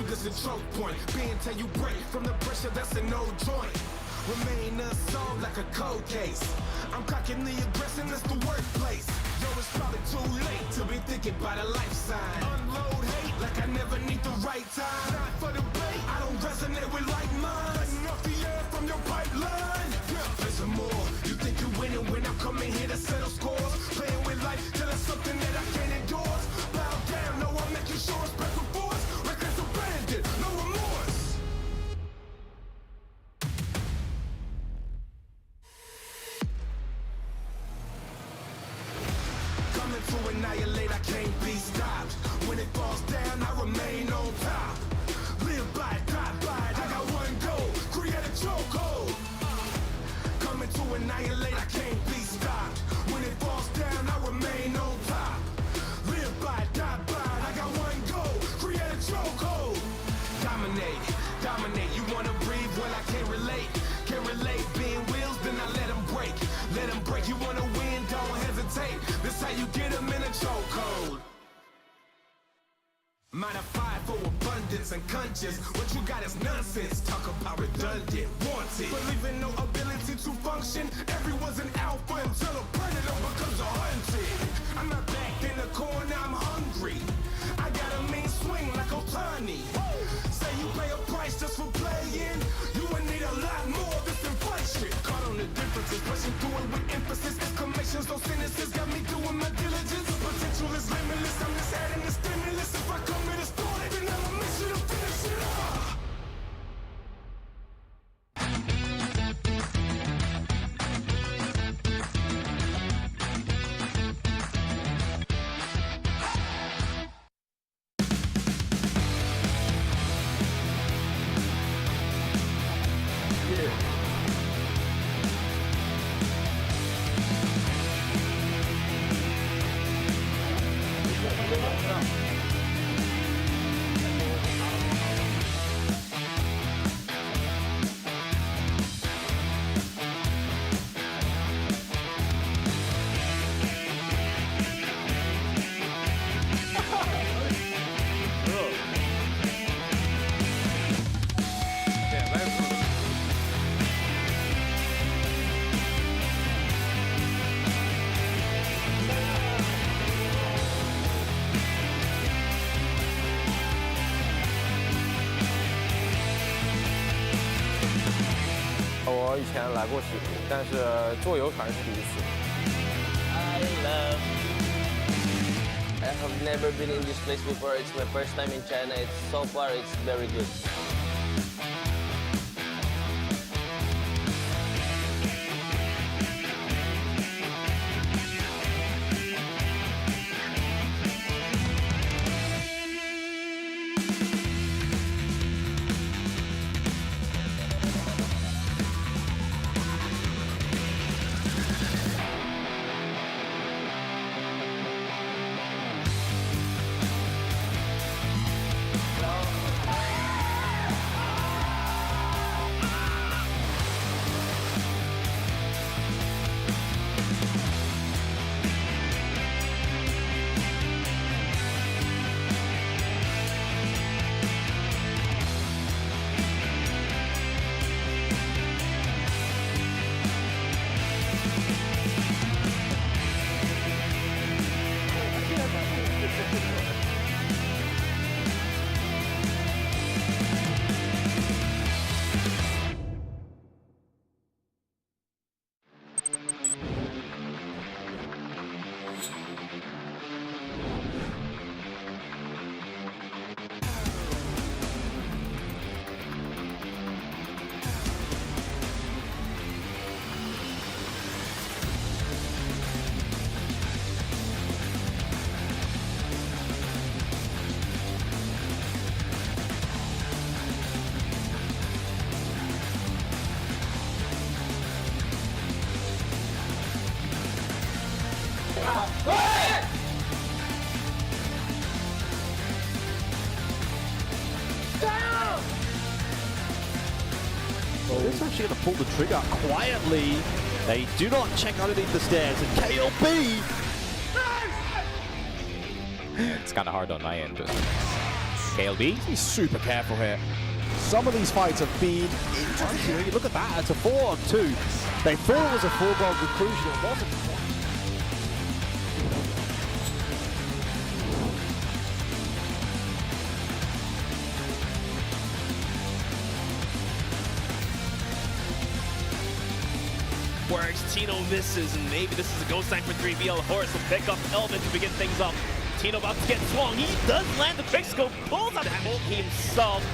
this a choke point. Being till you break from the pressure that's a no joint. Remain unsolved like a cold case. I'm cocking the aggression, that's the workplace. Yo, it's probably too late to be thinking about a life sign. Unload hate like I never need the right time. Not for the bait, I don't resonate with like minds. Letting off the air from your pipeline. Play some more, you think you're winning when I'm coming here to settle scores. Playing with life till it's something that I can't endorse. Bow down, no, I'm making sure it's back and forth. Records abandoned, no remorse. Coming to annihilate, I can't be stopped. When it falls down, I remain on top. Live by it, die by it, I got one goal, create a chokehold. Coming to annihilate, I can't be stopped. When it falls down, I remain on top. Live by it, die by it, I got one goal, create a chokehold. Dominate, dominate, you wanna breathe? Well, I can't relate. Can't relate, being wheels, then I let them break. Let them break, you wanna win, don't hesitate. This how you get them in a chokehold. Modified for abundance and conscience. What you got is nonsense. Talk about redundant, wanted. Believing no ability to function. Everyone's an alpha until a predator becomes a hunted. I'm not back in the corner, I'm hungry. I got a mean swing like Otani. Say you pay a price just for playing. You would need a lot more of this inflation. Caught on the differences, pushing through it with emphasis. Exclamations, no sentences, got me doing my diligence. Potential is limitless, I'm just adding the stimulus. If I come here to start it, then I'll make sure to finish it up.我以前来过西湖，但是坐游船是第一次。I have never been in this place before. It's my first time in China. So far, it's very good. It's actually going to pull the trigger quietly. They do not check underneath the stairs. And KLB! It's kind of hard on my end. KLB. He's super careful here. Some of these fights have been interesting. You look at that, it's a 4-on-2. They thought it was a foregone conclusion, it wasn't. Works, Tino misses, and maybe this is a go sign for 3BL. Horus will pick up Elvin to begin things up. Tino about to get swung. He does land the quick scope, pulls out that ult himself.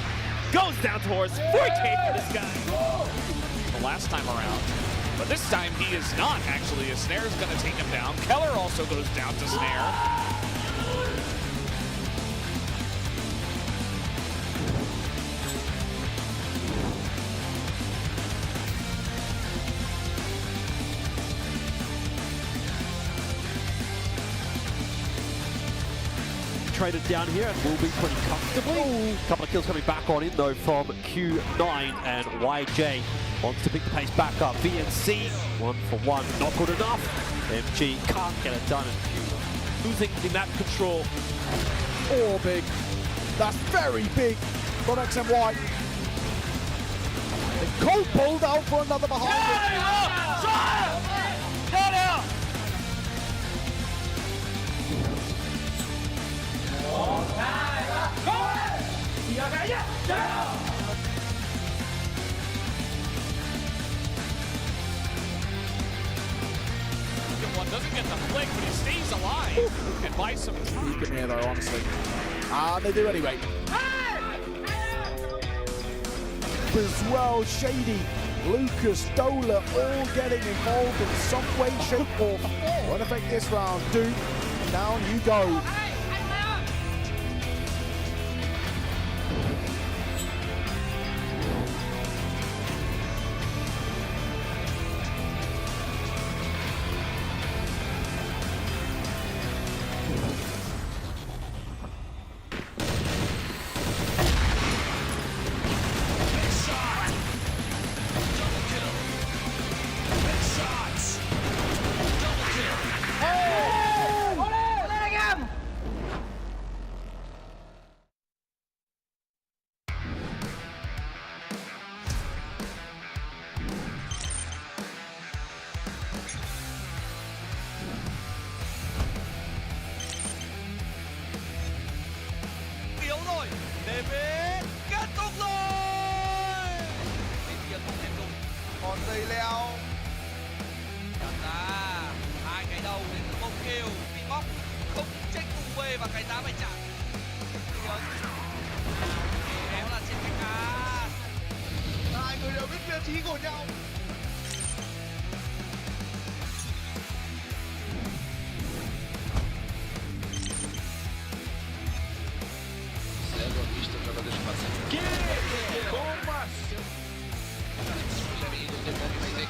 Goes down to Horus. 4K for this guy. The last time around. But this time he is not actually. A snare is going to take him down. Keller also goes down to snare. Traded down here and will be pretty comfortably. A couple of kills coming back on in though from Q9, and YJ wants to pick the pace back up. VNC 1-for-1, not good enough. MG can't get it done, and Q Losing the map control. Oh, big. That's very big from XMY. The Colt pulled out for another behind it. One doesn't get the flick, but he stays alive and buys some. You can hear though, honestly. They do anyway. As well, Shady, Lucas, Dola, all getting involved in some way, shape, or form. Won't affect this round. Duke, down you go. Còn giây leo. Đặt ra 2 cái đầu đến từ bông kêu bị bóc, không tranh cùng về và cái giá phải trả. Kéo là trên cánh cá. Hai người đều biết vị trí của nhau.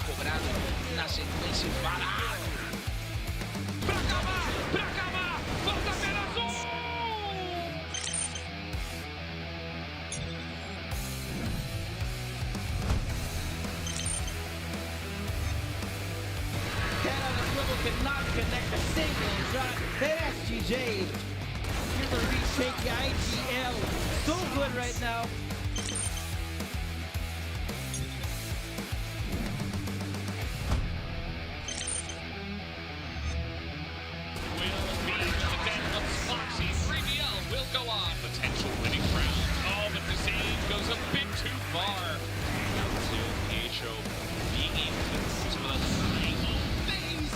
Cobrado na sequência varado. Pra acabar, volta apenas cannot connect a single shot. That SGJ, here's the retake the IGL. So good right now. Potential winning round. Oh, but the save goes a bit too far. Now to Aisho being able to do some of those final things.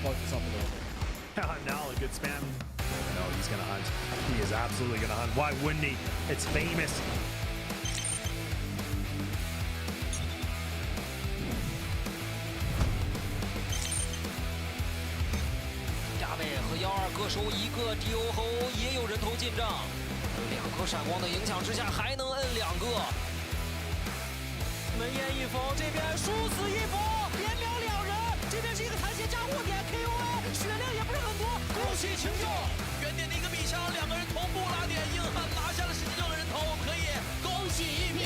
Focus up a little bit. Now a good spam. No, he's gonna hunt. He is absolutely gonna hunt. Why wouldn't he? It's famous. 和1-2各收一个 DO 后，也有人头进账。2颗闪光的影响之下，还能摁2个。门烟一封，这边殊死一搏，连秒2人。这边是一个残血炸祸点 KOA， 血量也不是很多。恭喜群众，原点的一个必伤，2个人同步拉点，硬汉拿下了16个人头，可以恭喜一批。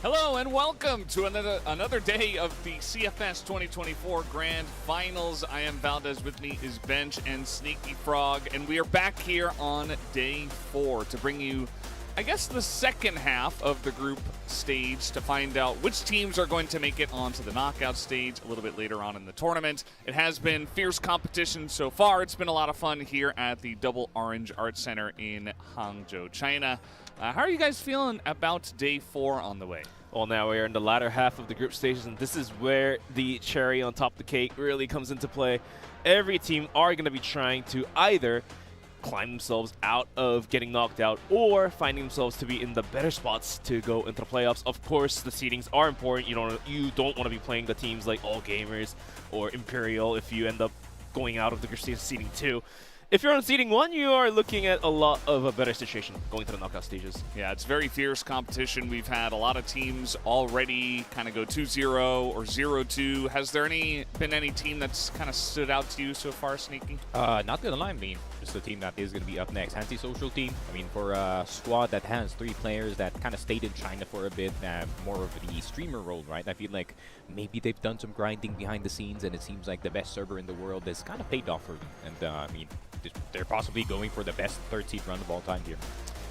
Hello and welcome to another day of the CFS 2024 Grand Finals. I am Valdez, with me is Bench and Sneaky Frog, and we are back here on day 4 to bring you, I guess, the second half of the group stage to find out which teams are going to make it onto the knockout stage a little bit later on in the tournament. It has been fierce competition so far. It's been a lot of fun here at the Double Orange Arts Center in Hangzhou, China. How are you guys feeling about day 4 on the way? Well, now we're in the latter half of the group stages, and this is where the cherry on top of the cake really comes into play. Every team are going to be trying to either climb themselves out of getting knocked out or finding themselves to be in the better spots to go into the playoffs. Of course, the seedings are important. You don't want to be playing the teams like All Gamers or Imperial if you end up going out of the group stage seeding 2. If you're on seeding 1, you are looking at a lot of a better situation going to the knockout stages. Yeah, it's very fierce competition. We've had a lot of teams already kind of go 2-0 or 0-2. Has there been any team that's kind of stood out to you so far, Sneaky? Not gonna lie, I mean, just the team that is gonna be up next, Antisocial team. I mean, for a squad that has 3 players that kind of stayed in China for a bit, more of the streamer role, right? I feel like maybe they've done some grinding behind the scenes, and it seems like the best server in the world has kind of paid off for them. And I mean, they're possibly going for the best 3rd seed run of all time here.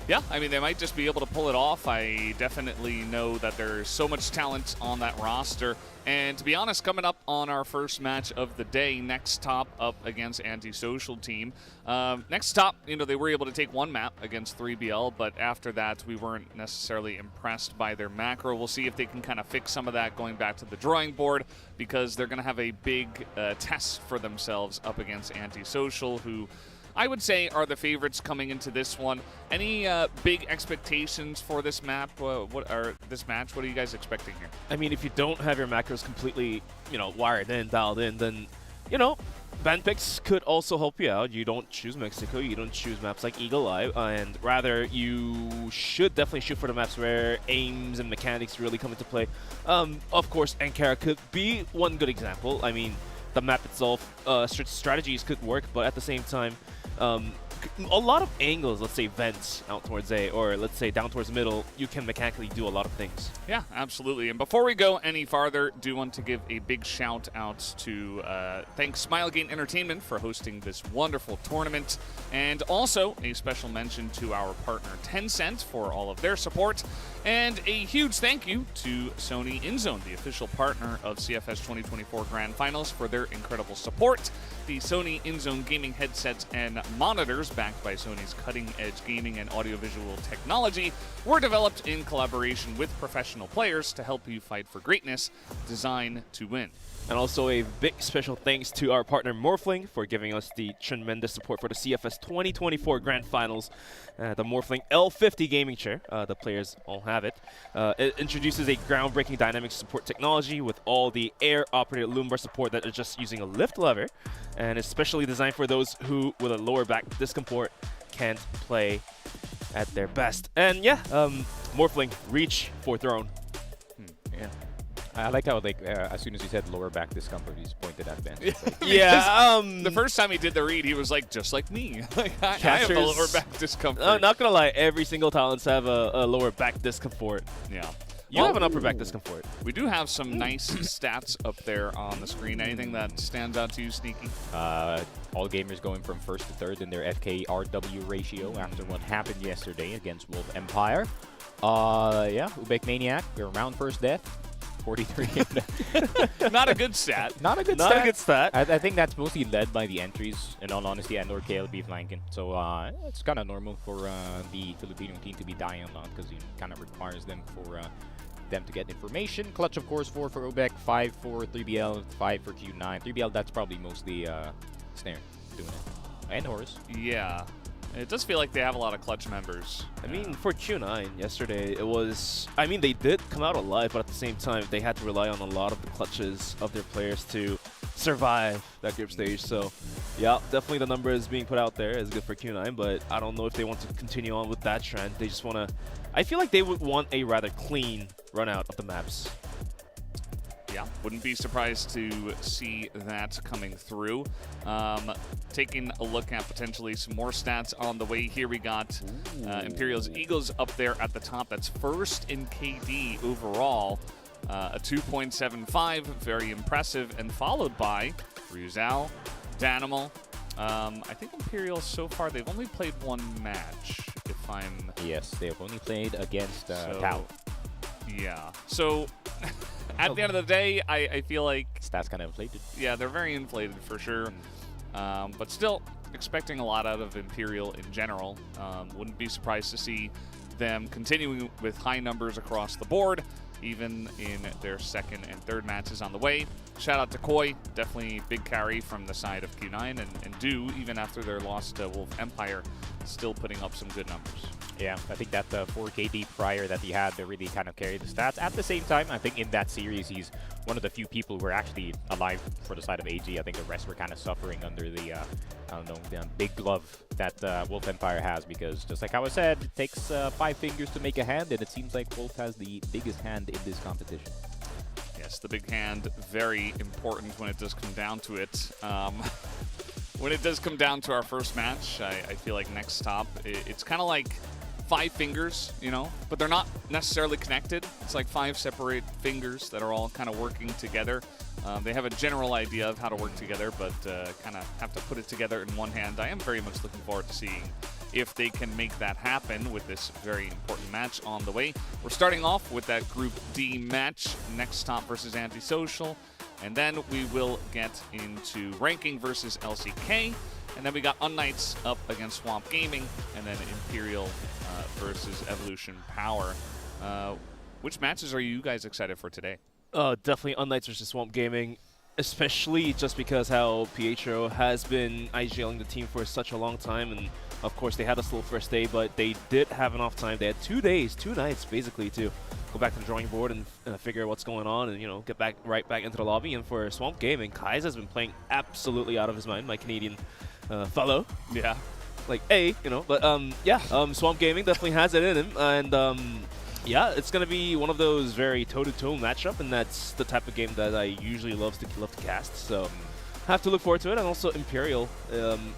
Yeah, I mean, they might just be able to pull it off. I definitely know that there's so much talent on that roster. And to be honest, coming up on our first match of the day, NEXTTOP up against Antisocial team. NEXTTOP, they were able to take 1 map against 3BL, but after that, we weren't necessarily impressed by their macro. We'll see if they can kind of fix some of that going back to the drawing board, because they're going to have a big test for themselves up against Antisocial, who I would say are the favorites coming into this one. Any big expectations for this map? This match? What are you guys expecting here? I mean, if you don't have your macros completely, wired in, dialed in, then, band picks could also help you out. You don't choose Mexico, you don't choose maps like Eagle Eye, and rather you should definitely shoot for the maps where aims and mechanics really come into play. Of course, Ankara could be one good example. I mean, the map itself, strategies could work, but at the same time, a lot of angles, let's say vents out towards A, or let's say down towards middle, you can mechanically do a lot of things. Yeah, absolutely. And before we go any farther, do want to give a big shout out to thank Smilegate Entertainment for hosting this wonderful tournament, and also a special mention to our partner Tencent for all of their support, and a huge thank you to Sony InZone, the official partner of CFS 2024 Grand Finals, for their incredible support. The Sony InZone gaming headsets and monitors, backed by Sony's cutting-edge gaming and audiovisual technology, were developed in collaboration with professional players to help you fight for greatness, designed to win. And also a big special thanks to our partner Morphling for giving us the tremendous support for the CFS 2024 Grand Finals. The Morphling L50 gaming chair, the players all have it. It introduces a groundbreaking dynamic support technology with all the air-operated lumbar support that is just using a lift lever, and it's specially designed for those who, with a lower back discomfort, can't play at their best. And yeah, Morphling, reach for throne. Yeah. I like how, as soon as he said lower back discomfort, he's pointed at Ben. Yeah, the first time he did the read, he was like, just like me. I have a lower back discomfort. Not gonna lie, every single talents have a lower back discomfort. Yeah. You have an upper back discomfort. We do have some nice stats up there on the screen. Anything that stands out to you, Sneaky? All gamers going from 1st to 3rd in their FK-RW ratio after what happened yesterday against Wolf Empire. Yeah, Ubek Maniac, we're around first death. 43. Not a good stat. Not a good stat. Not a good stat. I think that's mostly led by the entries, in all honesty, and or KLB flanking. So it's kind of normal for the Filipino team to be dying a lot, because it kind of requires them for them to get information. Clutch, of course, 4 for Ubek, 5 for 3BL, 5 for Q9. 3BL, that's probably mostly Snare doing it. And Horus. Yeah. It does feel like they have a lot of clutch members. I mean, for Q9 yesterday, it was... I mean, they did come out alive, but at the same time, they had to rely on a lot of the clutches of their players to survive that group stage. So, yeah, definitely the numbers being put out there is good for Q9, but I don't know if they want to continue on with that trend. They just want to... I feel like they would want a rather clean run out of the maps. Yeah, wouldn't be surprised to see that coming through. Taking a look at potentially some more stats on the way here, we got Imperial's Eagles up there at the top. That's first in KD overall, a 2.75, very impressive, and followed by Ryuzal, Danimal. I think Imperial so far, they've only played one match, if I'm... Yes, they've only played against Tao. Yeah, so at the end of the day, I feel like... Stats kind of inflated. Yeah, they're very inflated for sure. But still, expecting a lot out of Imperial in general. Wouldn't be surprised to see them continuing with high numbers across the board, even in their second and third matches on the way. Shout out to Koi, definitely big carry from the side of Q9, and Do, even after their loss to Wolf Empire, still putting up some good numbers. Yeah, I think that the 4KD prior that he had, they really kind of carried the stats. At the same time, I think in that series, he's one of the few people who are actually alive for the side of AG. I think the rest were kind of suffering under the, I don't know, the big glove that Wolf Empire has, because just like how I said, it takes 5 fingers to make a hand, and it seems like Wolf has the biggest hand in this competition. Yes, the big hand, very important when it does come down to it. When it does come down to our first match, I feel like NEXTTOP, it's kind of like 5 fingers, you know, but they're not necessarily connected. It's like 5 separate fingers that are all kind of working together. They have a general idea of how to work together, but kind of have to put it together in one hand. I am very much looking forward to seeing if they can make that happen with this very important match on the way. We're starting off with that Group D match, NEXTTOP versus ANTISOCIAL, and then we will get into ranking versus LCK, and then we got unKnights up against Swamp Gaming, and then Imperial versus Evolution Power. Which matches are you guys excited for today? Definitely unKnights versus Swamp Gaming, especially just because how Pietro has been IGLing the team for such a long time, and of course they had a slow first day, but they did have an off time. They had 2 days, 2 nights basically to go back to the drawing board and figure out what's going on, and, you know, get right back into the lobby. And for Swamp Gaming, Kai's has been playing absolutely out of his mind, my Canadian fellow. Yeah. Like, you know, but yeah, Swamp Gaming definitely has it in him, and yeah, it's gonna be one of those very toe-to-toe matchup, and that's the type of game that I usually love to cast. So have to look forward to it. And also Imperial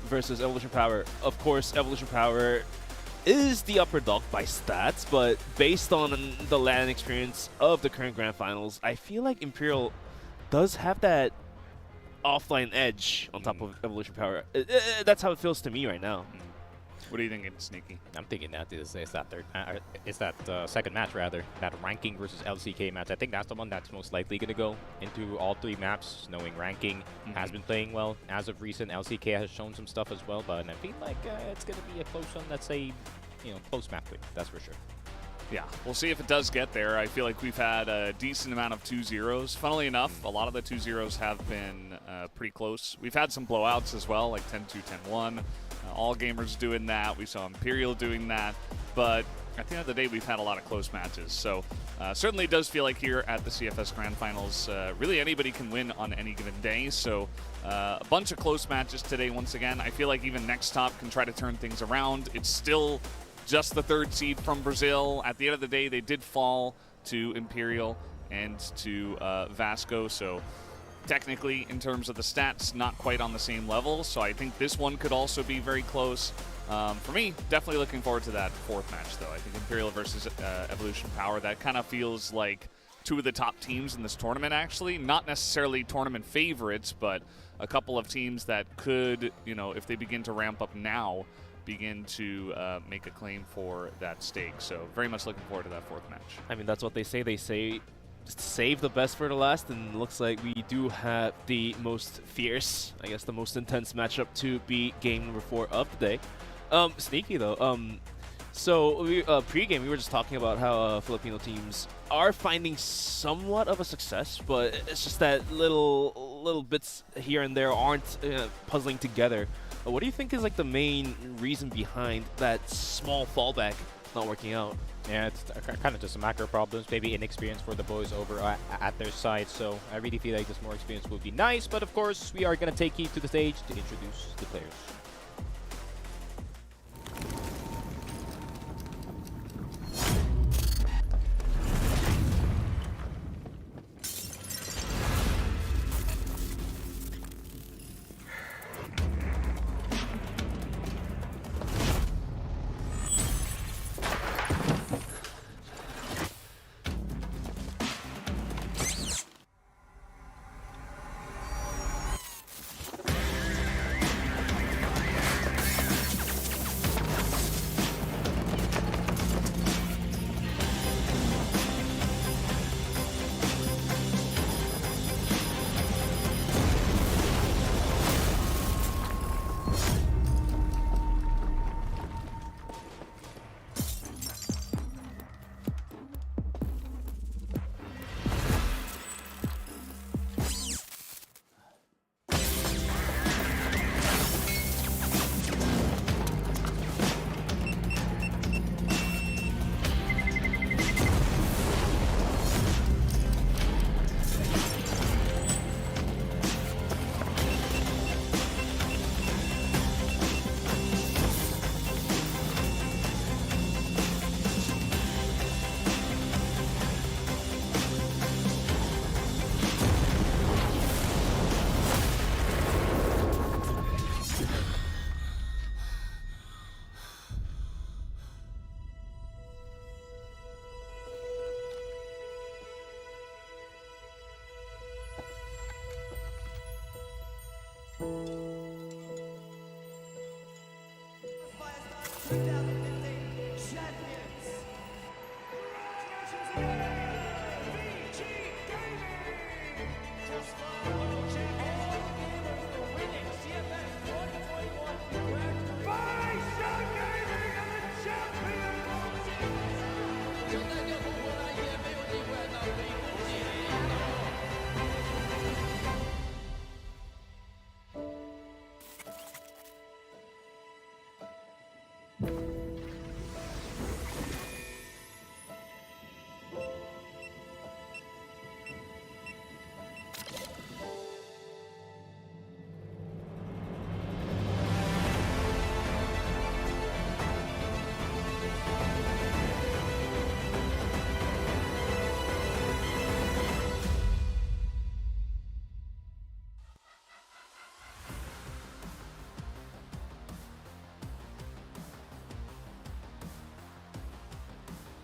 versus Evolution Power. Of course, Evolution Power is the upper dog by stats, but based on the LAN experience of the current Grand Finals, I feel like Imperial does have that offline edge on top of Evolution Power. That's how it feels to me right now. What are you thinking, Sneaky? I'm thinking that is that second match, rather, that ranking versus LCK match. I think that's the one that's most likely going to go into all 3 maps, knowing ranking has been playing well. As of recent, LCK has shown some stuff as well, but I feel like it's going to be a close one. Let's say, you know, close map win, that's for sure. Yeah, we'll see if it does get there. I feel like we've had a decent amount of 2-0s. Funnily enough, a lot of the 2-0s have been pretty close. We've had some blowouts as well, like 10-2, 10-1. All gamers doing that. We saw Imperial doing that. But at the end of the day, we've had a lot of close matches. So certainly it does feel like here at the CFS Grand Finals, really anybody can win on any given day. So a bunch of close matches today once again. I feel like even NEXTTOP can try to turn things around. It's still just the 3rd seed from Brazil. At the end of the day, they did fall to Imperial and to Vasco. So technically, in terms of the stats, not quite on the same level. So I think this one could also be very close. For me, definitely looking forward to that 4th match, though. I think Imperial versus Evolution Power, that kind of feels like 2 of the top teams in this tournament, actually. Not necessarily tournament favorites, but a couple of teams that could, you know, if they begin to ramp up now, begin to make a claim for that stake. So very much looking forward to that 4th match. I mean, that's what they say. They say save the best for the last, and looks like we do have the most fierce, I guess the most intense matchup to be game number 4 of the day. Sneaky though, so we, pre-game we were just talking about how Filipino teams are finding somewhat of a success, but it's just that little bits here and there aren't puzzling together. What do you think is like the main reason behind that small fallback not working out? Yeah, it's kind of just some macro problems, maybe inexperience for the boys over at their side, so I really feel like this more experience would be nice, but of course we are going to take you to the stage to introduce the players.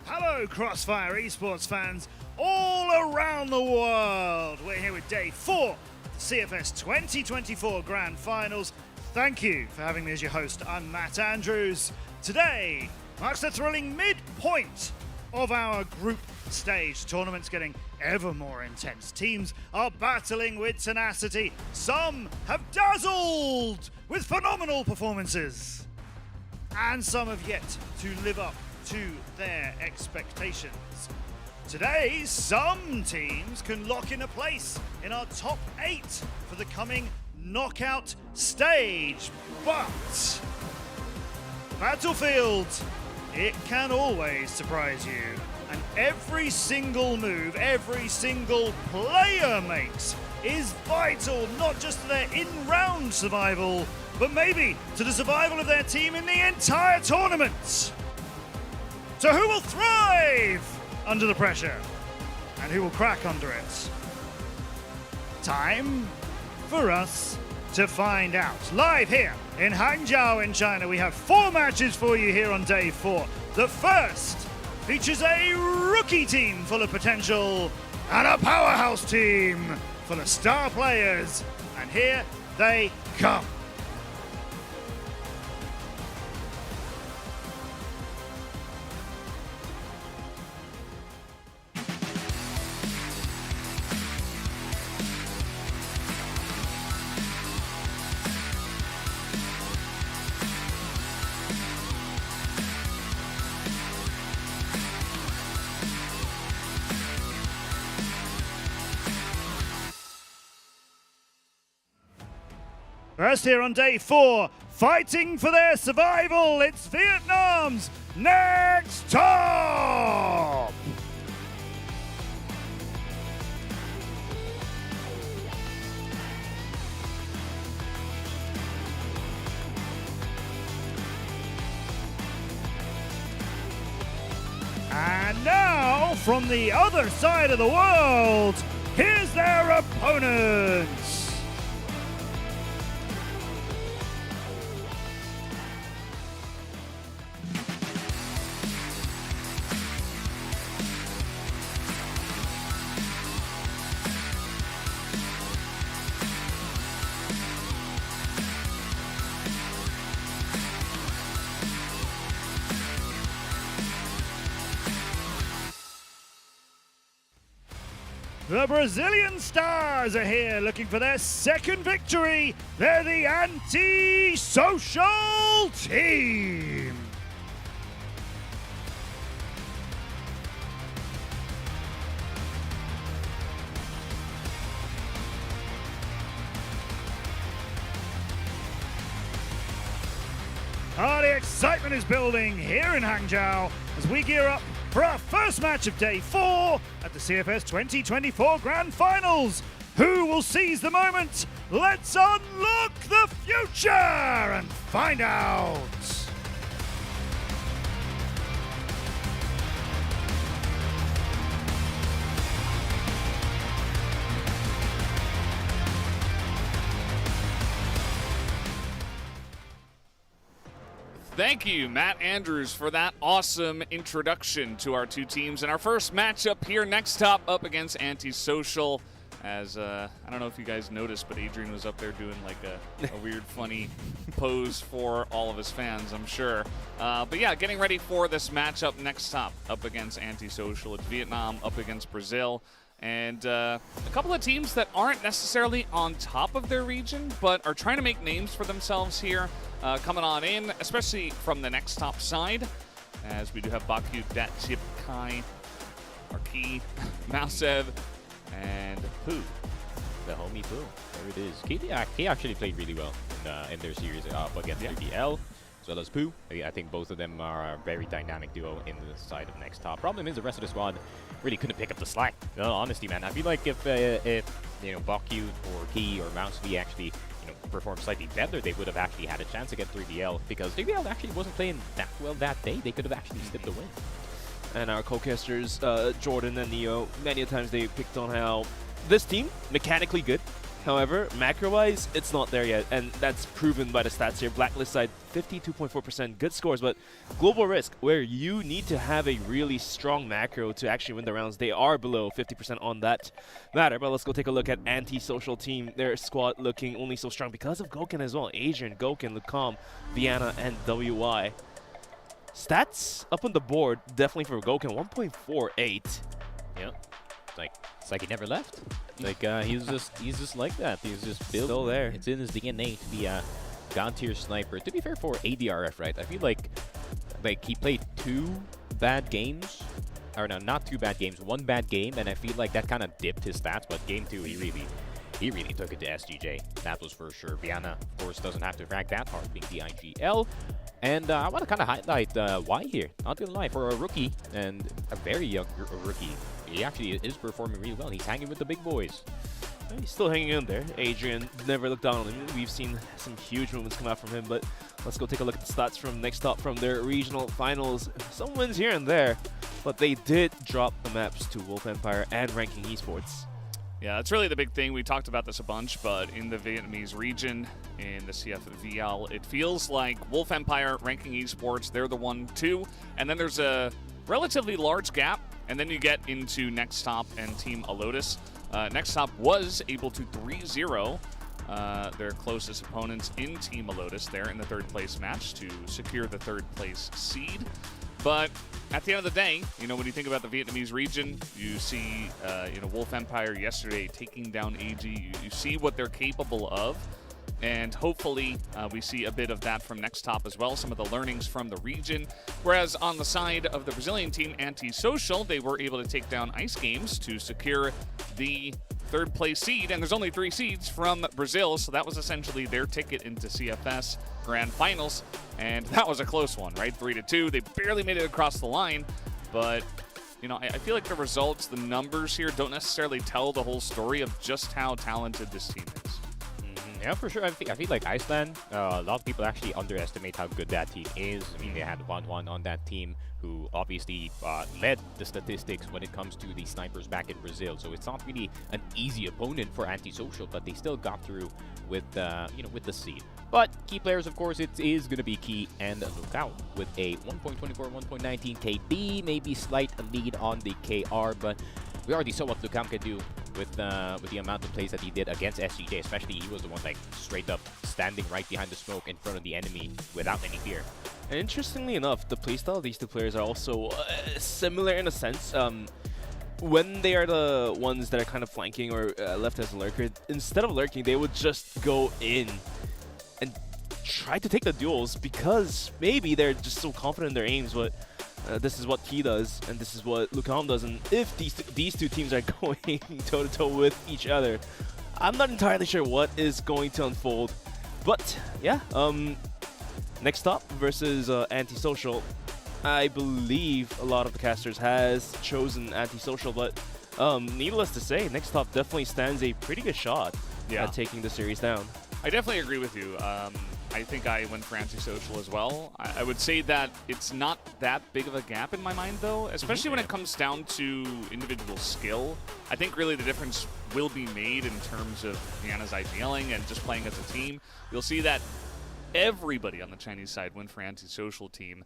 Hello, CrossFire Esports fans all around the world. We're here with day 4 of the CFS 2024 Grand Finals. Thank you for having me as your host. I'm Matt Andrews. Today marks the thrilling midpoint of our group stage. Tournament's getting ever more intense. Teams are battling with tenacity. Some have dazzled with phenomenal performances. And some have yet to live up to their expectations. Today, some teams can lock in a place in our top 8 for the coming knockout stage. But Battlefield, it can always surprise you. And every single move, every single player makes is vital, not just to their in-round survival, but maybe to the survival of their team in the entire tournament. So who will thrive under the pressure? And who will crack under it? Time for us to find out. Live here in Hangzhou in China, we have 4 matches for you here on day 4. The first features a rookie team full of potential and a powerhouse team full of star players. And here they come. First here on day 4, fighting for their survival, it's Vietnam's NEXTTOP! And now, from the other side of the world, here's their opponents! The Brazilian Stars are here looking for their second victory. They're the ANTISOCIAL team. The excitement is building here in Hangzhou as we gear up for our first match of day 4 at the CFS 2024 Grand Finals. Who will seize the moment? Let's unlock the future and find out. Thank you, Matt Andrews, for that awesome introduction to our 2 teams. And our first matchup here, NEXTTOP up against ANTISOCIAL. As I don't know if you guys noticed, but Adrian was up there doing like a weird, funny pose for all of his fans, I'm sure. But yeah, getting ready for this matchup. NEXTTOP up against ANTISOCIAL. It's Vietnam up against Brazil. And a couple of teams that aren't necessarily on top of their region, but are trying to make names for themselves here, coming on in, especially from the NEXTTOP side, as we do have Baku, Datchip, Kai, Arki, Mausev, and Pooh. The homie Pooh. There it is. He actually played really well in their series up against 3BL, as well as Pooh. I think both of them are a very dynamic duo in the side of NEXTTOP. Problem is the rest of the squad really couldn't pick up the slack. No, honestly, man. I feel like if you know, Baku or Key or Mouse V actually performed slightly better, they would have actually had a chance against 3BL, because 3BL actually wasn't playing that well that day. They could have actually slipped the win. And our co-casters, Jordan and Neo, many a times they picked on how this team, mechanically good. However, macro-wise, it's not there yet, and that's proven by the stats here. Blacklist side, 52.4%, good scores, but Global Risk, where you need to have a really strong macro to actually win the rounds, they are below 50% on that matter. But let's go take a look at Antisocial team. Their squad looking only so strong because of Gokhan as well. Adrian, Gokhan, Lucam, Vienna, and WI. Stats up on the board, definitely for Gokhan, 1.48. Yeah, it's like he never left. Like he's just like that. He's just built. Still there. It's in his DNA to be a God-tier sniper. To be fair, for ADRF, right? I feel like he played 2 bad games, or no, not 2 bad games, 1 bad game, and I feel like that kind of dipped his stats. But game 2, he really took it to SGJ. That was for sure. Vienna, of course, doesn't have to rank that hard, being the IGL. And I want to kind of highlight Y here. Not gonna lie, for a rookie and a very young rookie, he actually is performing really well. He's hanging with the big boys. He's still hanging in there. Adrian never looked down on him. We've seen some huge movements come out from him, but let's go take a look at the stats from NEXTTOP from their regional finals. Some wins here and there, but they did drop the maps to Wolf Empire and Ranking Esports. Yeah, that's really the big thing. We talked about this a bunch, but in the Vietnamese region, in the CFVL, it feels like Wolf Empire, Ranking Esports, they're the 1-2, and then there's a relatively large gap, and then you get into NEXTTOP and Team Alotus. NEXTTOP was able to 3-0 their closest opponents in Team Alotus there in the 3rd place match to secure the 3rd place seed. But at the end of the day, when you think about the Vietnamese region, you see, Wolf Empire yesterday taking down AG. You see what they're capable of, and hopefully we see a bit of that from NEXTTOP as well, some of the learnings from the region. Whereas on the side of the Brazilian team, Antisocial, they were able to take down Ice Games to secure the 3rd place seed, and there's only 3 seeds from Brazil, so that was essentially their ticket into CFS Grand Finals, and that was a close one, right? 3-2. They barely made it across the line, but I feel like the results, the numbers here don't necessarily tell the whole story of just how talented this team is. Yeah, for sure. I feel like Iceland, a lot of people actually underestimate how good that team is. I mean, they had 1-1 on that team, who obviously led the statistics when it comes to the snipers back in Brazil. So it's not really an easy opponent for Antisocial, but they still got through with with the seed. But key players, of course, it is going to be Key and Lookout with a 1.24, 1.19 KD, maybe slight lead on the KR, but we already saw what Lookout can do with the amount of plays that he did against SGJ. Especially, he was the one straight up standing right behind the smoke in front of the enemy without any fear. And interestingly enough, the playstyle of these 2 players are also similar in a sense. When they are the ones that are kind of flanking or left as a lurker, instead of lurking, they would just go in and try to take the duels, because maybe they're just so confident in their aims, but this is what Key does, and this is what Lucam does, and if these 2 teams are going toe-to-toe with each other, I'm not entirely sure what is going to unfold. But yeah, NEXTTOP versus Antisocial. I believe a lot of the casters has chosen Antisocial, but needless to say, NEXTTOP definitely stands a pretty good shot at taking the series down. I definitely agree with you. I think I went for Antisocial as well. I would say that it's not that big of a gap in my mind, though, especially when it comes down to individual skill. I think really the difference will be made in terms of Vienna's IGLing and just playing as a team. You'll see that everybody on the Chinese side went for Antisocial team.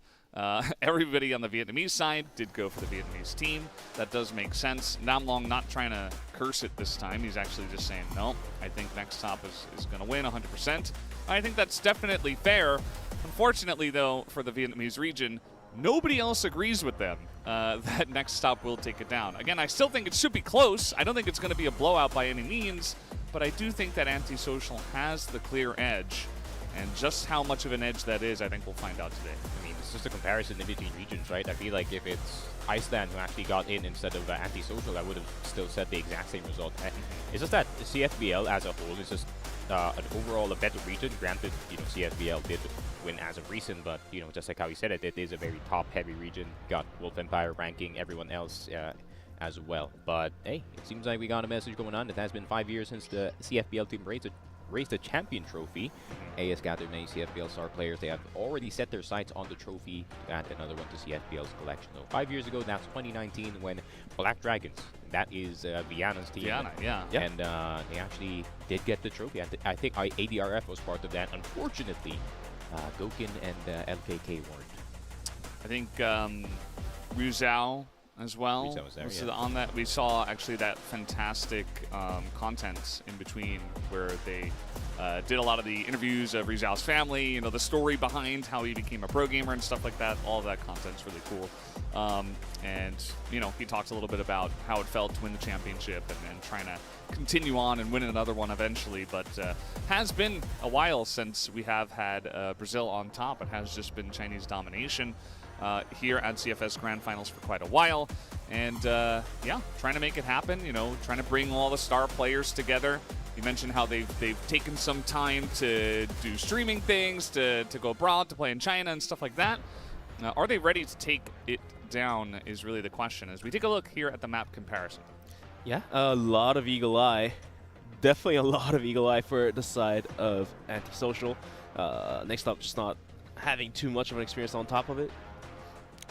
Everybody on the Vietnamese side did go for the Vietnamese team. That does make sense. Nam Long not trying to curse it this time. He's actually just saying, no, I think NEXTTOP is going to win 100%. I think that's definitely fair. Unfortunately, though, for the Vietnamese region, nobody else agrees with them that NEXTTOP will take it down. Again, I still think it should be close. I don't think it's going to be a blowout by any means, but I do think that Antisocial has the clear edge. And just how much of an edge that is, I think we'll find out today. I mean, it's just a comparison in between regions, right? I feel like if it's Iceland who actually got in instead of Antisocial, I would have still said the exact same result. It's just that CFBL as a whole is just overall a better region. Granted, CFBL did win as of recent, but just like how he said it, it is a very top-heavy region. Got Wolf Empire ranking everyone else as well. But hey, it seems like we got a message going on. It has been 5 years since the CFBL team raised the champion trophy. AS gathered many CFBL star players. They have already set their sights on the trophy to add another one to CFBL's collection. So 5 years ago, that's 2019, when Black Dragons, that is Viana's team. Viana, yeah. And they actually did get the trophy. I think ADRF was part of that. Unfortunately, Gokin and LKK weren't. I think Ruzhao as well. Ruzhao was there, yeah. On that, we saw actually that fantastic content in between where they did a lot of the interviews of Ruzhao's family, the story behind how he became a pro gamer and stuff like that. All of that content's really cool. And he talked a little bit about how it felt to win the championship and trying to continue on and win another one eventually. But has been a while since we have had Brazil on top. It has just been Chinese domination here at CFS Grand Finals for quite a while. And yeah, trying to make it happen, trying to bring all the star players together. You mentioned how they've taken some time to do streaming things, to go abroad, to play in China and stuff like that. Are they ready to take it down is really the question as we take a look here at the map comparison. Yeah, a lot of eagle eye. Definitely a lot of eagle eye for the side of Antisocial. NEXTTOP just not having too much of an experience on top of it.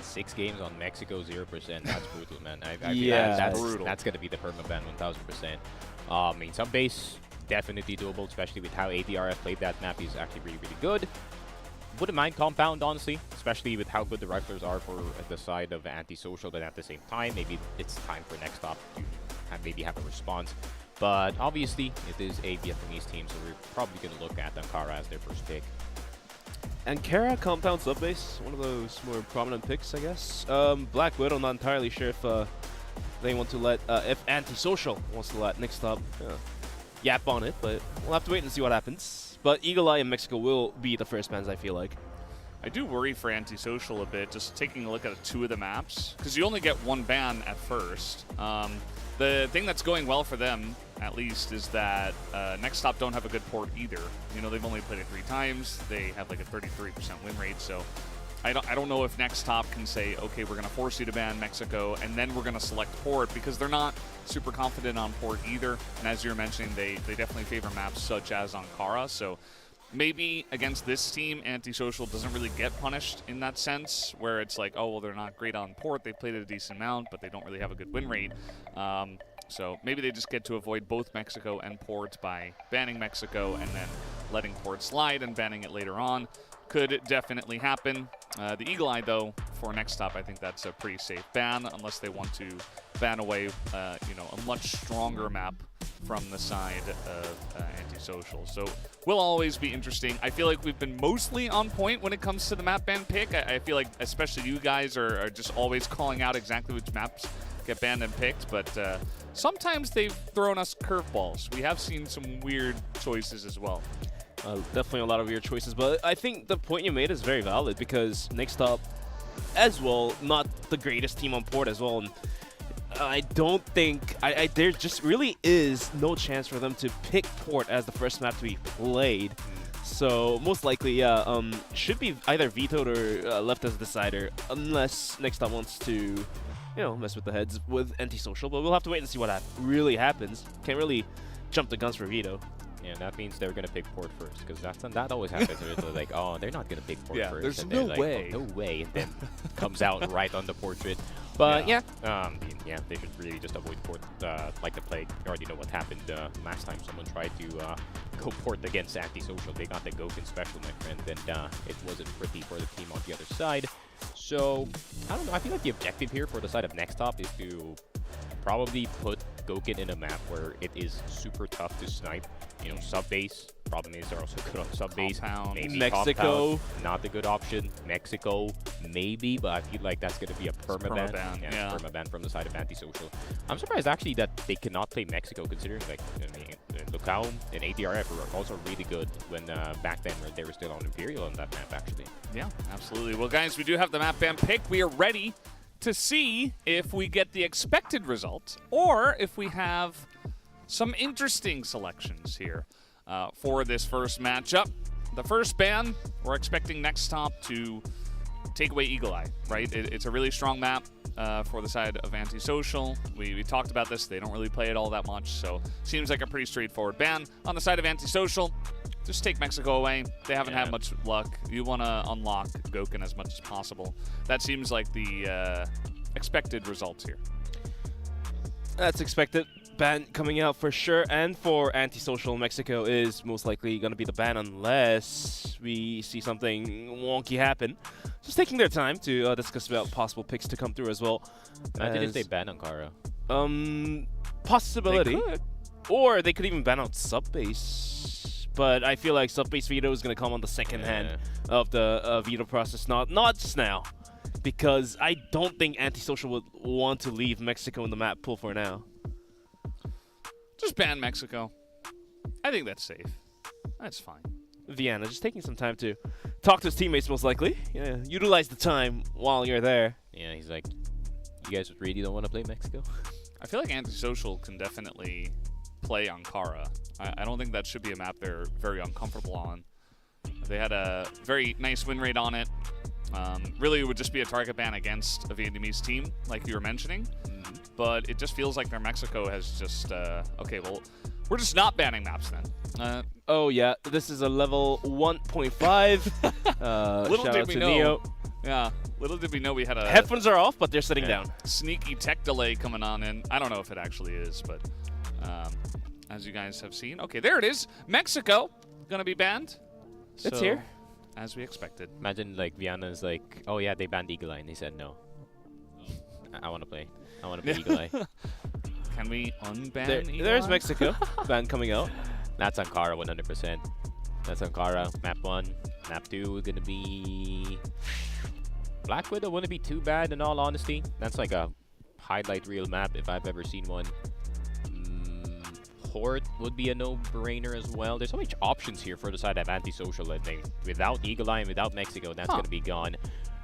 6 games on Mexico, 0%. That's brutal, man. Yeah, that's brutal. That's going to be the permaban 1000%. I mean, some base, definitely doable, especially with how ADRF played that map. He's actually really, really good. Wouldn't mind Compound, honestly, especially with how good the riflers are for the side of Antisocial, but at the same time, maybe it's time for NEXTTOP to maybe have a response. But obviously, it is a Vietnamese team, so we're probably going to look at Ankara as their first pick. Ankara, Compound, Subbase, one of those more prominent picks, I guess. Black Widow, not entirely sure if they want to let, if Antisocial wants to let NEXTTOP yap on it, but we'll have to wait and see what happens. But Eagle Eye in Mexico will be the first bans, I feel like. I do worry for Antisocial a bit, just taking a look at 2 of the maps, because you only get 1 ban at first. The thing that's going well for them, at least, is that NEXTTOP don't have a good port either. They've only played it 3 times. They have like a 33% win rate, so I don't know if NEXTTOP can say, okay, we're going to force you to ban Mexico, and then we're going to select port, because they're not super confident on port either. And as you were mentioning, they definitely favor maps such as Ankara, so maybe against this team, Antisocial doesn't really get punished in that sense, where it's like, oh, well, they're not great on port. They played it a decent amount, but they don't really have a good win rate. So maybe they just get to avoid both Mexico and port by banning Mexico and then letting port slide and banning it later on. Could definitely happen. The Eagle Eye, though, for NEXTTOP, I think that's a pretty safe ban, unless they want to ban away, a much stronger map from the side of Antisocial. So will always be interesting. I feel like we've been mostly on point when it comes to the map ban pick. I feel like especially you guys are just always calling out exactly which maps get banned and picked, but sometimes they've thrown us curveballs. We have seen some weird choices as well. Definitely a lot of weird choices, but I think the point you made is very valid, because NEXTTOP as well, not the greatest team on port as well, and I don't think there just really is no chance for them to pick port as the first map to be played. So most likely, yeah, should be either vetoed or left as a decider, unless NEXTTOP wants to, mess with the heads with Antisocial. But we'll have to wait and see what really happens. Can't really jump the guns for veto. Yeah, that means they're gonna pick port first, because that always happens. It's like, oh, they're not gonna pick port first. There's and no like, way. Oh, no way, and then comes out right on the portrait. But yeah, they should really just avoid port like the plague. You already know what happened last time someone tried to go port against Antisocial. They got the Gokin special, my friend, and it wasn't pretty for the team on the other side. So, I don't know. I feel like the objective here for the side of NEXTTOP is to probably put Goukin in a map where it is super tough to snipe. You know, sub-base. Problem is they're also good on sub-base. Maybe Mexico. Compound, not a good option. Mexico, maybe, but I feel like that's going to be a permaban. Yeah, permaban from the side of Antisocial. I'm surprised actually that they cannot play Mexico, considering like Lucao and ADRF were also really good when back then they were still on Imperial on that map actually. Yeah, absolutely. Well, guys, we do have the map ban pick. We are ready to see if we get the expected result or if we have some interesting selections here for this first matchup. The first ban, we're expecting NEXTTOP to take away Eagle Eye, right? It's a really strong map for the side of Antisocial. We talked about this. They don't really play it all that much, so seems like a pretty straightforward ban. On the side of Antisocial, just take Mexico away. They haven't had much luck. You want to unlock Goukin as much as possible. That seems like the expected results here. That's expected. Ban coming out for sure, and for Antisocial, Mexico is most likely going to be the ban unless we see something wonky happen. Just taking their time to discuss about possible picks to come through as well. Imagine if they ban Ankara. Possibility. They could. Or they could even ban out sub-base. But I feel like sub-base veto is going to come on the second hand of the veto process, not just now. Because I don't think Antisocial would want to leave Mexico in the map pool for now. Just ban Mexico. I think that's safe. That's fine. Vienna just taking some time to talk to his teammates, most likely. Yeah, utilize the time while you're there. Yeah, he's like, you guys really don't want to play Mexico? I feel like Antisocial can definitely play Ankara. I don't think that should be a map they're very uncomfortable on. They had a very nice win rate on it. Really, it would just be a target ban against a Vietnamese team, like you were mentioning. But it just feels like their Mexico has just, okay, well, we're just not banning maps then. Oh, yeah, this is a level 1.5. Little shout did out we to know. Neo. Yeah, little did we know we had a... Headphones are off, but they're sitting down. Sneaky tech delay coming on in. I don't know if it actually is, but as you guys have seen. Okay, there it is. Mexico going to be banned. It's here. As we expected. Imagine like Vienna's like, oh yeah, they banned Eagle Eye, and they said no. I want to play. I want to play Eagle Eye. Can we unban Eagle There's Eye? Mexico. Ban coming out. That's Ankara 100%. That's Ankara. Map 1. Map 2 gonna be... Black Widow wouldn't be too bad in all honesty. That's like a highlight reel map if I've ever seen one. Horde would be a no-brainer as well. There's so much options here for the side of Antisocial, I think. Without Eagle Eye and without Mexico, that's going to be gone.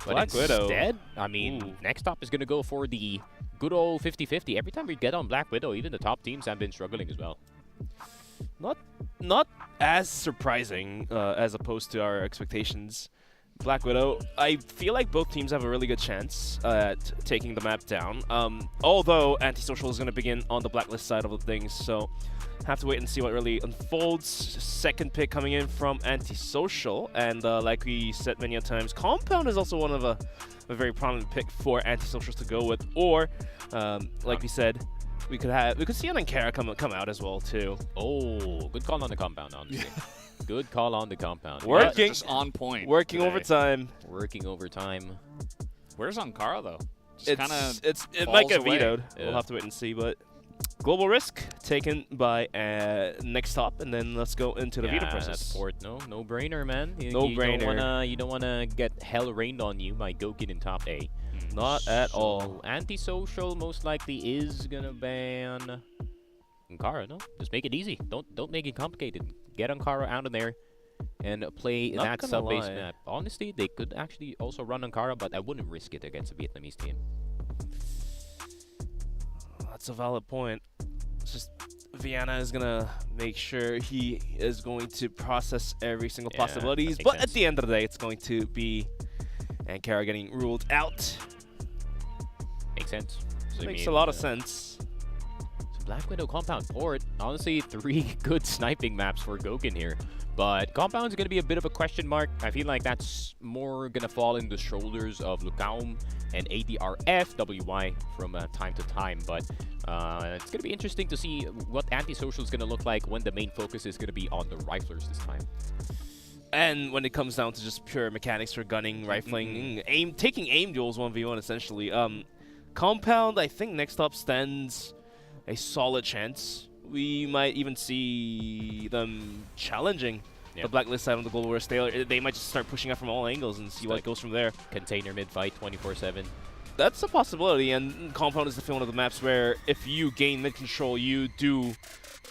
But Black Widow. Instead, I mean, NEXTTOP is going to go for the good old 50-50. Every time we get on Black Widow, even the top teams have been struggling as well. Not as surprising as opposed to our expectations. Black Widow, I feel like both teams have a really good chance at taking the map down. Although Antisocial is going to begin on the blacklist side of the things, so have to wait and see what really unfolds. Second pick coming in from Antisocial, and like we said many times, Compound is also one of a very prominent pick for Antisocial to go with. Or, like we said, we could see an Ankara come out as well too. Oh, good call on the Compound, honestly. Good call on the Compound. Working. Just on point. Working today. overtime. Working overtime. Where's Ankara, though? It might get vetoed. Yeah. We'll have to wait and see, but global risk taken by NEXTTOP, and then let's go into the veto process. That's port. No brainer, man. No-brainer. You don't wanna get hell rained on you by Goukin in top A. Not at all. Antisocial most likely is gonna ban Ankara. No, just make it easy. Don't make it complicated. Get Ankara out of there and play that sub-base map. Honestly, they could actually also run Ankara, but I wouldn't risk it against a Vietnamese team. That's a valid point. It's just Vienna is gonna make sure he is going to process every single possibilities, but at the end of the day, it's going to be Ankara getting ruled out. Makes sense. So Makes a lot of sense. Black Widow, Compound, Port. Honestly, 3 good sniping maps for Goukin here. But Compound's going to be a bit of a question mark. I feel like that's more going to fall in the shoulders of Lukaum and ADRF, WY from time to time. But it's going to be interesting to see what Antisocial is going to look like when the main focus is going to be on the Riflers this time. And when it comes down to just pure mechanics for gunning, rifling, taking aim duels 1v1 essentially, Compound, I think NEXTTOP stands a solid chance. We might even see them challenging the blacklist side on the Global War. They might just start pushing out from all angles and see what goes from there. Container mid fight 24/7. That's a possibility, and Compound is definitely one of the maps where if you gain mid control, you do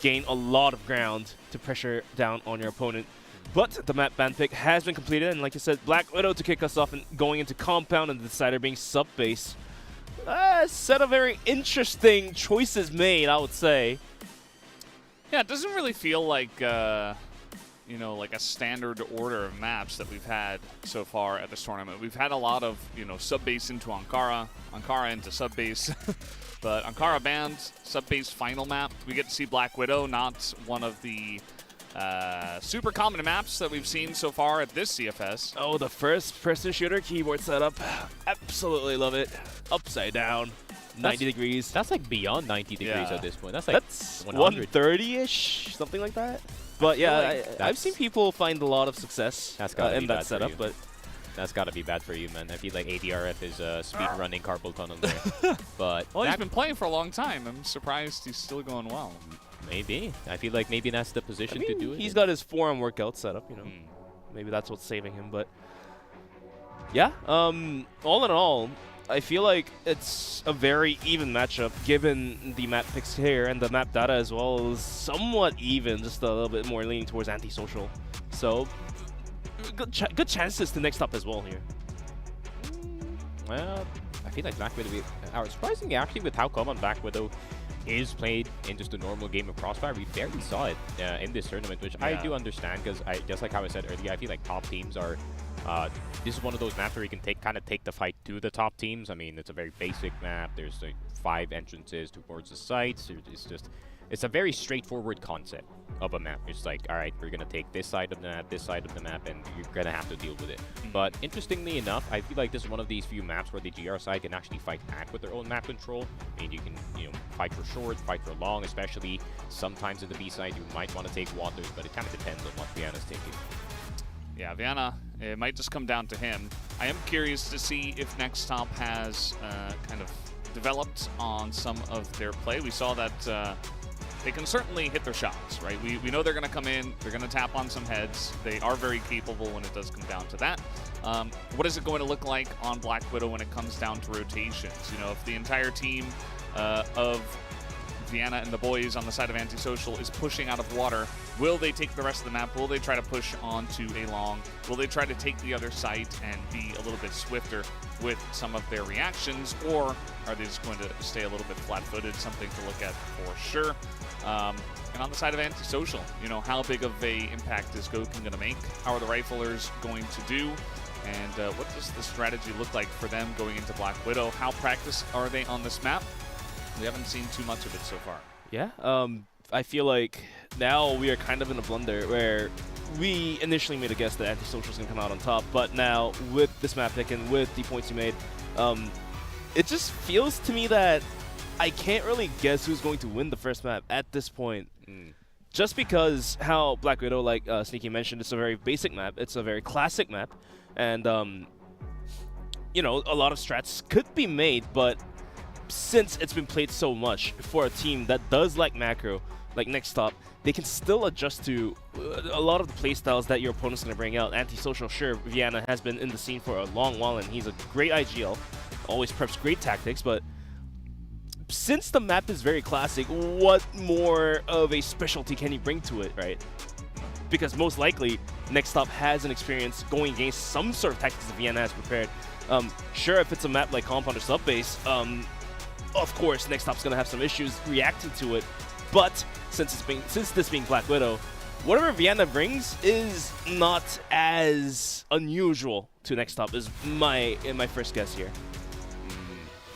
gain a lot of ground to pressure down on your opponent. But the map ban pick has been completed, and like I said, Black Widow to kick us off and going into Compound, and the decider being sub-base. Set of very interesting choices made, I would say. Yeah, it doesn't really feel like, you know, like a standard order of maps that we've had so far at this tournament. We've had a lot of, you know, sub-base into Ankara, Ankara into sub-base. But Ankara banned, sub-base final map. We get to see Black Widow, not one of the super common maps that we've seen so far at this CFS. Oh, the first-person shooter keyboard setup. Absolutely love it. Upside down, 90 degrees. That's like beyond 90 degrees at this point. That's like 130-ish, something like that. But yeah, I've seen people find a lot of success in that setup. But that's got to be bad for you, man. I feel like ADRF is speed running carpal tunnel there. But well, he's been playing for a long time. I'm surprised he's still going well. Maybe. I feel like maybe that's the position to do it. He's got his forearm workout set up, you know. Maybe that's what's saving him. But yeah, all in all, I feel like it's a very even matchup given the map picks here, and the map data as well is somewhat even, just a little bit more leaning towards antisocial. So good chances to NEXTTOP as well here. Well, I feel like Black Widow, surprisingly actually with how common Black Widow is played in just a normal game of CrossFire, we barely saw it in this tournament, which I do understand, because just like how I said earlier, I feel like top teams are this is one of those maps where you can kind of take the fight to the top teams. I mean, it's a very basic map. There's like 5 entrances towards the sites. It's a very straightforward concept of a map. It's like, all right, we're going to take this side of the map, and you're going to have to deal with it. But interestingly enough, I feel like this is one of these few maps where the GR side can actually fight back with their own map control. I mean, you can, fight for short, fight for long, especially sometimes in the B side, you might want to take waters, but it kind of depends on what Vienna's taking. Yeah, Vienna, it might just come down to him. I am curious to see if NEXTTOP has kind of developed on some of their play. We saw that they can certainly hit their shots, right? We know they're going to come in, they're going to tap on some heads. They are very capable when it does come down to that. What is it going to look like on Black Widow when it comes down to rotations? If the entire team of Vienna and the boys on the side of Antisocial is pushing out of water, will they take the rest of the map? Will they try to push onto a long? Will they try to take the other site and be a little bit swifter with some of their reactions? Or are they just going to stay a little bit flat-footed? Something to look at for sure. And on the side of Antisocial, how big of a impact is Goku going to make? How are the Riflers going to do? And what does the strategy look like for them going into Black Widow? How practiced are they on this map? We haven't seen too much of it so far. Yeah, I feel like now we are kind of in a blunder where we initially made a guess that Antisocial is going to come out on top, but now with this map pick and with the points you made, it just feels to me that I can't really guess who's going to win the first map at this point. Just because how Black Widow, like Sneaky mentioned, it's a very basic map, it's a very classic map, and a lot of strats could be made, but since it's been played so much for a team that does like macro, like NEXTTOP, they can still adjust to a lot of the playstyles that your opponent's going to bring out. Antisocial, sure, Vienna has been in the scene for a long while, and he's a great IGL, always preps great tactics, but since the map is very classic, what more of a specialty can he bring to it, right? Because most likely, NEXTTOP has an experience going against some sort of tactics that Vienna has prepared. Sure, if it's a map like Compound or Subbase, of course, NEXTTOP's going to have some issues reacting to it, but since this being Black Widow, whatever Vienna brings is not as unusual to NEXTTOP, is my first guess here.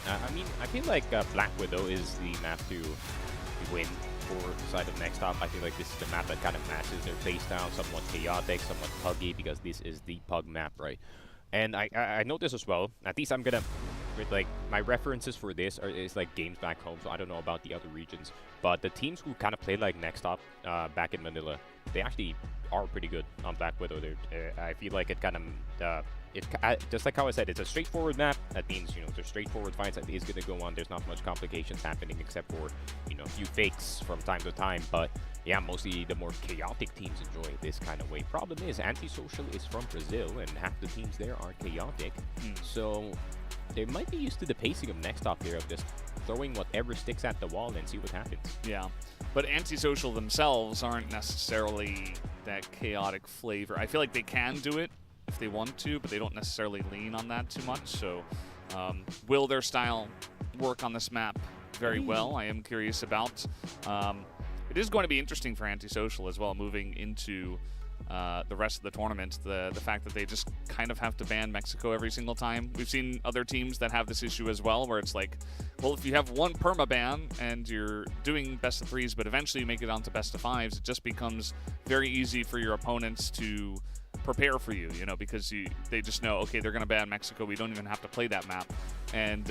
I mean, I feel like Black Widow is the map to win for the side of NEXTTOP. I feel like this is the map that kind of matches their playstyle, somewhat chaotic, somewhat puggy, because this is the pug map, right? And I know this as well. At least I'm gonna, like, my references for this is like games back home, so I don't know about the other regions. But the teams who kind of play like NEXTTOP back in Manila, they actually are pretty good on Black Widow. I feel like it kind of just like how I said, it's a straightforward map. That means, you know, there's straightforward fights that is going to go on. There's not much complications happening except for, you know, a few fakes from time to time. But yeah, mostly the more chaotic teams enjoy this kind of way. Problem is, Antisocial is from Brazil, and half the teams there are chaotic. So they might be used to the pacing of NEXTTOP here, of just throwing whatever sticks at the wall and see what happens. Yeah, but Antisocial themselves aren't necessarily that chaotic flavor. I feel like they can do it if they want to, but they don't necessarily lean on that too much. So will their style work on this map very well? I am curious about. It is going to be interesting for Antisocial as well, moving into the rest of the tournament. The fact that they just kind of have to ban Mexico every single time. We've seen other teams that have this issue as well, where it's like, well, if you have one perma ban and you're doing best of threes, but eventually you make it onto best of fives, it just becomes very easy for your opponents to prepare for you, you know, because they just know, okay, they're going to ban Mexico. We don't even have to play that map. And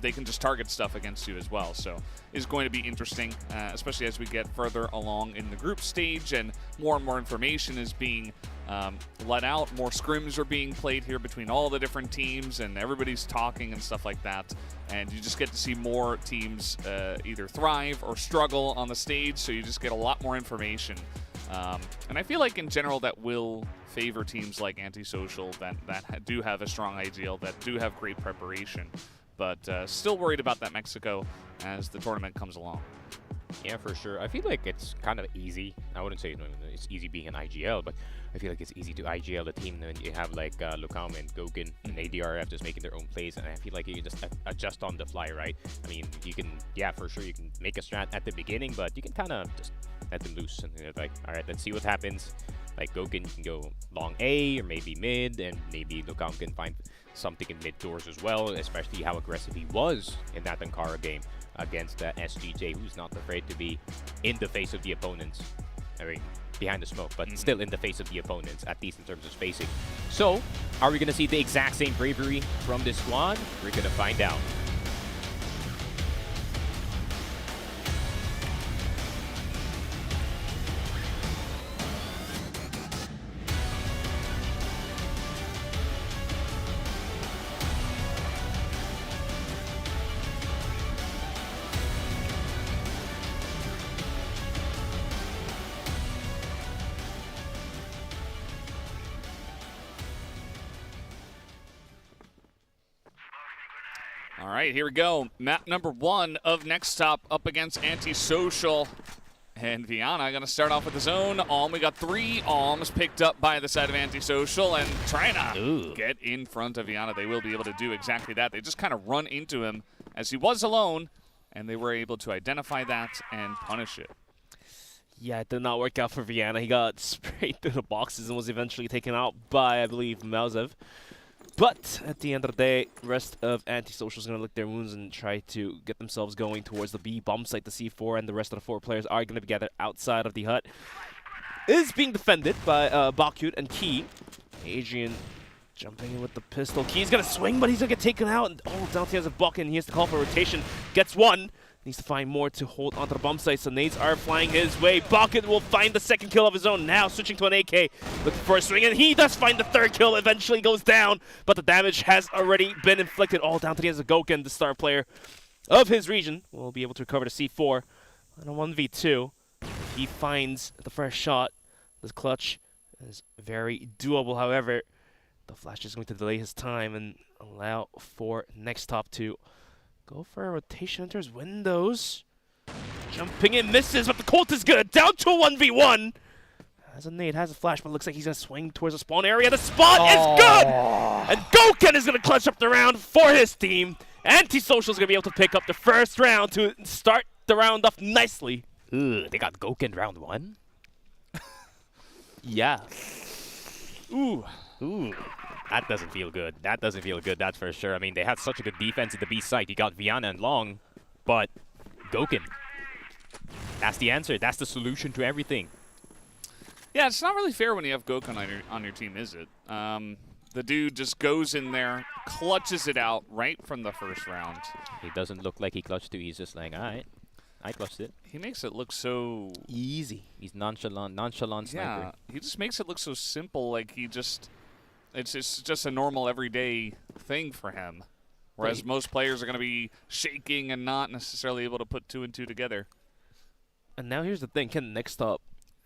they can just target stuff against you as well. So it's going to be interesting, especially as we get further along in the group stage and more information is being let out. More scrims are being played here between all the different teams, and everybody's talking and stuff like that. And you just get to see more teams either thrive or struggle on the stage, so you just get a lot more information. And I feel like in general that will favor teams like Antisocial that do have a strong ideal, that do have great preparation. But still worried about that Mexico as the tournament comes along. Yeah, for sure. I feel like it's kind of easy. I wouldn't say it's easy being an IGL, but I feel like it's easy to IGL the team when you have like Lukam and Gokun and ADRF just making their own plays, and I feel like you can just adjust on the fly, right? I mean, you can, yeah, for sure, you can make a strat at the beginning, but you can kind of just let them loose and you're like, all right, let's see what happens. Like Gokun can go long A or maybe mid, and maybe Lukam can find something in mid doors as well, especially how aggressive he was in that Ankara game against SGJ, who's not afraid to be in the face of the opponents. I mean, behind the smoke, but still in the face of the opponents, at least in terms of spacing. So, are we going to see the exact same bravery from this squad? We're going to find out. All right, here we go. Map number 1 of NEXTTOP up against Antisocial. And Viana going to start off with his own Alm. We got 3 Alms picked up by the side of Antisocial, and trying to get in front of Viana. They will be able to do exactly that. They just kind of run into him as he was alone, and they were able to identify that and punish it. Yeah, it did not work out for Viana. He got sprayed through the boxes and was eventually taken out by, I believe, Malzev. But at the end of the day, the rest of Antisocial is going to lick their wounds and try to get themselves going towards the B bomb site. The C4 and the rest of the 4 players are going to be gathered outside of the hut. It is being defended by Bakut and Key. Adrian jumping in with the pistol. Key's going to swing, but he's going to get taken out. And Dante has a buck, and he has to call for rotation. Gets one. Needs to find more to hold onto the bomb site, so nades are flying his way. Bucket will find the second kill of his own now, switching to an AK. Looking for a swing, and he does find the third kill. Eventually goes down, but the damage has already been inflicted. All down to the hands of Gokun, the star player of his region. Will be able to recover the C4 on a 1v2. He finds the first shot. This clutch is very doable, however. The flash is going to delay his time and allow for NEXTTOP to go for a rotation, enters windows. Jumping in, misses, but the Colt is good. Down to a 1v1. Has a nade, has a flash, but looks like he's going to swing towards the spawn area. The spot is good! And Gokun is going to clutch up the round for his team. Antisocial is going to be able to pick up the first round to start the round off nicely. They got Gokun round 1? Yeah. Ooh. That doesn't feel good. That doesn't feel good, that's for sure. I mean, they had such a good defense at the B site. You got Viana and Long, but Gokun. That's the answer. That's the solution to everything. Yeah, it's not really fair when you have Gokun on your team, is it? The dude just goes in there, clutches it out right from the first round. He doesn't look like he clutched too. He's just like, all right, I clutched it. He makes it look so easy. He's nonchalant sniper. Yeah, he just makes it look so simple. Like it's just a normal everyday thing for him. Whereas most players are going to be shaking and not necessarily able to put 2 and 2 together. And now here's the thing: can NEXTTOP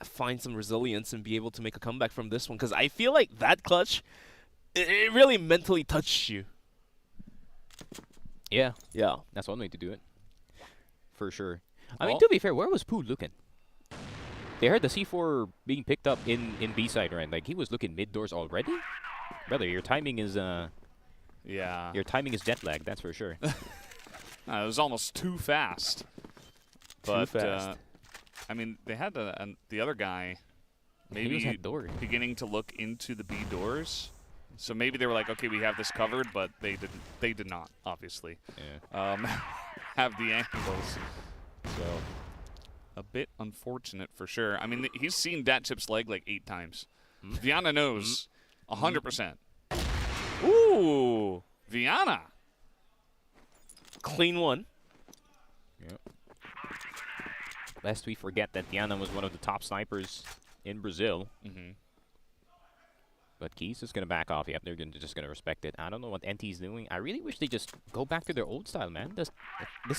find some resilience and be able to make a comeback from this one? Because I feel like that clutch, it really mentally touched you. Yeah. Yeah. That's one way to do it. For sure. I mean, to be fair, where was Pooh looking? They heard the C4 being picked up in B-side, right? Like, he was looking mid-doors already? Brother, your timing is, yeah. Your timing is jet lag, that's for sure. It was almost too fast. But, too fast. I mean, they had the other guy maybe beginning to look into the B doors. So maybe they were like, okay, we have this covered, but they did not, obviously. Yeah. Have the angles. So a bit unfortunate for sure. I mean, he's seen DatChip's leg like 8 times. Viana knows 100%. Ooh, Viana. Clean one. Yep. Lest we forget that Viana was one of the top snipers in Brazil. But Keys is going to back off. Yep, they're just going to respect it. I don't know what NT's doing. I really wish they just go back to their old style, man. This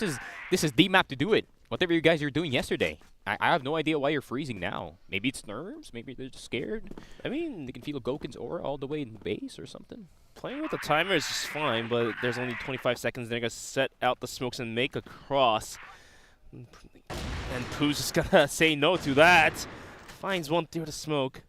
is the map to do it. Whatever you guys were doing yesterday. I have no idea why you're freezing now. Maybe it's nerves. Maybe they're just scared. I mean, they can feel Goken's aura all the way in base or something. Playing with the timer is just fine, but there's only 25 seconds. They're going to set out the smokes and make a cross. And Pooh's just going to say no to that. Finds one through the smoke.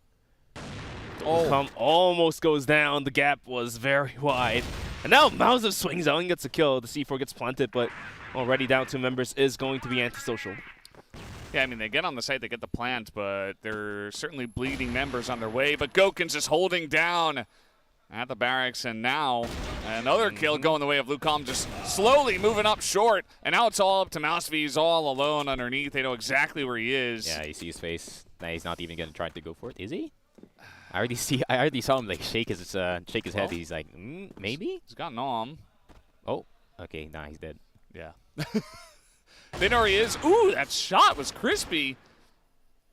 Almost goes down. The gap was very wide. And now Mauser swings out and gets a kill. The C4 gets planted, but already down 2 members is going to be Antisocial. Yeah, I mean, they get on the site, they get the plant, but they're certainly bleeding members on their way. But Goken's just holding down at the barracks, and now another kill going the way of Lucom, just slowly moving up short. And now it's all up to Mousevy. He's all alone underneath. They know exactly where he is. Yeah, you see his face. Now he's not even going to try to go for it, is he? I already saw him like shake his head. He's like, maybe? He's got Nom. Oh, okay, nah, he's dead. Yeah. They know where he is. Ooh, that shot was crispy.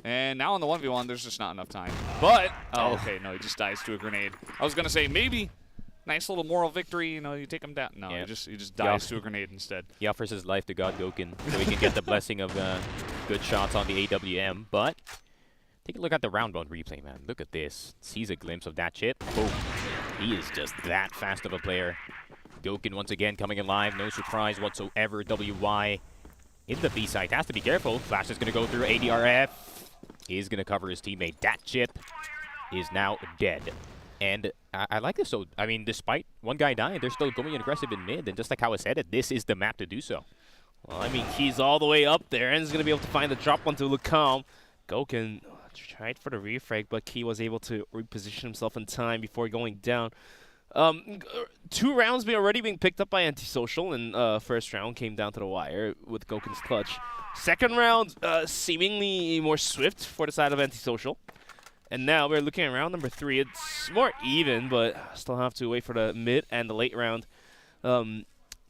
And now on the 1v1, there's just not enough time. But, oh, okay, no, he just dies to a grenade. I was going to say, maybe, nice little moral victory, you know, you take him down. No, he just dies to a grenade instead. He offers his life to God Goken so he can get the blessing of good shots on the AWM, but take a look at the round 1 replay, man. Look at this. Sees a glimpse of that shit. Boom. He is just that fast of a player. Goken once again coming alive. No surprise whatsoever. WY in the B side. Has to be careful. Flash is going to go through ADRF. He's going to cover his teammate. That chip is now dead. And I like this. So, I mean, despite one guy dying, they're still going aggressive in mid. And just like how I said it, this is the map to do so. Well, I mean, he's all the way up there, and he's going to be able to find the drop onto Lucom. Goken tried for the refrag, but Key was able to reposition himself in time before going down. 2 rounds already being picked up by Antisocial, and first round came down to the wire with Goken's clutch. Second round, seemingly more swift for the side of Antisocial. And now we're looking at round number 3. It's more even, but still have to wait for the mid and the late round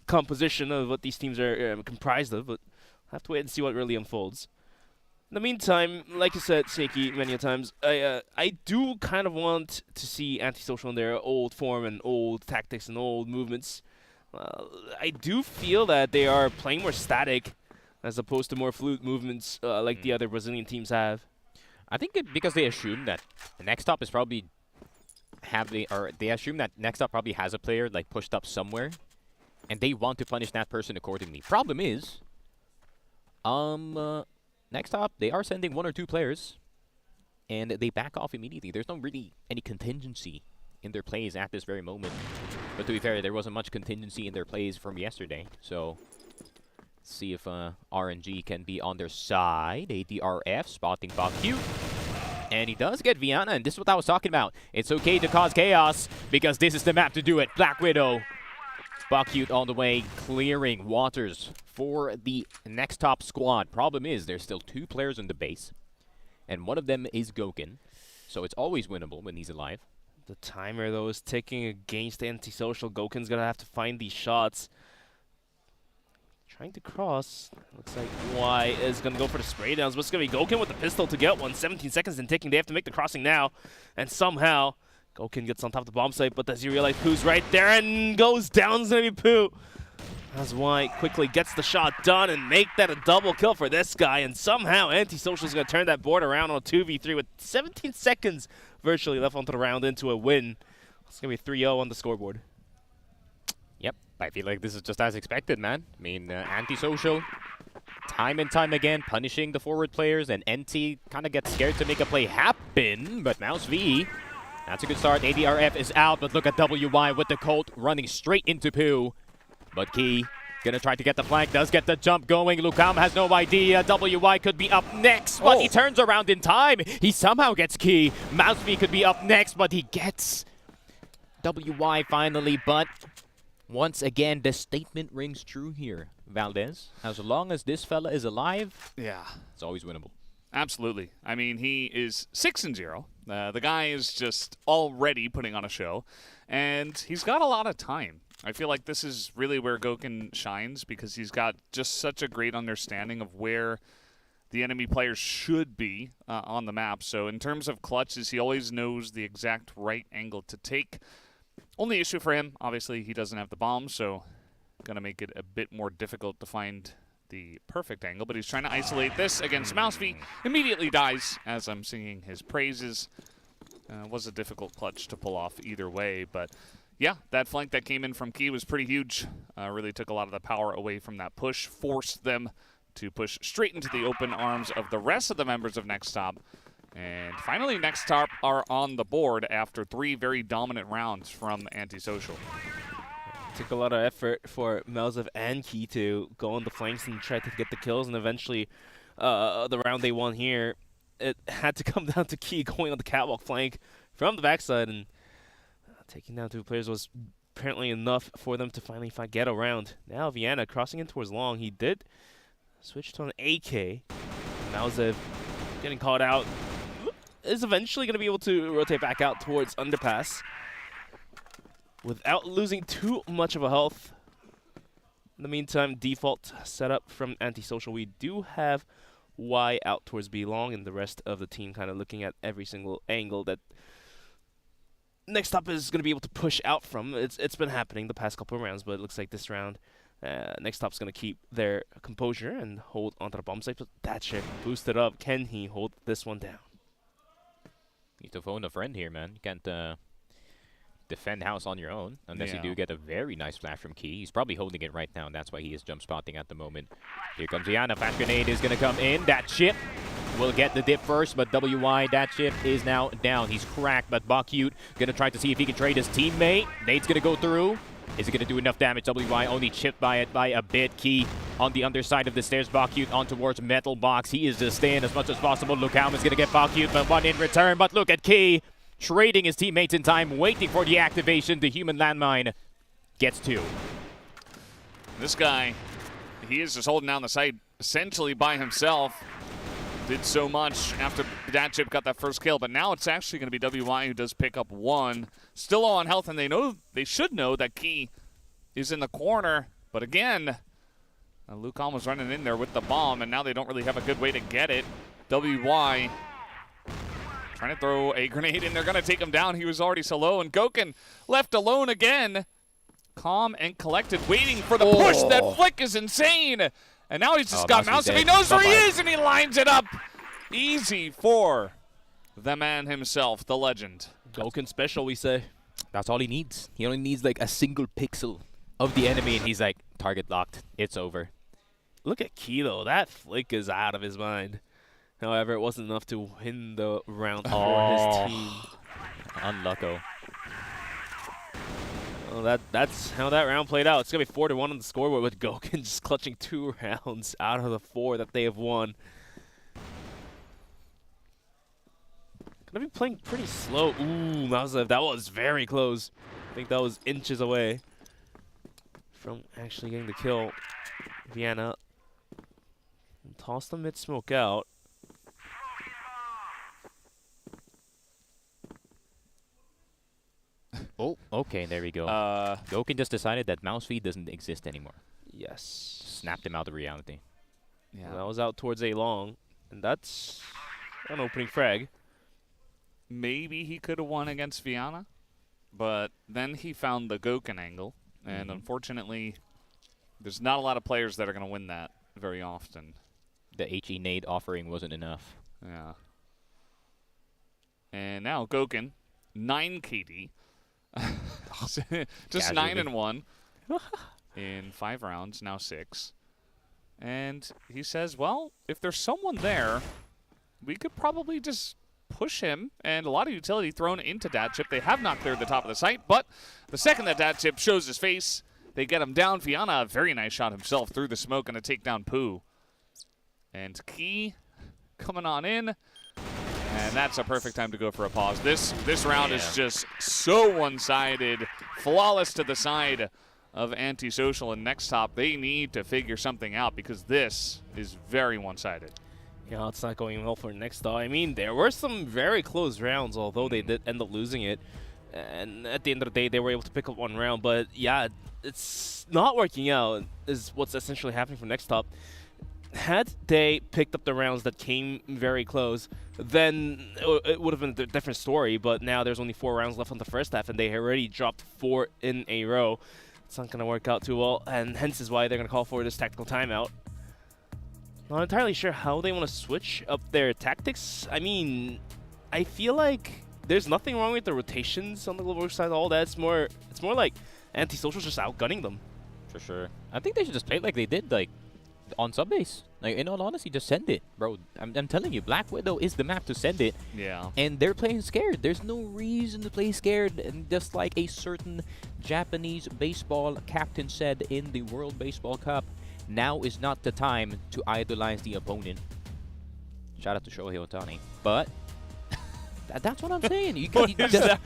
composition of what these teams are comprised of, but have to wait and see what really unfolds. In the meantime, like you said, Seiki, many a times, I do kind of want to see Antisocial in their old form and old tactics and old movements. I do feel that they are playing more static as opposed to more fluid movements like the other Brazilian teams have. I think because they assume that NEXTTOP is probably they assume that NEXTTOP probably has a player like pushed up somewhere, and they want to punish that person accordingly. Problem is, NEXTTOP, they are sending 1 or 2 players, and they back off immediately. There's not really any contingency in their plays at this very moment. But to be fair, there wasn't much contingency in their plays from yesterday. So, let's see if RNG can be on their side. ADRF spotting Bakyu. And he does get Viana, and this is what I was talking about. It's okay to cause chaos, because this is the map to do it. Black Widow. Bakute all the way, clearing waters for the NEXTTOP squad. Problem is, there's still 2 players in the base, and one of them is Goken, so it's always winnable when he's alive. The timer, though, is ticking against Antisocial. Goken's going to have to find these shots. trying to cross. Looks like Y is going to go for the spray downs, but it's going to be Gouken with the pistol to get one. 17 seconds in ticking. They have to make the crossing now. And somehow, Gouken gets on top of the bomb site, but does he realize Pooh's right there and goes down? It's going to be Pooh. As Y quickly gets the shot done and make that a double kill for this guy. And somehow, Antisocial is going to turn that board around on a 2v3 with 17 seconds virtually left onto the round into a win. It's going to be 3-0 on the scoreboard. Yep, I feel like this is just as expected, man. I mean, Antisocial, time and time again, punishing the forward players, and NT kind of gets scared to make a play happen, but Mouse V, that's a good start. ADRF is out, but look at WY with the Colt running straight into Pooh. But Key gonna try to get the flank, does get the jump going. Lucam has no idea. WY could be up next, but he turns around in time. He somehow gets Key. Mouse V could be up next, but he gets WY finally. But once again, the statement rings true here, Valdez. As long as this fella is alive, yeah, it's always winnable. Absolutely. I mean, he is 6-0. The guy is just already putting on a show, and he's got a lot of time. I feel like this is really where Gouken shines because he's got just such a great understanding of where the enemy players should be on the map. So in terms of clutches, he always knows the exact right angle to take. Only issue for him, obviously, he doesn't have the bomb, so going to make it a bit more difficult to find the perfect angle. But he's trying to isolate this against Mouseby. Immediately dies as I'm singing his praises. Was a difficult clutch to pull off either way, but yeah, that flank that came in from Key was pretty huge. Really took a lot of the power away from that push, forced them to push straight into the open arms of the rest of the members of NEXTTOP. And finally, NEXTTOP are on the board after 3 very dominant rounds from Antisocial. Took a lot of effort for Melzev and Key to go on the flanks and try to get the kills, and eventually the round they won here, it had to come down to Key going on the catwalk flank from the backside, and taking down 2 players was apparently enough for them to finally get around. Now Vienna crossing in towards long. He did switch to an AK. Melzev getting called out. Is eventually going to be able to rotate back out towards underpass without losing too much of a health. In the meantime, default setup from Antisocial. We do have Y out towards B long, and the rest of the team kind of looking at every single angle that NEXTTOP is going to be able to push out from. It's been happening the past couple of rounds, but it looks like this round, NEXTTOP's going to keep their composure and hold onto the bomb site. But that shit boosted up. Can he hold this one down? Need to phone a friend here, man. You can't defend house on your own unless you do get a very nice flash from Key. He's probably holding it right now, and that's why he is jump spotting at the moment. Here comes Yana. Flash grenade is going to come in. That chip will get the dip first, but WY, that chip is now down. He's cracked, but Bakute going to try to see if he can trade his teammate. Nate's going to go through. Is it going to do enough damage? WY only chipped by it by a bit. Key on the underside of the stairs. Bakute on towards Metal Box. He is just staying as much as possible. Lucam is going to get Bakute, but one in return. But look at Key trading his teammates in time, waiting for the activation. The human landmine gets 2. This guy, he is just holding down the site essentially by himself. Did so much after that chip got that first kill, but now it's actually going to be WY who does pick up 1. Still low on health, and they should know that Key is in the corner. But again, Lucam was running in there with the bomb, and now they don't really have a good way to get it. WY trying to throw a grenade in. They're going to take him down. He was already so low, and Gouken left alone again. Calm and collected, waiting for the push. That flick is insane. And now he's just got Mouse. He knows where he is, and he lines it up. Easy for the man himself, the legend. Gouken special, we say. That's all he needs. He only needs like a single pixel of the enemy, and he's like, target locked. It's over. Look at Key, though. That flick is out of his mind. However, it wasn't enough to win the round for his team. Unlucko. Well, that's how that round played out. It's going to be 4-1 on the scoreboard with Gouken just clutching 2 rounds out of the 4 that they have won. Going to be playing pretty slow. Ooh, that was very close. I think that was inches away from actually getting the kill. Vienna tossed the mid-smoke out. Oh, okay, there we go. Gouken just decided that mouse feed doesn't exist anymore. Yes. Snapped him out of reality. Yeah. That was out towards A long, and that's an opening frag. Maybe he could have won against Viana, but then he found the Goken angle, and unfortunately, there's not a lot of players that are going to win that very often. The HE nade offering wasn't enough. Yeah. And now Goken, 9 KD. Just 9 and 1 in 5 rounds, now 6. And he says, well, if there's someone there, we could probably just push him. And a lot of utility thrown into that chip. They have not cleared the top of the site, but the second that chip shows his face, they get him down. Viana, a very nice shot himself through the smoke and a takedown Poo. And Key coming on in. And that's a perfect time to go for a pause. This round is just so one-sided, flawless to the side of Antisocial and NEXTTOP. They need to figure something out because this is very one-sided. Yeah, it's not going well for NEXTTOP. I mean, there were some very close rounds, although they did end up losing it. And at the end of the day, they were able to pick up 1 round. But yeah, it's not working out is what's essentially happening for NEXTTOP. Had they picked up the rounds that came very close, then it would have been a different story. But now there's only 4 rounds left on the first half, and they already dropped 4 in a row. It's not going to work out too well, and hence is why they're going to call for this tactical timeout. Not entirely sure how they want to switch up their tactics. I mean, I feel like there's nothing wrong with the rotations on the global side. All that it's more like Antisocial's just outgunning them. For sure. I think they should just play like they did, like on subbase. Like, in all honesty, just send it, bro. I'm telling you, Black Widow is the map to send it. Yeah. And they're playing scared. There's no reason to play scared. And just like a certain Japanese baseball captain said in the World Baseball Cup, now is not the time to idolize the opponent. Shout out to Shohei Ohtani. But that's what I'm saying. You just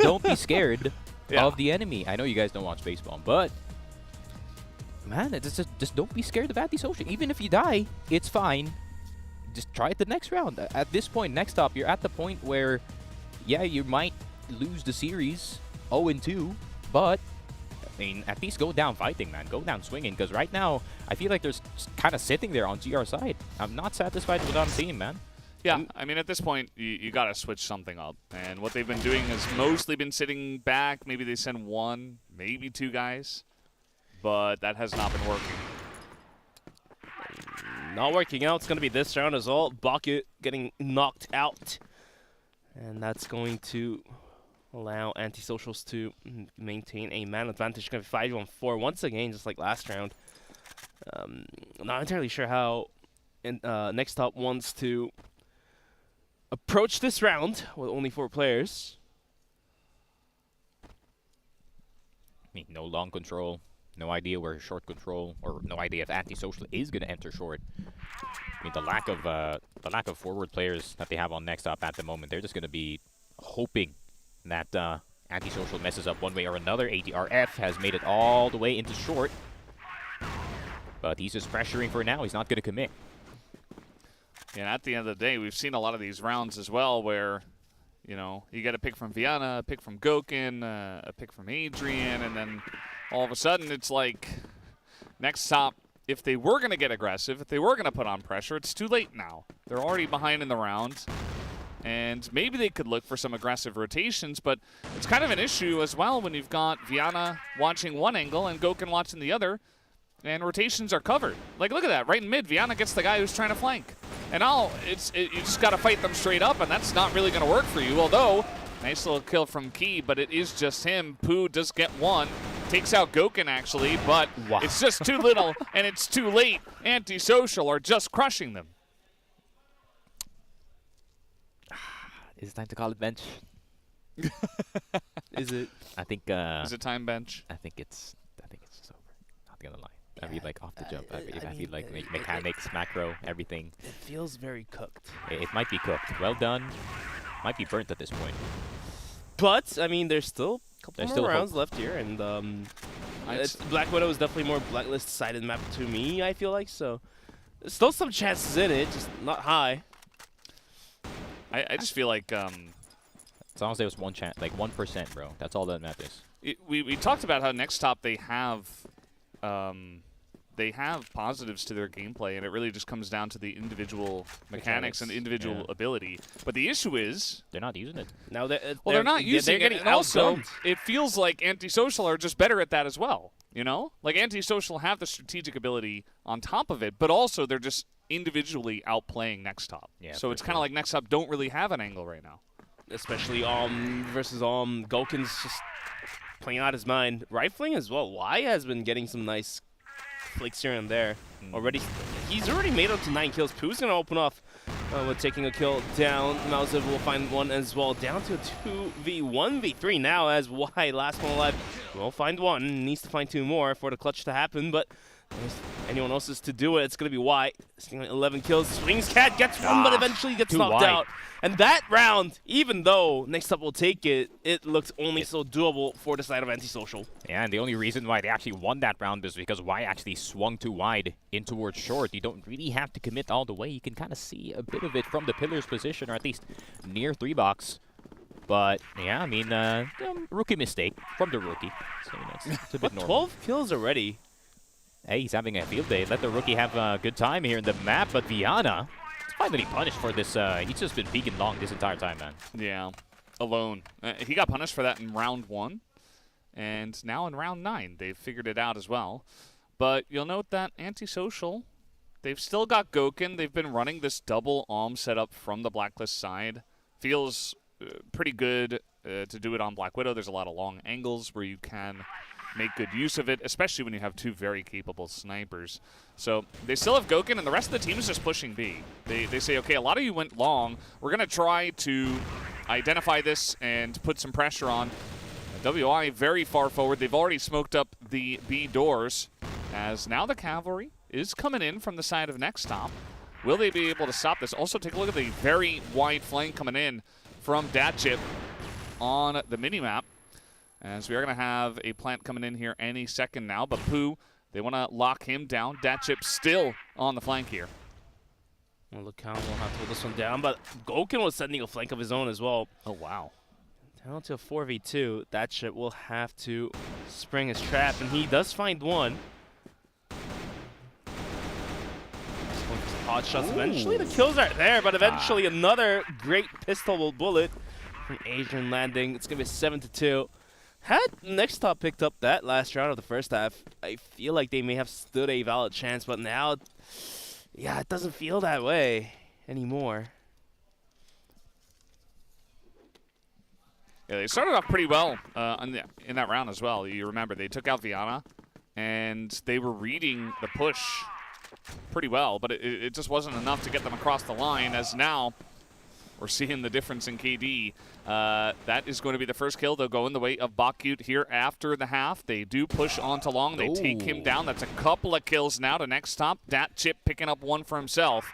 don't be scared of the enemy. I know you guys don't watch baseball, but man, just don't be scared of Antisocial. Even if you die, it's fine. Just try it the next round. At this point, NEXTTOP, you're at the point where, yeah, you might lose the series 0-2, but I mean, at least go down fighting, man. Go down swinging, because right now, I feel like they're kind of sitting there on GR side. I'm not satisfied with what I'm seeing, man. Yeah, I mean, at this point, you got to switch something up. And what they've been doing has mostly been sitting back. Maybe they send 1, maybe 2 guys. But that has not been working. Not working out. It's going to be this round as well. Bucket getting knocked out. And that's going to allow Antisocials to maintain a man advantage. It's going to be 5-1-4 once again, just like last round. Not entirely sure how NEXTTOP wants to approach this round with only 4 players. I mean, no long control. No idea where short control, or no idea if Antisocial is going to enter short. I mean, the lack of forward players that they have on NEXTTOP at the moment, they're just going to be hoping that Antisocial messes up one way or another. ADRF has made it all the way into short, but he's just pressuring for now. He's not going to commit. And at the end of the day, we've seen a lot of these rounds as well where, you know, you get a pick from Viana, a pick from Goken, a pick from Adrian, and then all of a sudden it's like NEXTTOP, if they were going to get aggressive, if they were going to put on pressure, it's too late now. They're already behind in the round. And maybe they could look for some aggressive rotations, but it's kind of an issue as well when you've got Viana watching one angle and Goken watching the other, and rotations are covered. Like, look at that. Right in mid, Viana gets the guy who's trying to flank. And now you just got to fight them straight up, and that's not really going to work for you. Although, nice little kill from Key, but it is just him. Poo does get 1. Takes out Goken, actually, but it's just too little, and it's too late. Antisocial are just crushing them. Is it time to call it bench? Is it? I think. Is it time bench? I think it's just over. Not gonna lie. I mean, like off the jump. I feel like mechanics, macro, everything. It feels very cooked. It might be cooked. Well done. Might be burnt at this point. But I mean, there's still a couple more rounds hope left here, and Black Widow is definitely more blacklist-sided map to me. I feel like so. There's still some chances in it, just not high. I just feel like as long as there was one chance, like 1%, bro. That's all that matters. We talked about how NEXTTOP, they have they have positives to their gameplay, and it really just comes down to the individual mechanics and individual ability. But the issue is they're not using it. No, they're not using it, and also it feels like Antisocial are just better at that as well. You know, like Antisocial have the strategic ability on top of it, but also they're just individually outplaying NEXTTOP. Yeah, so it's kind of like NEXTTOP don't really have an angle right now. Especially versus Gulkin's just playing out his mind. Rifling as well. Y has been getting some nice flicks here and there. He's already made up to 9 kills. Pooh's gonna open off with taking a kill down. Mausev will find one as well. Down to a 2v1v3 now as Y, last one alive, will find one. Needs to find 2 more for the clutch to happen, but if anyone else is to do it, it's gonna be Y. 11 kills. Swings Cat, gets one, but eventually gets knocked out. And that round, even though NEXTTOP will take it, it looked only so doable for the side of Antisocial. Yeah, and the only reason why they actually won that round is because Y actually swung too wide in towards short. You don't really have to commit all the way. You can kind of see a bit of it from the pillar's position, or at least near 3-box. But, yeah, I mean, rookie mistake from the rookie. So, you know, it's a bit normal. 12 kills already. Hey, he's having a field day. Let the rookie have a good time here in the map, but Viana is finally punished for this. He's just been peeking long this entire time, man. Yeah, alone. He got punished for that in round 1, and now in round 9, they've figured it out as well. But you'll note that Antisocial, they've still got Goken. They've been running this double ALM setup from the Blacklist side. Feels pretty good to do it on Black Widow. There's a lot of long angles where you can make good use of it, especially when you have 2 very capable snipers. So they still have Goken, and the rest of the team is just pushing B. They say, okay, a lot of you went long. We're going to try to identify this and put some pressure on. WI very far forward. They've already smoked up the B doors, as now the cavalry is coming in from the side of NEXTTOP. Will they be able to stop this? Also, take a look at the very wide flank coming in from Datchip on the minimap, as we are going to have a plant coming in here any second now. But Pooh, they want to lock him down. Datchip still on the flank here. Well, Lucam will have to hold this one down, but Goken was sending a flank of his own as well. Oh, wow. Down to a 4v2. Datchip will have to spring his trap, and he does find one. Hot shots. Eventually the kills are there, but eventually another great pistol bullet from Adrian landing. It's going to be 7-2. Had NEXTTOP picked up that last round of the first half, I feel like they may have stood a valid chance, but now, yeah, it doesn't feel that way anymore. Yeah, they started off pretty well in that round as well. You remember, they took out Viana, and they were reading the push pretty well, but it just wasn't enough to get them across the line, as now we're seeing the difference in KD. That is going to be the first kill. They'll go in the way of Bakut here after the half. They do push onto long. They take him down. That's a couple of kills now to NEXTTOP. Datchip picking up one for himself.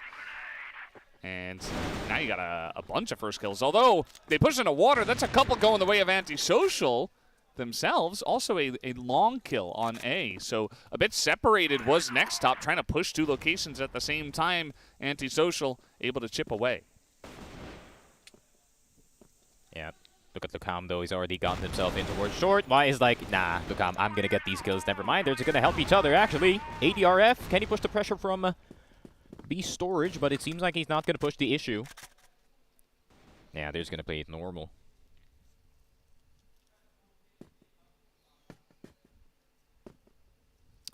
And now you got a bunch of first kills. Although they push into water, that's a couple going the way of Antisocial themselves. Also a long kill on A. So a bit separated was NEXTTOP, trying to push 2 locations at the same time. Antisocial able to chip away. Yeah, look at Lucam though. He's already gotten himself in towards short. Y is like, nah, Lucam, I'm going to get these kills. Never mind. They're going to help each other, actually. ADRF, can he push the pressure from B storage? But it seems like he's not going to push the issue. Yeah, they're just going to play it normal.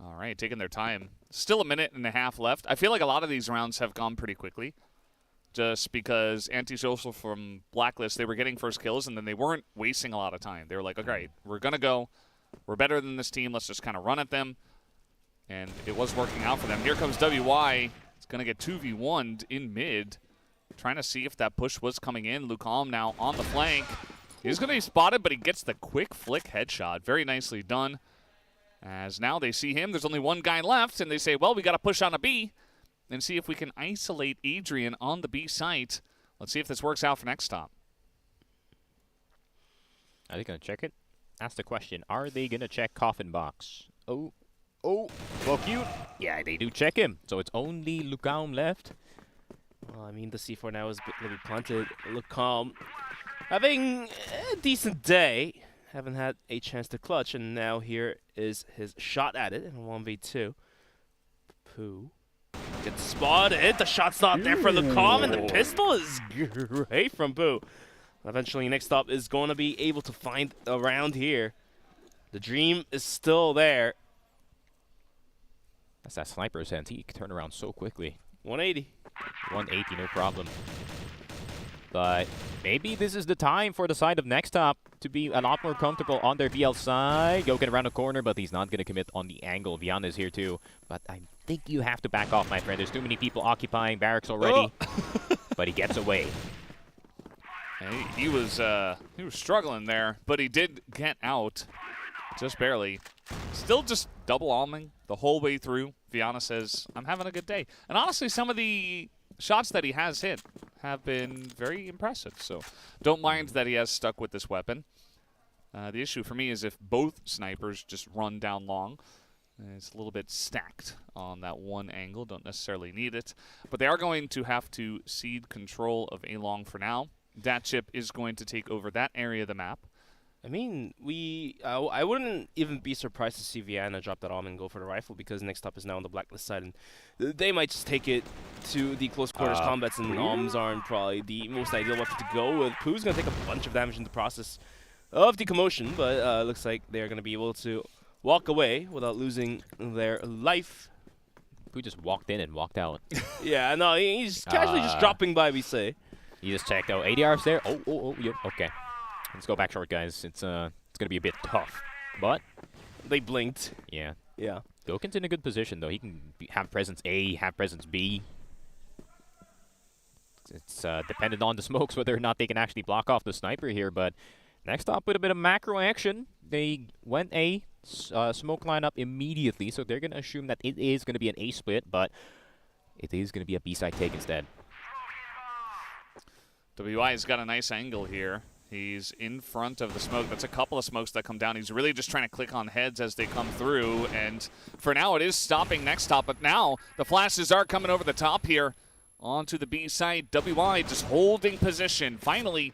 All right, taking their time. Still a minute and a half left. I feel like a lot of these rounds have gone pretty quickly, just because Antisocial from Blacklist, they were getting first kills, and then they weren't wasting a lot of time. They were like, okay, we're going to go. We're better than this team. Let's just kind of run at them. And it was working out for them. Here comes WY. It's going to get 2v1'd in mid, trying to see if that push was coming in. Lucam now on the flank. He's going to be spotted, but he gets the quick flick headshot. Very nicely done. As now they see him. There's only one guy left, and they say, well, we got to push on a B and see if we can isolate Adrian on the B site. Let's see if this works out for NEXTTOP. Are they going to check it? Ask the question. Are they going to check Coffin Box? Oh, fuck you. Yeah, they do check him. So it's only Lucam left. Well, I mean, the C4 now is going to be planted. Lucam having a decent day. haven't had a chance to clutch, and now here is his shot at it in a 1v2. Pooh gets spotted. The shot's not there for Lucam, and the pistol is great from Pooh. Eventually, NEXTTOP is going to be able to find a round here. The dream is still there. That's that sniper's hand. He can turn around so quickly. 180. 180, no problem. But maybe this is the time for the side of NEXTTOP to be a lot more comfortable on their BL side. Goken around the corner, but he's not going to commit on the angle. Viana is here too. But I think you have to back off, my friend. There's too many people occupying barracks already. But he gets away. He was struggling there, but he did get out. Just barely. Still just double alming the whole way through. Viana says, I'm having a good day. And honestly, some of the shots that he has hit have been very impressive. So don't mind that he has stuck with this weapon. The issue for me is if both snipers just run down long. It's a little bit stacked on that one angle. Don't necessarily need it. But they are going to have to cede control of A-Long for now. Dat chip is going to take over that area of the map. I mean, I wouldn't even be surprised to see Viana drop that arm and go for the rifle, because NEXTTOP is now on the blacklist side, and they might just take it to the close quarters combats, and arms aren't probably the most ideal weapon to go with. Pooh's going to take a bunch of damage in the process of the commotion, but looks like they're going to be able to walk away without losing their life. Pooh just walked in and walked out. Yeah, no, he's casually just dropping by, we say. He just checked out. ADR's there. Oh, yep, okay. Let's go back short, guys. It's going to be a bit tough, but they blinked. Yeah. Yeah. Goken's in a good position, though. He can have presence A, have presence B. It's dependent on the smokes whether or not they can actually block off the sniper here, but NEXTTOP with a bit of macro action. They went A, smoke lineup immediately, so they're going to assume that it is going to be an A split, but it is going to be a B side take instead. WEI's got a nice angle here. He's in front of the smoke. That's a couple of smokes that come down. He's really just trying to click on heads as they come through. And for now, it is stopping NEXTTOP. But now the flashes are coming over the top here onto the B side. WEI just holding position. Finally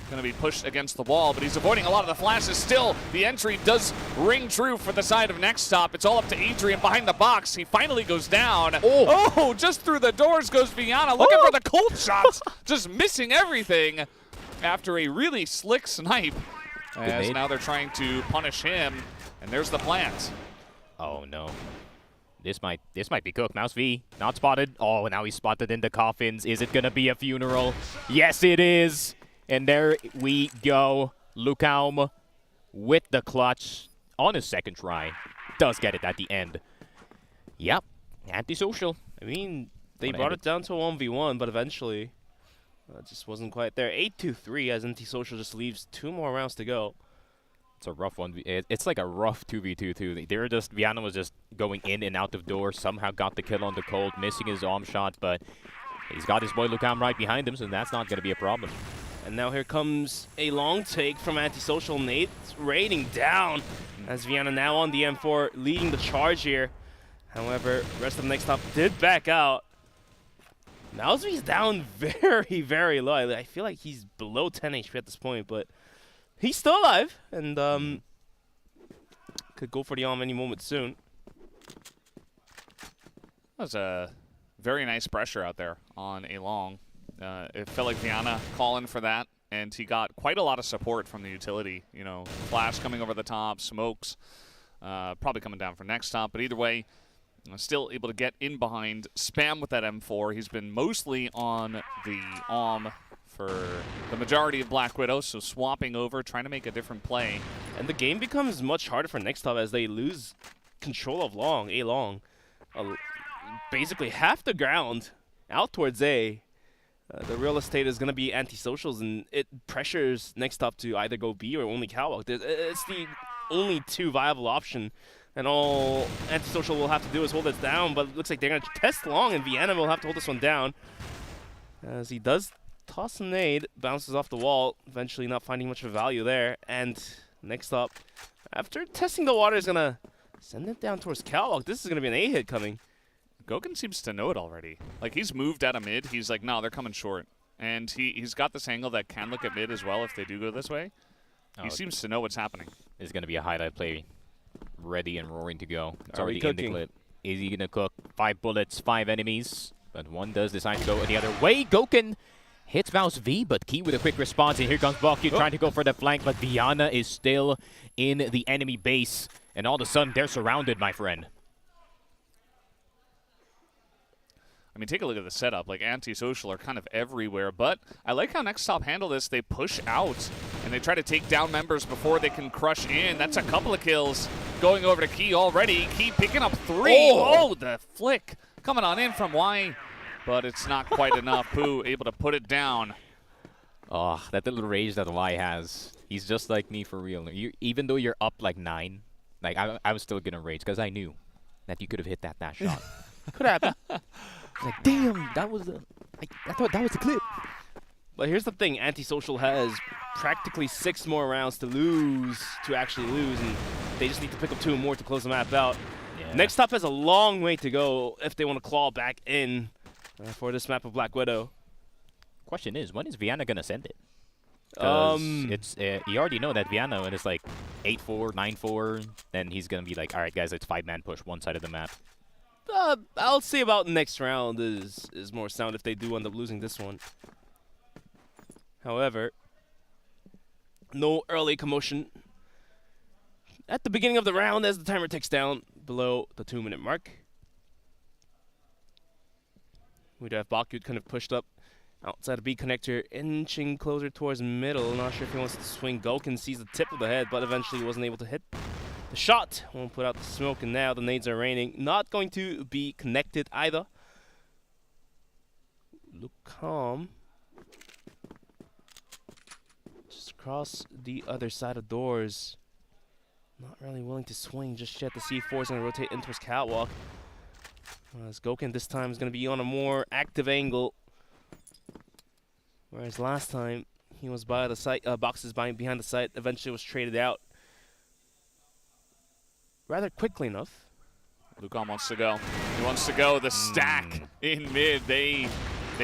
going to be pushed against the wall, but he's avoiding a lot of the flashes. Still, the entry does ring true for the side of NEXTTOP. It's all up to Adrian behind the box. He finally goes down. Oh, just through the doors goes Viana, looking for the cold shots, just missing everything after a really slick snipe. As now they're trying to punish him, and there's the plant. Oh no. This might be cooked. Mouse V, not spotted. Oh, now he's spotted in the coffins. Is it gonna be a funeral? Yes, it is. And there we go. Lucam with the clutch on his second try. Does get it at the end. Yep. Antisocial. I mean, they brought it down to a 1v1, but eventually it just wasn't quite there. 8-2-3 as Antisocial just leaves 2 more rounds to go. It's a rough one. It's like a rough 2v2 too. They were just, Viana was just going in and out of doors. Somehow got the kill on the cold, missing his arm shot, but he's got his boy Lucam right behind him, so that's not going to be a problem. And now here comes a long take from Antisocial. Nate raining down as Viana now on the M4 leading the charge here. However, rest of NEXTTOP did back out. Malsby's down very, very low. I feel like he's below 10 HP at this point, but he's still alive and could go for the arm any moment soon. That was a very nice pressure out there on A-Long. It felt like Viana calling for that, and he got quite a lot of support from the utility. You know, flash coming over the top, smokes, probably coming down for NEXTTOP. But either way, still able to get in behind, spam with that M4. He's been mostly on the AWM for the majority of Black Widow, so swapping over, trying to make a different play. And the game becomes much harder for NEXTTOP as they lose control of A-Long. Basically half the ground out towards A. The real estate is going to be Antisocials, and it pressures NEXTTOP to either go B or only catwalk. It's the only 2 viable option, and all Antisocial will have to do is hold it down, but it looks like they're going to test long, and Viana will have to hold this one down. As he does toss a nade, bounces off the wall, eventually not finding much of value there, and NEXTTOP, after testing the water, is going to send it down towards catwalk. This is going to be an A-hit coming. Goken seems to know it already. Like, he's moved out of mid. He's like, no, they're coming short. And he's got this angle that can look at mid as well if they do go this way. He seems to know what's happening. It's going to be a highlight play, ready and roaring to go. It's Are already we in the cooking? clip. Is he going to cook? 5 bullets, 5 enemies, but one does decide to go the other way. Gouken hits Mouse V, but Key with a quick response, and here comes Bakyu trying to go for the flank, but Viana is still in the enemy base, and all of a sudden they're surrounded, my friend. I mean, take a look at the setup. Like, Antisocial are kind of everywhere, but I like how NEXTTOP handle this. They push out, and they try to take down members before they can crush in. That's a couple of kills going over to Key already. Key picking up 3. Oh, the flick coming on in from Y, but it's not quite enough. Pooh able to put it down. Oh, that little rage that Y has. He's just like me for real. Even though you're up like 9, like I was still gonna rage because I knew that you could have hit that shot. Could happen. Like, damn, that was the. I thought that was the clip. But here's the thing: Antisocial has practically 6 more rounds to actually lose, and they just need to pick up 2 more to close the map out. Yeah. NEXTTOP has a long way to go if they want to claw back in for this map of Black Widow. Question is, when is Viana gonna send it? It's you already know that Viana, when it's like 8-4, 9-4, then he's gonna be like, all right, guys, it's 5-man push one side of the map. I'll say about next round is more sound if they do end up losing this one. However, no early commotion at the beginning of the round as the timer ticks down below the 2-minute mark. We'd have Bakyu kind of pushed up outside of B connector, inching closer towards middle. Not sure if he wants to swing. Gouken sees the tip of the head, but eventually wasn't able to hit the shot. Won't put out the smoke, and now the nades are raining. Not going to be connected either. Look calm. Just across the other side of doors. Not really willing to swing just yet. The C4 is going to rotate in towards Catwalk. As Gouken this time is going to be on a more active angle. Whereas last time he was by the site, boxes behind the site, eventually was traded out rather quickly enough. Lucan wants to go. He wants to go. The stack in mid. They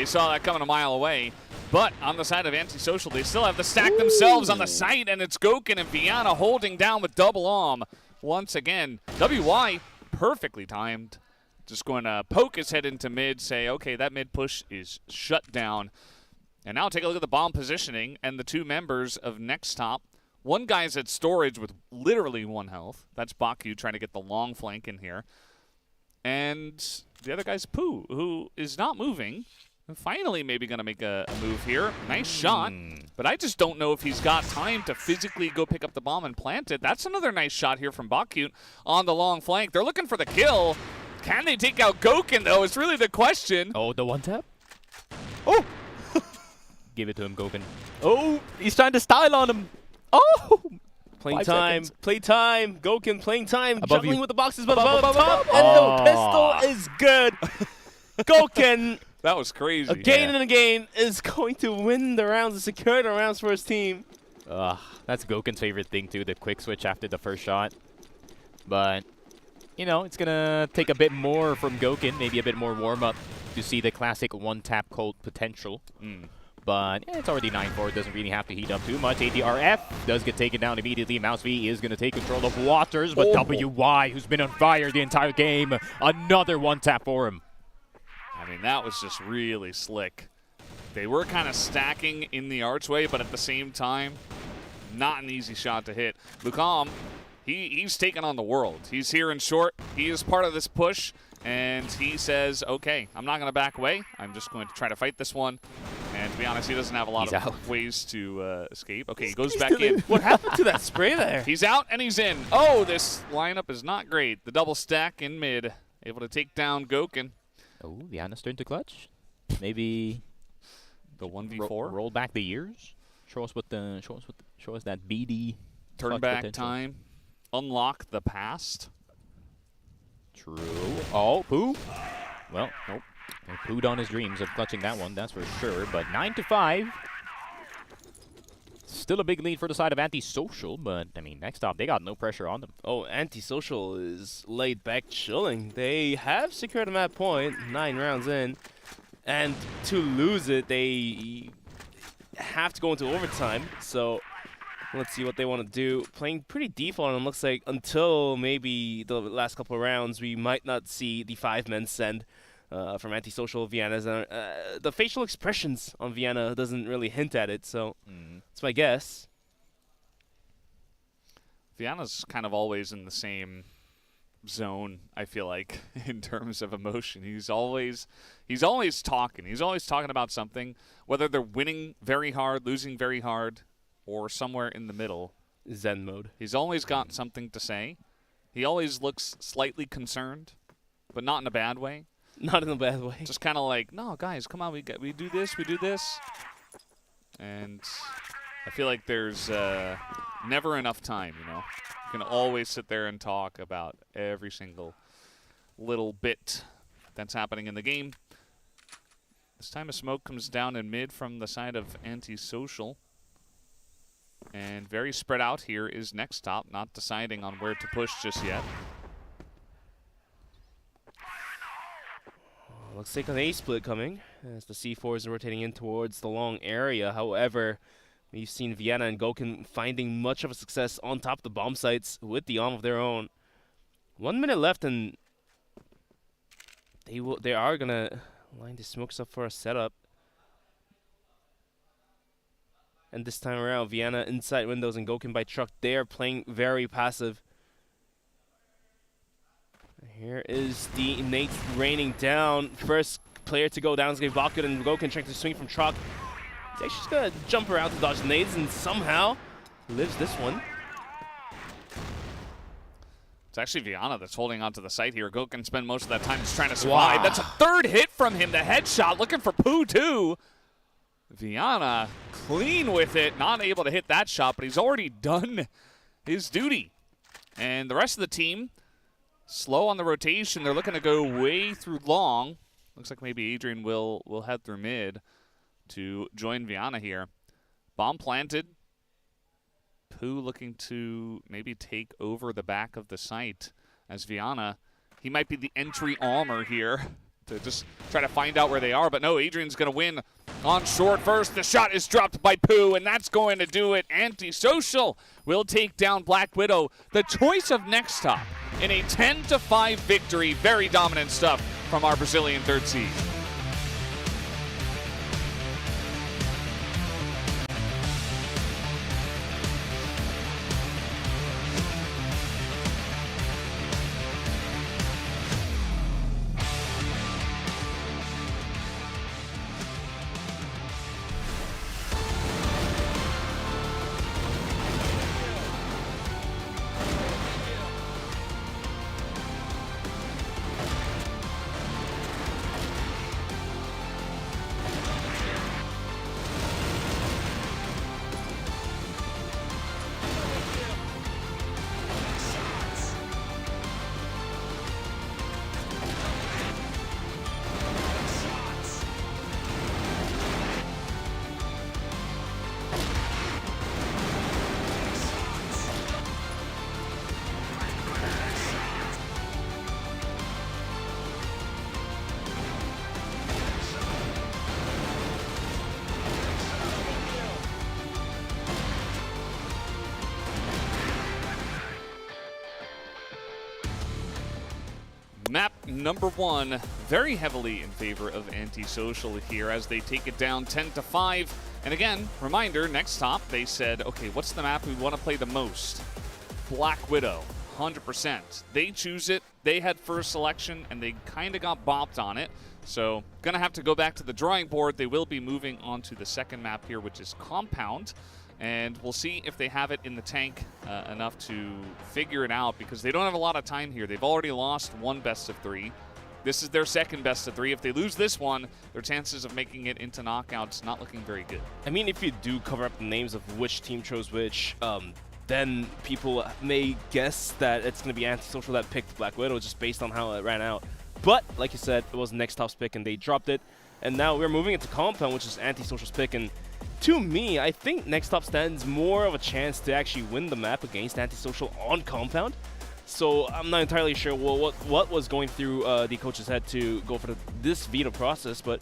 saw that coming a mile away. But on the side of Antisocial, they still have the stack themselves on the site, and it's Gouken and Viana holding down with double arm once again. WY perfectly timed. Just going to poke his head into mid, say, okay, that mid push is shut down. And now take a look at the bomb positioning and the 2 members of NEXTTOP. One guy's at storage with literally 1 health. That's Bakyu trying to get the long flank in here. And the other guy's Pooh, who is not moving. And finally maybe going to make a move here. Nice shot. But I just don't know if he's got time to physically go pick up the bomb and plant it. That's another nice shot here from Bakyu on the long flank. They're looking for the kill. Can they take out Gouken, though, is really the question. Oh, the 1-tap? Oh! Give it to him, Gouken. Oh! He's trying to style on him. Oh! Playing 5 time, seconds. play time. Gouken playing time, Above juggling you. with the boxes, but Above, above above, top, above. and the pistol is good. Gouken, That was crazy. again and again, is going to win the rounds and secure the rounds for his team. That's Gouken's favorite thing, too, the quick switch after the first shot. But, you know, it's going to take a bit more from Gouken, maybe a bit more warm-up to see the classic 1-tap cold potential. But yeah, it's already 9-4. Doesn't really have to heat up too much. ADRF does get taken down immediately. Mouse V is going to take control of Waters, but WY, who's been on fire the entire game, another 1-tap for him. I mean, that was just really slick. They were kind of stacking in the archway, but at the same time, not an easy shot to hit. Lucan, he's taking on the world. He's here in short. He is part of this push, and he says, okay, I'm not going to back away. I'm just going to try to fight this one. And to be honest, he doesn't have a lot of ways to escape. Okay, he goes back in. What happened to that spray there? He's out, and he's in. Oh, this lineup is not great. The double stack in mid, able to take down Gouken. Oh, Viana's turn to clutch. Maybe the 1v4. Roll back the years. Show us that BD Turn back potential. Time. Unlock the past. True. Oh, Pooh. Well, nope. He pooed on his dreams of clutching that one, that's for sure. But 9-5. Still a big lead for the side of Antisocial, but, I mean, NEXTTOP, they got no pressure on them. Oh, Antisocial is laid back chilling. They have secured a map point, 9 rounds in. And to lose it, they have to go into overtime. So Let's see what they want to do. Playing pretty default, and looks like until maybe the last couple of rounds, we might not see the 5-man send from Antisocial. Vienna's the facial expressions on Vienna doesn't really hint at it, so that's my guess. Vienna's kind of always in the same zone, I feel like, in terms of emotion. He's always talking. He's always talking about something, whether they're winning very hard, losing very hard, or somewhere in the middle. Zen mode. He's always got something to say. He always looks slightly concerned, but not in a bad way. Not in a bad way. Just kind of like, no, guys, come on, we do this, we do this. And I feel like there's never enough time, you know. You can always sit there and talk about every single little bit that's happening in the game. This time a smoke comes down in mid from the side of Antisocial. And very spread out here is NEXTTOP, not deciding on where to push just yet. Looks like an A split coming as the C4 is rotating in towards the long area. However, we've seen Vienna and Gokun finding much of a success on top of the bomb sites with the arm of their own. 1 minute left, and they are gonna line the smokes up for a setup. And this time around, Vienna inside windows and Gokun by truck. They are playing very passive. Here is the Nate raining down. First player to go down is going to be Bakut, and Gokun trying to swing from truck. He's actually just going to jump around to dodge nades and somehow lives this one. It's actually Vienna that's holding onto the site here. Gokun spend most of that time just trying to survive. Wow. That's a third hit from him. The headshot looking for Poo too. Vienna clean with it, not able to hit that shot, but he's already done his duty. And the rest of the team, slow on the rotation. They're looking to go way through long. Looks like maybe Adrian will head through mid to join Vienna here. Bomb planted. Poo looking to maybe take over the back of the site as Vienna. He might be the entry armor here to just try to find out where they are. But no, Adrian's going to win on short first. The shot is dropped by Poo, and that's going to do it. Antisocial will take down Black Widow. The choice of NEXTTOP in a 10-5 victory. Very dominant stuff from our Brazilian third seed. Map number 1, very heavily in favor of Antisocial here as they take it down 10-5. And again, reminder, NEXTTOP, they said, okay, what's the map we want to play the most? Black Widow, 100%. They choose it, they had first selection, and they kind of got bopped on it. So, gonna have to go back to the drawing board. They will be moving on to the second map here, which is Compound. And we'll see if they have it in the tank enough to figure it out, because they don't have a lot of time here. They've already lost one best-of-3. This is their second best-of-3. If they lose this one, their chances of making it into knockouts not looking very good. I mean, if you do cover up the names of which team chose which, then people may guess that it's going to be Antisocial that picked Black Widow just based on how it ran out. But, like you said, it was NEXTTOP's pick, and they dropped it. And now we're moving into Compound, which is Antisocial's pick. And to me, I think NEXTTOP stands more of a chance to actually win the map against Antisocial on Compound. So I'm not entirely sure what was going through the coach's head to go for this veto process, but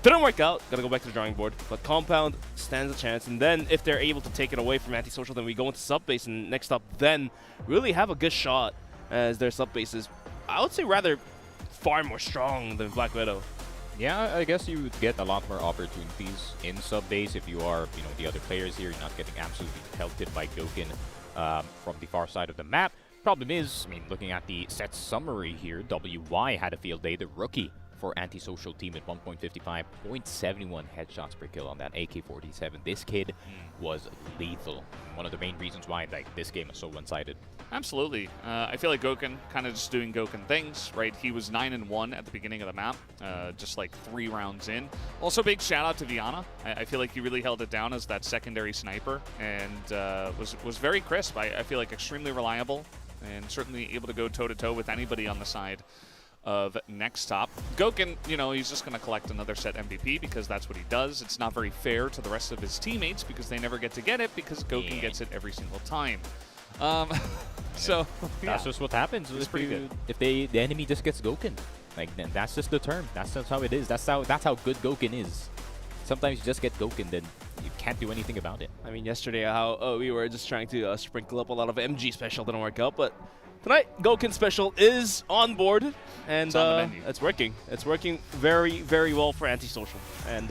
Didn't work out. Gotta go back to the drawing board. But Compound stands a chance. And then if they're able to take it away from Antisocial, then we go into sub base and next up, then really have a good shot as their sub base is, I would say, rather far more strong than Black Widow. Yeah, I guess you would get a lot more opportunities in sub base if you are, the other players here. You're not getting absolutely pelted by Gokin from the far side of the map. Problem is, looking at the set summary here, WY had a field day, the rookie for Antisocial team at 1.55, 0.71 headshots per kill on that AK-47. This kid was lethal. One of the main reasons why this game is so one-sided. Absolutely. I feel like Gokin kind of just doing Gokin things, right? He was 9-1 at the beginning of the map, just like 3 rounds in. Also, big shout out to Viana. I feel like he really held it down as that secondary sniper and was very crisp. I feel like extremely reliable and certainly able to go toe-to-toe with anybody on the side of NEXTTOP. Gokin, he's just going to collect another set MVP because that's what he does. It's not very fair to the rest of his teammates because they never get to get it because Gokin gets it every single time. So that's just what happens. It's pretty good. If the enemy just gets Gokin, then that's just the term. That's how it is. That's how good Gokin is. Sometimes you just get Gokin, then you can't do anything about it. Yesterday how we were just trying to sprinkle up a lot of MG special, didn't work out, but tonight Gokin special is on board and it's working. It's working very, very well for Antisocial. And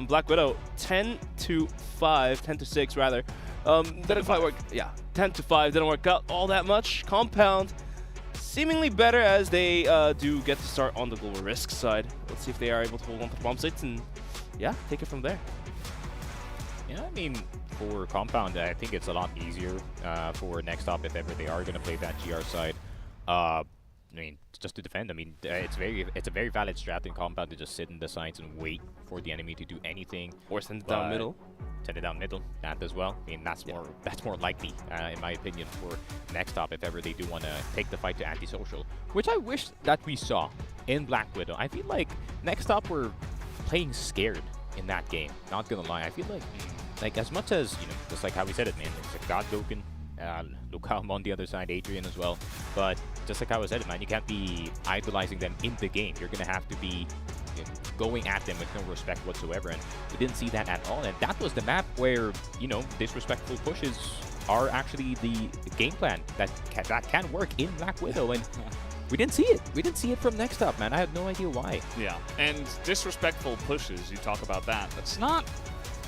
Black Widow 10-6 rather. Didn't quite work. Yeah, 10-5 didn't work out all that much. Compound seemingly better as they do get to start on the global risk side. Let's see if they are able to hold on to the bomb sites and take it from there. Yeah, for Compound, I think it's a lot easier for NEXTTOP if ever they are going to play that GR side. Just to defend. It's a very valid strat in Compound to just sit in the sides and wait for the enemy to do anything. Or send it down middle. Send it down middle, that as well. That's more likely, in my opinion, for NEXTTOP if ever they do want to take the fight to Antisocial, which I wish that we saw in Black Widow. I feel like NEXTTOP were playing scared in that game. Not gonna lie, I feel like as much as just like how we said it, it's like God Gokin, Lucam on the other side, Adrian as well. But just like how I said it, you can't be idolizing them in the game. You're gonna have to be going at them with no respect whatsoever, and we didn't see that at all. And that was the map where disrespectful pushes are actually the game plan that can work in Black Widow, and we didn't see it. We didn't see it from NEXTTOP, man. I have no idea why. Yeah, and disrespectful pushes, you talk about that. That's not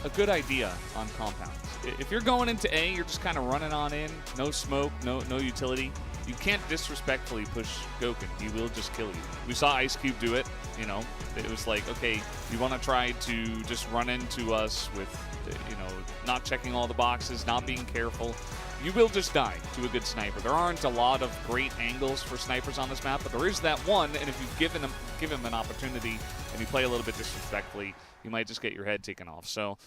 a good idea on Compound. If you're going into A, you're just kind of running on in, no smoke, no utility. You can't disrespectfully push Gokin. He will just kill you. We saw Ice Cube do it. It was like, okay, you want to try to just run into us with, not checking all the boxes, not being careful. You will just die to a good sniper. There aren't a lot of great angles for snipers on this map, but there is that one, and if you give him an opportunity and you play a little bit disrespectfully, you might just get your head taken off. So,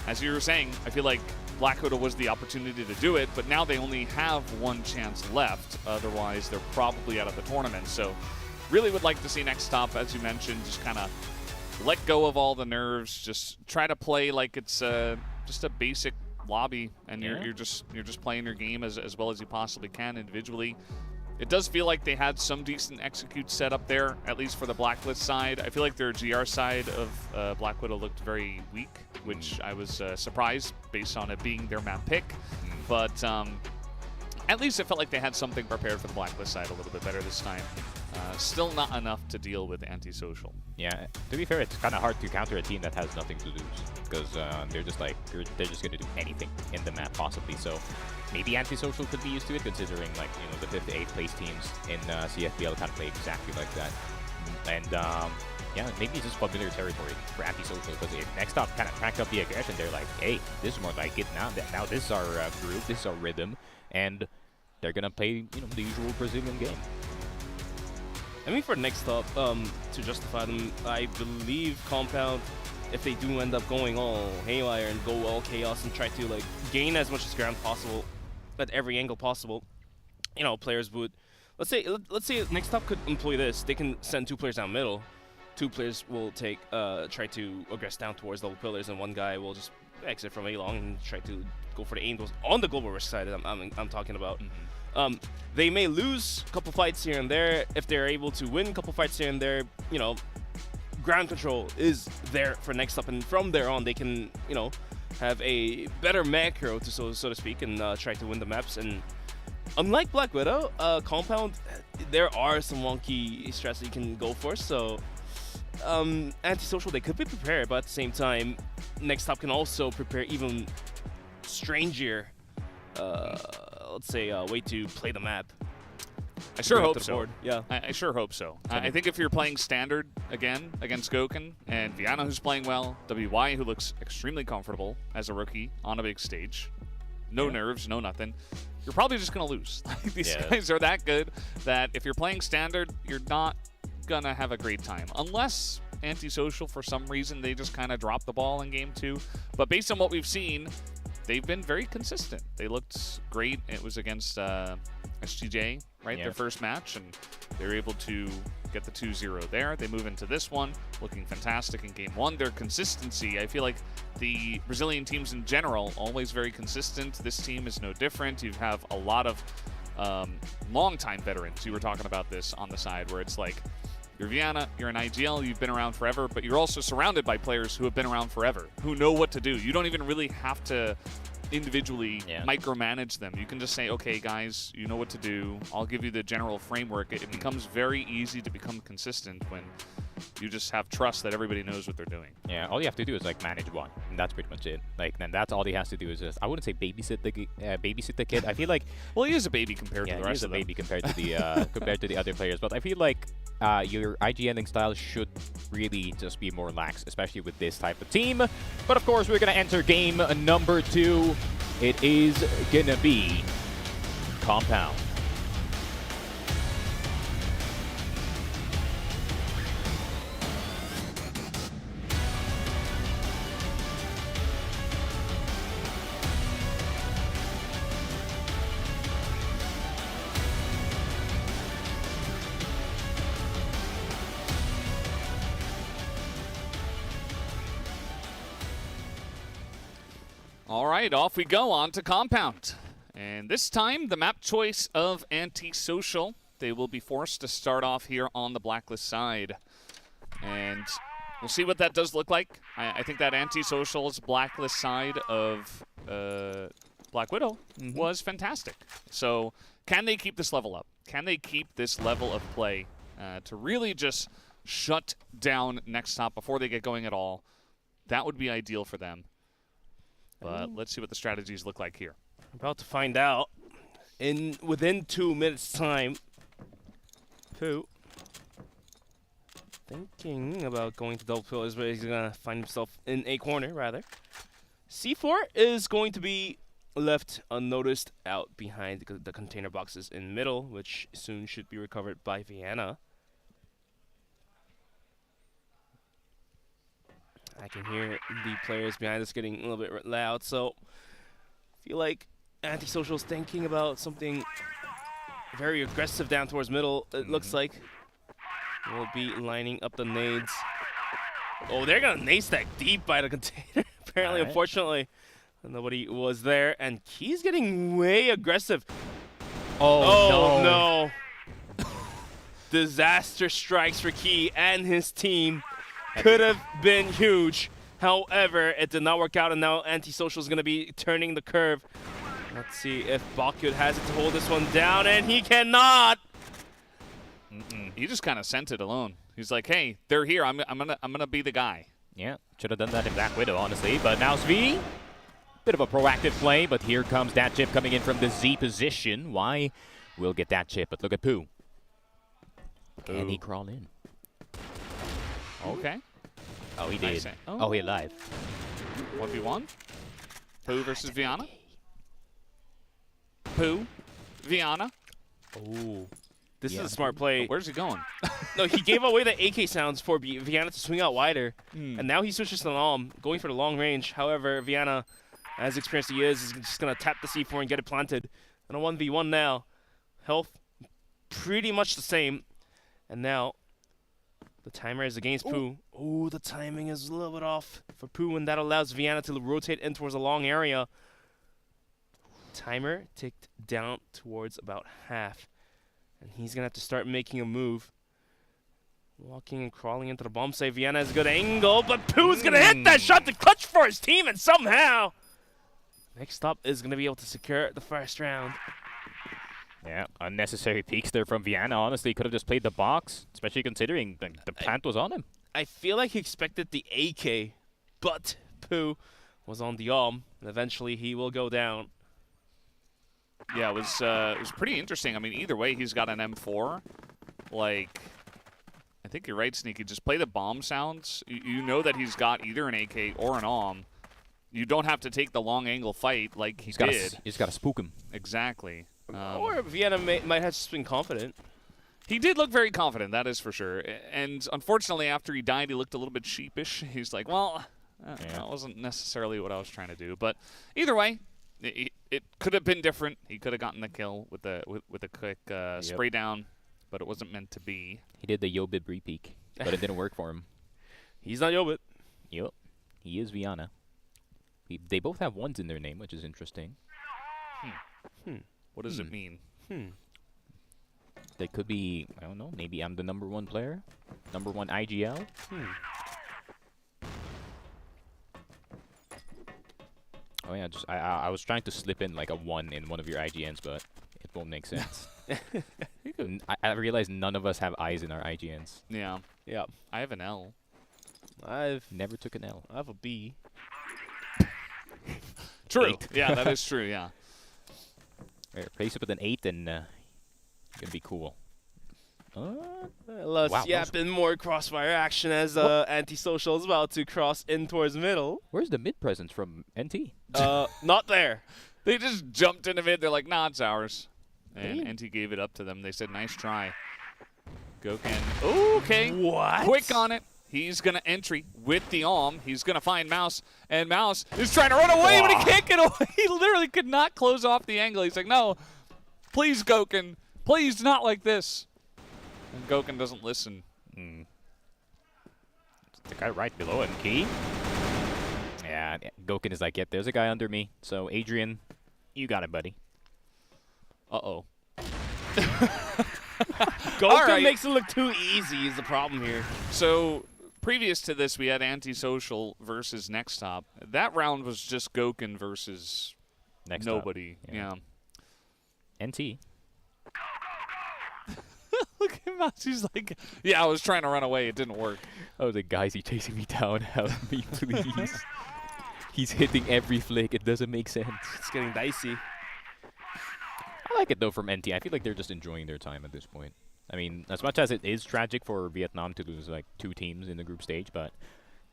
as you were saying, I feel like Black Widow was the opportunity to do it, but now they only have one chance left. Otherwise, they're probably out of the tournament. So, really would like to see NEXTTOP, as you mentioned, just kind of let go of all the nerves. Just try to play like it's just a basic lobby, and you're just playing your game as well as you possibly can individually. It does feel like they had some decent execute set up there, at least for the Blacklist side. I feel like their GR side of Black Widow looked very weak, which I was surprised based on it being their map pick. But at least it felt like they had something prepared for the Blacklist side a little bit better this time. Still not enough to deal with Antisocial. Yeah, to be fair, it's kind of hard to counter a team that has nothing to lose because they're just going to do anything in the map possibly. So maybe Antisocial could be used to it, considering the 5th to 8th place teams in CFBL kind of play exactly like that. And maybe it's just familiar territory for Antisocial because if NEXTTOP kind of cranked up the aggression, they're like, hey, this is more like it now. Now this is our groove, this is our rhythm, and they're gonna play the usual Brazilian game. For NEXTTOP, to justify them, I believe Compound, if they do end up going all haywire and go all chaos and try to gain as much as ground possible at every angle possible, players would, let's say NEXTTOP could employ this. They can send 2 players down middle. 2 players will try to aggress down towards double pillars, and 1 guy will just exit from A-long and try to go for the angles on the global risk side I'm talking about. They may lose a couple fights here and there. If they're able to win a couple fights here and there, ground control is there for NEXTTOP, and from there on they can, you know, have a better macro to so to speak, and try to win the maps. And unlike Black Widow, Compound, there are some wonky strats that you can go for. So Antisocial, they could be prepared, but at the same time, NEXTTOP can also prepare even stranger, let's say, way to play the map. I sure hope so. Board. Yeah, I sure hope so. I think if you're playing standard again against Gokun and Viana, who's playing well, WY, who looks extremely comfortable as a rookie on a big stage, no nerves, no nothing, you're probably just gonna lose. These guys are that good that if you're playing standard, you're not gonna have a great time, unless Antisocial, for some reason, they just kind of dropped the ball in game 2. But based on what we've seen, they've been very consistent. They looked great. It was against SGJ, right? Their first match, and they were able to get the 2-0 there. They move into this one, looking fantastic in game 1. Their consistency, I feel like the Brazilian teams in general, always very consistent. This team is no different. You have a lot of long-time veterans. You were talking about this on the side, where it's like, you're Viana, you're an IGL, you've been around forever, but you're also surrounded by players who have been around forever, who know what to do. You don't even really have to individually micromanage them. You can just say, okay, guys, you know what to do. I'll give you the general framework. It becomes very easy to become consistent when you just have trust that everybody knows what they're doing. Yeah, all you have to do is like manage one, and that's pretty much it. Like, then that's all he has to do is just, I wouldn't say babysit the kid. I feel like, well, he is a baby compared to the rest of them. He is a baby compared to the compared to the other players. But I feel like your IGNing style should really just be more lax, especially with this type of team. But of course, we're gonna enter game number 2. It is gonna be Compound. All right, off we go on to Compound. And this time, the map choice of Antisocial. They will be forced to start off here on the Blacklist side. And we'll see what that does look like. I think that Antisocial's Blacklist side of Black Widow was fantastic. So can they keep this level up? Can they keep this level of play to really just shut down NEXTTOP before they get going at all? That would be ideal for them. But let's see what the strategies look like here. About to find out within 2 minutes time. Pooh thinking about going to double pillars, but he's gonna find himself in a corner rather. C4 is going to be left unnoticed out behind the container boxes in middle, which soon should be recovered by Viana. I can hear the players behind us getting a little bit loud, so I feel like Antisocial's thinking about something very aggressive down towards middle. It looks like we'll be lining up the nades. Oh, they're gonna nade stack deep by the container. Apparently, unfortunately, nobody was there, and Key's getting way aggressive. Oh no! Disaster strikes for Key and his team. Could have been huge. However, it did not work out, and now Antisocial is going to be turning the curve. Let's see if Bakyut has it to hold this one down, and he cannot. He just kind of sent it alone. He's like, "Hey, they're here. I'm gonna be the guy." Yeah, should have done that in Black Widow, honestly. But now Svi, bit of a proactive play, but here comes that chip coming in from the Z position. Why? We'll get that chip, but look at Pooh. Can he crawl in? Okay. Oh, he did. Oh, he alive. 1v1. Pooh versus Viana. Pooh, Viana. Oh, this is a smart play. Where's he going? No, he gave away the AK sounds for Viana to swing out wider, and now he switches to Nom, going for the long range. However, Viana, as experienced he is just going to tap the C4 and get it planted. And a 1v1 now. Health pretty much the same. And now the timer is against Pooh. Oh, the timing is a little bit off for Pooh, and that allows Viana to rotate in towards a long area. Timer ticked down towards about half, and he's going to have to start making a move. Walking and crawling into the bomb save. Vienna has a good angle, but Pooh's going to hit that shot to clutch for his team, and somehow NEXTTOP is going to be able to secure the first round. Yeah, unnecessary peeks there from Vienna. Honestly, could have just played the box, especially considering the plant was on him. I feel like he expected the AK, but Pooh was on the and eventually he will go down. Yeah, it was pretty interesting. I mean, either way, he's got an M4. Like, I think you're right, Sneaky. Just play the bomb sounds. You know that he's got either an AK or an You don't have to take the long angle fight like he did. You just got to spook him. Exactly. Or Vienna might have just been confident. He did look very confident, that is for sure. And unfortunately, after he died, he looked a little bit sheepish. He's like, well, that wasn't necessarily what I was trying to do. But either way, it could have been different. He could have gotten the kill with a quick spray down, but it wasn't meant to be. He did the Yobib re-peek, but it didn't work for him. He's not Yobib. Yep. He is Vienna. They both have ones in their name, which is interesting. What does it mean? They could be, I don't know, maybe I'm the #1 player? #1 IGL? Oh yeah, just I was trying to slip in like a 1 in one of your IGNs, but it won't make sense. I realized none of us have I's in our IGNs. Yeah. Yeah. I have an L. I've never took an L. I have a B. True. 8. Yeah, that is true, yeah. Replace it with an 8 and gonna be cool. Let's yap in more crossfire action as Antisocial is about to cross in towards middle. Where's the mid presence from NT? Not there. They just jumped into mid. They're like, nah, it's ours. And NT gave it up to them. They said, nice try. Gokhan. Okay. What? Quick on it. He's going to entry with the He's going to find Mouse. And Mouse is trying to run away, but he can't get away. He literally could not close off the angle. He's like, no, please, Gokhan. Please, not like this. And Gokhan doesn't listen. The guy right below him, Key. Yeah, Gokhan is like, yep, there's a guy under me. So, Adrian, you got it, buddy. Uh-oh. Gokhan makes it look too easy is the problem here. So, previous to this, we had Antisocial versus NEXTTOP. That round was just Gokhan versus NEXTTOP. Nobody. Yeah. NT. Look at Mouse. He's like, yeah, I was trying to run away. It didn't work. Oh, the guys, he's chasing me down. Help me, please. He's hitting every flick. It doesn't make sense. It's getting dicey. I like it, though, from NT. I feel like they're just enjoying their time at this point. I mean, as much as it is tragic for Vietnam to lose, like, 2 teams in the group stage, but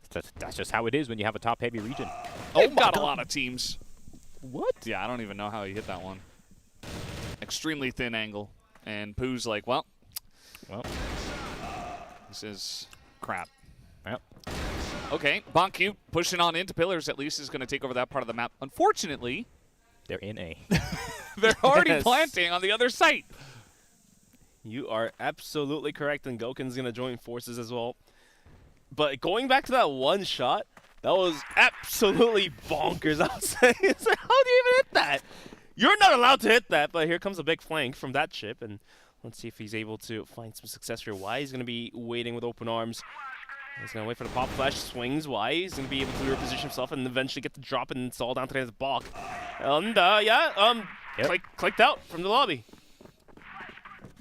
that's just how it is when you have a top-heavy region. Oh, got a lot of teams. What? Yeah, I don't even know how he hit that one. Extremely thin angle. And Pooh's like, well, this is crap. Yep. Okay, Bonq pushing on into pillars at least is going to take over that part of the map. Unfortunately, they're in A. They're already planting on the other site. You are absolutely correct, and Gokhan's going to join forces as well. But going back to that one shot, that was absolutely bonkers, I would say. It's like, how do you even hit that? You're not allowed to hit that, but here comes a big flank from that chip, and let's see if he's able to find some success here. Y is going to be waiting with open arms. He's going to wait for the pop flash, swings Y. He's going to be able to reposition himself and eventually get the drop and install down to the block. And, clicked out from the lobby.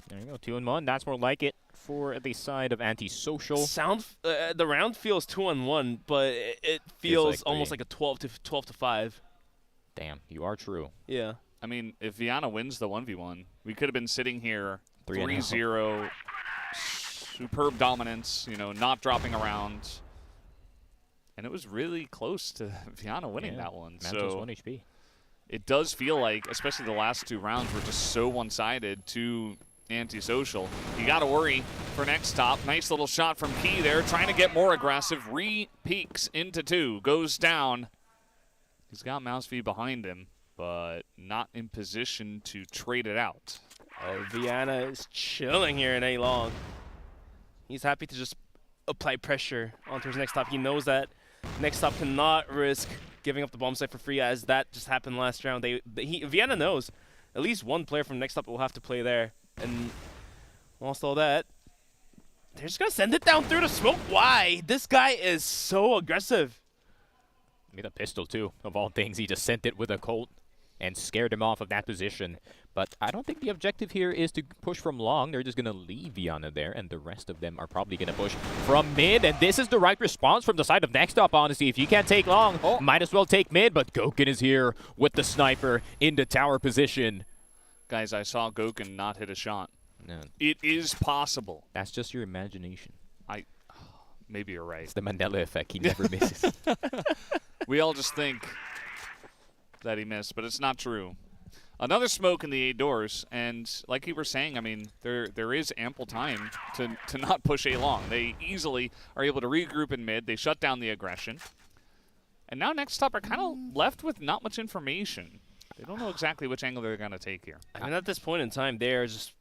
There you go, 2-1. That's more like it for the side of Antisocial. The round feels 2-1, but it feels like almost like a 12 to 5. Damn, you are true. Yeah. I mean, if Vienna wins the 1v1, we could have been sitting here 3-0, superb dominance, you know, not dropping around. And it was really close to Vienna winning that one. So 1 HP. It does feel like, especially the last 2 rounds, were just so one-sided to Antisocial. You got to worry for NEXTTOP. Nice little shot from Key there, trying to get more aggressive. Re-peeks into 2, goes down. He's got Mouse V behind him, but not in position to trade it out. Vienna is chilling here in A-Long. He's happy to just apply pressure onto his NEXTTOP. He knows that NEXTTOP cannot risk giving up the bomb site for free, as that just happened last round. Vienna knows at least one player from NEXTTOP will have to play there. And whilst all that, they're just gonna send it down through the smoke. Why? This guy is so aggressive. With a pistol too, of all things. He just sent it with a Colt and scared him off of that position. But I don't think the objective here is to push from long. They're just going to leave Viana there, and the rest of them are probably going to push from mid. And this is the right response from the side of NEXTTOP, honestly. If you can't take long, might as well take mid. But Goken is here with the sniper in the tower position. Guys, I saw Goken not hit a shot. No. It is possible. That's just your imagination. Maybe you're right. It's the Mandela effect. He never misses. We all just think that he missed, but it's not true. Another smoke in the 8 doors, and like you were saying, I mean, there is ample time to not push A long. They easily are able to regroup in mid. They shut down the aggression. And now NEXTTOP are kind of left with not much information. They don't know exactly which angle they're going to take here. I mean, at this point in time, they're just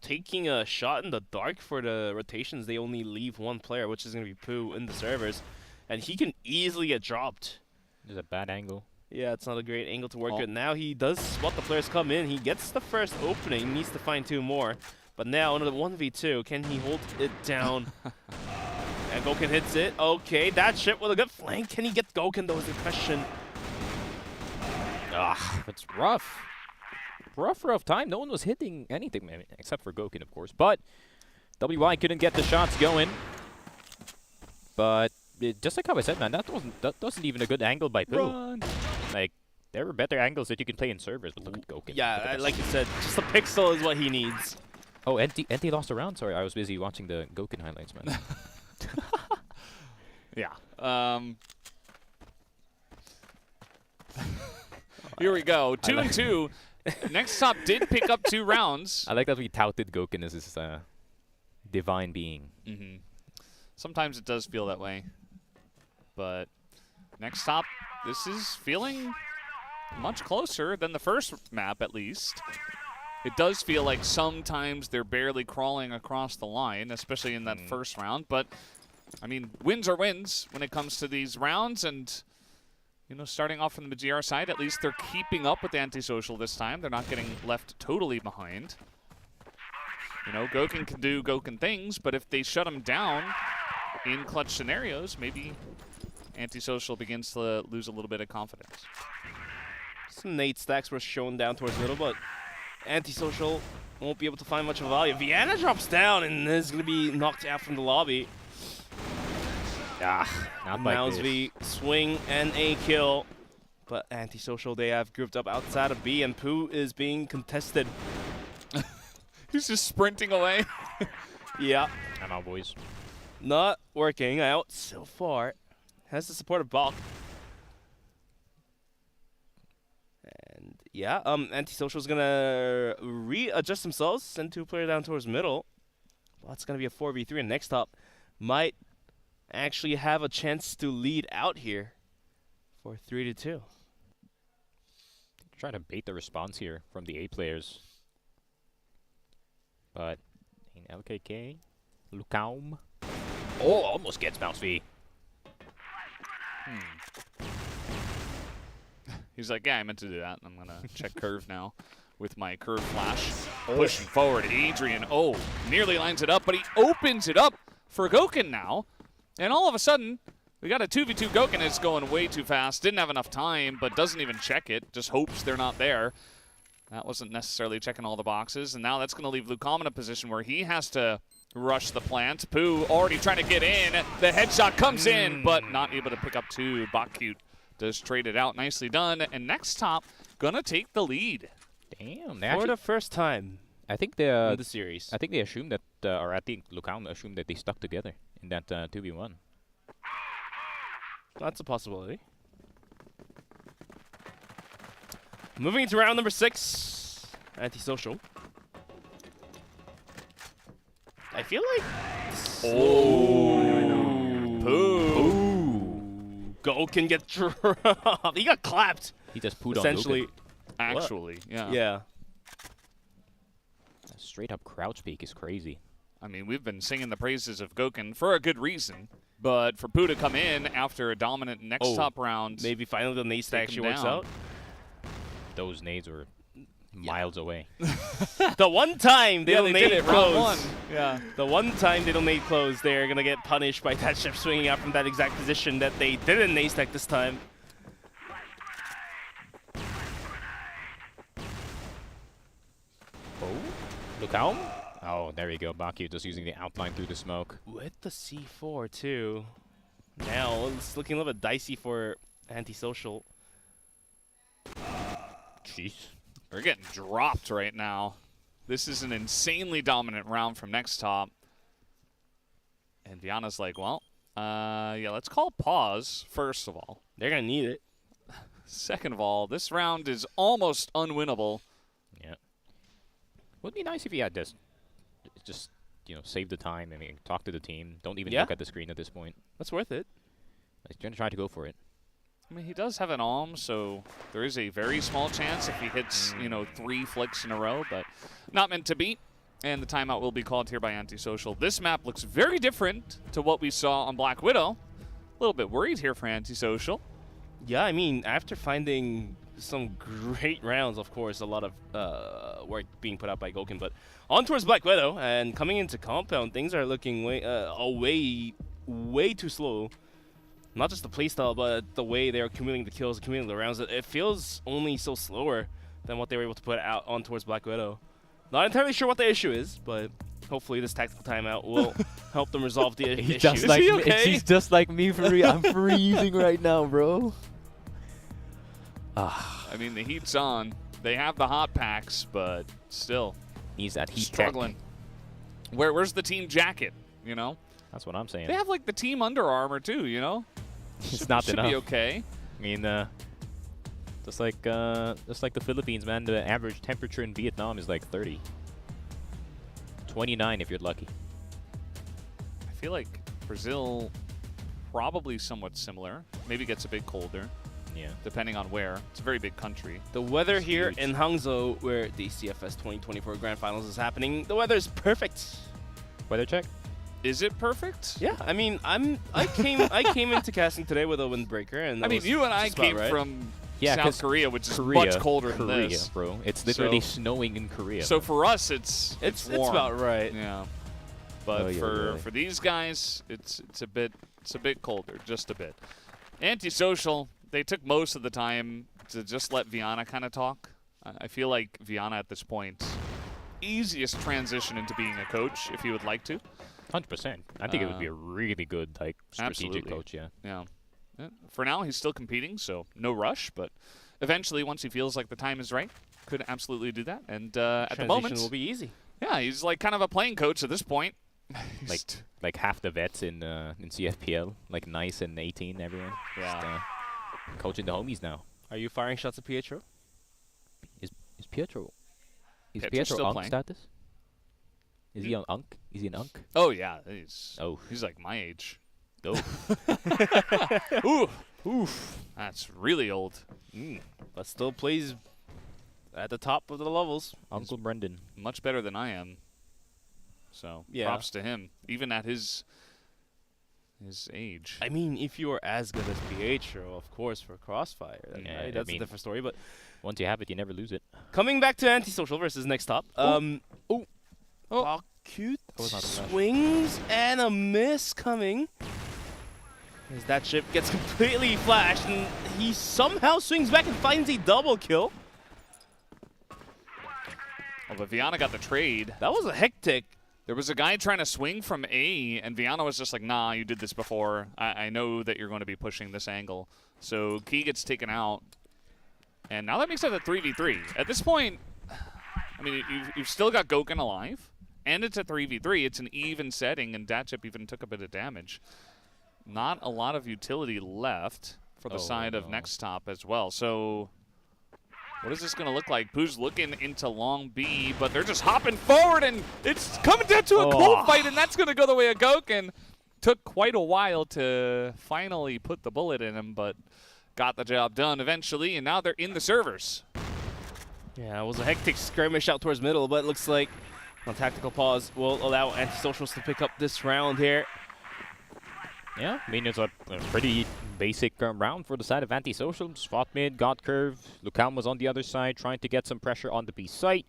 taking a shot in the dark for the rotations. They only leave one player, which is going to be Pooh in the servers, and he can easily get dropped. There's a bad angle. Yeah, it's not a great angle to work with. Now he does spot the players come in. He gets the first opening. He needs to find 2 more. But now another 1v2. Can he hold it down? And Goken hits it. Okay, that shit with a good flank. Can he get Goken, though, is the question. It's rough. Rough time. No one was hitting anything, maybe, except for Goken, of course. But WI couldn't get the shots going. But just like how I said, man, that wasn't even a good angle by Pooh. Like, there were better angles that you can play in servers, but look at Goken. Yeah, like you said, just a pixel is what he needs. Oh, NT lost a round? Sorry, I was busy watching the Goken highlights, man. Yeah. Here we go. 2 and 2. NEXTTOP did pick up 2 rounds. I like that we touted Goken as his divine being. Mm-hmm. Sometimes it does feel that way. But NEXTTOP, this is feeling much closer than the first map, at least. It does feel like sometimes they're barely crawling across the line, especially in that first round. But, I mean, wins are wins when it comes to these rounds. And, you know, starting off from the GR side, at least they're keeping up with Antisocial this time. They're not getting left totally behind. You know, Goken can do Goken things, but if they shut him down in clutch scenarios, maybe Antisocial begins to lose a little bit of confidence. Some nade stacks were shown down towards the middle, but Antisocial won't be able to find much of value. Viana drops down and is going to be knocked out from the lobby. Not like Mouseby, swing and a kill. But Antisocial, they have grouped up outside of B, and Pooh is being contested. He's just sprinting away. Yeah. I'm out, boys. Not working out so far. Has the support of Balk. And yeah, Antisocial's gonna readjust themselves, send 2 players down towards middle. Well, it's gonna be a 4v3, and NEXTTOP might actually have a chance to lead out here for 3-2. Trying to bait the response here from the A players. But in LKK, Lukaum. Oh, almost gets Mouseby. He's like, yeah, I meant to do that. I'm going to check curve now with my curve flash. Pushing forward, Adrian. Oh, nearly lines it up, but he opens it up for Goken now. And all of a sudden, we got a 2v2 Goken. It's going way too fast. Didn't have enough time, but doesn't even check it. Just hopes they're not there. That wasn't necessarily checking all the boxes. And now that's going to leave Lukaum in a position where he has to rush the plant. Pooh already trying to get in. The headshot comes in, but not able to pick up 2. Bakute does trade it out. Nicely done. And NEXTTOP going to take the lead. Damn. For the first time I think in the series. I think they assumed that, or I think Lukaum assumed that they stuck together in that 2v1. That's a possibility. Moving into round number 6. Antisocial. I feel like... Pooh. Goken get dropped. He got clapped. He just pooed essentially. on Goken. Actually, yeah. Yeah. A straight up crouch peek is crazy. I mean, we've been singing the praises of Goken for a good reason. But for Pooh to come in after a dominant NEXTTOP round... Maybe finally the nade stack actually works out. Those nades were miles away. The one time they Yeah, don't they did make it round close. 1. Yeah. The one time they don't make close, they're gonna get punished by that ship swinging out from that exact position that they didn't ace tech this time. Oh, look out. Oh, there we go. Baki just using the outline through the smoke. With the C4 too. Now it's looking a little bit dicey for Antisocial. Jeez. They're getting dropped right now. This is an insanely dominant round from NEXTTOP. And Viana's like, well, yeah, let's call pause, first of all. They're going to need it. Second of all, this round is almost unwinnable. Yeah. Would be nice if he had just you know, save the time. I mean, talk to the team. Don't even look at the screen at this point. That's worth it. He's going to try to go for it. I mean, he does have an alm, so there is a very small chance if he hits, you know, 3 flicks in a row, but not meant to be. And the timeout will be called here by Antisocial. This map looks very different to what we saw on Black Widow. A little bit worried here for Antisocial. Yeah, I mean, after finding some great rounds, of course, a lot of work being put out by Gokun, but on towards Black Widow, and coming into Compound, things are looking way too slow. Not just the playstyle, but the way they're accumulating the kills, accumulating the rounds. It feels only so slower than what they were able to put out on towards Black Widow. Not entirely sure what the issue is, but hopefully this tactical timeout will help them resolve the issue. Just like He's just like me for real. I'm freezing right now, bro. I mean, the heat's on. They have the hot packs, but still. He's that heat struggling. Where's the team jacket, you know? That's what I'm saying. They have, like, the team Under Armour, too, you know? It's not enough. Should be okay. I mean, just like the Philippines, man, the average temperature in Vietnam is like 30. 29 if you're lucky. I feel like Brazil probably somewhat similar. Maybe gets a bit colder. Yeah. Depending on where. It's a very big country. The weather It's here huge. in Hangzhou, where the CFS 2024 Grand Finals is happening, the weather is perfect. Weather check? Is it perfect? Yeah, I mean, I came into casting today with a windbreaker, and I mean, you and I just about came right. from Yeah, South 'cause Korea, which is Korea, much colder than this. bro. It's literally So- snowing in Korea. So for us, it's warm. about right. Yeah. But Oh, yeah, for these guys, it's a bit colder, just a bit. Antisocial, they took most of the time to just let Viana kind of talk. I feel like Viana at this point, easiest transition into being a coach if he would like to. 100%. I think it would be a really good, like, strategic Absolutely. coach, yeah. Yeah. For now, he's still competing, so no rush. But eventually, once he feels like the time is right, could absolutely do that. And at the moment, will be easy. yeah, he's like kind of a playing coach at this point. Like half the vets in CFPL, like Nice and 18, everyone. Yeah. Just, coaching the homies now. Are you firing shots at Pietro? Is Pietro? Is Pietro's Pietro still Unk playing. status? Is he on Unk? Is he an Unk? Oh yeah, he's like my age. Oh. Ooh, oof, that's really old. But still plays at the top of the levels. Uncle Brendan. Much better than I am. So Yeah. props to him, even at his age. I mean, if you are as good as Pietro, of course, for CrossFire, then, Yeah, right, that's I mean, a different story. But once you have it, you never lose it. coming back to Antisocial versus NEXTTOP. Cute was not a flash. swings and a miss coming. As that chip gets completely flashed, and he somehow swings back and finds a double kill. Oh, but Viana got the trade. That was a hectic. There was a guy trying to swing from A, and Viana was just like, nah, you did this before. I know that you're going to be pushing this angle. So Key gets taken out. And now that makes it a 3v3. At this point, I mean, you've still got Gokun alive, and it's a 3v3. It's an even setting, and Datchip even took a bit of damage. Not a lot of utility left for the side of NEXTTOP as well. So what is this going to look like? Pooh's looking into long B, but they're just hopping forward, and it's coming down to a cold fight, and that's going to go the way of Gokun. Took quite a while to finally put the bullet in him, but got the job done eventually, and now they're in the servers. Yeah, it was a hectic skirmish out towards middle, but it looks like a tactical pause will allow Antisocials to pick up this round here. Yeah, I mean, it's a pretty basic round for the side of Antisocial. Spot mid, got curve. Lucam was on the other side, trying to get some pressure on the B site.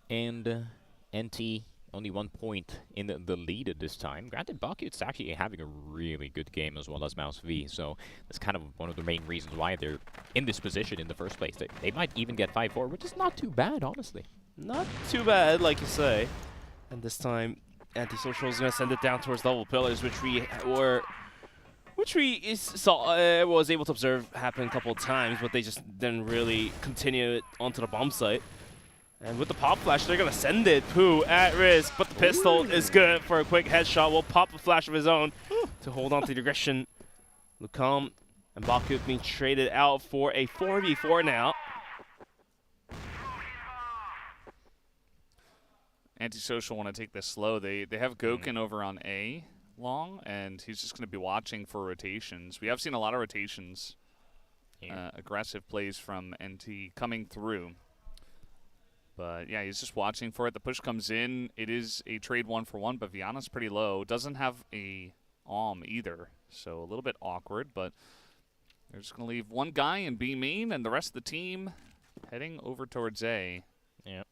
And NT only 1 point in the lead at this time. Granted, Bakut's actually having a really good game as well as Mouse V, so that's kind of one of the main reasons why they're in this position in the first place. They might even get 5-4, which is not too bad, honestly. Not too bad, like you say. And this time, Antisocial is going to send it down towards double pillars, which we was able to observe happen a couple of times, but they just didn't really continue it onto the bomb site. And with the pop flash, they're going to send it. Pooh at risk, but the pistol is good for a quick headshot. Will pop a flash of his own to hold on to the aggression. Lucam and Bakut being traded out for a 4v4 now. Antisocial want to take this slow. They have Goken over on A long, and he's just going to be watching for rotations. We have seen a lot of rotations, aggressive plays from NT coming through. But yeah, he's just watching for it. The push comes in. It is a trade 1-for-1, but Viana's pretty low. Doesn't have a either, so a little bit awkward. But they're just going to leave one guy in B main, and the rest of the team heading over towards A. Yeah,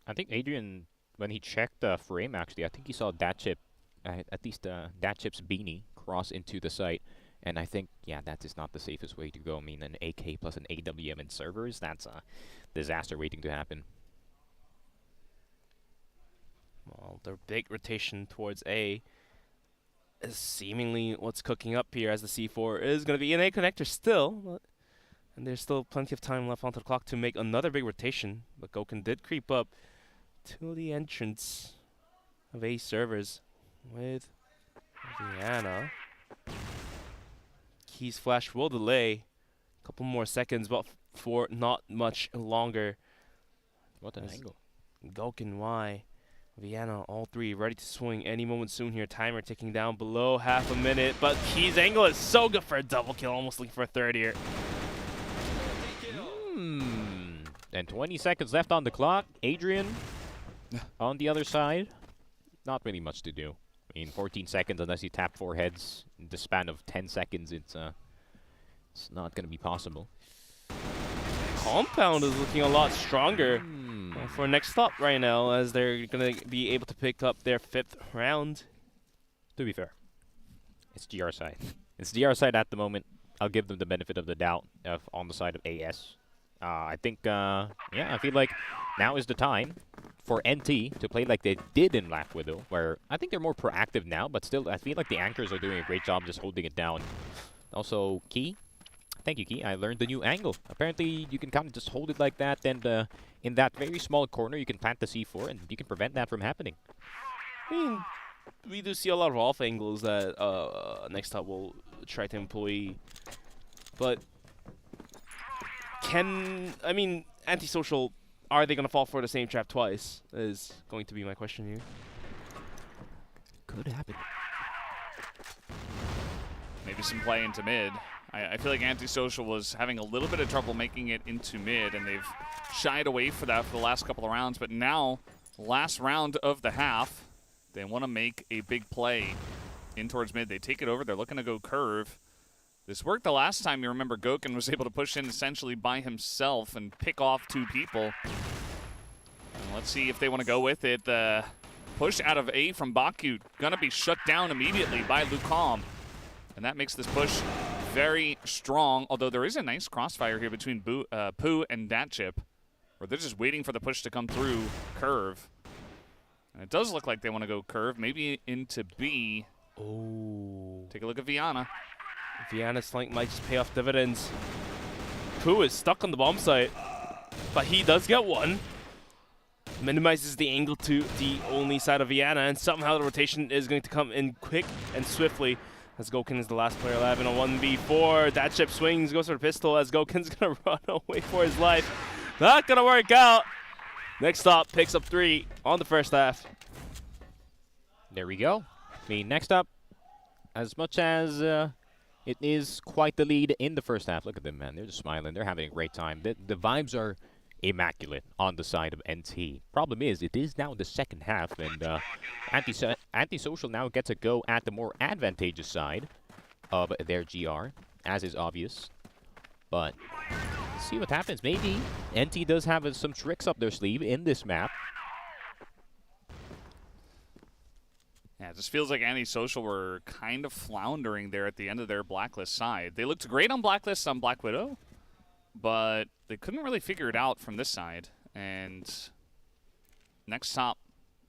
I think Adrian, when he checked frame, actually, I think he saw that chip, at least that chip's beanie cross into the site. And I think, yeah, that is not the safest way to go. I mean, an AK plus an AWM in servers, that's a disaster waiting to happen. Well, their big rotation towards A is seemingly what's cooking up here, as the C4 is going to be in A connector still. And there's still plenty of time left onto the clock to make another big rotation. But Goken did creep up to the entrance of A servers with Viana. Key's flash will delay a couple more seconds, but for not much longer. What an angle. Goken, Y, Viana, all three ready to swing any moment soon here. Timer ticking down below half a minute, but Key's angle is so good for a double kill, almost looking for a third here. And 20 seconds left on the clock. Adrian on the other side. Not really much to do. I mean, 14 seconds unless you tap 4 heads in the span of 10 seconds. It's not going to be possible. Compound is looking a lot stronger for NEXTTOP right now, as they're going to be able to pick up their 5th round. To be fair, it's GR side. It's GR side at the moment. I'll give them the benefit of the doubt on the side of AS. I think, yeah, I feel like now is the time for NT to play like they did in Black Widow, where I think they're more proactive now, but still, I feel like the anchors are doing a great job just holding it down. Also, Key. Thank you, Key. I learned the new angle. Apparently, you can kind of just hold it like that, and in that very small corner, you can plant the C4, and you can prevent that from happening. I mean, we do see a lot of off angles that NEXTTOP will try to employ, but I mean, Antisocial, are they going to fall for the same trap twice, is going to be my question here. Could happen. Maybe some play into mid. I feel like Antisocial was having a little bit of trouble making it into mid, and they've shied away for that for the last couple of rounds. But now, last round of the half, they want to make a big play in towards mid. They take it over. They're looking to go curve. This worked the last time. You remember Goken was able to push in essentially by himself and pick off 2 people. And let's see if they want to go with it. The push out of A from Bakut going to be shut down immediately by Lucam. And that makes this push very strong, although there is a nice crossfire here between Pooh and Datchip, where they're just waiting for the push to come through curve. And it does look like they want to go curve, maybe into B. Oh. Take a look at Viana. Viana's flank might just pay off dividends. Pooh is stuck on the bomb site, but he does get one. Minimizes the angle to the only side of Viana, and somehow the rotation is going to come in quick and swiftly, as Goken is the last player alive in a 1v4. That chip swings, goes for the pistol, as Goken's going to run away for his life. Not going to work out. NEXTTOP picks up 3 on the first half. There we go. I mean, NEXTTOP, as much as it is quite the lead in the first half. Look at them, man. They're just smiling. They're having a great time. The vibes are immaculate on the side of NT. Problem is, it is now the second half, and Antisocial now gets a go at the more advantageous side of their GR, as is obvious. But let's see what happens. Maybe NT does have some tricks up their sleeve in this map. Yeah, it just feels like Antisocial were kind of floundering there at the end of their Blacklist side. They looked great on Blacklist on Black Widow, but they couldn't really figure it out from this side. And NEXTTOP,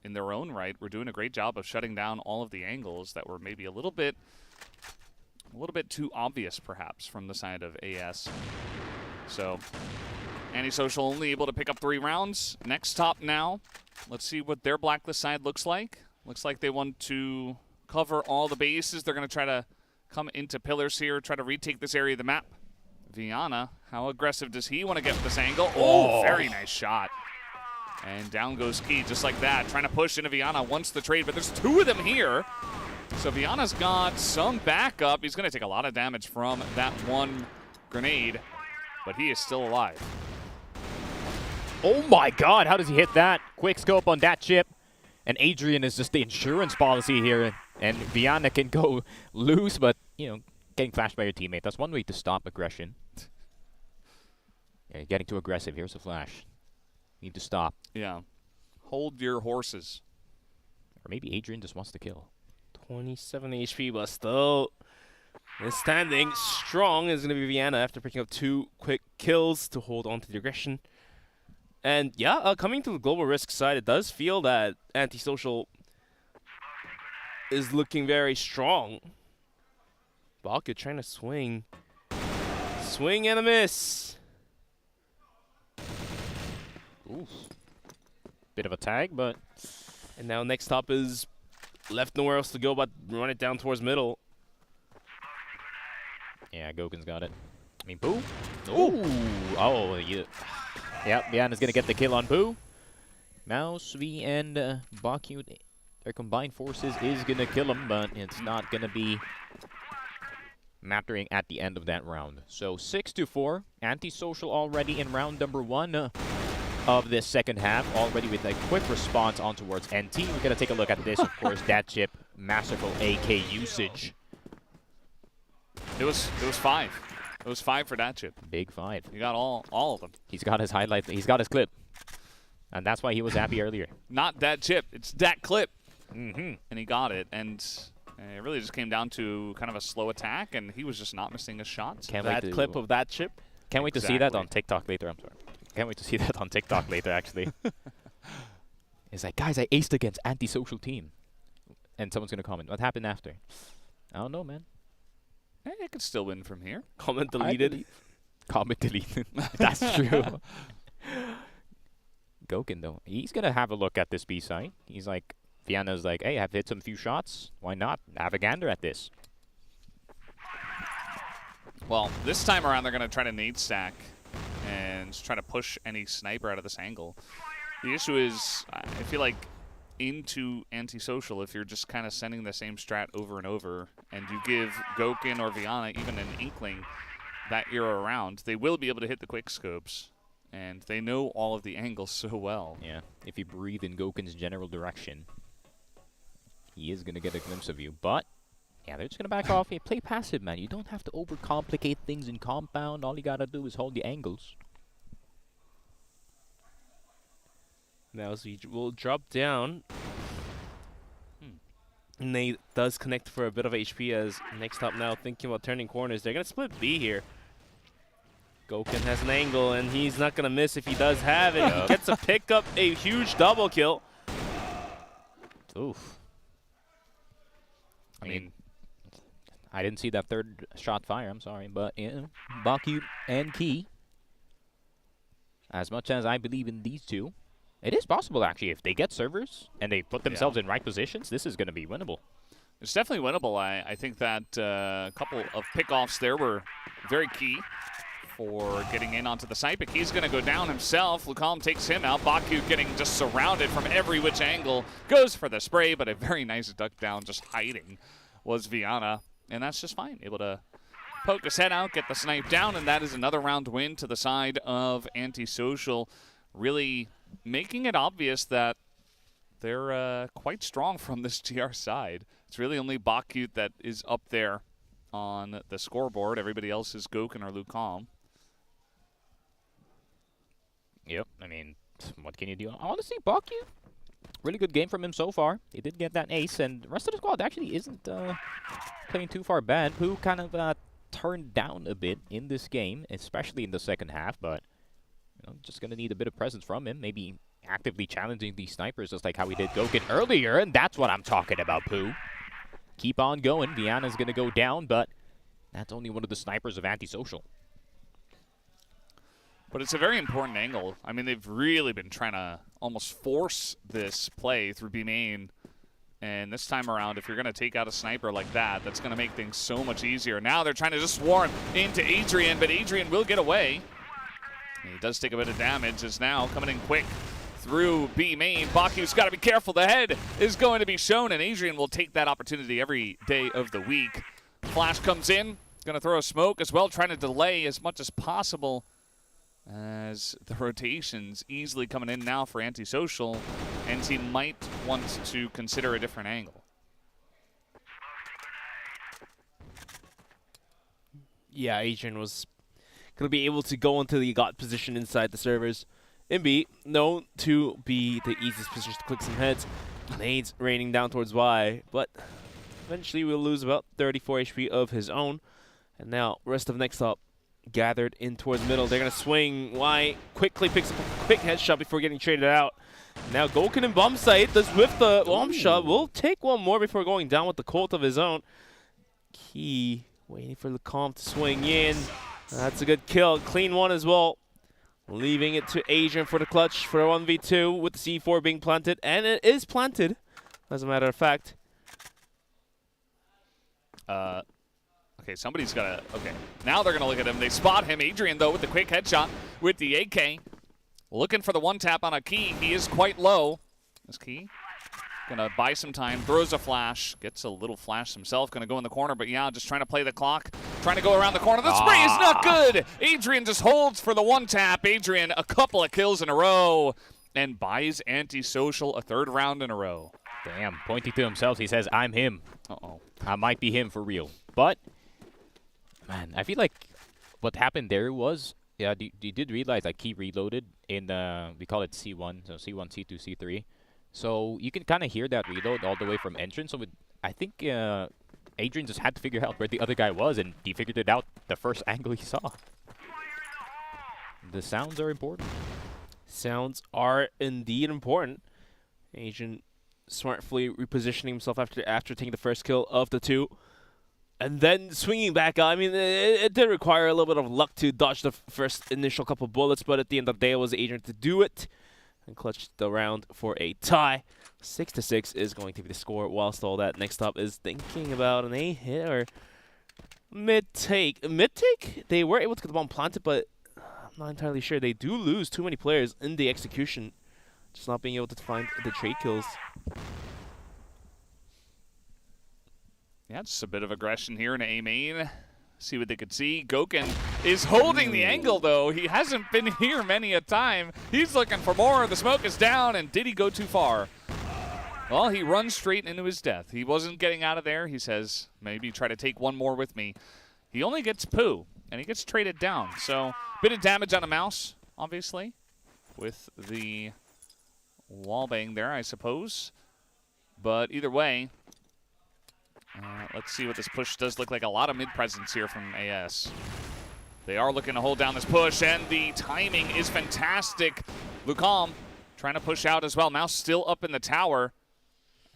in their own right, were doing a great job of shutting down all of the angles that were maybe a little bit too obvious, perhaps, from the side of AS. So Antisocial only able to pick up 3 rounds. NEXTTOP now. Let's see what their Blacklist side looks like. Looks like they want to cover all the bases. They're going to try to come into pillars here, try to retake this area of the map. Viana, how aggressive does he want to get with this angle? Oh, very nice shot. And down goes Key, just like that, trying to push into Viana once the trade, but there's 2 of them here. So Viana's got some backup. He's going to take a lot of damage from that one grenade, but he is still alive. Oh my god, how does he hit that? Quick scope on that chip. And Adrian is just the insurance policy here. And Viana can go loose, but, you know, getting flashed by your teammate. That's one way to stop aggression. Yeah, getting too aggressive. Here's a flash. Need to stop. Yeah. Hold your horses. Or maybe Adrian just wants to kill. 27 HP, but still standing strong is going to be Viana after picking up 2 quick kills to hold on to the aggression. And yeah, coming to the global risk side, it does feel that Antisocial is looking very strong. Balka trying to swing. Swing and a miss. Oof. Bit of a tag, but... And now NEXTTOP is left nowhere else to go but run it down towards middle. Yeah, Goken's got it. I mean, Boo? Ooh! Oh, yeah. Yep, Viana's gonna get the kill on Boo. Mouse, V, and Baku, their combined forces is gonna kill him, but it's not gonna be mattering at the end of that round. So 6-4, Antisocial already in round number 1 of this second half, already with a quick response on towards NT. We're gonna take a look at this, of course. That chip, masterful AK usage. It was 5. It was 5 for that chip. Big 5. He got all of them. He's got his highlights. He's got his clip. And that's why he was happy earlier. Not that chip. It's that clip. Mm-hmm. And he got it. And it really just came down to kind of a slow attack, and he was just not missing his shots. That clip of that chip. Can't wait to see that on TikTok later. I'm sorry. Can't wait to see that on TikTok later, actually. It's like, guys, I aced against Antisocial team. And someone's going to comment, what happened after? I don't know, man. Hey, it could still win from here. Comment deleted. Comment deleted. That's true. Goken, though, he's going to have a look at this B side. He's like, Viana's like, hey, I've hit some few shots. Why not? Have a gander at this. Well, this time around, they're going to try to nade stack and try to push any sniper out of this angle. The issue is, I feel like, into Antisocial, if you're just kind of sending the same strat over and over, and you give Goken or Viana even an inkling that you're around, they will be able to hit the quick scopes, and they know all of the angles so well. Yeah, if you breathe in Goken's general direction, he is going to get a glimpse of you, but yeah, they're just going to back off. Hey, play passive, man. You don't have to overcomplicate things in compound. All you got to do is hold the angles. Now he will drop down. Nate does connect for a bit of HP as NEXTTOP now thinking about turning corners. They're going to split B here. Goken has an angle, and he's not going to miss if he does have it. He gets to pick up a huge double kill. Oof. I mean, I didn't see that third shot fire, I'm sorry, but yeah, Baku and Key. As much as I believe in these two, it is possible, actually. If they get servers and they put themselves in right positions, this is going to be winnable. It's definitely winnable. I think that a couple of pickoffs there were very key for getting in onto the site, but Key's going to go down himself. Lucam takes him out. Baku getting just surrounded from every which angle. Goes for the spray, but a very nice duck down just hiding was Viana. And that's just fine. Able to poke his head out, get the snipe down, and that is another round win to the side of Antisocial, really making it obvious that they're quite strong from this GR side. It's really only Bakut that is up there on the scoreboard. Everybody else is Gokun or Lucom. Yep, I mean, what can you do? Honestly, Bakut, really good game from him so far. He did get that ace, and the rest of the squad actually isn't playing too far bad. Pooh kind of turned down a bit in this game, especially in the second half, but just going to need a bit of presence from him. Maybe actively challenging these snipers just like how we did Gokun earlier, and that's what I'm talking about, Pooh. Keep on going. Viana's going to go down, but that's only one of the snipers of Antisocial. But it's a very important angle. I mean, they've really been trying to almost force this play through B main. And this time around, if you're going to take out a sniper like that, that's going to make things so much easier. Now they're trying to just swarm into Adrian, but Adrian will get away. And he does take a bit of damage, is now coming in quick through B main. Baku's got to be careful. The head is going to be shown, and Adrian will take that opportunity every day of the week. Flash comes in, going to throw a smoke as well, trying to delay as much as possible as the rotations easily coming in now for Antisocial, and he might want to consider a different angle. Yeah, Adrian was going to be able to go into the got position inside the servers. MB, known to be the easiest position to click some heads. Nades raining down towards Y, but eventually we'll lose about 34 HP of his own. And now, rest of NEXTTOP gathered in towards middle. They're going to swing. Y quickly picks up a quick headshot before getting traded out. Now Gokun in bomb site does with the bomb shot. Will take one more before going down with the Colt of his own. Key waiting for Lucom to swing in. That's a good kill. Clean one as well. Leaving it to Adrian for the clutch for a 1v2 with the C4 being planted. And it is planted, as a matter of fact. Okay, somebody's got to... Okay, now they're going to look at him. They spot him. Adrian, though, with the quick headshot with the AK. Looking for the one-tap on a Key. He is quite low. This Key going to buy some time. Throws a flash. Gets a little flash himself. Going to go in the corner, but yeah, just trying to play the clock. Trying to go around the corner. The spray is not good. Adrian just holds for the one-tap. Adrian, a couple of kills in a row. And buys Antisocial a third round in a row. Damn, pointing to himself, he says, I'm him. Uh-oh. I might be him for real. But, man, I feel like what happened there was, yeah, you did realize that Key reloaded in the, we call it C1, so C1, C2, C3. So you can kind of hear that reload all the way from entrance. So I think Adrian just had to figure out where the other guy was, and he figured it out the first angle he saw. The sounds are important. Sounds are indeed important. Adrian smartly repositioning himself after taking the first kill of the two. And then swinging back out. I mean, it did require a little bit of luck to dodge the first initial couple bullets, but at the end of the day, it was Adrian to do it and clutch the round for a tie. 6-6 is going to be the score, whilst all that NEXTTOP is thinking about an A-hit or mid-take. Mid-take? They were able to get the bomb planted, but I'm not entirely sure. They do lose too many players in the execution, just not being able to find the trade kills. Yeah, just a bit of aggression here in A main. See what they could see. Gokun is holding the angle, though. He hasn't been here many a time. He's looking for more. The smoke is down, and did he go too far? Well, he runs straight into his death. He wasn't getting out of there. He says, maybe try to take one more with me. He only gets Pooh, and he gets traded down. So, bit of damage on a mouse, obviously, with the wallbang there, I suppose. But either way, let's see what this push does. Look like a lot of mid-presence here from AS. They are looking to hold down this push, and the timing is fantastic. Lucom trying to push out as well. Mouse still up in the tower,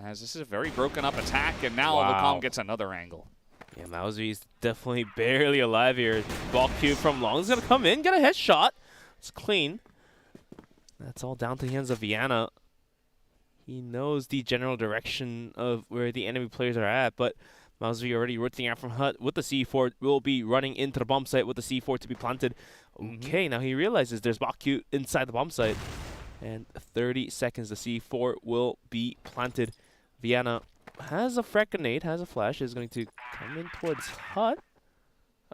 as this is a very broken up attack, and now Lucom gets another angle. Yeah, Mausy's definitely barely alive here. Ball cue from Long is going to come in, get a headshot. It's clean. That's all down to the hands of Viana. He knows the general direction of where the enemy players are at, but Mausy already rotating out from Hut with the C4, will be running into the bomb site with the C4 to be planted. Okay, now he realizes there's Bakut inside the bomb site. And 30 seconds, the C4 will be planted. Viana has a frag grenade, has a flash, is going to come in towards Hut.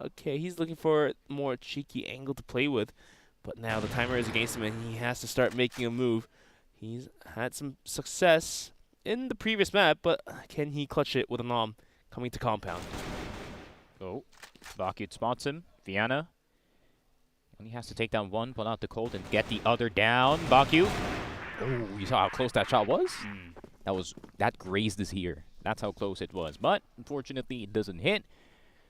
Okay, he's looking for a more cheeky angle to play with, but now the timer is against him and he has to start making a move. He's had some success in the previous map, but can he clutch it with a nom coming to compound? Oh, Bakut spots him. Viana only has to take down one, pull out the Colt, and get the other down. Bakut. Oh, you saw how close that shot was? That grazed his ear. That's how close it was. But unfortunately, it doesn't hit.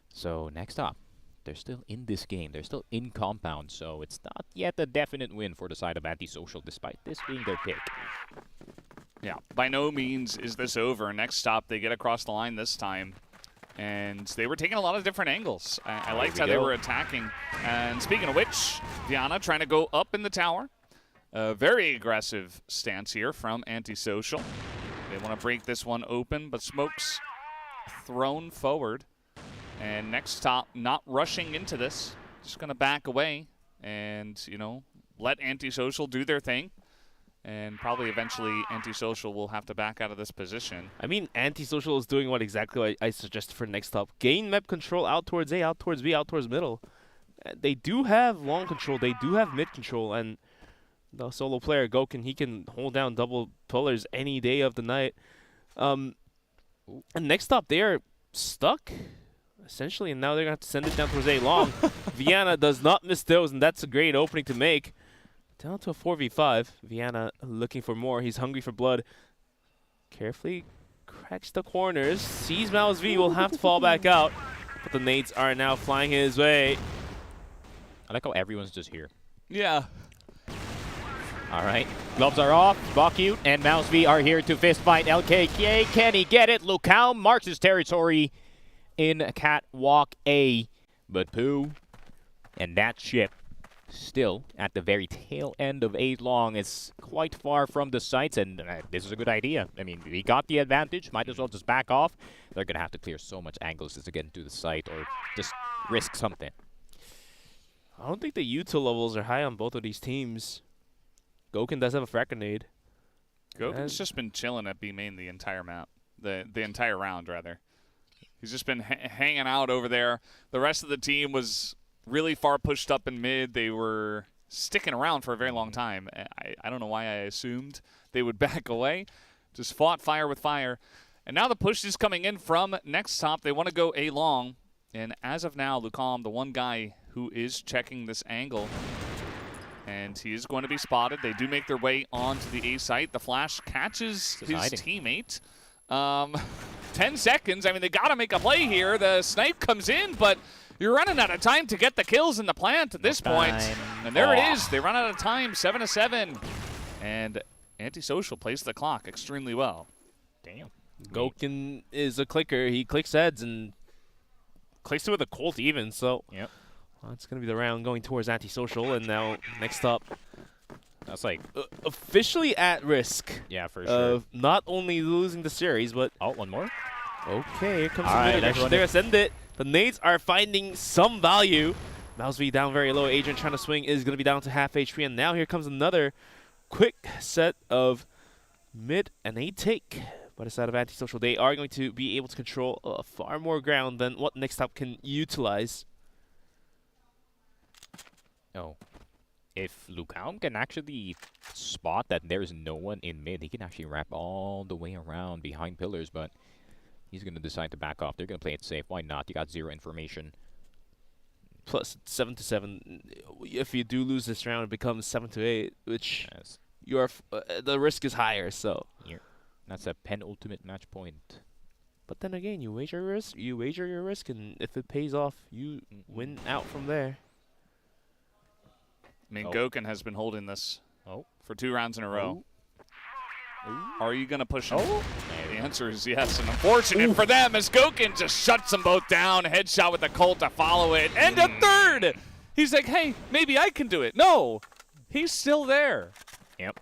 So next up, they're still in this game. They're still in compound. So it's not yet a definite win for the side of Antisocial, despite this being their pick. Yeah, by no means is this over. Next stop, they get across the line this time. And they were taking a lot of different angles. I liked how they were attacking. And speaking of which, Viana trying to go up in the tower. A very aggressive stance here from Antisocial. They want to break this one open, but Smoke's thrown forward. And NEXTTOP not rushing into this. Just going to back away and, you know, let Antisocial do their thing. And probably eventually Antisocial will have to back out of this position. I mean, Antisocial is doing what exactly I suggested for NEXTTOP. Gain map control out towards A, out towards B, out towards middle. They do have long control. They do have mid control. And the solo player, Goken, he can hold down double pillars any day of the night. And NEXTTOP, they are stuck, essentially. And now they're going to have to send it down towards A long. Viana does not miss those, and that's a great opening to make. Down to a 4v5. Viana looking for more. He's hungry for blood. Carefully cracks the corners. Sees Mouse V, will have to fall back out. But the nades are now flying his way. I like how everyone's just here. Yeah. All right. Gloves are off. Bakut and Mouse V are here to fist fight LKK. Can he get it? Lukao marks his territory in Catwalk A. But Pooh and that ship still at the very tail end of A long. It's quite far from the sites, and this is a good idea. I mean, we got the advantage. Might as well just back off. They're going to have to clear so much angles just to get into the site or just risk something. I don't think the util levels are high on both of these teams. Goken does have a frag grenade. Goken's just been chilling at B main the entire map. The entire round, rather. He's just been hanging out over there. The rest of the team was really far pushed up in mid. They were sticking around for a very long time. I don't know why I assumed they would back away. Just fought fire with fire. And now the push is coming in from NEXTTOP. They want to go A long. And as of now, Lucam, the one guy who is checking this angle, and he is going to be spotted. They do make their way onto the A site. The flash catches his teammate. 10 seconds. I mean, they got to make a play here. The snipe comes in, but you're running out of time to get the kills in the plant at this point. And there it is. They run out of time, 7-7. And Antisocial plays the clock extremely well. Damn. Goken is a clicker. He clicks heads and clicks it with a Colt even. So it's going to be the round going towards Antisocial. And now NEXTTOP, that's like officially at risk. Yeah, for sure. Of not only losing the series, but one more. Okay, here comes the mid aggression. They're send it. The nades are finding some value. Mouse V down very low. Adrian trying to swing is going to be down to half HP. And now here comes another quick set of mid and A take by the side of Antisocial. They are going to be able to control far more ground than what NEXTTOP can utilize. Oh. If Lukao can actually spot that there's no one in mid, he can actually wrap all the way around behind pillars, but he's going to decide to back off. They're going to play it safe. Why not? You got 0 information. Plus 7-7. If you do lose this round, it becomes 7-8, which the risk is higher. So that's a penultimate match point. But then again, you wager your risk, and if it pays off, you win out from there. I mean, Goken has been holding this for 2 rounds in a row. Are you going to push him? The answer is yes. And unfortunate for them as Goken just shuts them both down. Headshot with the Colt to follow it. And a third! He's like, hey, maybe I can do it. No, he's still there. Yep.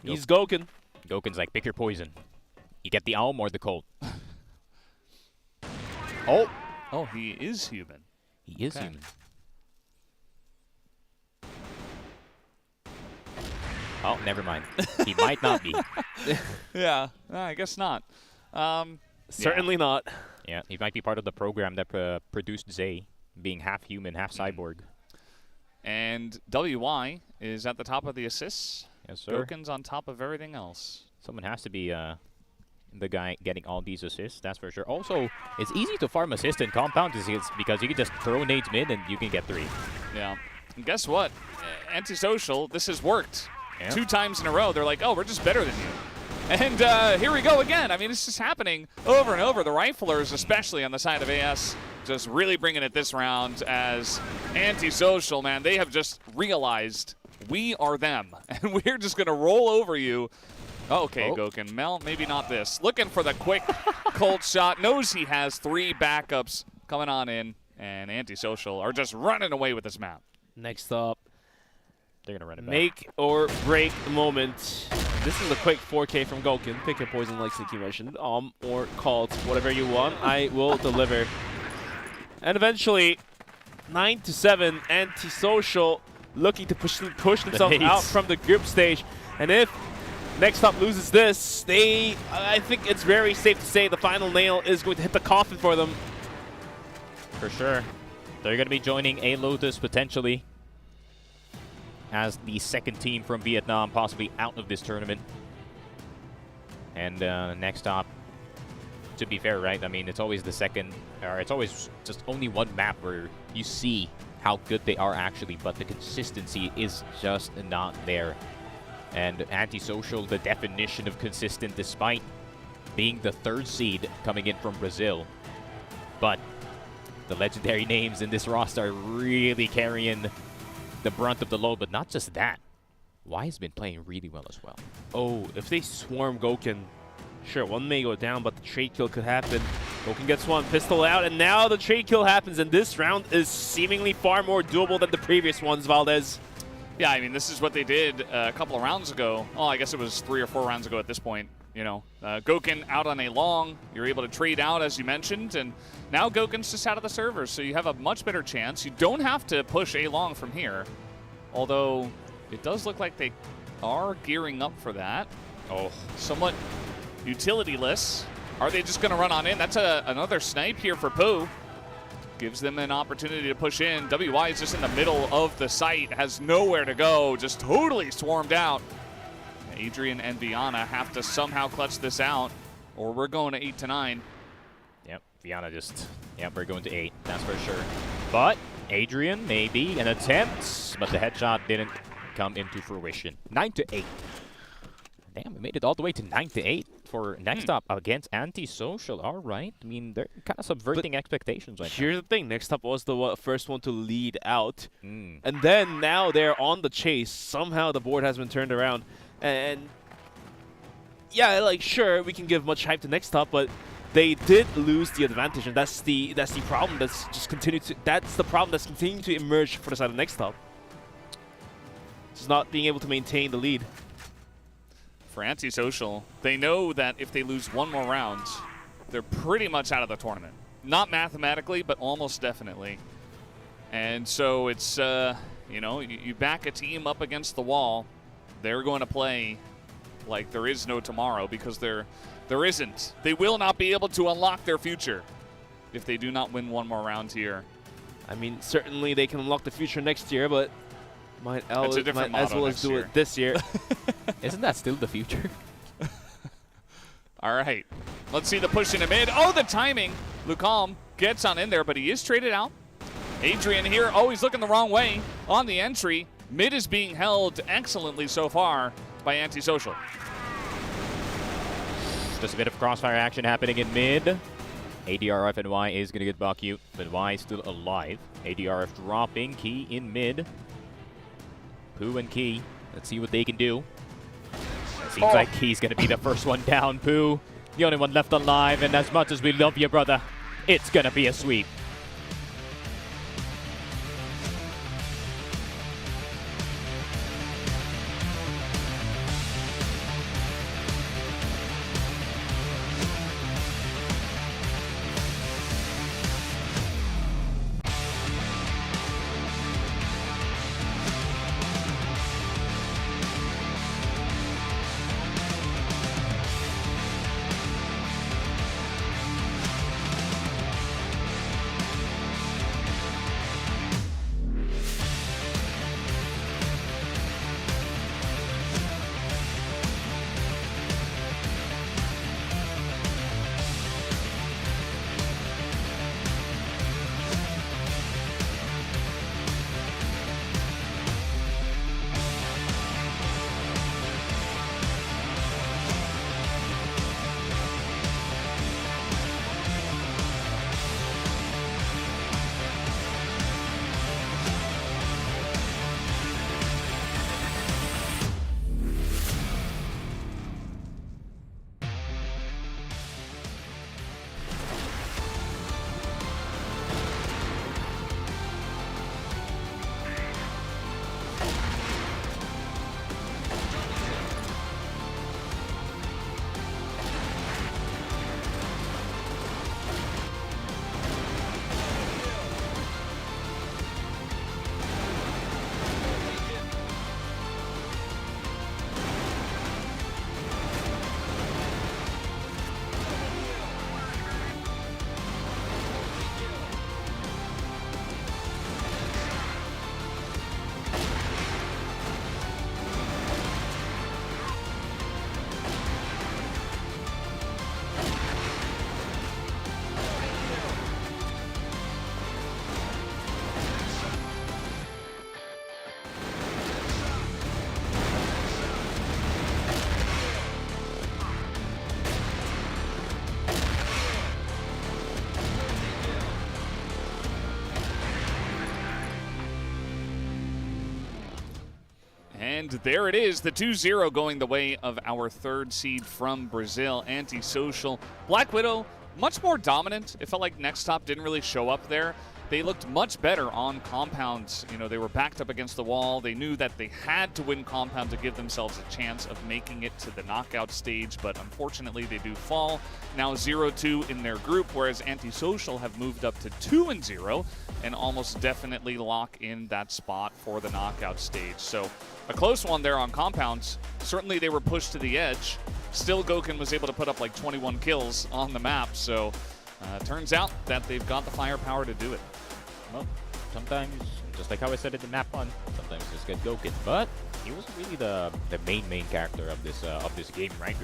He's Goken. Goken's like, pick your poison. You get the Alm or the Colt. Oh, he is human. He is human. Oh, never mind. He might not be. Yeah, I guess not. Certainly not. Yeah, he might be part of the program that produced Zay. being half human, half cyborg. And WY is at the top of the assists. Yes, sir. Goken's on top of everything else. Someone has to be the guy getting all these assists, that's for sure. Also, it's easy to farm assist in Compound because you can just throw nades mid and you can get 3. Yeah. And guess what? Antisocial, this has worked. Yeah. 2 times in a row. They're like, oh, we're just better than you. And here we go again. I mean, it's just happening over and over. The Riflers, especially on the side of AS, just really bringing it this round as Antisocial, man. They have just realized we are them, and we're just going to roll over you. Okay, Goken. Mel, maybe not this. Looking for the quick cold shot. Knows he has 3 backups coming on in, and Antisocial are just running away with this map. Next up, they're going to run it back. Make or break moment. This is a quick 4K from Goken. Pick your poison like Sneaky mentioned. Or called whatever you want. I will deliver. And eventually, 9-7, Antisocial looking to push themselves out from the group stage. And if NEXTTOP loses this, I think it's very safe to say the final nail is going to hit the coffin for them. For sure. They're going to be joining A Lotus potentially as the second team from Vietnam, possibly out of this tournament. And NEXTTOP, to be fair, right? I mean, it's always the second, or it's always just only one map where you see how good they are actually, but the consistency is just not there. And Antisocial, the definition of consistent, despite being the 3rd seed coming in from Brazil. But the legendary names in this roster are really carrying the brunt of the load. But not just that, Y has been playing really well as well. Oh, if they swarm Goken, sure, one may go down, but the trade kill could happen. Goken gets one, pistol out, and now the trade kill happens, and this round is seemingly far more doable than the previous ones, Valdez. Yeah, I mean, this is what they did a couple of rounds ago. Oh, I guess it was 3 or 4 rounds ago at this point. You know, Goken out on a long. You're able to trade out, as you mentioned, and now Goken's just out of the servers, so you have a much better chance. You don't have to push a long from here, although it does look like they are gearing up for that. Oh, somewhat utility-less. Are they just going to run on in? That's another snipe here for Pooh. Gives them an opportunity to push in. WY is just in the middle of the site, has nowhere to go, just totally swarmed out. Adrian and Viana have to somehow clutch this out, or we're going to 8-9. Yep, Viana just, yep, we're going to 8, that's for sure. But Adrian, maybe an attempt, but the headshot didn't come into fruition. 9-8. Damn, we made it all the way to 9-8 for NEXTTOP against Antisocial. All right. I mean, they're kind of subverting expectations right Here's the thing. NEXTTOP was the first one to lead out. And then now they're on the chase. Somehow the board has been turned around. And yeah, like, sure, we can give much hype to NEXTTOP, but they did lose the advantage, and that's the problem that's just continued to continuing to emerge for the side of NEXTTOP. Just not being able to maintain the lead. For Antisocial, they know that if they lose one more round, they're pretty much out of the tournament. Not mathematically, but almost definitely. And so it's, you know, you back a team up against the wall, they're going to play like there is no tomorrow, because there isn't. They will not be able to unlock their future if they do not win one more round here. I mean, certainly they can unlock the future next year, but might as well as do it this year. Isn't that still the future? All right. Let's see the push in the mid. Oh, the timing. Lucalm gets on in there, but he is traded out. Adrian here, oh, he's looking the wrong way on the entry. Mid is being held excellently so far by Antisocial. Just a bit of crossfire action happening in mid. ADRF and Y is going to get Bakute, but Y is still alive. ADRF dropping, Key in mid. Pooh and Key, let's see what they can do. It seems like Key's going to be the first one down. Pooh, the only one left alive, and as much as we love you, brother, it's going to be a sweep. And there it is, the 2-0 going the way of our third seed from Brazil, Antisocial. Black Widow, much more dominant. It felt like NEXTTOP didn't really show up there. They looked much better on compounds. You know, they were backed up against the wall. They knew that they had to win compound to give themselves a chance of making it to the knockout stage, but unfortunately they do fall. Now 0-2 in their group, whereas Antisocial have moved up to 2-0 and almost definitely lock in that spot for the knockout stage. So a close one there on compounds. Certainly they were pushed to the edge. Still, Gouken was able to put up like 21 kills on the map, so turns out that they've got the firepower to do it. Well, sometimes, just like how I said in the map on, sometimes just get Gouken, but he wasn't really the main character of this game, right?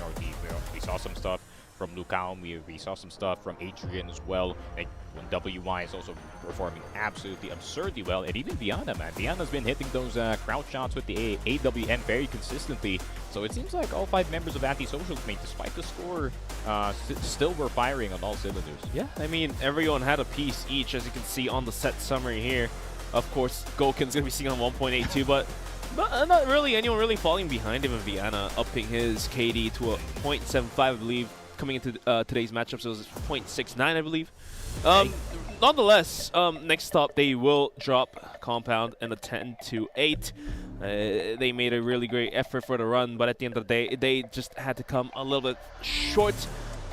We saw some stuff from Lucao, we saw some stuff from Adrian as well. Like when WY is also performing absolutely absurdly well, and even Viana, man. Viana's been hitting those crouch shots with the AWM very consistently. So it seems like all 5 members of Antisocial, despite the score, still were firing on all cylinders. Yeah, I mean, everyone had a piece each, as you can see on the set summary here. Of course, Gouken's going to be seen on 1.82, but not really anyone really falling behind him. And Viana upping his KD to a 0.75, I believe, coming into today's matchup, so it was 0.69, I believe. Nonetheless, NEXTTOP, they will drop compound in a 10-8. They made a really great effort for the run, but at the end of the day, they just had to come a little bit short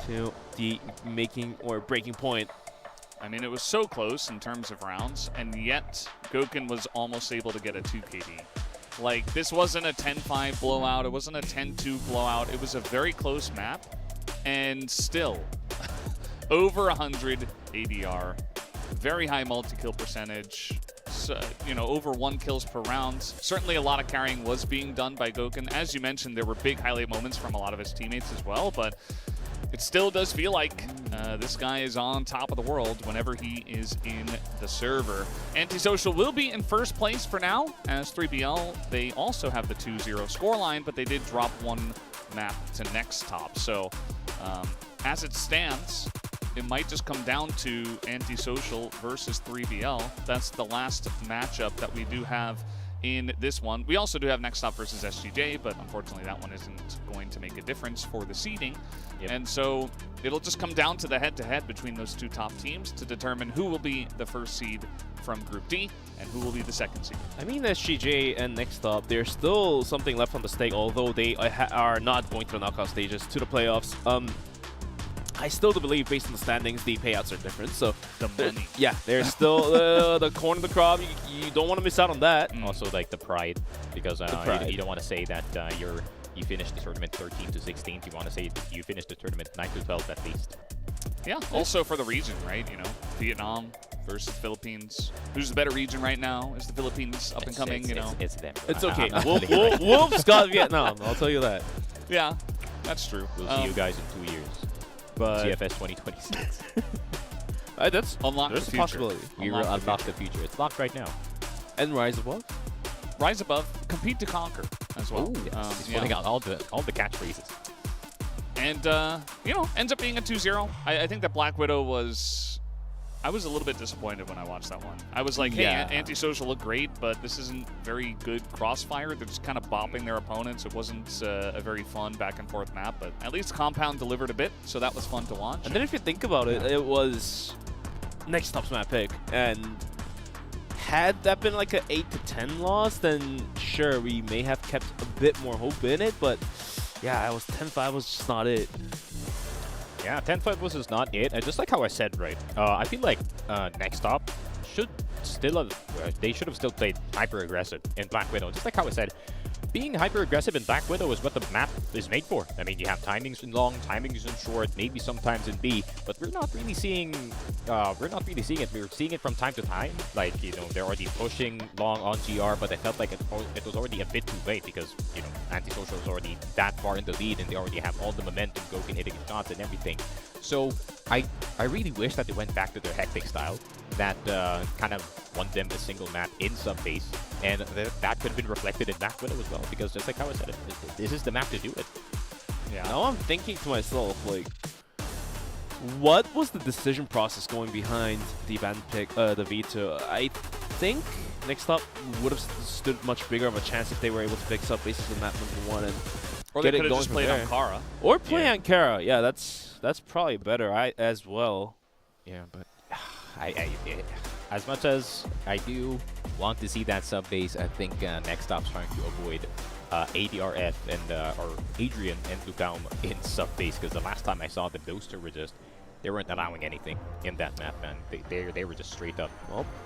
to the making or breaking point. I mean, it was so close in terms of rounds, and yet Gouken was almost able to get a 2 KD. Like, this wasn't a 10-5 blowout. It wasn't a 10-2 blowout. It was a very close map, and still, over 100 ADR, very high multi-kill percentage, so, you know, over 1 kills per round. Certainly a lot of carrying was being done by Gouken. As you mentioned, there were big highlight moments from a lot of his teammates as well, but it still does feel like this guy is on top of the world whenever he is in the server. Antisocial will be in first place for now, as 3BL, they also have the 2-0 scoreline, but they did drop 1 map to NEXTTOP. So as it stands, it might just come down to Antisocial versus 3BL. That's the last matchup that we do have in this one. We also do have NEXTTOP versus SGJ, but unfortunately that one isn't going to make a difference for the seeding. Yep. And so it'll just come down to the head-to-head between those 2 top teams to determine who will be the first seed from Group D and who will be the second seed. I mean, SGJ and NEXTTOP, there's still something left on the stake, although they are not going to the knockout stages, to the playoffs. I still do believe, based on the standings, the payouts are different. So the money. Yeah, there's still the corn of the crop. You don't want to miss out on that. Also, like the pride, because you don't want to say that you finished the tournament 13 to 16th. You want to say you finished the tournament 9 to 12 at least. Yeah. Also for the region, right? You know, Vietnam versus Philippines. Who's the better region right now? Is the Philippines up and coming? You know, it's them. It's okay. Wolves got Vietnam. I'll tell you that. Yeah, that's true. We'll see you guys in 2 years. But CFS 2026. That's unlock there's the a future. possibility. We will unlock the future. It's locked right now. And Rise Above. Rise above, compete to conquer as well. Ooh, yes. He's putting out all the catchphrases. And you know, ends up being a 2-0. I think that Black Widow was. I was a little bit disappointed when I watched that one. I was like, hey, Antisocial looked great, but this isn't very good CrossFire. They're just kind of bopping their opponents. It wasn't a very fun back-and-forth map, but at least Compound delivered a bit, so that was fun to watch. And then if you think about it, it was NEXTTOP's map pick, and had that been like an 8-10 loss, then sure, we may have kept a bit more hope in it, but yeah, it was 10-5 was just not it. Yeah, 10-5 was just not it. And just like how I said, right, I feel like NEXTTOP should still they should have still played hyper-aggressive in Black Widow. Just like how I said, being hyper-aggressive in Black Widow is what the map is made for. I mean, you have timings in long, timings in short, maybe sometimes in B, but we're not really seeing it. We're seeing it from time to time. Like, you know, they're already pushing long on GR, but I felt like it was already a bit too late because, you know, Antisocial is already that far in the lead and they already have all the momentum, Gouken hitting shots and everything. So I really wish that they went back to their hectic style that kind of won them a single map in sub-base, and that could have been reflected in Black Widow as well, because just like how I said, this is the map to do it. Yeah. Now I'm thinking to myself, like, what was the decision process going behind the ban pick, the veto? I think NEXTTOP would have stood much bigger of a chance if they were able to fix up basically map number 1 and or get they it could have going just from played there. Ankara. Or play Ankara. Yeah, that's probably better as well. Yeah, but as much as I do want to see that sub base, I think NEXTTOP's trying to avoid ADRF and or Adrian and Lukaum in sub base, because the last time I saw them, those two were just, they weren't allowing anything in that map, man. They were just straight up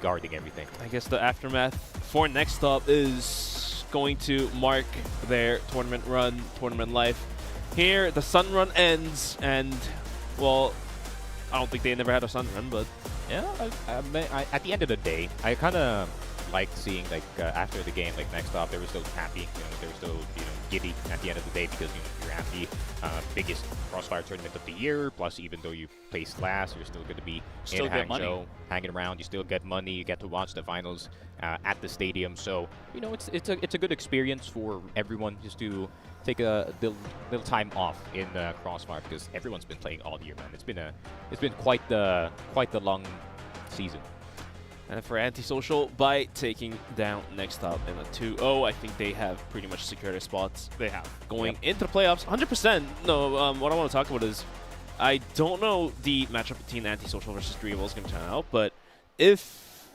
guarding everything. I guess the aftermath for NEXTTOP is going to mark their tournament run, tournament life. Here, the Sun Run ends, and well, I don't think they never had a Sun Run, but yeah, at the end of the day, I kind of liked seeing, like, after the game, like, NEXTTOP, they were still happy, they were still, giddy at the end of the day, because, you're happy. Biggest CrossFire tournament of the year, plus even though you placed last, you're still going to be still in get Hangzhou, money. hanging around, you still get money, you get to watch the finals at the stadium, so, it's a good experience for everyone, just to take a little time off in CrossFire, because everyone's been playing all year, man. It's been quite the long season. And for Antisocial, by taking down NEXTTOP in a 2-0, I think they have pretty much secured their spots. They have. Going into the playoffs, 100%. No, what I want to talk about is, I don't know the matchup between Antisocial versus WEIBO is going to turn out, but if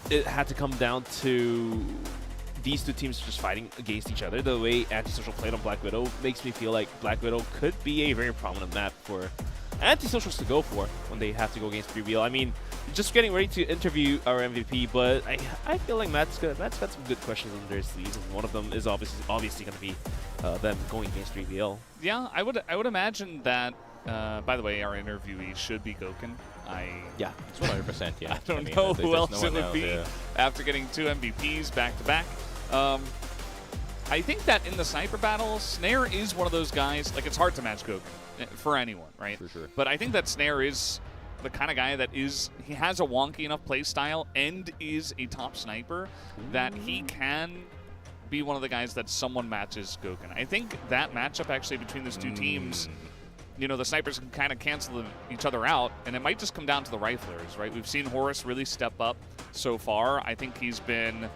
it had to come down to these two teams just fighting against each other, the way Antisocial played on Black Widow makes me feel like Black Widow could be a very prominent map for Antisocials to go for when they have to go against 3BL. I mean, just getting ready to interview our MVP, but I feel like Matt's got some good questions under his sleeves, and one of them is obviously going to be them going against 3BL. Yeah, I would imagine that. By the way, our interviewee should be Gokun. Yeah, it's 100%. Yeah, I don't know who else it would be after getting 2 MVPs back to back. I think that in the sniper battle, Snare is one of those guys. Like, it's hard to match Gokun for anyone, right? For sure. But I think that Snare is the kind of guy that he has a wonky enough play style and is a top sniper that he can be one of the guys that someone matches Gokun. I think that matchup actually between those two teams, the snipers can kind of cancel each other out, and it might just come down to the riflers, right? We've seen Horus really step up so far. I think he's been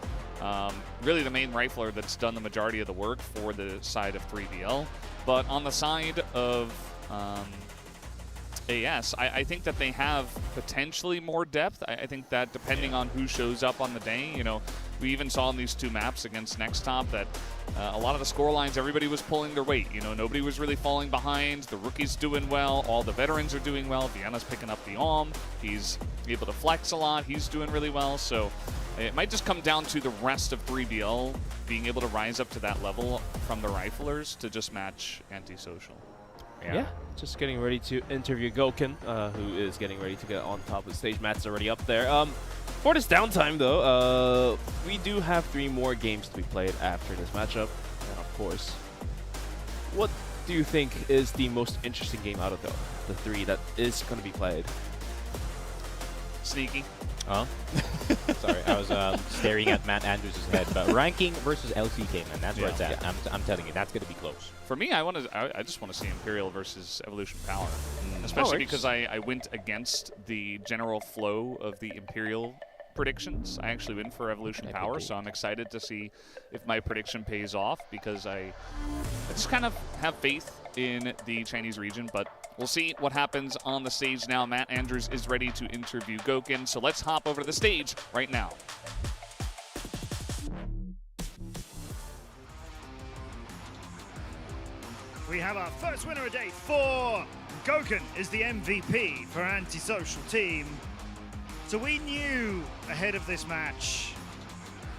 really the main rifler that's done the majority of the work for the side of 3BL. But on the side of AS, I think that they have potentially more depth. I think that depending on who shows up on the day, we even saw in these two maps against NEXTTOP that a lot of the score lines, everybody was pulling their weight. Nobody was really falling behind. The rookies doing well. All the veterans are doing well. Vienna's picking up the AWM. He's able to flex a lot. He's doing really well. So it might just come down to the rest of 3BL being able to rise up to that level from the riflers to just match Antisocial. Yeah, just getting ready to interview Gokun, who is getting ready to get on top of the stage. Matt's already up there. For this downtime, though, we do have 3 more games to be played after this matchup. And of course, what do you think is the most interesting game out of the 3 that is going to be played? Sneaky. Huh? Sorry, I was staring at Matt Andrews' head. But ranking versus LCK, man, that's where it's at. Yeah. I'm telling you, that's going to be close. For me, I just want to see Imperial versus Evolution Power, especially because I went against the general flow of the Imperial predictions. I actually went for Evolution Power, so I'm excited to see if my prediction pays off, because I just kind of have faith in the Chinese region, but we'll see what happens on the stage now. Matt Andrews is ready to interview Gokun, so let's hop over to the stage right now. We have our first winner of day 4. Gokun is the MVP for Antisocial team. So we knew ahead of this match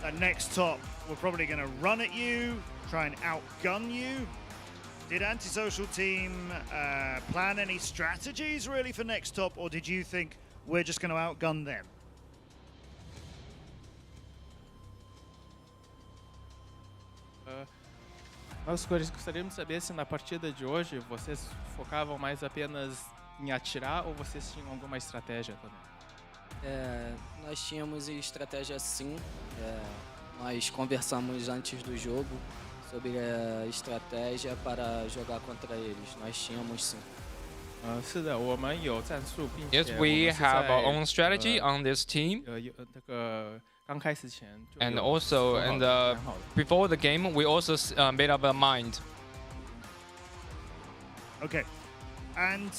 that NEXTTOP were probably going to run at you, try and outgun you. Did Antisocial team plan any strategies really for NEXTTOP, or did you think we're just going to outgun them? Nós gostaríamos de saber se na partida de hoje vocês focavam mais apenas em atirar ou vocês tinham alguma estratégia também? Nós tínhamos estratégia sim. Nós conversamos antes do jogo sobre a estratégia para jogar contra eles. Nós tínhamos sim. 是的，我们有战术，并且 Yes, we have our own strategy on this team. 那个刚开始前就 And 有 also, 说好 and 的蛮好的。 before the game, we also made up our mind. Okay. And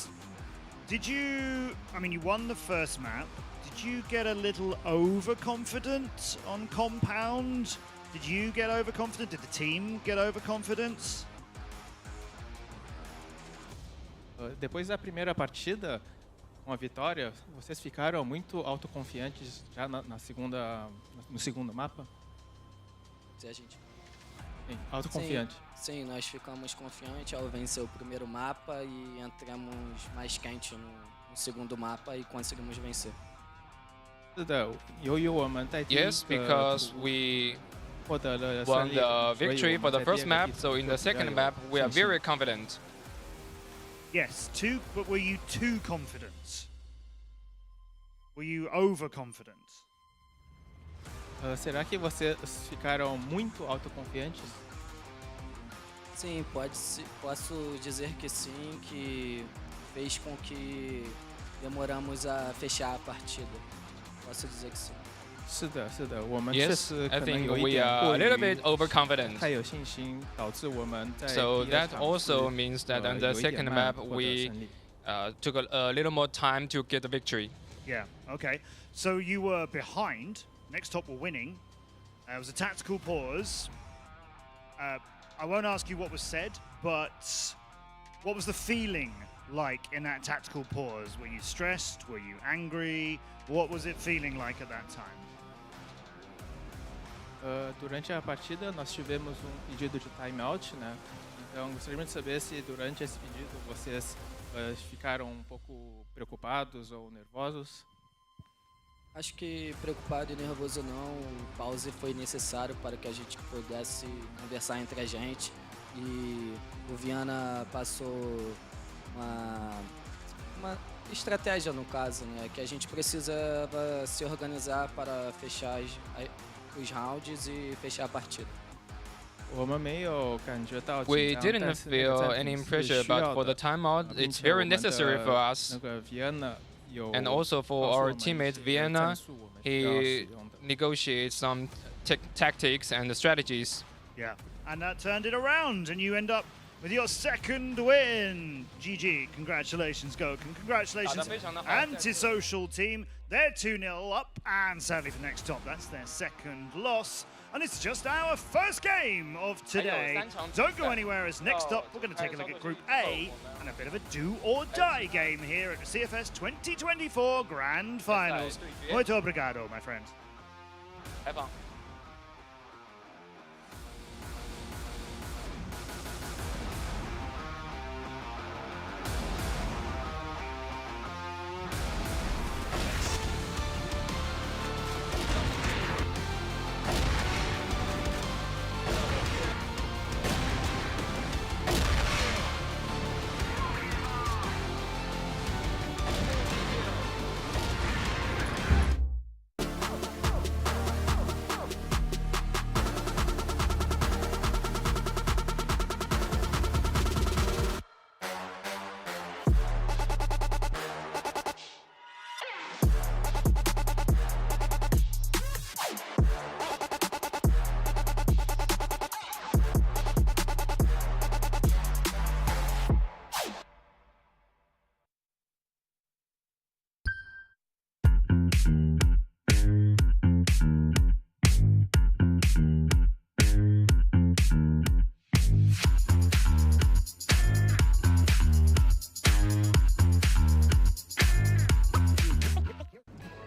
did you, I mean, you won the first map. Did you get a little overconfident on Compound? Did you get overconfident? Did the team get overconfident? Depois da primeira partida, com a vitória, vocês ficaram muito autoconfiantes já no segundo mapa? Se a gente... Sim, autoconfiante. Sim, nós ficamos confiantes ao vencer o primeiro mapa e entramos mais quente no segundo mapa e conseguimos vencer. 是的，由于我们在第一 Yes, 个 because 图 we 获得了 won 胜利， the 所以 victory 我 for 们 the 在第 first 二 map, 个 so in the 比较 second 有 map, we are 信心。 very confident. Yes, but were you too confident? Were you overconfident? Será que vocês ficaram muito autoconfiantes? Sim, posso dizer que sim, que fez com que demoramos a fechar a partida. Posso dizer que sim. 是的，是的，我们确 Yes, 实 I 可能 think 有一 we 点 are 过 a 于 little bit overconfident. 太有信心，导致我们在 So 第二 that 场 also 是 means that on 有 the 一点 second 慢 map, 获得 we 胜利。 took a little more time to get the victory. Yeah, okay. So you were behind. NEXTTOP were winning. It was a tactical pause. I won't ask you what was said, but what was the feeling like in that tactical pause? Were you stressed? Were you angry? What was it feeling like at that time? Durante a partida nós tivemos pedido de timeout, né? Então gostaria de saber se durante esse pedido vocês ficaram pouco preocupados ou nervosos. Acho que preocupado e nervoso não, o pause foi necessário para que a gente pudesse conversar entre a gente e o Viana passou uma estratégia no caso, né, que a gente precisava se organizar para fechar os rounds e fechar a partida. 我们没有感觉到 We 紧张， didn't 但是那个 feel 暂 any 停是 pressure, 需要 but for the 的。 timeout, 并 it's 且我 very 们 necessary for 的 us. 那个 Viana 有 And also 告 for 诉我 our 们一 teammate 些 Vienna, 战术我们需要使 he 用的。 negotiates some tactics and strategies. Yeah, and that turned it around, and you end up with your second win. GG, congratulations, Gokun. Congratulations, Antisocial team. They're 2-0 up, and sadly for NEXTTOP, that's their second loss. And it's just our first game of today. Don't go anywhere as NEXTTOP, we're going to take a look at Group A and a bit of a do-or-die game here at the CFS 2024 Grand Finals. Muito obrigado, my friend. 采访。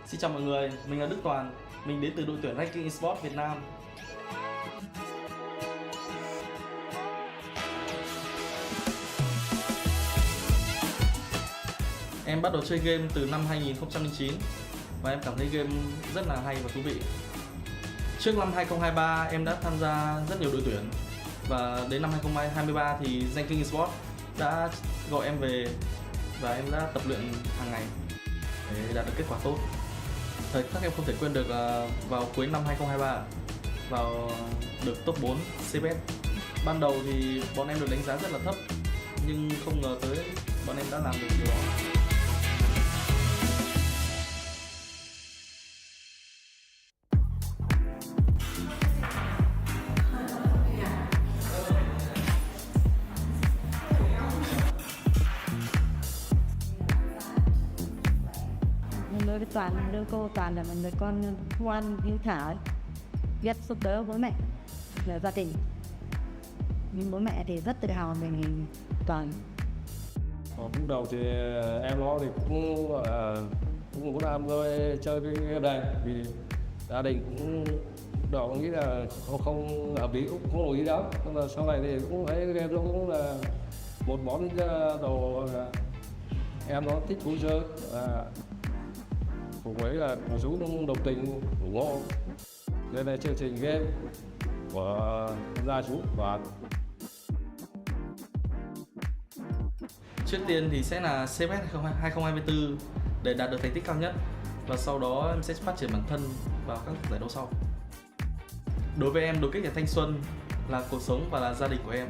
Xin chào mọi người, mình là Đức Toàn, mình đến từ đội tuyển ranking Esports Việt Nam. Em bắt đầu chơi game từ năm 2009 và em cảm thấy game rất là hay và thú vị. Trước năm 2023 em đã tham gia rất nhiều đội tuyển và đến năm 2023 thì ranking Esports đã gọi em về và em đã tập luyện hàng ngày để đạt được kết quả tốt. Thời khắc em không thể quên được vào cuối năm 2023 vào được top 4 CPS. Ban đầu thì bọn em được đánh giá rất là thấp nhưng không ngờ tới bọn em đã làm được điều đó. với Toàn, đưa cô Toàn là một người con ngoan hiếu thảo, biết giúp đỡ bố mẹ và gia đình. Nhưng bố mẹ thì rất tự hào về Toàn. Lúc đầu thì em nó thì cũng muốn làm thôi chơi cái game này vì gia đình cũng đầu nghĩ là không hợp lý, cũng không đồng ý lắm. Nhưng mà sau này thì cũng thấy game nó cũng là một món đồ em nó thích vui chơi và cùng với là chú cũng đồng tình ủng hộ. Đây là chương trình game của gia chú và Trước tiên thì sẽ là CFS 2024 để đạt được thành tích cao nhất và sau đó em sẽ phát triển bản thân vào các giải đấu sau. Đối với em, đột kích là thanh xuân, là cuộc sống và là gia đình của em.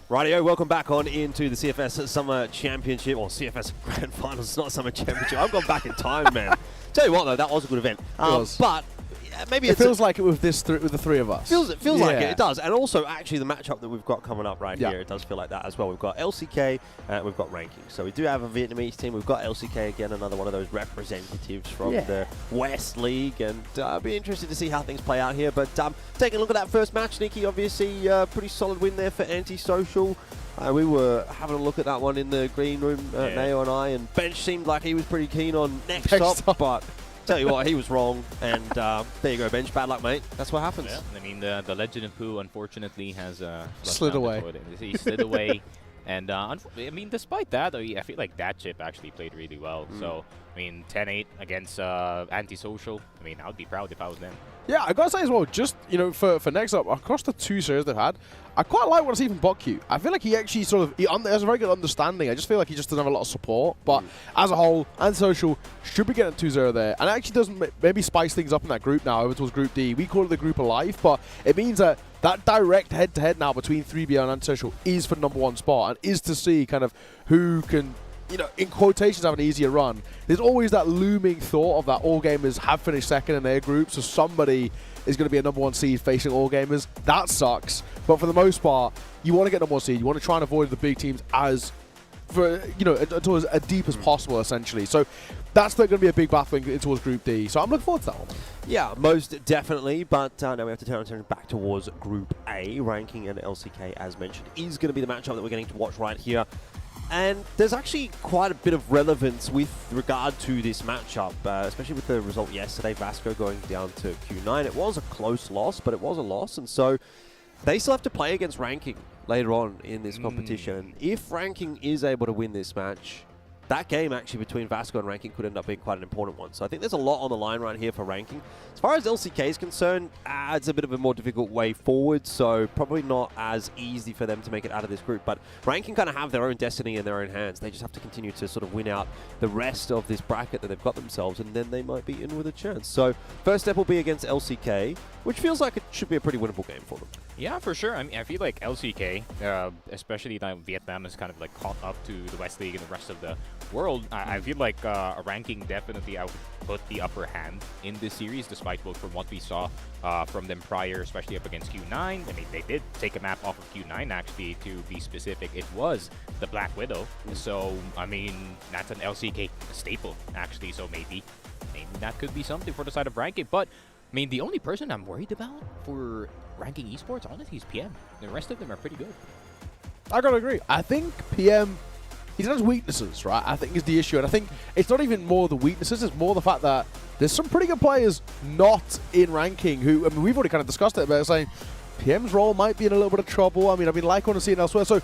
Rightio, welcome back on into the CFS Summer Championship, or CFS Grand Finals. It's not Summer Championship. I've gone back in time, man. Tell you what, though, that was a good event. But maybe it feels like it with with the three of us. It feels like it does. And also, actually, the matchup that we've got coming up right here, it does feel like that as well. We've got LCK, we've got ranking. So we do have a Vietnamese team. We've got LCK again, another one of those representatives from the West League. And I'll be interested to see how things play out here. But taking a look at that first match, Nikki, obviously pretty solid win there for Antisocial. We were having a look at that one in the green room, Neo and I, and Bench seemed like he was pretty keen on NEXTTOP, but tell you what, he was wrong, and there you go, Bench. Bad luck, mate. That's what happens. Yeah. I mean, the Legend of Pooh, unfortunately, has slid away. He slid away, and I mean, despite that, I feel like that chip actually played really well. So, I mean, 10-8 against Antisocial. I mean, I would be proud if I was them. Yeah, I gotta say as well, just for NEXTTOP, across the two series they've had, I quite like what I see from BotQ. I feel like he actually has a very good understanding. I just feel like he just doesn't have a lot of support. But as a whole, Antisocial should be getting 2-0 there. And it actually does maybe spice things up in that group now over towards Group D. We call it the Group of Life, but it means that direct head-to-head now between 3BL and Antisocial is for #1 spot and is to see kind of who can, in quotations, have an easier run. There's always that looming thought of that all gamers have finished second in their group, so somebody is going to be a #1 seed facing all gamers. That sucks. But for the most part, you want to get #1 seed. You want to try and avoid the big teams as deep as possible, essentially. So that's going to be a big battle towards Group D. So I'm looking forward to that one. Yeah, most definitely. But now we have to turn back towards Group A. Ranking and LCK, as mentioned, is going to be the matchup that we're getting to watch right here. And there's actually quite a bit of relevance with regard to this matchup, especially with the result yesterday, Vasco going down to Q9. It was a close loss, but it was a loss, and so they still have to play against Ranking later on in this competition. If Ranking is able to win this match, that game actually between Vasco and Ranking could end up being quite an important one. So I think there's a lot on the line right here for Ranking. As far as LCK is concerned, it's a bit of a more difficult way forward, so probably not as easy for them to make it out of this group. But Ranking kind of have their own destiny in their own hands. They just have to continue to sort of win out the rest of this bracket that they've got themselves, and then they might be in with a chance. So first step will be against LCK, which feels like it should be a pretty winnable game for them. Yeah, for sure. I mean, I feel like LCK, especially now Vietnam is kind of like caught up to the West League and the rest of the world. I feel like Ranking definitely out put the upper hand in this series, despite from what we saw from them prior, especially up against Q9. I mean, they did take a map off of Q9, actually, to be specific. It was the Black Widow. So, I mean, that's an LCK staple, actually. So maybe that could be something for the side of Ranking. But, I mean, the only person I'm worried about for Ranking Esports, honestly, is PM. The rest of them are pretty good. I gotta agree. I think PM, he has weaknesses, right? I think is the issue. And I think it's not even more the weaknesses, it's more the fact that there's some pretty good players not in Ranking who, I mean, we've already kind of discussed it, but saying PM's role might be in a little bit of trouble. I mean, like want to see it elsewhere. So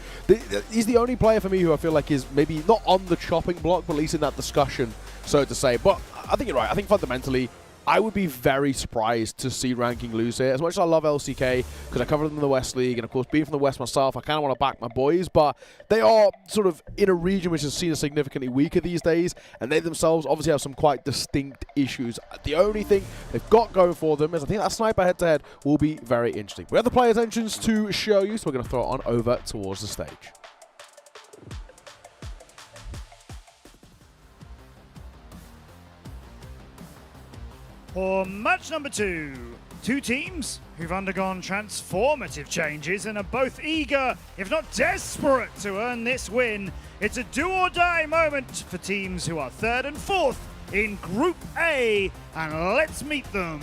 he's the only player for me who I feel like is maybe not on the chopping block, but at least in that discussion, so to say. But I think you're right. I think fundamentally, I would be very surprised to see Ranking lose here. As much as I love LCK, because I covered them in the West League, and of course, being from the West myself, I kind of want to back my boys, but they are sort of in a region which is seen as significantly weaker these days, and they themselves obviously have some quite distinct issues. The only thing they've got going for them is I think that sniper head-to-head will be very interesting. We have the player attentions to show you, so we're going to throw it on over towards the stage. For match number 2, two teams who've undergone transformative changes and are both eager, if not desperate, to earn this win. It's a do-or-die moment for teams who are 3rd and 4th in Group A, and let's meet them.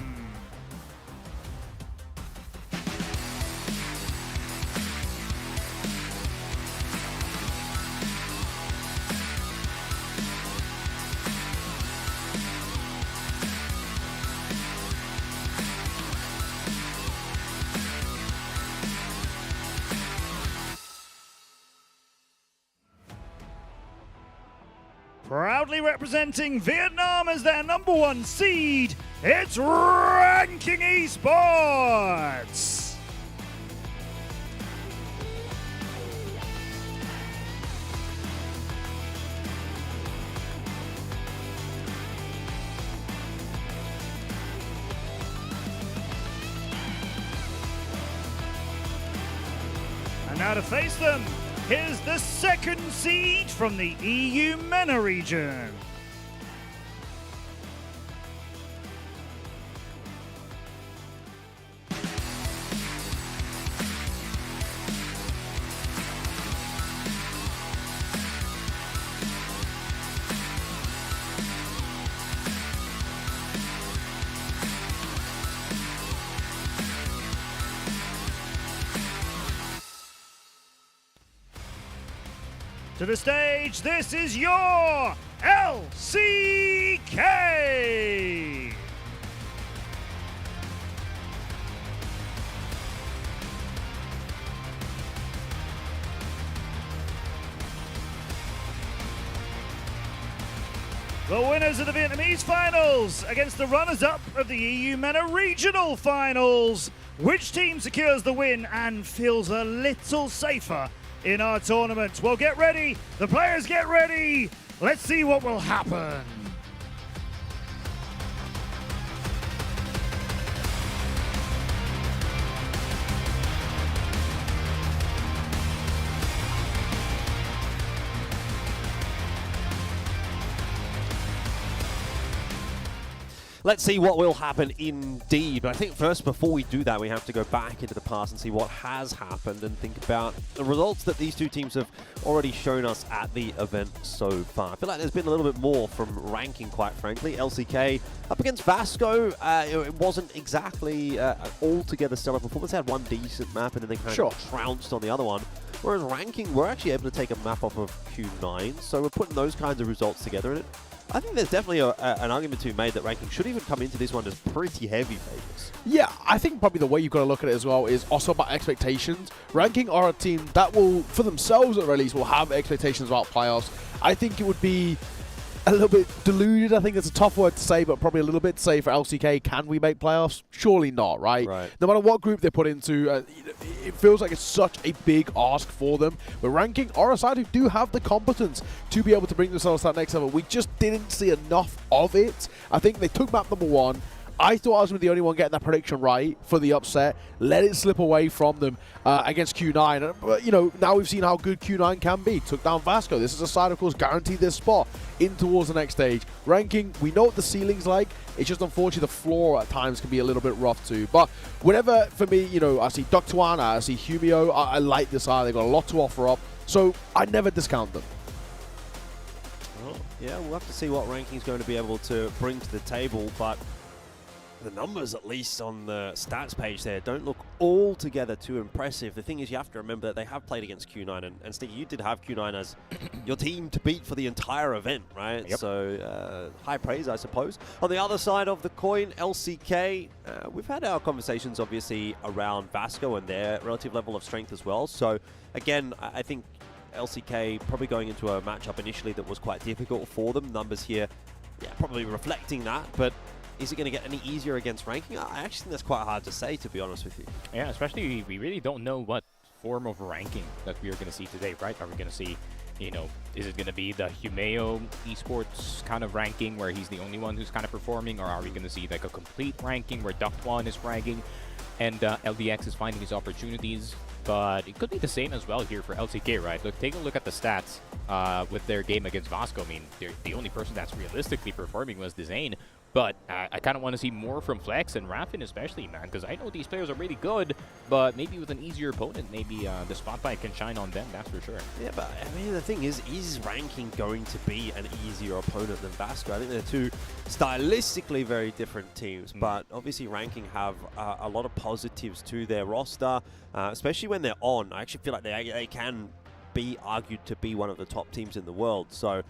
Proudly representing Vietnam as their #1 seed, it's Ranking Esports! now to face them, here's the second seed from the EU MENA region. To the stage, this is your LCK! The winners of the Vietnamese finals against the runners-up of the EU MENA regional finals. Which team secures the win and feels a little safer in our tournament? Well, get ready. The players get ready. Let's see what will happen. Let's see what will happen indeed. But I think first, before we do that, we have to go back into the past and see what has happened and think about the results that these two teams have already shown us at the event so far. I feel like there's been a little bit more from ranking, quite frankly. LCK up against Vasco. It wasn't exactly altogether stellar performance. They had one decent map and then they kind of trounced on the other one. Whereas ranking, we're actually able to take a map off of Q9. So we're putting those kinds of results together in it. I think there's definitely an argument to be made that ranking should even come into this one as pretty heavy favorites. Yeah, I think probably the way you've got to look at it as well is also about expectations. Ranking are a team that will, for themselves at the least, will have expectations about playoffs. I think it would be a little bit deluded. I think it's a tough word to say, but probably a little bit to say for LCK. Can we make playoffs? Surely not, right? No matter what group they put into, it feels like it's such a big ask for them. But ranking are a side who do have the competence to be able to bring themselves to that next level. We just didn't see enough of it. I think they took map number 1. I thought I was going to be the only one getting that prediction right for the upset. Let it slip away from them against Q9. But, you know, now we've seen how good Q9 can be. Took down Vasco. This is a side, of course, guaranteed this spot in towards the next stage. Ranking, we know what the ceiling's like. It's just, unfortunately, the floor at times can be a little bit rough, too. But whenever, for me, you know, I see Ductuan, I see Humio, I like this side. They've got a lot to offer up. So I never discount them. Well, yeah, we'll have to see what ranking's going to be able to bring to the table, but the numbers, at least on the stats page there, don't look altogether too impressive. The thing is, you have to remember that they have played against Q9, and Sticky, you did have Q9 as your team to beat for the entire event, right? Yep. So, high praise, I suppose. On the other side of the coin, LCK, we've had our conversations, obviously, around Vasco and their relative level of strength as well. So, again, I think LCK probably going into a matchup initially that was quite difficult for them. Numbers here, yeah, probably reflecting that, but is it going to get any easier against ranking? I actually think that's quite hard to say, to be honest with you. Yeah, especially we really don't know what form of ranking that we are going to see today, right? Are we going to see, you know, is it going to be the Humeo Esports kind of ranking where he's the only one who's kind of performing, or are we going to see like a complete ranking where Ductuan is ranking and LDX is finding his opportunities? But it could be the same as well here for LCK, right? Look, take a look at the stats with their game against Vasco. I mean, the only person that's realistically performing was Dizane. But I kind of want to see more from Flex and Raffin especially, man, because I know these players are really good, but maybe with an easier opponent, maybe the spotlight can shine on them, that's for sure. Yeah, but I mean, the thing is ranking going to be an easier opponent than Vasco? I think they're two stylistically very different teams, but obviously ranking have a lot of positives to their roster, especially when they're on. I actually feel like they can be argued to be one of the top teams in the world, so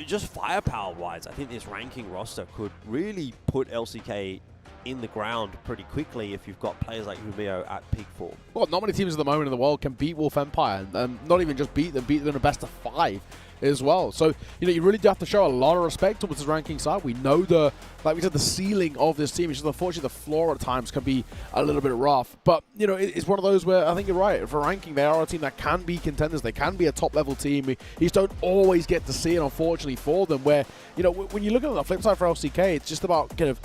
just firepower-wise, I think this ranking roster could really put LCK in the ground pretty quickly if you've got players like Humeo at peak form. Well, not many teams at the moment in the world can beat Wolf Empire, and not even just beat them in a best of 5 as well. So, you know, you really do have to show a lot of respect towards this ranking side. We know like we said, the ceiling of this team is just, unfortunately, the floor at times can be a little bit rough. But, you know, it's one of those where I think you're right. For ranking, they are a team that can be contenders. They can be a top-level team. You just don't always get to see it, unfortunately, for them. Where, you know, when you look at the flip side for LCK, it's just about kind of,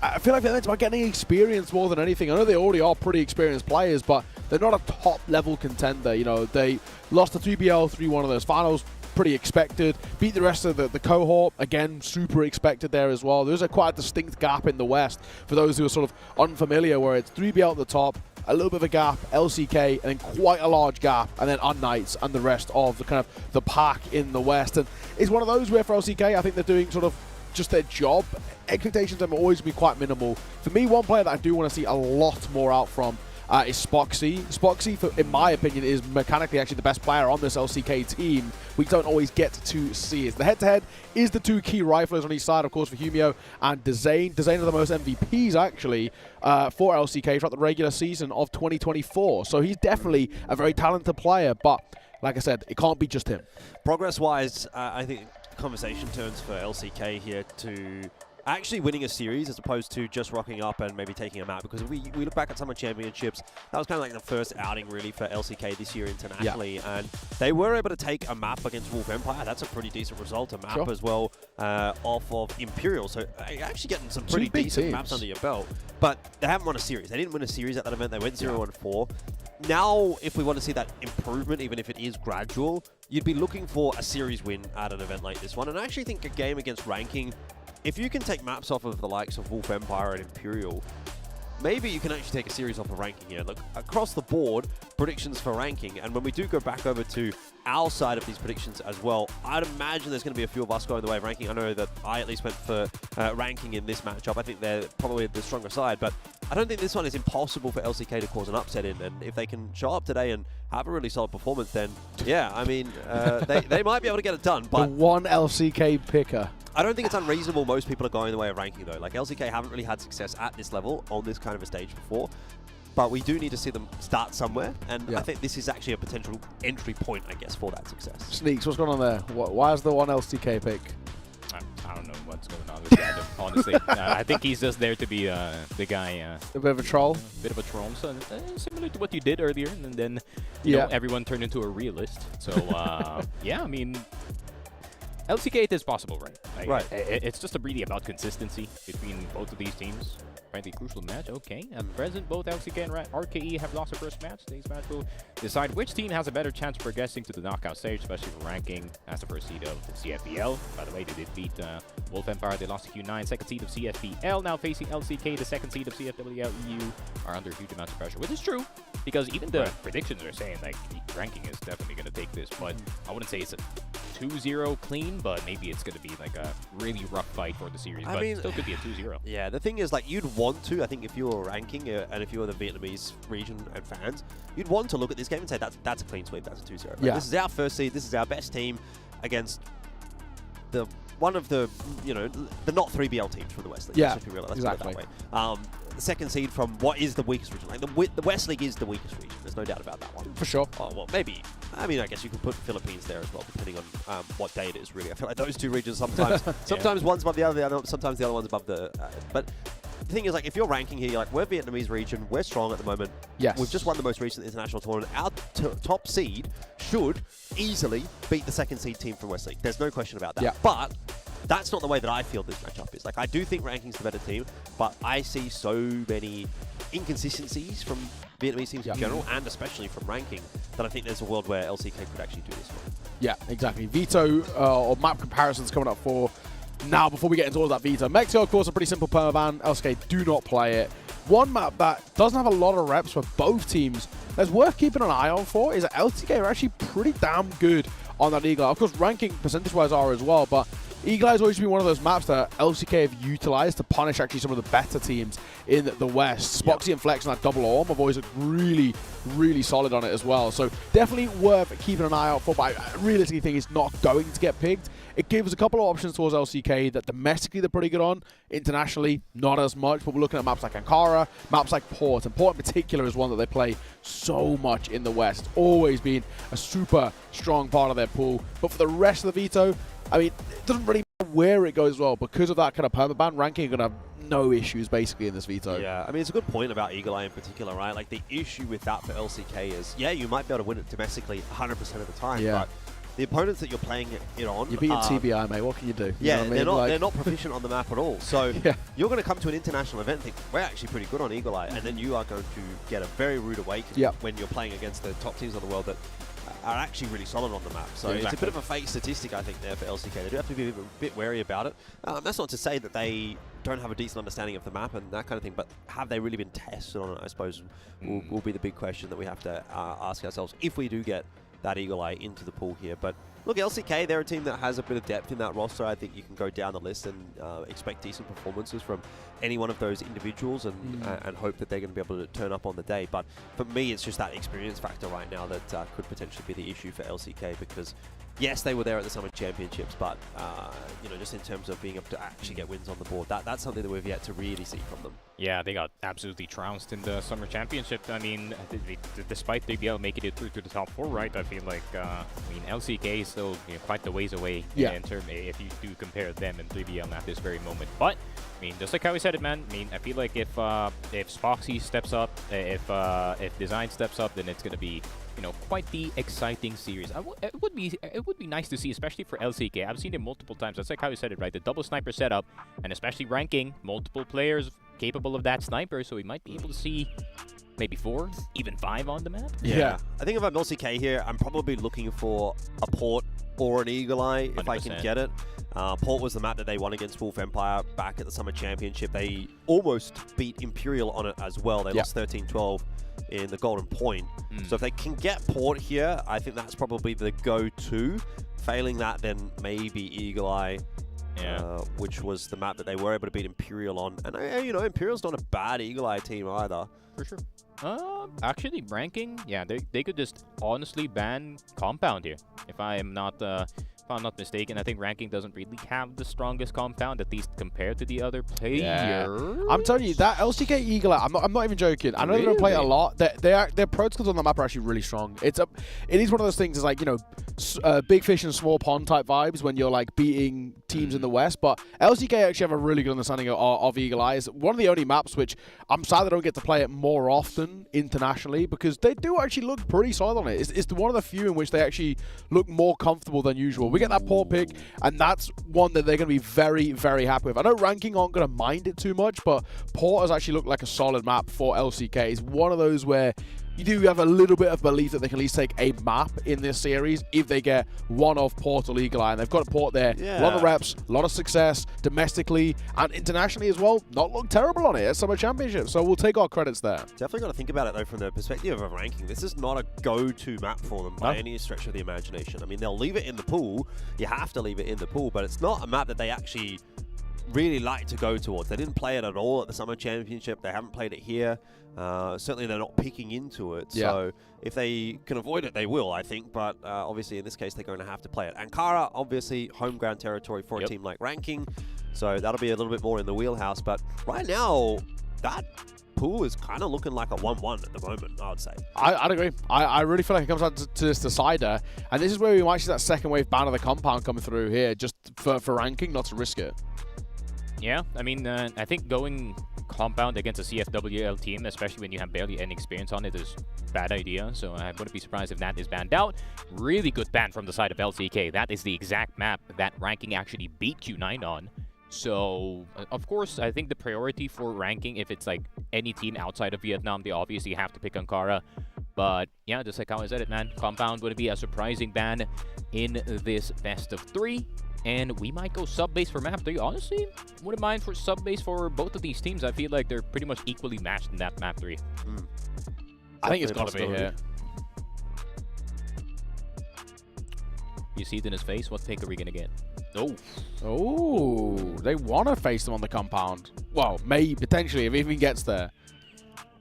I feel like it's about getting experience more than anything. I know they already are pretty experienced players, but they're not a top-level contender. You know, they lost to 3BL 3-1 of those finals. Pretty expected. Beat the rest of the cohort. Again, super expected there as well. There's quite a distinct gap in the West for those who are sort of unfamiliar, where it's 3BL at the top, a little bit of a gap, LCK, and then quite a large gap, and then unKnights and the rest of the kind of the pack in the West. And it's one of those where for LCK, I think they're doing sort of just their job. Expectations have always been quite minimal. For me, one player that I do want to see a lot more out from is Spoxy. Spoxy, in my opinion, is mechanically actually the best player on this LCK team. We don't always get to see it. The head-to-head is the two key riflers on each side, of course, for Humio and Dezane. Dezane are the most MVPs, actually, for LCK throughout the regular season of 2024. So he's definitely a very talented player, but like I said, it can't be just him. Progress-wise, I think conversation turns for LCK here to actually winning a series as opposed to just rocking up and maybe taking a map, because if we look back at Summer Championships, that was kind of like the first outing really for LCK this year internationally, and they were able to take a map against Wolf Empire. That's a pretty decent result, a map as well off of Imperial, so actually getting some pretty decent maps under your belt, but they haven't won a series. They didn't win a series at that event. They went 0-4. Now, if we want to see that improvement, even if it is gradual, you'd be looking for a series win at an event like this one, and I actually think a game against ranking, if you can take maps off of the likes of Wolf Empire and Imperial, maybe you can actually take a series off of ranking here. Look, across the board, predictions for ranking, and when we do go back over to our side of these predictions as well, I'd imagine there's going to be a few of us going the way of ranking. I know that I at least went for ranking in this matchup. I think they're probably the stronger side, but I don't think this one is impossible for LCK to cause an upset in, and if they can show up today and have a really solid performance, then yeah, I mean, they might be able to get it done. But the one LCK picker. I don't think it's unreasonable most people are going the way of ranking, though. Like, LCK haven't really had success at this level on this kind of a stage before, but we do need to see them start somewhere, and I think this is actually a potential entry point, I guess, for that success. Sneaks, what's going on there? Why is the one LCK pick? I don't know what's going on with that, honestly. I think he's just there to be the guy. A bit of a troll? A bit of a troll, so similar to what you did earlier, and then you know, everyone turned into a realist. So, yeah, I mean, LCK, it is possible, right? Like, it's just really about consistency between both of these teams. Frankly, crucial match. Okay, at present, both LCK and RKE have lost their first match. Today's match will decide which team has a better chance of progressing to the knockout stage, especially for ranking as the first seed of the CFBL. By the way, they did beat Wolf Empire. They lost to Q9, second seed of CFBL. Now facing LCK, the second seed of CFWL EU, are under huge amounts of pressure, which is true, because even the predictions are saying, like, ranking is definitely going to take this, but I wouldn't say it's a 2-0 clean, but maybe it's going to be like a really rough fight for the series, but it still could be a 2-0. Yeah, the thing is, like, you'd want to, I think, if you were ranking, and if you were the Vietnamese region and fans, you'd want to look at this game and say, that's a clean sweep, that's a 2-0. Right? This is our first seed, this is our best team against one of the, you know, the not 3BL teams from the West League. Yeah, let's put it that way. The second seed from what is the weakest region. Like, the West League is the weakest region. There's no doubt about that one. For sure. Oh, well, maybe. I mean, I guess you could put Philippines there as well, depending on what day it is, really. I feel like those two regions sometimes one's above the other, sometimes the other one's above the... but the thing is, like, if you're ranking here, you're like, we're Vietnamese region, we're strong at the moment. Yes. We've just won the most recent international tournament. Our top seed should easily beat the second seed team from West League. There's no question about that. Yeah. But that's not the way that I feel this matchup is. Like, I do think ranking's the better team, but I see so many inconsistencies from Vietnamese teams in general, and especially from ranking, that I think there's a world where LCK could actually do this one. Yeah, exactly. Veto or map comparisons coming up for now before we get into all of that veto. Mexico, of course, a pretty simple permaban. LCK do not play it. One map that doesn't have a lot of reps for both teams that's worth keeping an eye on for is that LCK are actually pretty damn good on that Eagle Eye. Of course, ranking percentage-wise are as well, but Eagle Eye has always been one of those maps that LCK have utilized to punish actually some of the better teams in the West. Spoxy and Flex and that double orm have always looked really, really solid on it as well. So definitely worth keeping an eye out for, but I realistically think it's not going to get picked. It gives a couple of options towards LCK that domestically they're pretty good on. Internationally, not as much, but we're looking at maps like Ankara, maps like Port, and Port in particular is one that they play so much in the West. It's always been a super strong part of their pool. But for the rest of the veto, I mean, it doesn't really matter where it goes as well. Because of that kind of permaban, ranking are going to have no issues basically in this veto. Yeah, I mean, it's a good point about Eagle Eye in particular, right? Like, the issue with that for LCK is, yeah, you might be able to win it domestically 100% of the time, but the opponents that you're playing it on. You're beating TBI, mate. What can you do? Yeah, you know what I mean? they're not proficient on the map at all. So you're going to come to an international event and think, we're actually pretty good on Eagle Eye, and then you are going to get a very rude awakening when you're playing against the top teams of the world that are actually really solid on the map. So it's a bit of a fake statistic, I think, there for LCK. They do have to be a bit wary about it. That's not to say that they don't have a decent understanding of the map and that kind of thing, but have they really been tested on it, I suppose, will be the big question that we have to ask ourselves if we do get that Eagle Eye into the pool here. But look, LCK, they're a team that has a bit of depth in that roster. I think you can go down the list and expect decent performances from any one of those individuals and hope that they're going to be able to turn up on the day. But for me, it's just that experience factor right now that could potentially be the issue for LCK, because yes, they were there at the Summer Championships, but you know, just in terms of being able to actually get wins on the board, that's something that we've yet to really see from them. Yeah, they got absolutely trounced in the Summer Championship. I mean, despite 3BL making it through to the top 4, right? I feel like, I mean, LCK is still quite the ways away in terms if you do compare them and 3BL at this very moment. But I mean, just like how we said it, man. I mean, I feel like if Spoxy steps up, if Design steps up, then it's gonna be, you know, quite the exciting series. It would be nice to see, especially for LCK. I've seen it multiple times. That's like how you said it, right? The double sniper setup, and especially ranking multiple players capable of that sniper. So we might be able to see maybe 4, even 5 on the map. Yeah. I think if I'm LCK here, I'm probably looking for a Port or an Eagle Eye if 100%. I can get it. Port was the map that they won against Wolf Empire back at the Summer Championship. They almost beat Imperial on it as well. They lost 13-12 in the Golden Point. So if they can get Port here, I think that's probably the go-to. Failing that, then maybe Eagle Eye, which was the map that they were able to beat Imperial on. And, you know, Imperial's not a bad Eagle Eye team either. For sure. Actually, ranking, they could just honestly ban Compound here. If I'm not mistaken, I think ranking doesn't really have the strongest compound, at least compared to the other players. Yeah. I'm telling you, that LCK Eagle Eye, I'm not even joking. I know they don't play it a lot. Their protocols on the map are actually really strong. It is one of those things, it's like, you know, big fish and small pond type vibes when you're like beating teams in the West. But LCK actually have a really good understanding of Eagle Eye. It's one of the only maps which I'm sad they don't get to play it more often internationally, because they do actually look pretty solid on it. It's one of the few in which they actually look more comfortable than usual. We get that Port pick, and that's one that they're going to be very, very happy with. I know ranking aren't going to mind it too much, but Port has actually looked like a solid map for LCK. It's one of those where you do have a little bit of belief that they can at least take a map in this series if they get one of Port or Eagle Eye. And they've got a Port there. A lot of reps, a lot of success domestically and internationally as well. Not look terrible on it at Summer Championship. So we'll take our credits there. Definitely got to think about it, though, from the perspective of ranking. This is not a go-to map for them by any stretch of the imagination. I mean, they'll leave it in the pool. You have to leave it in the pool, but it's not a map that they actually really like to go towards. They didn't play it at all at the Summer Championship. They haven't played it here. Certainly they're not picking into it. So if they can avoid it, they will, I think. But obviously in this case, they're going to have to play it. Ankara, obviously, home ground territory for a team like ranking. So that'll be a little bit more in the wheelhouse. But right now, that pool is kind of looking like a 1-1 at the moment, I would say. I'd agree. I really feel like it comes down to this decider. And this is where we might see that second wave ban of the compound coming through here, just for ranking, not to risk it. Yeah, I mean, I think going compound against a CFWL team, especially when you have barely any experience on it, is a bad idea. So I wouldn't be surprised if that is banned out. Really good ban from the side of LCK. That is the exact map that ranking actually beat Q9 on. So, of course, I think the priority for ranking, if it's like any team outside of Vietnam, they obviously have to pick Ankara. But yeah, just like how I said it, man, compound would be a surprising ban in this best of 3. And we might go sub-base for map 3. Honestly, wouldn't mind for sub-base for both of these teams. I feel like they're pretty much equally matched in that map 3. I think it's got to be here. You see it in his face. What pick are we going to get? Oh, they want to face them on the compound. Well, maybe, potentially, if it even gets there.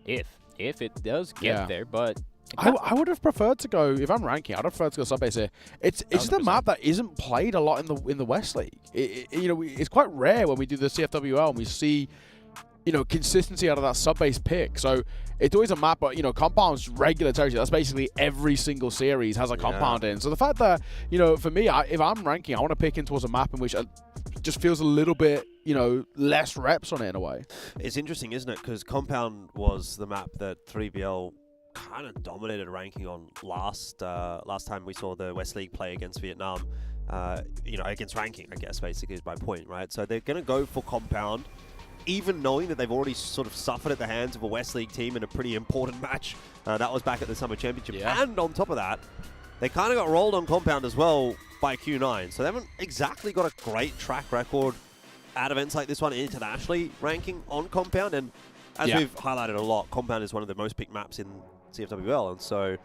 If it does get there, but... I would have preferred to go, if I'm ranking, I'd have preferred to go sub-base here. It's just a map that isn't played a lot in the West League. You know, it's quite rare when we do the CFWL and we see, you know, consistency out of that sub-base pick. So it's always a map, but, you know, compound's regular territory. That's basically every single series has a compound in. So the fact that, you know, for me, if I'm ranking, I want to pick in towards a map in which just feels a little bit, you know, less reps on it in a way. It's interesting, isn't it? Because compound was the map that 3BL kind of dominated ranking on last time we saw the West League play against Vietnam. You know, against ranking, I guess, basically is my point, right? So they're going to go for compound, even knowing that they've already sort of suffered at the hands of a West League team in a pretty important match. That was back at the Summer Championship. Yeah. And on top of that, they kind of got rolled on compound as well by Q9. So they haven't exactly got a great track record at events like this one internationally ranking on compound. And as we've highlighted a lot, compound is one of the most picked maps in CFWL. And so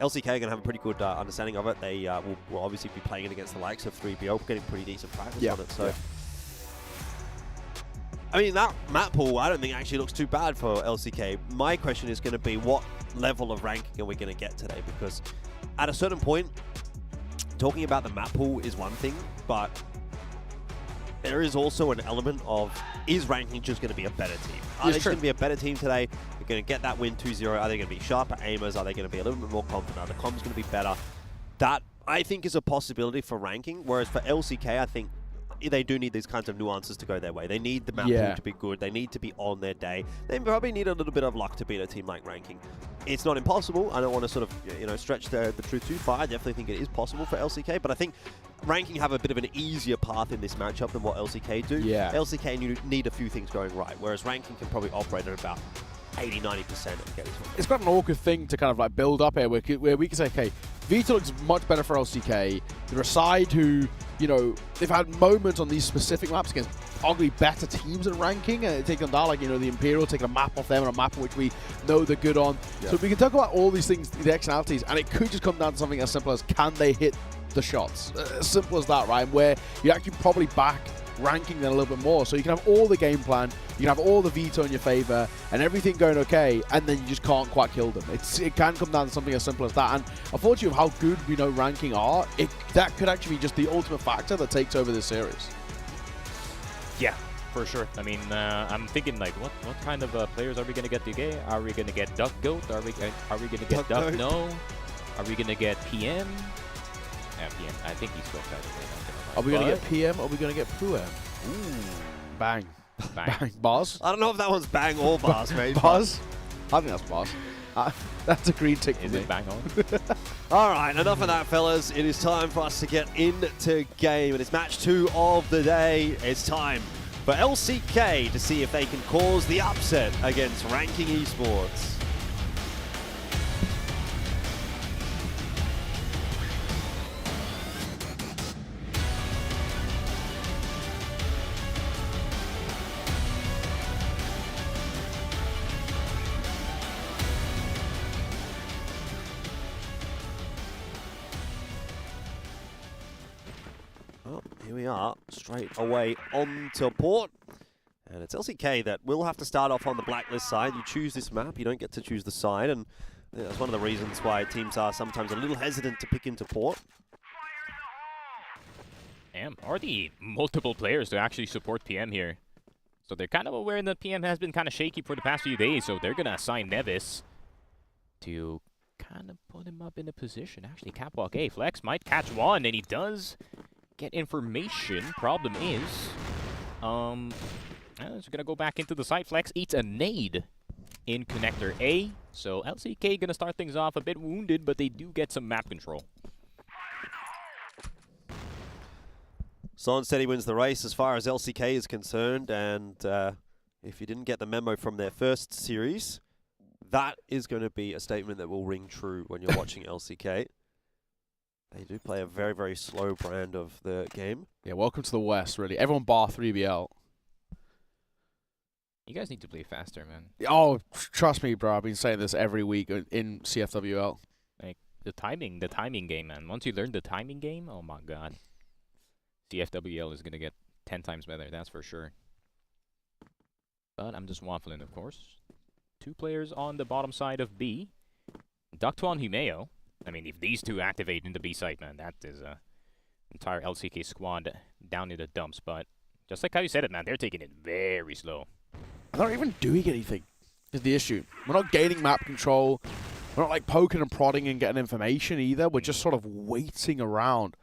LCK are going to have a pretty good understanding of it. They will obviously be playing it against the likes of 3BO, getting pretty decent practice on it. So. I mean, that map pool, I don't think actually looks too bad for LCK. My question is going to be, what level of ranking are we going to get today? Because at a certain point, talking about the map pool is one thing, but there is also an element of, is ranking just going to be a better team? Are they going to be a better team today? They're going to get that win 2-0. Are they going to be sharper aimers? Are they going to be a little bit more confident? Are the comms going to be better? That, I think, is a possibility for ranking, whereas for LCK, I think they do need these kinds of nuances to go their way. They need the map pool to be good. They need to be on their day. They probably need a little bit of luck to beat a team like ranking. It's not impossible. I don't want to sort of, you know, stretch the truth too far. I definitely think it is possible for LCK, but I think ranking have a bit of an easier path in this matchup than what LCK do. Yeah. LCK need a few things going right, whereas ranking can probably operate at about 80-90% of games. It's quite an awkward thing to kind of like build up here, where we can say, okay, Vita looks much better for LCK. They're a side who, you know, they've had moments on these specific maps against arguably better teams in ranking, and taking them down, like, you know, the Imperial, taking a map off them on a map which we know they're good on. So we can talk about all these things, the externalities, and it could just come down to something as simple as, can they hit the shots? As simple as that, right? Where you actually probably back ranking them a little bit more. So you can have all the game plan, you can have all the veto in your favor, and everything going okay, and then you just can't quite kill them. It can come down to something as simple as that. And unfortunately, of how good we know ranking are, that could actually be just the ultimate factor that takes over this series. Yeah, for sure. I mean, I'm thinking like, what kind of players are we gonna get today? Are we gonna get Duck Goat? Are we gonna get Duck No? Are we gonna get PM? Yeah, PM. I think he's still better. Are we going to get PM or are we going to get Puem? Ooh. Bang. Bang. Bars? I don't know if that one's bang or bars, mate. Bars? I think that's bars. That's a green tick for me. Is it bang on? All right, enough of that, fellas. It is time for us to get into game. And it's match 2 of the day. It's time for LCK to see if they can cause the upset against Ranking Esports. Here we are, straight away onto port. And it's LCK that will have to start off on the blacklist side. You choose this map, you don't get to choose the side, and that's one of the reasons why teams are sometimes a little hesitant to pick into port. Damn, are the multiple players to actually support PM here? So they're kind of aware that PM has been kind of shaky for the past few days, so they're going to assign Nevis to kind of put him up in a position. Actually, Catwalk A, Flex might catch one, and he does get information. Problem is, he's gonna go back into the site. Flex eats a nade in connector A, so LCK gonna start things off a bit wounded, but they do get some map control. Son said he wins the race as far as LCK is concerned, and if you didn't get the memo from their first series, that is going to be a statement that will ring true when you're watching LCK. They do play a very, very slow brand of the game. Yeah, welcome to the West, really. Everyone bar 3BL. You guys need to play faster, man. Oh, trust me, bro. I've been saying this every week in CFWL. Like, the timing game, man. Once you learn the timing game, oh my god. CFWL is going to get 10 times better, that's for sure. But I'm just waffling, of course. 2 players on the bottom side of B. Ductwa and Humeo. I mean, if these two activate in the B site, man, that is a entire LCK squad down in the dumps. But just like how you said it, man, they're taking it very slow. They're not even doing anything is the issue. We're not gaining map control. We're not like poking and prodding and getting information either. We're just sort of waiting around.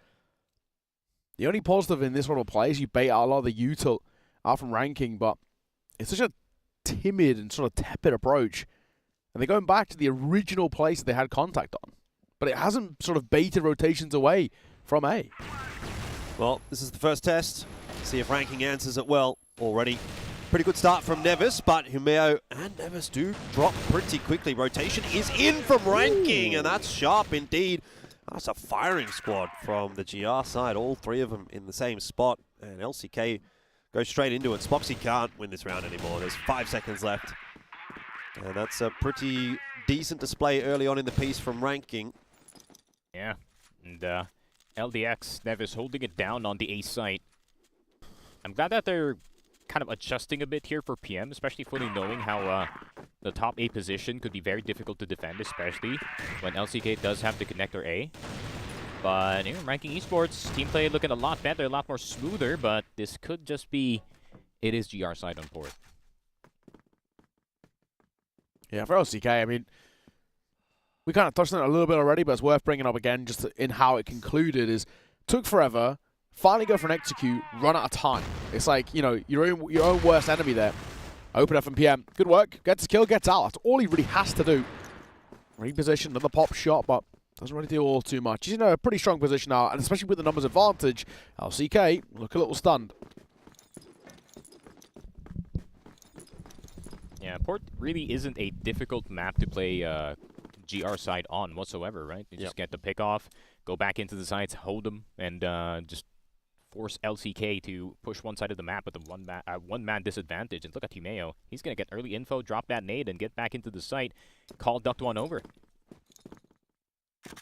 The only positive in this sort of play is you bait out a lot of the util out from ranking, but it's such a timid and sort of tepid approach. And they're going back to the original place they had contact on. But it hasn't sort of baited rotations away from A. Well, this is the first test. See if Ranking answers it well already. Pretty good start from Nevis, but Humeo and Nevis do drop pretty quickly. Rotation is in from Ranking, and that's sharp indeed. That's a firing squad from the GR side. All three of them in the same spot, and LCK goes straight into it. Spoxy can't win this round anymore. There's 5 seconds left. And that's a pretty decent display early on in the piece from Ranking. Yeah, and LDX, Nevis holding it down on the A site. I'm glad that they're kind of adjusting a bit here for PM, especially fully knowing how the top A position could be very difficult to defend, especially when LCK does have the connector A. But Ranking Esports, team play looking a lot better, a lot more smoother, but this could just be, it is GR side on board. Yeah, for LCK, I mean, we kind of touched on it a little bit already, but it's worth bringing up again just in how it concluded is, took forever, finally go for an execute, run out of time. It's like, you know, your own worst enemy there. Open up from PM. Good work. Gets a kill, gets out. That's all he really has to do. Reposition, another pop shot, but doesn't really do all too much. He's in a pretty strong position now, and especially with the numbers advantage, LCK look a little stunned. Yeah, Port really isn't a difficult map to play GR side on whatsoever, right? You just get the pick off, go back into the sides, hold them, and just force LCK to push one side of the map with a one-man disadvantage. And look at Humeo. He's going to get early info, drop that nade, and get back into the site. Call Duct 1 over. I'm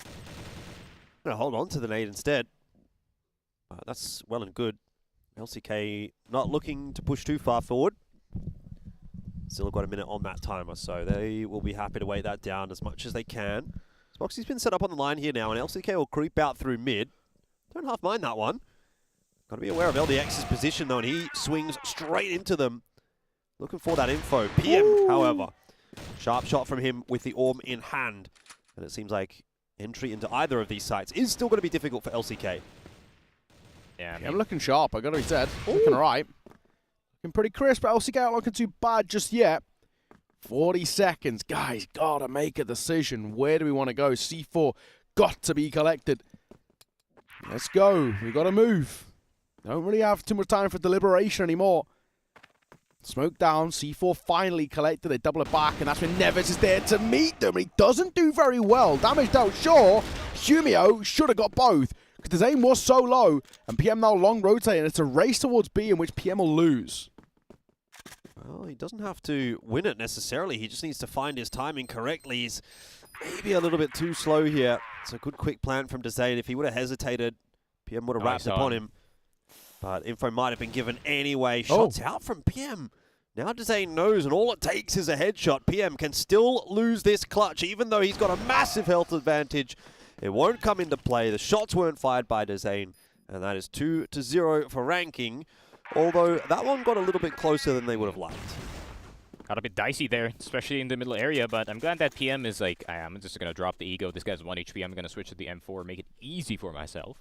going to hold on to the nade instead. That's well and good. LCK not looking to push too far forward. Still got a minute on that timer, so they will be happy to weigh that down as much as they can. Spoxy's been set up on the line here now, and LCK will creep out through mid. Don't half mind that one. Got to be aware of LDX's position, though, and he swings straight into them. Looking for that info. PM, however. Sharp shot from him with the Orb in hand. And it seems like entry into either of these sites is still going to be difficult for LCK. Yeah, I'm looking sharp, I got to be said. Looking alright. Looking pretty crisp, but LCK not looking too bad just yet. 40 seconds. Guys, gotta make a decision. Where do we want to go? C4 got to be collected. Let's go. We got to move. Don't really have too much time for deliberation anymore. Smoke down. C4 finally collected. They double it back, and that's when Nevis is there to meet them. He doesn't do very well. Damage dealt, sure. Humeo should have got both, because his aim was so low, and PM now long rotating. It's a race towards B in which PM will lose. Well, he doesn't have to win it necessarily. He just needs to find his timing correctly. He's maybe a little bit too slow here. It's a good quick plan from Dezane. If he would have hesitated, PM would have wrapped upon him. But info might have been given anyway. Shots out from PM. Now Dezane knows, and all it takes is a headshot. PM can still lose this clutch, even though he's got a massive health advantage. It won't come into play. The shots weren't fired by Dezane, and that is 2-0 for Ranking. Although that one got a little bit closer than they would have liked. Got a bit dicey there, especially in the middle area, but I'm glad that PM is like, I'm just going to drop the ego. This guy's 1 HP. I'm going to switch to the M4, make it easy for myself.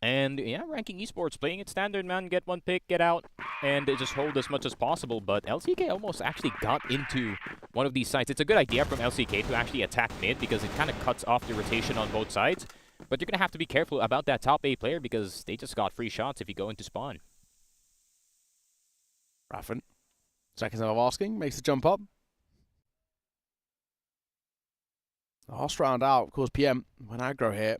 And yeah, Ranking Esports, playing it standard, man. Get one pick, get out, and just hold as much as possible. But LCK almost actually got into one of these sites. It's a good idea from LCK to actually attack mid because it kind of cuts off the rotation on both sides. But you're going to have to be careful about that top A player because they just got free shots if you go into spawn. Raffen, seconds of asking, makes the jump up. Last round out, of course, PM went aggro here.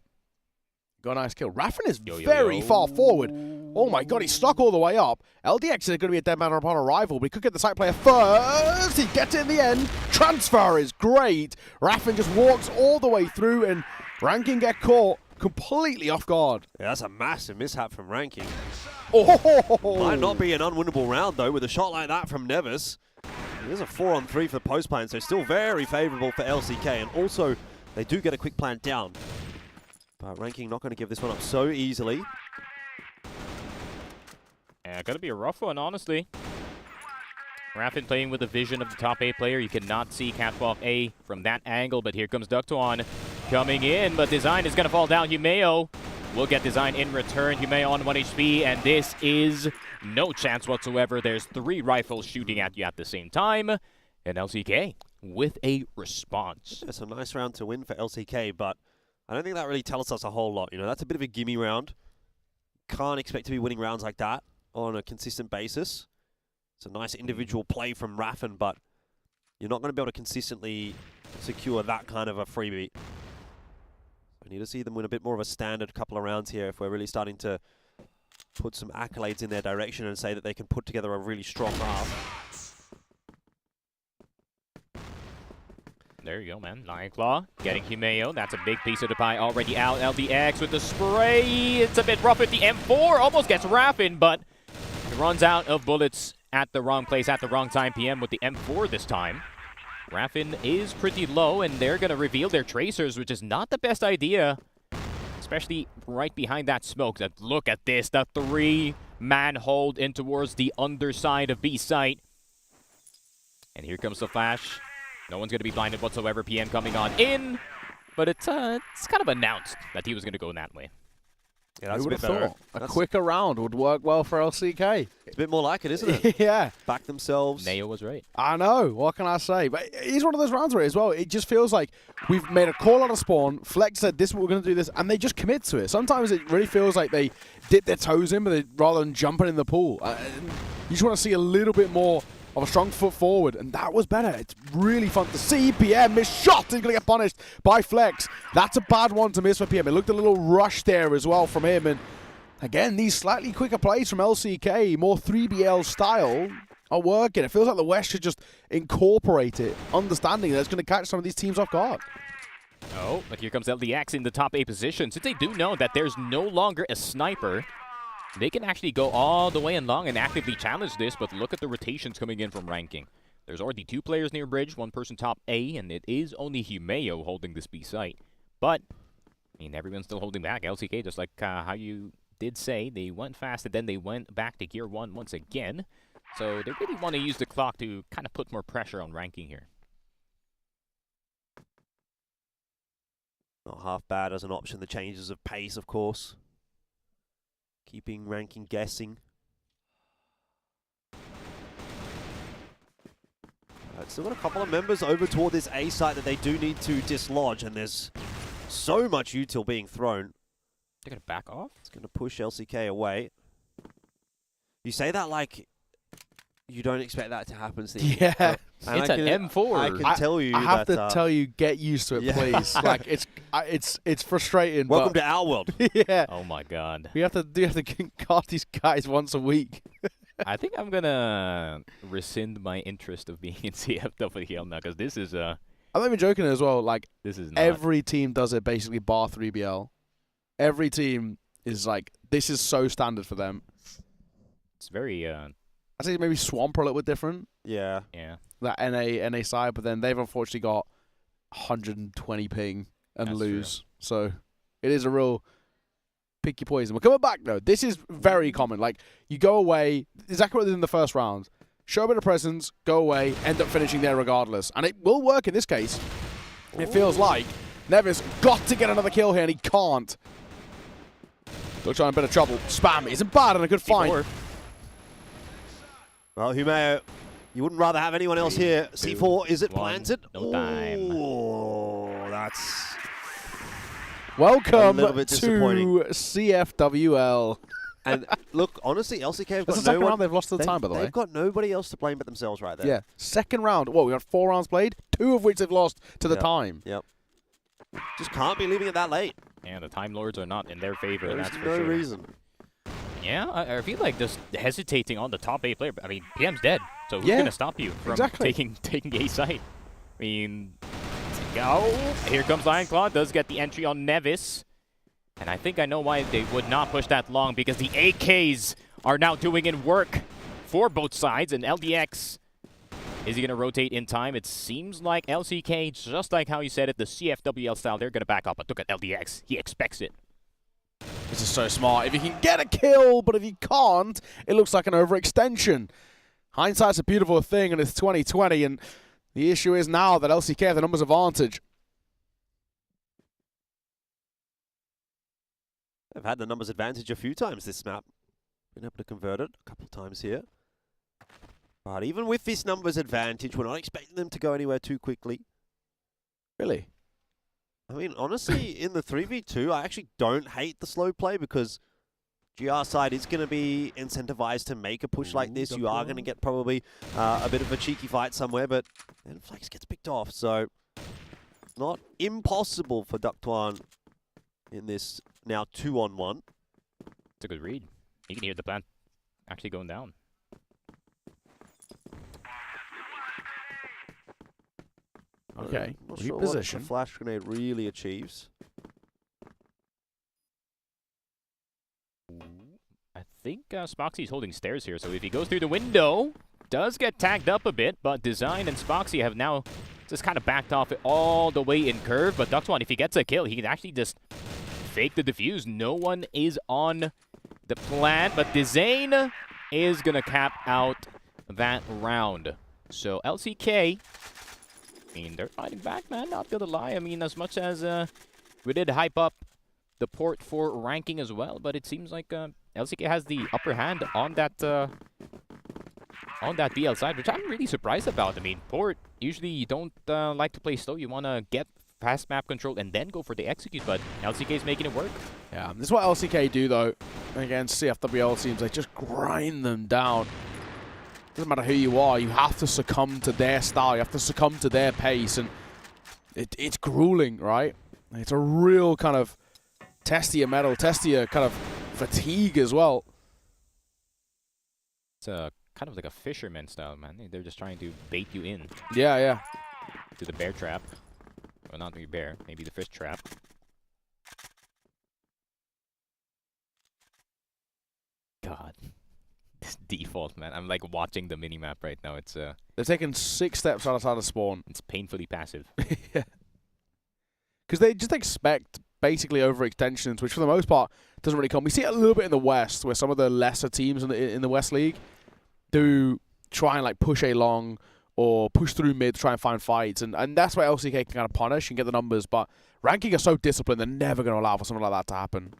Got a nice kill. Raffen is very far forward. Oh my god, he's stuck all the way up. LDX is going to be a dead man upon arrival, but he could get the site player first. He gets it in the end. Transfer is great. Raffen just walks all the way through, and Ranking get caught completely off guard. Yeah, that's a massive mishap from Ranking. Oh! Might not be an unwinnable round, though, with a shot like that from Nevis. There's a 4-on-3 for post plan, so still very favorable for LCK. And also, they do get a quick plant down. But Ranking not going to give this one up so easily. Yeah, gotta be a rough one, honestly. Raffen playing with the vision of the top A player. You cannot see Catwalk A from that angle, but here comes Ductuan coming in, but Design is gonna fall down. Humeo will get Design in return. Humeo on 1 HP, and this is no chance whatsoever. There's 3 rifles shooting at you at the same time, and LCK with a response. It's a nice round to win for LCK, but I don't think that really tells us a whole lot. You know, that's a bit of a gimme round. Can't expect to be winning rounds like that on a consistent basis. It's a nice individual play from Raffin, but you're not going to be able to consistently secure that kind of a freebie. I need to see them win a bit more of a standard couple of rounds here if we're really starting to put some accolades in their direction and say that they can put together a really strong half. There you go, man. Lion Claw getting Humeo. That's a big piece of the pie already out. LDX with the spray. It's a bit rough with the M4. Almost gets Raffin, but it runs out of bullets at the wrong place at the wrong time. PM with the M4 this time. Raffin is pretty low, and they're going to reveal their tracers, which is not the best idea, especially right behind that smoke. Look at this, the 3-man hold in towards the underside of B site. And here comes the flash. No one's going to be blinded whatsoever. PM coming on in, but it's kind of announced that he was going to go in that way. Yeah, that's Who a would bit have better. thought? A quicker round would work well for LCK. It's a bit more like it, isn't it? Yeah. Back themselves. Neo was right. I know. What can I say? But it's one of those rounds where as well, it just feels like we've made a call out of spawn. Flex said, this is what we're going to do this, and they just commit to it. Sometimes it really feels like they dip their toes in, but rather than jumping in the pool. You just want to see a little bit more of a strong foot forward, and that was better. It's really fun to see. PM missed shot. He's going to get punished by Flex. That's a bad one to miss for PM. It looked a little rushed there as well from him, and again, these slightly quicker plays from LCK, more 3BL style, are working. It feels like the West should just incorporate it, understanding that it's going to catch some of these teams off guard. Oh, but here comes LDX in the top A position. Since they do know that there's no longer a sniper, they can actually go all the way and long and actively challenge this, but look at the rotations coming in from ranking. There's already 2 players near bridge, 1 person top A, and it is only Humeo holding this B site. But, I mean, everyone's still holding back. LCK, just like how you did say, they went fast and then they went back to gear 1 once again. So they really want to use the clock to kind of put more pressure on ranking here. Not half bad as an option. The changes of pace, of course. Keeping ranking guessing. Still got a couple of members over toward this A site that they do need to dislodge, and there's so much util being thrown. They're going to back off? It's going to push LCK away. You say that like you don't expect that to happen, Steve. Yeah. It's an M4. I can tell you I have that, to tell you, get used to it, yeah. please. Like it's frustrating. Welcome but to our world. Yeah. Oh my god. We have to guard these guys once a week. I think I'm gonna rescind my interest of being in CFWL now, because this is I'm not even joking as well. Like, this is not. every team does it basically, bar 3BL. Every team is like, this is so standard for them. It's very I think maybe Swamp are a little bit different. Yeah. Yeah. That NA side, but then they've unfortunately got 120 ping and That's lose. true. So it is a real pick your poison. We're coming back though. This is very common. Like, you go away, exactly what they did in the first round. Show a bit of presence, go away, end up finishing there regardless. And it will work in this case. It feels like Nevis got to get another kill here, and he can't. Looks like in a bit of trouble. Spam isn't bad and a good find. Well, Humeo, you wouldn't rather have anyone else here. C4, is it planted? No time. Oh, that's Welcome a little bit to disappointing. CFWL. And look, honestly, LCK have That's got the second no one. round they've lost to the time, by the way. They've got nobody else to blame but themselves right there. Yeah, second round. What, we got 4 rounds played, 2 of which they've lost to the time. Yep. Just can't be leaving it that late. Yeah, the Time Lords are not in their favor. There's That's for no sure. reason. Yeah, I feel like just hesitating on the top A player. I mean, PM's dead, so who's Yeah, gonna stop you from taking A site? I mean, go. Here comes Lion Claw. Does get the entry on Nevis, and I think I know why they would not push that long, because the AKs are now doing in work for both sides. And LDX, is he gonna rotate in time? It seems like LCK, just like how you said it, the CFWL style, they're gonna back up. But look at LDX. He expects it. This is so smart. If you can get a kill, but if you can't, it looks like an overextension. Hindsight's a beautiful thing, and it's 2020, and the issue is now that LCK have the numbers advantage. They've had the numbers advantage a few times this map. Been able to convert it a couple of times here. But even with this numbers advantage, we're not expecting them to go anywhere too quickly. Really? I mean, honestly, in the 3v2, I actually don't hate the slow play because GR side is going to be incentivized to make a push like this. You are going to get probably a bit of a cheeky fight somewhere, but then Flex gets picked off. So, not impossible for Ductuan in this now 2-on-1. It's a good read. You can hear the plant actually going down. Okay, Not sure what reposition. the flash grenade really achieves. I think Spoxy's holding stairs here, so if he goes through the window, does get tagged up a bit, but Design and Spoxy have now just kind of backed off it all the way in curve. But Ductuan, if he gets a kill, he can actually just fake the defuse. No one is on the plant, but Design is going to cap out that round. So LCK, I mean, they're fighting back, man, not gonna lie. I mean, as much as we did hype up the port for ranking as well, but it seems like LCK has the upper hand on that BL side, which I'm really surprised about. I mean, port, usually you don't like to play slow. You want to get fast map control and then go for the execute, but LCK is making it work. Yeah, this is what LCK do, though, against CFWL teams. They just grind them down. Doesn't matter who you are, you have to succumb to their style, you have to succumb to their pace, and it's grueling, right? It's a real kind of test your mettle, test your kind of fatigue as well. It's kind of like a fisherman style, man. They're just trying to bait you in. Yeah, yeah. To the bear trap. Well, not the bear, maybe the fish trap. God. This default, man. I'm like watching the minimap right now. It's They're taking 6 steps outside of spawn. It's painfully passive. Yeah. Because they just expect basically overextensions, which for the most part doesn't really come. We see it a little bit in the West, where some of the lesser teams in the West League do try and like push A long or push through mid to try and find fights, and that's where LCK can kind of punish and get the numbers. But ranking are so disciplined, they're never going to allow for something like that to happen.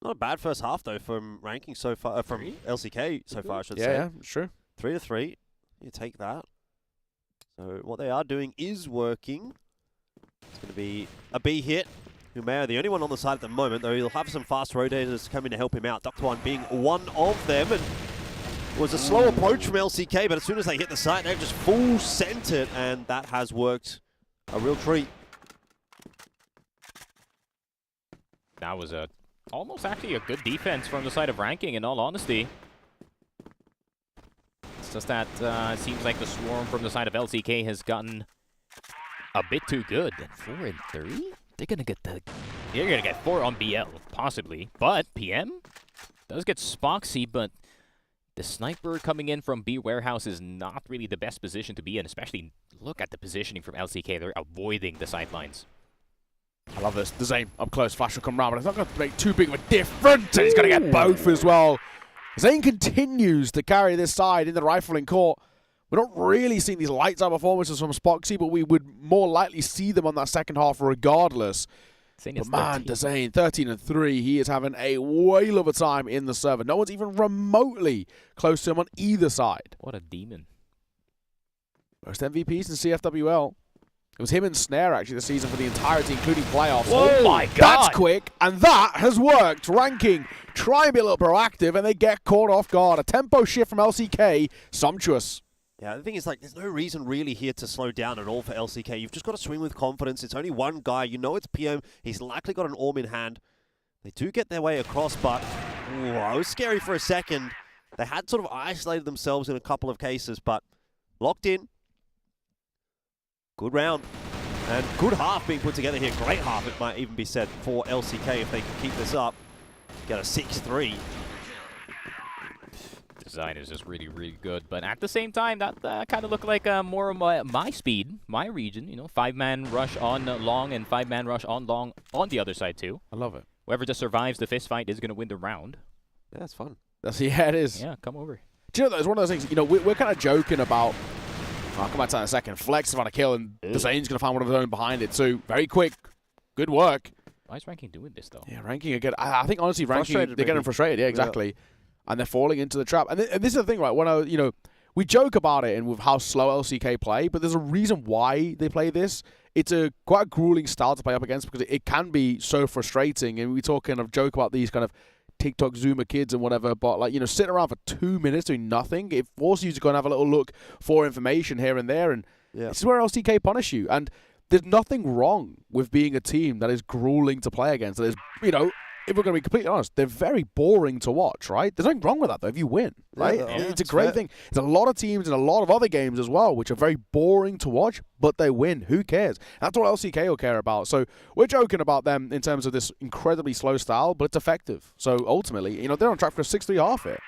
Not a bad first half, though, from ranking so far, from LCK so far, I should say. Yeah, sure. 3-3. You take that. So what they are doing is working. It's going to be a B hit. Humera, the only one on the side at the moment, though he'll have some fast rotators coming to help him out. Ductuan being one of them, and it was a slow approach from LCK, but as soon as they hit the site, they've just full sent it, and that has worked a real treat. That was almost actually a good defense from the side of ranking, in all honesty. It's just that it seems like the swarm from the side of LCK has gotten a bit too good. And 4 and 3? They're gonna get 4 on BL, possibly. But PM does get Spoxy, but the sniper coming in from B Warehouse is not really the best position to be in, especially look at the positioning from LCK. They're avoiding the sidelines. I love this. The Zane up close. Flash will come round, but it's not going to make too big of a difference. And he's going to get both as well. Zane continues to carry this side in the rifling court. We're not really seeing these lights out performances from Spoxy, but we would more likely see them on that second half regardless. But man, Dezane, 13 and 3, he is having a whale of a time in the server. No one's even remotely close to him on either side. What a demon. Most MVPs in CFWL. It was him and Snare, actually, this season for the entirety, including playoffs. Whoa, oh my God. That's quick, and that has worked. Ranking, try and be a little proactive, and they get caught off guard. A tempo shift from LCK, sumptuous. Yeah, the thing is, like, there's no reason really here to slow down at all for LCK. You've just got to swing with confidence. It's only one guy. You know it's PM. He's likely got an Orb in hand. They do get their way across, but it was scary for a second. They had sort of isolated themselves in a couple of cases, but locked in. Good round. And good half being put together here. Great half, it might even be said, for LCK if they can keep this up. Get a 6-3. Design is just really, really good. But at the same time, that kind of looked like more of my speed, my region. You know, 5-man rush on long and 5-man rush on long on the other side too. I love it. Whoever just survives the fist fight is going to win the round. Yeah, that's fun. Yeah, it is. Yeah, come over. Do you know, it's one of those things, you know, we're kind of joking about, I'll come back to that in a second, Flex is on a kill and Dezane's going to find one of his own behind it. So, very quick. Good work. Why is Ranking doing this, though? Yeah, Ranking again. I think, honestly, Ranking, they're getting frustrated. Yeah, exactly. and they're falling into the trap. And this is the thing, right? When we joke about it and with how slow LCK play, but there's a reason why they play this. It's a quite grueling style to play up against because it can be so frustrating. And we talk kind of joke about these kind of TikTok Zoomer kids and whatever, but like, sitting around for 2 minutes doing nothing, it forces you to go and have a little look for information here and there. And this is where LCK punish you. And there's nothing wrong with being a team that is grueling to play against. That is, if we're going to be completely honest, they're very boring to watch, right? There's nothing wrong with that, though, if you win, right? It's a great thing. There's a lot of teams and a lot of other games as well, which are very boring to watch, but they win. Who cares? That's what LCK will care about. So we're joking about them in terms of this incredibly slow style, but it's effective. So ultimately, they're on track for a 6-3 half here.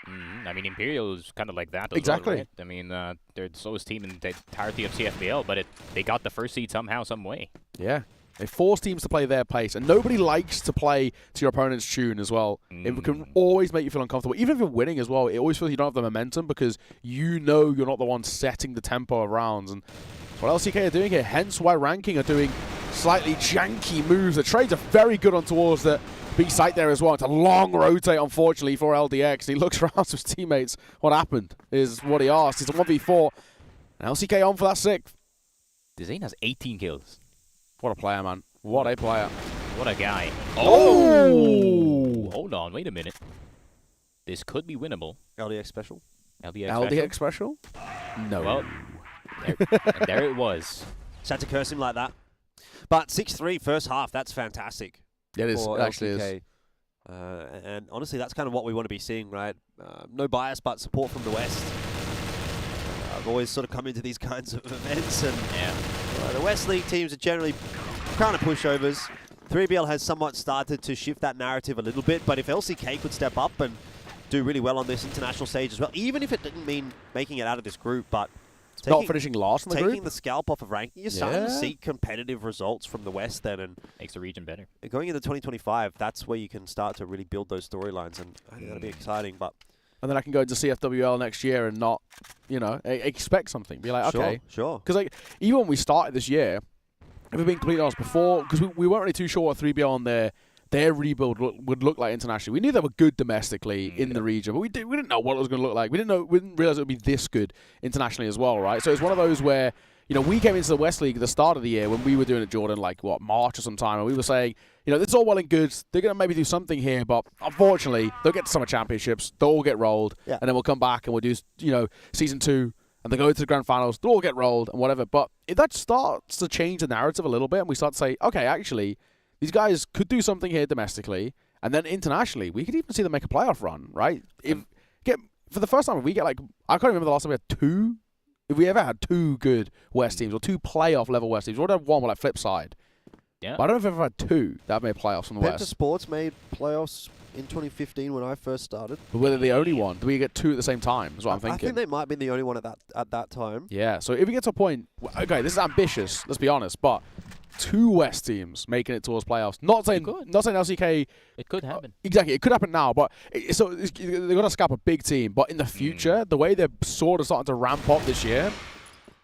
I mean, Imperial is kind of like that as exactly. well, right? I mean, they're the slowest team in the entirety of CFBL, but they got the first seed somehow, some way. Yeah. They force teams to play their pace, and nobody likes to play to your opponent's tune as well. It can always make you feel uncomfortable. Even if you're winning as well, it always feels you don't have the momentum because you're not the one setting the tempo of rounds. And what LCK are doing here, hence why Ranking are doing slightly janky moves. The trades are very good on towards the B site there as well. It's a long rotate, unfortunately, for LDX. He looks around to his teammates. What happened is what he asked. It's a 1v4. And LCK on for that 6th. Zane has 18 kills. What a player, man. What a player. What a guy. Oh! Hold on, wait a minute. This could be winnable. LDX special? LDX special? No. Well, there it was. Just had to curse him like that. But 6-3 first half, that's fantastic. Yeah, it is. It actually is. And honestly, that's kind of what we want to be seeing, right? No bias, but support from the West. I've always sort of come into these kinds of events, and the West League teams are generally kind of pushovers. 3BL has somewhat started to shift that narrative a little bit, but if LCK could step up and do really well on this international stage as well, even if it didn't mean making it out of this group, but not finishing last in the group, taking the scalp off of Ranking, you're starting to see competitive results from the West then, and makes the region better. Going into 2025, that's where you can start to really build those storylines, and I think that'll be exciting. But and then I can go into CFWL next year and not, expect something. Be like, okay. Sure. Because even when we started this year, if we're being completely honest, before, because we weren't really too sure what 3BL on their rebuild would look like internationally. We knew they were good domestically in the region, but we didn't know what it was going to look like. We didn't realize it would be this good internationally as well, right? So it's one of those where, we came into the West League at the start of the year when we were doing it, Jordan, like, March or sometime, and we were saying, this is all well and good. They're going to maybe do something here, but unfortunately, they'll get to summer championships, they'll all get rolled, and then we'll come back and we'll do, season 2, and they go to the grand finals, they'll all get rolled and whatever. But if that starts to change the narrative a little bit, and we start to say, okay, actually, these guys could do something here domestically, and then internationally, we could even see them make a playoff run, right? For the first time, if we get I can't remember the last time we had 2. If we ever had 2 good West teams or 2 playoff level West teams, we would have one with flip side. Yeah. But I don't know if we've ever had 2 that have made playoffs from the West. Sports made playoffs in 2015 when I first started. But were they the only one? Do we get 2 at the same time? Is what I'm thinking. I think they might have been the only one at that time. Yeah. So if we get to a point, okay, this is ambitious. Let's be honest, but 2 West teams making it towards playoffs. Not saying LCK. It could happen. Exactly, it could happen now. But they're going to scalp a big team. But in the future, the way they're sort of starting to ramp up this year,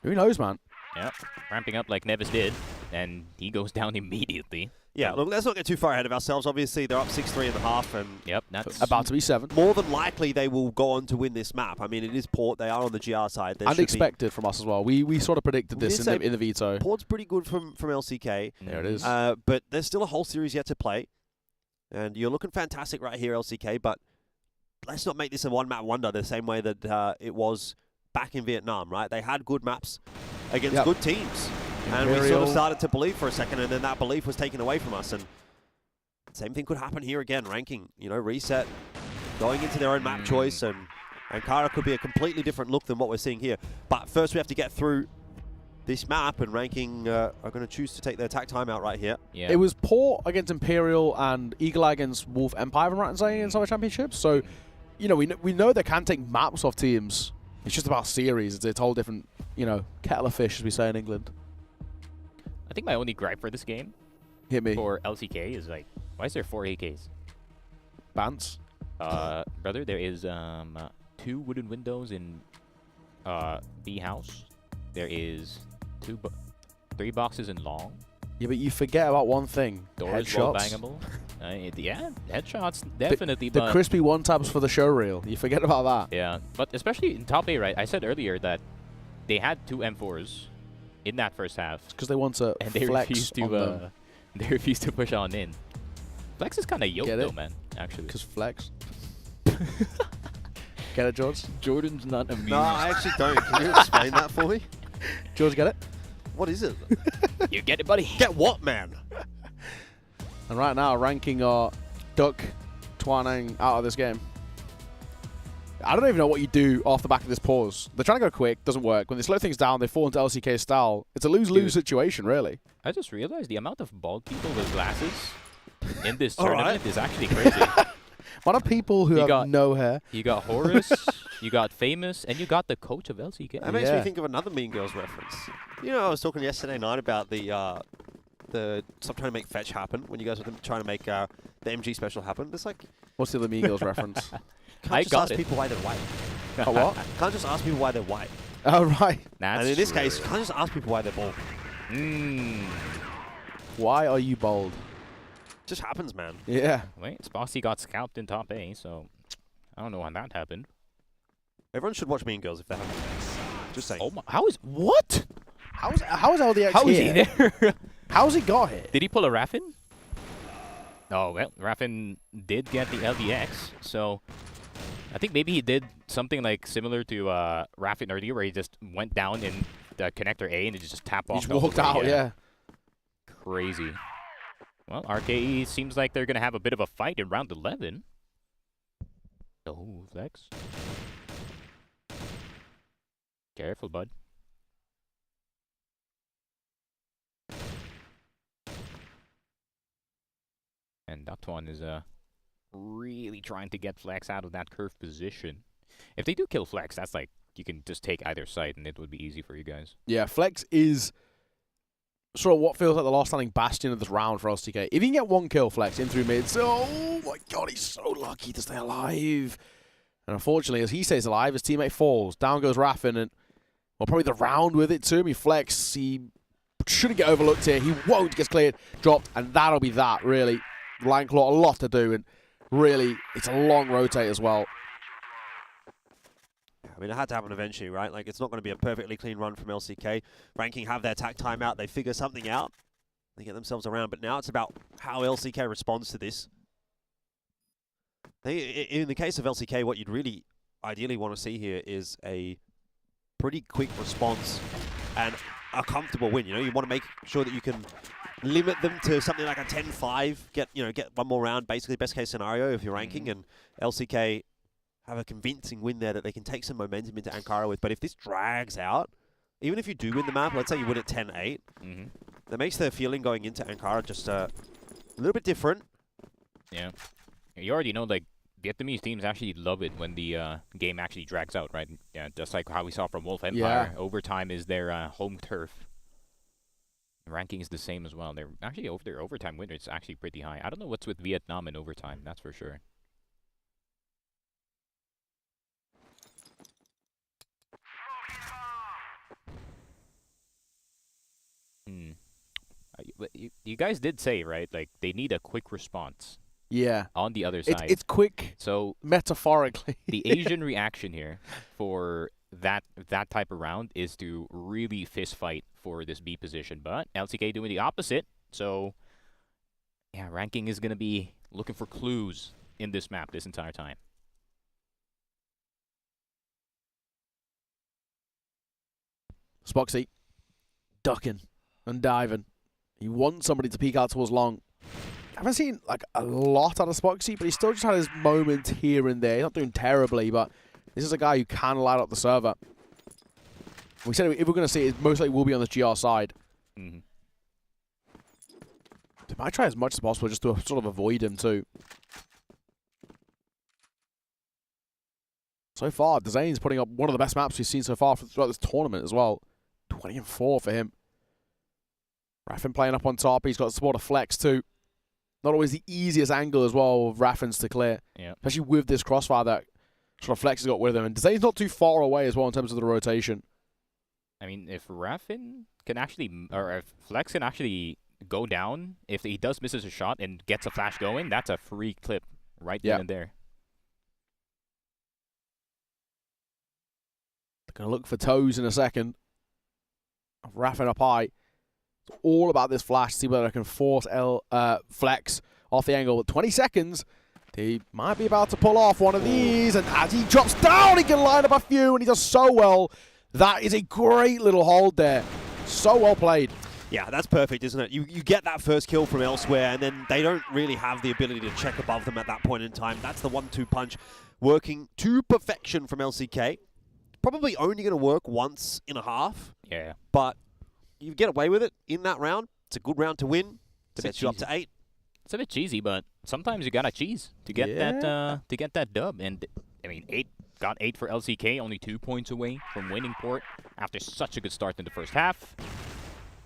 who knows, man? Yeah, ramping up like Nevis did, and he goes down immediately. Yeah, look, let's not get too far ahead of ourselves. Obviously, they're up 6-3 in the half, and that's about to be 7. More than likely, they will go on to win this map. I mean, it is Port. They are on the GR side. And expected from us as well. We sort of predicted this in the veto. Port's pretty good from LCK. There it is. But there's still a whole series yet to play, and you're looking fantastic right here, LCK. But let's not make this a one-map wonder the same way that it was back in Vietnam, right? They had good maps against good teams. And we sort of started to believe for a second, and then that belief was taken away from us. And same thing could happen here again. Ranking, reset, going into their own map choice, and Kara could be a completely different look than what we're seeing here. But first we have to get through this map, and Ranking are going to choose to take their attack timeout right here. Yeah. It was Port against Imperial and Eagle Eye against Wolf Empire, if I'm right in saying, in Summer Championships. So, we know they can take maps off teams. It's just about series. It's a whole different, kettle of fish, as we say in England. I think my only gripe for this game for LCK is why is there 4 AKs? Bants? Brother, there is 2 wooden windows in B house. There is 3 boxes in long. Yeah, but you forget about one thing. Doors wall Headshots. bangable. Yeah, headshots, definitely. The crispy one-taps for the show reel. You forget about that. Yeah, but especially in top A, right? I said earlier that they had 2 M4s in that first half. Because they want to and they flex refused on to them. they refused to push on in. Flex is kind of yoked though, man. Actually, because flex. Get it, George? Jordan's not amused. No, I actually don't. Can you explain that for me? George, get it? What is it? You get it, buddy. Get what, man? And right now, ranking are Duck, Twanang out of this game. I don't even know what you do off the back of this pause. They're trying to go quick, doesn't work. When they slow things down, they fall into LCK style. It's a lose-lose situation, really. I just realized the amount of bald people with glasses in this tournament is actually crazy. What are people who have no hair? You got Horus, you got Famous, and you got the coach of LCK. That makes me think of another Mean Girls reference. You know, I was talking yesterday night about the stop trying to make fetch happen when you guys were trying to make the MG special happen. It's like, what's the other Mean Girls reference? Can't just ask people why they're white. Oh, what? Can't just ask people why they're white. Oh, right. And in this case, can't just ask people why they're bald. Why are you bold? Just happens, man. Yeah. Wait, Spoxy got scalped in top A, so I don't know when that happened. Everyone should watch Mean Girls if they haven't. Just saying. Oh my, how is what? How is LDX How is he here? there? How's he got here? Did he pull a Raffin? Oh well, Raffin did get the LDX, so I think maybe he did something like similar to Raffin earlier, where he just went down in the connector A and it just tapped off. He just walked out, yeah. Crazy. Well, RKE seems like they're going to have a bit of a fight in round 11. Oh, Flex. Careful, bud. And that one is really trying to get Flex out of that curve position. If they do kill Flex, that's like, you can just take either side and it would be easy for you guys. Yeah, Flex is sort of what feels like the last standing bastion of this round for LCK. If you can get one kill, Flex, in through mids, oh my god, he's so lucky to stay alive. And unfortunately, as he stays alive, his teammate falls. Down goes Raffin, and well, probably the round with it too. I mean, Flex, he shouldn't get overlooked here. He won't get cleared, dropped, and that'll be that, really. Landclaw, a lot to do, and really, it's a long rotate as well. I mean, it had to happen eventually, right? Like, it's not going to be a perfectly clean run from LCK. Ranking have their attack timeout. They figure something out. They get themselves around. But now it's about how LCK responds to this. In the case of LCK, what you'd really ideally want to see here is a pretty quick response and a comfortable win. You know, you want to make sure that you can limit them to something like a 10-5. Get one more round, basically best case scenario if you're ranking. And LCK have a convincing win there that they can take some momentum into Ankara with. But if this drags out, even if you do win the map, let's say you win at 10-8, that makes the feeling going into Ankara just a little bit different. Yeah. You already know, like, Vietnamese teams actually love it when the game actually drags out, right? Yeah, just like how we saw from Wolf Empire. Yeah. Overtime is their home turf. Ranking is the same as well. They're actually, their overtime winner is actually pretty high. I don't know what's with Vietnam in overtime, that's for sure. You guys did say, right, like, they need a quick response. Yeah. On the other side. It's quick, so metaphorically. The Asian reaction here for that type of round is to really fist fight for this B position. But LCK doing the opposite. So, yeah, ranking is going to be looking for clues in this map this entire time. Spoxy ducking and diving. He wants somebody to peek out towards long. I haven't seen like a lot out of Spoxy, but he still just had his moments here and there. He's not doing terribly, but this is a guy who can light up the server. We said if we're going to see it, most likely will be on the GR side. They might try as much as possible just to sort of avoid him too. So far, Zane's putting up one of the best maps we've seen so far throughout this tournament as well. 20-4 for him. Raffin playing up on top. He's got the support of Flex too. Not always the easiest angle as well of Raffin's to clear. Yeah. Especially with this crossfire that sort of Flex has got with him. And Zane's not too far away as well in terms of the rotation. I mean, if Raffin can actually, or if Flex can actually go down, if he does misses a shot and gets a flash going, that's a free clip right then and there. They're going to look for toes in a second. Wrapping up high. It's all about this flash. See whether I can force Flex off the angle. 20 seconds. He might be about to pull off one of these. And as he drops down, he can line up a few. And he does so well. That is a great little hold there. So well played. Yeah, that's perfect, isn't it? You get that first kill from elsewhere, and then they don't really have the ability to check above them at that point in time. That's the 1-2 punch working to perfection from LCK. Probably only going to work once in a half. Yeah. But you get away with it in that round. It's a good round to win. Sets you up to 8. It's a bit cheesy, but sometimes you gotta cheese to get that dub. And I mean, got 8 for LCK, only 2 points away from winning port after such a good start in the first half.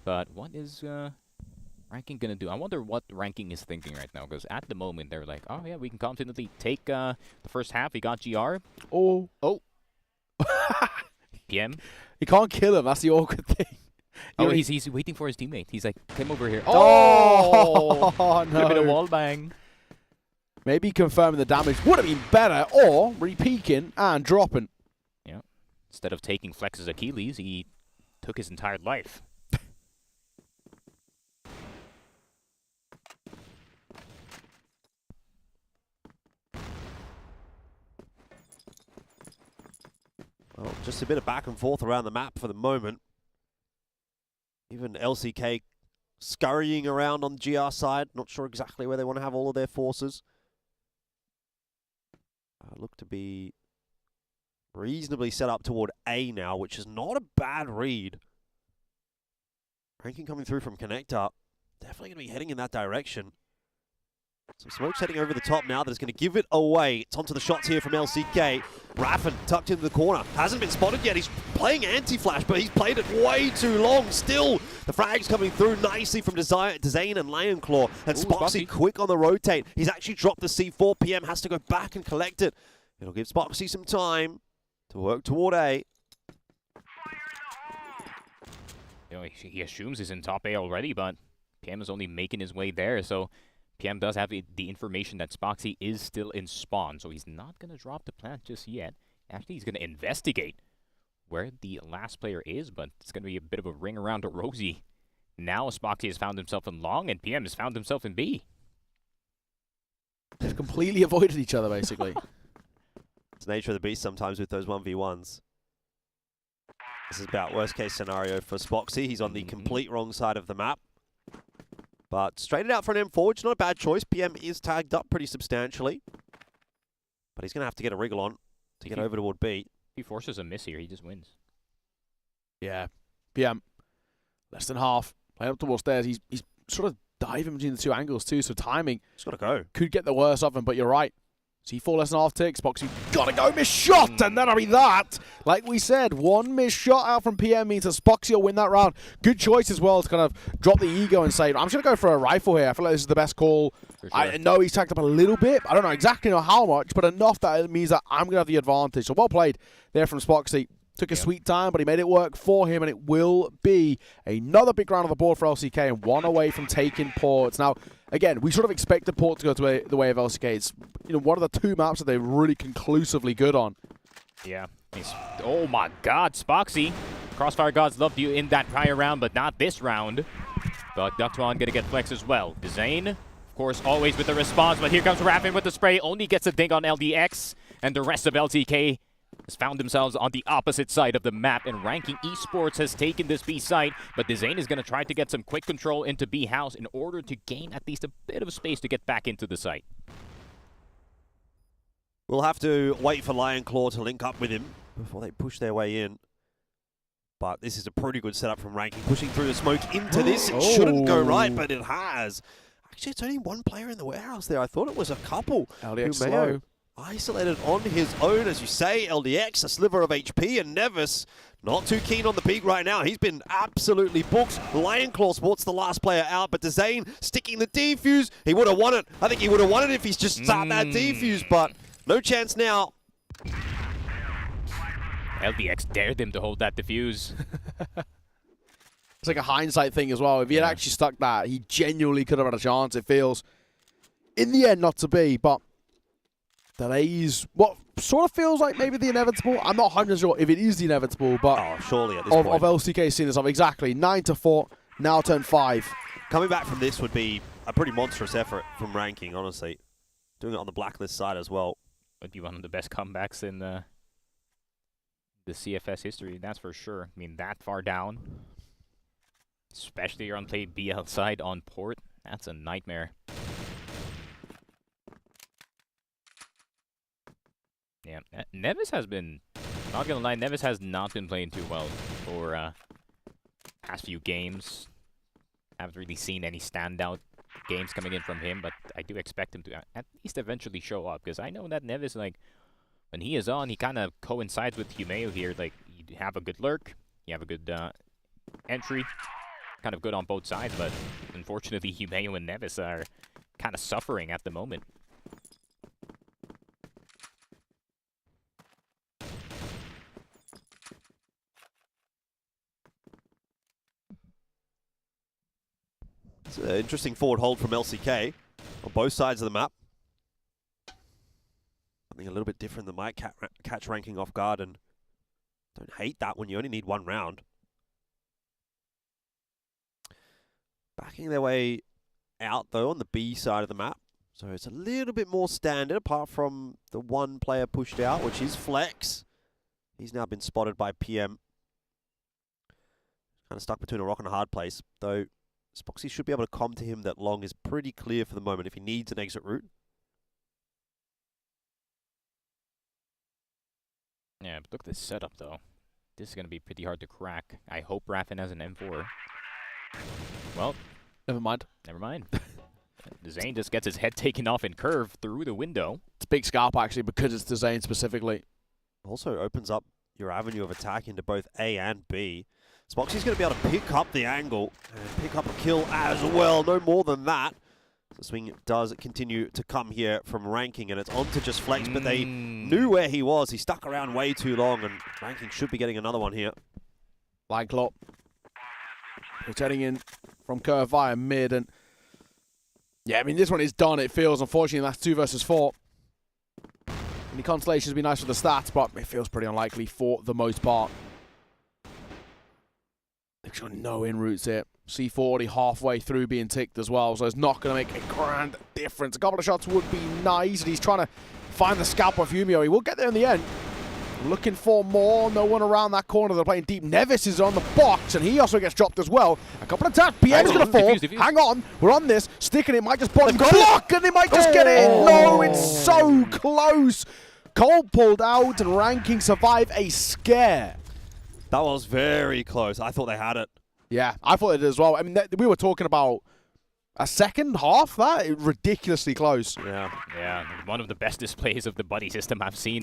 But what is Ranking gonna do? I wonder what Ranking is thinking right now, because at the moment they're like, oh yeah, we can confidently take the first half. We got GR. Oh. PM. You can't kill him. That's the awkward thing. Oh, he's waiting for his teammate. He's like, come over here. Oh, no. A bit of wall bang. Maybe confirming the damage would have been better, or re-peeking and dropping. Yeah. Instead of taking Flex's Achilles, he took his entire life. Well, just a bit of back and forth around the map for the moment. Even LCK scurrying around on the GR side. Not sure exactly where they want to have all of their forces. Look to be reasonably set up toward A now, which is not a bad read. Ranking coming through from Connector. Definitely going to be heading in that direction. So Smoke's heading over the top now. That is going to give it away. It's onto the shots here from LCK. Raffin tucked into the corner. Hasn't been spotted yet. He's playing anti-flash, but he's played it way too long. Still, the frags coming through nicely from Zane and Lionclaw. And Spoxy quick on the rotate. He's actually dropped the C4. PM has to go back and collect it. It'll give Spoxy some time to work toward A. You know, he assumes he's in top A already, but PM is only making his way there, so PM does have the information that Spoxy is still in spawn, so he's not going to drop the plant just yet. Actually, he's going to investigate where the last player is, but it's going to be a bit of a ring around a Rosie. Now Spoxy has found himself in long, and PM has found himself in B. They've completely avoided each other, basically. It's the nature of the beast sometimes with those 1v1s. This is about worst case scenario for Spoxy. He's on the complete wrong side of the map. But straight it out for an M4, which is not a bad choice. PM is tagged up pretty substantially. But he's going to have to get a wriggle on to get over toward B. If he forces a miss here, he just wins. Yeah. PM, less than half. Playing up towards stairs. He's sort of diving between the two angles too, so timing he's got to go. Could get the worst of him, but you're right. C4 less than half ticks. Spoxy gotta go, miss shot, and that'll be that. Like we said, one missed shot out from PM means that Spoxy will win that round. Good choice as well to kind of drop the ego and say, I'm just gonna go for a rifle here. I feel like this is the best call. Sure. I know he's tagged up a little bit. I don't know exactly how much, but enough that it means that I'm gonna have the advantage. So well played there from Spoxy. Took a sweet time, but he made it work for him, and it will be another big round on the board for LCK and one away from taking ports. Now, again, we sort of expected port to go the way of LCK. It's one of the two maps that they're really conclusively good on. Yeah. Oh my God, Spoxy. Crossfire Gods loved you in that prior round, but not this round. But Ductwan gonna get flex as well. Zane, of course, always with the response, but here comes Raffin with the spray. Only gets a dink on LDX, and the rest of LCK has found themselves on the opposite side of the map, and Ranking Esports has taken this B site, but Zane is going to try to get some quick control into B house in order to gain at least a bit of space to get back into the site. We'll have to wait for Lionclaw to link up with him before they push their way in. But this is a pretty good setup from Ranking, pushing through the smoke into this. It shouldn't go right, but it has. Actually, it's only one player in the warehouse there. I thought it was a couple. LDX slow. Isolated on his own, as you say. LDX, a sliver of HP, and Nevis not too keen on the peak right now. He's been absolutely booked. Lionclaw sports the last player out, but Zane sticking the defuse. He would have won it. I think he would have won it if he's just started that defuse, but no chance now. LDX dared him to hold that defuse. it's like a hindsight thing as well. If he had actually stuck that, he genuinely could have had a chance. It feels, in the end, not to be, but delays, what sort of feels like maybe the inevitable. I'm not 100% sure if it is the inevitable, but surely at this of point. LCK seeing this off. Exactly. 9-4, now turn 5. Coming back from this would be a pretty monstrous effort from ranking, honestly. Doing it on the blacklist side as well. Would be one of the best comebacks in the CFS history, that's for sure. I mean, that far down, especially on play BL side on port, that's a nightmare. Yeah, Nevis has been, not gonna lie, Nevis has not been playing too well for past few games. Haven't really seen any standout games coming in from him, but I do expect him to at least eventually show up, because I know that Nevis, like, when he is on, he kind of coincides with Humeo here. Like, you have a good lurk, you have a good entry, kind of good on both sides, but unfortunately Humeo and Nevis are kind of suffering at the moment. It's an interesting forward hold from LCK on both sides of the map. Something a little bit different that might catch ranking off guard, and don't hate that when you only need one round. Backing their way out, though, on the B side of the map. So it's a little bit more standard, apart from the one player pushed out, which is Flex. He's now been spotted by PM. Kind of stuck between a rock and a hard place, though Spoxy should be able to come to him that Long is pretty clear for the moment if he needs an exit route. Yeah, but look at this setup, though. This is going to be pretty hard to crack. I hope Raffin has an M4. Well, never mind. Never mind. Zane just gets his head taken off in curve through the window. It's a big scalp, actually, because it's to Zane specifically. Also opens up your avenue of attack into both A and B. Spoxy's going to be able to pick up the angle and pick up a kill as well. No more than that. The swing does continue to come here from ranking, and it's on to just Flex, but they knew where he was. He stuck around way too long, and ranking should be getting another one here. Line clock. Returning in from curve via mid, and yeah, I mean, this one is done, it feels. Unfortunately, that's 2 versus 4. Any constellations would be nice for the stats, but it feels pretty unlikely for the most part. They've got no in routes here. C4 already halfway through being ticked as well, so it's not going to make a grand difference. A couple of shots would be nice, and he's trying to find the scalp of Humeo. He will get there in the end. Looking for more. No one around that corner. They're playing deep. Nevis is on the box, and he also gets dropped as well. A couple of taps. PM's going to fall. Diffuse. Hang on. We're on this. Sticking it. Might just block, and they might just get it. No, it's so close. Cold pulled out, and ranking survive a scare. That was very close. I thought they had it. Yeah, I thought it did as well. I mean, we were talking about a second half that ridiculously close. Yeah, one of the best displays of the buddy system I've seen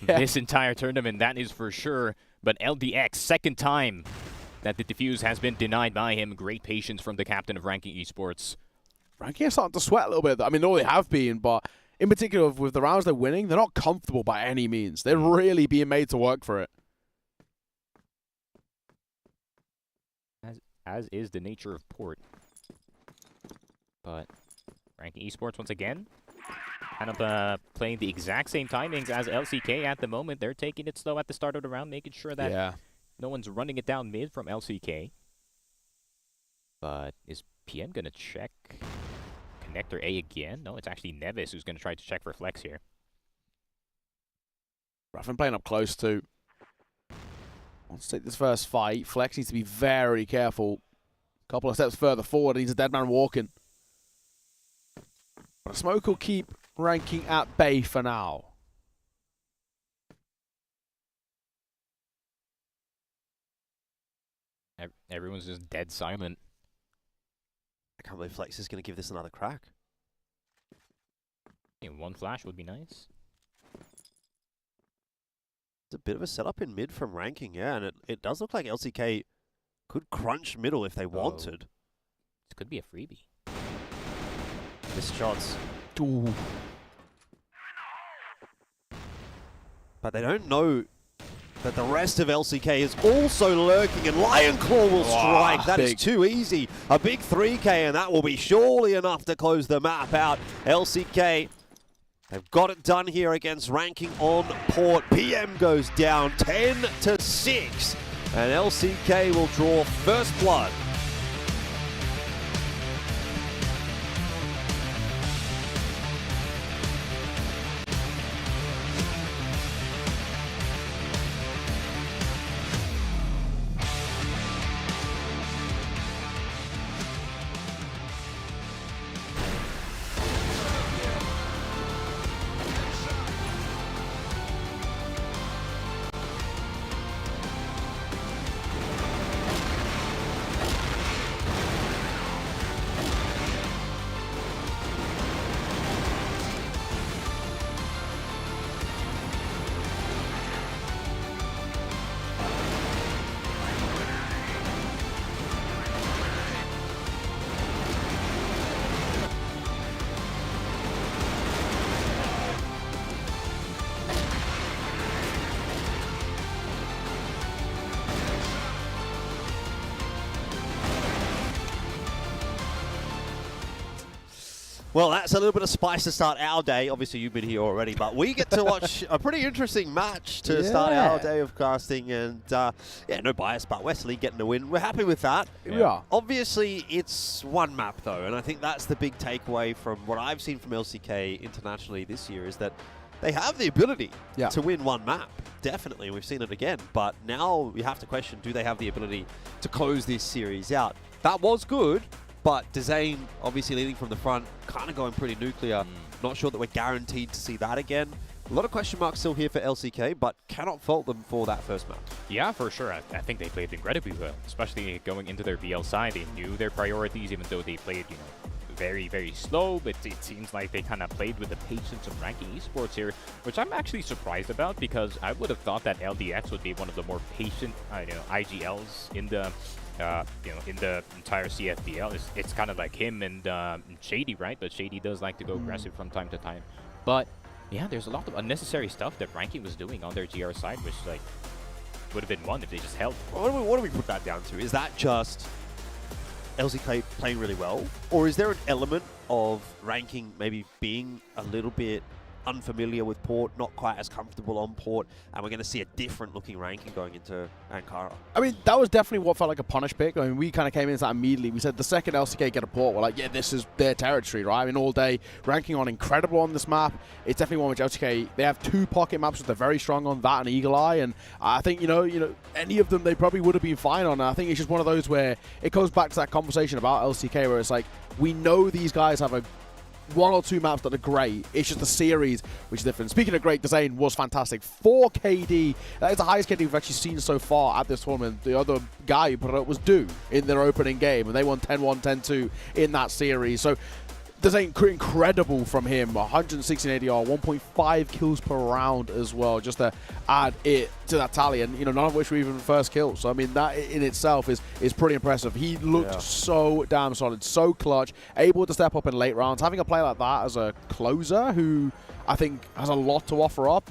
this entire tournament, that is for sure. But LDX, second time that the defuse has been denied by him. Great patience from the captain of Ranking Esports. Ranking is starting to sweat a little bit. I mean, no, they have been, but in particular with the rounds they're winning, they're not comfortable by any means. They're really being made to work for it. As is the nature of port. But Ranking Esports once again, kind of playing the exact same timings as LCK at the moment. They're taking it slow at the start of the round, making sure that no one's running it down mid from LCK. But is PM going to check connector A again? No, it's actually Nevis who's going to try to check for Flex here. Raffin playing up close too. Let's take this first fight. Flex needs to be very careful. A couple of steps further forward, he's a dead man walking. But Smoke will keep ranking at bay for now. Everyone's just dead silent. I can't believe Flex is going to give this another crack. Yeah, one flash would be nice. It's a bit of a setup in mid from ranking, yeah, and it does look like LCK could crunch middle if they wanted. This could be a freebie. Missed shots. Ooh. But they don't know but the rest of LCK is also lurking, and Lion Claw will strike. That is too easy. A big 3K, and that will be surely enough to close the map out. LCK, they've got it done here against ranking on Port. PM goes down 10-6, and LCK will draw first blood. Well, that's a little bit of spice to start our day. Obviously, you've been here already, but we get to watch a pretty interesting match to start our day of casting. And, yeah, no bias, but Wesley getting the win. We're happy with that. We are. Obviously, it's one map, though, and I think that's the big takeaway from what I've seen from LCK internationally this year is that they have the ability to win one map. Definitely, we've seen it again. But now we have to question, do they have the ability to close this series out? That was good. But Dezane obviously leading from the front, kind of going pretty nuclear. Not sure that we're guaranteed to see that again. A lot of question marks still here for LCK, but cannot fault them for that first match. Yeah, for sure. I think they played incredibly well, especially going into their BL side. They knew their priorities, even though they played, you know, very, very slow, but it seems like they kind of played with the patience of ranking esports here, which I'm actually surprised about because I would have thought that LDX would be one of the more patient, IGLs in the in the entire CFBL. It's kind of like him and Shady, right? But Shady does like to go aggressive from time to time. But yeah, there's a lot of unnecessary stuff that ranking was doing on their GR side, which like would have been won if they just held. What do we put that down to? Is that just LCK playing really well, or is there an element of ranking maybe being a little bit unfamiliar with Port, not quite as comfortable on Port, and we're going to see a different looking ranking going into Ankara? I mean, that was definitely what felt like a punish pick. I mean, we kind of came into that immediately. We said the second LCK get a Port, we're like, yeah, this is their territory, right? I mean, all day, ranking on incredible on this map. It's definitely one which LCK, they have two pocket maps which they're very strong on, that and Eagle Eye, and I think, you know, any of them they probably would have been fine on. And I think it's just one of those where it goes back to that conversation about LCK where it's like, we know these guys have a one or two maps that are great. It's just the series which is different. Speaking of great, Dezane was fantastic. 4 KD. That is the highest KD we've actually seen so far at this tournament. The other guy who put it up was Do in their opening game, and they won 10-1, 10-2 in that series. So Dezane, incredible from him. 116 ADR, 1.5 kills per round as well, just to add it to that tally. And, you know, none of which were even first kills. So, I mean, that in itself is pretty impressive. He looked so damn solid, so clutch, able to step up in late rounds. Having a play like that as a closer who I think has a lot to offer up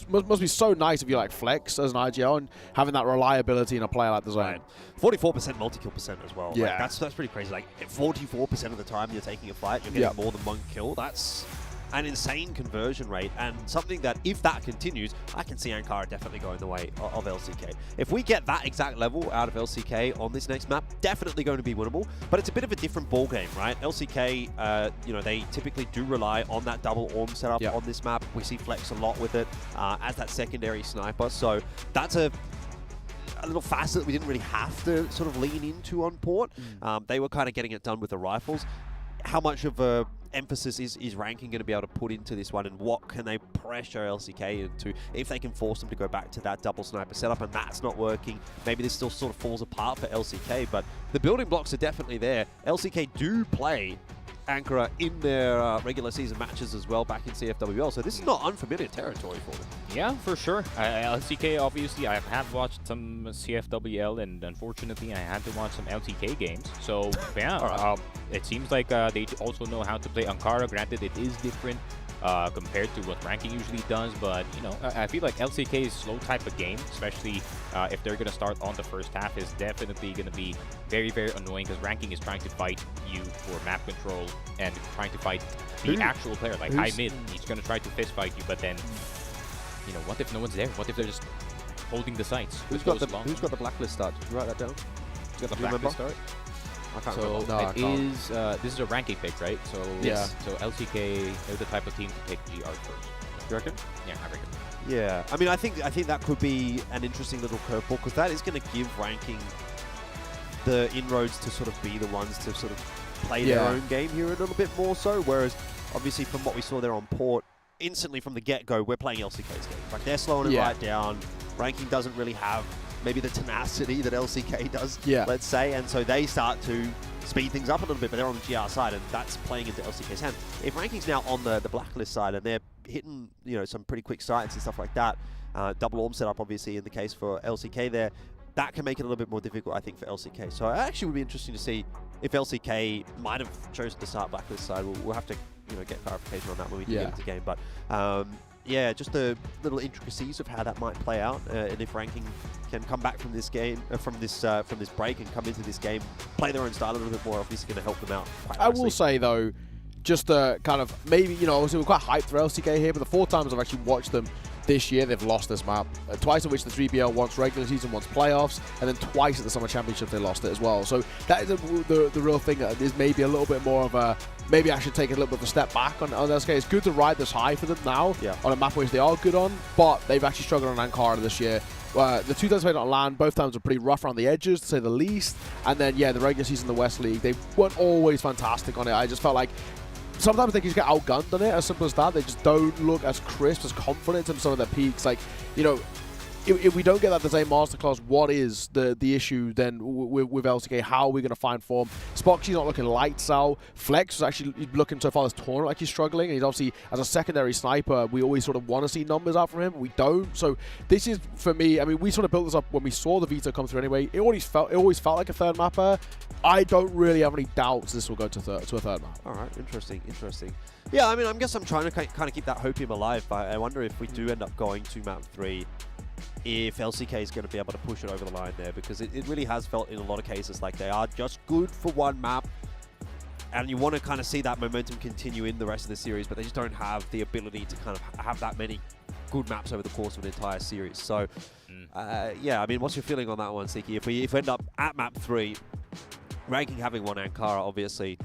must be so nice if you like flex as an IGL and having that reliability in a player like Dezane. 44% multi-kill percent as well. Yeah. Like, that's pretty crazy. Like 44% of the time you're taking a fight, you're getting more than one kill. That's an insane conversion rate, and something that, if that continues, I can see Ankara definitely going the way of LCK. If we get that exact level out of LCK on this next map, definitely going to be winnable, but it's a bit of a different ball game, right? LCK, you know, they typically do rely on that double orb setup on this map. We see Flex a lot with it as that secondary sniper, so that's a little facet that we didn't really have to sort of lean into on Port. They were kind of getting it done with the rifles. How much of a emphasis is ranking going to be able to put into this one, and what can they pressure LCK into if they can force them to go back to that double sniper setup, and that's not working? Maybe this still sort of falls apart for LCK, but the building blocks are definitely there. LCK do play Ankara in their regular season matches as well back in CFWL, so this is not unfamiliar territory for them. Yeah, for sure. LCK, obviously, I have watched some CFWL, and unfortunately, I had to watch some LCK games. So, yeah, it seems like they also know how to play Ankara. Granted, it is different. compared to what ranking usually does. But, you know, I feel like LCK's slow type of game, especially if they're going to start on the first half, is definitely going to be very, very annoying because ranking is trying to fight you for map control and trying to fight the actual player, like high mid. He's going to try to fist fight you, but then, you know, what if no one's there? What if they're just holding the sights? Who's got the blacklist start? Did you write that down? Who's got the blacklist start? I can't so remember. No, it is, this is a ranking pick, right? So yeah. So LCK, they're the type of team to pick GR first. You reckon? Yeah, I reckon. Yeah, I mean, I think that could be an interesting little curveball because that is going to give ranking the inroads to sort of be the ones to sort of play their own game here a little bit more so. Whereas, obviously, from what we saw there on Port, instantly from the get-go, we're playing LCK's game. Like they're slowing it right down. Ranking doesn't really have maybe the tenacity that LCK does, let's say, and so they start to speed things up a little bit, but they're on the GR side, and that's playing into LCK's hand. If Ranking's now on the blacklist side, and they're hitting, you know, some pretty quick sights and stuff like that, double orb setup, obviously, in the case for LCK there, that can make it a little bit more difficult, I think, for LCK. So it actually would be interesting to see if LCK might have chosen to start blacklist side. We'll have to, you know, get clarification on that when we get into the game, but yeah, just the little intricacies of how that might play out, and if Ranking can come back from this game, from this break, and come into this game, play their own style a little bit more, obviously going to help them out quite nicely. I will say though, just kind of maybe, you know, obviously we're quite hyped for LCK here, but the 4 times I've actually watched them this year, they've lost this map. Twice in which the 3BL, once regular season, once playoffs, and then twice at the Summer Championship they lost it as well. So that is the real thing. That is maybe a little bit more of a, maybe I should take a little bit of a step back on LCK. It's good to ride this high for them now on a map which they are good on, but they've actually struggled on Ankara this year. The 2 times played on LAN, both times were pretty rough around the edges, to say the least. And then, yeah, the regular season in the West League, they weren't always fantastic on it. I just felt like sometimes they can just get outgunned on it, as simple as that. They just don't look as crisp, as confident in some of their peaks. Like, you know, if we don't get that design masterclass, what is the issue then with LCK? How are we going to find form? Spoxy's not looking lights out. Flex was actually looking so far this tournament like he's struggling. And he's obviously, as a secondary sniper, we always sort of want to see numbers out from him, but we don't. So this is, for me, I mean, we sort of built this up when we saw the Veto come through anyway. It always felt like a third mapper. I don't really have any doubts this will go to a third map. All right, interesting. Yeah, I mean, I guess I'm trying to kind of keep that hopium alive, but I wonder if we do end up going to map 3, if LCK is going to be able to push it over the line there, because it really has felt in a lot of cases like they are just good for one map, and you want to kind of see that momentum continue in the rest of the series, but they just don't have the ability to kind of have that many good maps over the course of an entire series. So, yeah, I mean, what's your feeling on that one, Siki? If we end up at map 3, Ranking having one Ankara, obviously,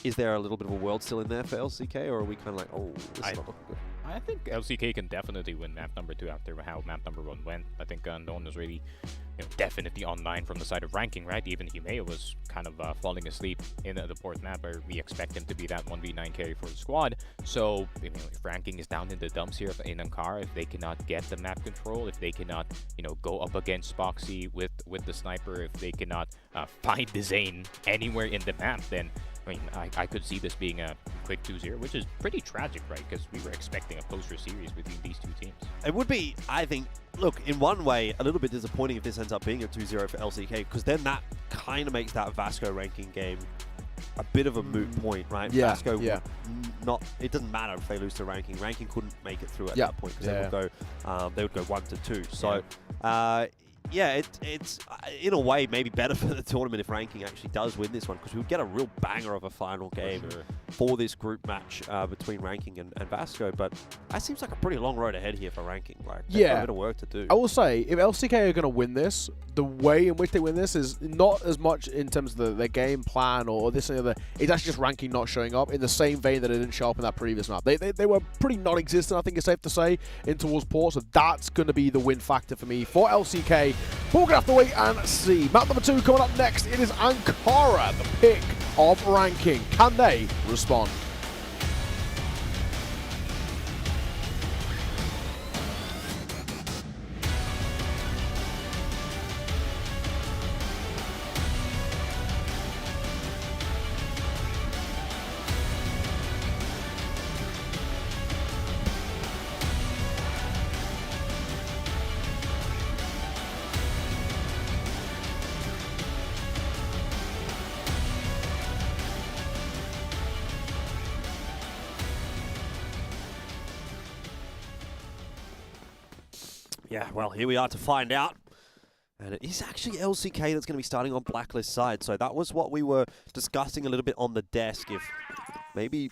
is there a little bit of a world still in there for LCK, or are we kind of like, oh, this is not looking good? I think LCK can definitely win map number 2 after how map number 1 went. I think no one was really, you know, definitely online from the side of Ranking, right? Even Himeo was kind of falling asleep in the Port map, where we expect him to be that 1v9 carry for the squad. So, you know, if Ranking is down in the dumps here in Ankara, if they cannot get the map control, if they cannot, you know, go up against Spoxy with the sniper, if they cannot find the Zane anywhere in the map, then I mean, I could see this being a quick 2-0, which is pretty tragic, right? Because we were expecting a closer series between these 2 teams. It would be, I think, look, in one way, a little bit disappointing if this ends up being a 2-0 for LCK, because then that kind of makes that Vasco Ranking game a bit of a moot point, right? Yeah, Vasco not, it doesn't matter if they lose to Ranking. Ranking couldn't make it through at that point, because they would go 1-2. So, yeah, it's in a way maybe better for the tournament if Ranking actually does win this one, because we'll get a real banger of a final game for this group match between Ranking and Vasco. But that seems like a pretty long road ahead here for Ranking. Like, they've got a bit of work to do. I will say, if LCK are going to win this, the way in which they win this is not as much in terms of their game plan or this and the other. It's actually just Ranking not showing up in the same vein that it didn't show up in that previous map. They were pretty non-existent, I think it's safe to say, in towards Port. So that's going to be the win factor for me for LCK. But we're going to have to wait and see. Map number 2 coming up next. It is Ankara, the pick of Ranking. Can they respond? Yeah, well, here we are to find out. And it is actually LCK that's going to be starting on Blacklist side. So that was what we were discussing a little bit on the desk. If maybe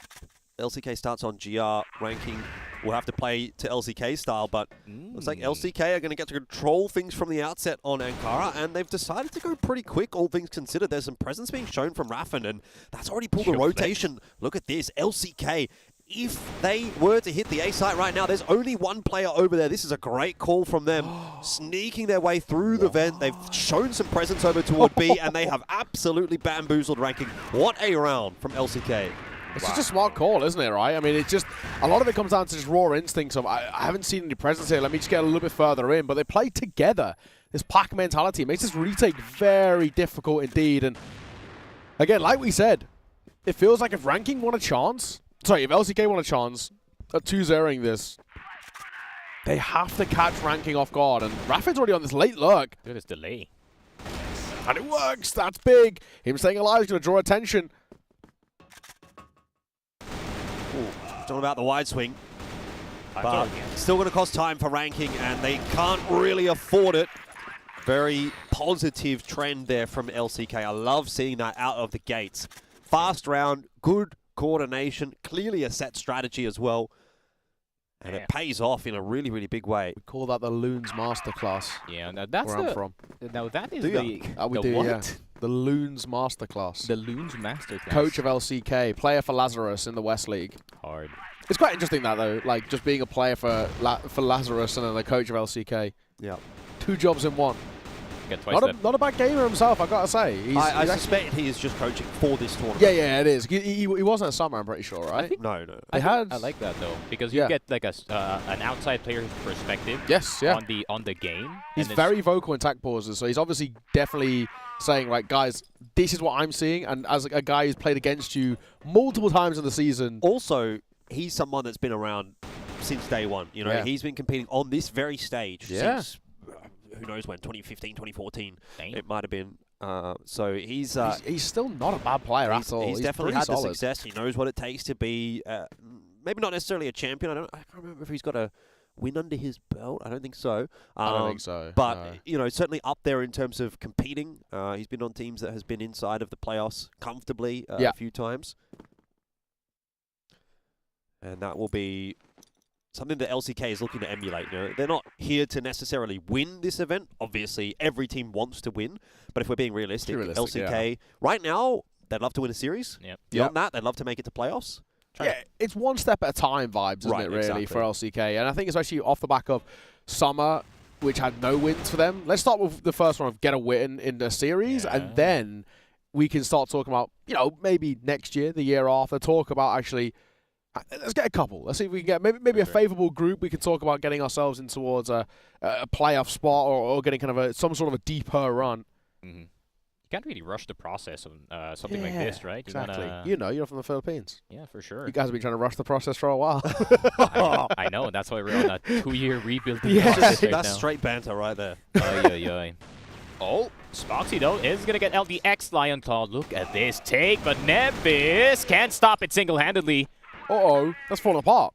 LCK starts on GR ranking, we'll have to play to LCK style. But looks like LCK are going to get to control things from the outset on Ankara. And they've decided to go pretty quick, all things considered. There's some presence being shown from Raffen, and that's already pulled a rotation. Look at this, LCK. If they were to hit the A site right now, there's only one player over there. This is a great call from them, sneaking their way through the vent. They've shown some presence over toward B, and they have absolutely bamboozled ranking. What a round from LCK. It's just a smart call, isn't it, right? I mean, it's just, a lot of it comes down to just raw instincts of, I haven't seen any presence here, let me just get a little bit further in. But they play together. This pack mentality makes this retake very difficult indeed. And again, like we said, it feels like if ranking won a chance, sorry, if LCK won a chance at 2-0ing this, they have to catch ranking off guard. And Raffen's already on this late lurk. Look at this delay. And it works. That's big. Him staying alive is going to draw attention. It's all about the wide swing. But still going to cost time for ranking, and they can't really afford it. Very positive trend there from LCK. I love seeing that out of the gates. Fast round, good coordination, clearly a set strategy as well. And it pays off in a really, really big way. We call that the Loons Masterclass. Yeah, now that's where I'm from. Now that is we the do, what? yeah. The Loons Masterclass. The Loons Masterclass. Coach of LCK, player for Lazarus in the West League. Hard. It's quite interesting that though, like just being a player for Lazarus and then a coach of LCK. Yeah. 2 jobs in one. Not a bad gamer himself, I gotta say. I suspect he is just coaching for this tournament. Yeah, it is. He wasn't a summer, I'm pretty sure, right? No. I like that though, because you get like an outside player's perspective. Yes, yeah. On the game. He's very vocal in tech pauses, so he's obviously definitely saying, right, guys, this is what I'm seeing, and as a guy who's played against you multiple times in the season. Also, he's someone that's been around since day one. You know, he's been competing on this very stage since who knows when, 2015, 2014. Dang. It might have been. So he's still not a bad player at all. He's definitely had solid. the success. He knows what it takes to be maybe not necessarily a champion. I can't remember if he's got a win under his belt. I don't think so. I don't think so. But no. you know, certainly up there in terms of competing. He's been on teams that has been inside of the playoffs comfortably a few times. And that will be something that LCK is looking to emulate. You know, they're not here to necessarily win this event. Obviously, every team wants to win. But if we're being realistic, LCK, right now, they'd love to win a series. Beyond that, they'd love to make it to playoffs. Yeah, it's one step at a time vibes, isn't it, really, for LCK? And I think especially off the back of Summer, which had no wins for them. Let's start with the first one of get a win in the series, and then we can start talking about, you know, maybe next year, the year after, talk about actually... Let's get a couple. Let's see if we can get maybe a favourable group. We can talk about getting ourselves in towards a playoff spot or getting kind of some sort of a deeper run. You can't really rush the process of something like this, right? Exactly. You know, you're from the Philippines. Yeah, for sure. You guys have been trying to rush the process for a while. I know. That's why we're on a 2-year rebuilding process right That's now. straight banter right there. Oh, Spoxy, though, is going to get LDX Lion Claw. Look at this take, but Nevis can't stop it single-handedly. Uh-oh, that's falling apart.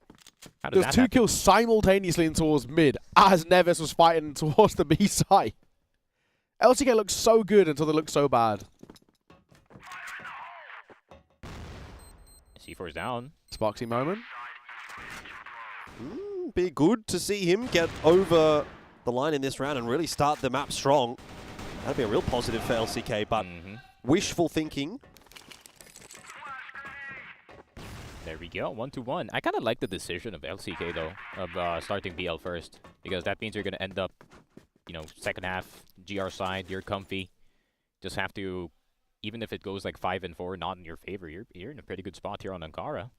There's 2 kills simultaneously in towards mid as Nevis was fighting towards the B side. LCK looks so good until they look so bad. C4 is down. Spoxy moment. Be good to see him get over the line in this round and really start the map strong. That'd be a real positive for LCK, but wishful thinking. There we go, 1-1. I kind of like the decision of LCK, though, of starting BL first, because that means you're going to end up, you know, second half, GR side, you're comfy. Just have to, even if it goes like 5-4, not in your favor, you're in a pretty good spot here on Ankara.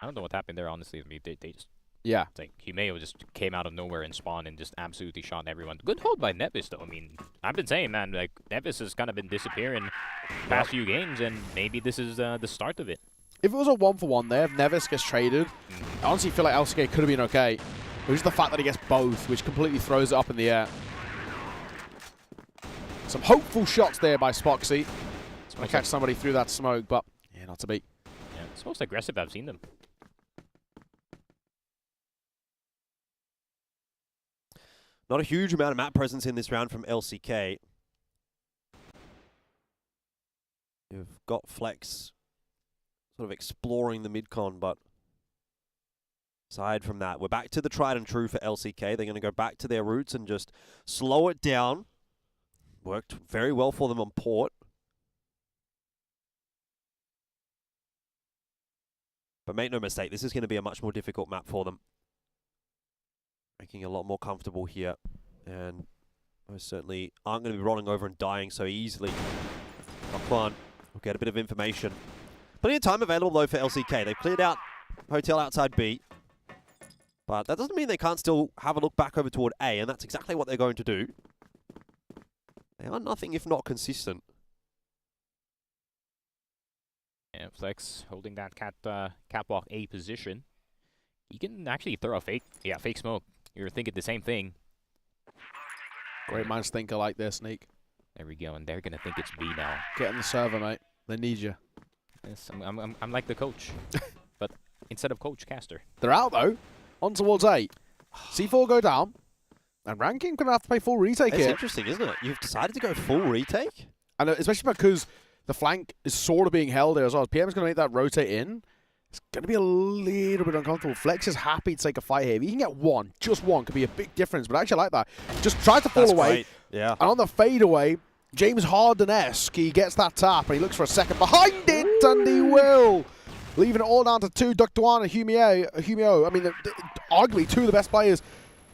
I don't know what happened there, honestly. I mean, they just... Yeah. It's like Humeo just came out of nowhere and spawned and just absolutely shot everyone. Good hold by Nevis, though. I mean, I've been saying, man, like, Nevis has kind of been disappearing past few games, and maybe this is the start of it. If it was a 1-for-1 there, if Nevis gets traded, I honestly feel like LCK could have been okay. It was just the fact that he gets both, which completely throws it up in the air. Some hopeful shots there by Spoxy. Trying to catch somebody through that smoke, but yeah, not to be. Yeah, it's most aggressive I've seen them. Not a huge amount of map presence in this round from LCK. You've got Flex sort of exploring the mid-con, but aside from that, we're back to the tried and true for LCK. They're going to go back to their roots and just slow it down. Worked very well for them on Port. But make no mistake, this is going to be a much more difficult map for them. Making it a lot more comfortable here. And most certainly aren't going to be rolling over and dying so easily. We'll get a bit of information. Plenty of time available though for LCK. They've cleared out Hotel outside B. But that doesn't mean they can't still have a look back over toward A, and that's exactly what they're going to do. They are nothing if not consistent. Yeah, Flex holding that catwalk A position. He can actually throw a fake smoke. You're thinking the same thing. Great minds think like this, Sneak. There we go, and they're gonna think it's B now. Get on the server, mate. They need you. Yes, I'm like the coach, but instead of coach, caster. They're out though. On towards 8. C4 go down. And Ranking gonna have to play full retake It's here. interesting, isn't it? You've decided to go full retake? And especially because the flank is sort of being held there as well. PM's gonna make that rotate in. It's gonna be a little bit uncomfortable. Flex is happy to take a fight here. If he can get one, just one, could be a big difference. But I actually like that. Just tries to fall away. Great. Yeah. And on the fadeaway, James Harden-esque, he gets that tap and he looks for a second behind it, and he will. Leaving it all down to 2, Ductuan and Humio. I mean, arguably 2 of the best players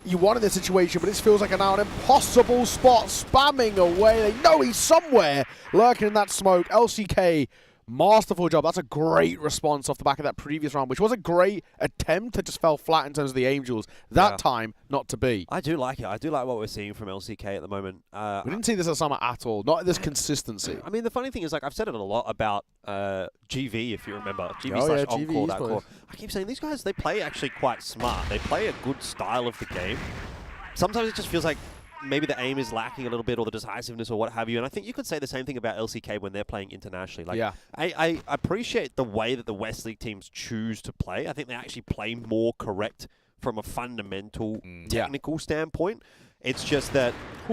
you want in this situation, but this feels like now an impossible spot, spamming away. They know he's somewhere lurking in that smoke. LCK, masterful job. That's a great response off the back of that previous round, which was a great attempt that just fell flat in terms of the Angels. That time, not to be. I do like it. I do like what we're seeing from LCK at the moment. We didn't see this at summer at all. Not this consistency. I mean, the funny thing is, like, I've said it a lot about GV, if you remember. GV Oh, yeah, / Encore, that GV core. I keep saying these guys, they play actually quite smart. They play a good style of the game. Sometimes it just feels like maybe the aim is lacking a little bit, or the decisiveness, or what have you. And I think you could say the same thing about LCK when they're playing internationally. Like, yeah. I appreciate the way that the West League teams choose to play. I think they actually play more correct from a fundamental technical standpoint. It's just that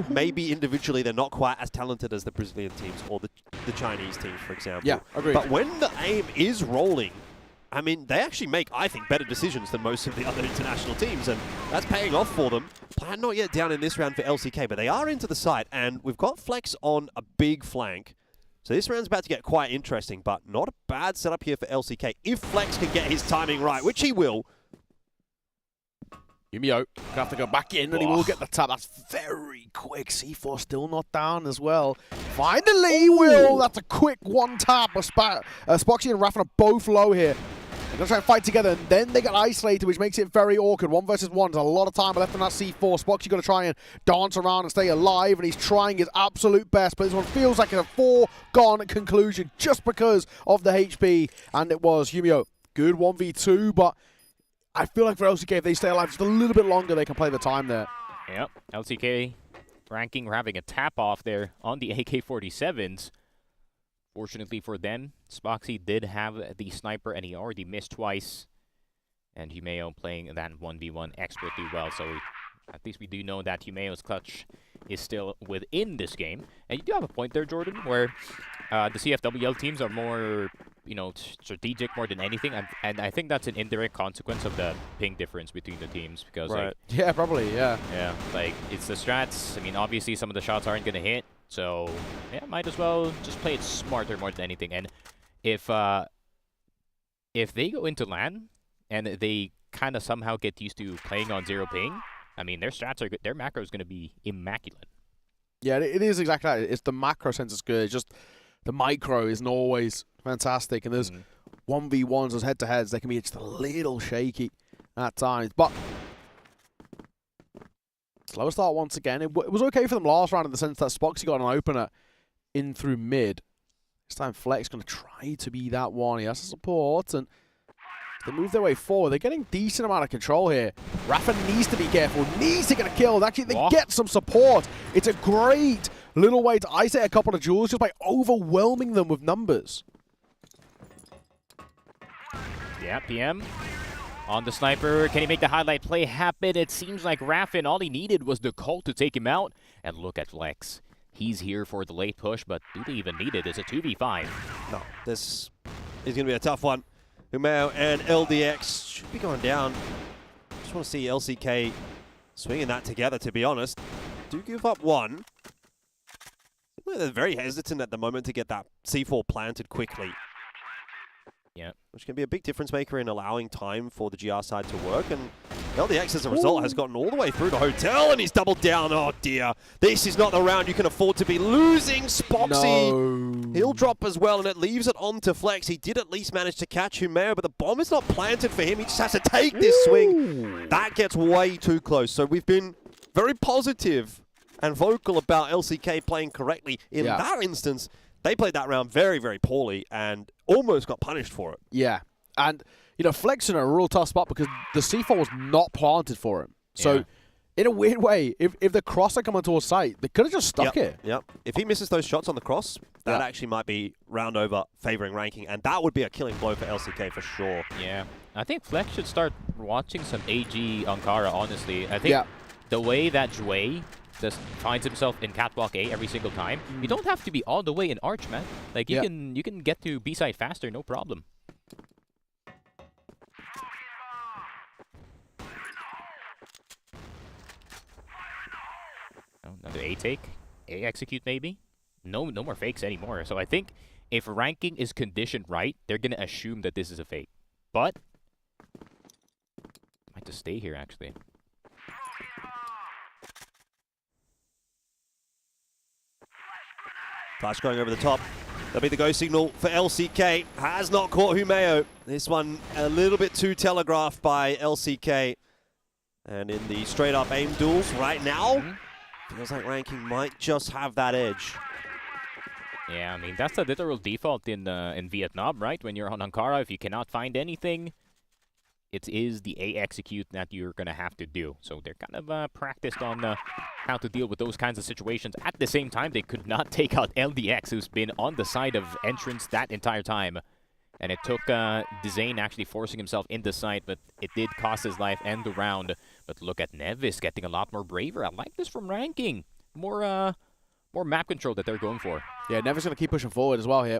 maybe individually they're not quite as talented as the Brazilian teams or the Chinese teams, for example. Yeah, agreed. But when the aim is rolling, I mean, they actually make, I think, better decisions than most of the other international teams, and that's paying off for them. Plan not yet down in this round for LCK, but they are into the site, and we've got Flex on a big flank. So this round's about to get quite interesting, but not a bad setup here for LCK. If Flex can get his timing right, which he will. Humio gonna have to go back in, and he will get the tap. That's very quick. C4 still not down as well. Finally, Will. That's a quick one tap. Spoxy and Raffen are both low here. They're going to try and fight together, and then they get isolated, which makes it very awkward. 1 versus 1. There's a lot of time left on that C4. Spoxy got to try and dance around and stay alive, and he's trying his absolute best, but this one feels like a foregone conclusion just because of the HP, and it was Humio. Good 1v2, but I feel like for LCK, if they stay alive just a little bit longer, they can play the time there. Yep, LCK Ranking, we're having a tap-off there on the AK-47s. Fortunately for them, Spoxy did have the sniper, and he already missed twice. And Humeo playing that 1v1 expertly well, so at least we do know that Humeo's clutch is still within this game. And you do have a point there, Jordan, where the CFWL teams are more, you know, strategic more than anything, and I think that's an indirect consequence of the ping difference between the teams, because like, yeah, probably, yeah, like it's the strats. I mean, obviously some of the shots aren't gonna hit, so yeah, might as well just play it smarter more than anything. And if they go into LAN and they kind of somehow get used to playing on 0 ping, I mean, their strats are good. Their macro is gonna be immaculate. Yeah, it is exactly that. It's the macro sense is good. It's just the micro isn't always fantastic, and there's 1v1s, those head-to-heads, they can be just a little shaky at times. But slow start once again. It was okay for them last round in the sense that Spoxy got an opener in through mid. This time Flex going to try to be that one. He has the support, and they move their way forward. They're getting decent amount of control here. Rafa needs to be careful, needs to get a kill. Actually, they get some support. It's a great little way to isolate a couple of jewels just by overwhelming them with numbers. Yeah, PM On the sniper, can he make the highlight play happen? It seems like Raffin, all he needed was the call to take him out. And look at Flex. He's here for the late push, but do they even need it? It's a 2v5. No, this is going to be a tough one. Humeo and LDX should be going down. Just want to see LCK swinging that together, to be honest. Do give up one. They're very hesitant at the moment to get that C4 planted quickly. Yeah. Which can be a big difference maker in allowing time for the GR side to work. And LDX, as a result, has gotten all the way through the hotel, and he's doubled down. Oh, dear. This is not the round you can afford to be losing. Spoxy, No. he'll drop as well, and it leaves it on to Flex. He did at least manage to catch Humeo, but the bomb is not planted for him. He just has to take this swing. That gets way too close. So we've been very positive and vocal about LCK playing correctly. In that instance, they played that round very, very poorly and almost got punished for it. Yeah. And, you know, Flex in a real tough spot because the C4 was not planted for him. So, in a weird way, if the cross had come onto site, they could have just stuck it. Yep. If he misses those shots on the cross, that actually might be round over favoring ranking, and that would be a killing blow for LCK for sure. Yeah. I think Flex should start watching some AG Ankara, honestly. I think the way that Jue just finds himself in catwalk A every single time, you don't have to be all the way in Arch, man. Like, you can get to B-side faster, no problem. Another A take, A execute maybe. No more fakes anymore. So I think if ranking is conditioned right, they're gonna assume that this is a fake. But might just stay here actually. Flash going over the top. That'll be the go signal for LCK. Has not caught Humeo. This one a little bit too telegraphed by LCK. And in the straight up aim duels right now, feels like ranking might just have that edge. Yeah, I mean, that's the literal default in Vietnam, right? When you're on Ankara, if you cannot find anything, it is the A execute that you're going to have to do. So they're kind of practiced on how to deal with those kinds of situations. At the same time, they could not take out LDX, who's been on the side of entrance that entire time. And it took Dizane actually forcing himself into sight, but it did cost his life and the round. But look at Nevis getting a lot more braver. I like this from ranking. More map control that they're going for. Yeah, Nevis going to keep pushing forward as well here.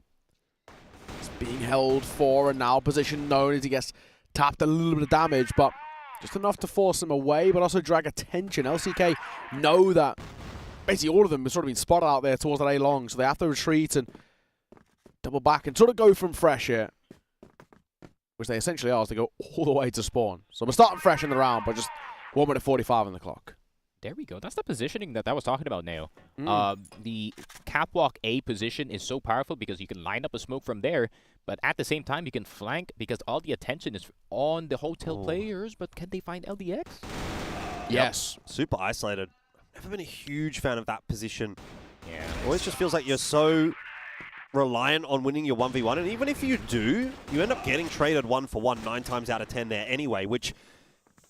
It's being held for and now position known as he gets tapped a little bit of damage, but just enough to force him away, but also drag attention. LCK know that basically all of them have sort of been spotted out there towards that A long, so they have to retreat and double back and sort of go from fresh here, which they essentially are as they go all the way to spawn. So we're starting fresh in the round, but just 1 minute 45 on the clock. There we go. That's the positioning that I was talking about now. The catwalk A position is so powerful because you can line up a smoke from there, but at the same time you can flank because all the attention is on the hotel players, but can they find LDX? Yes. Super isolated. I've never been a huge fan of that position. Yeah. It always just feels like you're so reliant on winning your 1v1, and even if you do, you end up getting traded 1-for-1 9 times out of 10 there anyway, which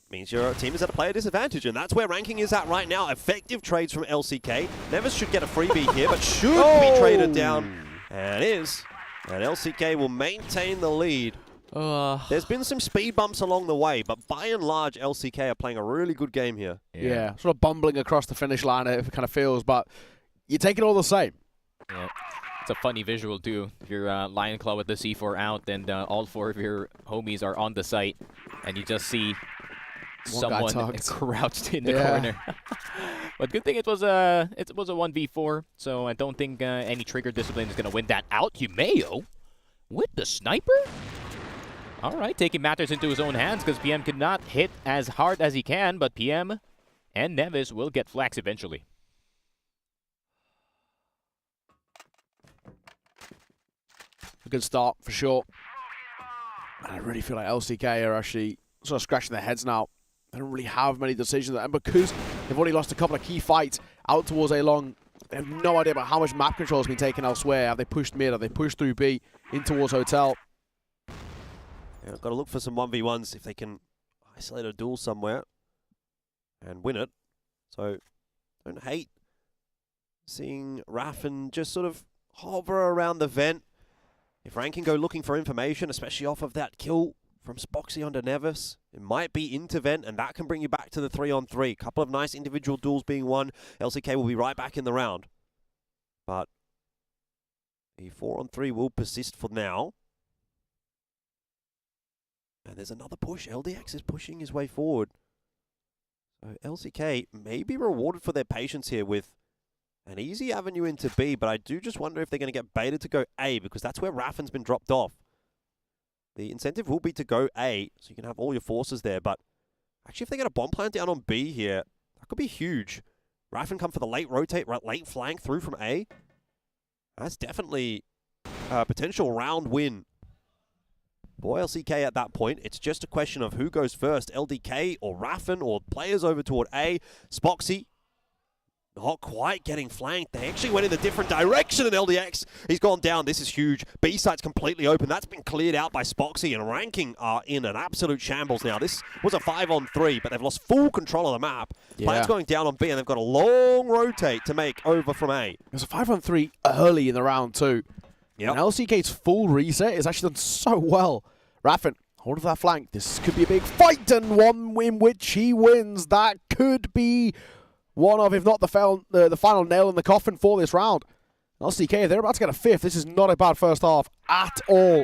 means your team is at a player disadvantage, and that's where ranking is at right now. Effective trades from LCK. Nevis should get a freebie here, but should be traded down, and is. And LCK will maintain the lead. There's been some speed bumps along the way, but by and large, LCK are playing a really good game here. Yeah, sort of bumbling across the finish line, it kind of feels, but you take it all the same. Yeah. It's a funny visual, too. If you're Lion Claw with the C4 out, and all 4 of your homies are on the site, and you just see someone crouched in the corner. But good thing it was a 1v4, so I don't think any trigger discipline is going to win that out. Humeo with the sniper? All right, taking matters into his own hands because PM could not hit as hard as he can, but PM and Nevis will get flax eventually. A good start for sure. I really feel like LCK are actually sort of scratching their heads now. They don't really have many decisions, and because they've already lost a couple of key fights out towards A long, they have no idea about how much map control has been taken elsewhere. Have they pushed mid? Have they pushed through B in towards hotel? Yeah, got to look for some 1v1s if they can isolate a duel somewhere and win it. So don't hate seeing Raffin just sort of hover around the vent. If ranking go looking for information, especially off of that kill from Spoxy onto Nevis. It might be into Vent, and that can bring you back to the 3-on-3. Couple of nice individual duels being won. LCK will be right back in the round. But the 4-on-3 will persist for now. And there's another push. LDX is pushing his way forward. So LCK may be rewarded for their patience here with an easy avenue into B, but I do just wonder if they're going to get baited to go A, because that's where Raffin's been dropped off. The incentive will be to go A, so you can have all your forces there, but actually if they get a bomb plant down on B here, that could be huge. Raffin come for the late rotate, late flank through from A. That's definitely a potential round win for LCK at that point. It's just a question of who goes first, LDK or Raffin, or players over toward A. Spoxy not quite getting flanked. They actually went in a different direction, and LDX, he's gone down. This is huge. B site's completely open. That's been cleared out by Spoxy, and Ranking are in an absolute shambles now. This was a 5-on-3, but they've lost full control of the map. Yeah. Plan's going down on B, and they've got a long rotate to make over from A. It was a 5-on-3 early in the round too. Yep. And LCK's full reset is actually done so well. Raffin, hold of that flank. This could be a big fight, and one in which he wins. That could be one of, if not the final nail in the coffin for this round. LCK, they're about to get a 5th. This is not a bad first half at all.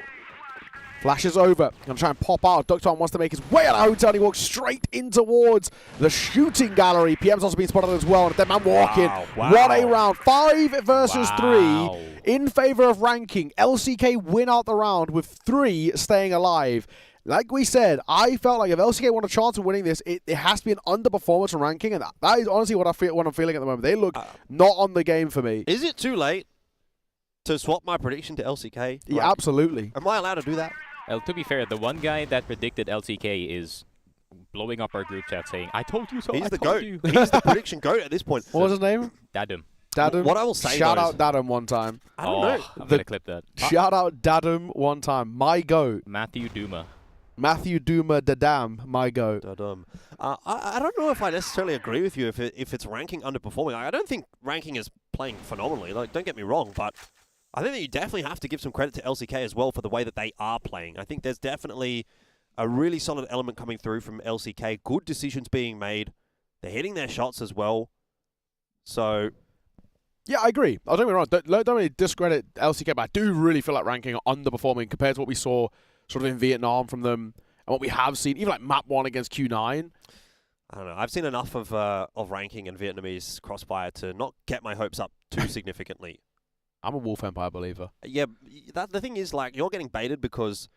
Flashes over. Gonna try and pop out. Duckton wants to make his way out of the hotel. He walks straight in towards the shooting gallery. PM's also been spotted as well. And a dead man walking. Wow. What a round. 5 versus 3 in favor of Ranking. LCK win out the round with 3 staying alive. Like we said, I felt like if LCK want a chance of winning this, it has to be an underperformance from Ranking, and that is honestly what I'm feeling at the moment. They look not on the game for me. Is it too late to swap my prediction to LCK? Yeah, absolutely. Am I allowed to do that? Well, to be fair, the one guy that predicted LCK is blowing up our group chat saying, "I told you so." He's I the told GOAT. you." He's the prediction GOAT at this point. What was his name? Dadum. Dadum. What I will say, shout though, out Dadum one time. I don't know. I'm going to clip that. Shout out Dadum one time. My goat. Matthew Duma. Matthew Duma Dadam, my goat. Dadum. I don't know if I necessarily agree with you if it's Ranking underperforming. I don't think Ranking is playing phenomenally. Like, don't get me wrong, but I think that you definitely have to give some credit to LCK as well for the way that they are playing. I think there's definitely a really solid element coming through from LCK. Good decisions being made. They're hitting their shots as well. So yeah, I agree. Don't get me wrong. Don't really discredit LCK, but I do really feel like Ranking are underperforming compared to what we saw sort of in Vietnam from them and what we have seen, even like map 1 against Q9. I don't know. I've seen enough of Ranking and Vietnamese CrossFire to not get my hopes up too significantly. I'm a Wolf Empire believer. Yeah, the thing is, like, you're getting baited because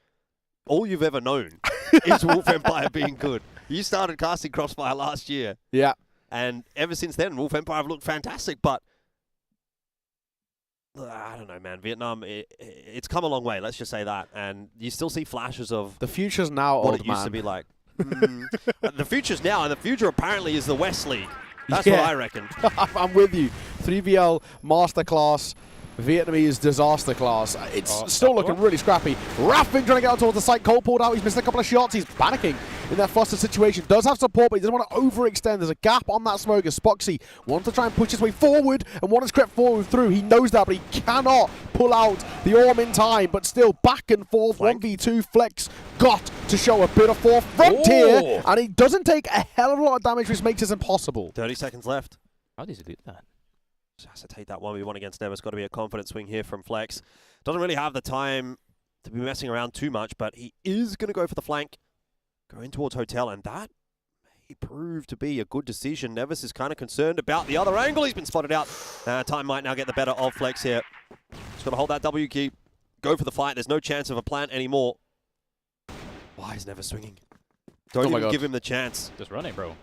all you've ever known is Wolf Empire being good. You started casting CrossFire last year. Yeah. And ever since then, Wolf Empire have looked fantastic, but I don't know, man. Vietnam, it's come a long way, let's just say that. And you still see flashes of the future's now what old, it used man. to be like. The future's now, and the future apparently is the West League. That's what I reckon. I'm with you. 3VL Masterclass, Vietnamese disaster class. It's still looking really scrappy. Raffin trying to get out towards the site. Cole pulled out. He's missed a couple of shots. He's panicking in that flustered situation. Does have support, but he doesn't want to overextend. There's a gap on that smoke as Spoxy wants to try and push his way forward and want to crept forward through. He knows that, but he cannot pull out the Orm in time. But still back and forth. 1v2 Flex got to show a bit of forefront here, and he doesn't take a hell of a lot of damage, which makes this impossible. 30 seconds left. How does he do that? Has to take that 1v1 against Nevis. Got to be a confident swing here from Flex. Doesn't really have the time to be messing around too much, but he is going to go for the flank. Going towards Hotel, and that may prove to be a good decision. Nevis is kind of concerned about the other angle. He's been spotted out. Time might now get the better of Flex here. Just got to hold that W key. Go for the fight. There's no chance of a plant anymore. Why is Nevis swinging? Don't even give him the chance. Just run it, bro.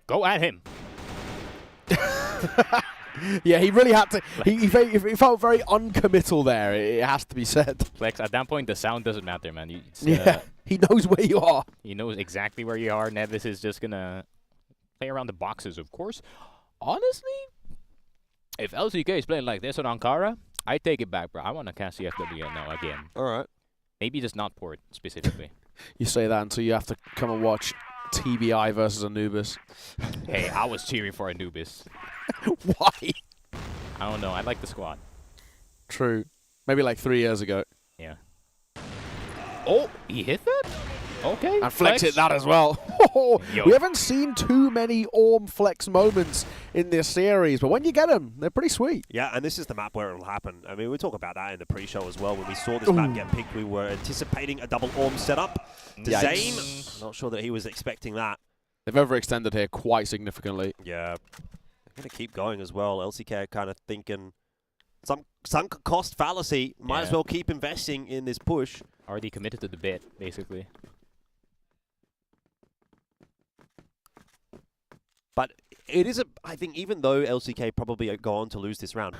Go at him. Yeah, he really had to. He felt very uncommittal there. It has to be said. Flex, at that point, the sound doesn't matter, man. Yeah, he knows where you are. He knows exactly where you are. Nevis is just gonna play around the boxes, of course. Honestly, if LCK is playing like this on Ankara, I take it back, bro. I want to cast CFW now again. All right. Maybe just not port specifically. You say that until you have to come and watch TBI versus Anubis. Hey, I was cheering for Anubis. Why? I don't know. I like the squad. True. Maybe like 3 years ago. Yeah. Oh, he hit that? Okay. And Flex hit that as well. We haven't seen too many Orm Flex moments in this series, but when you get them, they're pretty sweet. Yeah, and this is the map where it'll happen. I mean, we talk about that in the pre-show as well. When we saw this map get picked, we were anticipating a double Orm setup. Zane, not sure that he was expecting that. They've overextended here quite significantly. Yeah. They're going to keep going as well. LCK are kind of thinking some sunk cost fallacy. Might as well keep investing in this push. Already committed to the bit, basically. But it is I think even though LCK probably are going to lose this round.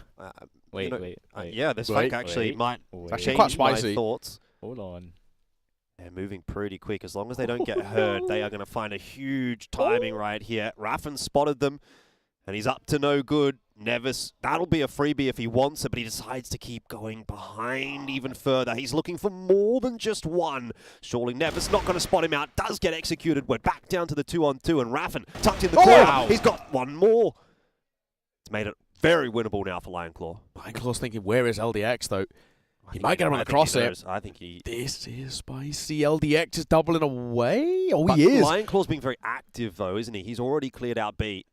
Wait. Yeah, this fight actually might change quite spicy. my thoughts. Hold on. They're moving pretty quick. As long as they don't get hurt, they are going to find a huge timing right here. Raffen spotted them, and he's up to no good. Nevis, that'll be a freebie if he wants it, but he decides to keep going behind even further. He's looking for more than just one. Surely Nevis not going to spot him out. Does get executed. We're back down to the 2-on-2, and Raffen tucked in the corner. Wow. He's got one more. It's made it very winnable now for Lionclaw. Lionclaw's thinking, where is LDX, though? He might get him on the cross here. I think he... This is spicy. LDX is doubling away. Oh, but he is. Lionclaw's being very active, though, isn't he? He's already cleared out B.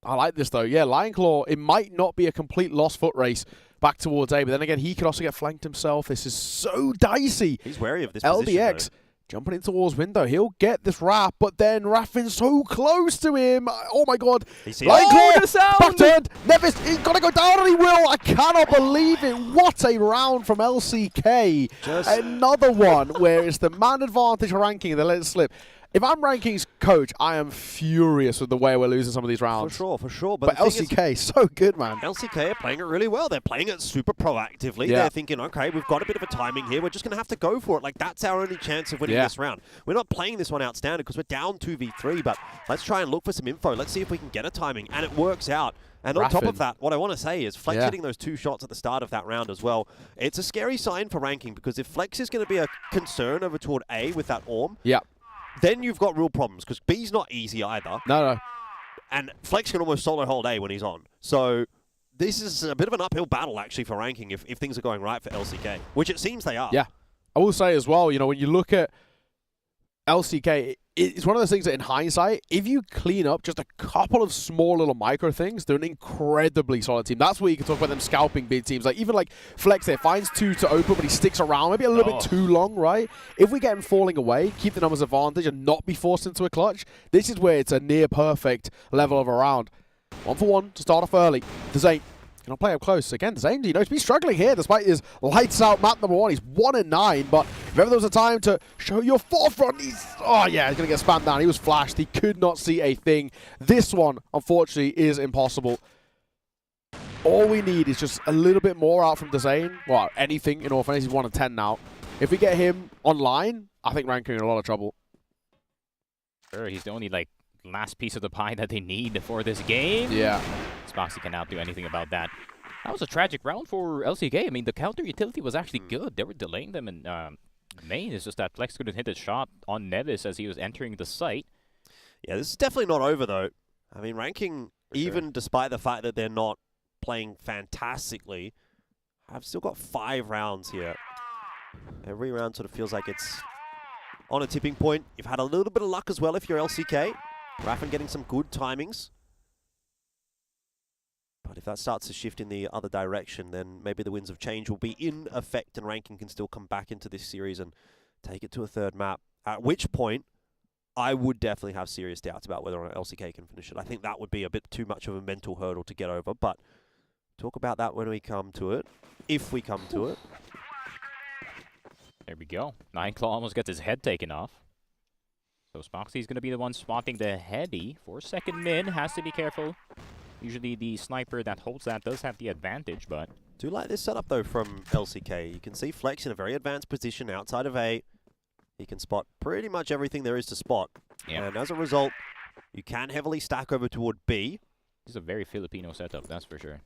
I like this, though. Yeah, Lionclaw, it might not be a complete lost foot race back towards A, but then again, he could also get flanked himself. This is so dicey. He's wary of this LDX position, jumping in towards window. He'll get this wrap, but then Raffin's so close to him. Oh, my God. Lionclaw, back turned. Nevis, he's got to go down, and he will. I cannot believe it. What a round from LCK. Another one where it's the man advantage for ranking, and they let it slip. If I'm rankings coach, I am furious with the way we're losing some of these rounds. For sure. But LCK is so good, man. LCK are playing it really well. They're playing it super proactively. Yeah. They're thinking, okay, we've got a bit of a timing here. We're just going to have to go for it. Like, that's our only chance of winning this round. We're not playing this one out standard because we're down 2v3, but let's try and look for some info. Let's see if we can get a timing. And it works out. And on top of that, what I want to say is Flex hitting those 2 shots at the start of that round as well. It's a scary sign for ranking because if Flex is going to be a concern over toward A with that Orm, then you've got real problems because B's not easy either. No. And Flex can almost solo hold A when he's on. So this is a bit of an uphill battle actually for ranking if things are going right for LCK, which it seems they are. Yeah. I will say as well, you know, when you look at LCK, it's one of those things that in hindsight, if you clean up just a couple of small little micro things, they're an incredibly solid team. That's where you can talk about them scalping big teams. Like even like Flex there finds 2 to open, but he sticks around maybe a little bit too long, right? If we get him falling away, keep the numbers advantage and not be forced into a clutch, this is where it's a near perfect level of a round. 1 for 1 to start off early. Zane gonna play up close. Again, Zane, you know, he's been struggling here despite his lights out map number 1. He's 1-9, but if ever there was a time to show your forefront, he's gonna get spammed down. He was flashed. He could not see a thing. This one, unfortunately, is impossible. All we need is just a little bit more out from Zane. Well, anything in all fairness, he's 1-10 now. If we get him online, I think ranking in a lot of trouble. Sure, he's the only last piece of the pie that they need for this game. Yeah. Spoxy cannot do anything about that. That was a tragic round for LCK. I mean, the counter utility was actually good. They were delaying them in main. It's just that Flex couldn't hit a shot on Nevis as he was entering the site. Yeah, this is definitely not over, though. I mean, ranking, even despite the fact that they're not playing fantastically, I've still got 5 rounds here. Every round sort of feels like it's on a tipping point. You've had a little bit of luck as well if you're LCK. Raffen getting some good timings. But if that starts to shift in the other direction, then maybe the winds of change will be in effect and ranking can still come back into this series and take it to a 3rd map. At which point, I would definitely have serious doubts about whether or not LCK can finish it. I think that would be a bit too much of a mental hurdle to get over, but talk about that when we come to it, if we come to it. There we go. Nineclaw almost gets his head taken off. So Spoxy's going to be the one spotting the heady for second mid. Has to be careful. Usually the sniper that holds that does have the advantage, but... Do like this setup, though, from LCK. You can see Flex in a very advanced position outside of A. He can spot pretty much everything there is to spot. Yeah. And as a result, you can heavily stack over toward B. This is a very Filipino setup, that's for sure.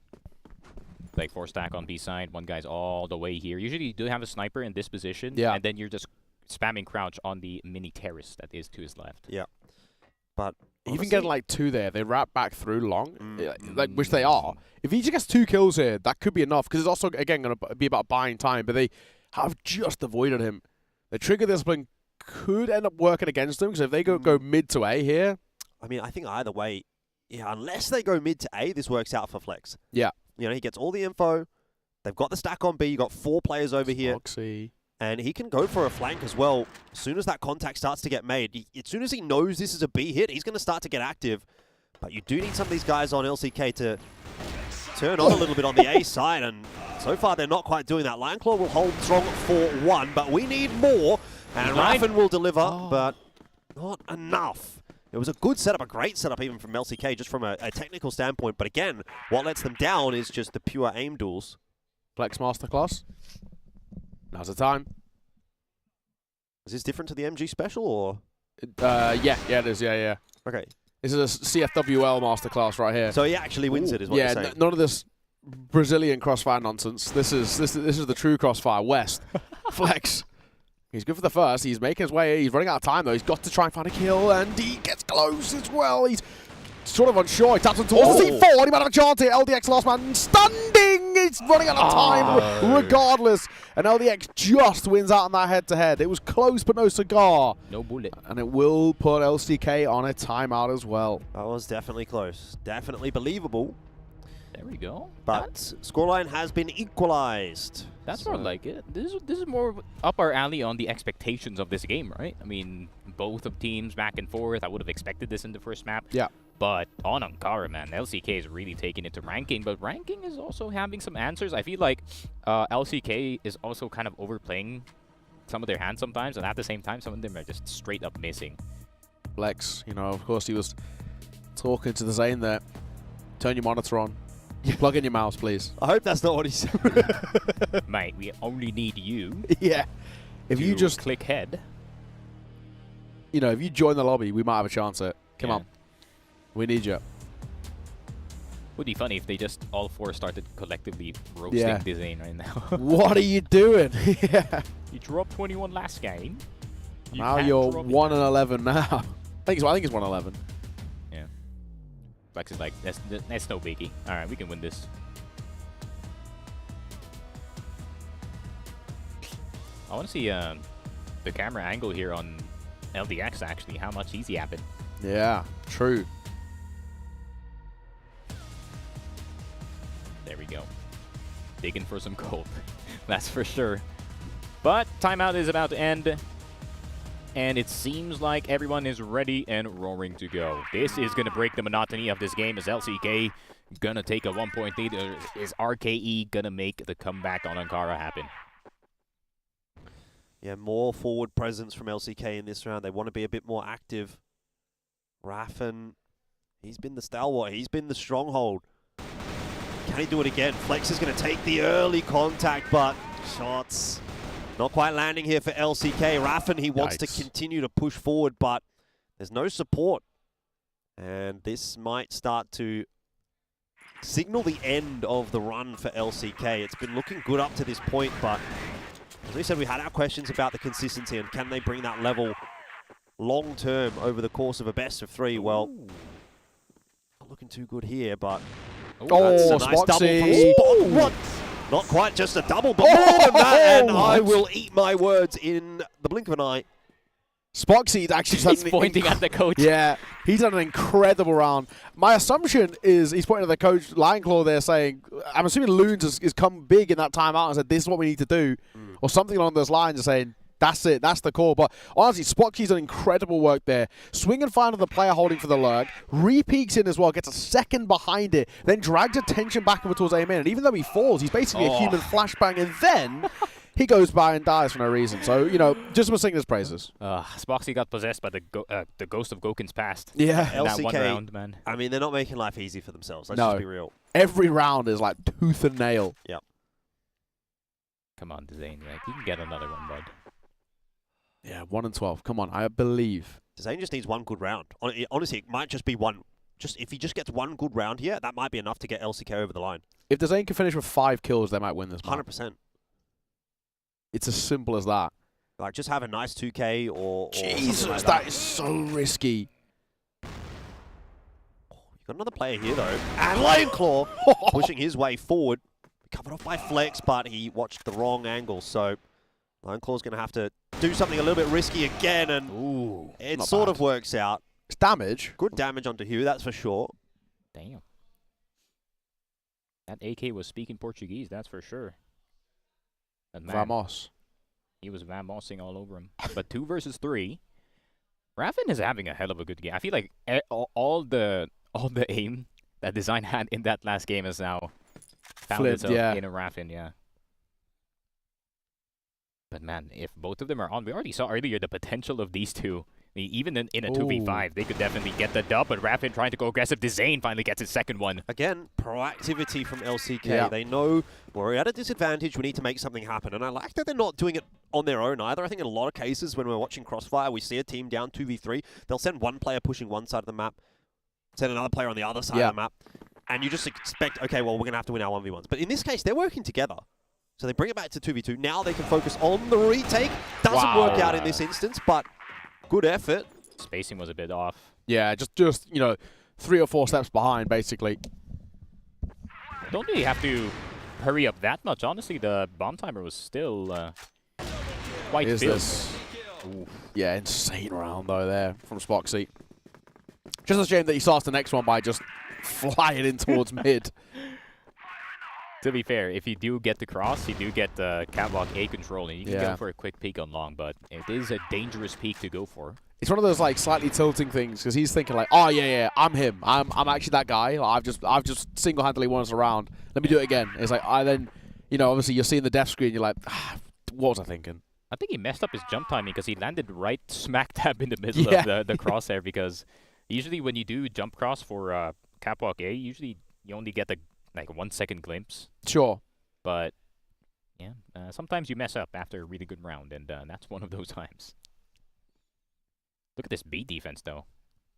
Like 4 stack on B side, 1 guy's all the way here. Usually you do have a sniper in this position, and then you're just spamming crouch on the mini terrace that is to his left. Yeah. But even getting like 2 there, they wrap back through long, like which they are. If he just gets 2 kills here, that could be enough, because it's also, again, going to be about buying time, but they have just avoided him. The trigger discipline could end up working against them, because if they go mid to A here... I mean, I think either way, yeah, unless they go mid to A, this works out for Flex. Yeah. You know, he gets all the info. They've got the stack on B. You got 4 players over here. And he can go for a flank as well. As soon as that contact starts to get made, as soon as he knows this is a B hit, he's going to start to get active. But you do need some of these guys on LCK to turn on a little bit on the A side, and so far they're not quite doing that. Lionclaw will hold strong for 1, but we need more, and Raffen will deliver, but not enough. It was a good setup, a great setup even from LCK, just from a technical standpoint, but again, what lets them down is just the pure aim duels. Flex Masterclass. Now's the time. Is this different to the MG special, or? Yeah, it is, yeah. Okay. This is a CFWL Masterclass right here. So he actually wins it, is what you're saying? None of this Brazilian CrossFire nonsense. This is the true CrossFire West. Flex. He's good for the first. He's making his way. He's running out of time, though. He's got to try and find a kill, and he gets close as well. He's sort of unsure. He taps on towards the C4, and he might have a chance here. LDX last man standing. It's running out of time regardless. And LDX just wins out on that head-to-head. It was close, but no cigar. No bullet. And it will put LCK on a timeout as well. That was definitely close. Definitely believable. There we go. But scoreline has been equalized. That's more like it. This is more up our alley on the expectations of this game, right? I mean, both of teams back and forth. I would have expected this in the first map. Yeah. But on Ankara, man, LCK is really taking it to ranking. But ranking is also having some answers. I feel like LCK is also kind of overplaying some of their hands sometimes. And at the same time, some of them are just straight up missing. Flex, you know, of course he was talking to the Zane there. Turn your monitor on. Plug in your mouse, please. I hope that's not what he said. Mate, we only need you. Yeah. If you just click head. You know, if you join the lobby, we might have a chance at it. Come on. We need you. Would be funny if they just all 4 started collectively roasting the Zane right now. What are you doing? Yeah. You dropped 21 last game. Now you're 1-11 now. I think it's 1-11. Yeah. Flex is like, that's no biggie. All right, we can win this. I want to see the camera angle here on LDX, actually, how much he's yapping. Yeah, true. There we go. Digging for some gold. That's for sure. But timeout is about to end. And it seems like everyone is ready and roaring to go. This is going to break the monotony of this game as LCK going to take a 1-point lead. Is RKE going to make the comeback on Ankara happen? Yeah, more forward presence from LCK in this round. They want to be a bit more active. Raffen, he's been the stalwart. He's been the stronghold. Can he do it again? Flex is going to take the early contact, but shots not quite landing here for LCK. Raffen, he wants to continue to push forward, but there's no support. And this might start to signal the end of the run for LCK. It's been looking good up to this point, but as we said, we had our questions about the consistency and can they bring that level long-term over the course of a best-of-3. Well, not looking too good here, but that's a nice double from Spot. What? Not quite just a double, but more than that, and I will eat my words in the blink of an eye. Spoxy's actually he's pointing at the coach. Yeah, he's done an incredible round. My assumption is he's pointing at the coach, Lionclaw there, saying, I'm assuming Loons has come big in that timeout and said, this is what we need to do, or something along those lines, of saying, that's it, that's the call. But honestly, Spoxy's done incredible work there. Swing and find the player holding for the lurk. Re-peeks in as well, gets a second behind it, then drags attention back over towards Amen. And even though he falls, he's basically a human flashbang, and then he goes by and dies for no reason. So, you know, just for singing his praises. Spoxy got possessed by the ghost of Goken's past. Yeah. In that LCK, one round, man. I mean, they're not making life easy for themselves. Let's just be real. Every round is like tooth and nail. Yep. Come on, Zane. Right? You can get another one, bud. Yeah, 1-12. Come on, I believe. Zane just needs one good round. Honestly, it might just be one. If he just gets one good round here, that might be enough to get LCK over the line. If the Zane can finish with 5 kills, they might win this match. 100%. It's as simple as that. Like, just have a nice 2K or Jesus, like that is so risky. You've got another player here, though. And Lionclaw pushing his way forward. Covered off by Flex, but he watched the wrong angle. So Lionclaw's going to have to do something a little bit risky again, and it sort of works out. It's damage. Good damage onto Hugh, that's for sure. Damn. That AK was speaking Portuguese, that's for sure. But man, Vamos. he was Vamosing all over him. But 2 versus 3. Raffin is having a hell of a good game. I feel like all the aim that Design had in that last game is now found Flipped, itself yeah. in a Raffin, yeah. But man, if both of them are on, we already saw earlier the potential of these two. I mean, even in a 2v5, they could definitely get the dub, but Raffin trying to go aggressive. Zane finally gets his second one. Again, proactivity from LCK. Yeah. They know we're at a disadvantage, we need to make something happen. And I like that they're not doing it on their own either. I think in a lot of cases when we're watching CrossFire, we see a team down 2v3. They'll send one player pushing one side of the map, send another player on the other side of the map. And you just expect, okay, well, we're going to have to win our 1v1s. But in this case, they're working together. So they bring it back to 2v2. Now they can focus on the retake. Doesn't work out in this instance, but good effort. Spacing was a bit off. Yeah, just you know, 3 or 4 steps behind, basically. Don't really have to hurry up that much. Honestly, the bomb timer was still quite filled. Yeah, insane round, though, there from Spoxy. Just a shame that he starts the next one by just flying in towards mid. To be fair, if you do get the cross, you do get the catwalk A control, and you can Yeah. go for a quick peek on long, but it is a dangerous peek to go for. It's one of those like slightly tilting things because he's thinking like, oh yeah, I'm him. I'm actually that guy. Like, I've just single-handedly won us around. Let me do it again. It's like then, you know, obviously you're seeing the death screen. You're like, what was I thinking? I think he messed up his jump timing because he landed right smack dab in the middle of the crosshair, because usually when you do jump cross for catwalk A, usually you only get the like 1 second glimpse. Sure. But yeah, sometimes you mess up after a really good round, and that's one of those times. Look at this B defense, though.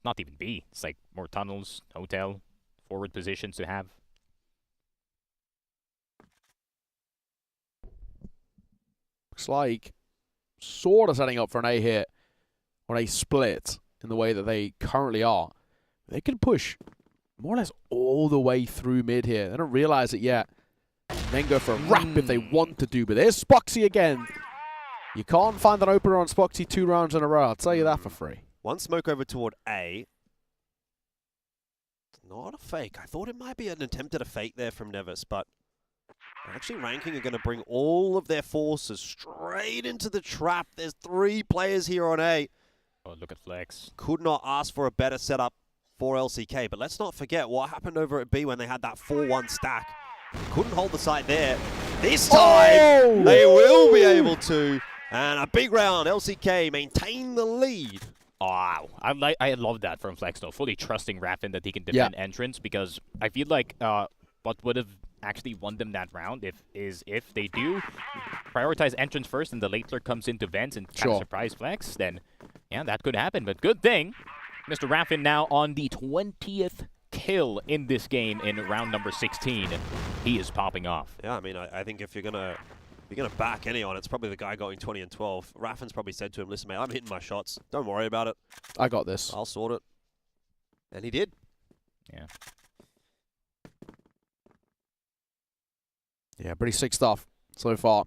Not even B. It's like more tunnels, hotel, forward positions to have. Looks like sort of setting up for an A hit on a split in the way that they currently are. They can push more or less all the way through mid here. They don't realize it yet. And then go for a wrap if they want to do. But there's Spoxy again. You can't find an opener on Spoxy 2 rounds in a row. I'll tell you that for free. One smoke over toward A. Not a fake. I thought it might be an attempt at a fake there from Nevis, but actually Ranking are going to bring all of their forces straight into the trap. There's 3 players here on A. Oh, look at Flex. Could not ask for a better setup for LCK, but let's not forget what happened over at B when they had that 4-1 stack. Couldn't hold the site there. This time, they will be able to. And a big round, LCK maintain the lead. Wow, I love that from Flex though, fully trusting Raffin that he can defend entrance, because I feel like what would have actually won them that round if they do prioritize entrance first and the late lurk comes into vents and kind of surprise Flex, then yeah, that could happen. But good thing, Mr. Raffin now on the 20th kill in this game in round number 16. He is popping off. Yeah, I mean, I think if you're gonna back anyone, it's probably the guy going 20 and 12. Raffin's probably said to him, listen, mate, I'm hitting my shots. Don't worry about it. I got this. I'll sort it. And he did. Yeah. Yeah, pretty sick stuff so far.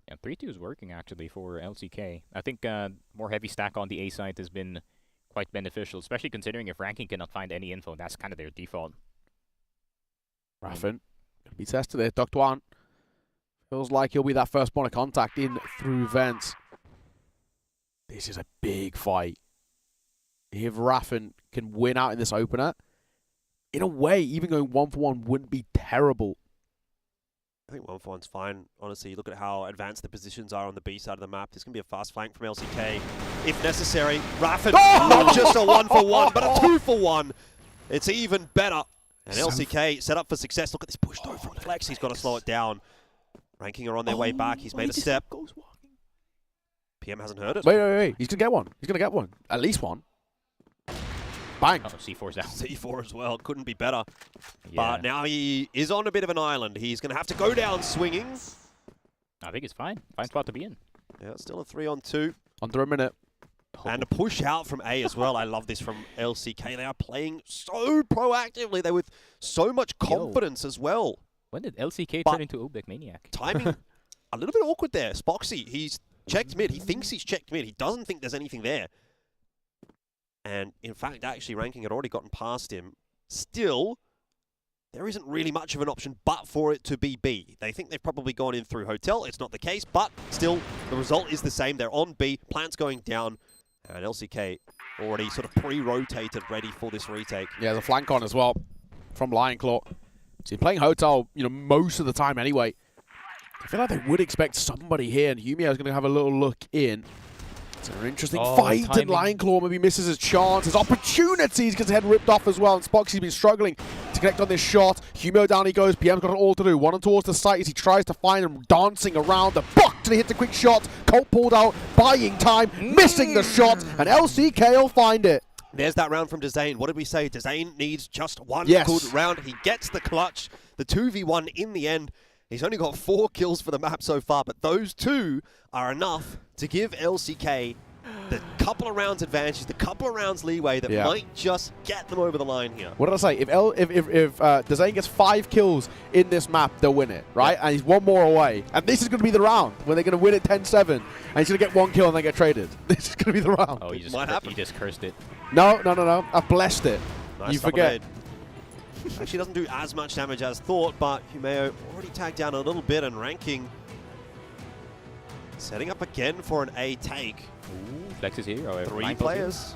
Yeah, 3-2 is working actually for LCK. I think more heavy stack on the A side has been quite beneficial, especially considering if Ranking cannot find any info, that's kind of their default. Raffin gonna be tested there. Ducked one. Feels like he'll be that first point of contact in through vents. This is a big fight. If Raffin can win out in this opener, in a way, even going 1-for-1 wouldn't be terrible. I think 1-for-1's fine. Honestly, look at how advanced the positions are on the B side of the map. This can be a fast flank from LCK. If necessary, Raffin, not just a 1-for-1, but a 2-for-1. It's even better. And LCK set up for success. Look at this push though from Flex. He's got to slow it down. Ranking are on their way back. He's made a step. PM hasn't heard it. Wait. He's going to get one. He's going to get one. At least one. Bang. Oh, C4's out. C4 as well. Couldn't be better. Yeah. But now he is on a bit of an island. He's going to have to go down swinging. I think it's fine. Fine spot to be in. Yeah, it's still a 3-on-2. Under a minute. And a push out from A as well. I love this from LCK. They are playing so proactively. They're with so much confidence as well. When did LCK turn into Obek Maniac? Timing a little bit awkward there. Spoxy, he's checked mid. He thinks he's checked mid. He doesn't think there's anything there. And in fact, actually, Ranking had already gotten past him. Still, there isn't really much of an option but for it to be B. They think they've probably gone in through Hotel. It's not the case, but still, the result is the same. They're on B. Plant's going down. And LCK already sort of pre-rotated, ready for this retake. Yeah, the flank on as well from Lionclaw. So you're playing Hotel, you know, most of the time anyway. I feel like they would expect somebody here, and Humio is going to have a little look in. It's an interesting fight, and Lionclaw maybe misses his chance, his opportunities, gets his head ripped off as well, and Spoxy's been struggling to connect on this shot. Humio down he goes, PM's got it all to do. One towards the site as he tries to find him dancing around the buck till he hits a quick shot. Colt pulled out, buying time, missing the shot, and LCK will find it. There's that round from Dezane. What did we say? Dezane needs just one good round. He gets the clutch, the 2v1 in the end. He's only got 4 kills for the map so far, but those 2 are enough to give LCK the couple of rounds advantage, the couple of rounds leeway that might just get them over the line here. What did I say? If Dezane gets 5 kills in this map, they'll win it, right? And he's 1 more away. And this is going to be the round when they're going to win it 10-7. And he's going to get 1 kill and then get traded. This is going to be the round. Oh, you just cursed it. No. I've blessed it. Nice you forget. Actually doesn't do as much damage as thought, but Humeo already tagged down a little bit, and Ranking setting up again for an A take. Ooh, Flex is here. Oh, 3 players.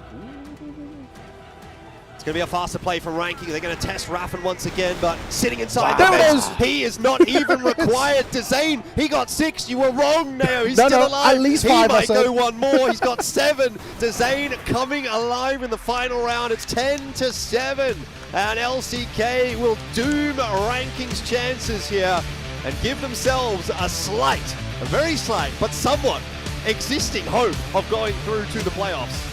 It's going to be a faster play from Ranking. They're going to test Raffen once again, but sitting inside the fence, he is not even required. Dezane, he got 6. You were wrong, Neo. He's still alive. At least 5, he might go 1 more. He's got 7. Dezane coming alive in the final round. It's 10-7. And LCK will doom Ranking's chances here and give themselves a very slight, but somewhat existing hope of going through to the playoffs.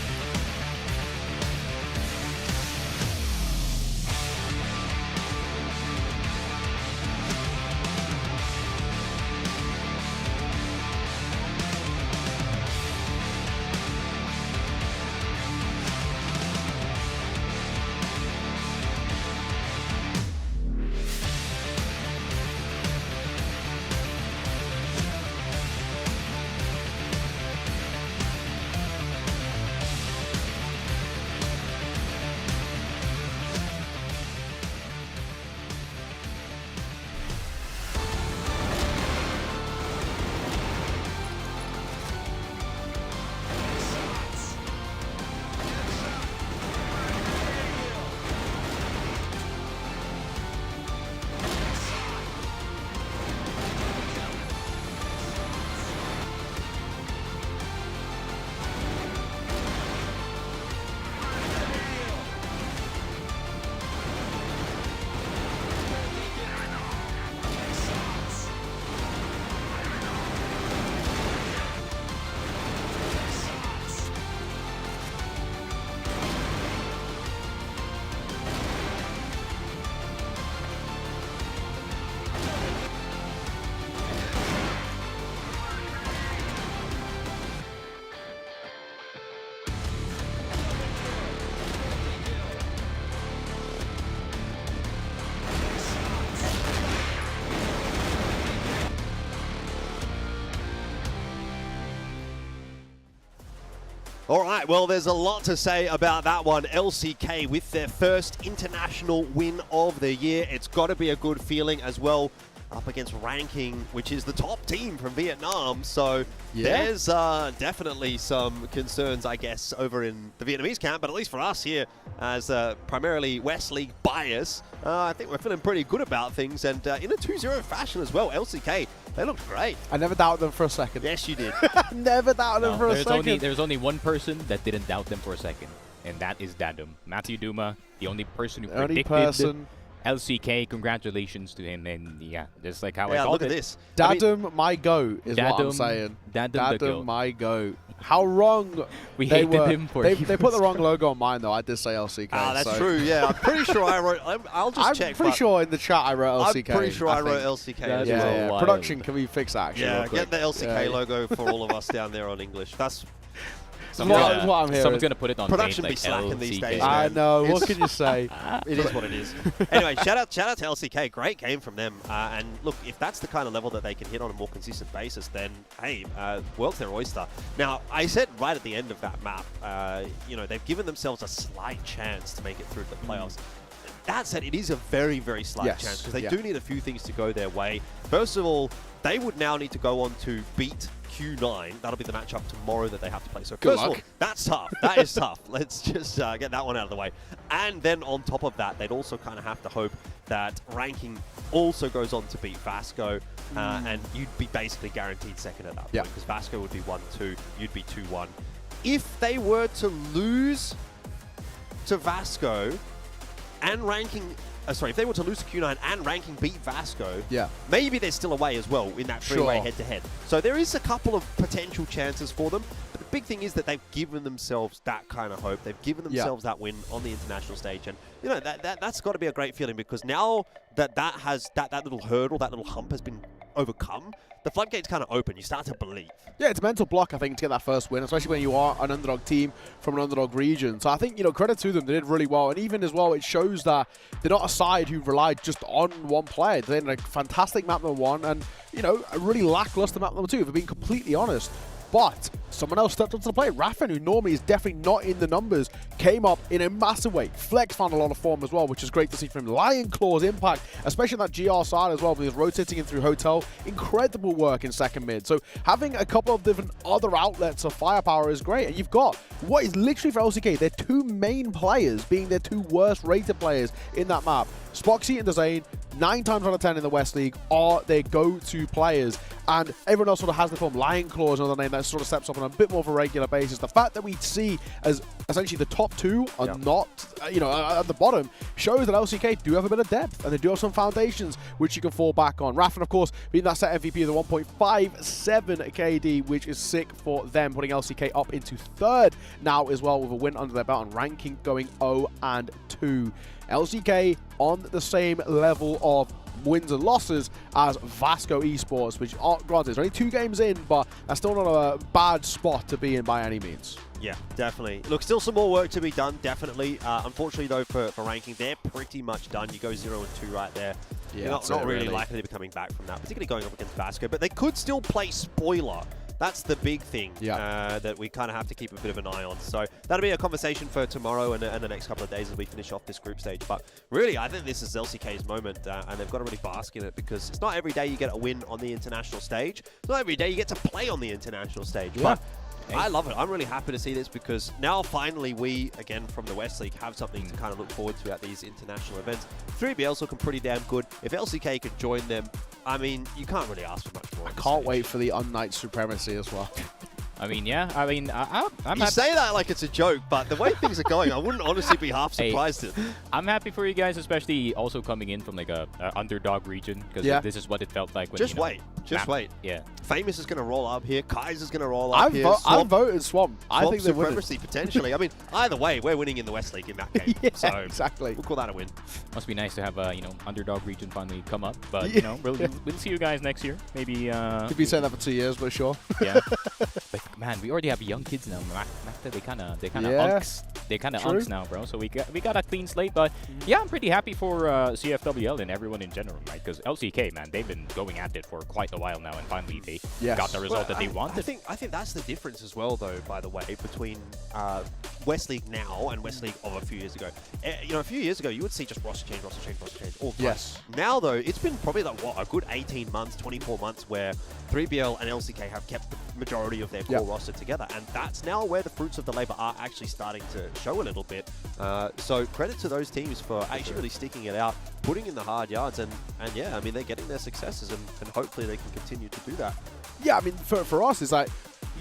All right, well, there's a lot to say about that one. LCK with their first international win of the year. It's got to be a good feeling as well, up against Ranking, which is the top team from Vietnam. So there's definitely some concerns, I guess, over in the Vietnamese camp. But at least for us here, as primarily West League bias, I think we're feeling pretty good about things. And in a 2-0 fashion as well, LCK, they looked great. I never doubted them for a second. Yes, you did. Never doubted them for a second. There's only one person that didn't doubt them for a second, and that is Dadum. Matthew Duma, the only person who predicted LCK. Congratulations to him, and yeah, just like how I called look at this. Dadum, my go is what I'm saying. Dadum, my go. How wrong we they hated were. him for They put the wrong logo on mine though. I did say LCK. Ah, that's true. Yeah, I'm pretty sure I wrote. I'll just check. I'm pretty sure in the chat I wrote LCK. I'm pretty sure I wrote LCK. As yeah, well. Production, can we fix that? Actually, yeah, get the LCK logo for all of us down there on English. That's That's what I'm hearing. Someone's going to put it on Production page, be slacking these days. I man. know. What can you say? It is what it is. Anyway, shout out to LCK. Great game from them. And look, if that's the kind of level that they can hit on a more consistent basis, then hey, world's their oyster. Now, I said right at the end of that map, you know, they've given themselves a slight chance to make it through the playoffs. That said, it is a very, very slight chance because they do need a few things to go their way. First of all, they would now need to go on to beat Q9. That'll be the matchup tomorrow that they have to play. So first of all, that's tough. That is tough. Let's just get that one out of the way. And then on top of that, they'd also kind of have to hope that ranking also goes on to beat Vasco, and you'd be basically guaranteed second at that point because Vasco would be 1-2, you'd be 2-1. If they were to lose to Vasco and ranking, if they were to lose to Q9 and ranking beat Vasco, maybe there's still a way as well in that three-way head-to-head. So there is a couple of potential chances for them, but the big thing is that they've given themselves that kind of hope. They've given themselves that win on the international stage, and you know that's got to be a great feeling because now that that little hurdle, that little hump has been overcome, the floodgates kind of open. You start to believe. Yeah, it's a mental block, I think, to get that first win, especially when you are an underdog team from an underdog region. So I think, you know, credit to them. They did really well. And even as well, it shows that they're not a side who relied just on one player. They had a fantastic map number one and, you know, a really lackluster map number two, if we're being completely honest. But someone else stepped up to the plate. Raffen, who normally is definitely not in the numbers, came up in a massive way. Flex found a lot of form as well, which is great to see from him. Lion Claw's impact, especially on that GR side as well, when he was rotating in through Hotel. Incredible work in second mid. So having a couple of different other outlets of firepower is great. And you've got what is literally for LCK, their two main players being their two worst rated players in that map. Spoxy and Dezane, 9 times out of 10 in the West League, are their go-to players. And everyone else sort of has the form. Lion Claw is another name that sort of steps up on a bit more of a regular basis. The fact that we see as essentially the top two are not, you know, at the bottom, shows that LCK do have a bit of depth and they do have some foundations which you can fall back on. Raffen, of course, being that set MVP of the 1.57 KD, which is sick for them, putting LCK up into third now as well with a win under their belt and ranking going 0-2. LCK on the same level of wins and losses as Vasco Esports, which, granted, is only 2 games in, but that's still not a bad spot to be in by any means. Yeah, definitely. Look, still some more work to be done, definitely. Unfortunately, though, for ranking, they're pretty much done. You go 0-2 right there. Yeah, not really likely to be coming back from that, particularly going up against Vasco, but they could still play spoiler. That's the big thing that we kind of have to keep a bit of an eye on. So that'll be a conversation for tomorrow and the next couple of days as we finish off this group stage. But really, I think this is LCK's moment, and they've got to really bask in it because it's not every day you get a win on the international stage. It's not every day you get to play on the international stage. But I love it. I'm really happy to see this because now finally we, again from the West League, have something to kind of look forward to at these international events. 3BL's looking pretty damn good. If LCK could join them, I mean, you can't really ask for much more. I can't wait for the unKnights supremacy as well. I mean, yeah. I mean, I'm you say that like it's a joke, but the way things are going, I wouldn't honestly be half surprised. I'm happy for you guys, especially also coming in from like a underdog region, because this is what it felt like. When, just wait. Yeah. Famous is going to roll up here. Kaiser's going to roll up here. I've voted Swamp. I think they're supremacy potentially. I mean, either way, we're winning in the West League in that game. So exactly. We'll call that a win. Must be nice to have you know, underdog region finally come up. But you know, we'll see you guys next year. Maybe. Could be saying that for 2 years, but sure. Yeah. But man, we already have young kids now. They kind of unks. They're kind of unks now, bro. So we got a clean slate. But yeah, I'm pretty happy for CFWL and everyone in general, right? Because LCK, man, they've been going at it for quite a while now, and finally they got the result that they wanted. I think that's the difference as well, though. By the way, between West League now and West League of a few years ago. You know, a few years ago, you would see just roster change all the time. Yes. Now, though, it's been probably like a good 18 months, 24 months where 3BL and LCK have kept the majority of their core roster together, and that's now where the fruits of the labor are actually starting to show a little bit. So credit to those teams for actually really sticking it out, putting in the hard yards, and yeah, I mean, they're getting their successes, and hopefully they can continue to do that. Yeah, I mean, for us, it's like,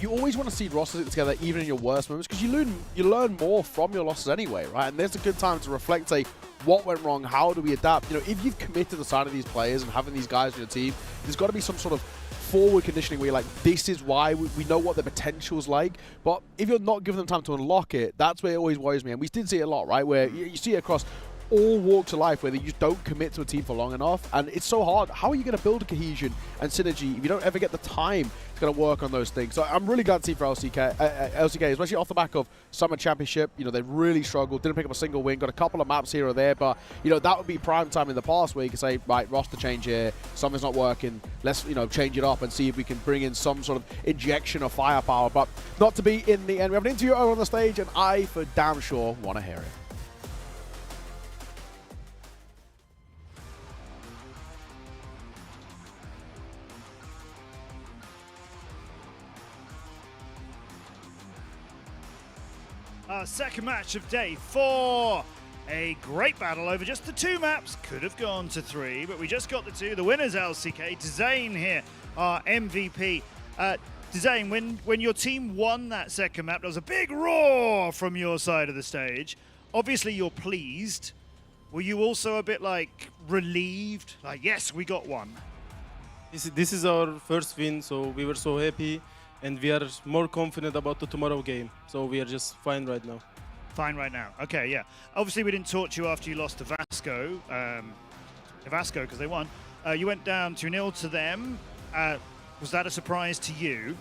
you always want to see rosters together even in your worst moments because you learn more from your losses anyway, right? And there's a good time to reflect, say, what went wrong, how do we adapt? You know, if you've committed to the side of these players and having these guys on your team, there's got to be some sort of forward conditioning where you're like, this is why we know what the potential's like. But if you're not giving them time to unlock it, that's where it always worries me. And we did see it a lot, right? Where you see it across all walks of life where they just don't commit to a team for long enough, and it's so hard. How are you going to build a cohesion and synergy if you don't ever get the time to kind of work on those things? So I'm really glad to see for LCK, especially off the back of Summer Championship. You know, they really struggled, didn't pick up a single win, got a couple of maps here or there, but you know, that would be prime time in the past where you can say, right, roster change here, something's not working, let's, you know, change it up and see if we can bring in some sort of injection of firepower, but not to be in the end. We have an interview over on the stage, and I for damn sure want to hear it. Our second match of day 4. A great battle over just the 2 maps. Could have gone to 3, but we just got the 2. The winner's LCK. Dezane here, our MVP. Dezane, when your team won that second map, there was a big roar from your side of the stage. Obviously, you're pleased. Were you also a bit like relieved? Like, yes, we got one. This is our first win, so we were so happy. And we are more confident about the tomorrow game. So we are just fine right now. Fine right now. Okay, yeah. Obviously, we didn't talk to you after you lost to Vasco. Because they won. You went down 2-0 to them. Was that a surprise to you?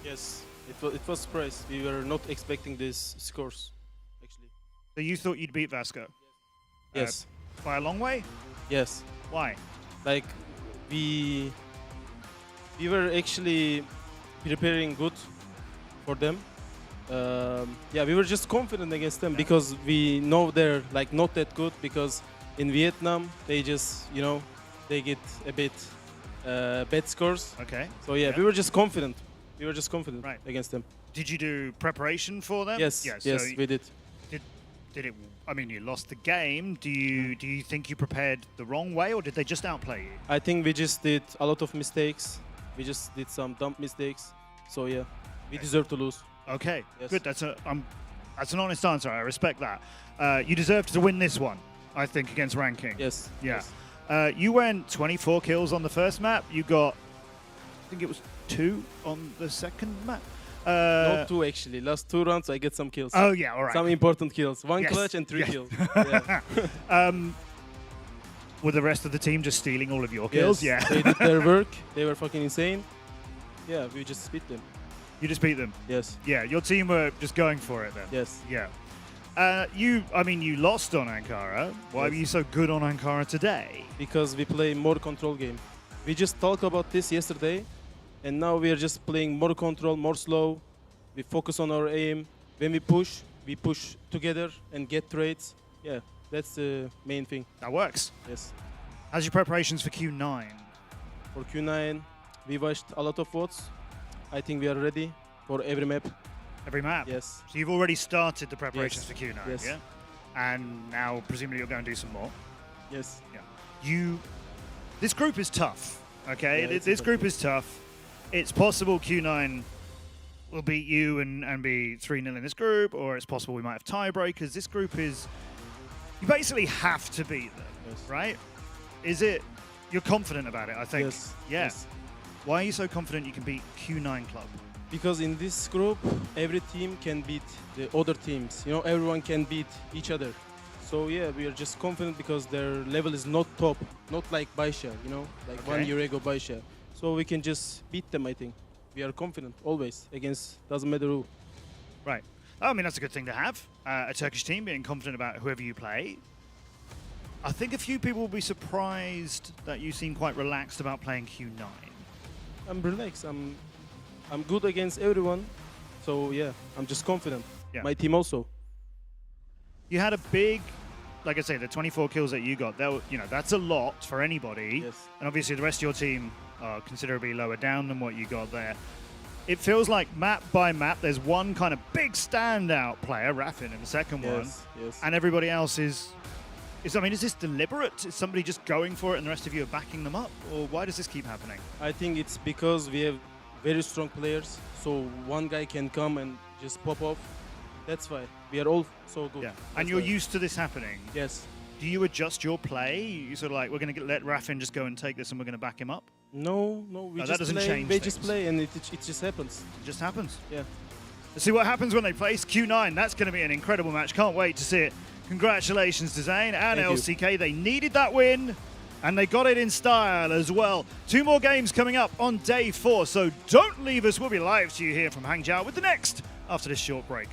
Yes, it was a surprise. We were not expecting these scores, actually. So you thought you'd beat Vasco? Yes. By a long way? Yes. Why? Like, we were actually preparing good for them. Yeah, we were just confident against them because we know they're like not that good, because in Vietnam they just, you know, they get a bit bad scores. Okay. So yeah, we were just confident. We were just confident against them. Did you do preparation for them? Yes. Yeah, Yes, so we did. Did it? I mean, you lost the game. Do you think you prepared the wrong way, or did they just outplay you? I think we just did a lot of mistakes. We just did some dumb mistakes. So yeah, we deserve to lose. Okay, Yes. good. That's an honest answer. I respect that. You deserved to win this one, I think, against Ranking. Yes. Yeah. Yes. You went 24 kills on the first map. You got, I think it was 2 on the second map. Not 2 actually. Last 2 rounds I get some kills. Oh yeah, all right. Some important kills. 1 Yes. clutch and 3 Yes. kills. Yeah. Were the rest of the team just stealing all of your kills? Yes, Yeah. they did their work. They were fucking insane. Yeah, we just beat them. You just beat them? Yes. Yeah, your team were just going for it then? Yes. Yeah. You lost on Ankara. Why Yes. were you so good on Ankara today? Because we play more control game. We just talked about this yesterday, and now we are just playing more control, more slow. We focus on our aim. When we push together and get trades. Yeah, that's the main thing. That works. Yes. How's your preparations for Q9? For Q9, we watched a lot of VODs. I think we are ready for every map. Every map? Yes. So you've already started the preparations Yes. for Q9, Yes. yeah? And now presumably you're going to do some more. Yes. Yeah. This group is tough, okay? Yeah, it's This a group is tough. It's possible Q9 will beat you and be 3-0 in this group, or it's possible we might have tiebreakers. This group is, you basically have to beat them, right? Is it, you're confident about it, I think. Yes. Yeah. Yes. Why are you so confident you can beat Q9 Club? Because in this group, every team can beat the other teams. You know, everyone can beat each other. So yeah, we are just confident because their level is not top, not like Baisha, you know, like Okay. 1 year ago Baisha. So we can just beat them, I think. We are confident always against, doesn't matter who. Right. I mean, that's a good thing to have. A Turkish team being confident about whoever you play. I think a few people will be surprised that you seem quite relaxed about playing Q9. I'm relaxed. I'm good against everyone. So yeah, I'm just confident. Yeah. My team also. You had a big, like I say, the 24 kills that you got. That's a lot for anybody. Yes. And obviously the rest of your team are considerably lower down than what you got there. It feels like map by map, there's one kind of big standout player, Raffin, in the second one. Yes. And everybody else is this deliberate? Is somebody just going for it and the rest of you are backing them up? Or why does this keep happening? I think it's because we have very strong players. So one guy can come and just pop off. That's why. We are all so good. Yeah. That's And you're why. used to this happening? Yes. Do you adjust your play? You sort of like, we're going to let Raffin just go and take this and we're going to back him up? No, we that just doesn't play. change They things. just play and it just happens. It just happens. Yeah. Let's see what happens when they face Q9. That's going to be an incredible match. Can't wait to see it. Congratulations to Zane and Thank you. LCK. They needed that win, and they got it in style as well. 2 more games coming up on day 4, so don't leave us. We'll be live to you here from Hangzhou with the next after this short break.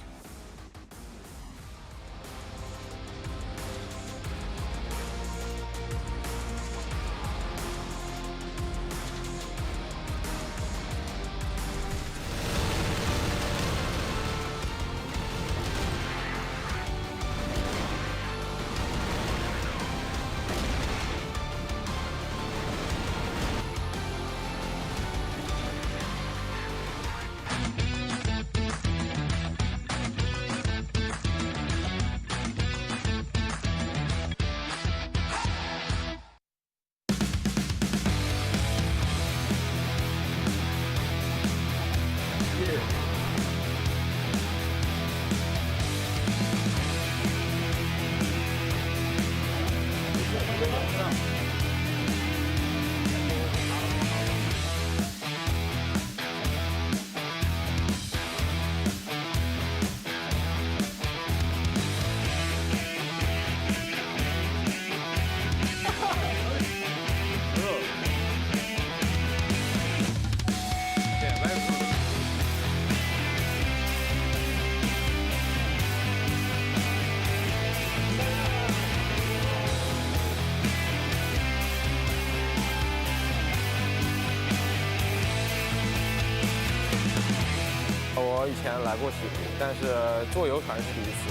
我以前来过西湖，但是坐游船是第一次。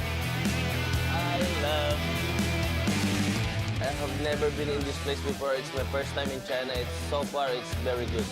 I have never been in this place before. It's my first time in China. So far, it's very good.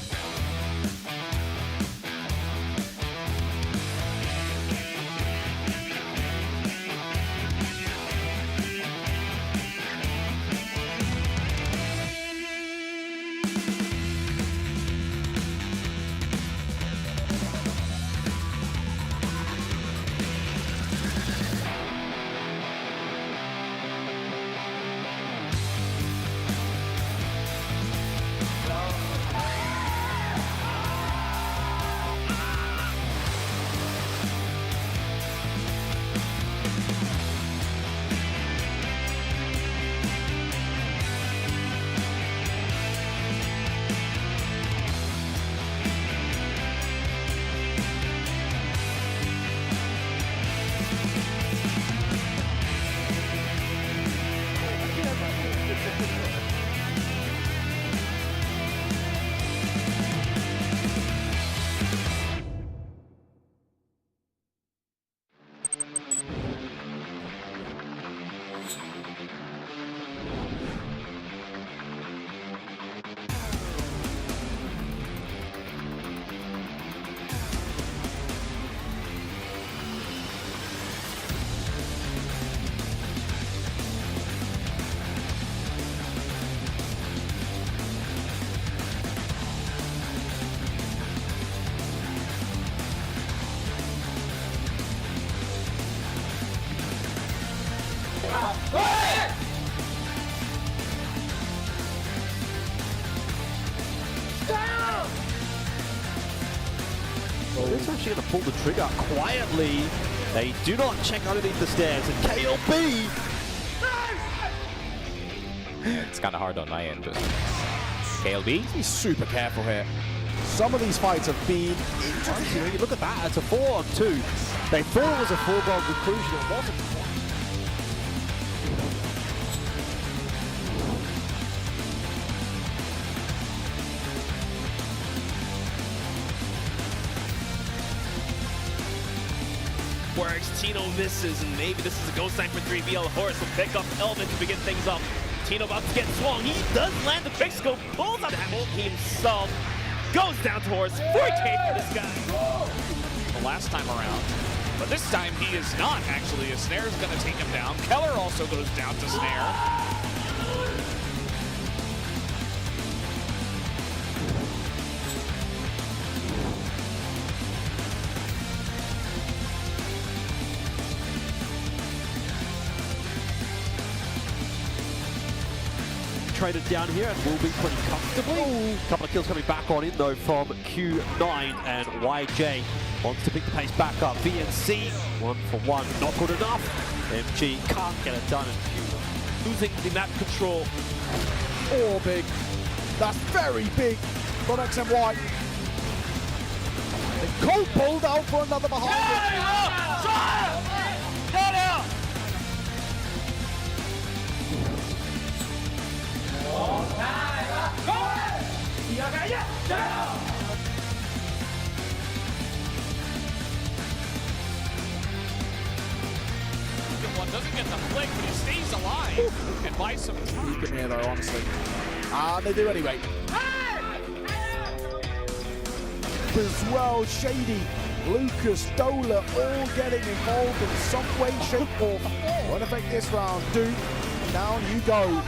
It's actually going to pull the trigger quietly. They do not check underneath the stairs, and KLB. It's kind of hard on my end, but KLB? He's super careful here. Some of these fights have been interesting. When you look at that, it's a 4-on-2. They thought it was a foregone conclusion. It wasn't. Works, Tino misses, and maybe this is a ghost sign for 3BL. Horus will pick up Elvin to begin things off. Tino about to get swung. He does land the quick scope, pulls out damage. He himself goes down to Horus. 4K for this guy. The last time around. But this time he is not actually. A snare is going to take him down. Keller also goes down to snare. Traded down here and will be pretty comfortably. A couple of kills coming back on in though from Q9, and YJ wants to pick the pace back up. VNC 1 for 1, not good enough. MG can't get it done. Losing the map control. Oh, big. That's very big from XMY. And Cole pulled out for another behind One doesn't get the flick, but he stays alive and buys some time. Keep it here though, honestly. They do anyway. As well, Shady, Lucas, Dola, all getting involved in some way, shape, or form. Won't affect this round. Duke, down you go.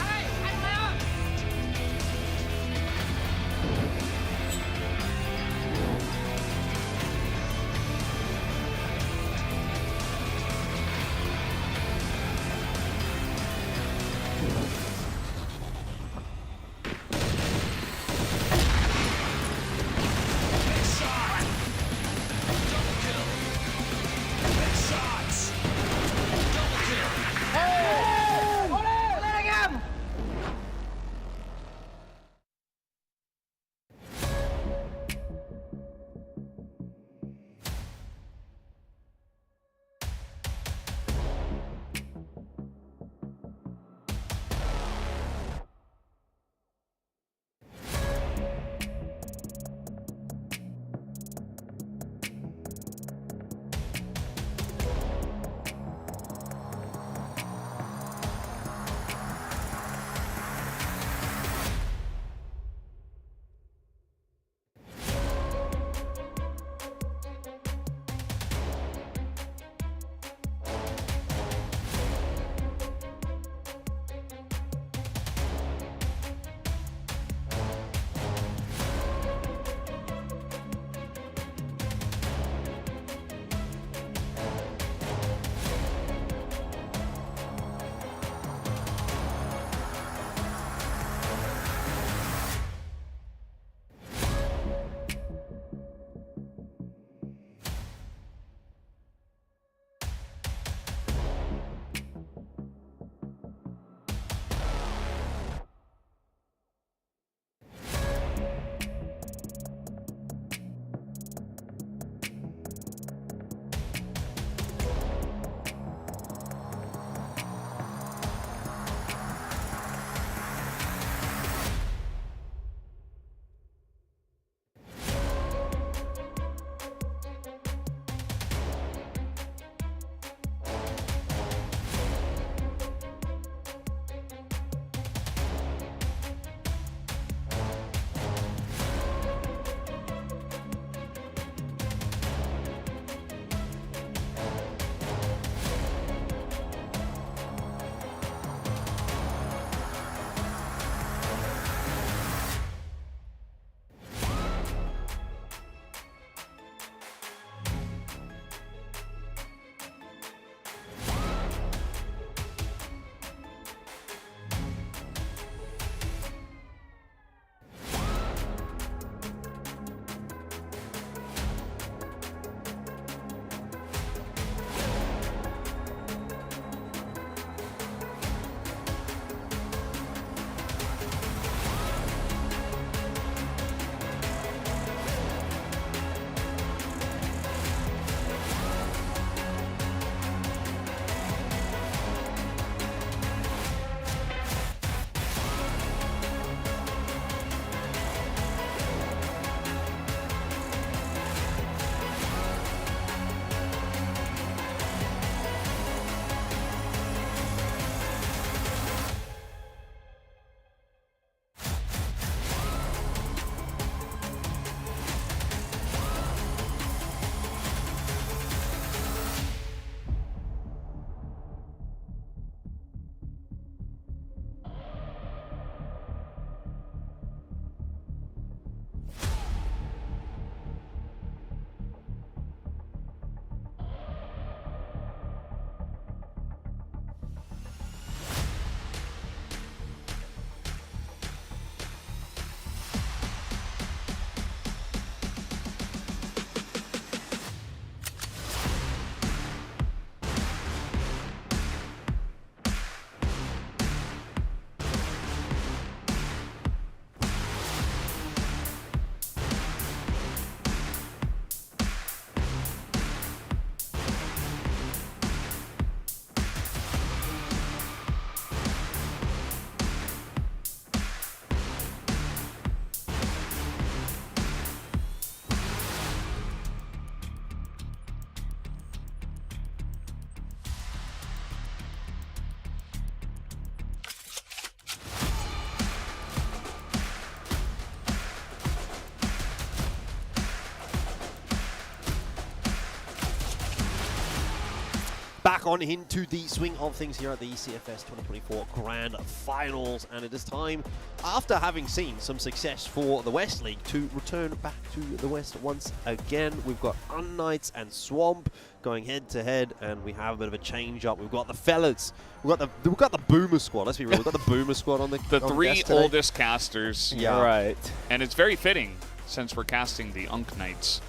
back on into the swing of things here at the CFS 2024 Grand Finals, and it is time, after having seen some success for the West League, to return back to the West once again. We've got unKnights and Swamp going head to head, and we have a bit of a change up. We've got the fellas, we've got the Boomer squad. Let's be real, we've got the Boomer squad on the three oldest casters. Yeah, right. And it's very fitting since we're casting the unKnights.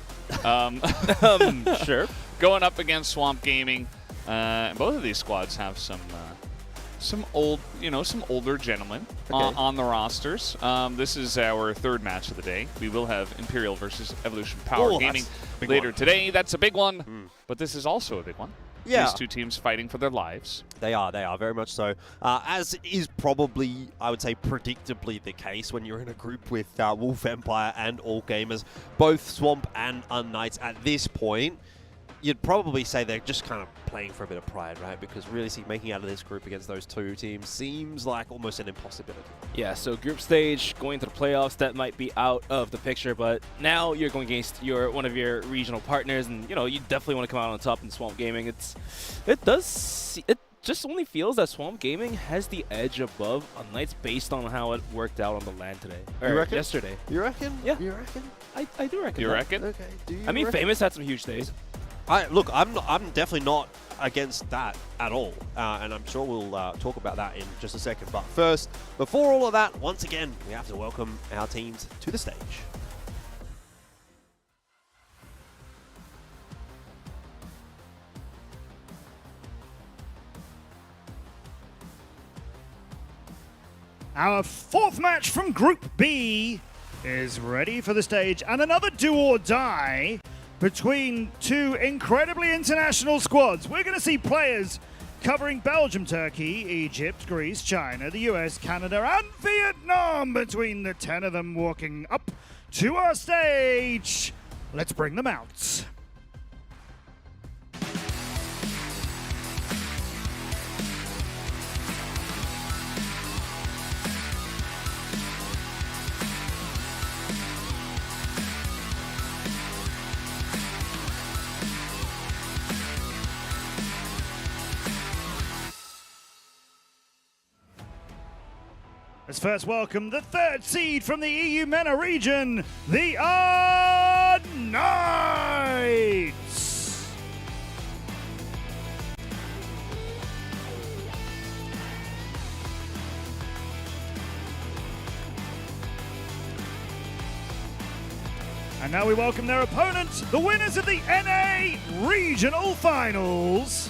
Sure. Going up against Swamp Gaming. Both of these squads have some older gentlemen on the rosters. This is our third match of the day. We will have Imperial versus Evolution Power Gaming later today. That's a big one, but this is also a big one. Yeah. These two teams fighting for their lives. They are very much so. As is probably, I would say, predictably the case when you're in a group with Wolf Empire and All Gamers, both Swamp and unKnights at this point. You'd probably say they're just kind of playing for a bit of pride, right? Because really making out of this group against those two teams seems like almost an impossibility. Yeah, so group stage, going to the playoffs, that might be out of the picture, but now you're going against one of your regional partners, and you definitely want to come out on top in Swamp Gaming. It just only feels that Swamp Gaming has the edge above unKnights based on how it worked out on the LAN today. You reckon? Yesterday. You reckon? Yeah. You reckon? I do reckon. You that. reckon? Okay. Do you I mean, reckon? Famous had some huge days. Look, I'm definitely not against that at all, and I'm sure we'll talk about that in just a second. But first, before all of that, once again, we have to welcome our teams to the stage. Our fourth match from Group B is ready for the stage, and another do or die between two incredibly international squads. We're going to see players covering Belgium, Turkey, Egypt, Greece, China, the US, Canada, and Vietnam. Between the 10 of them walking up to our stage. Let's bring them out. Let's first welcome the third seed from the EU MENA region, the unKnights. And now we welcome their opponents, the winners of the NA Regional Finals.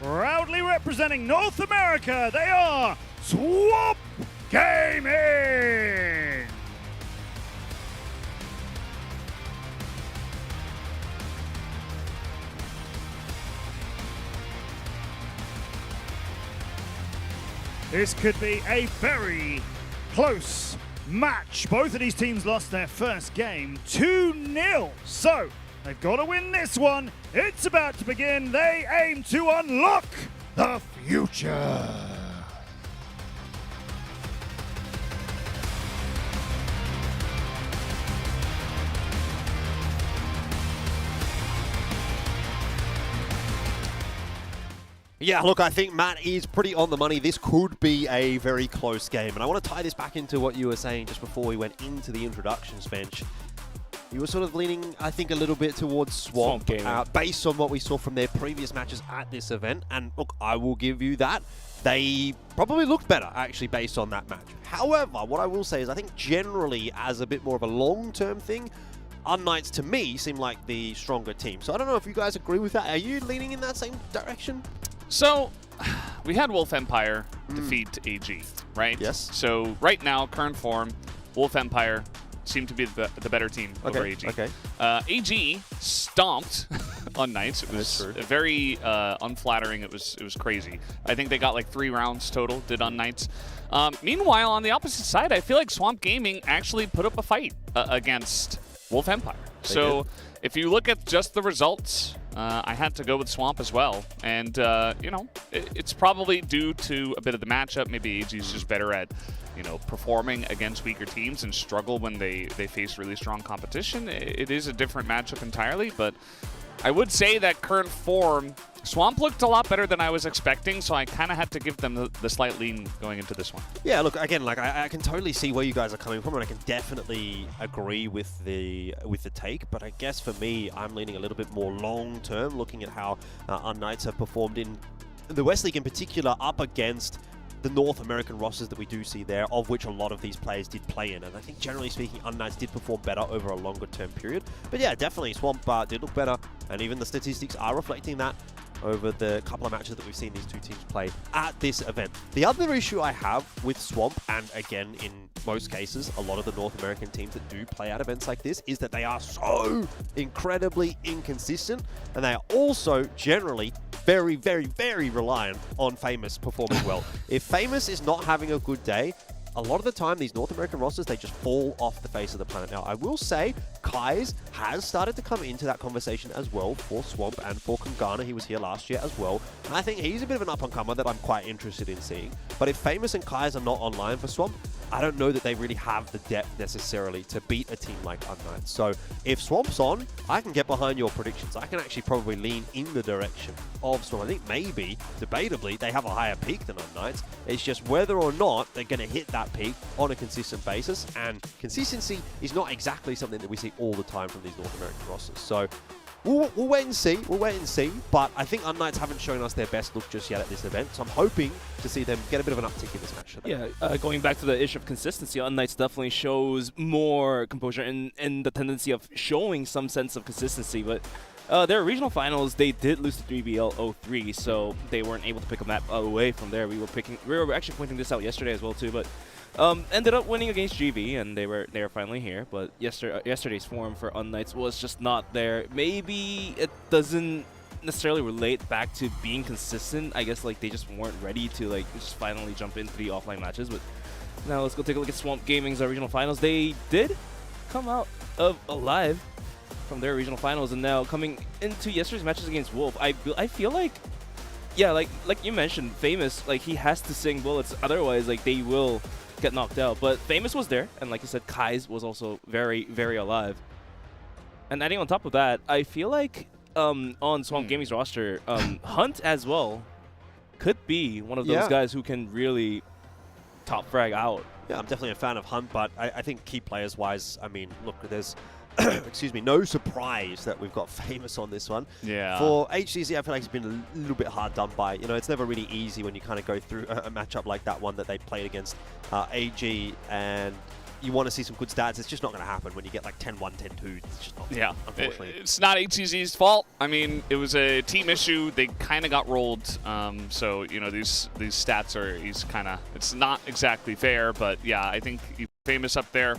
Proudly representing North America, they are Swamp Gaming! This could be a very close match. Both of these teams lost their first game 2-0. So they've got to win this one. It's about to begin. They aim to unlock the future. Yeah, look, I think Matt is pretty on the money. This could be a very close game. And I want to tie this back into what you were saying just before we went into the introductions bench. You were sort of leaning, I think, a little bit towards Swamp based on what we saw from their previous matches at this event. And look, I will give you that. They probably looked better, actually, based on that match. However, what I will say is I think generally, as a bit more of a long-term thing, unKnights, to me, seem like the stronger team. So I don't know if you guys agree with that. Are you leaning in that same direction? So, we had Wolf Empire defeat AG, right? Yes. So, right now, current form, Wolf Empire seem to be the better team over AG. Okay. AG stomped unKnights. It was very unflattering. It was crazy. I think they got like 3 rounds total, did unKnights. Meanwhile, on the opposite side, I feel like Swamp Gaming actually put up a fight against Wolf Empire. So if you look at just the results, I had to go with Swamp as well. And, you know, it's probably due to a bit of the matchup. Maybe AG's just better at, you know, performing against weaker teams and struggle when they face really strong competition. It is a different matchup entirely, but I would say that current form, Swamp looked a lot better than I was expecting, so I kind of had to give them the slight lean going into this one. Yeah, look, again, like I can totally see where you guys are coming from, and I can definitely agree with the take. But I guess for me, I'm leaning a little bit more long term, looking at how unKnights have performed in the West League in particular, up against the North American rosters that we do see there, of which a lot of these players did play in. And I think generally speaking, unKnights did perform better over a longer term period. But yeah, definitely Swamp did look better, and even the statistics are reflecting that over the couple of matches that we've seen these two teams play at this event. The other issue I have with Swamp, and again, in most cases, a lot of the North American teams that do play at events like this, is that they are so incredibly inconsistent, and they are also generally very, very, very reliant on Famous performing well. If Famous is not having a good day, a lot of the time, these North American rosters, they just fall off the face of the planet. Now, I will say, Kai's has started to come into that conversation as well for Swamp and for Kungana. He was here last year as well. And I think he's a bit of an up-and-comer that I'm quite interested in seeing. But if Famous and Kai's are not online for Swamp, I don't know that they really have the depth necessarily to beat a team like unKnights. So if Swamp's on, I can get behind your predictions. I can actually probably lean in the direction of Swamp. I think maybe, debatably, they have a higher peak than unKnights. It's just whether or not they're going to hit that peak on a consistent basis. And consistency is not exactly something that we see all the time from these North American rosters. So we'll wait and see. We'll wait and see. But I think unKnights haven't shown us their best look just yet at this event. So I'm hoping to see them get a bit of an uptick in this match. Yeah, going back to the issue of consistency, unKnights definitely shows more composure and the tendency of showing some sense of consistency. But their regional finals, they did lose to 3BL 03, so they weren't able to pick a map away from there. We were actually pointing this out yesterday as well too, but ended up winning against GV, and they were finally here. But yesterday's form for unKnights was just not there. Maybe it doesn't necessarily relate back to being consistent. I guess like they just weren't ready to like just finally jump into the offline matches. But now let's go take a look at Swamp Gaming's regional finals. They did come out alive from their regional finals, and now coming into yesterday's matches against Wolf, I feel like, yeah, like you mentioned, Famous, like he has to sing bullets, otherwise like they will get knocked out. But Famous was there, and like you said, Kai's was also very, very alive. And adding on top of that, I feel like on Swamp Gaming's roster, Hunt as well could be one of those guys who can really top frag out. Yeah, I'm definitely a fan of Hunt, but I think key players wise, I mean, look, there's excuse me, no surprise that we've got Famous on this one. Yeah. For HCZ, I feel like it's been a little bit hard done by. You know, it's never really easy when you kind of go through a matchup like that one that they played against AG, and you want to see some good stats. It's just not going to happen when you get like 10-1, 10-2. It's just not, unfortunately. It's not HCZ's fault. I mean, it was a team issue. They kind of got rolled. So, you know, these stats are, it's not exactly fair, but yeah, I think Famous up there.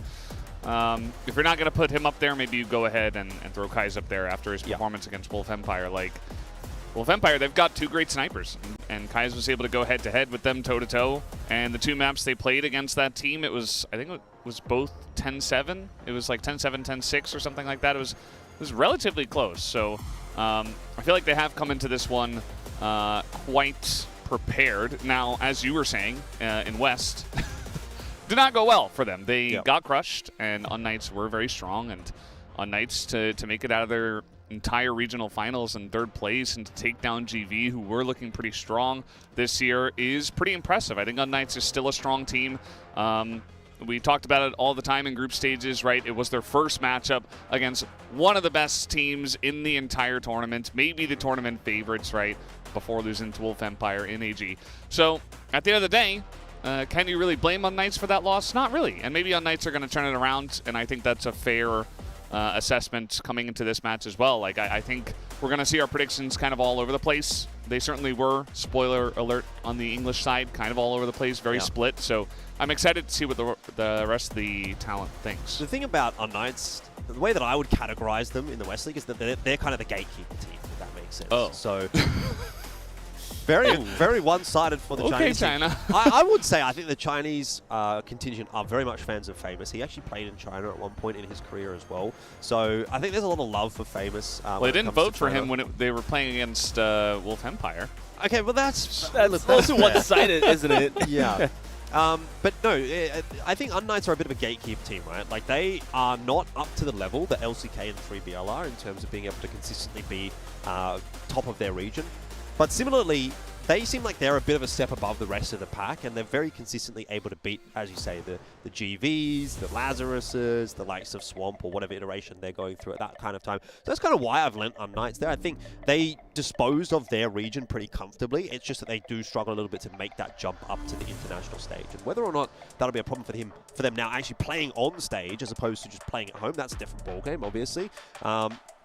If you're not going to put him up there, maybe you go ahead and throw Kai's up there after his performance against Wolf Empire. Like, Wolf Empire, they've got 2 great snipers, and Kai's was able to go head-to-head with them toe-to-toe. And the 2 maps they played against that team, it was, I think it was both 10-7. It was like 10-7, 10-6 or something like that. It was relatively close. So I feel like they have come into this one quite prepared. Now, as you were saying, in West, did not go well for them. They got crushed, and unKnights were very strong, and unKnights to make it out of their entire regional finals in 3rd place and to take down GV, who were looking pretty strong this year, is pretty impressive. I think unKnights is still a strong team. We talked about it all the time in group stages, right? It was their first matchup against one of the best teams in the entire tournament, maybe the tournament favorites, right, before losing to Wolf Empire in AG. So at the end of the day, can you really blame unKnights for that loss? Not really. And maybe unKnights are going to turn it around, and I think that's a fair assessment coming into this match as well. Like, I think we're going to see our predictions kind of all over the place. They certainly were, spoiler alert, on the English side, kind of all over the place, very split. So I'm excited to see what the rest of the talent thinks. The thing about unKnights, the way that I would categorize them in the West League is that they're kind of the gatekeeper team. makes sense. Oh. So very one-sided for the Okay, Chinese team. China. I would say I think the Chinese contingent are very much fans of Famous. He actually played in China at one point in his career as well. So I think there's a lot of love for Famous. Well, they didn't vote for him when they were playing against Wolf Empire. Okay, well that's also one-sided, isn't it? Yeah. But no, I think unKnights are a bit of a gatekeeper team, right? Like, they are not up to the level that LCK and 3BL are in terms of being able to consistently be top of their region. But similarly, they seem like they're a bit of a step above the rest of the pack, and they're very consistently able to beat, as you say, the GVs, the Lazaruses, the likes of Swamp, or whatever iteration they're going through at that kind of time. So that's kind of why I've lent unKnights there. I think they disposed of their region pretty comfortably. It's just that they do struggle a little bit to make that jump up to the international stage. And whether or not that'll be a problem for them now actually playing on stage as opposed to just playing at home, that's a different ballgame, obviously.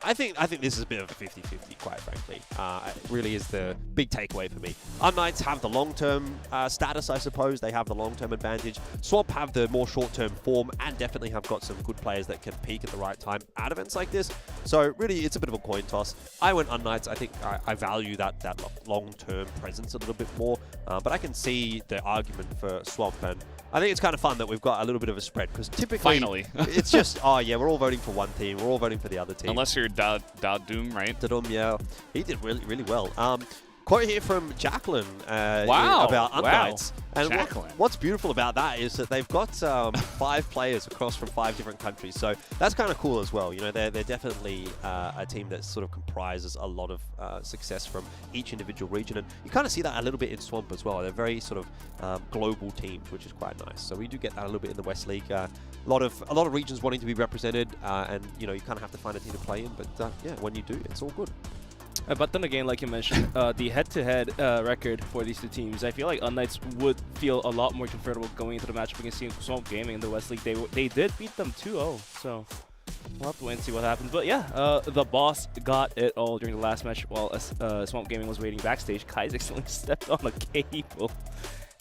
I think this is a bit of a 50-50, quite frankly. It really is the big takeaway for me. unKnights have the long-term status, I suppose. They have the long-term advantage. Swamp have the more short-term form and definitely have got some good players that can peak at the right time at events like this. So really, it's a bit of a coin toss. I went unKnights. I think I value that long-term presence a little bit more. But I can see the argument for Swamp, and I think it's kind of fun that we've got a little bit of a spread, because typically it's just, oh yeah, we're all voting for one team, we're all voting for the other team. Unless you're Doom, right? Doom, yeah. He did really well. Quote here from Jacqueline about unKnights. And Jacqueline. What's beautiful about that is that they've got 5 players across from 5 different countries. So that's kind of cool as well. You know, they're definitely a team that sort of comprises a lot of success from each individual region. And you kind of see that a little bit in Swamp as well. They're very sort of global teams, which is quite nice. So we do get that a little bit in the West League. A lot of regions wanting to be represented, and you know, you kind of have to find a team to play in. But yeah, when you do, it's all good. But then again, like you mentioned, the head-to-head record for these two teams, I feel like unKnights would feel a lot more comfortable going into the matchup against Swamp Gaming in the West League. They did beat them 2-0, so we'll have to wait and see what happens. But yeah, the boss got it all during the last match while Swamp Gaming was waiting backstage. Kai's accidentally stepped on a cable.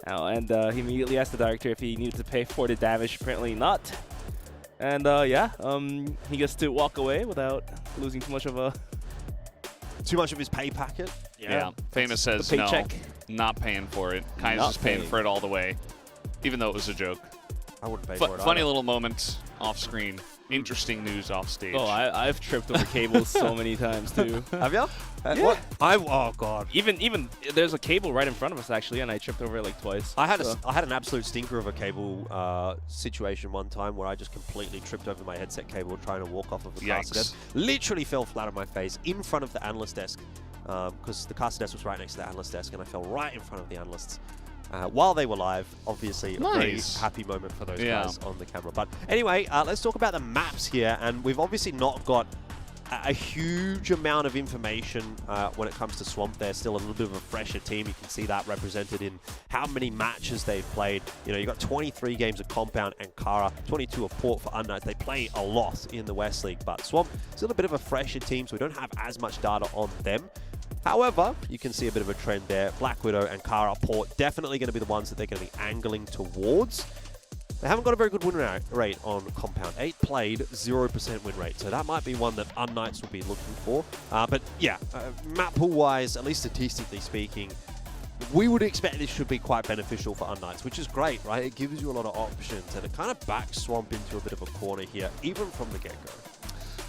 And he immediately asked the director if he needed to pay for the damage. Apparently not. And yeah, he gets to walk away without losing too much of his pay packet. Yeah. Famous says no, not paying for it. Kai's just paying for it all the way, even though it was a joke. I wouldn't pay for it. Funny little moment off screen. Interesting news off stage. Oh, I've tripped over cables so many times too. Have you? Yeah. What? Oh god. Even there's a cable right in front of us actually, and I tripped over it like twice. I had an absolute stinker of a cable situation one time where I just completely tripped over my headset cable trying to walk off of the caster desk. Literally fell flat on my face in front of the analyst desk, because the caster desk was right next to the analyst desk, and I fell right in front of the analysts. While they were live, obviously a very happy moment for those guys on the camera. But anyway, let's talk about the maps here. And we've obviously not got a huge amount of information when it comes to Swamp. They're still a little bit of a fresher team. You can see that represented in how many matches they've played. You know, you've got 23 games of Compound and Kara, 22 of Port for unKnights. They play a lot in the West League, but Swamp still a bit of a fresher team, so we don't have as much data on them. However, you can see a bit of a trend there. Black Widow and Kara Port definitely going to be the ones that they're going to be angling towards. They haven't got a very good win rate on Compound. 8 played, 0% win rate. So that might be one that unKnights will be looking for. But yeah, map pool-wise, at least statistically speaking, we would expect this should be quite beneficial for unKnights, which is great, right? It gives you a lot of options, and it kind of backs Swamp into a bit of a corner here, even from the get-go.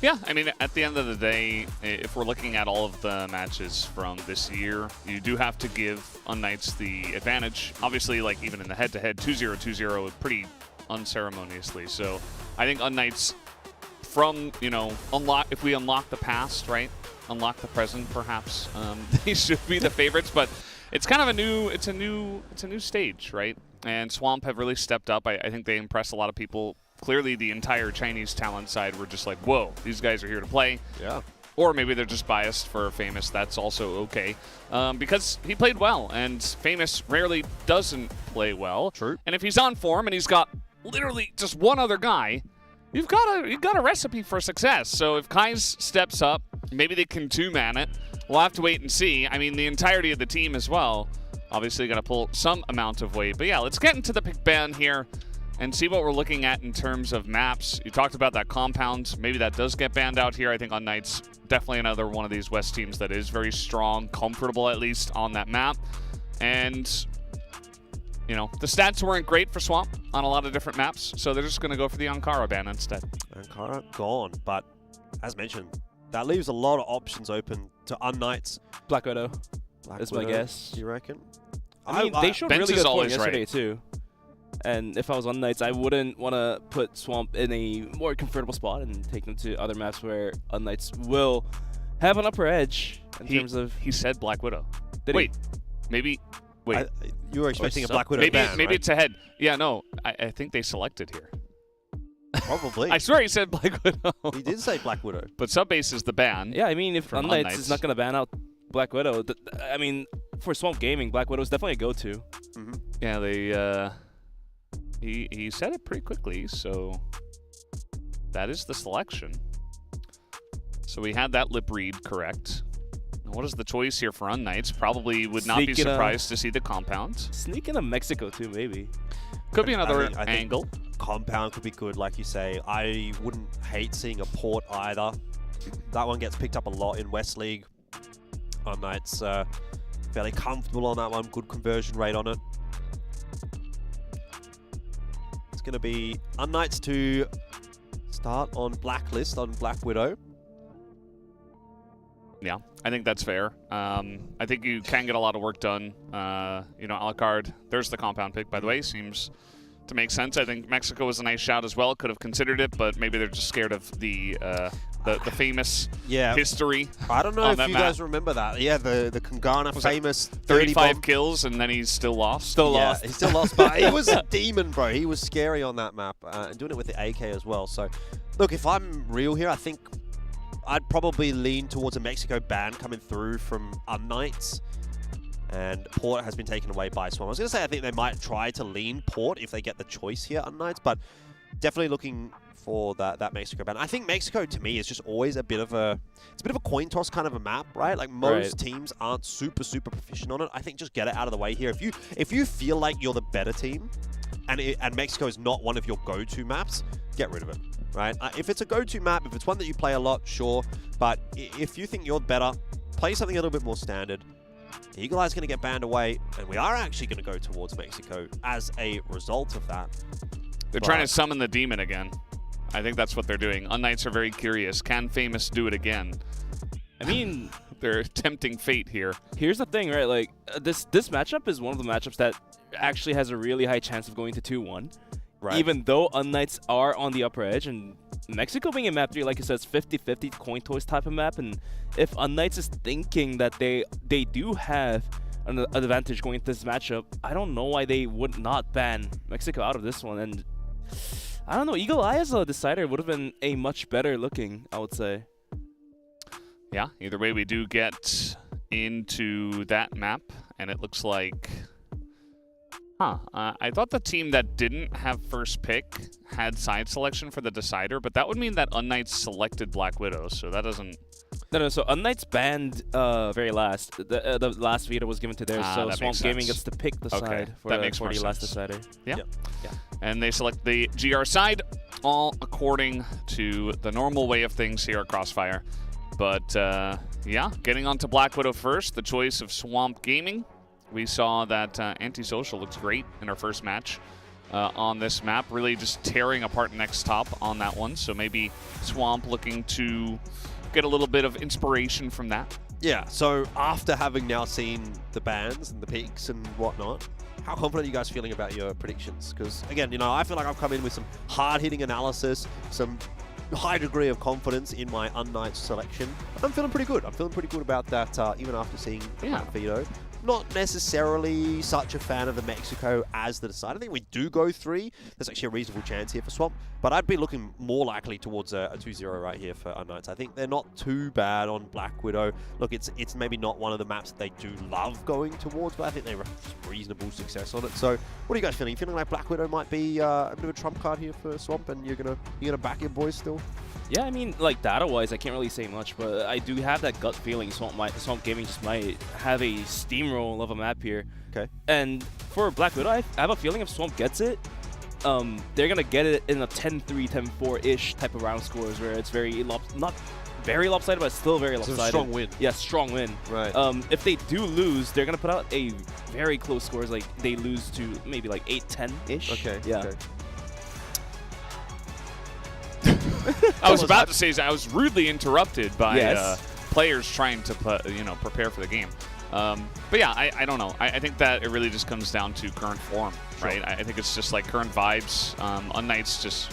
Yeah, I mean, at the end of the day, if we're looking at all of the matches from this year, you do have to give unKnights the advantage. Obviously, like even in the head-to-head, 2-0, 2-0, pretty unceremoniously. So I think unKnights, from, you know, if we unlock the past, right, unlock the present, perhaps, they should be the favorites. But it's kind of it's a new stage, right? And Swamp have really stepped up. I think they impressed a lot of people. Clearly, the entire Chinese talent side were just like, whoa, these guys are here to play. Yeah. Or maybe they're just biased for Famous. That's also okay. Because he played well, and Famous rarely doesn't play well. True. And if he's on form and he's got literally just one other guy, you've got a recipe for success. So if Kai's steps up, maybe they can two-man it. We'll have to wait and see. I mean, the entirety of the team as well. Obviously, got to pull some amount of weight. But yeah, let's get into the pick ban here. and see what we're looking at in terms of maps. You talked about that compound. Maybe that does get banned out here. I think unKnights, definitely another one of these West teams that is very strong, comfortable at least on that map. And, you know, the stats weren't great for Swamp on a lot of different maps, so they're just going to go for the Ankara ban instead. Ankara gone, but as mentioned, that leaves a lot of options open to unKnights. Black Widow is my guess. You reckon? I mean, they showed really good form yesterday too. And if I was unKnights, I wouldn't want to put Swamp in a more comfortable spot and take them to other maps where unKnights will have an upper edge in terms of... He said Black Widow. Wait, maybe... Wait. You were expecting a Black Widow ban, Maybe right? it's ahead. Yeah, no, I think they selected here. Probably. I swear he said Black Widow. He did say Black Widow. But subbase is the ban. Yeah, I mean, if unKnights is not going to ban out Black Widow, I mean, for Swamp Gaming, Black Widow is definitely a go-to. Yeah, they... He said it pretty quickly, so that is the selection. So we had that lip read correct. What is the choice here for unKnights? Probably would not be surprised to see the compound. Sneak into Mexico too, maybe. Could be another I think angle. Compound could be good, like you say. I wouldn't hate seeing a port either. That one gets picked up a lot in West League. unKnights fairly comfortable on that one. Good conversion rate on it. It's going to be unKnights to start on Blacklist on Black Widow. Yeah, I think that's fair. I think you can get a lot of work done. You know, Alucard, there's the compound pick, by the way. Seems to make sense. I think Mexico was a nice shout as well. Could have considered it, but maybe they're just scared of the famous history. I don't know if you guys remember that. Yeah, the Kangana famous 35 kills, and then he's still lost. He still lost, but he was a demon, bro. He was scary on that map, and doing it with the AK as well. So, look, if I'm real here, I think I'd probably lean towards a Mexico ban coming through from unKnights. And Port has been taken away by Swamp. I was going to say I think they might try to lean Port if they get the choice here, unKnights, but definitely looking for that Mexico ban. I think Mexico, to me, is just always a bit of a coin toss kind of a map, right? Like, most teams aren't super proficient on it. I think just get it out of the way here. If you feel like you're the better team, and Mexico is not one of your go-to maps, get rid of it, right? If it's a go-to map, if it's one that you play a lot, sure. But if you think you're better, play something a little bit more standard. Eagle Eye's going to get banned away, and we are actually going to go towards Mexico as a result of that. They're trying to summon the demon again. I think that's what they're doing. unKnights are very curious. Can Famous do it again? I mean, they're tempting fate here. Here's the thing, right? Like, this matchup is one of the matchups that actually has a really high chance of going to 2-1. Right. Even though unKnights are on the upper edge, and Mexico being in map 3, like you said, it's 50-50 coin toss type of map, and if unKnights is thinking that they do have an advantage going into this matchup, I don't know why they would not ban Mexico out of this one. And I don't know, Eagle Eye as a decider would have been a much better looking, I would say. Yeah, either way, we do get into that map, and it looks like... I thought the team that didn't have first pick had side selection for the decider, but that would mean that unKnights selected Black Widow, so that doesn't... No, so unKnights banned very last. The last veto was given to theirs, so Swamp Gaming gets to pick the side for the last decider. Yeah. And they select the GR side, all according to the normal way of things here at CrossFire. But, yeah, getting on to Black Widow first, the choice of Swamp Gaming. We saw that ANTISOCIAL looks great in our first match on this map, really just tearing apart NEXTTOP on that one. So maybe Swamp looking to get a little bit of inspiration from that. Yeah, so after having now seen the bans and the peaks and whatnot, how confident are you guys feeling about your predictions? Because, again, you know, I feel like I've come in with some hard-hitting analysis, some high degree of confidence in my unKnights selection. I'm feeling pretty good. I'm feeling pretty good about that, even after seeing the veto. Not necessarily such a fan of the Mexico as the decider. I think we do go 3. There's actually a reasonable chance here for Swamp, but I'd be looking more likely towards a 2-0 right here for unKnights. I think they're not too bad on Black Widow. Look, it's maybe not one of the maps that they do love going towards, but I think they have reasonable success on it. So, what are you guys feeling? You feeling like Black Widow might be a bit of a trump card here for Swamp, and you're gonna back your boys still? Yeah, I mean, like, data-wise, I can't really say much, but I do have that gut feeling Swamp Gaming just might have a steamroll of a map here. Okay. And for Black Widow, I have a feeling if Swamp gets it, they're gonna get it in a 10-3, 10-4-ish type of round scores where it's very not very lopsided, but still very lopsided. It's a strong win. Yeah, strong win. Right. If they do lose, they're gonna put out a very close scores. Like they lose to maybe like 8-10-ish. Okay. Yeah. Okay. I was about to say I was rudely interrupted by players trying to prepare for the game. But yeah, I don't know. I think that it really just comes down to current form, right? I think it's just like current vibes. UNKnights just,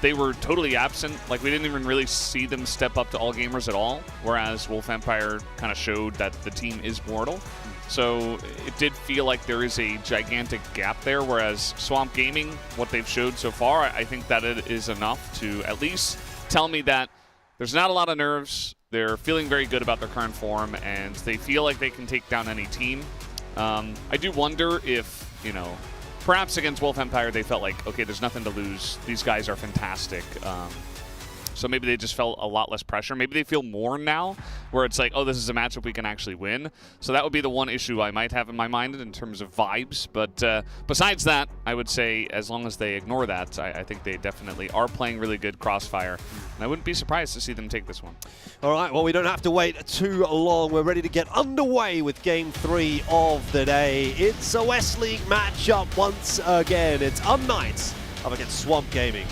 they were totally absent. Like we didn't even really see them step up to all gamers at all, whereas Wolf Empire kind of showed that the team is mortal. So it did feel like there is a gigantic gap there, whereas Swamp Gaming, what they've showed so far, I think that it is enough to at least tell me that there's not a lot of nerves. They're feeling very good about their current form, and they feel like they can take down any team. I do wonder if, perhaps against Wolf Empire, they felt like, okay, there's nothing to lose. These guys are fantastic. So maybe they just felt a lot less pressure. Maybe they feel more now, where it's like, oh, this is a matchup we can actually win. So that would be the one issue I might have in my mind in terms of vibes. But besides that, I would say as long as they ignore that, I think they definitely are playing really good Crossfire. And I wouldn't be surprised to see them take this one. All right, well, we don't have to wait too long. We're ready to get underway with Game 3 of the day. It's a West League matchup once again. It's unKnights up against Swamp Gaming.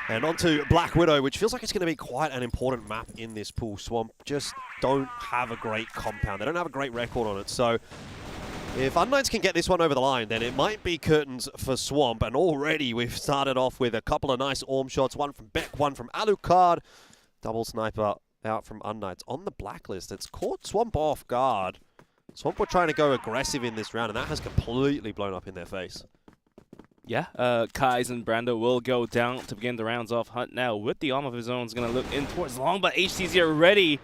And on to Black Widow, which feels like it's going to be quite an important map in this pool. Swamp just don't have a great compound. They don't have a great record on it. So if unKnights can get this one over the line, then it might be curtains for Swamp. And already we've started off with a couple of nice Orm shots. One from Beck, one from Alucard. Double sniper out from unKnights on the blacklist. It's caught Swamp off guard. Swamp were trying to go aggressive in this round, and that has completely blown up in their face. Yeah, Kai's and Brando will go down to begin the rounds off. Hunt now with the arm of his own is going to look in towards Long, but HTZ already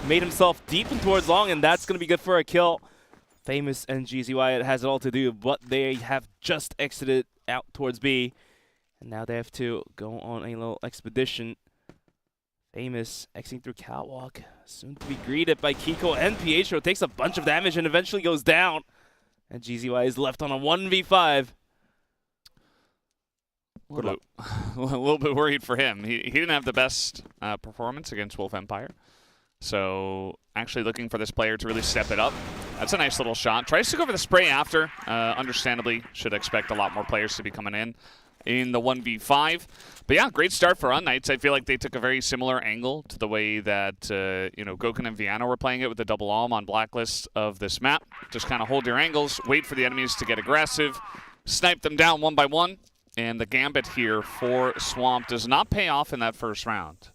made himself deep in towards Long, and that's going to be good for a kill. Famous and GZY has it all to do, but they have just exited out towards B, and now they have to go on a little expedition. Famous exiting through Catwalk, soon to be greeted by Kiko, and Pietro takes a bunch of damage and eventually goes down. And GZY is left on a 1v5. A little bit worried for him. He didn't have the best performance against Wolf Empire. So actually looking for this player to really step it up. That's a nice little shot. Tries to go for the spray after. Understandably, should expect a lot more players to be coming in the 1v5. But yeah, great start for unKnights. I feel like they took a very similar angle to the way that Gokun and Viano were playing it with the double alm on blacklist of this map. Just kind of hold your angles, wait for the enemies to get aggressive, snipe them down one by one. And the gambit here for Swamp does not pay off in that first round.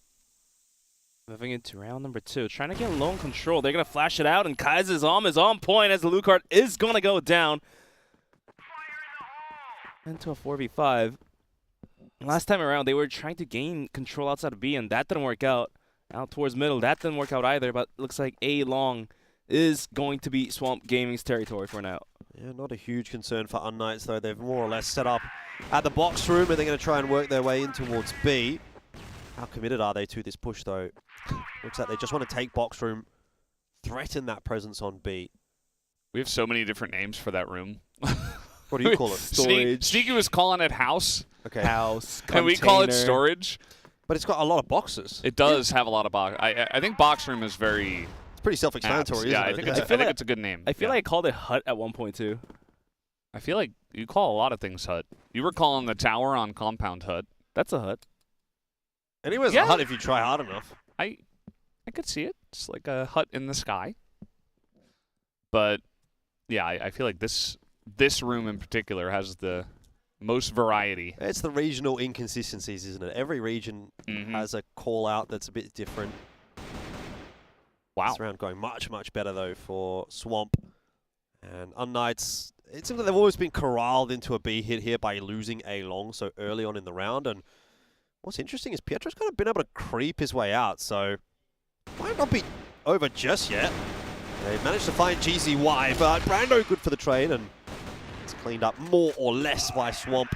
Moving into round number 2, trying to get lone control. They're going to flash it out, and Kai's arm is on point as the Lucard is going to go down. Into a 4v5. Last time around, they were trying to gain control outside of B, and that didn't work out. Out towards middle, that didn't work out either, but looks like A long is going to be Swamp Gaming's territory for now. Yeah, not a huge concern for unKnights, though. They've more or less set up at the box room, and they're going to try and work their way in towards B. How committed are they to this push, though? Looks like they just want to take box room, threaten that presence on B. We have so many different names for that room. What do you call it? Storage. Sneaky was calling it house. Okay. House, and we call it storage. But it's got a lot of boxes. It does have a lot of boxes. I think box room is very... pretty self-explanatory, yeah, isn't it? I think it's a good name. I feel like I called it Hut at one point, too. I feel like you call a lot of things Hut. You were calling the tower on Compound Hut. That's a Hut. Anywhere's a Hut if you try hard enough. I could see it. It's like a hut in the sky. But, yeah, I feel like this room in particular has the most variety. It's the regional inconsistencies, isn't it? Every region has a call-out that's a bit different. Wow. This round going much, much better, though, for Swamp. And unKnights, it seems like they've always been corralled into a B hit here by losing A long so early on in the round. And what's interesting is Pietro's kind of been able to creep his way out, so might not be over just yet. They managed to find GZY, but Brando good for the trade, and it's cleaned up more or less by Swamp.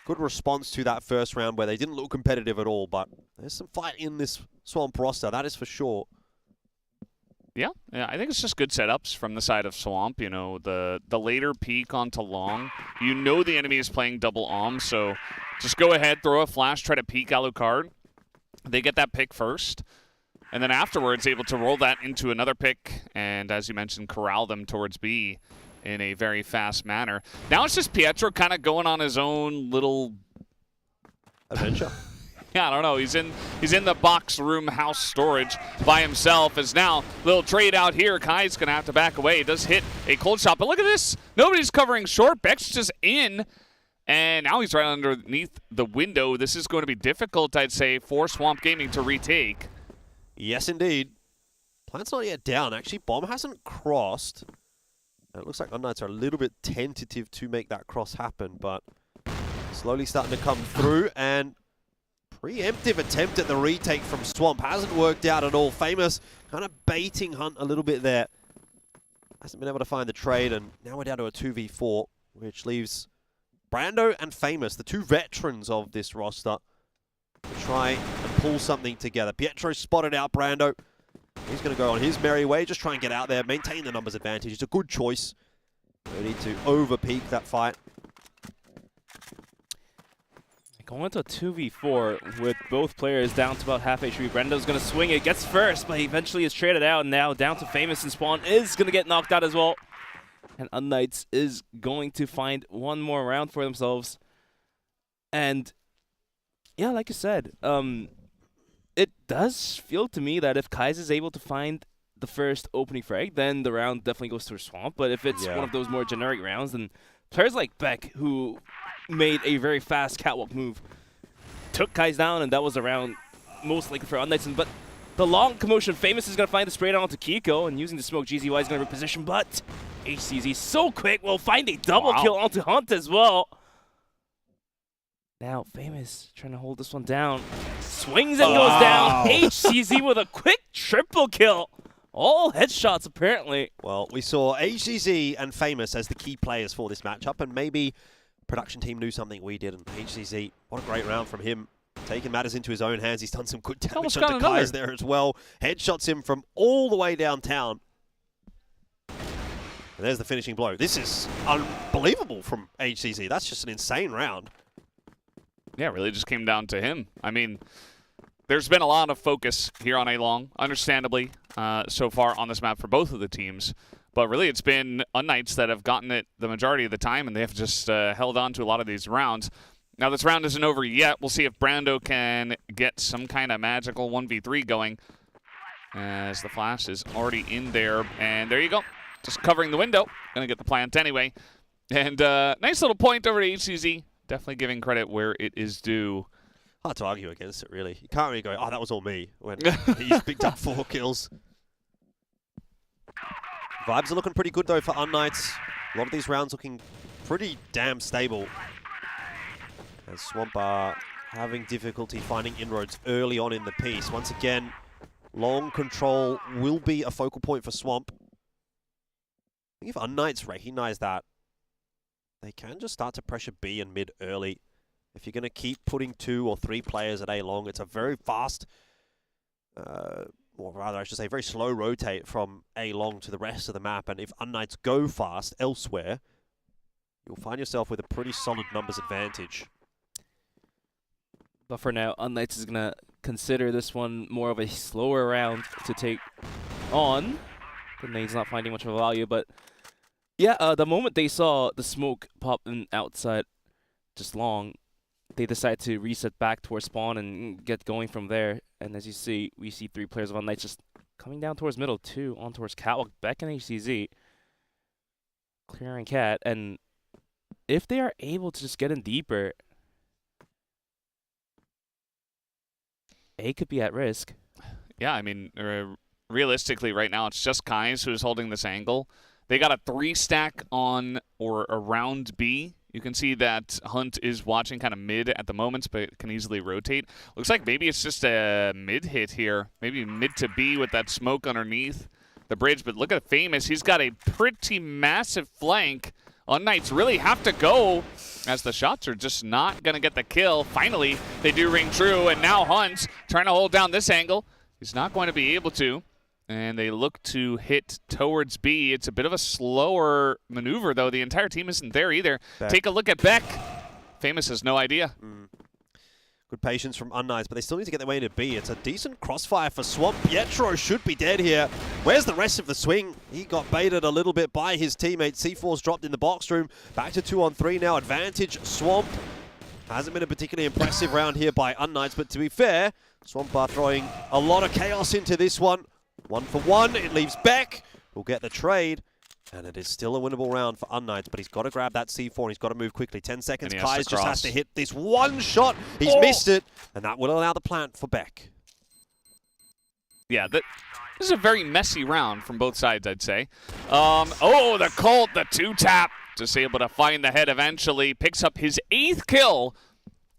Good response to that first round where they didn't look competitive at all, but there's some fight in this Swamp roster, that is for sure. Yeah, I think it's just good setups from the side of Swamp. You know, the later peek onto Long. You know the enemy is playing double Om, so just go ahead, throw a flash, try to peek Alucard. They get that pick first, and then afterwards able to roll that into another pick, and as you mentioned, corral them towards B in a very fast manner. Now it's just Pietro kind of going on his own little adventure. Yeah, I don't know. He's in the box room house storage by himself. As now little trade out here. Kai's gonna have to back away. It does hit a cold shot, but look at this. Nobody's covering short. Beck's just in, and now he's right underneath the window. This is going to be difficult, I'd say, for Swamp Gaming to retake. Yes, indeed. Plant's not yet down. Actually, Bomb hasn't crossed. It looks like unKnights are a little bit tentative to make that cross happen, but slowly starting to come through, and preemptive attempt at the retake from Swamp. Hasn't worked out at all. Famous kind of baiting Hunt a little bit there. Hasn't been able to find the trade, and now we're down to a 2v4, which leaves Brando and Famous, the two veterans of this roster, to try and pull something together. Pietro spotted out Brando. He's going to go on his merry way, just try and get out there, maintain the numbers advantage. It's a good choice. No need to over-peak that fight. Going into a 2v4 with both players down to about half HP. Brendo's going to swing it, gets first, but he eventually is traded out, and now down to Famous, and Spawn is going to get knocked out as well. And unKnights is going to find one more round for themselves. And yeah, like I said, it does feel to me that if Kai's is able to find the first opening frag, then the round definitely goes to Swamp. But if it's one of those more generic rounds, then players like Beck, who made a very fast catwalk move, took Kai's down, and that was a round most likely for unKnights. But the long commotion, Famous is going to find the spray down onto Kiko, and using the smoke, GZY is going to reposition, but HCZ so quick will find a double kill onto Hunt as well. Now Famous trying to hold this one down. Swings and goes down. HCZ with a quick triple kill. All headshots, apparently. Well, we saw HCZ and Famous as the key players for this matchup, and maybe production team knew something we didn't. HCZ, what a great round from him. Taking matters into his own hands. He's done some good damage onto Kai's there as well. Headshots him from all the way downtown. And there's the finishing blow. This is unbelievable from HCZ. That's just an insane round. Yeah, it really just came down to him. I mean, there's been a lot of focus here on A-Long, understandably, so far on this map for both of the teams. But really, it's been unKnights that have gotten it the majority of the time, and they have just held on to a lot of these rounds. Now, this round isn't over yet. We'll see if Brando can get some kind of magical 1v3 going, as the flash is already in there. And there you go. Just covering the window. Gonna get the plant anyway. And nice little point over to HCZ. Definitely giving credit where it is due. Hard to argue against it, really. You can't really go, oh, that was all me, when he's picked up 4 kills. Vibes are looking pretty good, though, for unKnights. A lot of these rounds looking pretty damn stable. As Swamp are having difficulty finding inroads early on in the piece. Once again, long control will be a focal point for Swamp. I think if unKnights recognize that, they can just start to pressure B and mid early. If you're going to keep putting 2 or 3 players at A-Long, it's a very fast, or rather I should say very slow rotate from A-Long to the rest of the map. And if unKnights go fast elsewhere, you'll find yourself with a pretty solid numbers advantage. But for now, unKnights is going to consider this one more of a slower round to take on. Grenade's not finding much of a value, but yeah, the moment they saw the smoke pop in outside just Long, they decided to reset back towards spawn and get going from there. And as you see, we see 3 players of unKnights just coming down towards middle, 2 on towards Catwalk, Beck and HCZ, clearing Cat. And if they are able to just get in deeper, A could be at risk. Yeah, I mean, realistically right now, it's just Kai's who's holding this angle. They got a 3 stack on or around B. You can see that Hunt is watching kind of mid at the moment, but can easily rotate. Looks like maybe it's just a mid hit here. Maybe mid to B with that smoke underneath the bridge. But look at Famous. He's got a pretty massive flank. UNKnights really have to go, as the shots are just not going to get the kill. Finally, they do ring true, and now Hunt trying to hold down this angle. He's not going to be able to, and they look to hit towards B. It's a bit of a slower maneuver, though. The entire team isn't there either. Beck. Take a look at Beck. Famous has no idea. Good patience from UNKnights, but they still need to get their way into B. It's a decent crossfire for Swamp. Pietro should be dead here. Where's the rest of the swing? He got baited a little bit by his teammate. C4's dropped in the box room. Back to 2-on-3 now. Advantage Swamp. Hasn't been a particularly impressive round here by UNKnights, but to be fair, Swamp are throwing a lot of chaos into this one. 1-for-1. It leaves Beck. We'll get the trade. And it is still a winnable round for UNKnights, but he's got to grab that C4 and he's got to move quickly. 10 seconds. Kais just has to hit this one shot. He's missed it, and that will allow the plant for Beck. Yeah, this is a very messy round from both sides, I'd say. Oh, the Colt, the 2-tap. Just able to find the head eventually. Picks up his 8th kill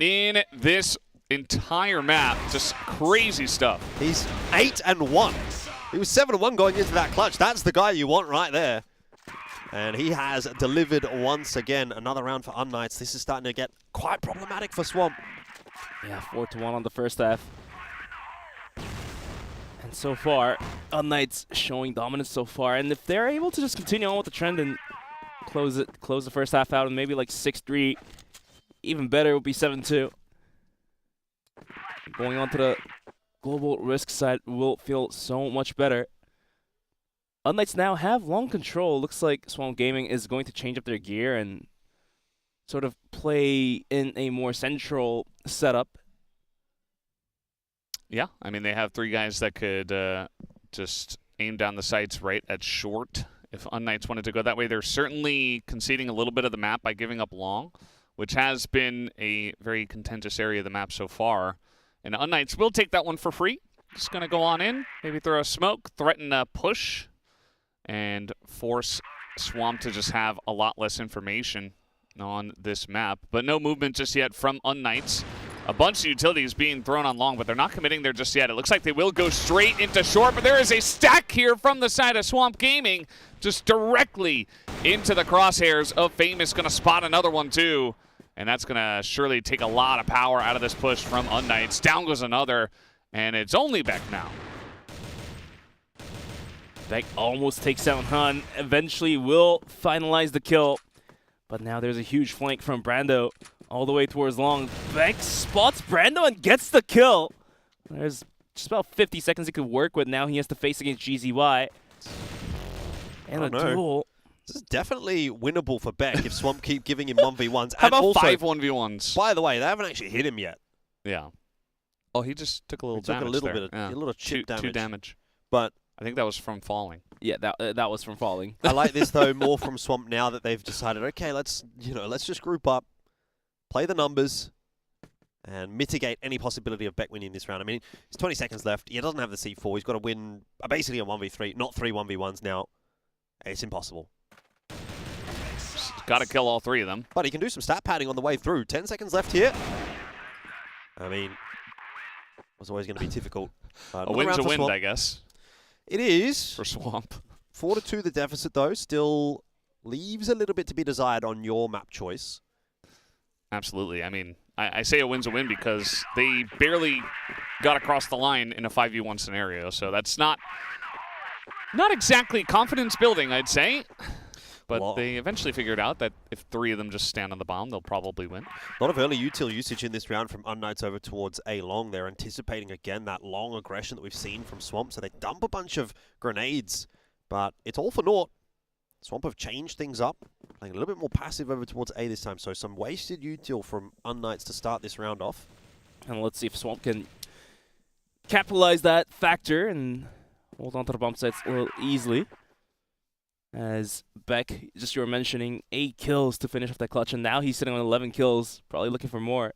in this entire map. Just crazy stuff. He's 8-1. He was 7-1 going into that clutch. That's the guy you want right there. And he has delivered once again. Another round for UNKnights. This is starting to get quite problematic for Swamp. Yeah, 4-1 on the first half. And so far, UNKnights showing dominance so far. And if they're able to just continue on with the trend and close the first half out and maybe like 6-3, even better, it would be 7-2. Going on to the global risk side will feel so much better. UNKnights now have long control. Looks like Swamp Gaming is going to change up their gear and sort of play in a more central setup. Yeah, I mean, they have 3 guys that could just aim down the sights right at short. If UNKnights wanted to go that way, they're certainly conceding a little bit of the map by giving up long, which has been a very contentious area of the map so far. And UNKnights will take that one for free. Just going to go on in, maybe throw a smoke, threaten a push, and force Swamp to just have a lot less information on this map. But no movement just yet from UNKnights. A bunch of utilities being thrown on long, but they're not committing there just yet. It looks like they will go straight into short, but there is a stack here from the side of Swamp Gaming, just directly into the crosshairs of Famous. Going to spot another one too, and that's going to surely take a lot of power out of this push from UNKnights. Down goes another, and it's only Beck now. Beck almost takes down Hun, eventually will finalize the kill. But now there's a huge flank from Brando all the way towards long. Beck spots Brando and gets the kill. There's just about 50 seconds he could work with. Now he has to face against GZY. And a duel. This is definitely winnable for Beck if Swamp keep giving him 1v1s. How about also, 5 1v1s? By the way, they haven't actually hit him yet. Yeah. Oh, he just took a little damage. Took a little there. bit of a little chip damage. 2 damage. But I think that was from falling. Yeah, that was from falling. I like this though more from Swamp now that they've decided, okay, let's just group up, play the numbers, and mitigate any possibility of Beck winning this round. I mean, it's 20 seconds left. He doesn't have the C4. He's got to win basically a 1v3, not 3 1v1s now. It's impossible. Got to kill all 3 of them. But he can do some stat padding on the way through. 10 seconds left here. I mean, it's always going to be difficult. A win's a win, I guess. It is. For Swamp. 4-2 the deficit, though. Still leaves a little bit to be desired on your map choice. Absolutely. I mean, I say a win's a win because they barely got across the line in a 5v1 scenario. So that's not exactly confidence building, I'd say. But they eventually figured out that if 3 of them just stand on the bomb, they'll probably win. A lot of early util usage in this round from UNKnights over towards A long. They're anticipating, again, that long aggression that we've seen from Swamp. So they dump a bunch of grenades, but it's all for naught. Swamp have changed things up, playing a little bit more passive over towards A this time. So some wasted util from UNKnights to start this round off. And let's see if Swamp can capitalize that factor and hold on to the bomb sites a little easily. As Beck, just you were mentioning, 8 kills to finish off that clutch, and now he's sitting on 11 kills, probably looking for more.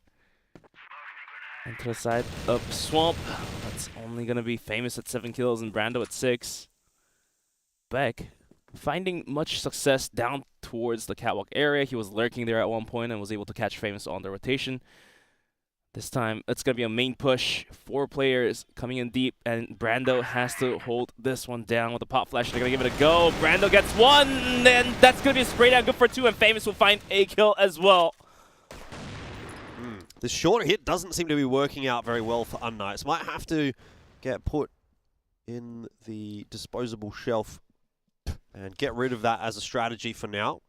And to the side of Swamp, that's only going to be Famous at 7 kills and Brando at 6. Beck finding much success down towards the catwalk area. He was lurking there at one point and was able to catch Famous on the rotation. This time, it's going to be a main push. 4 players coming in deep, and Brando has to hold this one down with a pop flash. They're going to give it a go. Brando gets 1, and that's going to be a spray down. Good for 2, and Famous will find a kill as well. The short hit doesn't seem to be working out very well for unKnights. Might have to get put in the disposable shelf and get rid of that as a strategy for now.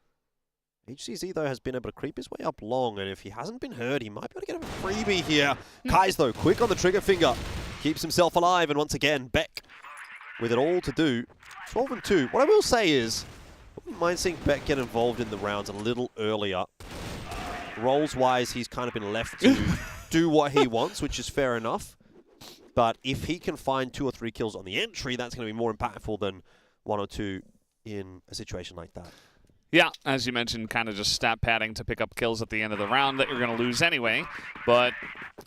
HCZ, though, has been able to creep his way up long, and if he hasn't been hurt, he might be able to get a freebie here. Kais, though, quick on the trigger finger. Keeps himself alive, and once again, Beck with it all to do. 12 and 2. What I will say is, I wouldn't mind seeing Beck get involved in the rounds a little earlier. Roles-wise, he's kind of been left to do what he wants, which is fair enough. But if he can find 2 or 3 kills on the entry, that's going to be more impactful than 1 or 2 in a situation like that. Yeah, as you mentioned, kind of just stat padding to pick up kills at the end of the round that you're going to lose anyway. But,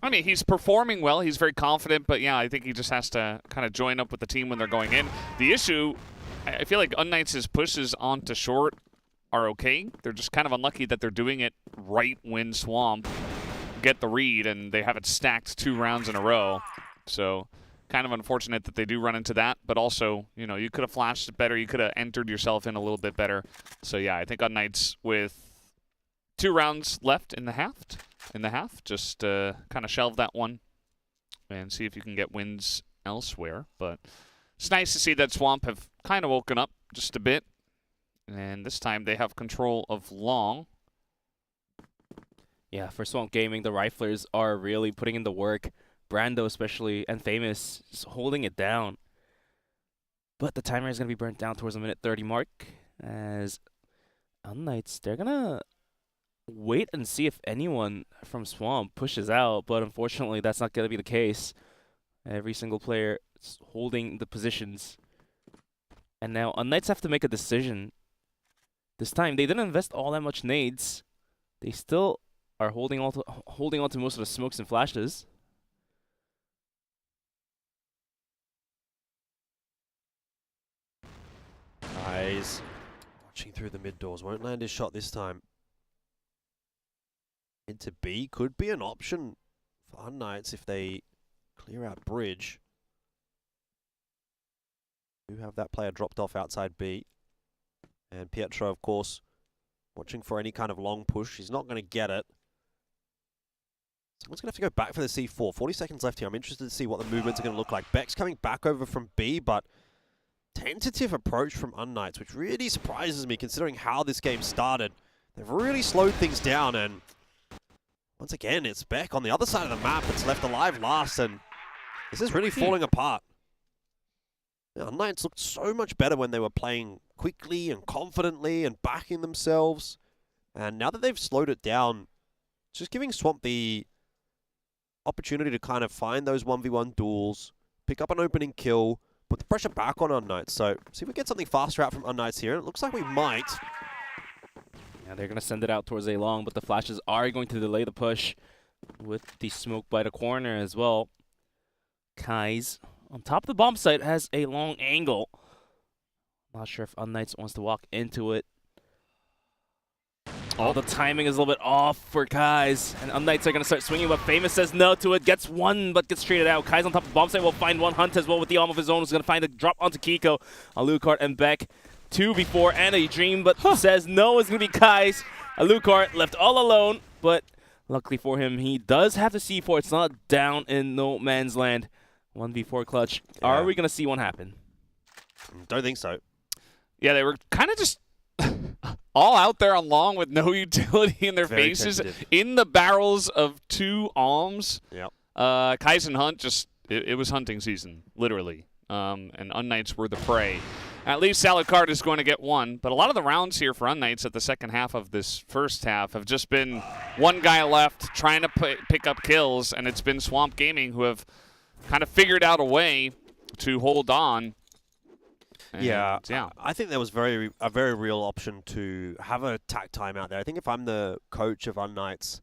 I mean, he's performing well. He's very confident. But, yeah, I think he just has to kind of join up with the team when they're going in. The issue, I feel like unKnights' pushes onto short are okay. They're just kind of unlucky that they're doing it right when Swamp get the read, and they have it stacked 2 rounds in a row. So kind of unfortunate that they do run into that, but also, you know, you could have flashed it better. You could have entered yourself in a little bit better. So yeah, I think unKnights with 2 rounds left in the half, just kind of shelve that one and see if you can get wins elsewhere. But it's nice to see that Swamp have kind of woken up just a bit, and this time they have control of long. Yeah, for Swamp Gaming, the Riflers are really putting in the work. Brando especially, and Famous, is holding it down. But the timer is going to be burnt down towards the minute 30 mark, as unKnights, they're going to wait and see if anyone from Swamp pushes out, but unfortunately that's not going to be the case. Every single player is holding the positions. And now unKnights have to make a decision. This time, they didn't invest all that much nades. They still are holding on to most of the smokes and flashes. Guys, watching through the mid doors, won't land his shot this time. Into B could be an option for unKnights if they clear out bridge. Do have that player dropped off outside B. And Pietro, of course, watching for any kind of long push. He's not going to get it. Someone's going to have to go back for the C4. 40 seconds left here. I'm interested to see what the movements are going to look like. Beck's coming back over from B, but tentative approach from unKnights, which really surprises me considering how this game started. They've really slowed things down, and once again, it's Beck on the other side of the map that's left alive last, and this is really falling apart. unKnights looked so much better when they were playing quickly and confidently and backing themselves, and now that they've slowed it down, just giving Swamp the opportunity to kind of find those 1v1 duels, pick up an opening kill, put the pressure back on unKnights. So, see if we get something faster out from unKnights here. It looks like we might. Yeah, they're going to send it out towards A long, but the flashes are going to delay the push with the smoke by the corner as well. Kais, on top of the bomb site, has a long angle. Not sure if unKnights wants to walk into it. Oh, the timing is a little bit off for Kais, and unKnights are going to start swinging, but Famous says no to it, gets 1, but gets traded out. Kais on top of the bomb site will find 1 hunt as well with the arm of his own. He's going to find a drop onto Kiko. Alucard and Beck, 2 before, and a dream, but says no, it's going to be Kais. Alucard left all alone, but luckily for him, he does have the C4. It's not down in no man's land. 1v4 clutch. Yeah. Are we going to see one happen? Don't think so. Yeah, they were kind of just all out there on long with no utility in their faces. Tentative. In the barrels of 2 alms. Yep. Kais and Hunt just, it was hunting season, literally. And unKnights were the prey. At least Alucard is going to get 1, but a lot of the rounds here for unKnights at the second half of this first half have just been one guy left trying to pick up kills, and it's been Swamp Gaming who have kind of figured out a way to hold on. And, yeah, I think there was a very real option to have a tack time out there. I think if I'm the coach of unKnights,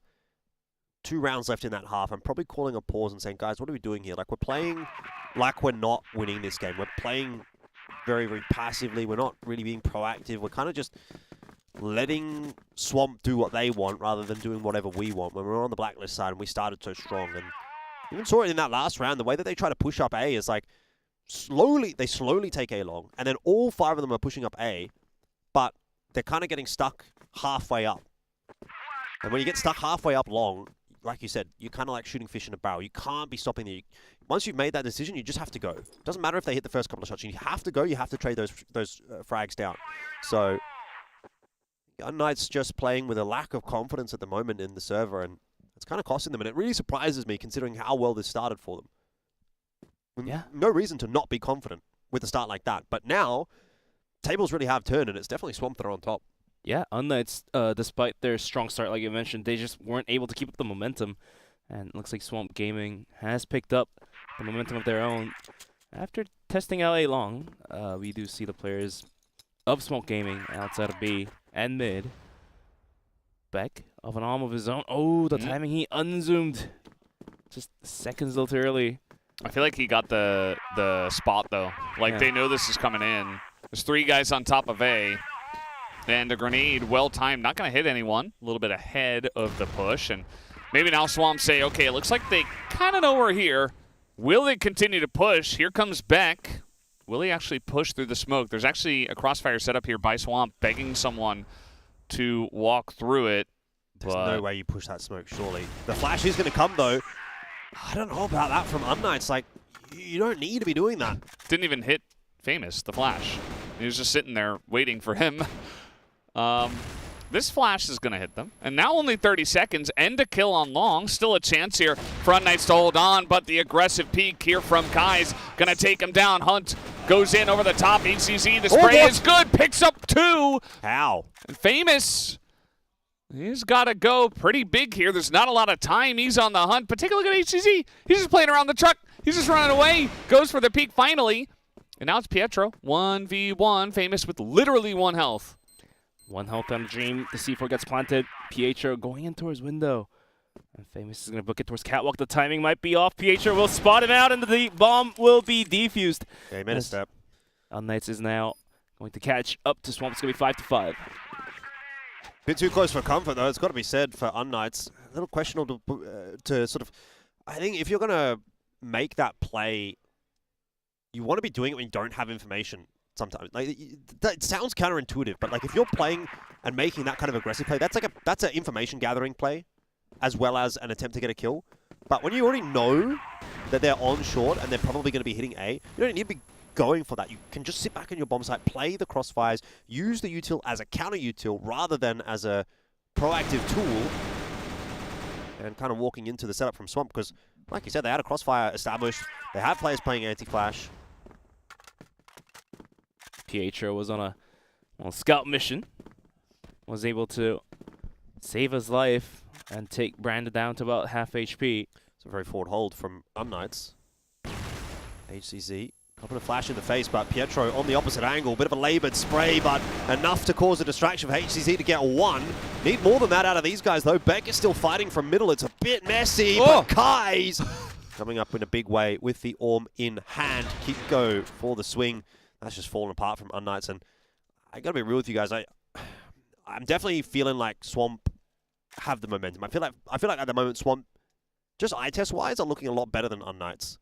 2 rounds left in that half, I'm probably calling a pause and saying, guys, what are we doing here? Like, we're playing like we're not winning this game. We're playing very, very passively. We're not really being proactive. We're kind of just letting Swamp do what they want rather than doing whatever we want. When we were on the blacklist side and we started so strong, and even saw it in that last round, the way that they try to push up A is like they slowly take A long, and then all 5 of them are pushing up A, but they're kind of getting stuck halfway up. And when you get stuck halfway up long, like you said, you're kind of like shooting fish in a barrel. You can't be stopping the... Once you've made that decision, you just have to go. It doesn't matter if they hit the first couple of shots. You have to go. You have to trade those frags down. So, unKnights just playing with a lack of confidence at the moment in the server, and it's kind of costing them. And it really surprises me considering how well this started for them. Yeah. No reason to not be confident with a start like that. But now, tables really have turned, and it's definitely Swamp that are on top. Yeah, unKnights, despite their strong start, like you mentioned, they just weren't able to keep up the momentum. And it looks like Swamp Gaming has picked up the momentum of their own. After testing out A long, we do see the players of Swamp Gaming outside of B and mid. Beck of an arm of his own. Oh, the timing, he unzoomed. Just seconds a little too early. I feel like he got the spot, though. Like, they know this is coming in. There's 3 guys on top of A. And a grenade, well-timed, not going to hit anyone. A little bit ahead of the push. And maybe now Swamp say, okay, it looks like they kind of know we're here. Will they continue to push? Here comes Beck. Will he actually push through the smoke? There's actually a crossfire set up here by Swamp, begging someone to walk through it. There's no way you push that smoke, surely. The flash is going to come, though. I don't know about that from unKnights. Like, you don't need to be doing that. Didn't even hit Famous, the flash. He was just sitting there waiting for him. This flash is going to hit them. And now only 30 seconds. End a kill on long. Still a chance here for unKnights to hold on, but the aggressive peek here from Kai's going to take him down. Hunt goes in over the top. HCZ, the spray is good. Picks up 2. How? And Famous, he's got to go pretty big here. There's not a lot of time. He's on the hunt. But take a look at HCZ. He's just playing around the truck. He's just running away. Goes for the peek finally. And now it's Pietro. 1v1. Famous with literally 1 health. 1 health on Dream. The C4 gets planted. Pietro going in towards window. And Famous is going to book it towards Catwalk. The timing might be off. Pietro will spot him out, and the bomb will be defused. Yeah, he made a step. unKnights is now going to catch up to Swamp. It's going to be 5-5. Bit too close for comfort, though. It's got to be said for unKnights. A little questionable to sort of... I think if you're going to make that play, you want to be doing it when you don't have information. Sometimes, like, it sounds counterintuitive, but like if you're playing and making that kind of aggressive play, that's an information gathering play, as well as an attempt to get a kill. But when you already know that they're on short and they're probably going to be hitting A, you don't need to be going for that. You can just sit back in your bomb site, play the crossfires, use the util as a counter util rather than as a proactive tool, and kind of walking into the setup from Swamp because, like you said, they had a crossfire established. They have players playing anti-flash. Pietro was on a scout mission, was able to save his life and take Brandon down to about half HP. It's a very forward hold from unKnights. HCZ, couple of flash in the face, but Pietro on the opposite angle. Bit of a laboured spray, but enough to cause a distraction for HCZ to get 1. Need more than that out of these guys, though. Beck is still fighting from middle. It's a bit messy, but Kai's coming up in a big way with the Orm in hand. Keep go for the swing. That's just fallen apart from unKnights, and I gotta be real with you guys. I'm definitely feeling like Swamp have the momentum. I feel like at the moment Swamp, just eye test wise, are looking a lot better than unKnights.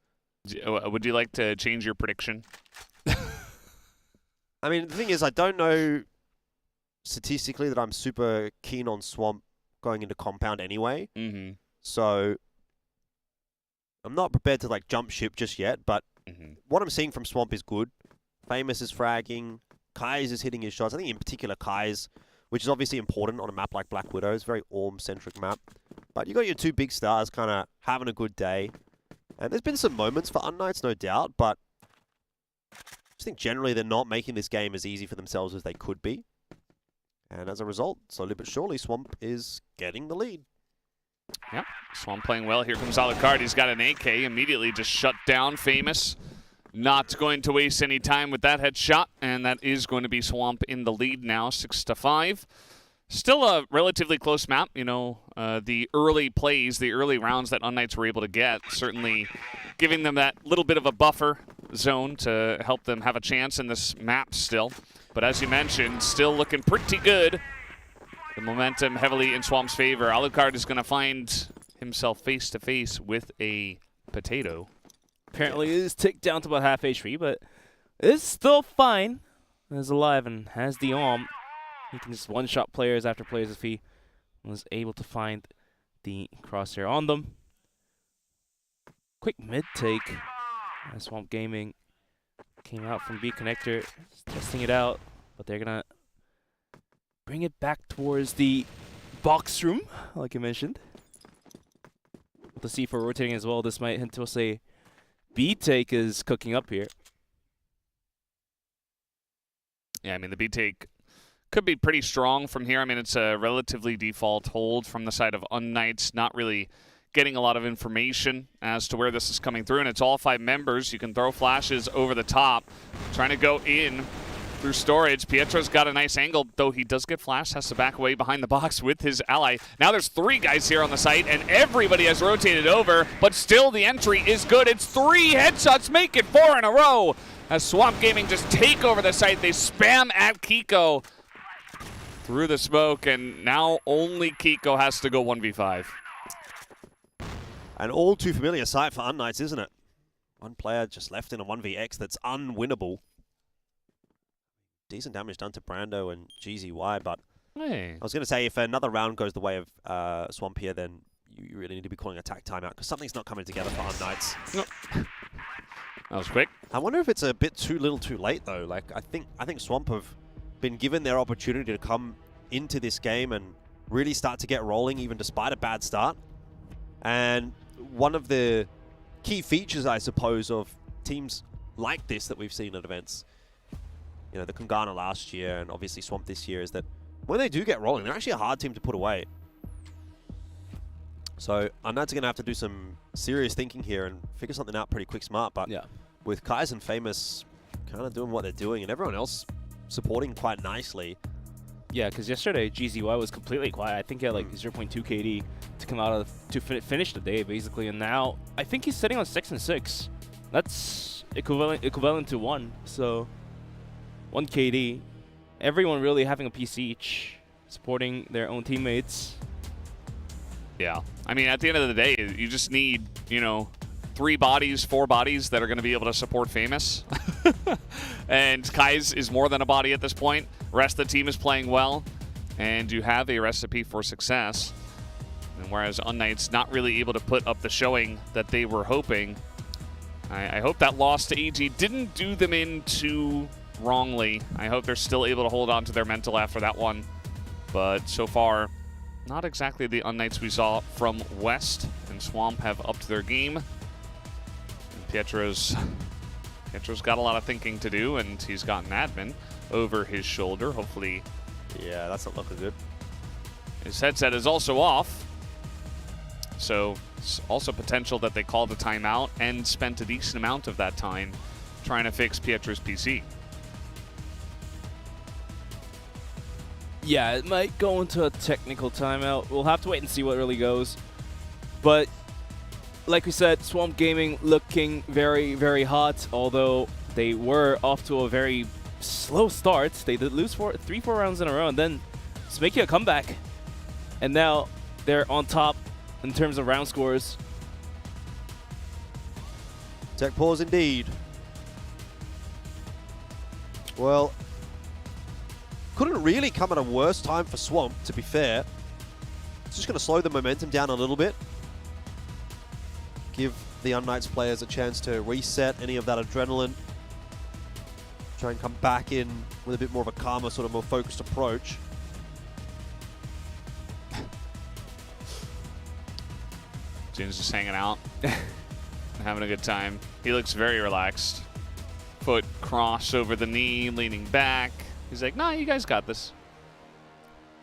Would you like to change your prediction? I mean, the thing is, I don't know statistically that I'm super keen on Swamp going into compound anyway. So I'm not prepared to like jump ship just yet. But what I'm seeing from Swamp is good. Famous is fragging. Kai's is hitting his shots. I think in particular Kai's, which is obviously important on a map like Black Widow. It's a very Orm-centric map. But you got your 2 big stars kind of having a good day. And there's been some moments for unKnights, no doubt. But I just think generally they're not making this game as easy for themselves as they could be. And as a result, slowly but surely, Swamp is getting the lead. Yeah, Swamp playing well. Here comes Alucard. He's got an AK. Immediately just shut down Famous. Not going to waste any time with that headshot, and that is going to be Swamp in the lead now, 6-5. Still a relatively close map. You know, the early plays, the early rounds that unKnights were able to get, certainly giving them that little bit of a buffer zone to help them have a chance in this map still. But as you mentioned, still looking pretty good The momentum heavily in Swamp's favor. Alucard is going to find himself face-to-face with a potato. Apparently it is ticked down to about half HP, but it's still fine. Is alive and has the arm. He can just one-shot players after players if he was able to find the crosshair on them. Quick mid-take. Swamp Gaming came out from B connector, testing it out, but they're going to bring it back towards the box room, like you mentioned. The C4 rotating as well. This might hint to us a B-take is cooking up here. Yeah, I mean, the B-take could be pretty strong from here. I mean, it's a relatively default hold from the side of unKnights, not really getting a lot of information as to where this is coming through, and it's all 5 members. You can throw flashes over the top, trying to go in through storage. Pietro's got a nice angle, though he does get flashed, has to back away behind the box with his ally. Now there's 3 guys here on the site, and everybody has rotated over, but still the entry is good. It's 3 headshots, make it 4 in a row. As Swamp Gaming just take over the site, they spam at Kiko through the smoke, and now only Kiko has to go 1v5. An all too familiar sight for unKnights, isn't it? One player just left in a 1vx that's unwinnable. Decent damage done to Brando and GZY, but hey. I was going to say if another round goes the way of Swamp here, then you really need to be calling attack timeout because something's not coming together for unKnights. That was quick. I wonder if it's a bit too little too late though. Like I think Swamp have been given their opportunity to come into this game and really start to get rolling even despite a bad start. And one of the key features, I suppose, of teams like this that we've seen at events, you know, the Kungana last year and obviously Swamp this year, is that when they do get rolling, they're actually a hard team to put away. So unKnights are going to have to do some serious thinking here and figure something out pretty quick smart. But yeah, with Kai's and Famous kind of doing what they're doing and everyone else supporting quite nicely. Yeah, because yesterday GZY was completely quiet. I think he had like 0.2 KD to come out of to finish the day basically, and now I think he's sitting on 6 and 6. That's equivalent to 1. So 1 KD. Everyone really having a piece each, supporting their own teammates. Yeah, I mean, at the end of the day, you just need, you know, 3 bodies, 4 bodies that are going to be able to support Famous. And Kai's is more than a body at this point. Rest of the team is playing well, and you have a recipe for success. And whereas unKnights not really able to put up the showing that they were hoping, I hope that loss to AG didn't do them in too wrongly. I hope they're still able to hold on to their mental after that one. But so far, not exactly the unKnights we saw from West, and Swamp have upped their game. And Pietro's got a lot of thinking to do, and he's got an admin over his shoulder. Hopefully, yeah, that's not looking good. His headset is also off, so it's also potential that they called a timeout and spent a decent amount of that time trying to fix Pietro's PC. Yeah, it might go into a technical timeout. We'll have to wait and see what really goes. But like we said, Swamp Gaming looking very, very hot, although they were off to a very slow start. They did lose 3-4 rounds in a row and then just making a comeback. And now they're on top in terms of round scores. Tech pause indeed. Well, couldn't really come at a worse time for Swamp, to be fair. It's just going to slow the momentum down a little bit. Give the unKnights players a chance to reset any of that adrenaline. Try and come back in with a bit more of a calmer, sort of more focused approach. Jin's just hanging out, having a good time. He looks very relaxed. Foot crossed over the knee, leaning back. He's like, nah, you guys got this.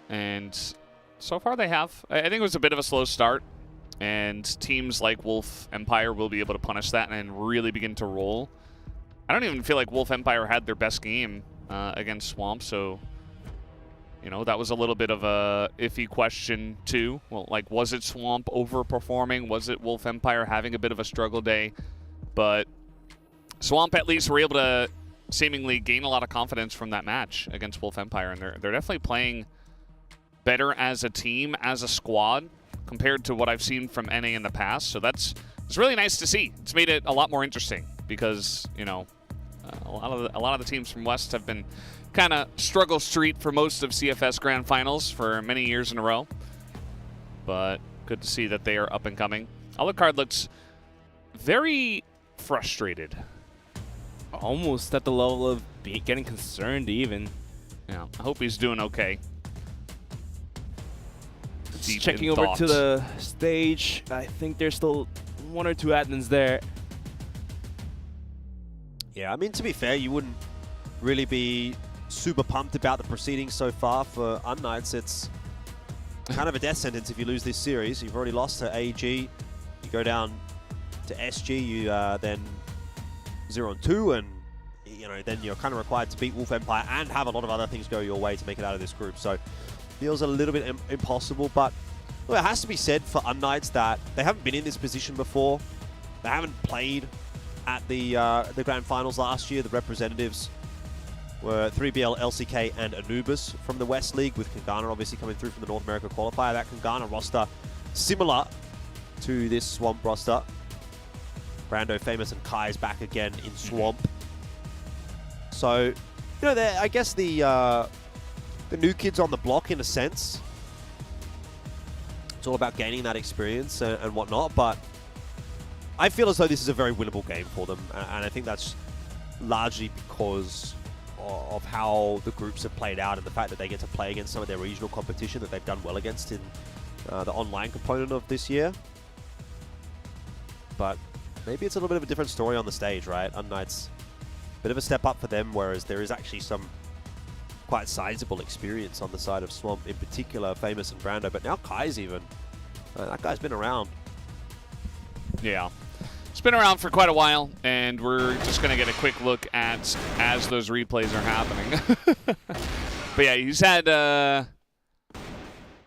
And so far they have. I think it was a bit of a slow start. And teams like Wolf Empire will be able to punish that and really begin to roll. I don't even feel like Wolf Empire had their best game against Swamp. So, you know, that was a little bit of a iffy question too. Well, like, was it Swamp overperforming? Was it Wolf Empire having a bit of a struggle day? But Swamp at least were able to seemingly gain a lot of confidence from that match against Wolf Empire, and they're definitely playing better as a team, as a squad, compared to what I've seen from NA in the past. So it's really nice to see. It's made it a lot more interesting because, you know, a lot of the teams from West have been kind of struggle street for most of CFS Grand Finals for many years in a row. But good to see that they are up and coming. Alucard looks very frustrated. Almost at the level of getting concerned even. Yeah, I hope he's doing okay. Just checking over to the stage. I think there's still 1 or 2 admins there. Yeah, I mean, to be fair, you wouldn't really be super pumped about the proceedings so far for unKnights. It's kind of a death sentence if you lose this series. You've already lost to AG. You go down to SG, you then 0-2, and you know, then you're kind of required to beat Wolf Empire and have a lot of other things go your way to make it out of this group. So feels a little bit impossible, but well, it has to be said for unKnights that they haven't been in this position before. They haven't played at the Grand Finals last year. The representatives were 3BL, LCK, and Anubis from the West League, with Kangana obviously coming through from the North America qualifier. That Kangana roster similar to this Swamp roster. Brando, Famous, and Kai's back again in Swamp. So, you know, I guess the new kids on the block in a sense. It's all about gaining that experience and whatnot, but I feel as though this is a very winnable game for them, and I think that's largely because of how the groups have played out and the fact that they get to play against some of their regional competition that they've done well against in the online component of this year. But maybe it's a little bit of a different story on the stage, right? unKnights, bit of a step up for them, whereas there is actually some quite sizable experience on the side of Swamp, in particular Famous and Brando, but now Kai's even. That guy's been around. Yeah. It's been around for quite a while, and we're just going to get a quick look at as those replays are happening. But yeah, he's had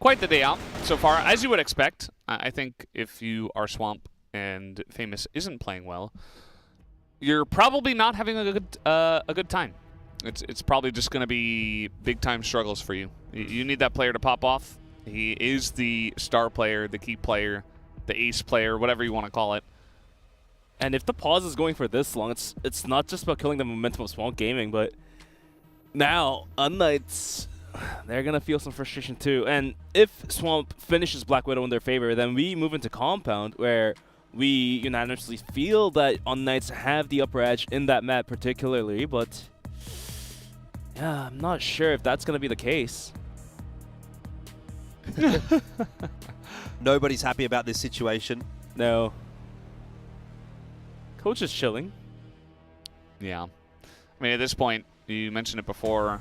quite the day out so far, as you would expect. I think if you are Swamp and Famous isn't playing well, you're probably not having a good time. It's probably just going to be big-time struggles for you. You need that player to pop off. He is the star player, the key player, the ace player, whatever you want to call it. And if the pause is going for this long, it's not just about killing the momentum of Swamp Gaming, but now unKnights, they're going to feel some frustration too. And if Swamp finishes Black Widow in their favor, then we move into Compound, where we unanimously feel that unKnights have the upper edge in that map particularly, but yeah, I'm not sure if that's going to be the case. Nobody's happy about this situation. No. Coach is chilling. Yeah. I mean, at this point, you mentioned it before,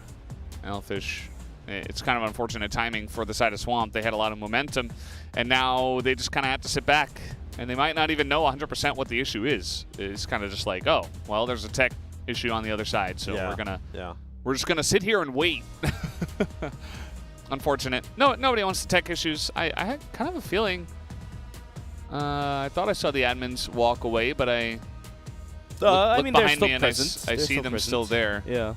Elfish, it's kind of unfortunate timing for the side of Swamp. They had a lot of momentum, and now they just kind of have to sit back, and they might not even know 100% what the issue is. It's kind of just like, oh, well, there's a tech issue on the other side, so we're just gonna sit here and wait. Unfortunate. No, nobody wants the tech issues. I had kind of a feeling. I thought I saw the admins walk away, but I mean, they're still me present. I see them still there. Yeah.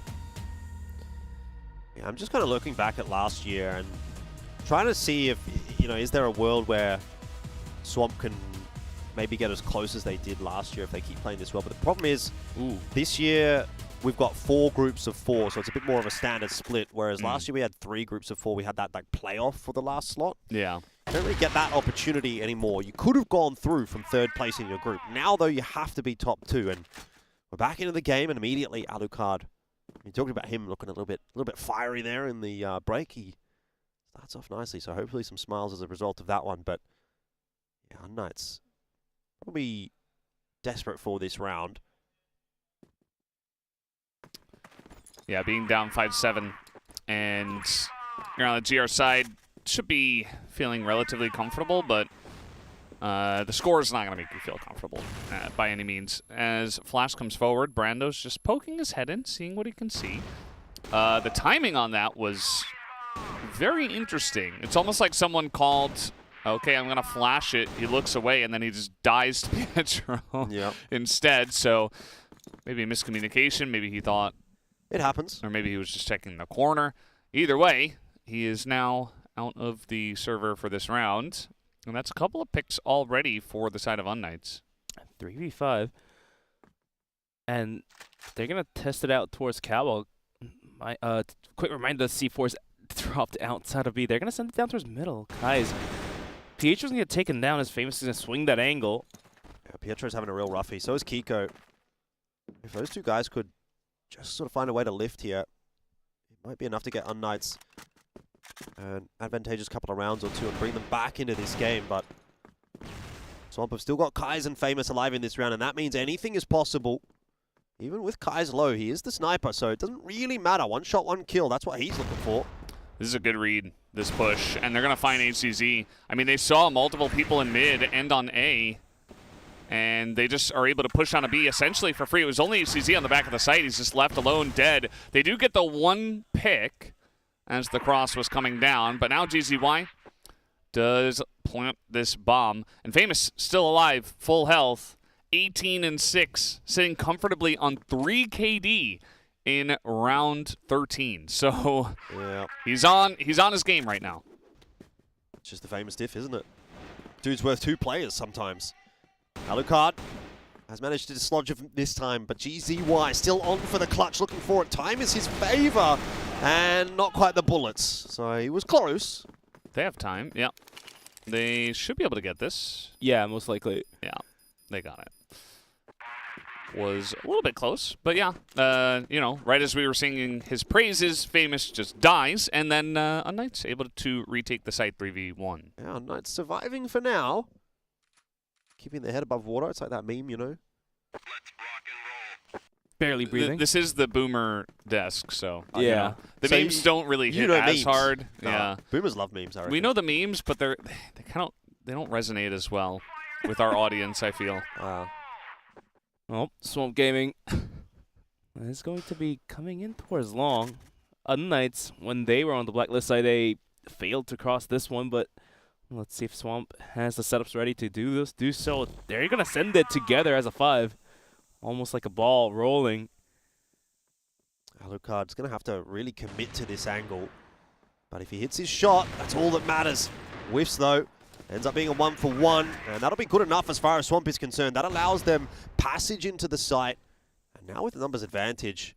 Yeah, I'm just kind of looking back at last year and trying to see if, you know, is there a world where Swamp can maybe get as close as they did last year if they keep playing this well. But the problem is, this year we've got 4 groups of 4, so it's a bit more of a standard split, whereas last year we had 3 groups of 4. We had that like playoff for the last slot. Yeah. You don't really get that opportunity anymore. You could have gone through from 3rd place in your group. Now, though, you have to be top 2, and we're back into the game, and immediately Alucard, you talking about him looking a little bit fiery there in the break. He starts off nicely, so hopefully some smiles as a result of that one. But yeah, unKnights probably desperate for this round. Yeah, being down 5-7, and you're on the GR side, should be feeling relatively comfortable, but the score is not going to make you feel comfortable by any means. As Flash comes forward, Brando's just poking his head in, seeing what he can see. The timing on that was very interesting. It's almost like someone called, okay, I'm going to flash it. He looks away, and then he just dies to Pietro instead. So maybe a miscommunication. Maybe he thought... It happens. Or maybe he was just checking the corner. Either way, he is now out of the server for this round. And that's a couple of picks already for the side of unKnights. 3v5. And they're going to test it out towards Cowell. My quick reminder, C4's dropped outside of B. They're going to send it down towards middle. Guys, Pietro's going to get taken down as Famous is going to swing that angle. Yeah, Pietro's having a real roughie. So is Kiko. If those two guys could just sort of find a way to lift here, it might be enough to get unKnights an advantageous couple of rounds or two and bring them back into this game. But Swamp have still got Kai's and Famous alive in this round, and that means anything is possible. Even with Kai's low, he is the sniper, so it doesn't really matter. One shot, one kill. That's what he's looking for. This is a good read, this push, and they're going to find HCZ. I mean, they saw multiple people in mid and on A, and they just are able to push on a B essentially for free. It was only HCZ on the back of the site. He's just left alone, dead. They do get the one pick as the cross was coming down, but now GZY does plant this bomb. And Famous still alive, full health, 18-6, sitting comfortably on 3 KD in round 13. So yeah, he's on his game right now. It's just the Famous diff, isn't it? Dude's worth 2 players sometimes. Alucard has managed to dislodge him this time, but GZY still on for the clutch, looking for it. Time is his favor, and not quite the bullets. So he was close. They have time, yeah. They should be able to get this. Yeah, most likely. Yeah, they got it. Was a little bit close, but yeah, you know, right as we were singing his praises, Famous just dies, and then unKnights able to retake the site 3v1. Yeah, unKnights surviving for now. Keeping their head above water. It's like that meme, you know. Barely breathing. This is the Boomer desk, so yeah. You know, the so memes don't really hit as memes. hard. No, yeah, Boomers love memes. I reckon. we know the memes, but they don't resonate as well with our audience. I feel. Well, Swamp Gaming is going to be coming in towards long. unKnights, when they were on the blacklist side, they failed to cross this one, but let's see if Swamp has the setups ready to do so. They're going to send it together as a 5. Almost like a ball rolling. Alucard's going to have to really commit to this angle. But if he hits his shot, that's all that matters. Whiffs, though. Ends up being a 1-for-1. And that'll be good enough as far as Swamp is concerned. That allows them passage into the site. And now with the numbers advantage,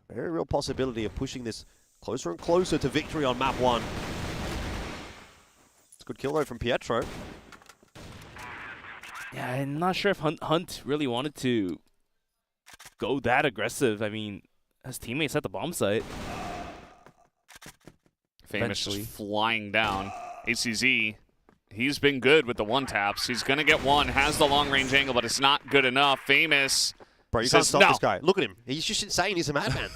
very real possibility of pushing this closer and closer to victory on map 1. It's a good kill, though, from Pietro. Yeah, I'm not sure if Hunt really wanted to go that aggressive. I mean, his teammates at the bomb site. Famous just flying down. HCZ, he's been good with the one-taps. He's going to get one, has the long-range angle, but it's not good enough. Famous Bro, you can't stop this guy. Look at him. He's just insane. He's a madman.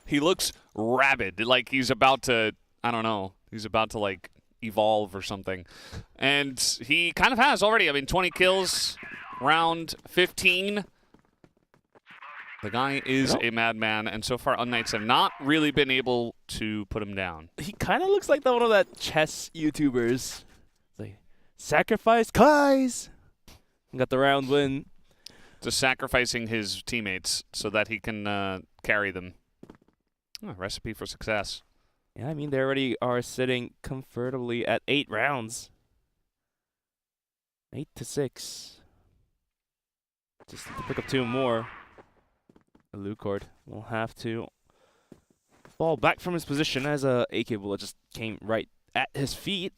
He looks rabid, like he's about to, I don't know, he's about to, like, evolve or something. And he kind of has already. I mean, 20 kills, round 15. The guy is a madman, and so far unKnights have not really been able to put him down. He kind of looks like one of that chess YouTubers. Like, sacrifice Kai's. Got the round win. Just sacrificing his teammates so that he can carry them. Oh, recipe for success. Yeah, I mean, they already are sitting comfortably at 8 rounds. 8-6. Just to pick up 2 more. Alucard will have to fall back from his position as a AK bullet just came right at his feet.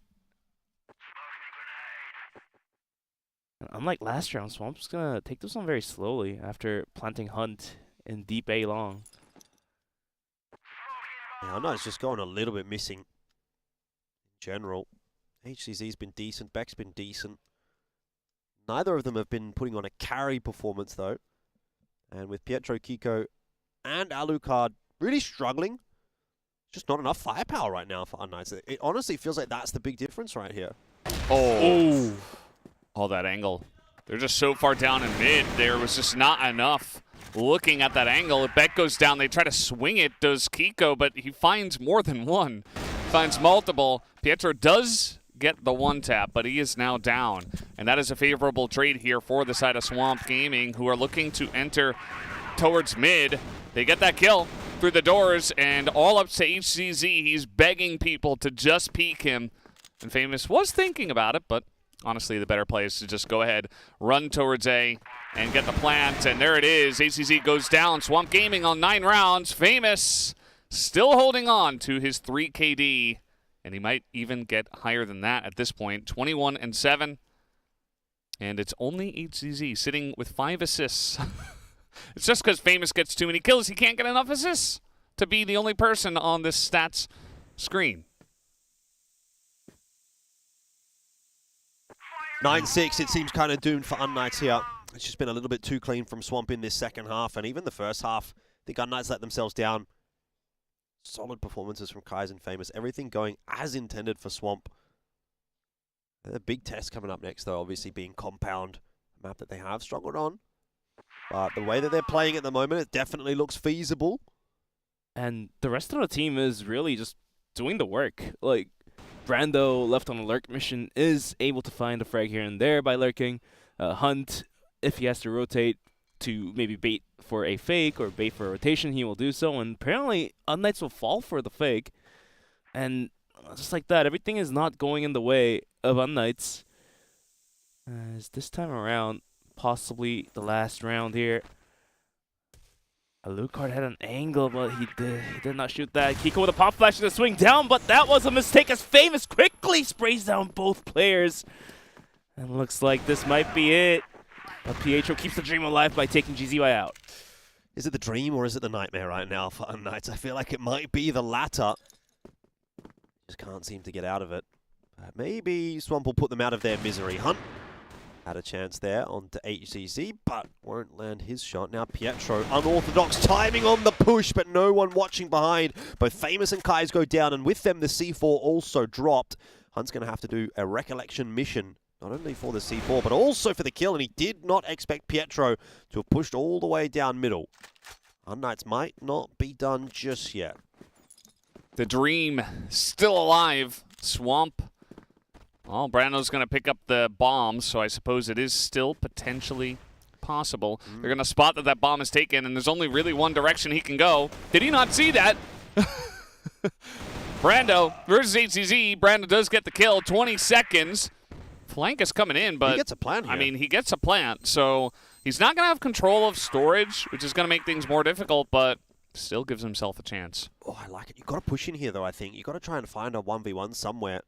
And unlike last round, Swamp's gonna take this one very slowly after planting Hunt in deep A long. Yeah, I know it's just going a little bit missing in general. HCZ's been decent, Beck's been decent. Neither of them have been putting on a carry performance, though. And with Pietro, Kiko, and Alucard really struggling, just not enough firepower right now for unKnights. It honestly feels like that's the big difference right here. Oh, that angle. They're just so far down in mid. There was just not enough looking at that angle. If Beck goes down, they try to swing it, does Kiko, but he finds more than one. Finds multiple. Pietro does get the one tap, but he is now down. And that is a favorable trade here for the side of Swamp Gaming, who are looking to enter towards mid. They get that kill through the doors, and all up to HCZ. He's begging people to just peek him. And Famous was thinking about it, but honestly, the better play is to just go ahead, run towards A, and get the plant. And there it is. HCZ goes down. Swamp Gaming on 9 rounds. Famous still holding on to his 3 KD, and he might even get higher than that at this point. 21-7, and it's only HCZ sitting with 5 assists. It's just because Famous gets too many kills, he can't get enough assists to be the only person on this stats screen. 9-6, it seems kind of doomed for unKnights here. It's just been a little bit too clean from Swamp in this second half, and even the first half, I think unKnights let themselves down. Solid performances from Kai's and Famous. Everything going as intended for Swamp. A big test coming up next, though, obviously being Compound, a map that they have struggled on. But the way that they're playing at the moment, it definitely looks feasible. And the rest of the team is really just doing the work. Like, Brando, left on a lurk mission, is able to find a frag here and there by lurking. Hunt, if he has to rotate to maybe bait for a fake or bait for a rotation, he will do so. And apparently, unKnights will fall for the fake. And just like that, everything is not going in the way of unKnights. As this time around, possibly the last round here. Alucard had an angle, but he did not shoot that. Kiko with a pop flash to swing down, but that was a mistake as Famous quickly sprays down both players. And looks like this might be it. But Pietro keeps the dream alive by taking GZY out. Is it the dream or is it the nightmare right now for unKnights? I feel like it might be the latter. Just can't seem to get out of it. Maybe Swamp will put them out of their misery. Hunt had a chance there onto HCZ, but won't land his shot. Now Pietro, unorthodox timing on the push, but no one watching behind. Both Famous and Kai's go down, and with them the C4 also dropped. Hunt's going to have to do a recollection mission, not only for the C4, but also for the kill, and he did not expect Pietro to have pushed all the way down middle. unKnights might not be done just yet. The dream still alive. Swamp. Well, Brando's going to pick up the bomb, so I suppose it is still potentially possible. They're going to spot that that bomb is taken, and there's only really one direction he can go. Did he not see that? Brando versus HCZ. Brando does get the kill. 20 seconds. Flank is coming in, but he gets a plant here. I mean, he gets a plant, so he's not going to have control of storage, which is going to make things more difficult, but still gives himself a chance. Oh, I like it. You've got to push in here, though, I think. You've got to try and find a 1v1 somewhere.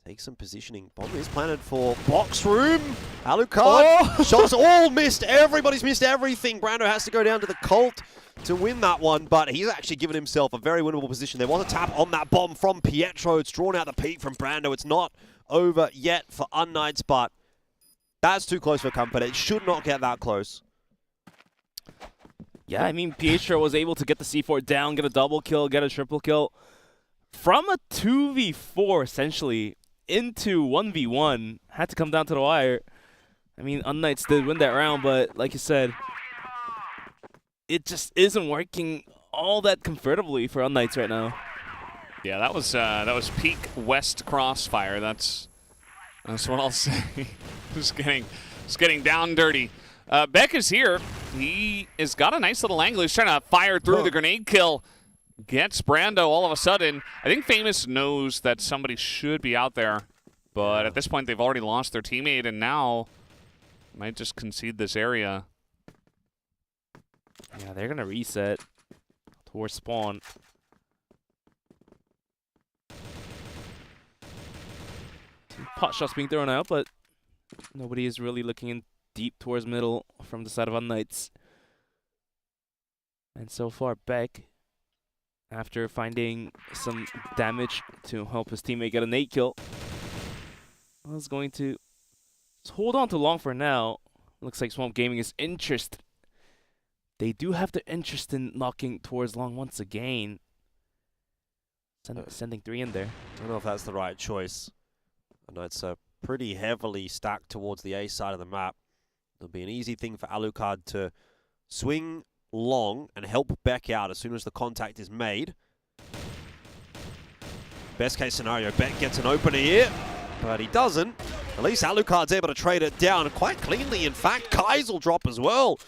Take some positioning. Bomb is planted for box room. Alucard. Shots all missed. Everybody's missed everything. Brando has to go down to the Colt to win that one, but he's actually given himself a very winnable position. There was a tap on that bomb from Pietro. It's drawn out the peak from Brando. It's not over yet for unKnights, but that's too close for comfort. It should not get that close. Yeah, I mean, Pietro was able to get the C4 down, get a double kill, get a triple kill. From a 2v4, essentially, into 1v1, had to come down to the wire. I mean, unKnights did win that round, but like you said, it just isn't working all that comfortably for unKnights right now. Yeah, that was peak West CrossFire. That's what I'll say. just getting down dirty. Beck is here. He has got a nice little angle. He's trying to fire through the grenade kill. Gets Brando all of a sudden. I think Famous knows that somebody should be out there, but at this point they've already lost their teammate, and now might just concede this area. Yeah, they're going to reset towards spawn. Two pot shots being thrown out, but nobody is really looking in deep towards middle from the side of unKnights. And so far, Beck, after finding some damage to help his teammate get a nade kill, was going to hold on to long for now. Looks like Swamp Gaming is interested. They do have the interest in knocking towards long once again. Sending 3 in there. I don't know if that's the right choice. I know it's pretty heavily stacked towards the A side of the map. It'll be an easy thing for Alucard to swing long and help Beck out as soon as the contact is made. Best case scenario, Beck gets an opener here, but he doesn't. At least Alucard's able to trade it down quite cleanly. In fact, Kai's will drop as well.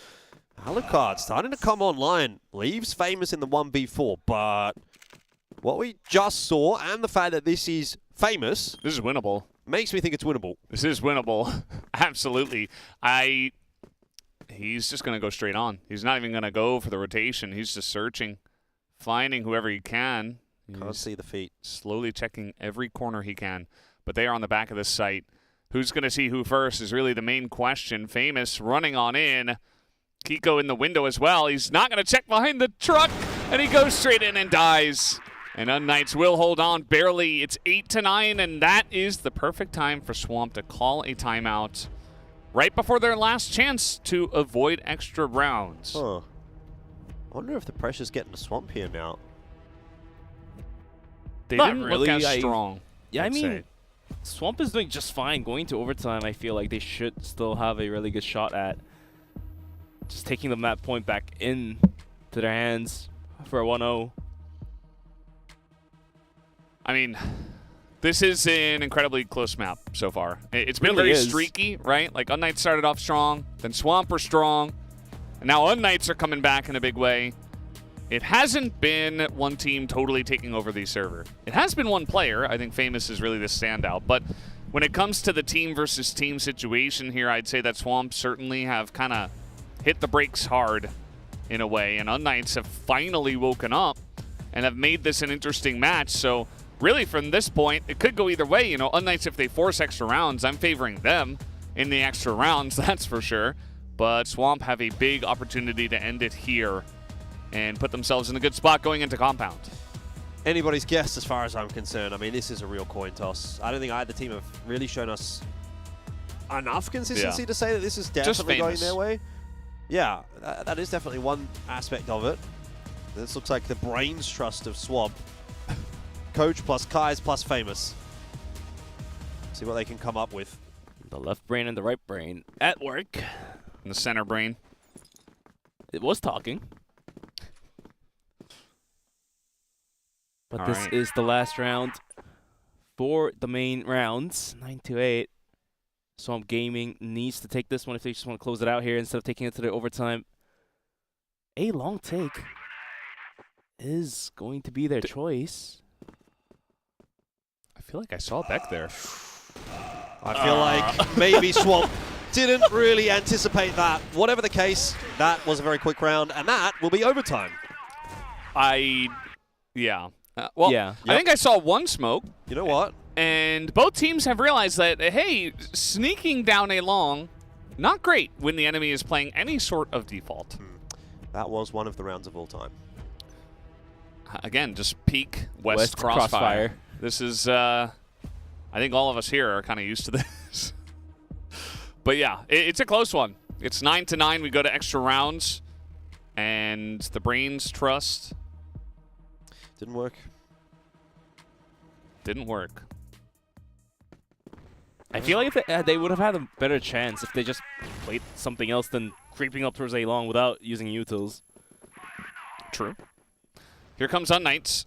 Alucard starting to come online. Leaves Famous in the 1v4, but what we just saw and the fact that this is Famous... This is winnable. Makes me think it's winnable. This is winnable. Absolutely. He's just going to go straight on. He's not even going to go for the rotation. He's just searching, finding whoever he can. Can't see the feet. Slowly checking every corner he can. But they are on the back of this site. Who's going to see who first is really the main question. Famous running on in. Kiko in the window as well. He's not going to check behind the truck, and he goes straight in and dies. And unKnights will hold on barely. It's 8-9, and that is the perfect time for Swamp to call a timeout right before their last chance to avoid extra rounds. Huh. I wonder if the pressure's getting to Swamp here now. They Not didn't really, look as strong. Yeah, I I'd mean, say. Swamp is doing just fine. Going to overtime, I feel like they should still have a really good shot at just taking the map point back in to their hands for a 1-0. I mean, this is an incredibly close map so far. It's been really very is. streaky, right? Like, unKnights started off strong, then Swamp were strong, and now unKnights are coming back in a big way. It hasn't been one team totally taking over the server. It has been one player. I think Famous is really the standout. But when it comes to the team versus team situation here, I'd say that Swamp certainly have kind of hit the brakes hard in a way, and unKnights have finally woken up and have made this an interesting match. So really, from this point, it could go either way. You know, unKnights, if they force extra rounds, I'm favoring them in the extra rounds, that's for sure. But Swamp have a big opportunity to end it here and put themselves in a good spot going into Compound. Anybody's guess as far as I'm concerned. I mean, this is a real coin toss. I don't think either team have really shown us enough consistency to say that this is definitely going their way. Yeah, that is definitely one aspect of it. This looks like the brains trust of Swamp. Coach plus Kais plus Famous. See what they can come up with. The left brain and the right brain at work. And the center brain. It was talking. But All this right. is the last round for the main rounds. 9-8. Swamp Gaming needs to take this one if they just want to close it out here instead of taking it to the overtime. A long take is going to be their choice. I feel like I saw Beck there. I feel like maybe Swamp didn't really anticipate that. Whatever the case, that was a very quick round, and that will be overtime. Yeah. Well, yeah. I think I saw one smoke. You know what? And both teams have realized that, hey, sneaking down a long, not great when the enemy is playing any sort of default. That was one of the rounds of all time. Again, just peak West Crossfire. This is, I think all of us here are kind of used to this. But yeah, it's a close one. It's 9-9. We go to extra rounds. And the brains trust. Didn't work. Didn't work. I feel like if they would have had a better chance if they just played something else than creeping up towards A long without using utils. True. Here comes unKnights.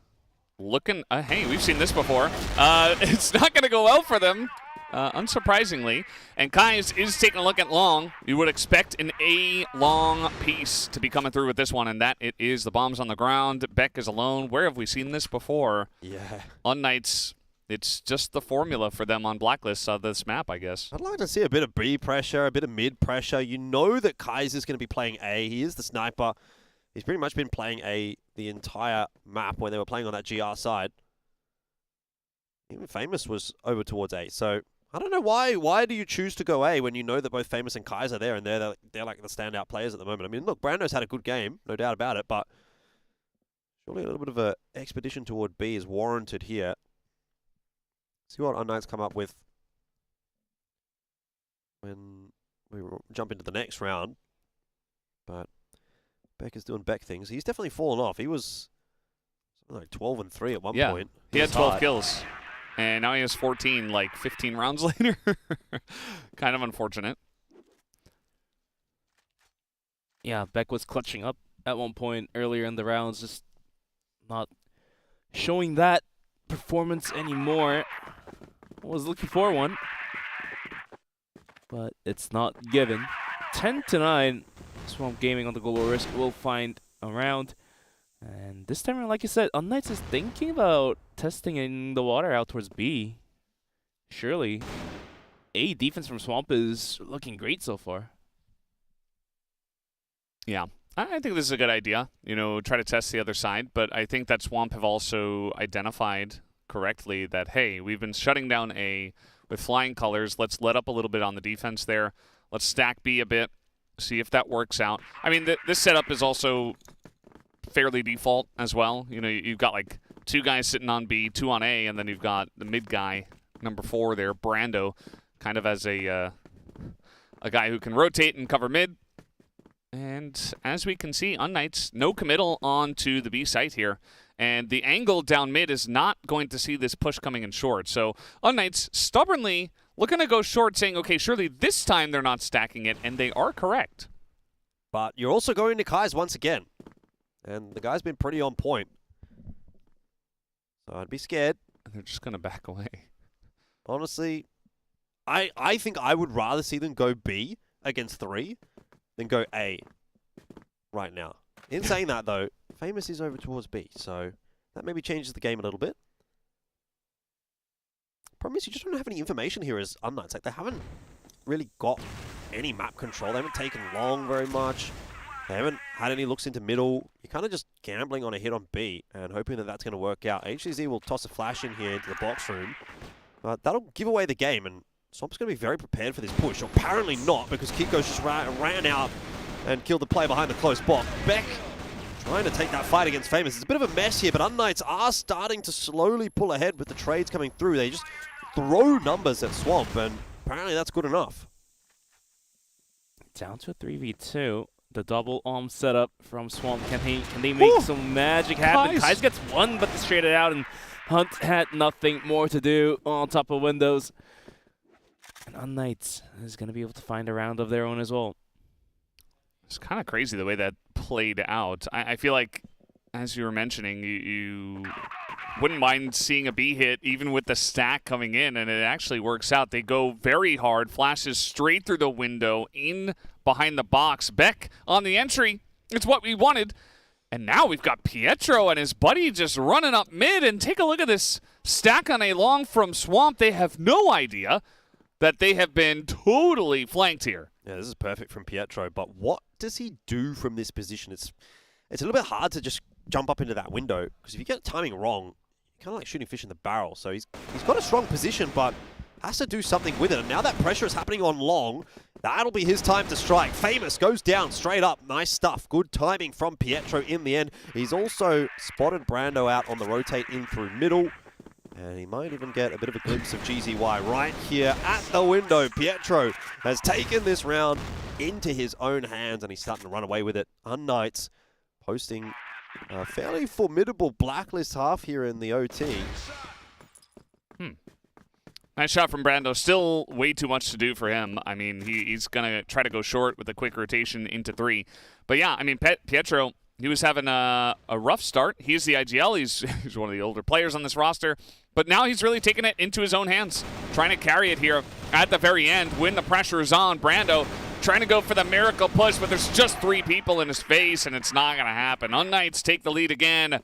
Looking, hey, we've seen this before. It's not going to go well for them, unsurprisingly. And Kais is taking a look at long. You would expect an A long piece to be coming through with this one, and that it is. The bomb's on the ground. Beck is alone. Where have we seen this before? Yeah. unKnights, it's just the formula for them on blacklists of this map, I guess. I'd like to see a bit of B pressure, a bit of mid pressure. You know that Kaiser's going to be playing A. He is the sniper. He's pretty much been playing A the entire map when they were playing on that GR side. Even Famous was over towards A. So I don't know why. Why do you choose to go A when you know that both Famous and Kaiser are there and they're like the standout players at the moment? I mean, look, Brando's had a good game, no doubt about it, but surely a little bit of an expedition toward B is warranted here. See what unKnights come up with when we jump into the next round. But Beck is doing Beck things. He's definitely fallen off. He was something like 12-3 at one point. He had 12 kills. And now he has 14, like 15 rounds later. Kind of unfortunate. Yeah, Beck was clutching up at one point earlier in the rounds, just not showing that performance anymore. I was looking for one, but it's not given. 10-9, Swamp Gaming on the goal risk will find a round. And this time around, like you said, unKnights is thinking about testing in the water out towards B. Surely. A defense from Swamp is looking great so far. Yeah, I think this is a good idea. You know, try to test the other side. But I think that Swamp have also identified correctly that, hey, we've been shutting down A with flying colors. Let's let up a little bit on the defense there. Let's stack B a bit, see if that works out. I mean, this setup is also fairly default as well. You know, you've got like 2 guys sitting on B, 2 on A, and then you've got the mid guy, number 4 there, Brando, kind of as a guy who can rotate and cover mid. And as we can see, unKnights, no committal onto the B site here. And the angle down mid is not going to see this push coming in short. So unKnights stubbornly looking to go short, saying, okay, surely this time they're not stacking it, and they are correct. But you're also going to Kai's once again. And the guy's been pretty on point. So I'd be scared. And they're just going to back away. Honestly, I think I would rather see them go B against 3 than go A right now. In saying that, though, Famous is over towards B, so that maybe changes the game a little bit. Problem is, you just don't have any information here as unKnights. Like, they haven't really got any map control. They haven't taken long very much. They haven't had any looks into middle. You're kind of just gambling on a hit on B and hoping that that's going to work out. HCZ will toss a flash in here into the box room. That'll give away the game, and Swamp's going to be very prepared for this push. Apparently not, because Kiko's just ran out and killed the player behind the close box. Beck trying to take that fight against Famous. It's a bit of a mess here, but unKnights are starting to slowly pull ahead with the trades coming through. They just throw numbers at Swamp, and apparently that's good enough. Down to a 3v2. The double arm setup from Swamp. Can they make some magic happen? Kais gets one, but they straight it out, and Hunt had nothing more to do on top of windows. And unKnights is going to be able to find a round of their own as well. It's kind of crazy the way that played out. I feel like, as you were mentioning, you wouldn't mind seeing a B hit even with the stack coming in, and it actually works out. They go very hard, flashes straight through the window, in behind the box. Beck on the entry. It's what we wanted. And now we've got Pietro and his buddy just running up mid, and take a look at this stack on a long from Swamp. They have no idea that they have been totally flanked here. Yeah, this is perfect from Pietro, but what does he do from this position? It's a little bit hard to just jump up into that window, because if you get the timing wrong, you're kind of like shooting fish in the barrel. So he's got a strong position, but has to do something with it. And now that pressure is happening on long, that'll be his time to strike. Famous goes down straight up. Nice stuff. Good timing from Pietro in the end. He's also spotted Brando out on the rotate in through middle. And he might even get a bit of a glimpse of GZY right here at the window. Pietro has taken this round into his own hands, and he's starting to run away with it. unKnights posting a fairly formidable blacklist half here in the OT. Nice shot from Brando. Still way too much to do for him. I mean, he's going to try to go short with a quick rotation into 3. But yeah, I mean, Pietro, he was having a rough start. He's the IGL. He's one of the older players on this roster. But now he's really taking it into his own hands, trying to carry it here at the very end when the pressure is on. Brando trying to go for the miracle push, but there's just 3 people in his face, and it's not going to happen. unKnights take the lead again,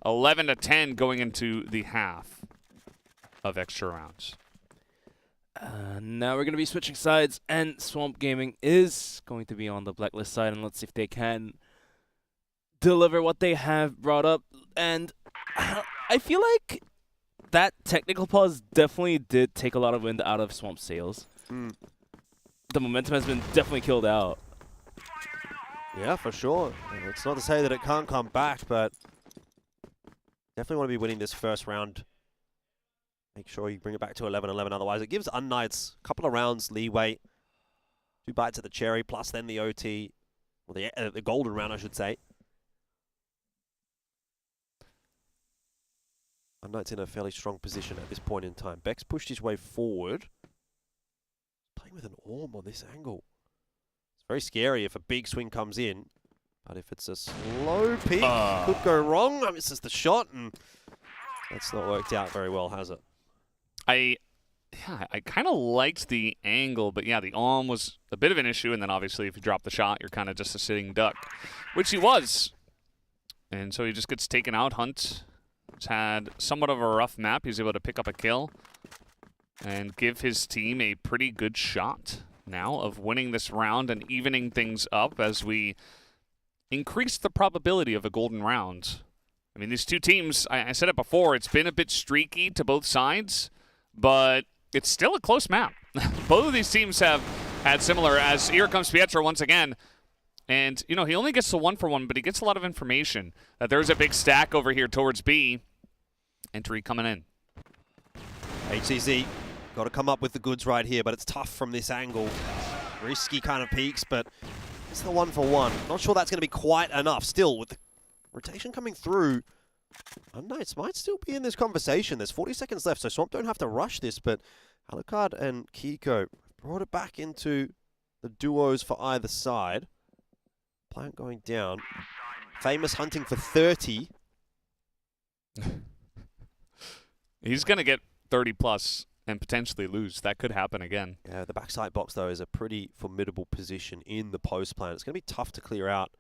11-10 going into the half of extra rounds. Now we're going to be switching sides, and Swamp Gaming is going to be on the blacklist side, and let's see if they can deliver what they have brought up. And I feel like that technical pause definitely did take a lot of wind out of Swamp's sails. The momentum has been definitely killed out. Yeah, for sure. It's not to say that it can't come back, but definitely want to be winning this first round. Make sure you bring it back to 11-11. Otherwise, it gives unKnights a couple of rounds leeway. 2 bites at the cherry, plus then the OT. Or the golden round, I should say. unKnights in a fairly strong position at this point in time. Beck's pushed his way forward. Playing with an Orm on this angle. It's very scary if a big swing comes in. But if it's a slow peek, could go wrong. Misses the shot, and that's not worked out very well, has it? I Yeah, I kind of liked the angle, but yeah, the arm was a bit of an issue, and then obviously if you drop the shot, you're kind of just a sitting duck, which he was. And so he just gets taken out. Hunt has had somewhat of a rough map. He's able to pick up a kill and give his team a pretty good shot now of winning this round and evening things up as we increase the probability of a golden round. I mean, these two teams, I said it before, it's been a bit streaky to both sides, but it's still a close map. Both of these teams have had similar, as here comes Pietro once again. And, you know, he only gets the 1-for-1, but he gets a lot of information that there's a big stack over here towards B. Entry coming in. HCZ got to come up with the goods right here, but it's tough from this angle. Risky kind of peaks, but it's the 1-for-1. Not sure that's going to be quite enough. Still, with the rotation coming through, unKnights might still be in this conversation. There's 40 seconds left, so Swamp don't have to rush this, but Alucard and Kiko brought it back into the duos for either side. Plant going down. Famous hunting for 30. He's going to get 30+ and potentially lose. That could happen again. Yeah, the backside box, though, is a pretty formidable position in the post plant. It's going to be tough to clear out.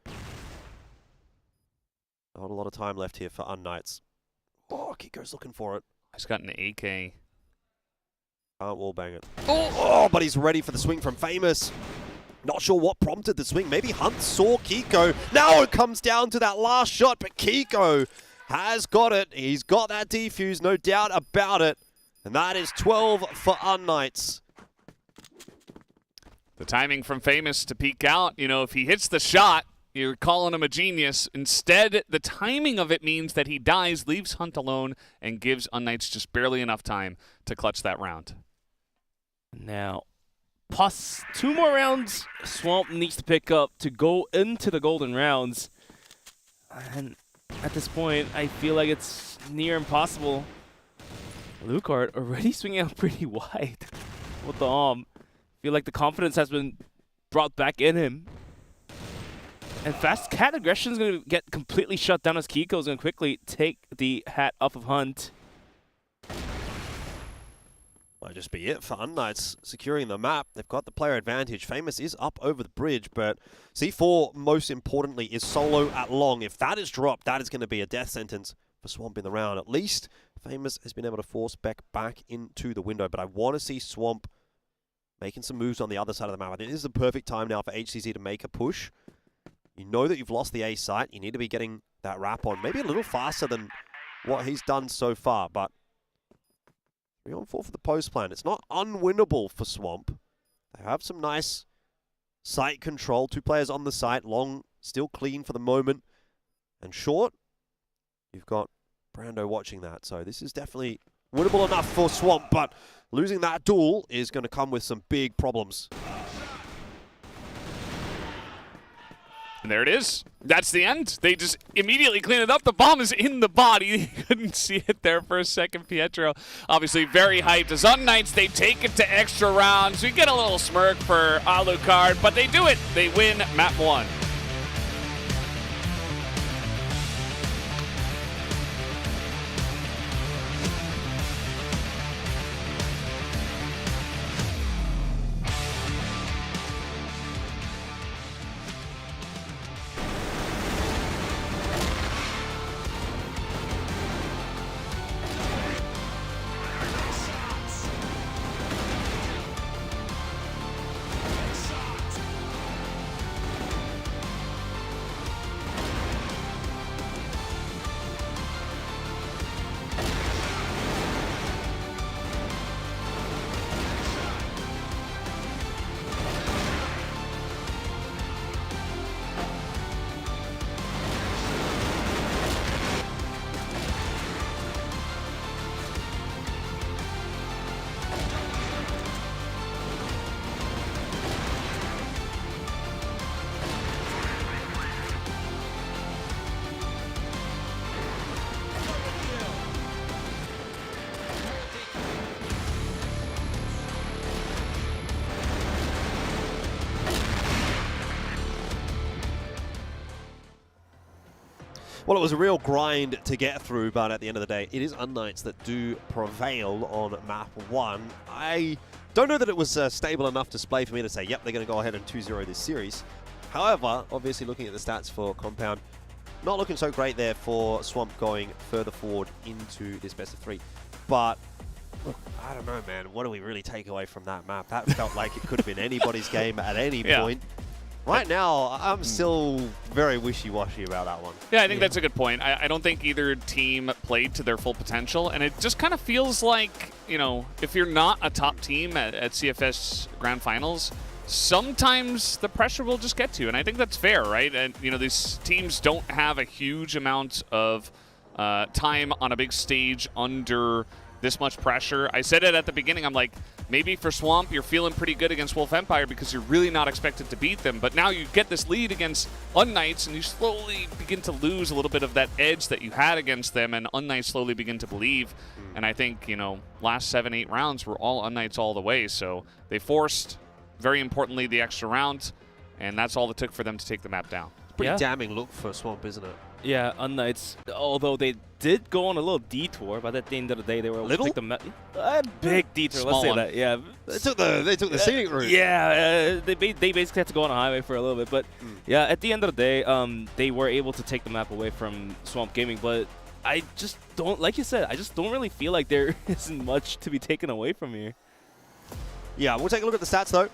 Not a lot of time left here for unKnights. Oh, Kiko's looking for it. He's got an AK. Can't wallbang it. Oh, but he's ready for the swing from Famous. Not sure what prompted the swing. Maybe Hunt saw Kiko. Now it comes down to that last shot, but Kiko has got it. He's got that defuse, no doubt about it. And that is 12 for unKnights. The timing from Famous to peek out, you know, if he hits the shot, you're calling him a genius. Instead, the timing of it means that he dies, leaves Hunt alone, and gives unKnights just barely enough time to clutch that round. Now, plus 2 more rounds Swamp needs to pick up to go into the golden rounds. And at this point, I feel like it's near impossible. Alucard already swinging out pretty wide with the arm. Feel like the confidence has been brought back in him. And Fast Cat Aggression is going to get completely shut down as Kiko is going to quickly take the hat off of Hunt. Might just be it for unKnights securing the map. They've got the player advantage. Famous is up over the bridge, but C4, most importantly, is solo at long. If that is dropped, that is going to be a death sentence for Swamp in the round. At least Famous has been able to force Beck back into the window, but I want to see Swamp making some moves on the other side of the map. I think this is the perfect time now for HCZ to make a push. You know that you've lost the A site. You need to be getting that wrap on. Maybe a little faster than what he's done so far, but 3-on-4 for the post plan. It's not unwinnable for Swamp. They have some nice site control. 2 players on the site. Long still clean for the moment. And short, you've got Brando watching that. So this is definitely winnable enough for Swamp, but losing that duel is going to come with some big problems. And there it is. That's the end. They just immediately clean it up. The bomb is in the body. You couldn't see it there for a second. Pietro, obviously very hyped. As unKnights, they take it to extra rounds. We get a little smirk for Alucard, but they do it. They win map 1. Well, it was a real grind to get through, but at the end of the day, it is unKnights that do prevail on map 1. I don't know that it was a stable enough display for me to say, yep, they're going to go ahead and 2-0 this series. However, obviously looking at the stats for Compound, not looking so great there for Swamp going further forward into this best of 3. But look, I don't know, man. What do we really take away from that map? That felt like it could have been anybody's game at any point. Right now, I'm still very wishy-washy about that one. Yeah, I think that's a good point. I don't think either team played to their full potential, and it just kind of feels like, you know, if you're not a top team at CFS Grand Finals, sometimes the pressure will just get to you, and I think that's fair, right? And, you know, these teams don't have a huge amount of time on a big stage under this much pressure. I said it at the beginning, I'm like, maybe for Swamp, you're feeling pretty good against Wolf Empire because you're really not expected to beat them. But now you get this lead against unKnights, and you slowly begin to lose a little bit of that edge that you had against them, and unKnights slowly begin to believe. And I think, you know, last 7-8 rounds were all unKnights all the way. So they forced, very importantly, the extra round, and that's all it took for them to take the map down. Pretty damning look for Swamp, isn't it? Yeah, unKnights, although they did go on a little detour, but at the end of the day, they were able to take the map. A big detour, Small let's say one. that. Yeah, They took the scenic route. Yeah, they basically had to go on a highway for a little bit, but yeah, at the end of the day, they were able to take the map away from Swamp Gaming. But I just don't, like you said, I just don't really feel like there isn't much to be taken away from here. Yeah, we'll take a look at the stats though.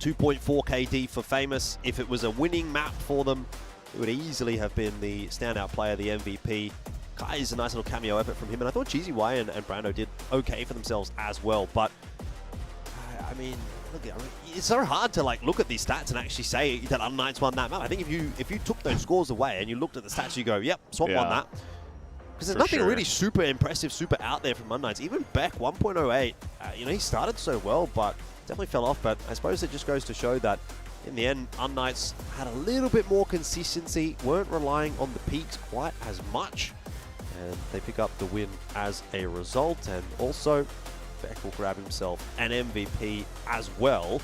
2.4 KD for Famous. If it was a winning map for them, it would easily have been the standout player, the MVP. Kai is a nice little cameo effort from him, and I thought Cheesy Y and Brando did okay for themselves as well. But I mean, look, it's so hard to like look at these stats and actually say that unKnights won that map. I think if you took those scores away and you looked at the stats, you go, yep, Swamp won that. Because there's nothing really super impressive, super out there from unKnights. Even Beck 1.08, you know, he started so well, but definitely fell off. But I suppose it just goes to show that in the end, unKnights had a little bit more consistency, weren't relying on the peaks quite as much, and they pick up the win as a result. And also, Beck will grab himself an MVP as well.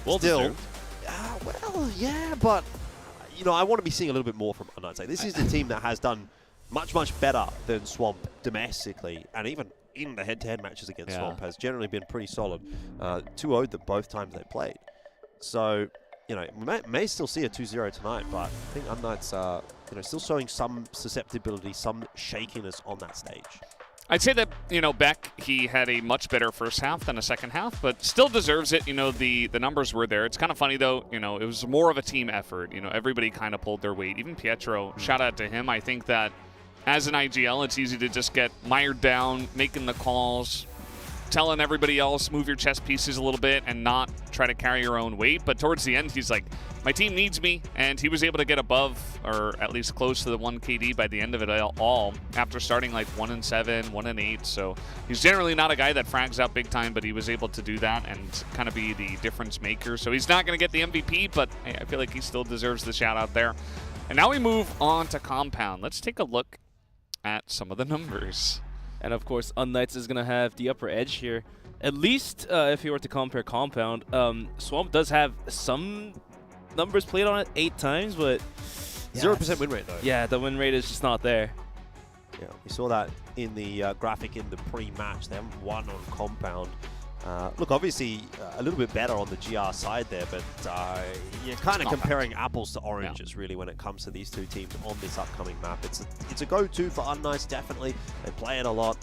Well, still, well, yeah, but you know, I want to be seeing a little bit more from unKnights. Like, this is a team that has done much, much better than Swamp domestically, and even in the head-to-head matches against Swamp has generally been pretty solid. 2-0'd them both times they played. So, you know, we may still see a 2-0 tonight, but I think unKnights are, you know, still showing some susceptibility, some shakiness on that stage. I'd say that, you know, Beck, he had a much better first half than a second half, but still deserves it. You know, the numbers were there. It's kind of funny, though, you know, it was more of a team effort. You know, everybody kind of pulled their weight. Even Pietro, shout out to him. I think that as an IGL, it's easy to just get mired down, making the calls, telling everybody else, move your chess pieces a little bit and not try to carry your own weight. But towards the end, he's like, my team needs me. And he was able to get above, or at least close to the 1 KD by the end of it all, after starting like 1-7, 1-8. So he's generally not a guy that frags out big time, but he was able to do that and kind of be the difference maker. So he's not going to get the MVP, but hey, I feel like he still deserves the shout out there. And now we move on to Compound. Let's take a look at some of the numbers. And of course, unKnights is going to have the upper edge here. At least if you were to compare Compound, Swamp does have some numbers played on it 8 times, but 0% win rate though. Yeah, the win rate is just not there. Yeah, we saw that in the graphic in the pre-match. They haven't won on Compound. Look, obviously a little bit better on the GR side there, but you're kind of comparing apples to oranges really when it comes to these two teams on this upcoming map. It's a go-to for unKnights, definitely. They play it a lot.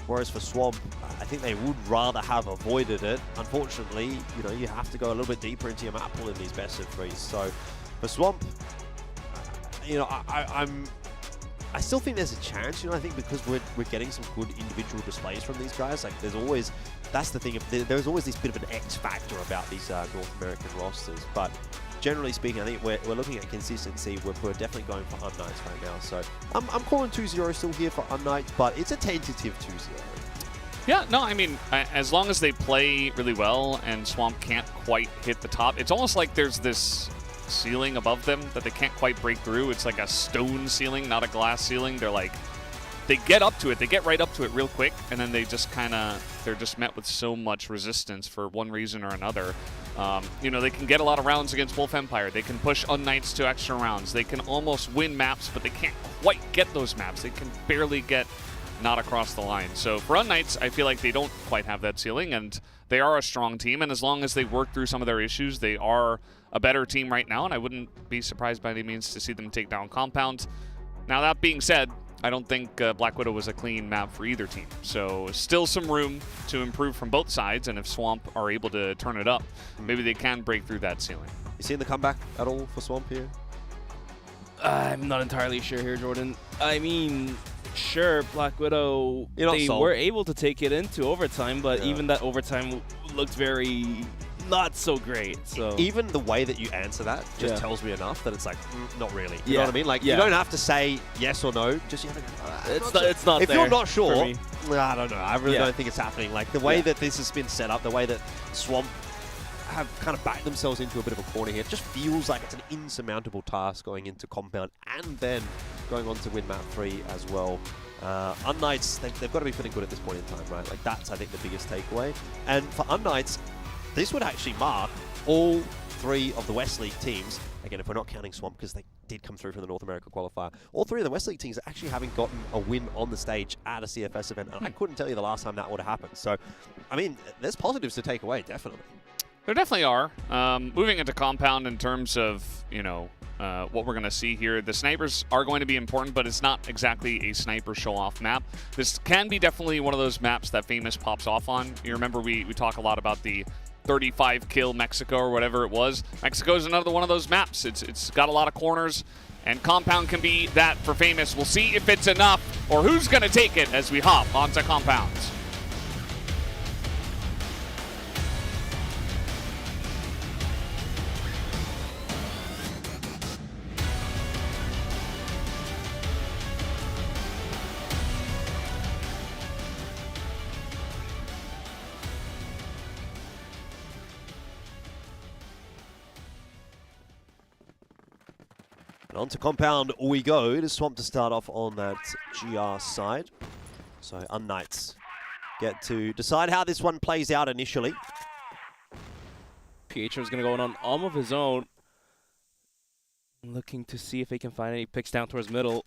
Whereas for Swamp, I think they would rather have avoided it. Unfortunately, you know, you have to go a little bit deeper into your map pool in these best of 3s. So for Swamp, you know, I still think there's a chance, you know. I think because we're getting some good individual displays from these guys. Like, there's always, that's the thing, there's always this bit of an X factor about these North American rosters. But generally speaking, I think we're looking at consistency. We're definitely going for unKnights right now. So I'm calling 2-0 still here for unKnights, but it's a tentative 2-0. Yeah, no, I mean, as long as they play really well and Swamp can't quite hit the top, it's almost like there's this ceiling above them that they can't quite break through. It's like a stone ceiling, not a glass ceiling. They're like, they get up to it, they get right up to it real quick, and then they just kind of, they're just met with so much resistance for one reason or another. You know, they can get a lot of rounds against Wolf Empire. They can push unKnights to extra rounds. They can almost win maps, but they can't quite get those maps. They can barely get not across the line. So for unKnights, I feel like they don't quite have that ceiling, and they are a strong team, and as long as they work through some of their issues, they are a better team right now, and I wouldn't be surprised by any means to see them take down Compound. Now, that being said, I don't think Black Widow was a clean map for either team, so still some room to improve from both sides, and if Swamp are able to turn it up, maybe they can break through that ceiling. You seeing the comeback at all for Swamp here? I'm not entirely sure here, Jordan. I mean, sure, Black Widow, they sold. were able to take it into overtime, but even that overtime looked very not so great. So even the way that you answer that just tells me enough that it's like, not really. You know Yeah. what I mean? Like, Yeah. you don't have to say yes or no. Just you have to go, it's not If there you're not for sure, me. I don't know. I really Yeah. don't think it's happening. Like, the way that this has been set up, the way that Swamp have kind of backed themselves into a bit of a corner here, it just feels like it's an insurmountable task going into Compound and then going on to win map 3 as well. unKnights, they've got to be feeling good at this point in time, right? Like, that's, I think, the biggest takeaway. And for unKnights, this would actually mark all 3 of the West League teams. Again, if we're not counting Swamp, because they did come through from the North America qualifier, all 3 of the West League teams actually having gotten a win on the stage at a CFS event, and I couldn't tell you the last time that would have happened. So, I mean, there's positives to take away, definitely. There definitely are. Moving into Compound in terms of, you know, what we're going to see here, the snipers are going to be important, but it's not exactly a sniper show-off map. This can be definitely one of those maps that Famous pops off on. You remember we talk a lot about the 35 kill Mexico or whatever it was. Mexico is another one of those maps. It's got a lot of corners, and Compound can be that for Famous. We'll see if it's enough or who's going to take it as we hop onto Compounds. And on to Compound we go. It is Swamp to start off on that GR side. So unKnights get to decide how this one plays out initially. Pietro is going to go on arm of his own, looking to see if he can find any picks down towards middle.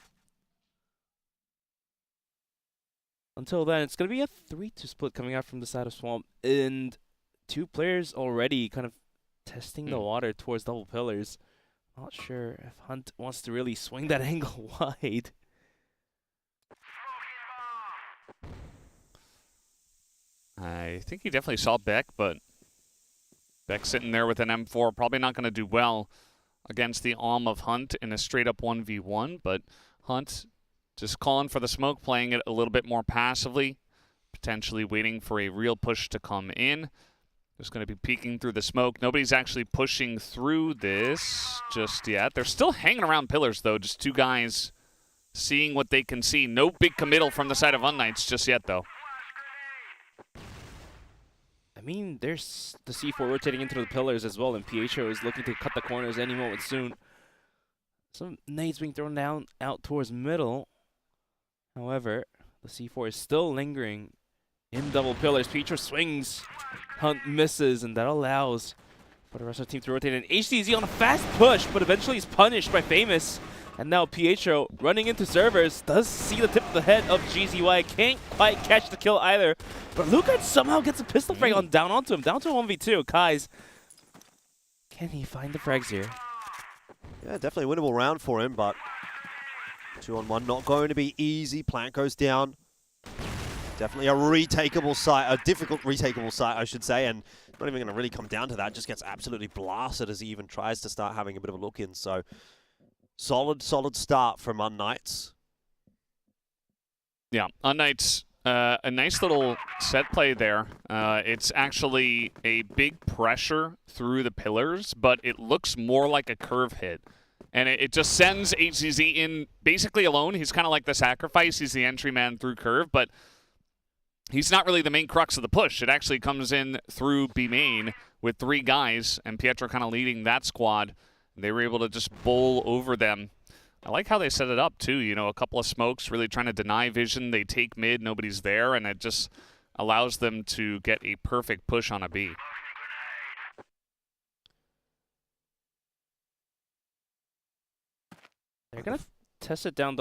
Until then, it's going to be a 3-2 split coming out from the side of Swamp, and 2 players already kind of testing the water towards double pillars. Not sure if Hunt wants to really swing that angle wide. I think he definitely saw Beck, but Beck sitting there with an M4, probably not going to do well against the arm of Hunt in a straight-up 1v1, but Hunt just calling for the smoke, playing it a little bit more passively, potentially waiting for a real push to come in. Just going to be peeking through the smoke. Nobody's actually pushing through this just yet. They're still hanging around pillars, though, just 2 guys seeing what they can see. No big committal from the side of unKnights just yet, though. I mean, there's the C4 rotating into the pillars as well, and Pietro is looking to cut the corners any moment soon. Some nades being thrown down out towards middle. However, the C4 is still lingering in double pillars. Pietro swings, Hunt misses, and that allows for the rest of the team to rotate. And HDZ on a fast push, but eventually he's punished by Famous. And now Pietro running into servers does see the tip of the head of GZY. Can't quite catch the kill either. But Luca somehow gets a pistol frag on down onto him. Down to 1v2. Kai's, can he find the frags here? Yeah, definitely a winnable round for him, but 2-on-1 not going to be easy. Plant goes down. Definitely a retakeable site, a difficult retakeable site, I should say, and not even going to really come down to that. Just gets absolutely blasted as he even tries to start having a bit of a look in. So solid start from unKnights. Yeah, unKnights, a nice little set play there. It's actually a big pressure through the pillars, but it looks more like a curve hit. And it just sends HZZ in basically alone. He's kind of like the sacrifice. He's the entry man through curve, but he's not really the main crux of the push. It actually comes in through B main with 3 guys, and Pietro kind of leading that squad. They were able to just bowl over them. I like how they set it up, too. You know, a couple of smokes really trying to deny vision. They take mid, nobody's there, and it just allows them to get a perfect push on a B. They're going to test it down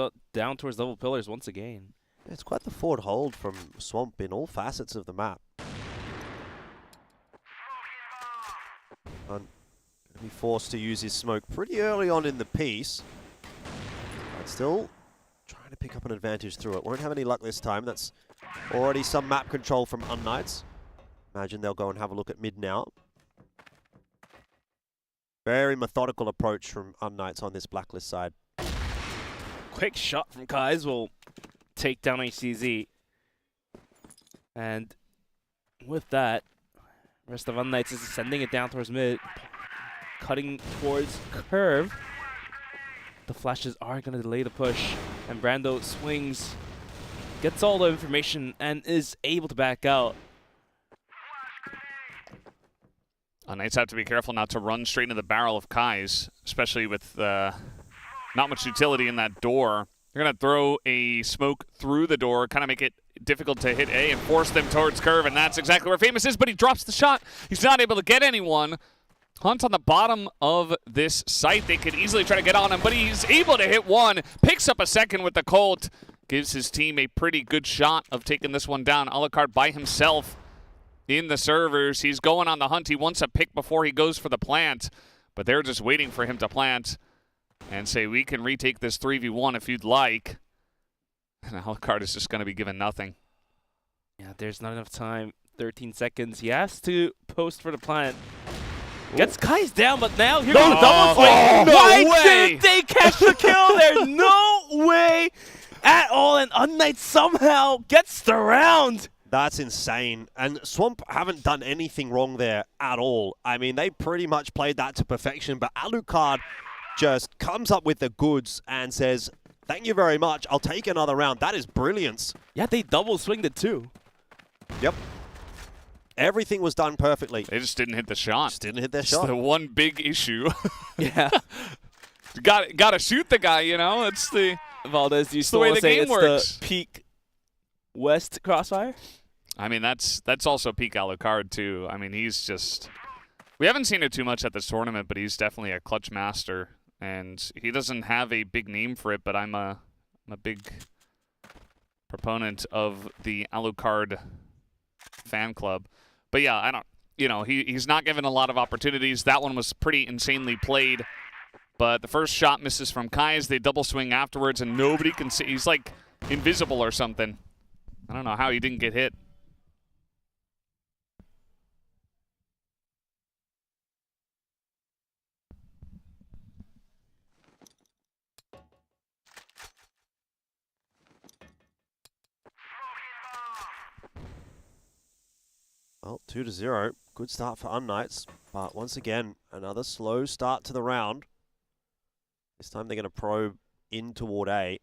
towards double pillars once again. It's quite the forward hold from Swamp in all facets of the map. Going to be forced to use his smoke pretty early on in the piece. But still trying to pick up an advantage through it. Won't have any luck this time. That's already some map control from unKnights. Imagine they'll go and have a look at mid now. Very methodical approach from unKnights on this blacklist side. Quick shot from Kais will take down HCZ. And with that, rest of unKnights is sending it down towards mid, cutting towards curve. The flashes are going to delay the push, and Brando swings, gets all the information, and is able to back out. Knights have to be careful not to run straight into the barrel of Kais, especially with not much utility in that door. They're going to throw a smoke through the door, kind of make it difficult to hit A and force them towards curve, and that's exactly where Famous is, but he drops the shot. He's not able to get anyone. Hunt on the bottom of this site. They could easily try to get on him, but he's able to hit one, picks up a second with the Colt, gives his team a pretty good shot of taking this one down. Alucard by himself in the servers. He's going on the hunt. He wants a pick before he goes for the plant, but they're just waiting for him to plant and say, we can retake this 3v1 if you'd like. And Alucard is just going to be given nothing. Yeah, there's not enough time. 13 seconds. He has to post for the plant. Gets Kais down, but now here's the double swing. Why didn't they catch the kill there? No way at all. And unKnights somehow gets the round. That's insane. And Swamp haven't done anything wrong there at all. I mean, they pretty much played that to perfection, but Alucard just comes up with the goods and says, thank you very much. I'll take another round. That is brilliance. Yeah, they double swinged it too. Yep. Everything was done perfectly. They just didn't hit the shot. Just didn't hit their It's shot. the one big issue. Yeah. Got to shoot the guy, you know? It's the Valdez, you still way want the to say game it's works. the peak West Crossfire? I mean, that's also peak Alucard, too. I mean, he's just... We haven't seen it too much at this tournament, but he's definitely a clutch master. And he doesn't have a big name for it, but I'm a big proponent of the Alucard fan club. But yeah, I don't, you know, he's not given a lot of opportunities. That one was pretty insanely played. But the first shot misses from Kais. They double swing afterwards, and nobody can see. He's like invisible or something. I don't know how he didn't get hit. Well, 2-0. Good start for unKnights. But once again, another slow start to the round. This time they're going to probe in toward A.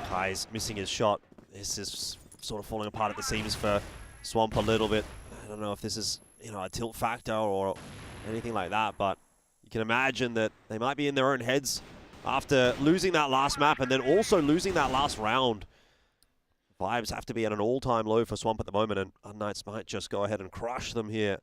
Kai's missing his shot. This is sort of falling apart at the seams for Swamp a little bit. I don't know if this is, you know, a tilt factor or anything like that, but you can imagine that they might be in their own heads after losing that last map and then also losing that last round. Vibes have to be at an all-time low for Swamp at the moment, and unKnights might just go ahead and crush them here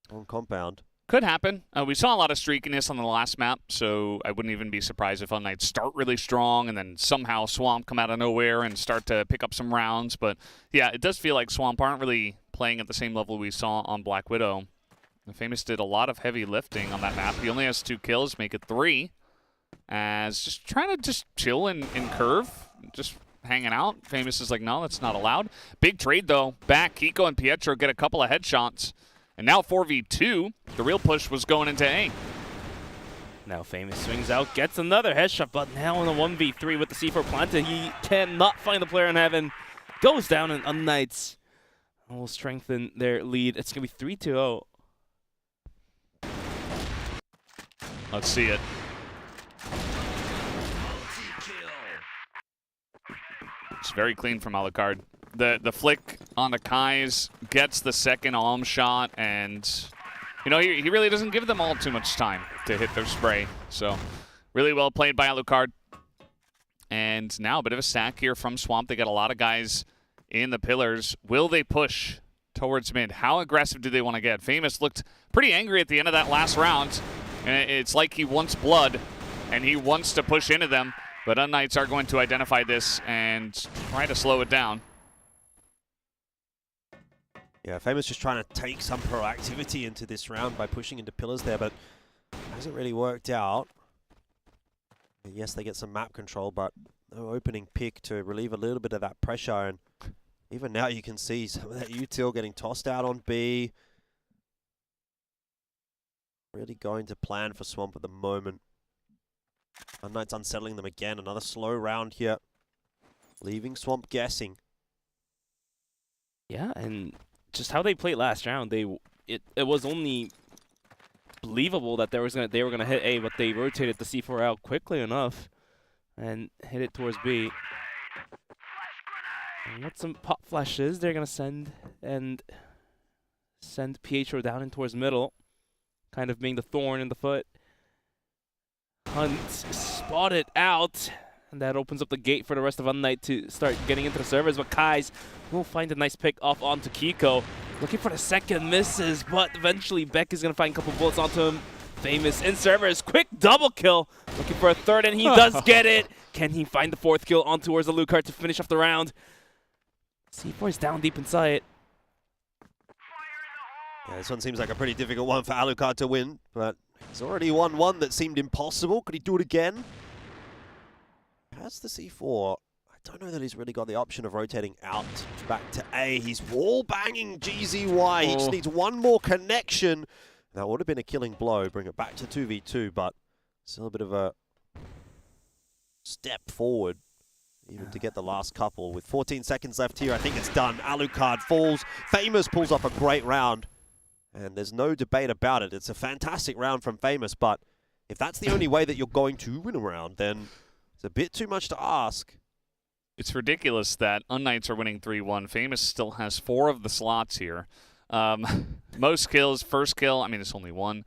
on compound. Could happen. We saw a lot of streakiness on the last map, so I wouldn't even be surprised if unKnights start really strong and then somehow Swamp come out of nowhere and start to pick up some rounds. But yeah, it does feel like Swamp aren't really playing at the same level we saw on Black Widow. The Famous did a lot of heavy lifting on that map. He only has 2 kills, make it 3. As just trying to just chill in curve, just hanging out. Famous is like, no, that's not allowed. Big trade, though. Back, Kiko and Pietro get a couple of headshots. And now 4v2. The real push was going into A. Now Famous swings out, gets another headshot, but now in a 1v3 with the C4 planted, he cannot find the player in heaven. Goes down, and unKnights will strengthen their lead. It's going to be 3-2-0. Let's see it. It's very clean from Alucard. The flick on the Kais gets the second Alm shot, and you know he really doesn't give them all too much time to hit their spray. So really well played by Alucard. And now a bit of a stack here from Swamp. They got a lot of guys in the pillars. Will they push towards mid? How aggressive do they want to get? Famous looked pretty angry at the end of that last round. And it's like he wants blood, and he wants to push into them, but UNKnights are going to identify this and try to slow it down. Yeah, Famous just trying to take some proactivity into this round by pushing into pillars there, but hasn't really worked out. And yes, they get some map control, but no opening pick to relieve a little bit of that pressure. And even now you can see some of that util getting tossed out on B. Really going to plan for Swamp at the moment. UNKnights unsettling them again. Another slow round here. Leaving Swamp guessing. Yeah, and just how they played last round, it was only believable that they were gonna hit A, but they rotated the C4 out quickly enough and hit it towards B. And with some pop flashes, they're gonna send Pietro down in towards middle, kind of being the thorn in the foot. Hunt spotted out, and that opens up the gate for the rest of UNKnight to start getting into the servers, but Kai's will find a nice pick off onto Kiko. Looking for the second, misses, but eventually Beck is going to find a couple bullets onto him. Famous in servers, quick double kill. Looking for a third, and he does get it. Can he find the fourth kill on towards the Alucard to finish off the round? C4 is down deep inside. Yeah, this one seems like a pretty difficult one for Alucard to win, but he's already won one that seemed impossible. Could he do it again? Has the C4. I don't know that he's really got the option of rotating out back to A. He's wall banging GZY. He just needs one more connection. That would have been a killing blow. Bring it back to 2v2, but still a bit of a step forward even to get the last couple. With 14 seconds left here, I think it's done. Alucard falls. Famous pulls off a great round, and there's no debate about it. It's a fantastic round from Famous, but if that's the only way that you're going to win a round, then it's a bit too much to ask. It's ridiculous that UNKnights are winning 3-1. Famous still has 4 of the slots here. Most kills, first kill, I mean, it's only 1.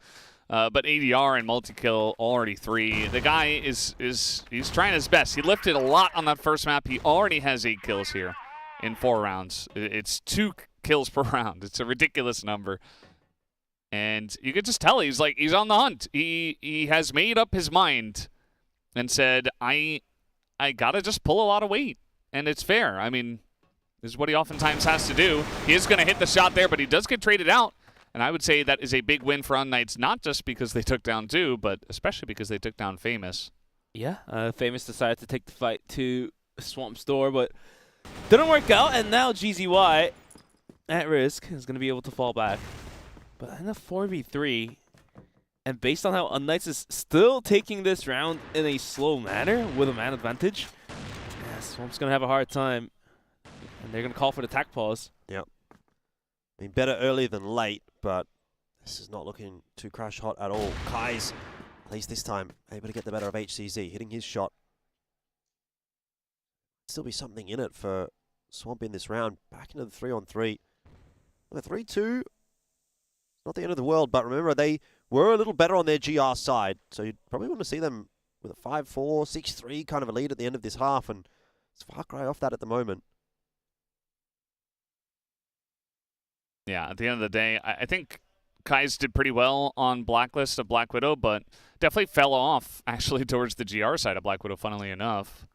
But ADR and multi-kill, already 3. The guy he's trying his best. He lifted a lot on that first map. He already has 8 kills here in 4 rounds. It's 2 kills per round. It's a ridiculous number. And you could just tell he's on the hunt. He has made up his mind and said, I gotta just pull a lot of weight. And it's fair. I mean, this is what he oftentimes has to do. He is going to hit the shot there, but he does get traded out. And I would say that is a big win for UNKnights, not just because they took down 2, but especially because they took down Famous. Yeah, Famous decided to take the fight to Swamp's door, but didn't work out. And now GZY, at risk, is going to be able to fall back. But in a 4v3, and based on how UNKnights is still taking this round in a slow manner with a man advantage, yeah, Swamp's going to have a hard time. And they're going to call for the attack pause. Yep. I mean, better early than late, but this is not looking too crash hot at all. Kai's, at least this time, able to get the better of HCZ, hitting his shot. Still be something in it for Swamp in this round. Back into the 3-on-3. The 3-2, not the end of the world, but remember, they were a little better on their GR side, so you'd probably want to see them with a 5-4, 6-3 kind of a lead at the end of this half, and it's far cry off that at the moment. Yeah, at the end of the day, I think Kai's did pretty well on Blacklist of Black Widow, but definitely fell off, actually, towards the GR side of Black Widow, funnily enough.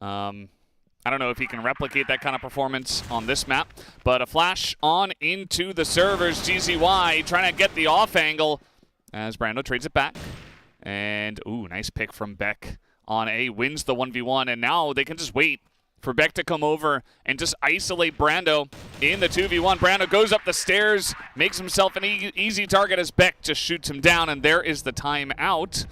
I don't know if he can replicate that kind of performance on this map, but a flash on into the servers. GZY trying to get the off angle as Brando trades it back. And, ooh, nice pick from Beck on A, wins the 1v1, and now they can just wait for Beck to come over and just isolate Brando in the 2v1. Brando goes up the stairs, makes himself an easy target as Beck just shoots him down, and there is the timeout.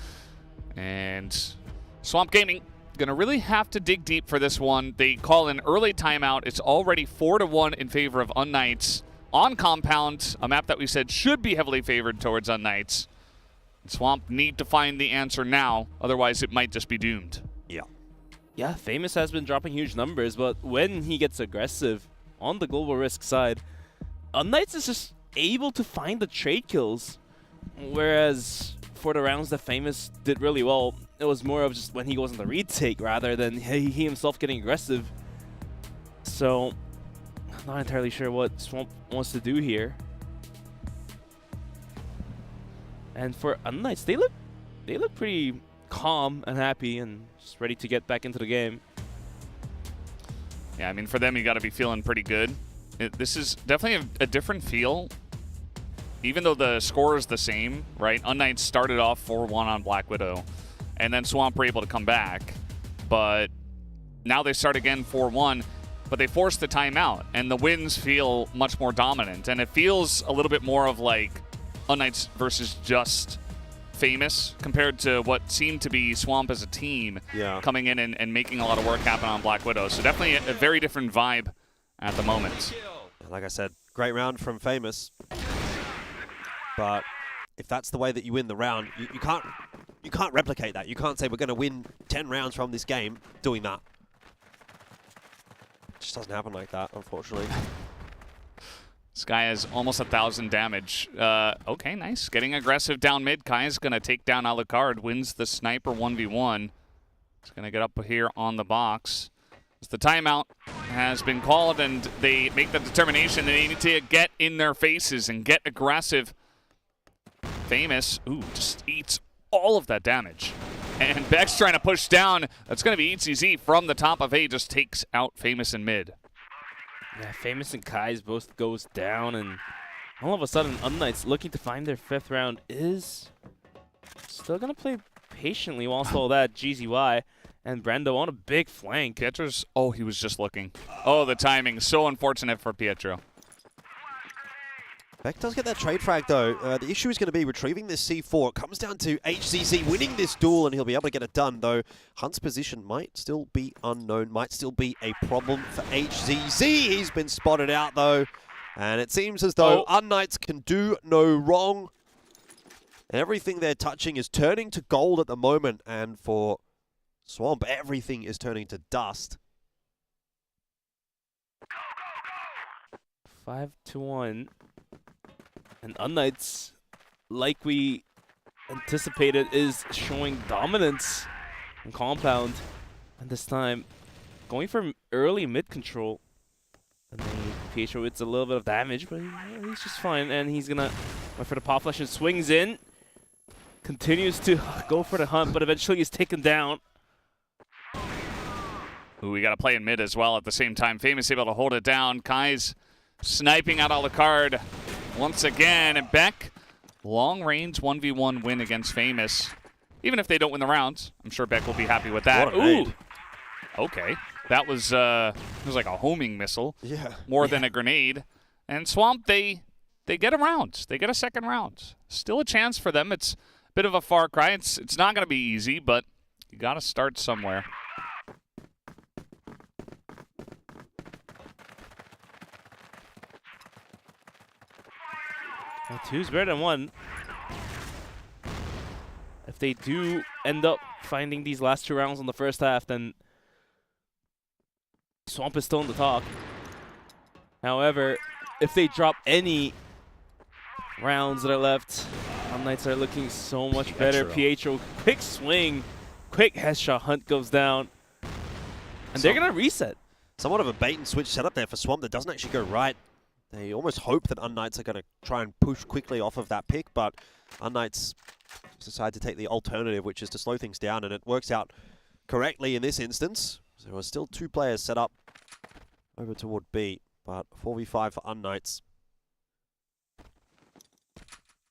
And Swamp Gaming gonna really have to dig deep for this one. They call an early timeout. It's already 4-1 in favor of UNKnights on Compound, a map that we said should be heavily favored towards UNKnights. Swamp need to find the answer now, otherwise it might just be doomed. Yeah. Yeah, Famous has been dropping huge numbers, but when he gets aggressive on the global risk side, UNKnights is just able to find the trade kills. Whereas for the rounds that Famous did really well, it was more of just when he goes on the retake rather than he himself getting aggressive. So, I'm not entirely sure what Swamp wants to do here. And for unKnights, they look pretty calm and happy and just ready to get back into the game. Yeah, I mean, for them, you got to be feeling pretty good. This is definitely a different feel. Even though the score is the same, right? unKnights started off 4-1 on Black Widow, and then Swamp were able to come back. But now they start again 4-1, but they forced the timeout, and the wins feel much more dominant. And it feels a little bit more of like unKnights versus just Famous compared to what seemed to be Swamp as a team coming in and making a lot of work happen on Black Widow. So definitely a very different vibe at the moment. Like I said, great round from Famous. But if that's the way that you win the round, you can't replicate that. You can't say we're going to win 10 rounds from this game doing that. It just doesn't happen like that, unfortunately. This guy has almost 1,000 damage. Okay, nice. Getting aggressive down mid. Kai is going to take down Alucard, wins the sniper 1v1. He's going to get up here on the box. As the timeout has been called, and they make the determination they need to get in their faces and get aggressive. Famous, just eats all of that damage. And Beck's trying to push down. That's going to be ETZ from the top of A, just takes out Famous in mid. Yeah, Famous and Kai's both goes down, and all of a sudden, unKnights looking to find their 5th round is still going to play patiently whilst all that. GZY and Brando on a big flank. Pietro's, he was just looking. Oh, the timing, so unfortunate for Pietro. Beck does get that trade frag, though. The issue is going to be retrieving this C4. It comes down to HCZ winning this duel, and he'll be able to get it done, though Hunt's position might still be unknown, might still be a problem for HCZ. He's been spotted out, though, and it seems as though unKnights can do no wrong. Everything they're touching is turning to gold at the moment, and for Swamp, everything is turning to dust. 5-1. And unKnights, like we anticipated, is showing dominance in Compound. And this time, going for early mid control. And then Pietro hits a little bit of damage, but he's just fine. And he's going to went for the pop flash and swings in. Continues to go for the hunt, but eventually he's taken down. We got to play in mid as well at the same time. Famous able to hold it down. Kai's sniping out Alucard once again. And Beck, long range 1v1 win against Famous. Even if they don't win the rounds, I'm sure Beck will be happy with that. Ooh. Okay. That was it was like a homing missile. Yeah. More than a grenade. And Swamp, they get a round. They get a second round. Still a chance for them. It's a bit of a far cry. It's not going to be easy, but you got to start somewhere. Well, 2's better than 1. If they do end up finding these last 2 rounds on the first half, then Swamp is still in the talk. However, if they drop any rounds that are left, unKnights are looking so much better. Pietro, quick swing, quick headshot, Hunt goes down. And they're going to reset. Somewhat of a bait and switch setup there for Swamp that doesn't actually go right. They almost hope that unKnights are going to try and push quickly off of that pick, but unKnights decide to take the alternative, which is to slow things down, and it works out correctly in this instance. So there are still 2 players set up over toward B, but 4v5 for unKnights.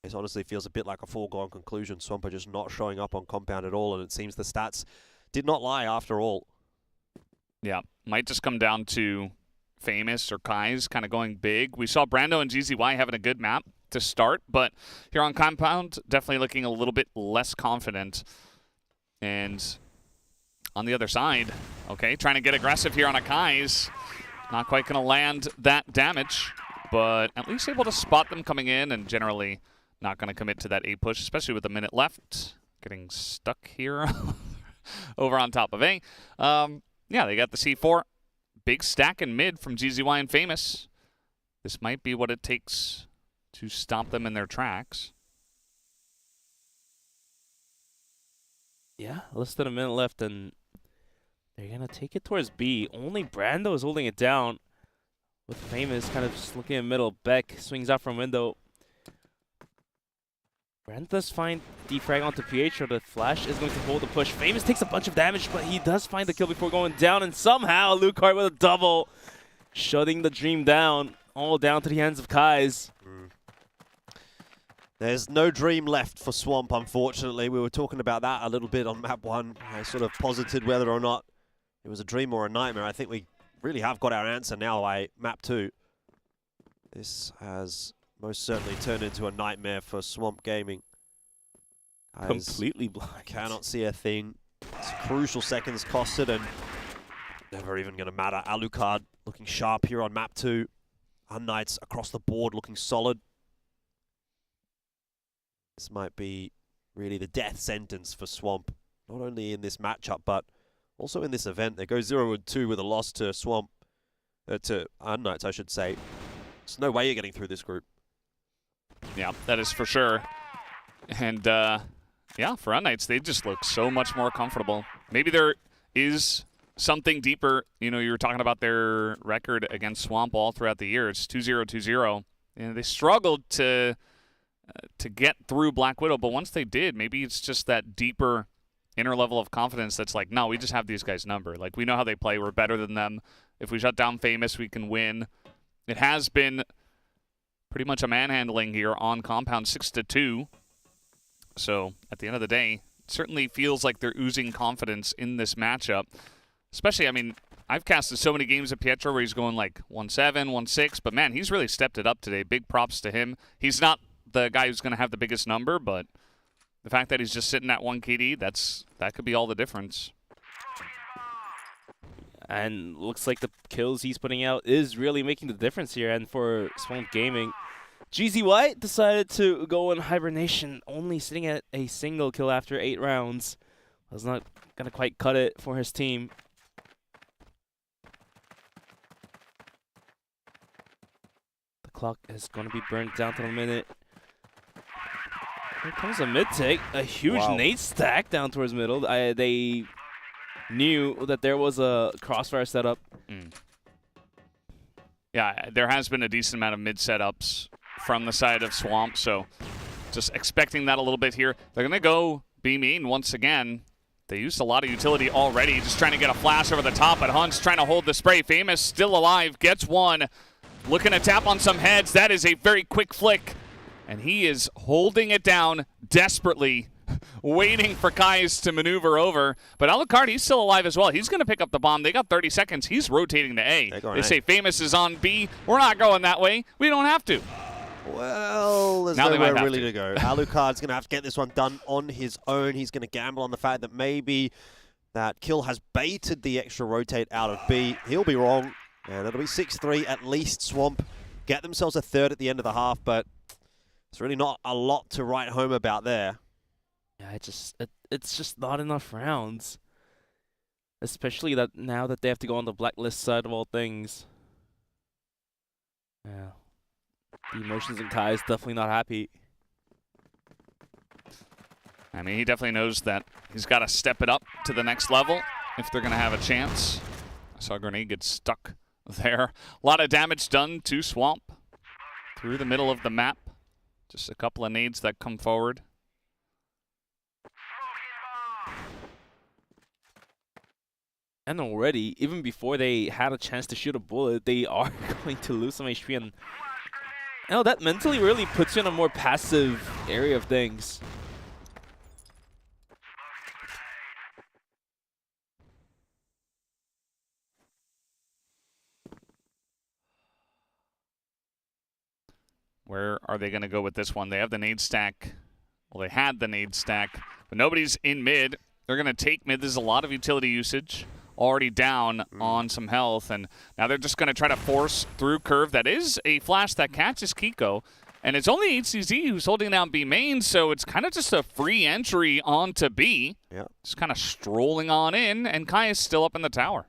This honestly feels a bit like a foregone conclusion. Swamp are just not showing up on Compound at all, and it seems the stats did not lie after all. Yeah, might just come down to Famous or Kai's kind of going big. We saw Brando and GZY having a good map to start, but here on Compound, definitely looking a little bit less confident. And on the other side, okay, trying to get aggressive here on a Kai's. Not quite going to land that damage, but at least able to spot them coming in, and generally not going to commit to that A push, especially with a minute left. Getting stuck here over on top of A. Yeah, they got the C4. Big stack in mid from GZY and Famous. This might be what it takes to stop them in their tracks. Yeah, less than a minute left, and they're going to take it towards B. Only Brando is holding it down, with Famous kind of just looking in the middle. Beck swings out from window. Brent does find defrag onto Pietro. The flash is going to hold the push. Famous takes a bunch of damage, but he does find the kill before going down, and somehow Lucart with a double, shutting the dream down, all down to the hands of Kai's. There's no dream left for Swamp, unfortunately. We were talking about that a little bit on map 1. I sort of posited whether or not it was a dream or a nightmare. I think we really have got our answer now by map 2. This has most certainly turned into a nightmare for Swamp Gaming. Completely blind. Cannot see a thing. It's crucial seconds costed and never even going to matter. Alucard looking sharp here on map 2. unKnights across the board looking solid. This might be really the death sentence for Swamp, not only in this matchup, but also in this event. They go 0-2 with a loss to Swamp, to unKnights, I should say. There's no way you're getting through this group. Yeah, that is for sure. And yeah, for unKnights, they just look so much more comfortable. Maybe there is something deeper. You know, you were talking about their record against Swamp all throughout the year. It's 2-0, 2-0. And they struggled to get through Black Widow, but once they did, maybe it's just that deeper inner level of confidence that's like, no, we just have these guys numbered. Like, we know how they play. We're better than them. If we shut down Famous, we can win. It has been pretty much a manhandling here on Compound, 6-2. So at the end of the day, it certainly feels like they're oozing confidence in this matchup. Especially, I mean, I've casted so many games of Pietro where he's going like 1-7, 1-6, but man, he's really stepped it up today. Big props to him. He's not the guy who's going to have the biggest number, but the fact that he's just sitting at 1 KD, that could be all the difference. And looks like the kills he's putting out is really making the difference here. And for Swamp Gaming, GZ White decided to go in hibernation, only sitting at a single kill after 8 rounds. Was not going to quite cut it for his team. The clock is going to be burnt down to the minute. Here comes a mid take, a huge nade stack down towards middle. They knew that there was a CrossFire setup. Yeah, there has been a decent amount of mid setups from the side of Swamp, so just expecting that a little bit here. They're going to go be mean once again. They used a lot of utility already, just trying to get a flash over the top, but Hunt's trying to hold the spray. Famous still alive, gets one. Looking to tap on some heads. That is a very quick flick. And he is holding it down desperately, waiting for Kais to maneuver over. But Alucard, he's still alive as well. He's going to pick up the bomb. They got 30 seconds. He's rotating to A. They say Famous is on B. We're not going that way. We don't have to. Well, there's nowhere really to go. Alucard's going to have to get this one done on his own. He's going to gamble on the fact that maybe that kill has baited the extra rotate out of B. He'll be wrong. And it'll be 6-3 at least. Swamp get themselves a third at the end of the half, but it's really not a lot to write home about there. Yeah, it's just not enough rounds. Especially that now that they have to go on the blacklist side of all things. Yeah. The emotions in Kai is definitely not happy. I mean, he definitely knows that he's got to step it up to the next level if they're going to have a chance. I saw a grenade get stuck there. A lot of damage done to Swamp through the middle of the map. Just a couple of nades that come forward. And already, even before they had a chance to shoot a bullet, they are going to lose some HP. And you know, that mentally really puts you in a more passive area of things. Where are they going to go with this one? They have the nade stack. Well, they had the nade stack, but nobody's in mid. They're going to take mid. There's a lot of utility usage. Already down on some health, and now they're just going to try to force through curve. That is a flash that catches Kiko, and it's only HCZ who's holding down B main, so it's kind of just a free entry onto B. Yeah. Just kind of strolling on in, and Kai is still up in the tower.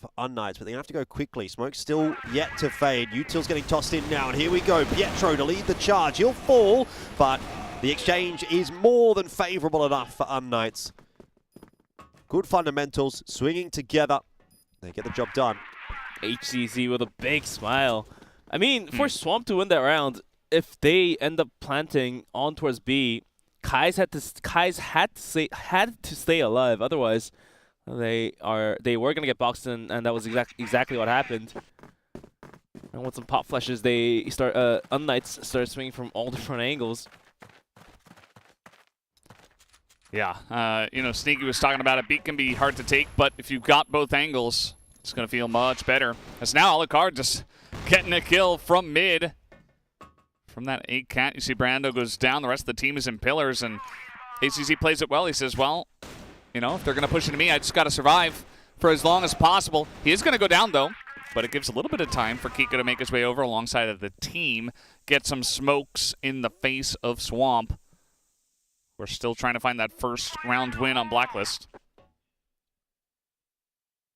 for unKnights, but they're going to have to go quickly. Smoke's still yet to fade. Util's getting tossed in now, and here we go. Pietro to lead the charge. He'll fall, but the exchange is more than favorable enough for unKnights. Good fundamentals, swinging together. They get the job done. HCZ with a big smile. I mean, for Swamp to win that round, if they end up planting on towards B, Kai's had to stay alive. Otherwise, they were gonna get boxed in, and that was exactly what happened. And with some pop flashes, unKnights start swinging from all different angles. Yeah, you know, Sneaky was talking about it. Beat can be hard to take, but if you've got both angles, it's going to feel much better. As now Alucard just getting a kill from mid. From that 8-cat, you see Brando goes down. The rest of the team is in pillars, and ACZ plays it well. He says, well, you know, if they're going to push into me, I just got to survive for as long as possible. He is going to go down, though, but it gives a little bit of time for Kiko to make his way over alongside of the team, get some smokes in the face of Swamp. We're still trying to find that first round win on Blacklist.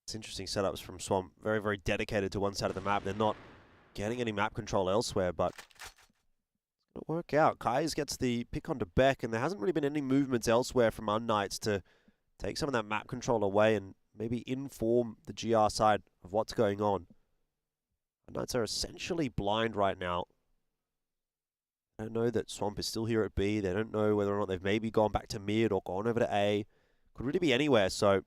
It's interesting setups from Swamp. Very, very dedicated to one side of the map. They're not getting any map control elsewhere, but it'll work out. Kais gets the pick onto Beck, and there hasn't really been any movements elsewhere from unKnights to take some of that map control away and maybe inform the GR side of what's going on. unKnights are essentially blind right now. They don't know that Swamp is still here at B. They don't know whether or not they've maybe gone back to mid or gone over to A. Could really be anywhere, so kind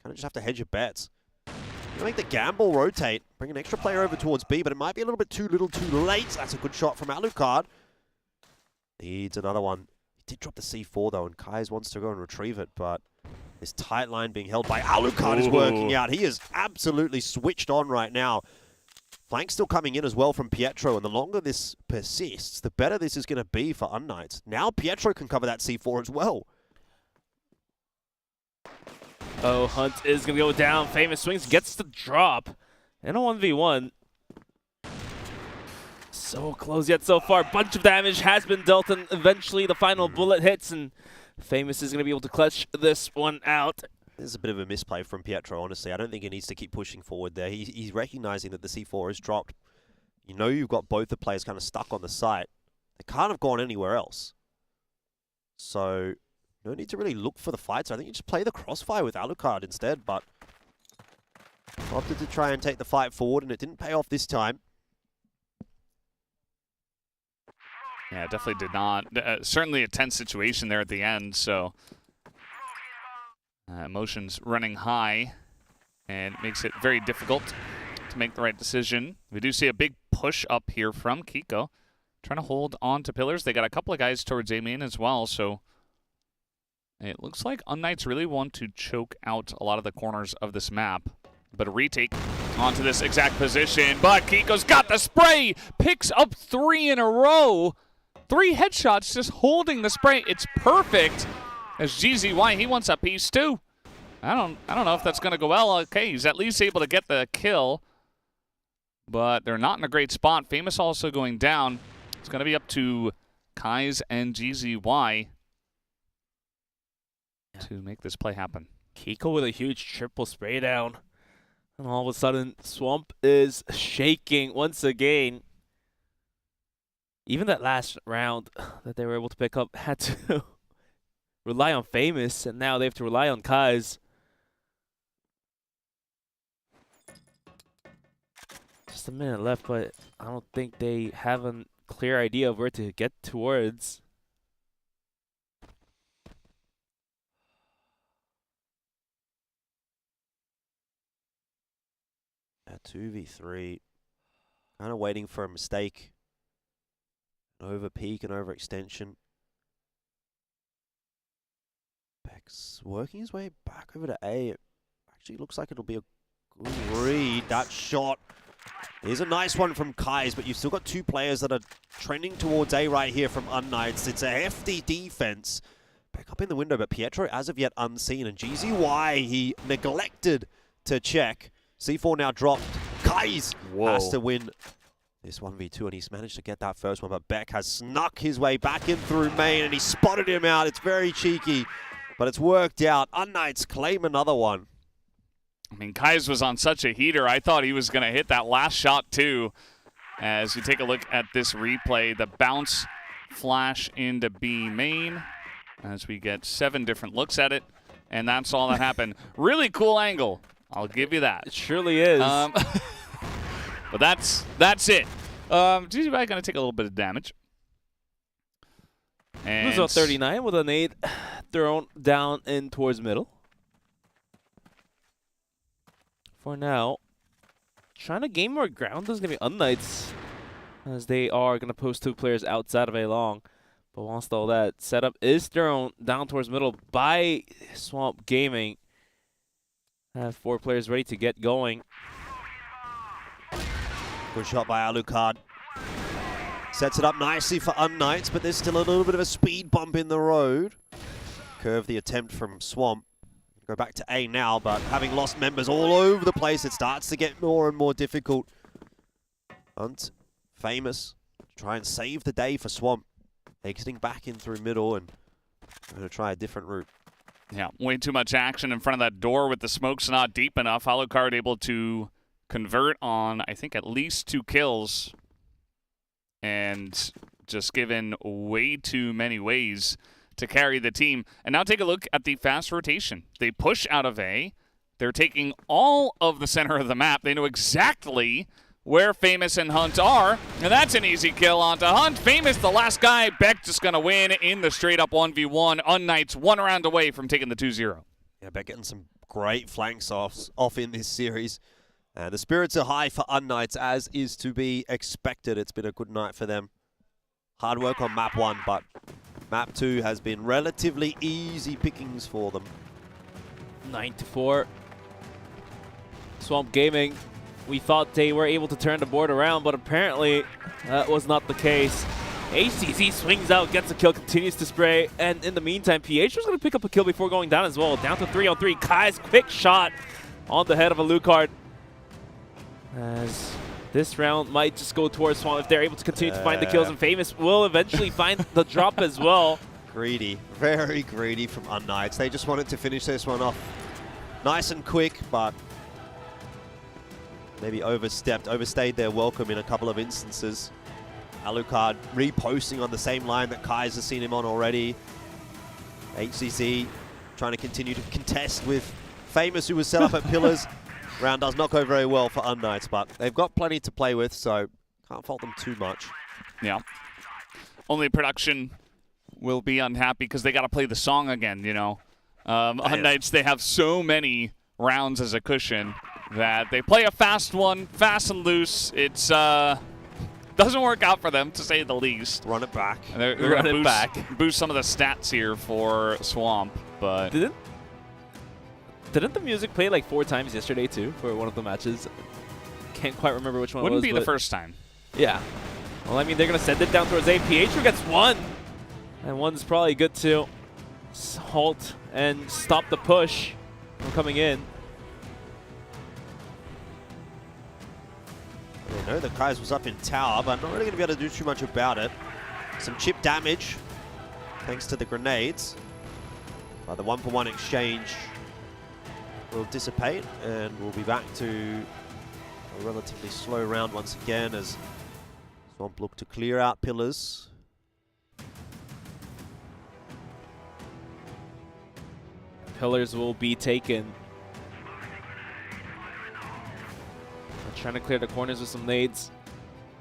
of just have to hedge your bets. You make the gamble rotate, bring an extra player over towards B, but it might be a little bit too little too late. That's a good shot from Alucard. Needs another one. He did drop the C4 though, and Kais wants to go and retrieve it, but this tight line being held by Alucard is working out. He is absolutely switched on right now. Flank still coming in as well from Pietro, and the longer this persists, the better this is going to be for unKnights. Now Pietro can cover that C4 as well. Oh, Hunt is going to go down. Famous swings, gets the drop. And a 1v1. So close yet so far. Bunch of damage has been dealt, and eventually the final bullet hits, and Famous is going to be able to clutch this one out. This is a bit of a misplay from Pietro, honestly. I don't think he needs to keep pushing forward there. He's recognizing that the C4 is dropped. You know you've got both the players kind of stuck on the site. They can't have gone anywhere else. So, no need to really look for the fight. So I think you just play the crossfire with Alucard instead, but opted to try and take the fight forward, and it didn't pay off this time. Yeah, it definitely did not. Certainly a tense situation there at the end, so emotions running high, and it makes it very difficult to make the right decision. We do see a big push up here from Kiko, trying to hold on to pillars. They got a couple of guys towards A main as well, so it looks like unKnights really want to choke out a lot of the corners of this map. But a retake onto this exact position, but Kiko's got the spray, picks up 3 in a row. 3 headshots just holding the spray. It's perfect. As GZY, he wants a piece too. I don't know if that's gonna go well. Okay, he's at least able to get the kill, but they're not in a great spot. Famous also going down. It's gonna be up to Kais and GZY to make this play happen. Kiko with a huge triple spray down, and all of a sudden Swamp is shaking once again. Even that last round that they were able to pick up had to rely on Famous, and now they have to rely on Kais. Just a minute left, but I don't think they have a clear idea of where to get towards. A 2v3. Kind of waiting for a mistake. An over peak and overextension. Beck's working his way back over to A. It actually looks like it'll be a good read. That shot is a nice one from Kais, but you've still got 2 players that are trending towards A right here from unKnights. It's a hefty defense. Back up in the window, but Pietro as of yet unseen. And GZY, he neglected to check. C4 now dropped. Kais has to win this 1v2, and he's managed to get that first one, but Beck has snuck his way back in through main, and he spotted him out. It's very cheeky, but it's worked out. unKnights claim another one. mean, Kais was on such a heater. I thought he was going to hit that last shot too. As you take a look at this replay, the bounce flash into B main as we get 7 different looks at it. And that's all that happened. Really cool angle. I'll give you that. It surely is. But that's it. GZY going to take a little bit of damage. And Lose out 39 with a nade thrown down in towards middle. For now, trying to gain more ground is going to be unKnights, as they are going to post 2 players outside of A long. But once all that setup is thrown down towards middle by Swamp Gaming, have 4 players ready to get going. Good shot by Alucard. Sets it up nicely for unKnights, but there's still a little bit of a speed bump in the road. Curve the attempt from Swamp. Go back to A now, but having lost members all over the place, it starts to get more and more difficult. Hunt, famous, try and save the day for Swamp. Exiting back in through middle and going to try a different route. Yeah, way too much action in front of that door with the smokes not deep enough. Alucard able to convert on, I think, at least 2 kills. And just given way too many ways to carry the team. And now take a look at the fast rotation. They push out of A. They're taking all of the center of the map. They know exactly where Famous and Hunt are. And that's an easy kill onto Hunt. Famous, the last guy. Beck just going to win in the straight-up 1v1. unKnights 1 round away from taking the 2-0. Yeah, Beck getting some great flanks off in this series. The spirits are high for unKnights, as is to be expected. It's been a good night for them. Hard work on map 1, but map 2 has been relatively easy pickings for them. 9-4. Swamp Gaming, we thought they were able to turn the board around, but apparently that was not the case. HCZ swings out, gets a kill, continues to spray, and in the meantime, PH was going to pick up a kill before going down as well. Down to 3-on-3. Kai's quick shot on the head of Alucard. As this round might just go towards Swamp if they're able to continue to find the kills, and Famous will eventually find the drop as well. Greedy, very greedy from unKnights. They just wanted to finish this one off nice and quick, but maybe overstayed their welcome in a couple of instances. Alucard reposting on the same line that Kai's has seen him on already. HCC trying to continue to contest with Famous, who was set up at pillars. Round does not go very well for unKnights, but they've got plenty to play with, so can't fault them too much. Yeah. Only production will be unhappy because they got to play the song again, you know. unKnights, they have so many rounds as a cushion that they play a fast one, fast and loose. It's doesn't work out for them, to say the least. Run it back. They're going to boost some of the stats here for Swamp, but... Didn't the music play like 4 times yesterday too for one of the matches? Can't quite remember which one Wouldn't it was. be the first time. Yeah. Well, I mean, they're going to send it down towards A. PH gets 1. And 1's probably good to halt and stop the push from coming in. I know that Kais was up in tower, but not really going to be able to do too much about it. Some chip damage, thanks to the grenades. The 1-for-1 exchange will dissipate, and we'll be back to a relatively slow round once again as Swamp look to clear out pillars. Pillars will be taken. Trying to clear the corners with some nades.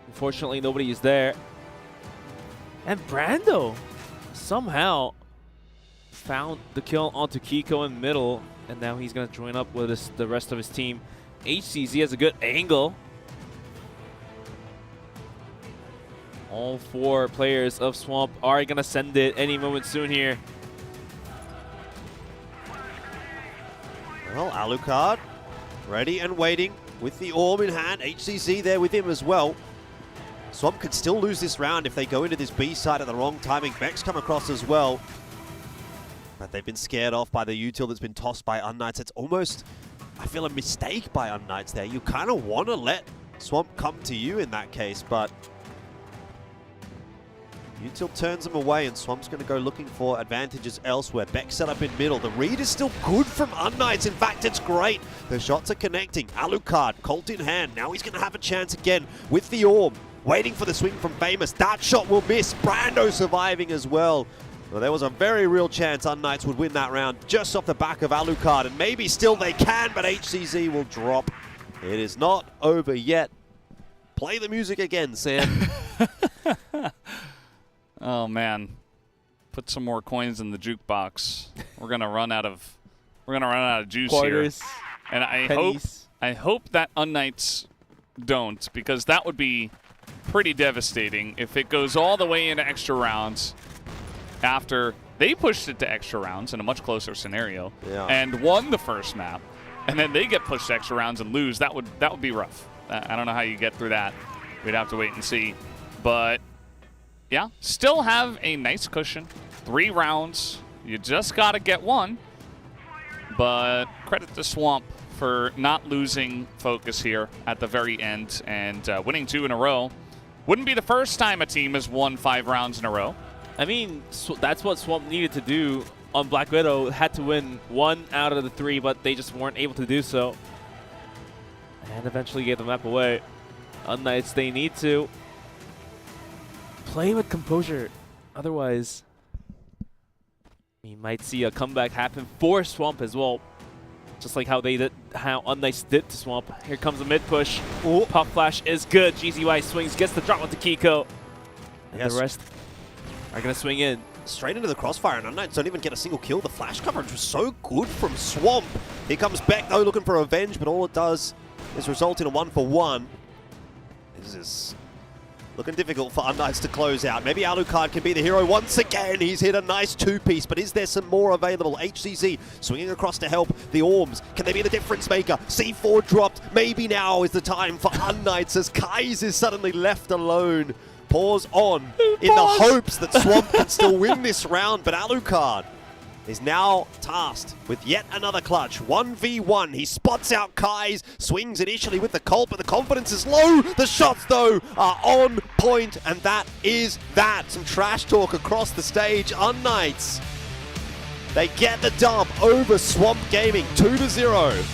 Unfortunately, nobody is there. And Brando somehow found the kill onto Kiko in middle, and now he's going to join up with the rest of his team. HCZ has a good angle. All 4 players of Swamp are going to send it any moment soon here. Well, Alucard ready and waiting with the orb in hand. HCZ there with him as well. Swamp could still lose this round if they go into this B side at the wrong timing. Beck's come across as well. But they've been scared off by the util that's been tossed by unKnights. It's almost, I feel, a mistake by unKnights there. You kind of want to let Swamp come to you in that case, but Util turns him away, and Swamp's going to go looking for advantages elsewhere. Beck set up in middle. The read is still good from unKnights. In fact, it's great. The shots are connecting. Alucard, Colt in hand. Now he's going to have a chance again with the Orb. Waiting for the swing from Famous. That shot will miss. Brando surviving as well. Well, there was a very real chance unKnights would win that round just off the back of Alucard, and maybe still they can, but HCZ will drop. It is not over yet. Play the music again, Sam. Oh man, put some more coins in the jukebox. We're gonna run out of juice Quarters, here, and pennies. I hope that unKnights don't, because that would be pretty devastating if it goes all the way into extra rounds after they pushed it to extra rounds in a much closer scenario and won the first map, and then they get pushed to extra rounds and lose. That would be rough. I don't know how you get through that. We'd have to wait and see, but. Yeah, still have a nice cushion. 3 rounds. You just got to get one. But credit to Swamp for not losing focus here at the very end and winning 2 in a row. Wouldn't be the first time a team has won 5 rounds in a row. I mean, that's what Swamp needed to do on Black Widow. Had to win 1 out of the 3, but they just weren't able to do so. And eventually gave the map away. unKnights, they need to play with composure. Otherwise, we might see a comeback happen for Swamp as well. Just like how unKnights did to Swamp. Here comes a mid push. Ooh. Puff Flash is good. GZY swings, gets the drop onto Kiko. And the rest are going to swing in. Straight into the crossfire, and unKnights don't even get a single kill. The flash coverage was so good from Swamp. Here comes Beck, though, looking for revenge, but all it does is result in a 1-for-1. This is looking difficult for unKnights to close out. Maybe Alucard can be the hero once again. He's hit a nice 2-piece, but is there some more available? HCZ swinging across to help the Orbs. Can they be the difference maker? C4 dropped. Maybe now is the time for unKnights as Kais is suddenly left alone. Pause on in the hopes that Swamp can still win this round, but Alucard is now tasked with yet another clutch. 1v1. He spots out Kais, swings initially with the Colt, but the confidence is low. The shots, though, are on point, and that is that. Some trash talk across the stage. unKnights, they get the dub over Swamp Gaming, 2-0.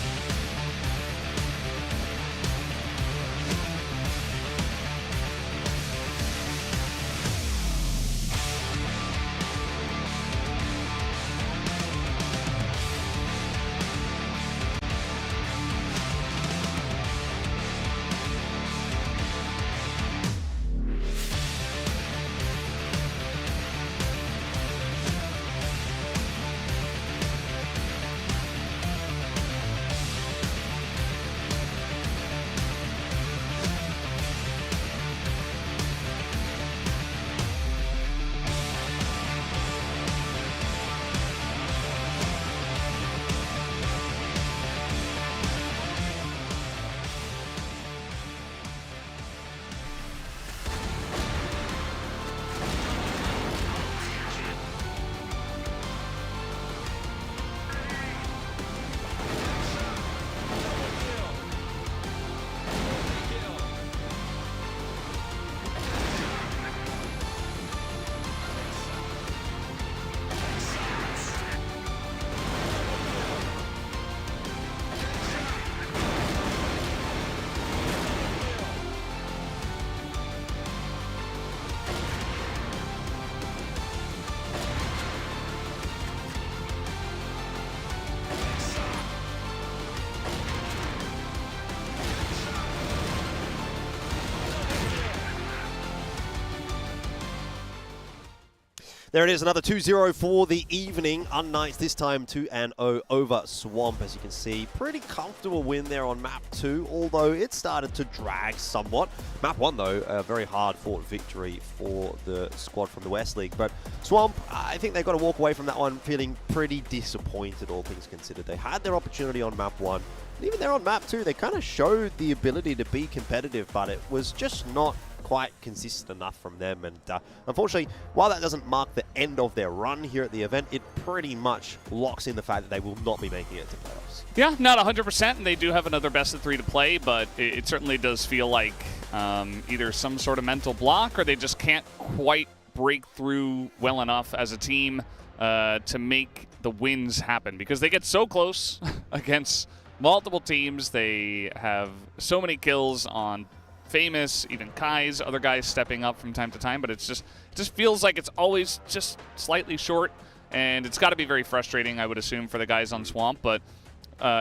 There it is, another 2-0 for the evening. unKnights this time 2-0 over Swamp, as you can see. Pretty comfortable win there on map 2, although it started to drag somewhat. Map 1, though, a very hard-fought victory for the squad from the West League. But Swamp, I think they've got to walk away from that one feeling pretty disappointed, all things considered. They had their opportunity on map 1. And even there on map 2, they kind of showed the ability to be competitive, but it was just not quite consistent enough from them. And unfortunately, while that doesn't mark the end of their run here at the event, it pretty much locks in the fact that they will not be making it to playoffs. Yeah, not 100%, and they do have another best of 3 to play, but it certainly does feel like either some sort of mental block or they just can't quite break through well enough as a team to make the wins happen, because they get so close against multiple teams. They have so many kills on Famous, even Kai's, other guys stepping up from time to time, but it just feels like it's always just slightly short, and it's got to be very frustrating, I would assume, for the guys on Swamp. But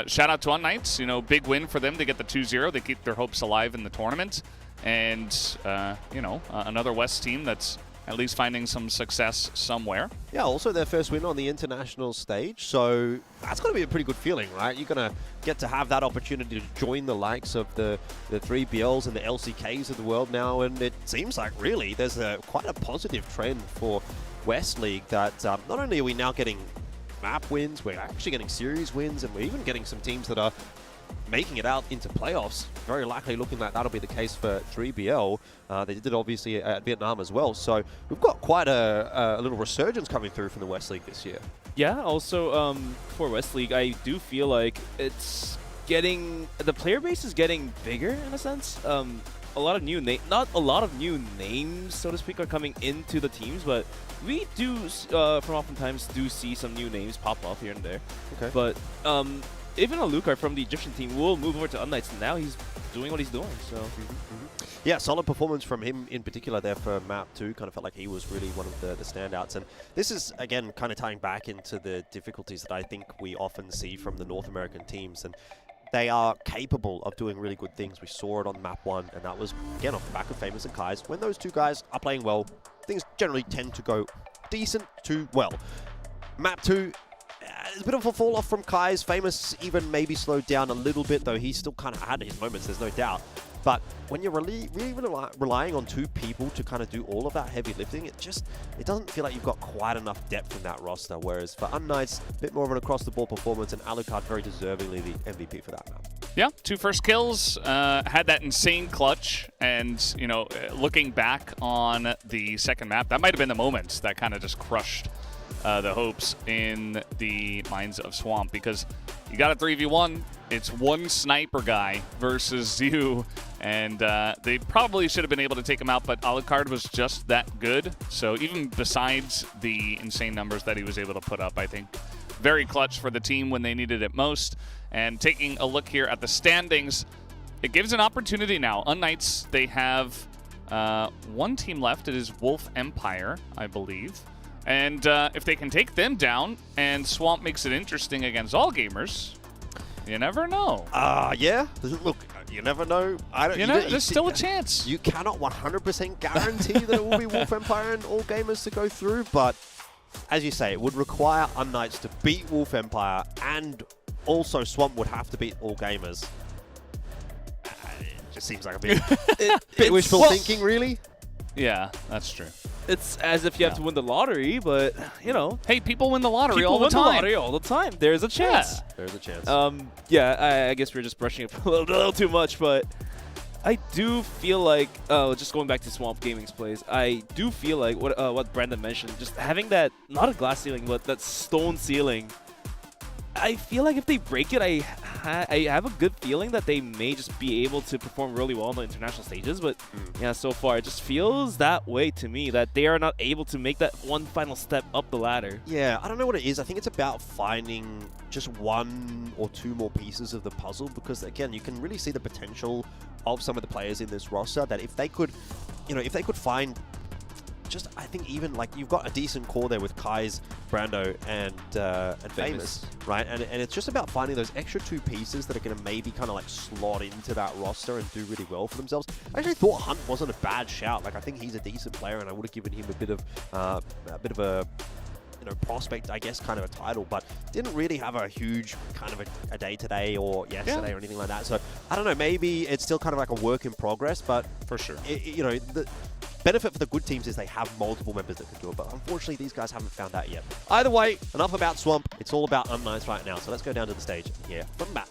shout out to unKnights, you know, big win for them to get the 2-0. They keep their hopes alive in the tournament, and you know, another West team that's at least finding some success somewhere. Yeah, also their first win on the international stage, so that's going to be a pretty good feeling, right? You're going to get to have that opportunity to join the likes of the 3BLs and the LCKs of the world now, and it seems like really there's quite a positive trend for West League that not only are we now getting map wins, we're actually getting series wins, and we're even getting some teams that are making it out into playoffs. Very likely looking like that'll be the case for 3BL. They did it obviously at Vietnam as well. So we've got quite a little resurgence coming through from the West League this year. Yeah, also for West League, I do feel like it's getting, the player base is getting bigger in a sense. A lot of new not a lot of new names, so to speak, are coming into the teams, but we do from oftentimes do see some new names pop up here and there. Okay. But even Alucard from the Egyptian team will move over to unKnights, and now he's doing what he's doing. So yeah, solid performance from him in particular there for map 2. Kind of felt like he was really one of the standouts. And this is, again, kind of tying back into the difficulties that I think we often see from the North American teams. And they are capable of doing really good things. We saw it on map 1, and that was, again, off the back of Famous and Kai's. When those two guys are playing well, things generally tend to go decent to well. Map 2, there's a bit of a fall off from Kai's. Famous even maybe slowed down a little bit, though he still kind of had his moments, there's no doubt. But when you're really relying on two people to kind of do all of that heavy lifting, it doesn't feel like you've got quite enough depth in that roster. Whereas for unKnights, a bit more of an across-the-board performance, and Alucard very deservingly the MVP for that map. Yeah, 2 first kills, had that insane clutch, and, you know, looking back on the second map, that might have been the moment that kind of just crushed the hopes in the minds of Swamp, because you got a 3v1, it's one sniper guy versus you, and they probably should have been able to take him out, but Alucard was just that good. So even besides the insane numbers that he was able to put up, I think very clutch for the team when they needed it most. And taking a look here at the standings, it gives an opportunity now. unKnights, they have one team left. It is Wolf Empire, I believe. And if they can take them down and Swamp makes it interesting against all gamers, you never know. Yeah. Look, you never know. There's still a chance. You cannot 100% guarantee that it will be Wolf Empire and all gamers to go through, but as you say, it would require unKnights to beat Wolf Empire, and also Swamp would have to beat all gamers. It just seems like a bit wishful thinking, really. Yeah, that's true. It's as if you have to win the lottery, but, you know. Hey, people win the lottery all the time. lottery all the time. There's a chance. Yeah. There's a chance. Yeah, I guess we're just brushing it a little too much, but I do feel like, just going back to Swamp Gaming's plays, I do feel like what Brandon mentioned, just having that, not a glass ceiling, but that stone ceiling. I feel like if they break it, I have a good feeling that they may just be able to perform really well on the international stages. But yeah, so far it just feels that way to me, that they are not able to make that one final step up the ladder. Yeah, I don't know what it is. I think it's about finding just 1 or 2 more pieces of the puzzle, because again, you can really see the potential of some of the players in this roster, that if they could, if they could find just, I think even like you've got a decent core there with Kai's, Brando, and Famous, right? And it's just about finding those extra 2 pieces that are going to maybe kind of like slot into that roster and do really well for themselves. I actually thought Hunt wasn't a bad shout. Like, I think he's a decent player, and I would have given him a bit of a prospect, I guess, kind of a title, but didn't really have a huge kind of a day today or yesterday or anything like that. So I don't know, maybe it's still kind of like a work in progress, but for sure, the benefit for the good teams is they have multiple members that can do it, but unfortunately these guys haven't found that yet. Either way, enough about Swamp. It's all about unKnights right now, so let's go down to the stage here from Matt.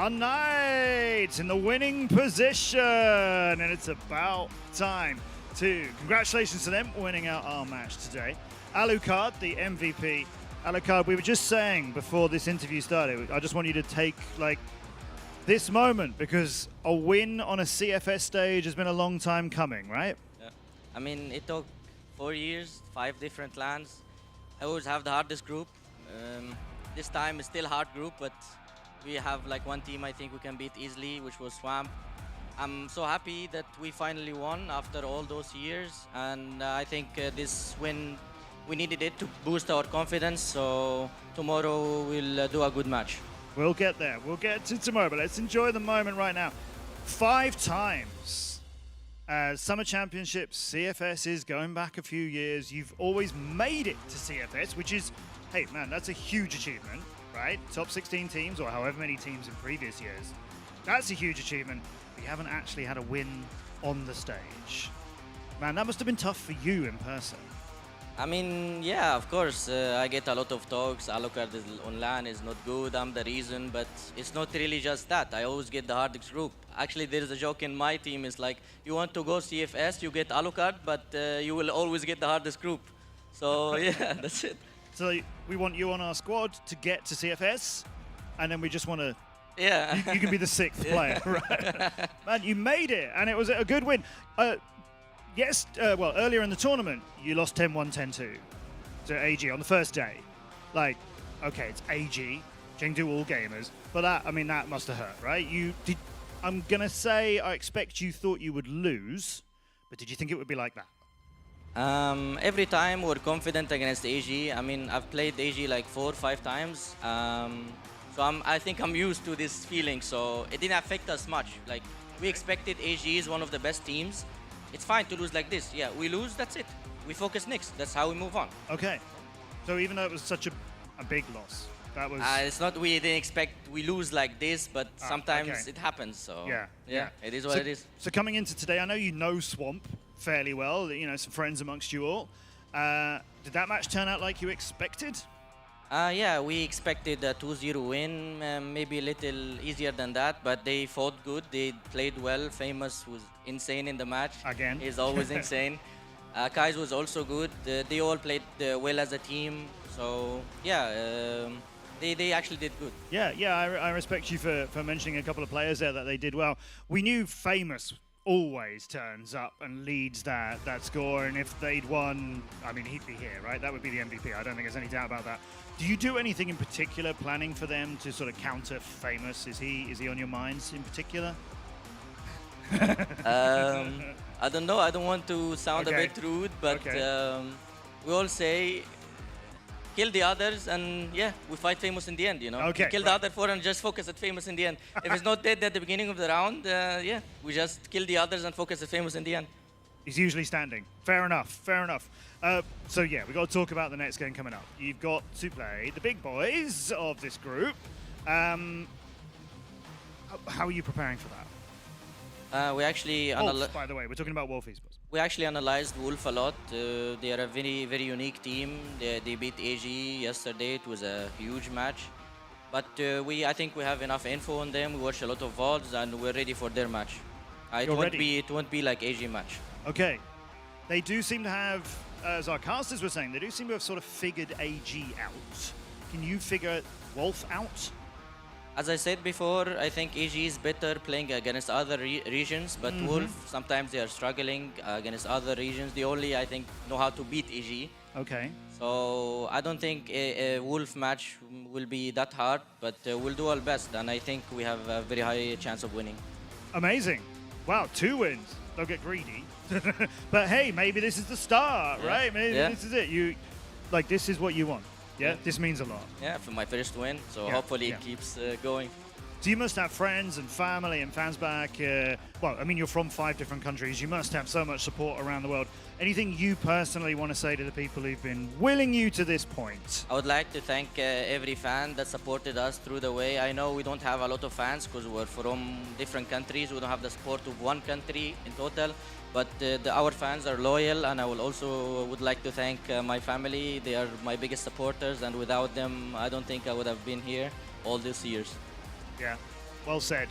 unKnights in the winning position, and it's about time to congratulations to them winning out our match today. Alucard, the MVP. Alucard, we were just saying before this interview started, I just want you to take like this moment, because a win on a CFS stage has been a long time coming, right? Yeah. I mean, it took 4 years, 5 different lands. I always have the hardest group. This time it's still a hard group, but we have like one team I think we can beat easily, which was Swamp. I'm so happy that we finally won after all those years, and I think this win, we needed it to boost our confidence, so tomorrow we'll do a good match. We'll get there. We'll get to tomorrow, but let's enjoy the moment right now. 5 times Summer Championships, CFS is going back a few years. You've always made it to CFS, which is, hey man, that's a huge achievement, right? Top 16 teams, or however many teams in previous years. That's a huge achievement. But you haven't actually had a win on the stage. Man, that must have been tough for you in person. I mean, yeah, of course, I get a lot of talks. Alucard on LAN is not good, I'm the reason, but it's not really just that. I always get the hardest group. Actually, there's a joke in my team, it's like, you want to go CFS, you get Alucard, but you will always get the hardest group. So, yeah, that's it. So we want you on our squad to get to CFS, and then we just want to... Yeah. You can be the 6th player, right? Man, you made it, and it was a good win. Yes, well, earlier in the tournament, you lost 10-1, 10-2 to AG on the first day. Like, okay, it's AG, Chengdu all gamers, but that, I mean, that must have hurt, right? I'm gonna say, I expect you thought you would lose, but did you think it would be like that? Every time we're confident against AG. I mean, I've played AG like 4 or 5 times, so I think I'm used to this feeling. So it didn't affect us much. Like we expected, AG is one of the best teams. It's fine to lose like this. Yeah, we lose. That's it. We focus next. That's how we move on. Okay. So even though it was such a big loss, that was. It's not. We didn't expect we lose like this, but sometimes it happens. So yeah, it is what it is. So coming into today, I know you know Swamp fairly well, you know, some friends amongst you all. Did that match turn out like you expected? Yeah, we expected a 2-0 win, maybe a little easier than that, but they fought good, they played well. Famous was insane in the match. Again. He's always insane. Kai's was also good. They all played well as a team, so yeah, they actually did good. Yeah, I respect you for mentioning a couple of players there that they did well. We knew Famous always turns up and leads that score, and if they'd won, I mean, he'd be here, right? That would be the MVP. I don't think there's any doubt about that. Do you do anything in particular planning for them to sort of counter Famous? Is he on your minds in particular? I don't know. I don't want to sound a bit rude, but we all say kill the others, and yeah, we fight Famous in the end, you know? Okay, we kill the other 4 and just focus at Famous in the end. If it's not dead at the beginning of the round, yeah, we just kill the others and focus at Famous in the end. He's usually standing. Fair enough, fair enough. So yeah, we've got to talk about the next game coming up. You've got to play the big boys of this group. How are you preparing for that? We actually... Wolf, by the way, we're talking about Wolf Esports. We actually analyzed Wolf a lot. They are a very, very unique team. They beat AG yesterday. It was a huge match. But I think we have enough info on them. We watched a lot of VODs, and we're ready for their match. It won't be like AG match. Okay. They do seem to have, as our casters were saying, they do seem to have sort of figured AG out. Can you figure Wolf out? As I said before, I think AG is better playing against other regions, but Wolf, sometimes they are struggling against other regions. They only, I think, know how to beat AG. Okay. So I don't think a Wolf match will be that hard, but we'll do our best, and I think we have a very high chance of winning. Amazing. Wow, 2 wins. Don't get greedy. But hey, maybe this is the start, right? Maybe this is it. This is what you want. Yeah, this means a lot. Yeah, for my first win, so hopefully it keeps going. So you must have friends and family and fans back. Well, I mean, you're from 5 different countries. You must have so much support around the world. Anything you personally want to say to the people who've been willing you to this point? I would like to thank every fan that supported us through the way. I know we don't have a lot of fans because we're from different countries. We don't have the support of one country in total. But our fans are loyal, and I would like to thank my family. They are my biggest supporters, and without them, I don't think I would have been here all these years. Yeah, well said.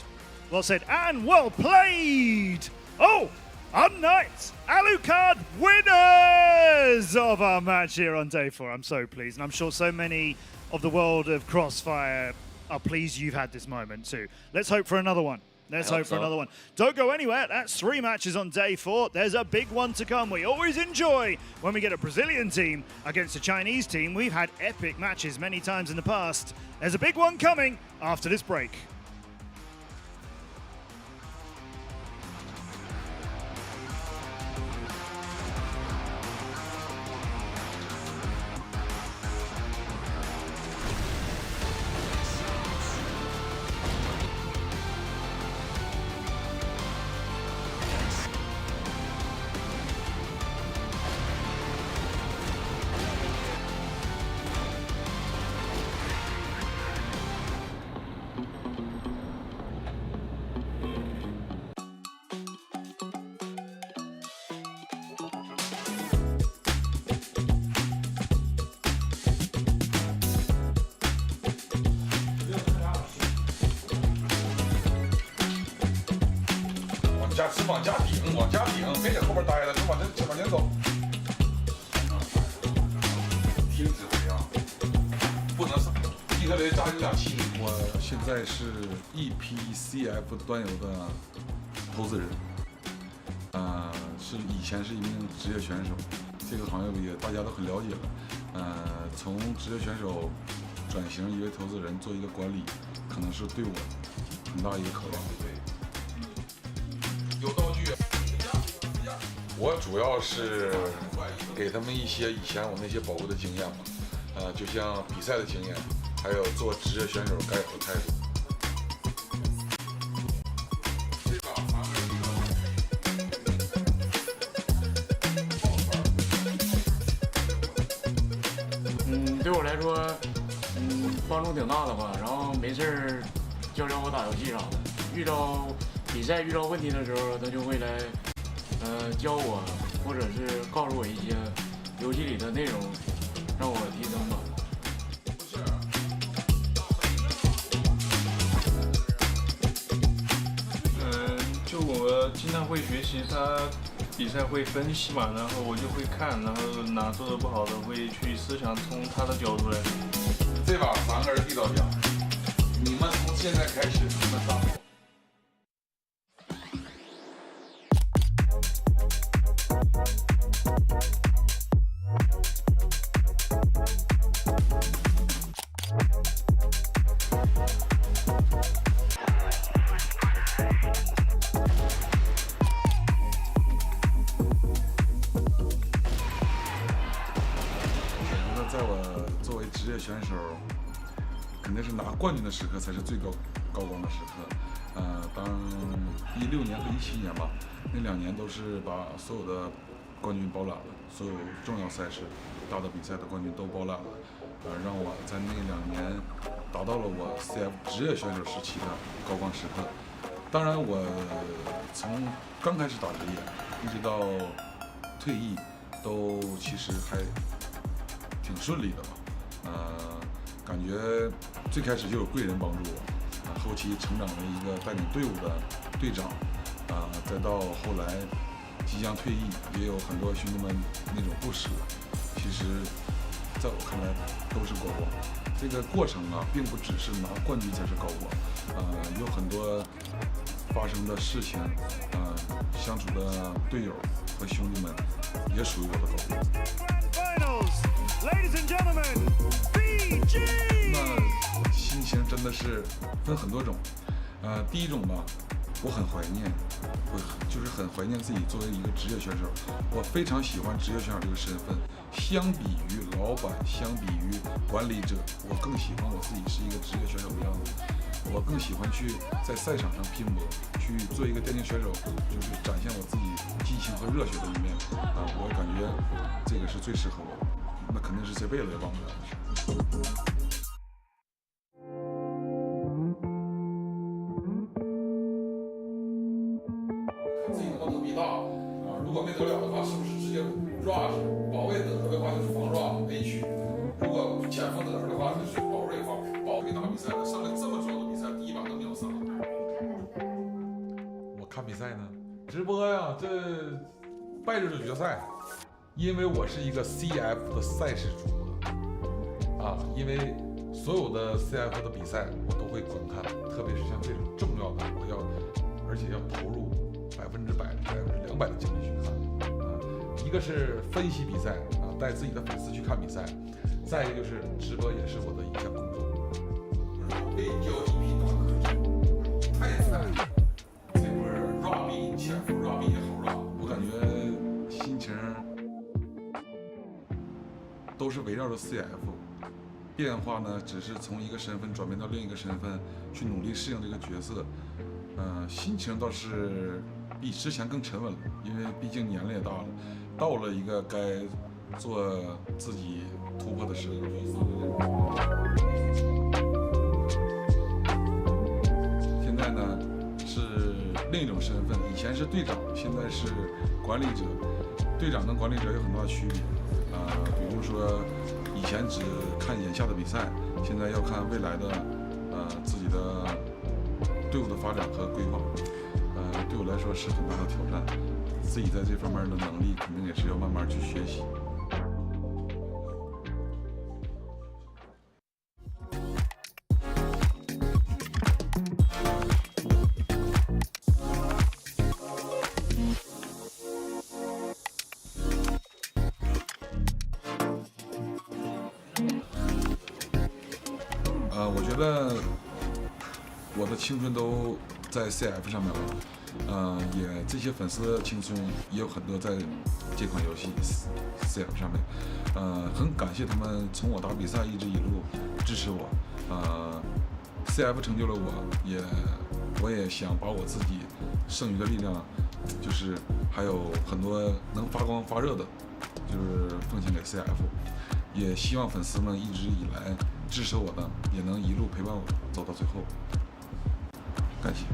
Well said, and well played! Oh, unKnights, Alucard winners of our match here on day 4. I'm so pleased, and I'm sure so many of the world of CrossFire are pleased you've had this moment too. Let's hope for another one. Let's hope for so. another one. Don't go anywhere. That's 3 matches on day 4. There's a big one to come. We always enjoy when we get a Brazilian team against a Chinese team. We've had epic matches many times in the past. There's a big one coming after this break.往家顶，往家顶，别在后边待了，就往前走。听指挥啊，不能上。地特雷加油2.7。我现在是EPCF 端游的投资人，以前是一名职业选手，这个行业也大家都很了解了。从职业选手转型一位投资人，做一个管理，可能是对我很大一个渴望。有道具。我主要是给他们一些以前我那些宝贵的经验吧，就像比赛的经验，还有做职业选手该有的态度。对我来说，帮助挺大的吧。然后没事儿教教我打游戏啥的，遇到比赛遇到问题的时候，他就会来教我，或者是告诉我一些游戏里的内容，让我提升吧。就我经常会学习他比赛会分析嘛，然后我就会看，然后哪做的不好的会去思想从他的角度来。这把3个人地道奖，你们从现在开始，你们打。选手肯定是拿冠军的时刻才是最高光的时刻。当16年和17年吧，那2年都是把所有的冠军包揽了，所有重要赛事、大的比赛的冠军都包揽了，让我在那2年达到了我 CF 职业选手时期的高光时刻。当然，我从刚开始打职业一直到退役，都其实还挺顺利的吧。感觉最开始就有贵人帮助我，后期成长为一个带领队伍的队长，再到后来即将退役，也有很多兄弟们那种不舍。其实，在我看来都是高光。这个过程啊，并不只是拿冠军才是高光，有很多发生的事情，相处的队友和兄弟们也属于我的高光。Ladies and gentlemen, BG！ 那心情真的是分很多种。第一种吧，我很怀念，就是很怀念自己作为一个职业选手。我非常喜欢职业选手这个身份，相比于老板，相比于管理者，我更喜欢我自己是一个职业选手的样子。我更喜欢去在赛场上拼搏，去做一个电竞选手，就是展现我自己激情和热血的一面。我感觉这个是最适合我的。那肯定是这辈子也忘不了的事。自己他妈能力大如果没得了的话，是不是直接 rush 保卫得的话就是防 rush A 区？如果前锋得的话就是保卫防。保卫打比赛的上来这么重要的比赛，第一把能秒杀。我看比赛呢，直播呀，这败日的决赛。因为我是一个 CF 的赛事主播因为所有的 CF 的比赛我都会观看，特别是像这种重要的，而且要投入100%、200%的精力去看。一个是分析比赛啊，带自己的粉丝去看比赛，再一个就是直播也是我的一项工作。被叫一匹大哥，太惨了。这会儿 Robbie 前夫 Robbie 也好 Rob， 我感觉心情都是围绕着 CF。变化呢，只是从一个身份转变到另一个身份，去努力适应这个角色。心情倒是比之前更沉稳了，因为毕竟年龄也大了，到了一个该做自己突破的时候。现在呢是另一种身份，以前是队长，现在是管理者。队长跟管理者有很大的区别。比如说。以前只看眼下的比赛，现在要看未来的自己的队伍的发展和规划。对我来说是很大的挑战，自己在这方面的能力肯定也是要慢慢去学习。我觉得我的青春都在 CF 上面了，也这些粉丝的青春也有很多在这款游戏 CF 上面，很感谢他们从我打比赛一路支持我，CF 成就了我也想把我自己剩余的力量，就是还有很多能发光发热的，就是奉献给 CF， 也希望粉丝们一直以来支持我的也能一路陪伴我走到最后，感谢。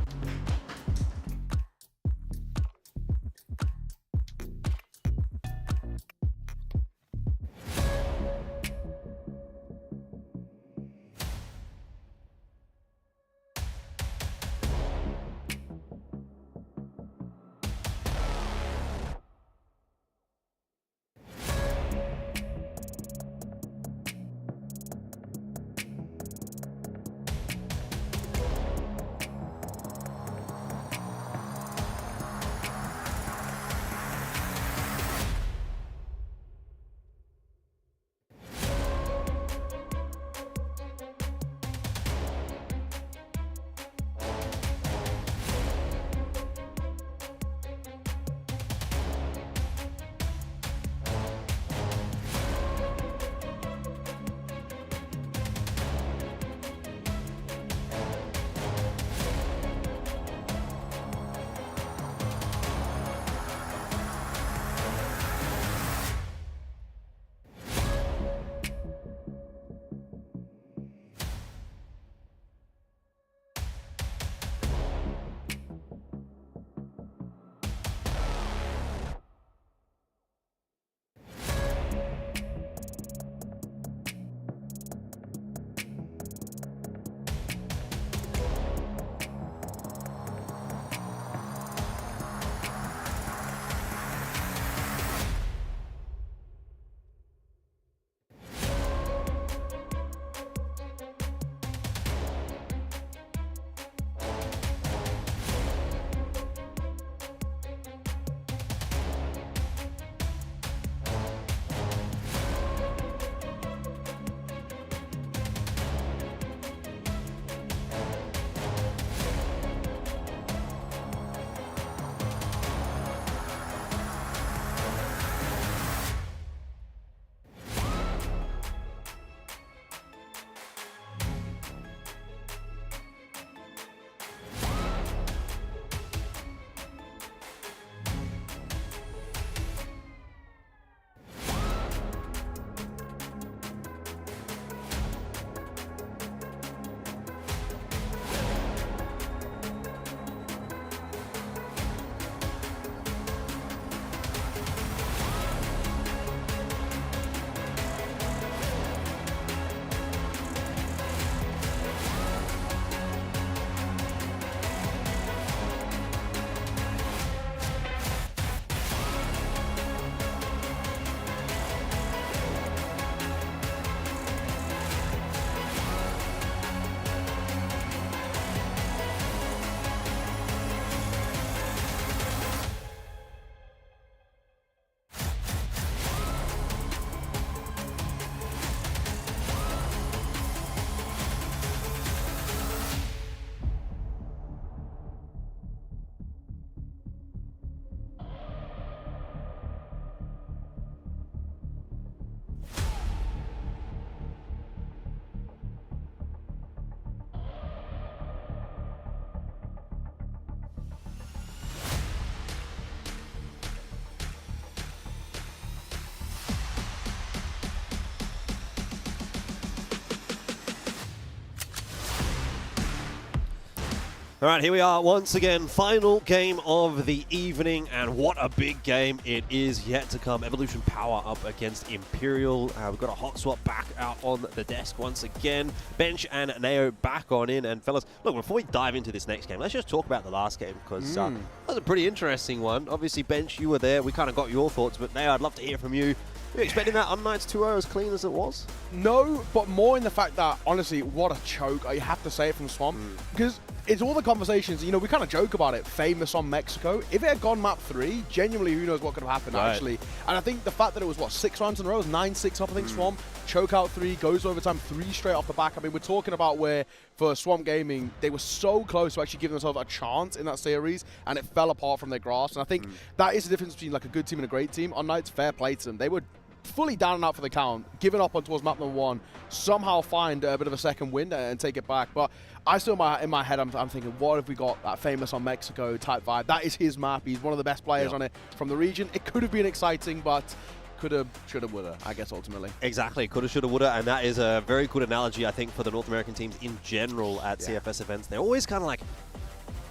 All right, here we are once again. Final game of the evening, and what a big game it is yet to come. Evolution Power up against Imperial. We've got a hot swap back out on the desk once again. Bench and Neo back on in. And fellas, look, before we dive into this next game, let's just talk about the last game, because that was a pretty interesting one. Obviously, Bench, you were there. We kind of got your thoughts, but Neo, I'd love to hear from you. Were you expecting that unKnights 2-0 as clean as it was? No, but more in the fact that, honestly, what a choke. I have to say it from Swamp. Because it's all the conversations, you know, we kind of joke about it, famous on Mexico. If it had gone map 3, genuinely, who knows what could have happened, actually. And I think the fact that it was, what, 6 rounds in a row, 9-6 up, I think, Swamp, choke out 3, goes to overtime, 3 straight off the back. I mean, we're talking about where, for Swamp Gaming, they were so close to actually giving themselves a chance in that series, and it fell apart from their grasp. And I think that is the difference between, like, a good team and a great team. unKnights, fair play to them. They were fully down and out for the count, giving up on towards map number 1, somehow find a bit of a second win and take it back. But I still, in my head, I'm thinking, what if we got that famous on Mexico type vibe? That is his map. He's one of the best players on it from the region. It could have been exciting, but coulda, shoulda, woulda, I guess, ultimately. Exactly, coulda, shoulda, woulda, and that is a very good analogy, I think, for the North American teams in general at CFS events. They're always kind of like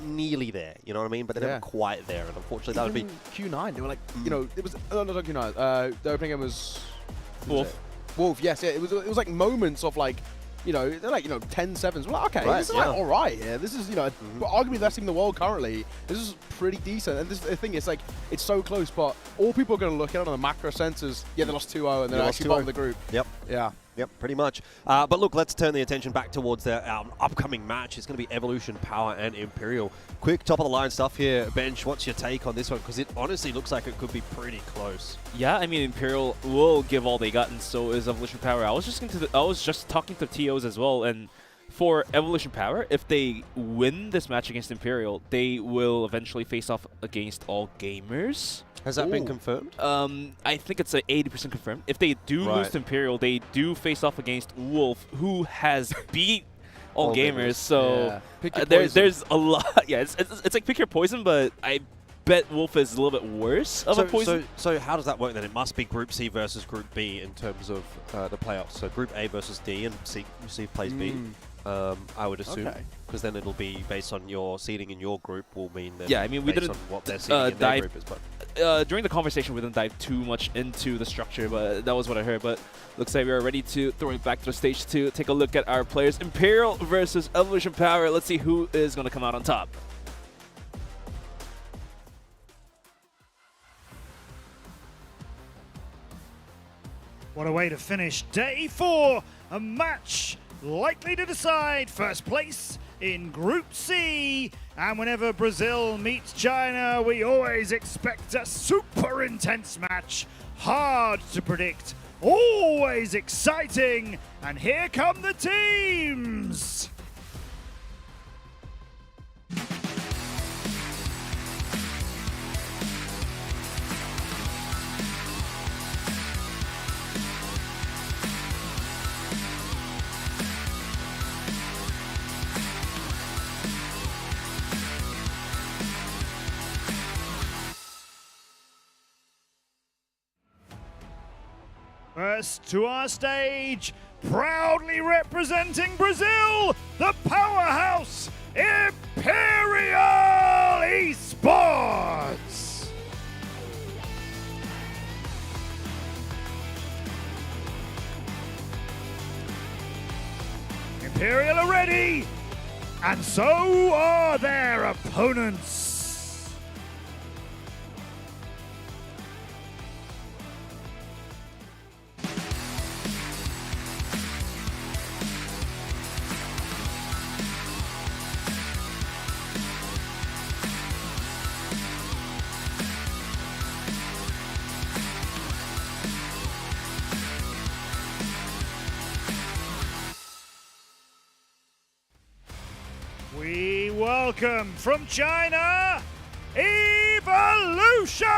nearly there, you know what I mean? But they're never quite there, and unfortunately that would be Q9. They were like, you know, it was not Q9. The opening game was Wolf. Wolf, yes, yeah. It was like moments of like, you know, they're like, you know, 10-7s. We're like, okay, this is like all right. Yeah, this is, you know, arguably the best team in the world currently. This is pretty decent. And this the thing is, like, it's so close, but all people are going to look at it on the macro sense is, yeah, they lost 2-0 and they're actually bottom of the group. Yep. Yeah. Yep, pretty much. But look, let's turn the attention back towards the upcoming match. It's going to be Evolution, Power, and Imperial. Quick top-of-the-line stuff here. Bench, what's your take on this one? Because it honestly looks like it could be pretty close. Yeah, I mean, Imperial will give all they got, and so is Evolution Power. I was just talking to TOs as well, and for Evolution Power, if they win this match against Imperial, they will eventually face off against all gamers. Has that been confirmed? I think it's 80% confirmed. If they do lose to Imperial, they do face off against Wolf, who has beat all gamers. So there's a lot. Yeah, it's like pick your poison, but I bet Wolf is a little bit worse of a poison. So how does that work then? It must be Group C versus Group B in terms of the playoffs. So Group A versus D, and C plays B. I would assume, because then it'll be based on your seeding in your group will mean that. Yeah, I mean, we didn't on what their seeding in their group is, but during the conversation we didn't dive too much into the structure, but that was what I heard. But looks like we are ready to throw it back to the stage to take a look at our players. Imperial versus Evolution Power. Let's see who is going to come out on top. What a way to finish day 4, a match likely to decide first place in Group C. And whenever Brazil meets China, we always expect a super intense match. Hard to predict, always exciting. And here come the teams. First to our stage, proudly representing Brazil, the powerhouse, Imperial Esports! Imperial are ready, and so are their opponents. We welcome from China, Evolution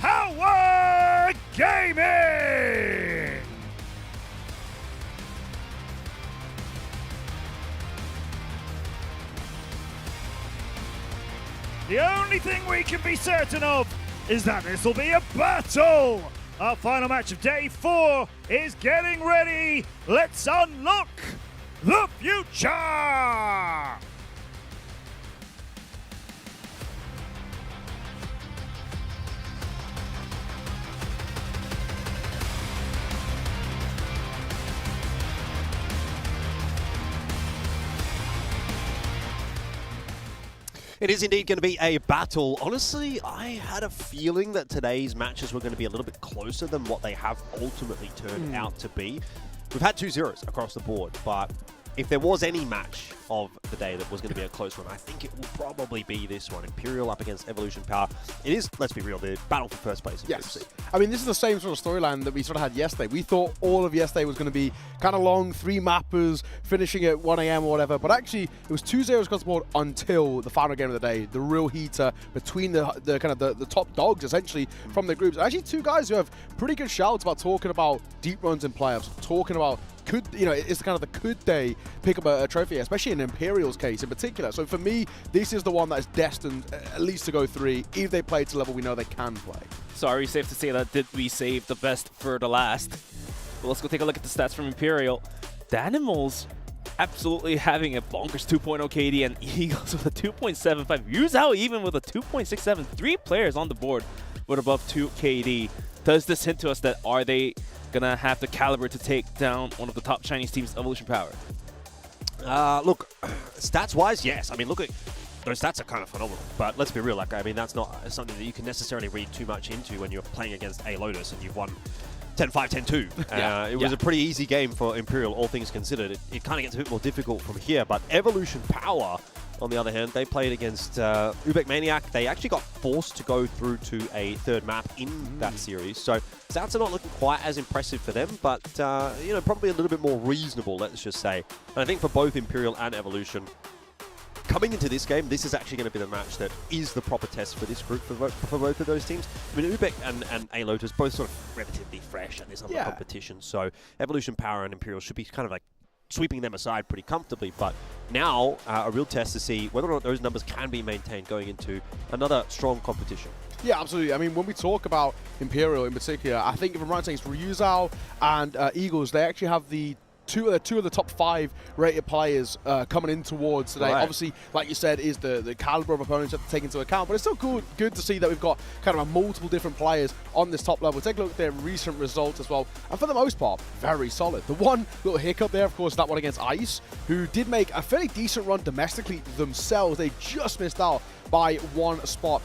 Power Gaming! The only thing we can be certain of is that this will be a battle! Our final match of day 4 is getting ready. Let's unlock the future! It is indeed going to be a battle. Honestly, I had a feeling that today's matches were going to be a little bit closer than what they have ultimately turned out to be. We've had 2-0s across the board, but if there was any match of the day that was going to be a close one, I think it will probably be this one. Imperial up against Evolution Power. It is, let's be real, the battle for first place. Yes. I mean, this is the same sort of storyline that we sort of had yesterday. We thought all of yesterday was going to be kind of long, 3 mappers, finishing at 1 AM or whatever. But actually, it was 2-0s across the board until the final game of the day. The real heater between the kind of the top dogs, essentially, from the groups. Actually, 2 guys who have pretty good shouts about talking about deep runs in playoffs, talking about it's kind of the could they pick up a trophy, especially in Imperial's case in particular. So for me, this is the one that is destined at least to go 3 if they play to the level we know they can play. So are we safe to say that did we save the best for the last? Well, let's go take a look at the stats from Imperial. The Animals absolutely having a bonkers 2.0 KD and Eagles with a 2.75. Yuzhao even with a 2.67. 3 players on the board with above 2 KD. Does this hint to us that are they gonna have the caliber to take down one of the top Chinese teams, Evolution Power? Look, stats-wise, yes. I mean, look at those stats are kind of phenomenal. But let's be real, like, I mean, that's not something that you can necessarily read too much into when you're playing against a Lotus and you've won 10-5, 10-2. It was a pretty easy game for Imperial, all things considered. It kind of gets a bit more difficult from here, but Evolution Power, on the other hand, they played against Ubek Maniac. They actually got forced to go through to a 3rd map in that series. So stats are not looking quite as impressive for them, but probably a little bit more reasonable, let's just say. And I think for both Imperial and Evolution, coming into this game, this is actually going to be the match that is the proper test for this group, for both of those teams. I mean, Ubek and A Lotus both sort of relatively fresh at this other competition, so Evolution Power and Imperial should be kind of like sweeping them aside pretty comfortably, but now a real test to see whether or not those numbers can be maintained going into another strong competition. Yeah, absolutely. I mean, when we talk about Imperial in particular, I think if I'm right saying it's Ryuzhao and Eagles, they actually have the two of the top 5 rated players coming in towards today. Right. Obviously, like you said, is the caliber of opponents you have to take into account, but it's still good to see that we've got kind of multiple different players on this top level. Take a look at their recent results as well, and for the most part, very solid. The one little hiccup there, of course, is that one against Ice, who did make a fairly decent run domestically themselves. They just missed out by 1 spot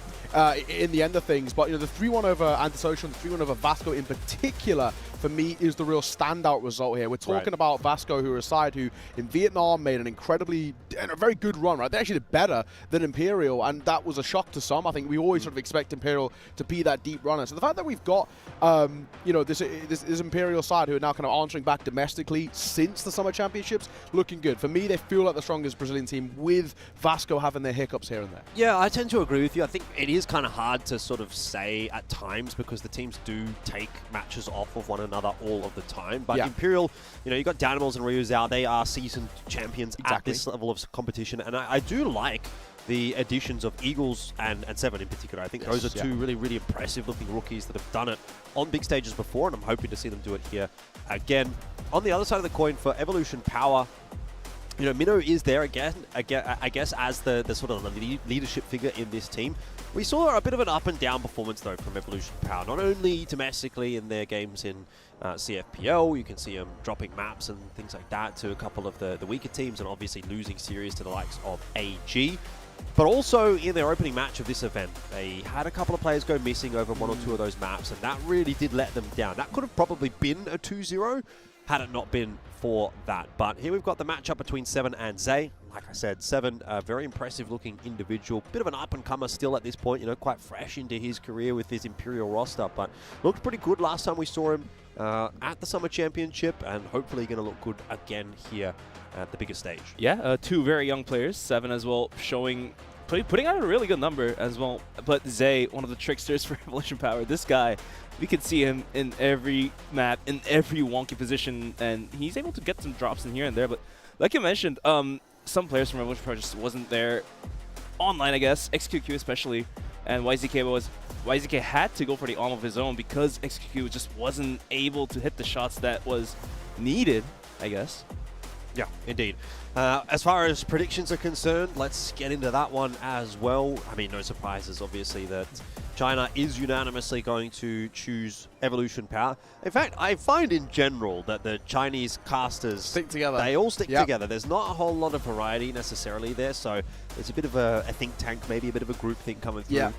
in the end of things, but the 3-1 over ANTISOCIAL and the 3-1 over Vasco in particular, for me, is the real standout result here. We're talking about Vasco, who are a side who in Vietnam made an a very good run, right? They actually did better than Imperial, and that was a shock to some. I think we always sort of expect Imperial to be that deep runner. So the fact that we've got, this Imperial side who are now kind of answering back domestically since the Summer Championships, looking good. For me, they feel like the strongest Brazilian team, with Vasco having their hiccups here and there. Yeah, I tend to agree with you. I think it is kind of hard to sort of say at times because the teams do take matches off of one another all of the time. But Imperial, you got Danimals and Ryuzhao. They are seasoned champions at this level of competition. And I do like the additions of Eagles and Seven in particular. I think those are 2 really, really impressive looking rookies that have done it on big stages before, and I'm hoping to see them do it here again. On the other side of the coin, for Evolution Power, Minnow is there again, I guess, as the sort of leadership figure in this team. We saw a bit of an up and down performance, though, from Evolution Power. Not only domestically in their games in CFPL, you can see them dropping maps and things like that to a couple of the weaker teams, and obviously losing series to the likes of AG. But also in their opening match of this event, they had a couple of players go missing over 1 or 2 of those maps, and that really did let them down. That could have probably been a 2-0 had it not been for that. But here we've got the matchup between Seven and Zay. Like I said, Seven, a very impressive looking individual. Bit of an up-and-comer still at this point, quite fresh into his career with his Imperial roster, but looked pretty good last time we saw him at the Summer Championship, and hopefully going to look good again here at the bigger stage. Yeah, 2 very young players, Seven as well, putting out a really good number as well. But Zay, one of the tricksters for Evolution Power, this guy, we could see him in every map, in every wonky position, and he's able to get some drops in here and there. But like you mentioned, some players from Evolution Power just wasn't there online, I guess, XQQ especially, and YZK had to go for the arm of his own because XQQ just wasn't able to hit the shots that was needed, I guess. Yeah, indeed. As far as predictions are concerned, let's get into that one as well. I mean, no surprises, obviously, that China is unanimously going to choose Evolution Power. In fact, I find in general that the Chinese casters stick together. They all stick together. There's not a whole lot of variety necessarily there, so it's a bit of a think tank, maybe a bit of a group thing coming through.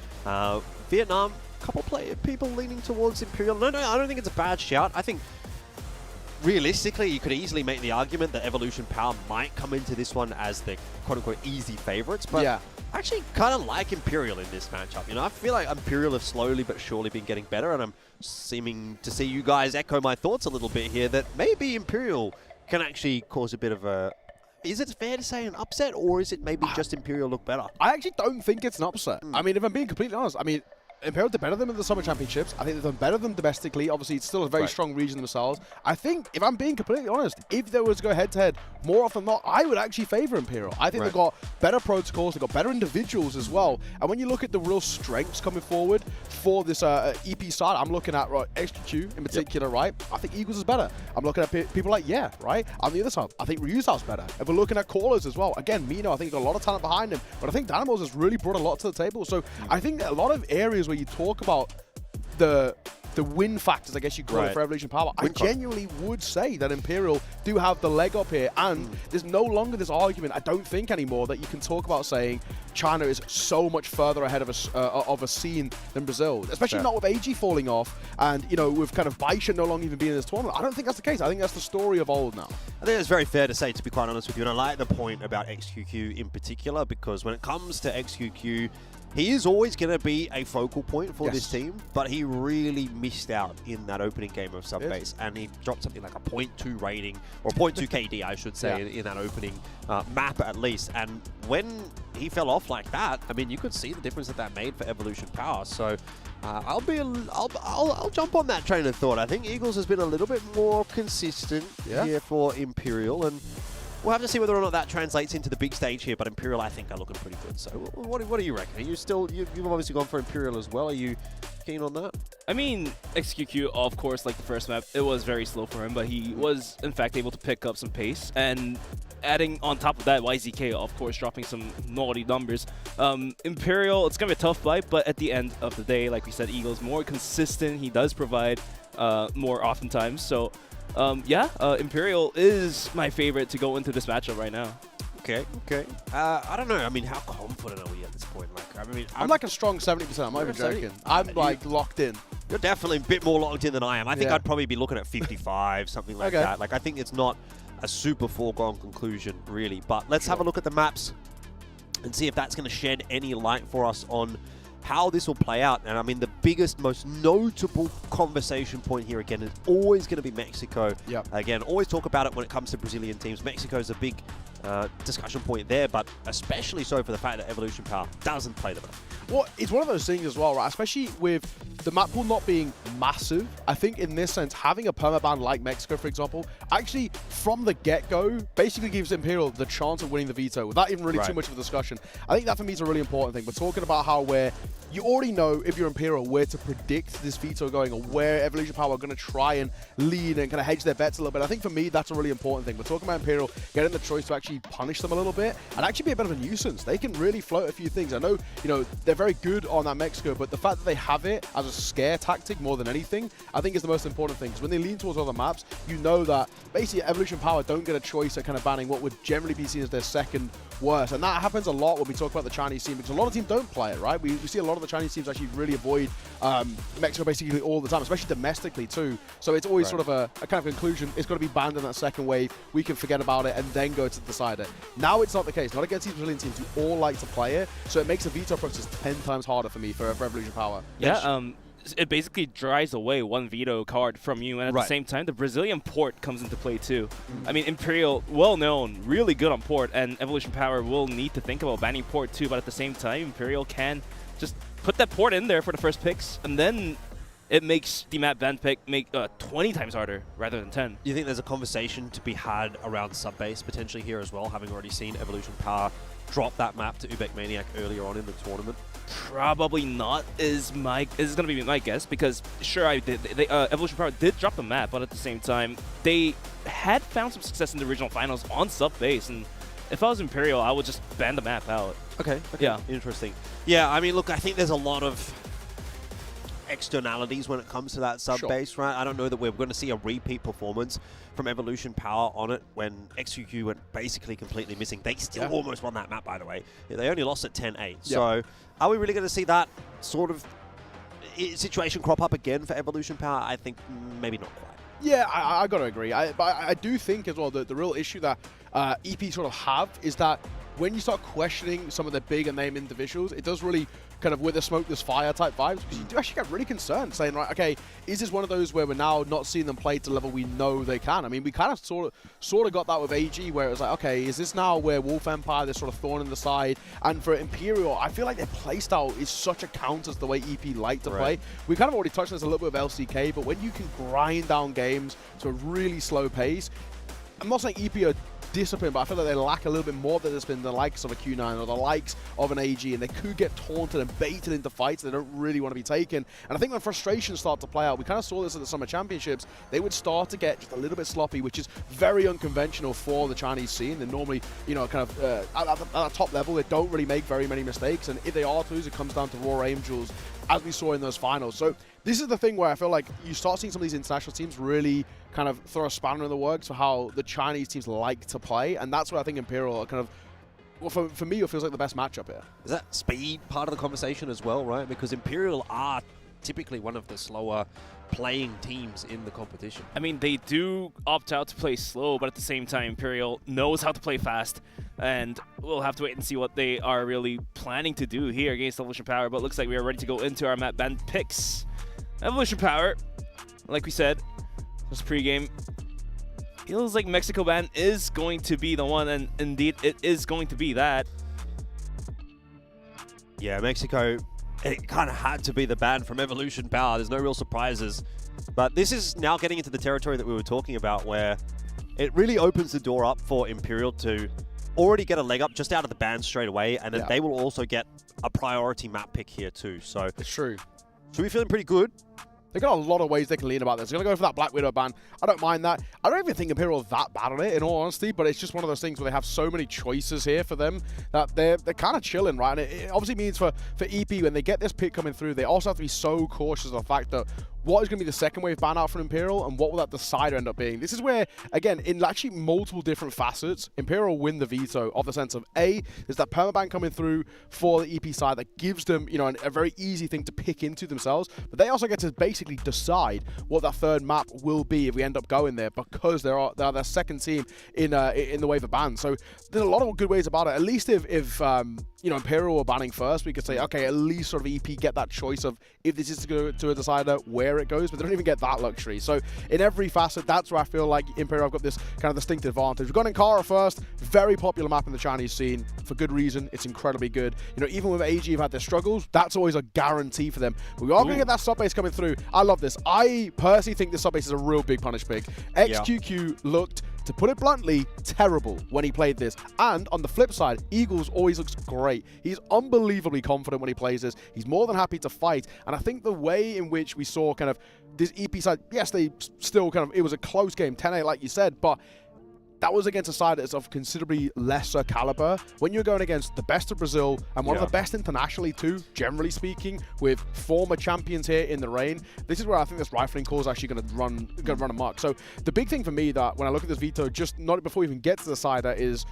Vietnam, a couple people leaning towards Imperial. No, I don't think it's a bad shout. I think realistically, you could easily make the argument that Evolution Power might come into this one as the quote-unquote easy favorites, but I actually kind of like Imperial in this matchup. You know, I feel like Imperial have slowly but surely been getting better, and I'm seeming to see you guys echo my thoughts a little bit here that maybe Imperial can actually cause a bit of a... Is it fair to say an upset, or is it maybe just Imperial look better? I actually don't think it's an upset. I mean, if I'm being completely honest, I mean, Imperial did better than them in the Summer Championships. I think they've done better than them domestically. Obviously, it's still a very strong region themselves. I think, if I'm being completely honest, if there was to go head-to-head, more often than not, I would actually favor Imperial. I think they've got better protocols, they've got better individuals as well. And when you look at the real strengths coming forward for this EP side, I'm looking at XQQ in particular, right? I think Eagles is better. I'm looking at people like right? On the other side, I think Ryuzao's better. If we're looking at callers as well, again, Mino, I think he's got a lot of talent behind him, but I think Dynamos has really brought a lot to the table. So I think that a lot of areas where you talk about the win factors, I guess you call it, for Evolution Power, I genuinely would say that Imperial do have the leg up here, and there's no longer this argument, I don't think anymore, that you can talk about saying China is so much further ahead of a scene than Brazil, especially not with AG falling off, and you know, with kind of Baisha no longer even being in this tournament. I don't think that's the case. I think that's the story of old now. I think it's very fair to say, to be quite honest with you, and I like the point about XQQ in particular, because when it comes to XQQ, he is always going to be a focal point for this team, but he really missed out in that opening game of Subbase, and he dropped something like a 0.2 rating, or 0.2 KD, I should say, in that opening map at least. And when he fell off like that, I mean, you could see the difference that made for Evolution Power. So I'll jump on that train of thought. I think Eagles has been a little bit more consistent here for Imperial, and we'll have to see whether or not that translates into the big stage here, but Imperial, I think, are looking pretty good. So what do you reckon? Are you still, you've obviously gone for Imperial as well. Are you keen on that? I mean, XQQ, of course, like the first map, it was very slow for him, but he was, in fact, able to pick up some pace. And adding on top of that, YZK, of course, dropping some naughty numbers. Imperial, it's going to be a tough fight, but at the end of the day, like we said, Eagle's more consistent. He does provide more oftentimes. So Imperial is my favorite to go into this matchup right now. Okay. I don't know. I mean, how confident are we at this point? Like, I mean, I'm like a strong 70%. I'm not even joking. I'm like locked in. You're definitely a bit more locked in than I am. I think I'd probably be looking at 55, something like that. Like, I think it's not a super foregone conclusion, really. But let's have a look at the maps and see if that's going to shed any light for us on how this will play out. And I mean, the biggest, most notable conversation point here again is always going to be Mexico. Again, always talk about it when it comes to Brazilian teams. Mexico is a big discussion point there, but especially so for the fact that Evolution Power doesn't play the map. Well, it's one of those things as well, right? Especially with the map pool not being massive. I think in this sense, having a permaban like Mexico, for example, actually from the get-go basically gives Imperial the chance of winning the veto without even really too much of a discussion. I think that for me is a really important thing. We're talking about how you already know, if you're Imperial, where to predict this veto going, or where Evolution Power are going to try and lead and kind of hedge their bets a little bit. I think for me, that's a really important thing. We're talking about Imperial getting the choice to actually punish them a little bit and actually be a bit of a nuisance. They can really float a few things. I know, you know, they're very good on that Mexico, but the fact that they have it as a scare tactic more than anything, I think is the most important thing. Because when they lean towards other maps, you know that basically Evolution Power don't get a choice at kind of banning what would generally be seen as their second worst. And that happens a lot when we talk about the Chinese team, because a lot of teams don't play it, right? We see a lot of the Chinese teams actually really avoid Mexico basically all the time, especially domestically too. So it's always sort of a kind of conclusion. It's got to be banned in that second wave. We can forget about it and then go to the decider. Now it's not the case. Not against these Brazilian teams who all like to play it. So it makes the veto process 10 times harder for me for Evolution Power. It basically drives away one veto card from you, and at the same time, the Brazilian port comes into play too. I mean, Imperial, well-known, really good on port, and Evolution Power will need to think about banning port too, but at the same time, Imperial can just put that port in there for the first picks, and then it makes the map ban pick 20 times harder rather than 10. Do you think there's a conversation to be had around Subbase potentially here as well, having already seen Evolution Power drop that map to Ubek Maniac earlier on in the tournament? Probably not is going to be my guess, because sure, Evolution Power did drop the map, but at the same time, they had found some success in the regional finals on Subbase, and if I was Imperial, I would just ban the map out. Okay. Yeah. Interesting. Yeah, I mean, look, I think there's a lot of externalities when it comes to that sub base, right? I don't know that we're going to see a repeat performance from Evolution Power on it when XQQ went basically completely missing. They still almost won that map, by the way. They only lost at 10-8. So are we really going to see that sort of situation crop up again for Evolution Power? I think maybe not quite. Yeah, I got to agree. But I do think as well that the real issue that EP sort of have is that when you start questioning some of the bigger name individuals, it does really kind of with the smoke, there's fire type vibes, because you do actually get really concerned saying, right, okay, is this one of those where we're now not seeing them play to the level we know they can? I mean, we kind of sort of got that with AG, where it was like, okay, is this now where Wolf Empire, this sort of thorn in the side? And for Imperial, I feel like their playstyle is such a counter to the way EP like to play. We kind of already touched on this a little bit with LCK, but when you can grind down games to a really slow pace, I'm not saying EP are discipline, but I feel like they lack a little bit more than there's been the likes of a Q9 or the likes of an AG, and they could get taunted and baited into fights they don't really want to be taken. And I think when frustrations start to play out, we kind of saw this at the Summer Championships, they would start to get just a little bit sloppy, which is very unconventional for the Chinese scene. They're normally, you know, kind of at the top level, they don't really make very many mistakes, and if they are to lose, it comes down to raw Angels, as we saw in those finals. So this is the thing where I feel like you start seeing some of these international teams really kind of throw a spanner in the works for how the Chinese teams like to play, and that's where I think Imperial are kind of, well, for me, it feels like the best matchup here. Is that speed part of the conversation as well, right? Because Imperial are typically one of the slower playing teams in the competition. I mean, they do opt out to play slow, but at the same time, Imperial knows how to play fast, and we'll have to wait and see what they are really planning to do here against Evolution Power. But it looks like we are ready to go into our map band picks. Evolution Power, like we said, this pregame, feels like Mexico ban is going to be the one, and indeed it is going to be that. Yeah, Mexico, it kind of had to be the ban from Evolution Power. There's no real surprises. But this is now getting into the territory that we were talking about, where it really opens the door up for Imperial to already get a leg up just out of the ban straight away, and then they will also get a priority map pick here too. So it's true. So we're feeling pretty good. They got a lot of ways they can lean about this. They're going to go for that Black Widow ban. I don't mind that. I don't even think Imperial are that bad at it, in all honesty, but it's just one of those things where they have so many choices here for them that they're kind of chilling, right? And it obviously means for EP, when they get this pick coming through, they also have to be so cautious of the fact that what is going to be the second wave ban out from Imperial, and what will that decider end up being? This is where, again, in actually multiple different facets, Imperial win the veto of the sense of, A, there's that permaban coming through for the EP side that gives them, you know, a very easy thing to pick into themselves, but they also get to basically decide what that third map will be if we end up going there, because they're their second team in the wave of bans. So there's a lot of good ways about it. At least if you know, Imperial were banning first, we could say, okay, at least sort of EP get that choice of if this is to go to a decider, where it goes, but they don't even get that luxury. So in every facet, that's where I feel like Imperial have got this kind of distinct advantage. We've got Ankara first, very popular map in the Chinese scene, for good reason. It's incredibly good. You know, even with AG have had their struggles, that's always a guarantee for them. But we are going to get that sub base coming through. I love this. I personally think this sub base is a real big punish pick. XQQ looked, to put it bluntly, terrible when he played this. And on the flip side, Eagles always looks great. He's unbelievably confident when he plays this. He's more than happy to fight. And I think the way in which we saw kind of this EP side, yes, they still kind of, it was a close game, 10-8 like you said, but that was against a side that's of considerably lesser caliber. When you're going against the best of Brazil and one of the best internationally too, generally speaking, with former champions here in the rain, this is where I think this rifling call is actually going to run amok. So the big thing for me that when I look at this veto, just not before we even get to the side, that is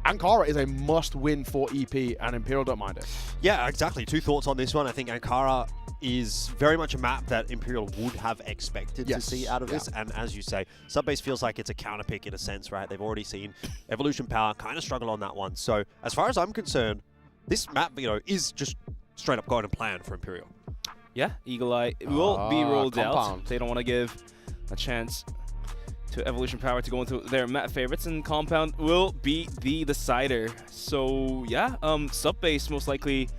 Ankara is a must-win for EP, and Imperial don't mind it. Yeah, exactly. Two thoughts on this one. I think Ankara is very much a map that Imperial would have expected to see out of this. And as you say, Subbase feels like it's a counter pick in a sense, right? They've already seen Evolution Power kind of struggle on that one. So as far as I'm concerned, this map, you know, is just straight up going to plan for Imperial. Yeah, Eagle Eye will be rolled out. They don't want to give a chance to Evolution Power to go into their map favorites, and Compound will be the decider. So yeah, Subbase most likely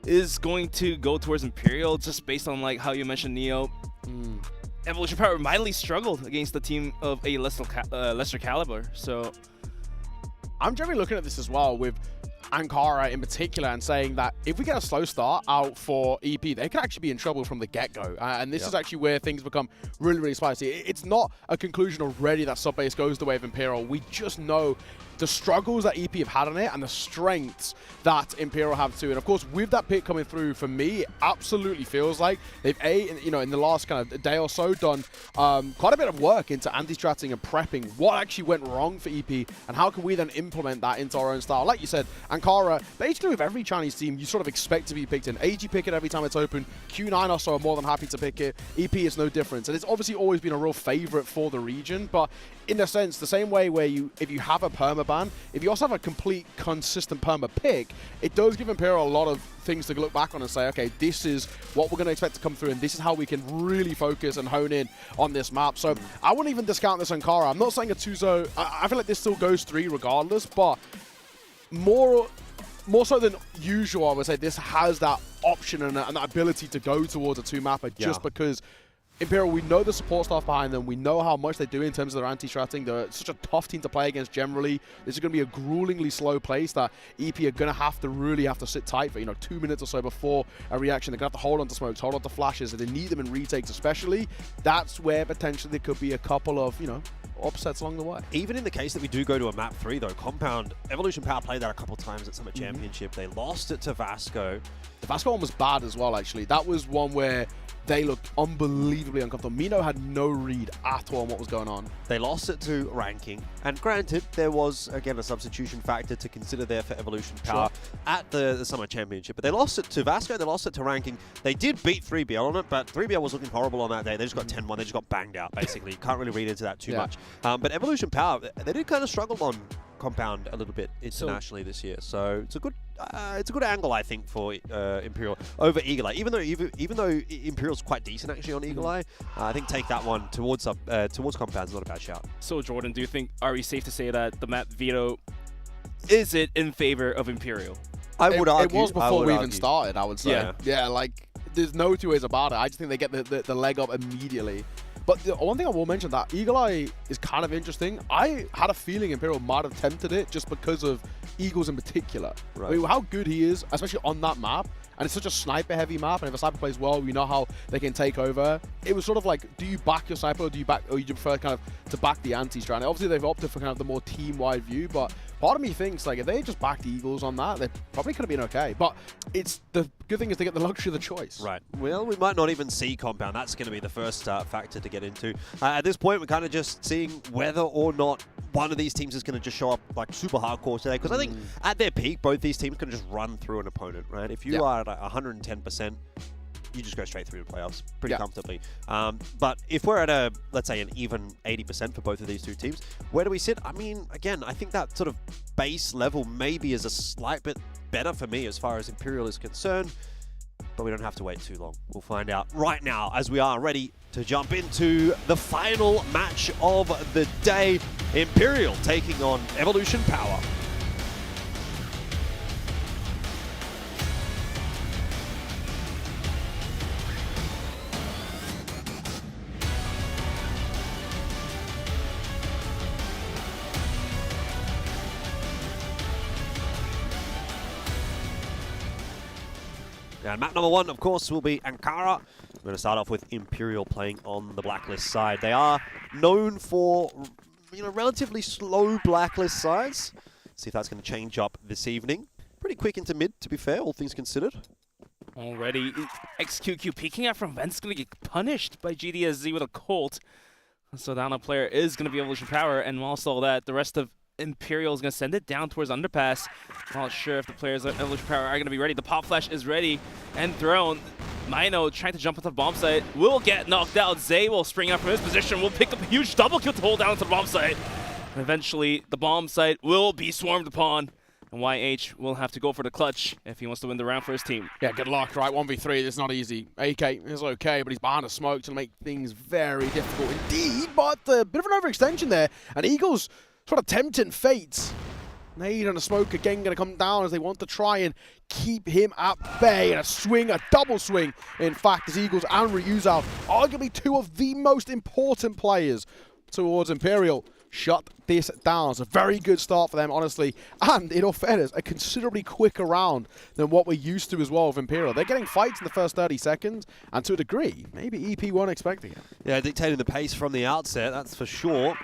is going to go towards Imperial, just based on like how you mentioned, Neo. Evolution Power mightily struggled against the team of a lesser caliber, so I'm generally looking at this as well with Ankara in particular and saying that if we get a slow start out for EP, they could actually be in trouble from the get-go. And this is actually where things become really, really spicy. It's not a conclusion already that sub-base goes the way of Imperial. We just know the struggles that EP have had on it and the strengths that Imperial have too. And of course, with that pick coming through, for me, it absolutely feels like they've, in the last kind of day or so, done quite a bit of work into anti-stratting and prepping what actually went wrong for EP and how can we then implement that into our own style. Like you said, Ankara, basically with every Chinese team, you sort of expect to be picked in. AG pick it every time it's open. Q9 also are more than happy to pick it. EP is no difference. And it's obviously always been a real favorite for the region, but in a sense, the same way where if you have a permaban, if you also have a complete consistent perma pick, it does give Imperial a lot of things to look back on and say, okay, this is what we're going to expect to come through, and this is how we can really focus and hone in on this map. So I wouldn't even discount this Ankara. I'm not saying a 2-0. I feel like this still goes 3 regardless, but more so than usual, I would say this has that option and that ability to go towards a 2-mapper just because Imperial, we know the support staff behind them. We know how much they do in terms of their anti-stratting. They're such a tough team to play against generally. This is going to be a gruelingly slow place that EP are going to really have to sit tight for 2 minutes or so before a reaction. They're going to have to hold on to smokes, hold on to flashes. If they need them in retakes especially, that's where potentially there could be a couple of, upsets along the way. Even in the case that we do go to a map 3 though, Compound, Evolution Power played that a couple times at Summer Championship. They lost it to Vasco. The Vasco one was bad as well, actually. That was one where they looked unbelievably uncomfortable. Mino had no read at all on what was going on. They lost it to ranking. And granted, there was, again, a substitution factor to consider there for Evolution Power at the Summer Championship. But they lost it to Vasco, they lost it to ranking. They did beat 3BL on it, but 3BL was looking horrible on that day. They just got 10-1. They just got banged out, basically. You can't really read into that too much. But Evolution Power, they did kind of struggle on Compound a little bit internationally this year. So it's a good angle, I think, for Imperial over Eagle Eye. Even though Imperial's quite decent actually on Eagle Eye, I think take that one towards Compound is not a bad shout. So Jordan, are we safe to say that the map veto is it in favor of Imperial? I would argue. It was before we even started, I would say. Yeah, like there's no two ways about it. I just think they get the leg up immediately. But the one thing I will mention, that Eagle Eye is kind of interesting. I had a feeling Imperial might have tempted it just because of Eagles in particular. I mean, how good he is, especially on that map. And it's such a sniper-heavy map, and if a sniper plays well, you know how they can take over. It was sort of like, do you back your sniper, or do you prefer kind of to back the anti-strat? And obviously, they've opted for kind of the more team-wide view, but part of me thinks, like, if they just backed the Eagles on that, they probably could have been okay. But the good thing is they get the luxury of the choice. Right. Well, we might not even see Compound. That's going to be the first factor to get into. At this point, we're kind of just seeing whether or not one of these teams is going to just show up like super hardcore today. Because I think at their peak, both these teams can just run through an opponent, right? If you are at 110%, you just go straight through the playoffs pretty comfortably. But if we're at let's say an even 80% for both of these two teams, where do we sit? I mean, again, I think that sort of base level maybe is a slight bit better for me as far as Imperial is concerned, but we don't have to wait too long. We'll find out right now as we are ready to jump into the final match of the day. Imperial taking on Evolution Power. And map number 1, of course, will be Ankara. We're going to start off with Imperial playing on the Blacklist side. They are known for, relatively slow Blacklist sides. See if that's going to change up this evening. Pretty quick into mid, to be fair, all things considered. Already, XQQ peeking out from Vent's going to get punished by GDSZ with a Colt. So down a player is going to be Evolution Power, and also that the rest of Imperial is going to send it down towards Underpass. Not sure if the players of Evolution Power are going to be ready. The Pop Flash is ready and thrown. Mino trying to jump into the bomb site will get knocked out. Zay will spring up from his position, will pick up a huge double kill to hold down to the bomb site. And eventually, the bomb site will be swarmed upon. And YH will have to go for the clutch if he wants to win the round for his team. Yeah, good luck, right? 1v3, it's not easy. AK is okay, but he's behind a smoke to make things very difficult indeed. But a bit of an overextension there. And Eagles sort of tempting fate. Nade and a smoke again going to come down as they want to try and keep him at bay. And a swing, a double swing, in fact, as Eagles and Ryuzao, arguably two of the most important players towards Imperial, shut this down. It's a very good start for them, honestly. And in all fairness, a considerably quicker round than what we're used to as well with Imperial. They're getting fights in the first 30 seconds, and to a degree, maybe EP weren't expecting it. Yeah, dictating the pace from the outset, that's for sure.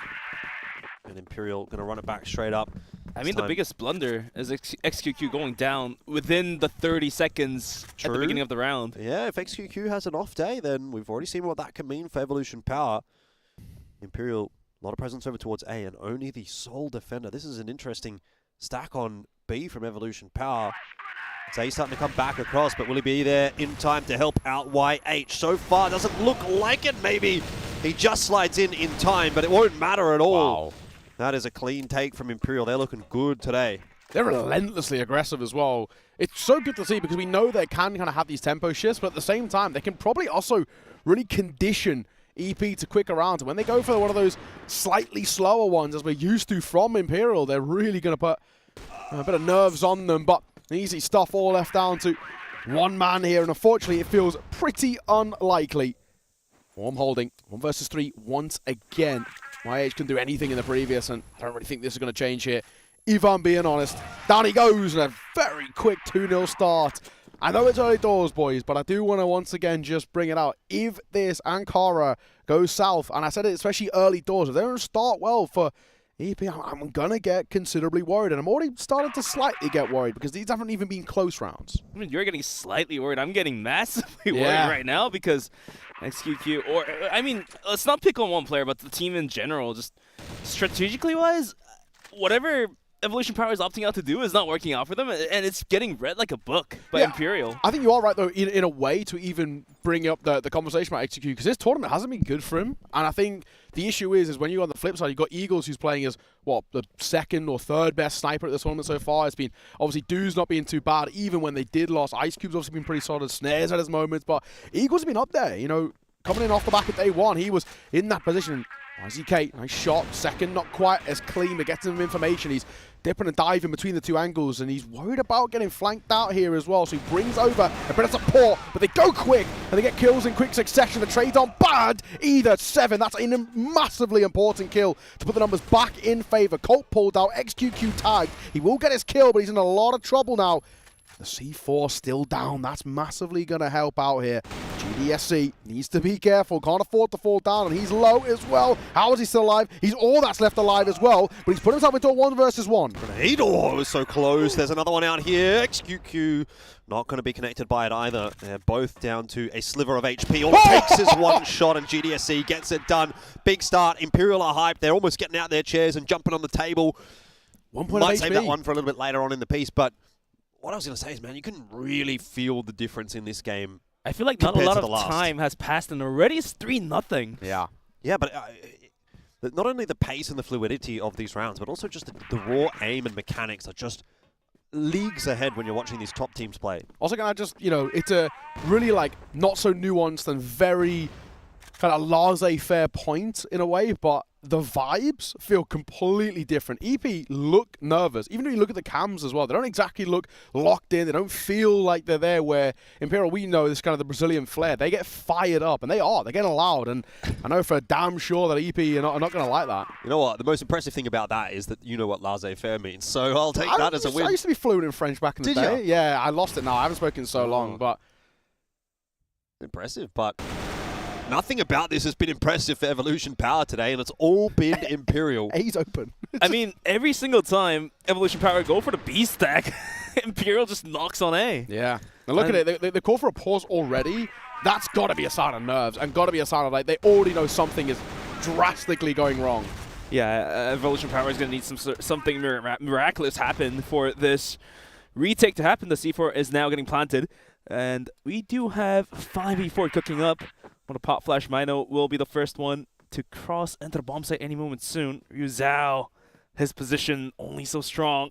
And Imperial going to run it back straight up. I mean, the biggest blunder is XQQ going down within the 30 seconds at the beginning of the round. Yeah, if XQQ has an off day, then we've already seen what that can mean for Evolution Power. Imperial, a lot of presence over towards A, and only the sole defender. This is an interesting stack on B from Evolution Power. So he's starting to come back across, but will he be there in time to help out YH? So far, doesn't look like it, maybe. He just slides in time, but it won't matter at all. Wow. That is a clean take from Imperial. They're looking good today. They're relentlessly aggressive as well. It's so good to see because we know they can kind of have these tempo shifts, but at the same time, they can probably also really condition EP to quicker rounds. And when they go for one of those slightly slower ones, as we're used to from Imperial, they're really going to put a bit of nerves on them. But easy stuff all left down to one man here. And unfortunately, it feels pretty unlikely. Warm holding, 1 versus 3 once again. YH can do anything in the previous, and I don't really think this is going to change here. If I'm being honest, down he goes, and a very quick 2-0 start. I know it's early doors, boys, but I do want to once again just bring it out. If this Ankara goes south, and I said it especially early doors, if they don't start well for EP, I'm going to get considerably worried, and I'm already starting to slightly get worried because these haven't even been close rounds. I mean, you're getting slightly worried. I'm getting massively worried right now because XQQ, or, I mean, let's not pick on one player, but the team in general, just strategically wise, whatever Evolution Power is opting out to do is not working out for them, and it's getting read like a book by Imperial. I think you are right, though, in a way, to even bring up the conversation about XQQ, because this tournament hasn't been good for him, and I think the issue is when you're on the flip side, you've got Eagles who's playing as, what, the second or third best sniper at this tournament so far. It's been, obviously, Do's not being too bad, even when they did lose. Ice Cube's obviously been pretty solid, Snares at his moments, but Eagles have been up there, you know, coming in off the back of day one. He was in that position. IZK, nice shot. Second, not quite as clean, but gets him information. He's dipping and diving between the two angles, and he's worried about getting flanked out here as well. So he brings over a bit of support, but they go quick, and they get kills in quick succession. The trade's on bad. Either 7. That's a massively important kill to put the numbers back in favor. Colt pulled out. XQQ tagged. He will get his kill, but he's in a lot of trouble now. The C4 still down. That's massively going to help out here. GDSC needs to be careful. Can't afford to fall down, and he's low as well. How is he still alive? He's all that's left alive as well, but he's put himself into a 1 versus 1. Grenade, oh, it was so close. There's another one out here. XQQ not going to be connected by it either. They're both down to a sliver of HP. All it takes is one shot, and GDSC gets it done. Big start. Imperial are hyped. They're almost getting out their chairs and jumping on the table. 1 point Might of save HP. that one for a little bit later on in the piece, but what I was going to say is, man, you can really feel the difference in this game. I feel like not a lot of time has passed, and already it's 3-0. Yeah. Yeah, but not only the pace and the fluidity of these rounds, but also just the raw aim and mechanics are just leagues ahead when you're watching these top teams play. Also, can I just, you know, it's a really, like, not so nuanced and very kind of laissez-faire point in a way, but the vibes feel completely different. EP look nervous. Even if you look at the cams as well, they don't exactly look locked in. They don't feel like they're there, where Imperial, we know this kind of the Brazilian flair. They get fired up, and they are. They're getting loud, and I know for damn sure that EP are not going to like that. You know what? The most impressive thing about that is that you know what laissez-faire means, so I'll take that as a win. I used to be fluent in French back in the day. Yeah, I lost it now. I haven't spoken in so long, but impressive, but nothing about this has been impressive for Evolution Power today, and it's all been Imperial. A's open. I mean, every single time Evolution Power go for the B stack, Imperial just knocks on A. Yeah. Now look at it. They call for a pause already. That's got to be a sign of nerves, and got to be a sign of, like, they already know something is drastically going wrong. Yeah, Evolution Power is going to need something miraculous happen for this retake to happen. The C4 is now getting planted, and we do have 5v4 cooking up. On a pop flash, Mino will be the first one to cross enter the bomb site any moment soon. Ryu Zhao, his position only so strong.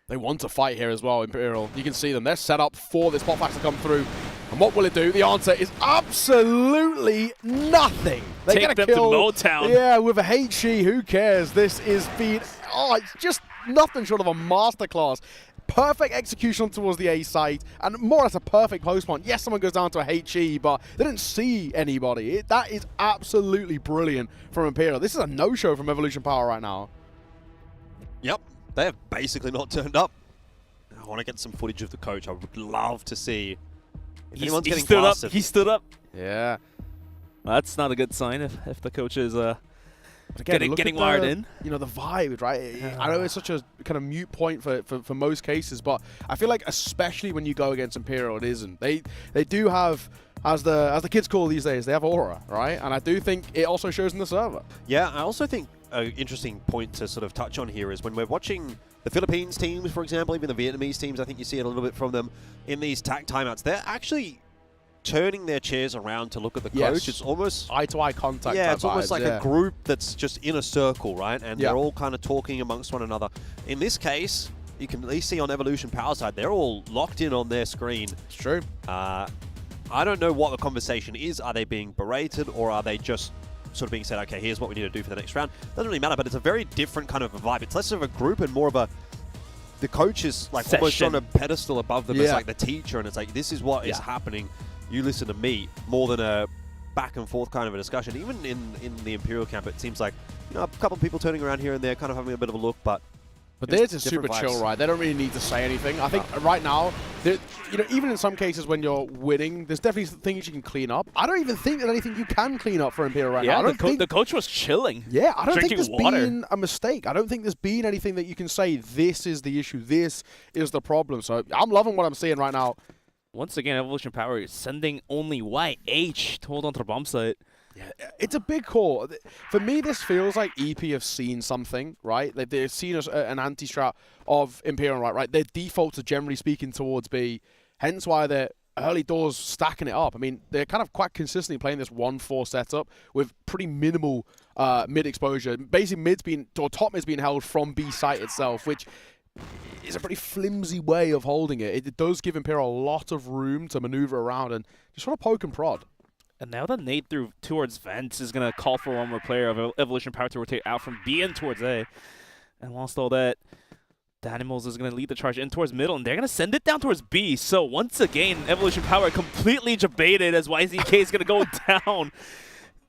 They want to fight here as well, Imperial. You can see them. They're set up for this pop flash to come through. And what will it do? The answer is absolutely nothing. They Take get a them kill. to Motown. Yeah, with a HE, who cares? This is being... Oh, it's just nothing short of a masterclass. Perfect execution towards the A site, and more or less a perfect post plant. Yes, someone goes down to a HE, but they didn't see anybody. That is absolutely brilliant from Imperial. This is a no-show from Evolution Power right now. Yep, they have basically not turned up. I want to get some footage of the coach. I would love to see if anyone's getting past it. He stood up. Yeah. That's not a good sign if the coach is Again, getting wired in. You know, the vibe, right? I know it's such a kind of mute point for most cases, but I feel like especially when you go against Imperial, it isn't. They do have, as the kids call these days, they have aura, right? And I do think it also shows in the server. Yeah, I also think an interesting point to sort of touch on here is when we're watching the Philippines teams, for example, even the Vietnamese teams, I think you see it a little bit from them in these TAC timeouts. They're actually turning their chairs around to look at the coach. It's almost eye-to-eye contact. Yeah, it's almost like a group that's just in a circle, right? And they're all kind of talking amongst one another. In this case, you can at least see on Evolution Power side, they're all locked in on their screen. It's true. I don't know what the conversation is. Are they being berated, or are they just sort of being said, okay, here's what we need to do for the next round? Doesn't really matter, but it's a very different kind of a vibe. It's less of a group and more of a, the coach is like almost on a pedestal above them as like the teacher, and it's like, this is what is happening. You listen to me, more than a back and forth kind of a discussion. Even in the Imperial camp, it seems like, you know, a couple of people turning around here and there, kind of having a bit of a look, but they're just super chill, right? They don't really need to say anything. I think right now, you know, even in some cases when you're winning, there's definitely things you can clean up. I don't even think there's anything you can clean up for Imperial right now. I don't think the coach was chilling. Yeah, I don't think there's water. been a mistake. I don't think there's been anything that you can say, this is the issue, this is the problem. So I'm loving what I'm seeing right now. Once again, Evolution Power is sending only YH to hold on to the bomb site. Yeah, it's a big call. For me, this feels like EP have seen something, right? They've seen an anti-strat of Imperial, right? Their defaults are generally speaking towards B, hence why they're early doors stacking it up. I mean, they're kind of quite consistently playing this 1-4 setup with pretty minimal mid exposure. Basically, top mid's being held from B site itself, which is a pretty flimsy way of holding it. It does give Imperial a lot of room to maneuver around and just sort of poke and prod. And now that Nate threw towards Vents is going to call for one more player of Evolution Power to rotate out from B in towards A. And whilst all that, Danimals is going to lead the charge in towards middle, and they're going to send it down towards B. So once again, Evolution Power completely debated as YZK is going to go down.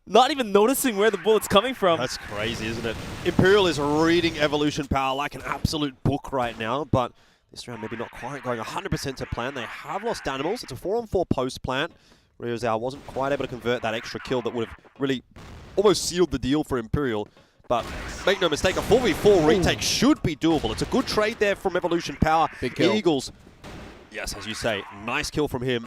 Not even noticing where the bullet's coming from. That's crazy, isn't it? Imperial is reading Evolution Power like an absolute book right now, but this round maybe not quite going 100% to plan. They have lost Danimals. It's a 4-on-4 post plant. Ryozao wasn't quite able to convert that extra kill that would have really almost sealed the deal for Imperial. But make no mistake, a 4v4 retake should be doable. It's a good trade there from Evolution Power. Big kill. Eagles, yes, as you say, nice kill from him.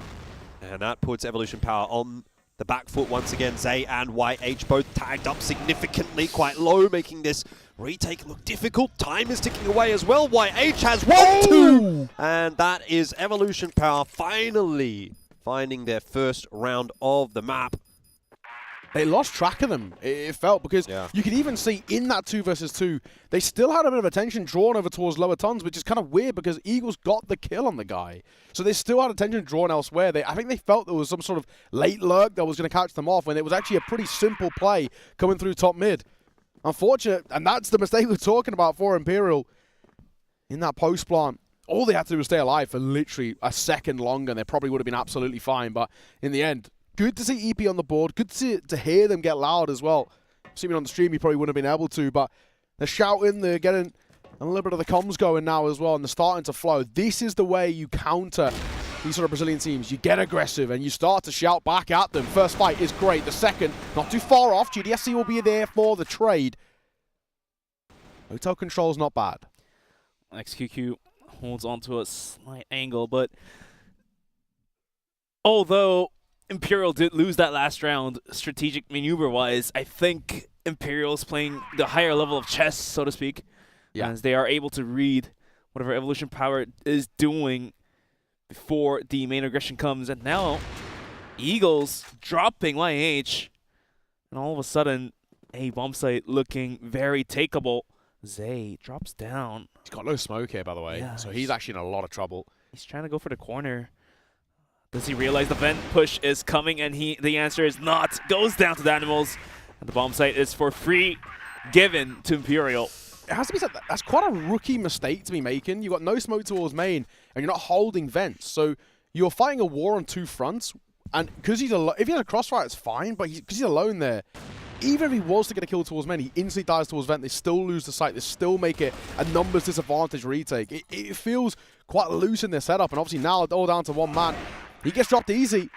And that puts Evolution Power on the back foot once again. Zay and YH both tagged up significantly, quite low, making this retake look difficult. Time is ticking away as well. YH has 1-2! And that is Evolution Power finally finding their first round of the map. They lost track of them, it felt, because you could even see in that 2 versus 2, they still had a bit of attention drawn over towards lower tons, which is kind of weird because Eagles got the kill on the guy. So they still had attention drawn elsewhere. I think they felt there was some sort of late lurk that was going to catch them off when it was actually a pretty simple play coming through top mid. Unfortunate, and that's the mistake we're talking about for Imperial in that post plant. All they had to do was stay alive for literally a second longer, and they probably would have been absolutely fine. But in the end, good to see EP on the board. Good to hear them get loud as well. Assuming on the stream, you probably wouldn't have been able to, but they're shouting, they're getting a little bit of the comms going now as well, and they're starting to flow. This is the way you counter these sort of Brazilian teams. You get aggressive, and you start to shout back at them. First fight is great. The second, not too far off. GDSC will be there for the trade. Hotel control's not bad. XQQ holds onto a slight angle, but although Imperial did lose that last round, strategic maneuver-wise, I think Imperial's playing the higher level of chess, so to speak, as they are able to read whatever Evolution Power is doing before the main aggression comes. And now, Eagles dropping YH, and all of a sudden, a bomb site looking very takeable. Zay drops down. He's got no smoke here, by the way, so he's actually in a lot of trouble. He's trying to go for the corner. Does he realize the vent push is coming? And the answer is not. Goes down to the animals. And the bomb site is for free, given to Imperial. it has to be said that that's quite a rookie mistake to be making. You've got no smoke towards main, and you're not holding vents. So you're fighting a war on two fronts. And because he's alone, if he has a crossfire, it's fine. But because he's alone there, even if he was to get a kill towards main, he instantly dies towards vent. They still lose the site. They still make it a numbers disadvantage retake. It feels quite loose in their setup. And obviously now all down to one man. He gets dropped easy.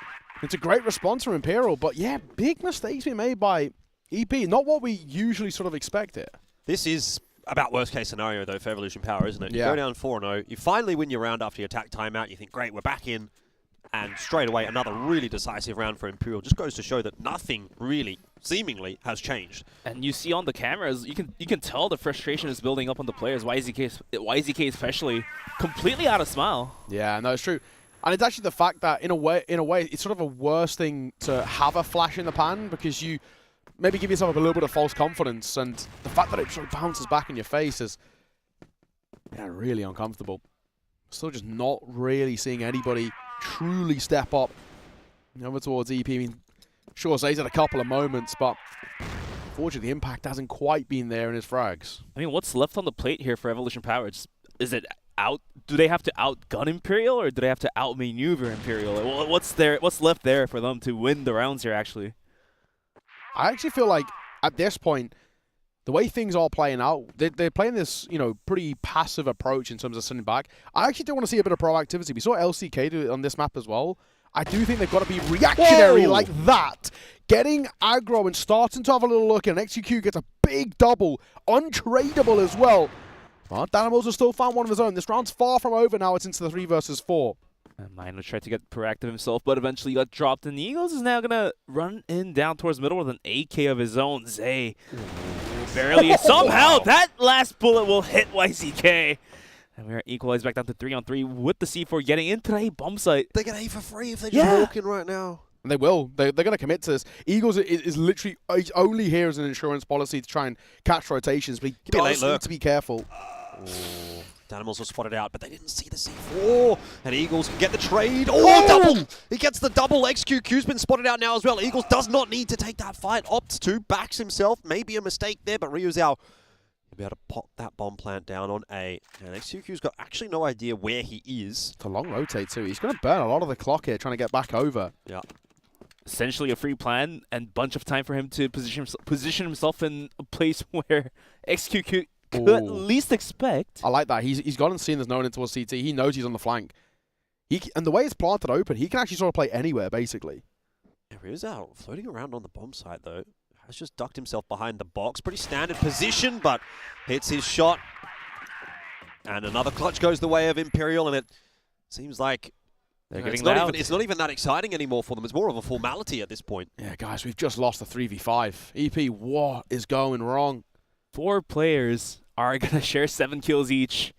It's a great response from Imperial. But yeah, big mistakes being made by EP. Not what we usually sort of expect here. This is about worst case scenario, though, for Evolution Power, isn't it? You Yeah. go down 4-0. You finally win your round after your attack timeout. You think, great, we're back in. And straight away, another really decisive round for Imperial. Just goes to show that nothing really, seemingly, has changed. And you see on the cameras, you can tell the frustration is building up on the players. YZK especially, completely out of smile. Yeah, no, it's true. And it's actually the fact that, in a way, it's sort of a worse thing to have a flash in the pan because you maybe give yourself a little bit of false confidence, and the fact that it sort of bounces back in your face is really uncomfortable. Still just not really seeing anybody truly step up over towards EP. I mean, sure, Zay's had a couple of moments, but unfortunately the impact hasn't quite been there in his frags. I mean, what's left on the plate here for Evolution Power? Is it out? Do they have to outgun Imperial, or do they have to outmaneuver Imperial? What's left there for them to win the rounds here, actually? I actually feel like at this point, the way things are playing out, they're playing this, pretty passive approach in terms of sitting back. I actually do want to see a bit of proactivity. We saw LCK do it on this map as well. I do think they've got to be reactionary like that. Getting aggro and starting to have a little look, and XQQ gets a big double, untradeable as well. But Danimals has still found one of his own. This round's far from over now. It's into the 3 versus 4. And Mino tried to get proactive himself, but eventually got dropped. And Eagles is now going to run in down towards middle with an AK of his own. Zay barely. Somehow that last bullet will hit YZK. And we're equalized back down to 3-on-3 with the C4 getting into a bomb site. They get A for free if they're just walking right now. And they will. They're going to commit to this. Eagles is literally he's only here as an insurance policy to try and catch rotations, but he does need to be careful. Danimals were spotted out, but they didn't see the C4. And Eagles can get the trade. Oh, double! He gets the double. XQQ's been spotted out now as well. Eagles does not need to take that fight. Opts to, backs himself. Maybe a mistake there, but Ryu Zhao will be able to pop that bomb plant down on A. And XQQ's got actually no idea where he is. It's a long rotate too. He's going to burn a lot of the clock here trying to get back over. Yeah. Essentially a free plan and bunch of time for him to position himself in a place where XQQ could at least expect. I like that. He's gone and seen there's no one in towards CT. He knows he's on the flank. And the way it's planted open, he can actually sort of play anywhere, basically. Yeah, Ryu Zhao floating around on the bomb site, though. Has just ducked himself behind the box. Pretty standard position, but hits his shot. And another clutch goes the way of Imperial, and it seems like it's not even that exciting anymore for them. It's more of a formality at this point. Yeah, guys, we've just lost the 3v5. EP, what is going wrong? 4 players are going to share 7 kills each.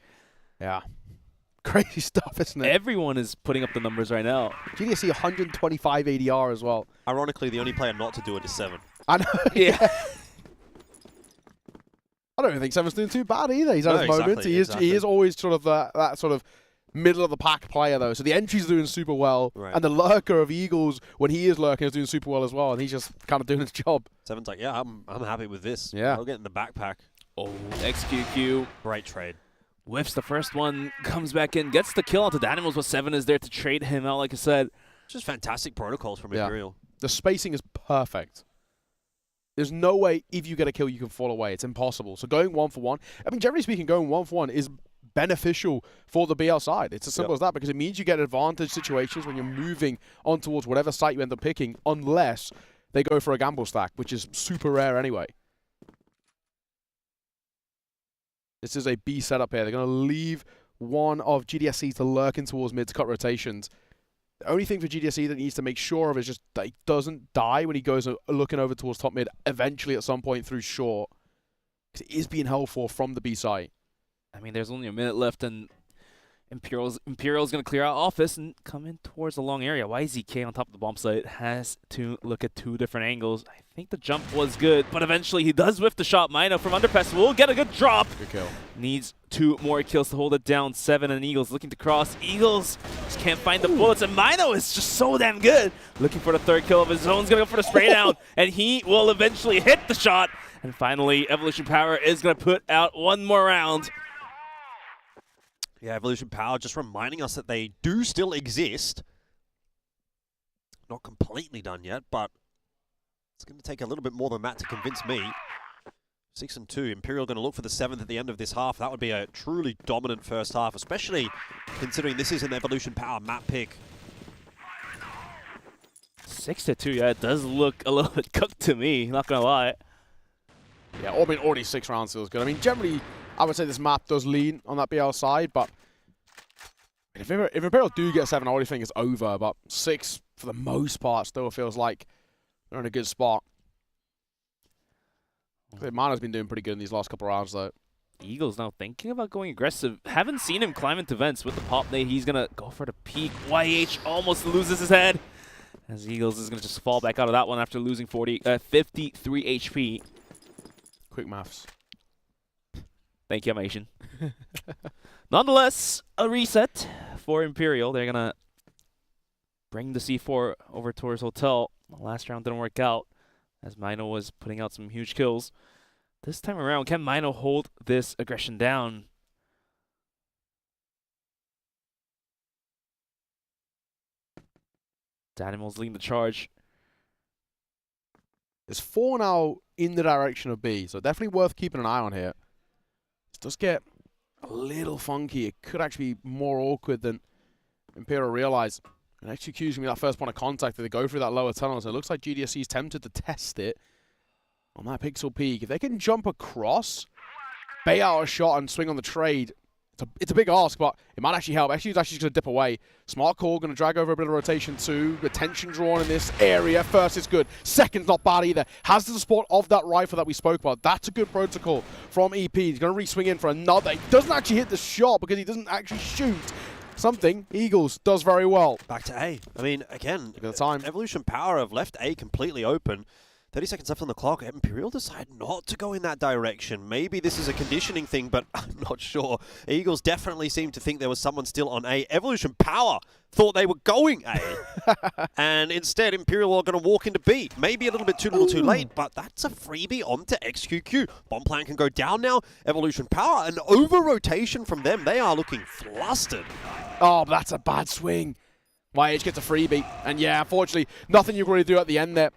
Yeah. Crazy stuff, isn't it? Everyone is putting up the numbers right now. GDSC 125 ADR as well. Ironically, the only player not to do it is 7. I know. Yeah. I don't think 7's doing too bad either. He's had his moments. He is always sort of that sort of middle of the pack player though. So the entry's doing super well, and the lurker of Eagles when he is lurking is doing super well as well, and he's just kind of doing his job. 7's like, yeah, I'm happy with this. Yeah, I'll get in the backpack. Oh, XQQ. Great trade. Whiffs the first one, comes back in, gets the kill onto the Animals, but 7 is there to trade him out, like I said. Just fantastic protocols from Imperial. The spacing is perfect. There's no way if you get a kill you can fall away. It's impossible. So going 1-for-1, I mean, generally speaking, going 1-for-1 is beneficial for the BL side. It's as simple as that, because it means you get advantage situations when you're moving on towards whatever site you end up picking, unless they go for a gamble stack, which is super rare anyway. This is a B setup here. They're going to leave one of GDSC to lurk in towards mid to cut rotations. The only thing for GDSC that he needs to make sure of is just that he doesn't die when he goes looking over towards top mid, eventually at some point through short. Because it is being held for from the B site. I mean, there's only a minute left, and Imperial's going to clear out office and come in towards the long area. YZK on top of the bomb site has to look at 2 different angles. I think the jump was good, but eventually he does whiff the shot. Mino from underpass will get a good drop. Good kill. Needs 2 more kills to hold it down. 7 and Eagles looking to cross. Eagles just can't find the bullets, and Mino is just so damn good. Looking for the 3rd kill of his own. He's going to go for the spray down, and he will eventually hit the shot And finally, Evolution Power is going to put out one more round. Yeah, Evolution Power just reminding us that they do still exist. Not completely done yet, but it's going to take a little bit more than that to convince me. 6-2. Imperial going to look for the 7th at the end of this half. That would be a truly dominant first half, especially considering this is an Evolution Power map pick. 6-2, yeah, it does look a little bit cooked to me, not going to lie. Yeah, I mean, already 6 rounds feels good. I mean, generally, I would say this map does lean on that BL side, but if Imperial do get 7, I already think it's over, but 6, for the most part, still feels like they're in a good spot. Mana's been doing pretty good in these last couple of rounds, though. Eagles now thinking about going aggressive. Haven't seen him climb into vents with the pop nade. He's going to go for the peak. YH almost loses his head. As Eagles is going to just fall back out of that one after losing 53 HP. Quick maths. Thank you, Amation. Nonetheless, a reset for Imperial. They're going to bring the C4 over towards Hotel. The last round didn't work out as Mino was putting out some huge kills. This time around, can Mino hold this aggression down? Danimal's leading the charge. There's 4 now in the direction of B, so definitely worth keeping an eye on here. This does get a little funky. It could actually be more awkward than Imperial realize. And actually accusing me that first point of contact that they go through that lower tunnel, so it looks like GDSC's tempted to test it on that pixel peak. If they can jump across, bait out a shot and swing on the trade, it's a big ask, but it might actually help. Actually, he's actually going to dip away. Smart call, going to drag over a bit of rotation too. Attention drawn in this area. First is good. Second's not bad either. Has the support of that rifle that we spoke about. That's a good protocol from EP. He's going to re-swing in for another. He doesn't actually hit the shot because he doesn't actually shoot. Something Eagles does very well. Back to A. I mean, again, look at the time. Evolution Power have left A completely open. 30 seconds left on the clock. Imperial decide not to go in that direction. Maybe this is a conditioning thing, but I'm not sure. Eagles definitely seem to think there was someone still on A. Evolution Power thought they were going A. And instead, Imperial are going to walk into B. Maybe a little bit too little too late, but that's a freebie onto XQQ. Bomb plan can go down now. Evolution Power, an over-rotation from them. They are looking flustered. Oh, but that's a bad swing. YH gets a freebie. And yeah, unfortunately, nothing you can really do at the end there.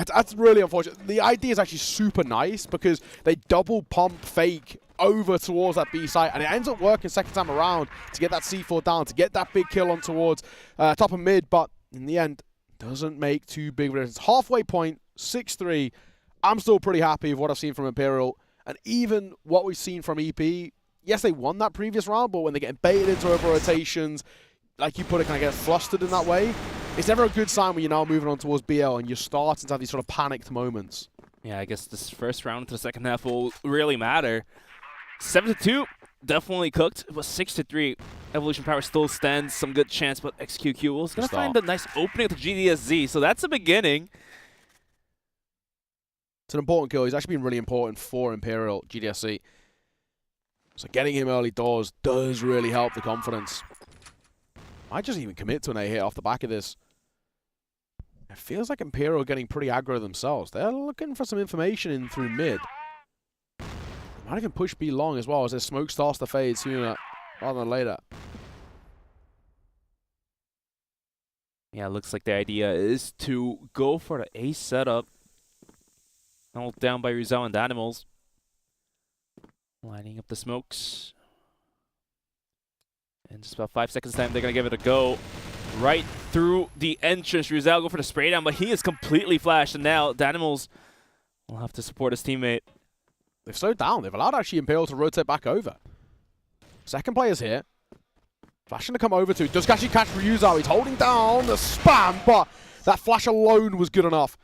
That's really unfortunate. The idea is actually super nice because they double pump fake over towards that B site, and it ends up working second time around to get that C4 down, to get that big kill on towards top of mid, but in the end, doesn't make too big of a difference. Halfway point, 6-3. I'm still pretty happy with what I've seen from Imperial, and even what we've seen from EP. Yes, they won that previous round, but when they get baited into over rotations, like you put it, kind of get flustered in that way. It's never a good sign when you're now moving on towards BL and you're starting to have these sort of panicked moments. Yeah, I guess this first round into the second half will really matter. 7-2, definitely cooked. It was 6-3. Evolution Power still stands some good chance, but XQQ was going to find a nice opening to GDSZ, so that's a beginning. It's an important kill. He's actually been really important for Imperial, GDSC. So getting him early doors does really help the confidence. Might just even commit to an A hit off the back of this. It feels like Imperial are getting pretty aggro themselves. They're looking for some information in through mid. They might even push B long as well as their smoke starts to fade sooner rather than later. Yeah, it looks like the idea is to go for the A setup. Held down by Rizal and Animals. Lining up the smokes. In just about 5 seconds time, they're going to give it a go. Right through the entrance. Rizal go for the spray down, but he is completely flashed. And now Danimals will have to support his teammate. They've slowed down. They've allowed actually Imperial to rotate back over. Second player's here. Flashing to come over to. Does actually catch Ryuzo. He's holding down the spam, but that flash alone was good enough.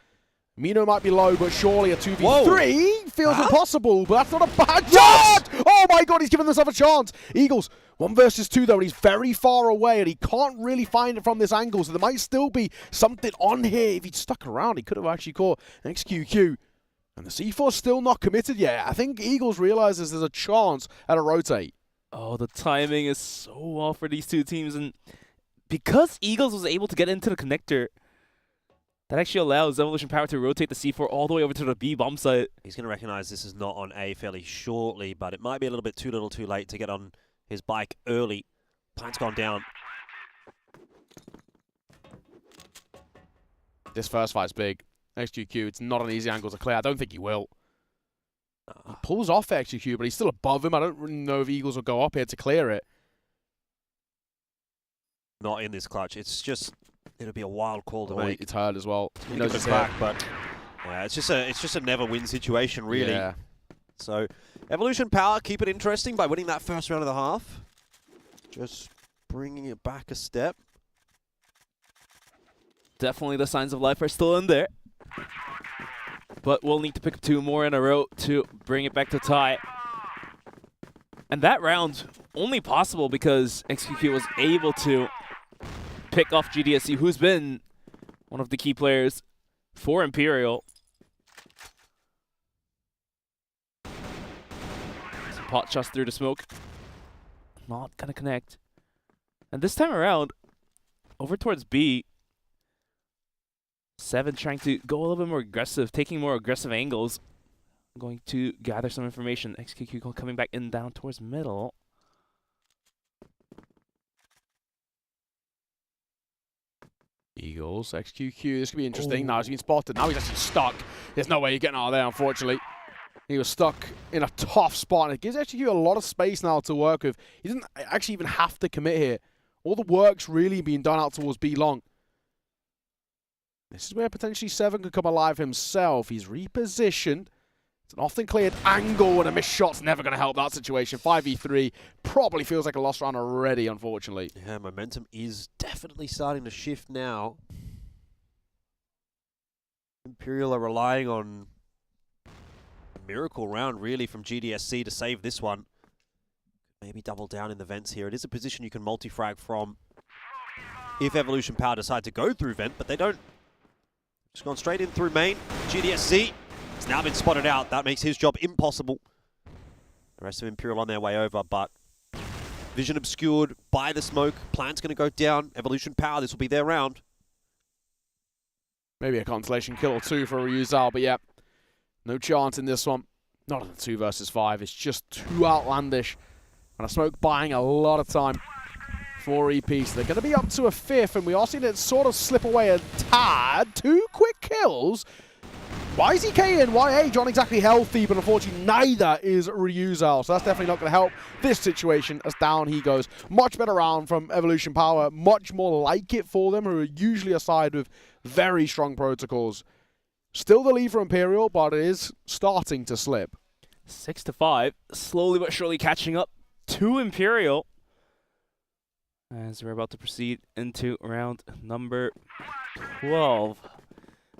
Mino might be low, but surely a 2v3 feels impossible, but that's not a bad shot! Oh my god, he's given himself a chance! Eagles, 1 versus 2 though, and he's very far away, and he can't really find it from this angle, so there might still be something on here. If he'd stuck around, he could have actually caught an XQQ. And the C4's still not committed yet. I think Eagles realizes there's a chance at a rotate. Oh, the timing is so off for these two teams, and because Eagles was able to get into the connector That actually allows Evolution Power to rotate the C4 all the way over to the B bomb site. He's going to recognize this is not on A fairly shortly, but it might be a little bit too little too late to get on his bike early. Plant's gone down. This first fight's big. XQQ, it's not an easy angle to clear. I don't think he will. He pulls off XQQ, but he's still above him. I don't really know if Eagles will go up here to clear it. Not in this clutch. It's just, it'll be a wild call to Oh, make. it's hurt as well. He knows it's back, but yeah, it's just a never-win situation, really. Yeah. So, Evolution Power keep it interesting by winning that first round of the half. Just bringing it back a step. Definitely the signs of life are still in there. But we'll need to pick up 2 more in a row to bring it back to tie. And that round only possible because XQQ was able to pick off GDSC, who's been one of the key players for Imperial. Some pot shots through the smoke. Not gonna connect. And this time around, over towards B, 7 trying to go a little bit more aggressive, taking more aggressive angles. Going to gather some information. XQQ coming back in down towards middle. Eagles, XQQ, this could be interesting. Now he's been spotted. Now he's actually stuck. There's no way you're getting out of there, unfortunately. He was stuck in a tough spot, and it gives XQQ a lot of space now to work with. He doesn't actually even have to commit here. All the work's really being done out towards B long. This is where potentially 7 could come alive himself. He's repositioned. It's an often cleared angle, and a missed shot's never going to help that situation. 5v3 probably feels like a lost round already, unfortunately. Yeah, momentum is definitely starting to shift now. Imperial are relying on a miracle round, really, from GDSC to save this one. Maybe double down in the vents here. It is a position you can multi-frag from if Evolution Power decide to go through vent, but they don't. Just gone straight in through main. GDSC. It's now been spotted out. That makes his job impossible. The rest of Imperial on their way over, but vision obscured by the smoke. Plant's going to go down. Evolution Power, this will be their round. Maybe a consolation kill or 2 for Ryuzal, but yeah, no chance in this one. Not in the 2 versus 5. It's just too outlandish. And a smoke buying a lot of time for EP. So they're going to be up to a 5th, and we are seeing it sort of slip away a tad. 2 quick kills. YZK and YH aren't exactly healthy, but unfortunately neither is Ryuzal. So that's definitely not going to help this situation as down he goes. Much better round from Evolution Power. Much more like it for them, who are usually a side with very strong protocols. Still the lead for Imperial, but it is starting to slip. 6-5, slowly but surely catching up to Imperial. As we're about to proceed into round number 12.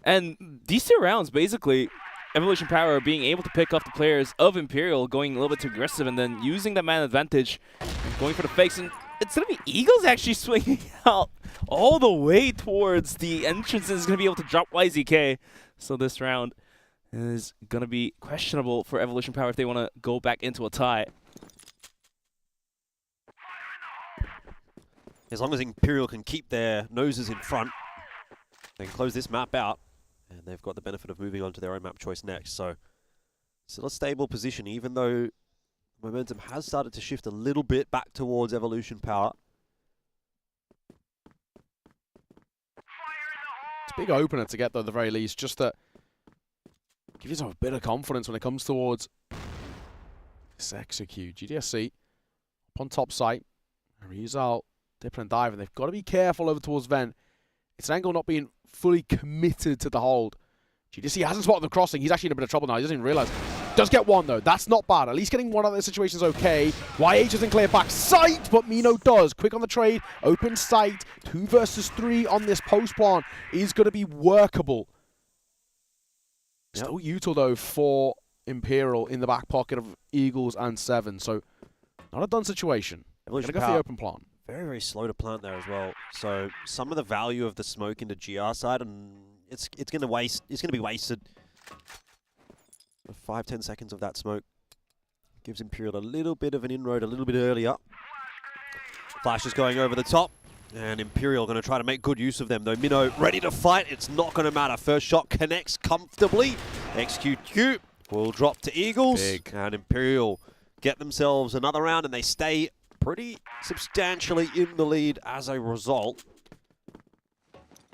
And these 2 rounds, basically, Evolution Power are being able to pick off the players of Imperial, going a little bit too aggressive, and then using that man advantage, and going for the fakes. And it's going to be Eagles actually swinging out all the way towards the entrance, and is going to be able to drop YZK. So this round is going to be questionable for Evolution Power if they want to go back into a tie. As long as Imperial can keep their noses in front, they can close this map out. And they've got the benefit of moving on to their own map choice next. So, still a stable position, even though momentum has started to shift a little bit back towards Evolution Power. It's a big opener to get, though, at the very least, just to give yourself a bit of confidence when it comes towards this execute. GDSC up on top site. Ryuzal dipping and diving. They've got to be careful over towards Ven. It's an angle not being fully committed to the hold. GDSC hasn't spotted the crossing. He's actually in a bit of trouble now. He doesn't even realize. Does get one, though. That's not bad. At least getting one out of the situation is okay. YH doesn't clear back sight, but Mino does. Quick on the trade. Open sight. 2 versus 3 on this post plant is going to be workable. Yep. Still util, though, for Imperial in the back pocket of Eagles and 7. So, not a done situation. Going to go for the open plant. Very, very slow to plant there as well. So some of the value of the smoke into GR side, and it's going to be wasted. 5-10 seconds of that smoke gives Imperial a little bit of an inroad a little bit earlier. Flash is going over the top. And Imperial going to try to make good use of them, though. Minnow ready to fight. It's not going to matter. First shot connects comfortably. XQQ will drop to Eagles. Big. And Imperial get themselves another round, and they stay pretty substantially in the lead as a result.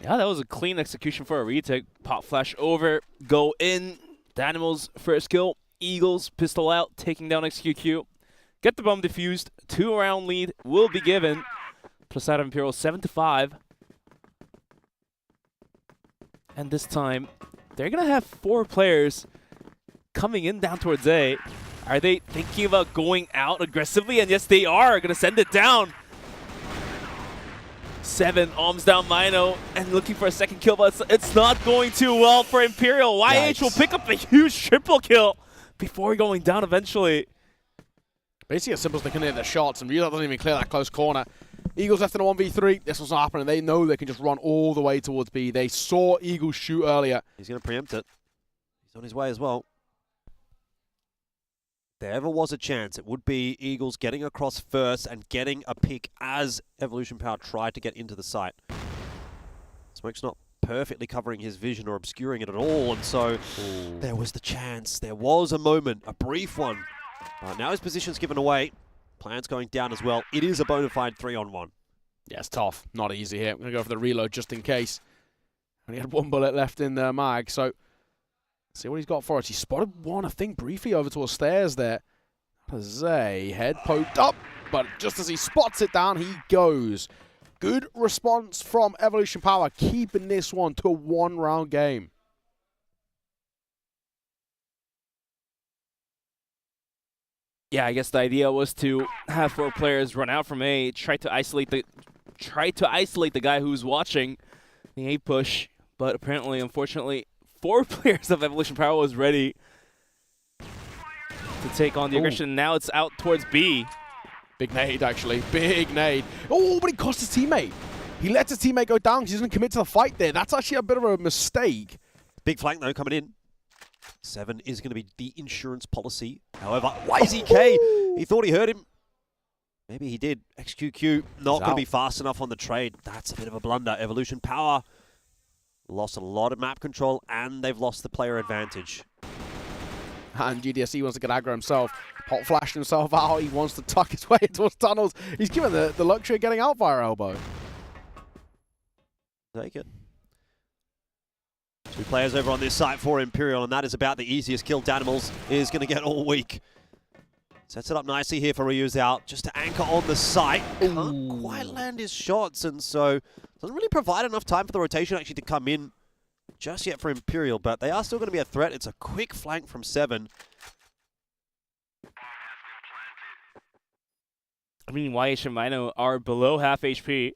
Yeah, that was a clean execution for a retake. Pop flash over, go in. Danimal's first kill. Eagles, pistol out, taking down XQQ. Get the bomb defused. 2-round lead will be given. Plus out of Imperial 7-5. And this time, they're going to have 4 players coming in down towards A. Are they thinking about going out aggressively? And yes, they are going to send it down. 7 arms down Mino and looking for a second kill, but it's not going too well for Imperial. YH will pick up a huge triple kill before going down eventually. Basically as simple as they can hit their shots, and Real doesn't even clear that close corner. Eagles left in a 1v3. This was not happening. They know they can just run all the way towards B. They saw Eagles shoot earlier. He's going to preempt it. He's on his way as well. If there ever was a chance, it would be Eagles getting across first and getting a pick as Evolution Power tried to get into the site. Smoke's not perfectly covering his vision or obscuring it at all, and so there was the chance. There was a moment, a brief one. Now his position's given away. Plan's going down as well. It is a bona fide 3-on-1. Yeah, it's tough. Not easy here. I'm going to go for the reload just in case. Only had 1 bullet left in the mag, so see what he's got for us. He spotted one, I think, briefly over towards stairs there. Jose, head poked up, but just as he spots it down, he goes. Good response from Evolution Power, keeping this one to a 1-round game. Yeah, I guess the idea was to have 4 players run out from A, try to isolate the guy who's watching the A push, but apparently, unfortunately, 4 players of Evolution Power was ready to take on the aggression. Now it's out towards B. Big nade, actually. Big nade. Oh, but he cost his teammate. He lets his teammate go down because he doesn't commit to the fight there. That's actually a bit of a mistake. Big flank, though, coming in. 7 is going to be the insurance policy. However, YZK, he thought he heard him. Maybe he did. XQQ not going to be fast enough on the trade. That's a bit of a blunder. Evolution Power lost a lot of map control, and they've lost the player advantage. And GDSC wants to get aggro himself. Hot flashed himself out. He wants to tuck his way towards tunnels. He's given the luxury of getting out via elbow. Take it. 2 players over on this site for Imperial, and that is about the easiest kill Danimals is going to get all week. Sets it up nicely here for Ryu's out, just to anchor on the site. Can't quite land his shots, and so doesn't really provide enough time for the rotation actually to come in just yet for Imperial, but they are still going to be a threat. It's a quick flank from 7. I mean, YH and Mino are below half HP.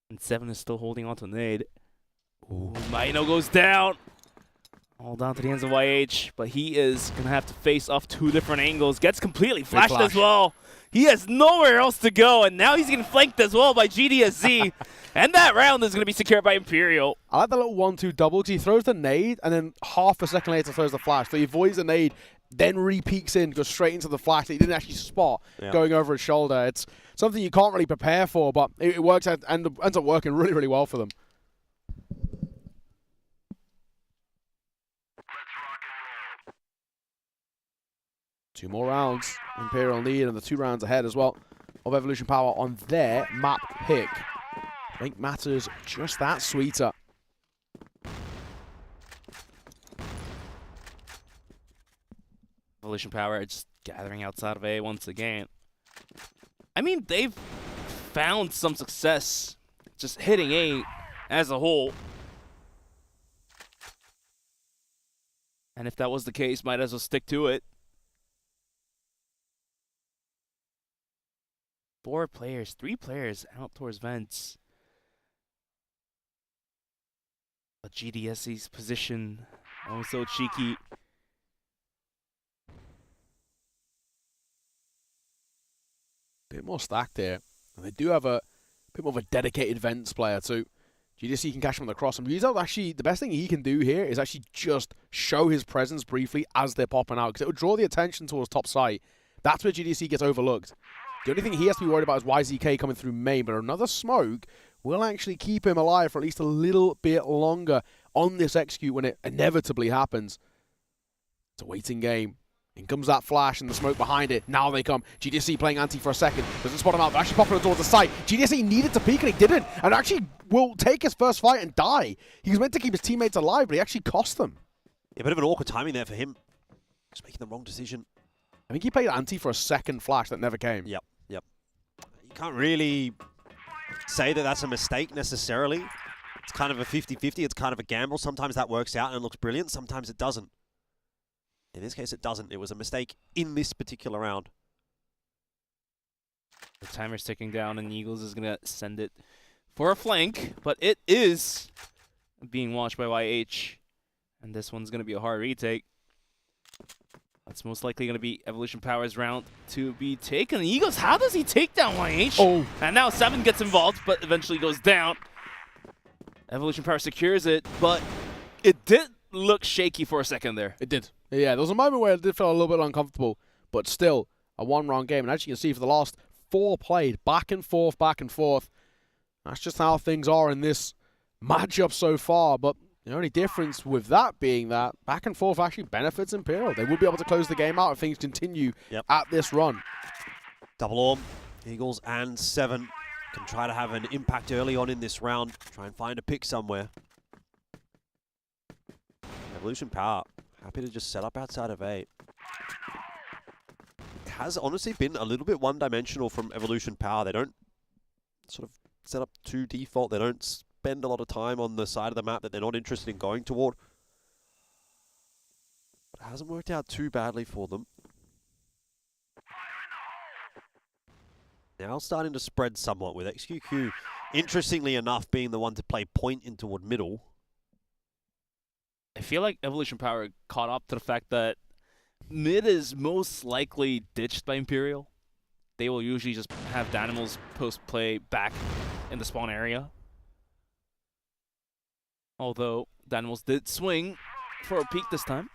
And 7 is still holding on to nade. Ooh, Mino goes down. All down to the hands of YH, but he is going to have to face off 2 different angles. Gets completely flashed as well. He has nowhere else to go, and now he's getting flanked as well by GDSZ. And that round is going to be secured by Imperial. I like the little 1-2 double because he throws the nade, and then half a second later throws the flash. So he avoids the nade, then re-peeks in, goes straight into the flash that he didn't actually spot going over his shoulder. It's something you can't really prepare for, but it works out and ends up working really, really well for them. Two more rounds. Imperial lead and the 2 rounds ahead as well of Evolution Power on their map pick. Make matters just that sweeter. Evolution Power just gathering outside of A once again. I mean, they've found some success just hitting A as a whole. And if that was the case, might as well stick to it. 4 players, 3 players out towards vents. But GDSC's position also cheeky. Bit more stacked here. And they do have a bit more of a dedicated vents player too. GDSC can catch him on the cross. And Ryu's actually, the best thing he can do here is actually just show his presence briefly as they're popping out, because it will draw the attention towards top site. That's where GDSC gets overlooked. The only thing he has to be worried about is YZK coming through main, but another smoke will actually keep him alive for at least a little bit longer on this execute when it inevitably happens. It's a waiting game. In comes that flash and the smoke behind it. Now they come. GDSC playing anti for a second. Doesn't spot him out. They're actually popping towards the site. GDSC needed to peek and he didn't. And actually will take his first fight and die. He was meant to keep his teammates alive, but he actually cost them. Yeah, a bit of an awkward timing there for him. Just making the wrong decision. I think he played anti for a second flash that never came. Yep. You can't really say that that's a mistake necessarily. It's kind of a 50-50. It's kind of a gamble. Sometimes that works out and looks brilliant. Sometimes it doesn't. In this case, it doesn't. It was a mistake in this particular round. The timer's ticking down, and Eagles is going to send it for a flank, but it is being watched by YH, and this one's going to be a hard retake. That's most likely going to be Evolution Power's round to be taken. Eagles, how does he take down YH? Oh. And now 7 gets involved, but eventually goes down. Evolution Power secures it, but it did look shaky for a second there. It did. Yeah, there was a moment where it did feel a little bit uncomfortable, but still a one-round game. And as you can see, for the last 4 played, back and forth, that's just how things are in this matchup so far. But the only difference with that being that back and forth actually benefits Imperial. They will be able to close the game out if things continue at this run. Double orb, Eagles and 7 can try to have an impact early on in this round. Try and find a pick somewhere. Evolution Power, happy to just set up outside of 8. It has honestly been a little bit one-dimensional from Evolution Power. They don't sort of set up to default. They don't spend a lot of time on the side of the map that they're not interested in going toward. But it hasn't worked out too badly for them. Now starting to spread somewhat with XQQ, interestingly enough, being the one to play point in toward middle. I feel like Evolution Power caught up to the fact that mid is most likely ditched by Imperial. They will usually just have Danimals post-play back in the spawn area. Although Danimals did swing for a peek this time.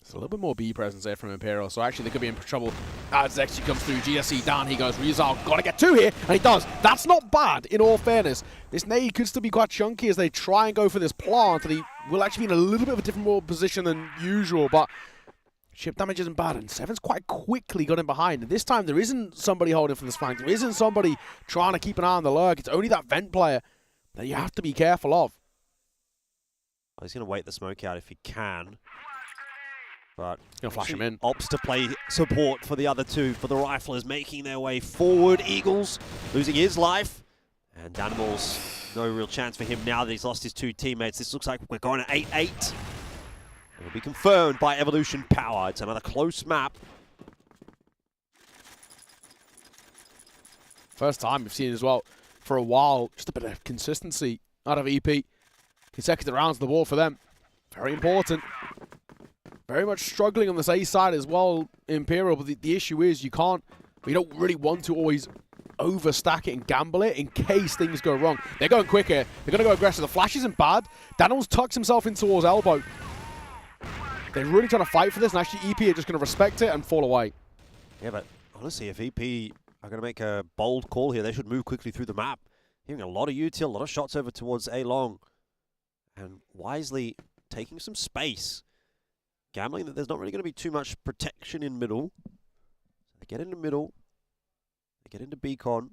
There's a little bit more B presence there from Imperial, so actually they could be in trouble as Zexy comes through. GSC down, he goes. Rizal, gotta get 2 here, and he does. That's not bad, in all fairness. This nade could still be quite chunky as they try and go for this plant, and he will actually be in a little bit of a different more position than usual, but ship damage isn't bad, and 7's quite quickly got in behind. And this time there isn't somebody holding from this flank. There isn't somebody trying to keep an eye on the lurk. It's only that vent player that you have to be careful of. He's going to wait the smoke out if he can. But gonna flash him in. Opts to play support for the other 2, for the Riflers making their way forward. Eagles losing his life. And Danimals, no real chance for him now that he's lost his 2 teammates. This looks like we're going to 8-8. It will be confirmed by Evolution Power. It's another close map. First time we've seen as well for a while. Just a bit of consistency out of EP. Consecutive rounds on the wall for them. Very important. Very much struggling on this A side as well, Imperial, but the issue is you don't really want to always overstack it and gamble it in case things go wrong. They're going quicker. They're going to go aggressive. The flash isn't bad. Daniels tucks himself in towards elbow. They're really trying to fight for this, and actually EP are just going to respect it and fall away. Yeah, but honestly, if EP are going to make a bold call here, they should move quickly through the map. Giving a lot of util, a lot of shots over towards A long. And wisely taking some space. Gambling that there's not really going to be too much protection in middle. They get into middle. They get into Beacon.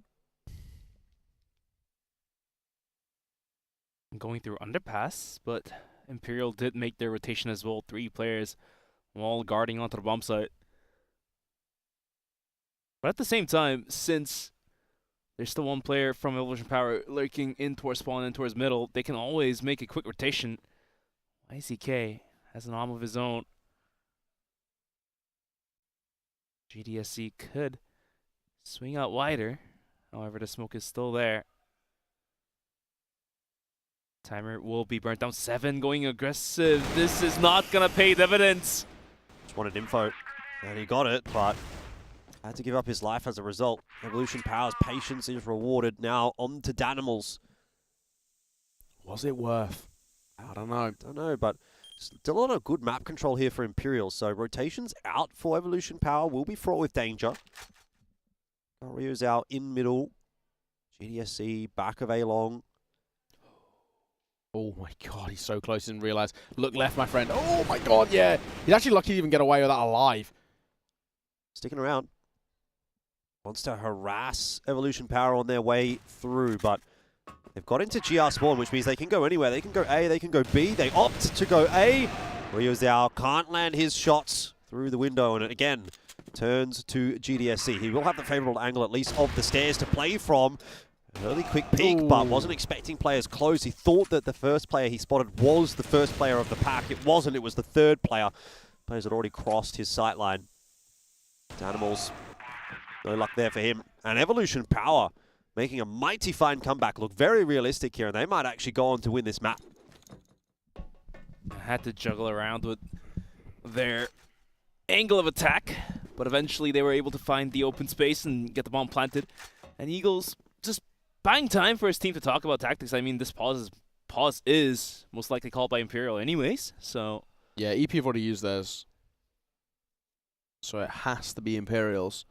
Going through underpass, but Imperial did make their rotation as well. 3 players all guarding onto the bomb site. But at the same time, since there's still 1 player from Evolution Power lurking in towards spawn and towards middle, they can always make a quick rotation. YZK has an arm of his own. GDSC could swing out wider. However, the smoke is still there. Timer will be burnt down. 7 going aggressive. This is not going to pay dividends. Just wanted info, and he got it, but had to give up his life as a result. Evolution Power's patience is rewarded. Now on to Danimals. Was it worth? I don't know. Don't know, but Still a lot of good map control here for Imperial, so rotations out for Evolution Power will be fraught with danger. Rio's out in middle. GDSC, back of A-Long. Oh my god, he's so close, he didn't realize. Look left, my friend. Oh my god, yeah. He's actually lucky to even get away with that alive. Sticking around. Wants to harass Evolution Power on their way through, but they've got into GR spawn, which means they can go anywhere. They can go A, they can go B. They opt to go A. Ryo Zhao can't land his shots through the window, and again, turns to GDSC. He will have the favorable angle, at least, of the stairs to play from. An early quick peek, but wasn't expecting players close. He thought that the first player he spotted was the first player of the pack. It wasn't, it was the third player. Players had already crossed his sight line. Animals, no luck there for him. And Evolution Power making a mighty fine comeback. Look very realistic here, and they might actually go on to win this map. Had to juggle around with their angle of attack, but eventually they were able to find the open space and get the bomb planted. And Eagles just buying time for his team to talk about tactics. I mean, this pause is most likely called by Imperial anyways, so... Yeah, EP have already used theirs. So it has to be Imperials.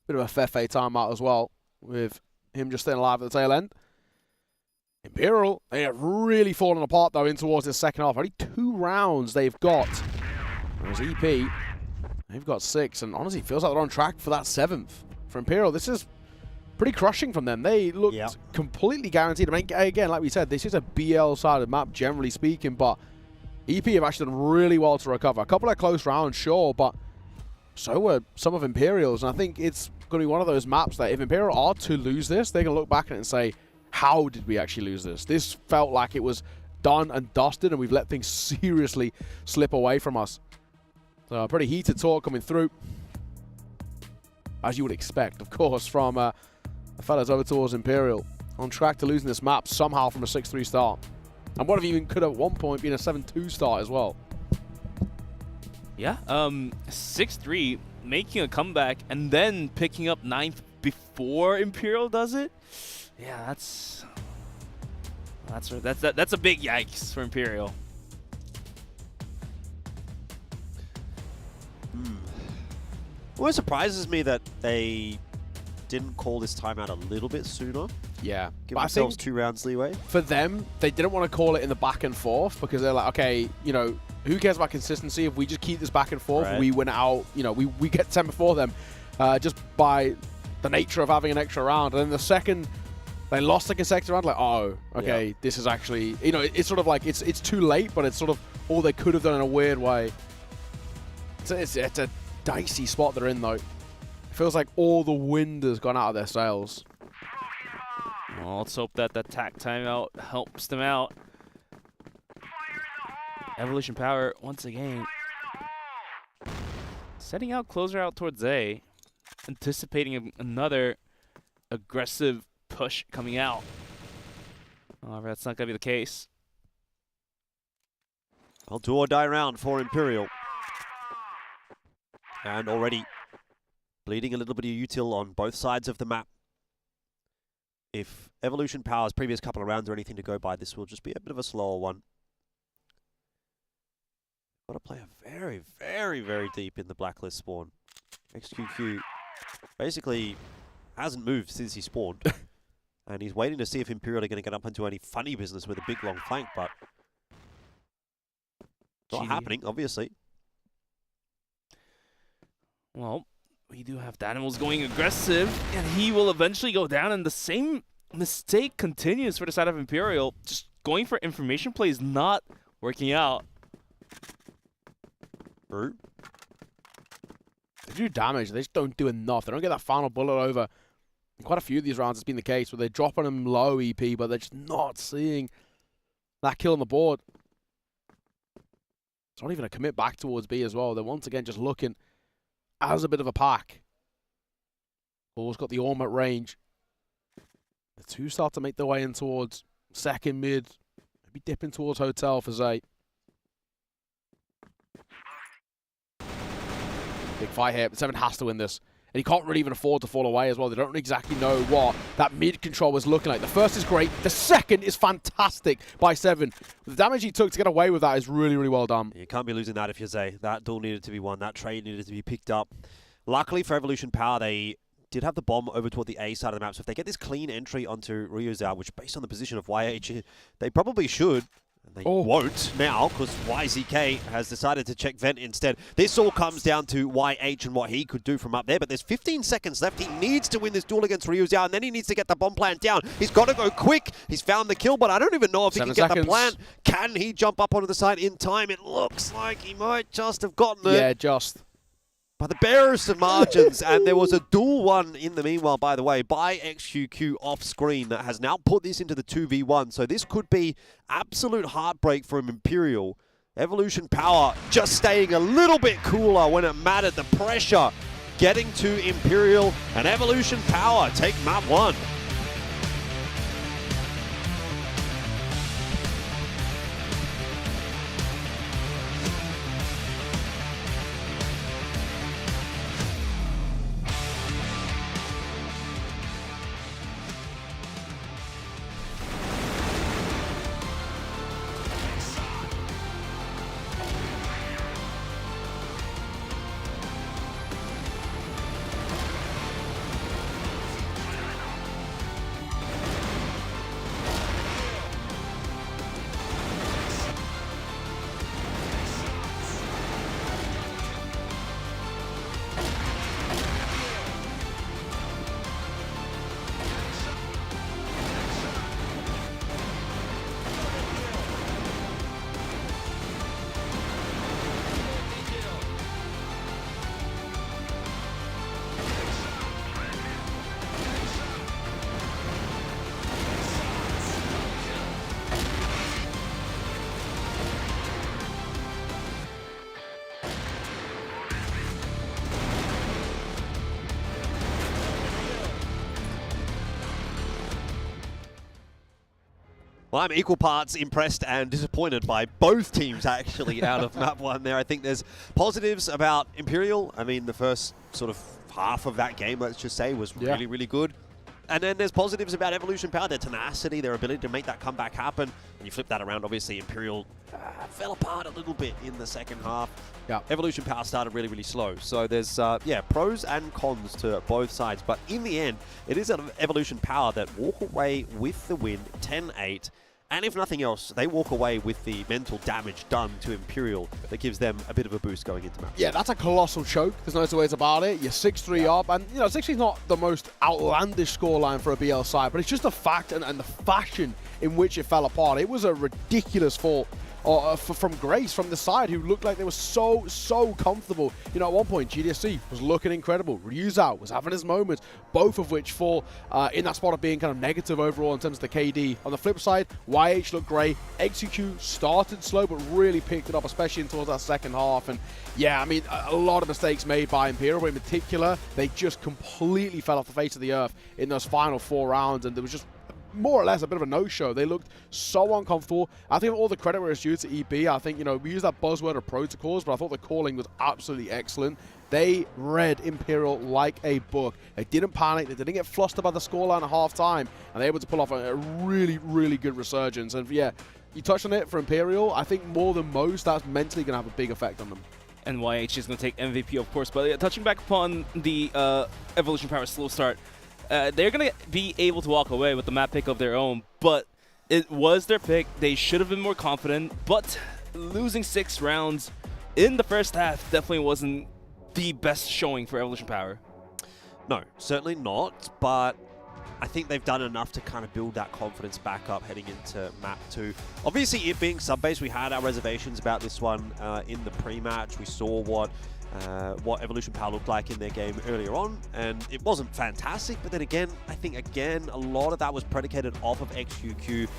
Bit of a Fefe timeout as well, with him just staying alive at the tail end. Imperial, they have really fallen apart though in towards the second half. Only 2 rounds they've got. Whereas EP, they've got 6, and honestly feels like they're on track for that 7th. For Imperial, this is pretty crushing from them. They looked completely guaranteed. I mean, again, like we said, this is a BL-sided map, generally speaking, but EP have actually done really well to recover. A couple of close rounds, sure, but so were some of Imperial's, and I think it's going to be one of those maps that if Imperial are to lose this, they're going to look back at it and say, how did we actually lose this? This felt like it was done and dusted, and we've let things seriously slip away from us. So a pretty heated talk coming through, as you would expect, of course, from the fellas over towards Imperial. On track to losing this map somehow from a 6-3 start. And what if even could at one point been a 7-2 start as well? Yeah, 6-3, making a comeback, and then picking up 9th before Imperial does it. Yeah, that's a big yikes for Imperial. Well, it surprises me that they didn't call this timeout a little bit sooner. Yeah. Give themselves 2 rounds leeway. For them, they didn't want to call it in the back and forth because they're like, okay, you know, who cares about consistency? If we just keep this back and forth, we win out, you know, we get 10 before them just by the nature of having an extra round. And then the second they lost the consecutive round, like, oh, okay, this is actually, you know, it's sort of like, it's too late, but it's sort of all they could have done in a weird way. It's a dicey spot they're in, though. It feels like all the wind has gone out of their sails. Well, let's hope that that tack timeout helps them out. Evolution Power, once again, setting out closer out towards A, anticipating another aggressive push coming out. However, that's not going to be the case. Well, do or die round for Imperial. And already bleeding a little bit of util on both sides of the map. If Evolution Power's previous couple of rounds are anything to go by, this will just be a bit of a slower one. Got a player very, very, very deep in the blacklist spawn. XQQ basically hasn't moved since he spawned. And he's waiting to see if Imperial are going to get up into any funny business with a big long flank, but it's not happening, obviously. Well, we do have Danimals going aggressive, and he will eventually go down, and the same mistake continues for the side of Imperial. Just going for information plays not working out. They do damage, they just don't do enough. They don't get that final bullet over. In quite a few of these rounds, it's been the case where they're dropping them low EP, but they're just not seeing that kill on the board. It's not even a commit back towards B as well. They're once again just looking as a bit of a pack. Ball's got the Orm at range. The two start to make their way in towards second mid. Maybe dipping towards Hotel for Zay. Big fight here, but 7 has to win this. and he can't really even afford to fall away as well. They don't exactly know what that mid control was looking like. The first is great. The second is fantastic by 7. The damage he took to get away with that is really, really well done. You can't be losing that if you say that duel needed to be won. That trade needed to be picked up. Luckily for Evolution Power, they did have the bomb over toward the A side of the map. So if they get this clean entry onto Ryuzao, which based on the position of YH, they probably should. And they won't now because YZK has decided to check Vent instead. This all comes down to YH and what he could do from up there, but there's 15 seconds left. He needs to win this duel against Ryuzao, and then he needs to get the bomb plant down. He's got to go quick. He's found the kill, but I don't even know if he can get the plant. Can he jump up onto the side in time? It looks like he might just have gotten it. Yeah, just. By the barest of margins, and there was a duel one in the meanwhile, by the way, by XQQ off screen that has now put this into the 2v1. So this could be absolute heartbreak from Imperial. Evolution Power just staying a little bit cooler when it mattered. The pressure getting to Imperial, and Evolution Power take map 1. Well, I'm equal parts impressed and disappointed by both teams actually out of map 1 there. I think there's positives about Imperial. I mean, the first sort of half of that game, let's just say, was really, really good. And then there's positives about Evolution Power, their tenacity, their ability to make that comeback happen. And you flip that around, obviously, Imperial fell apart a little bit in the second half. Evolution Power started really, really slow. So there's, pros and cons to both sides. But in the end, it is Evolution Power that walk away with the win, 10-8. And if nothing else, they walk away with the mental damage done to Imperial that gives them a bit of a boost going into match. Yeah, that's a colossal choke. There's no two ways about it. You're 6-3 up, and 6-3 is not the most outlandish scoreline for a BL side, but it's just the fact and the fashion in which it fell apart. It was a ridiculous fall from Grace, from the side, who looked like they were so comfortable. At one point, GDSC was looking incredible. Ryuzao was having his moments, both of which fall in that spot of being kind of negative overall in terms of the KD. On the flip side, YH looked great. XQQ started slow, but really picked it up, especially towards that second half. And yeah, I mean, a lot of mistakes made by Imperial, but in particular, they just completely fell off the face of the earth in those final 4 rounds, and there was just more or less a bit of a no-show. They looked so uncomfortable. I think all the credit was due to EB. I think, we use that buzzword of protocols, but I thought the calling was absolutely excellent. They read Imperial like a book. They didn't panic. They didn't get flustered by the scoreline at half-time, and they were able to pull off a really, really good resurgence. And yeah, you touched on it for Imperial. I think more than most, that's mentally going to have a big effect on them. And YH is going to take MVP, of course. But touching back upon the Evolution Power slow start, they're going to be able to walk away with the map pick of their own, but it was their pick. They should have been more confident, but losing 6 rounds in the first half definitely wasn't the best showing for Evolution Power. No, certainly not, but I think they've done enough to kind of build that confidence back up heading into map 2. Obviously, it being sub-base, we had our reservations about this one in the pre-match. We saw what Evolution Power looked like in their game earlier on, and it wasn't fantastic, but then again, I think a lot of that was predicated off of XQQ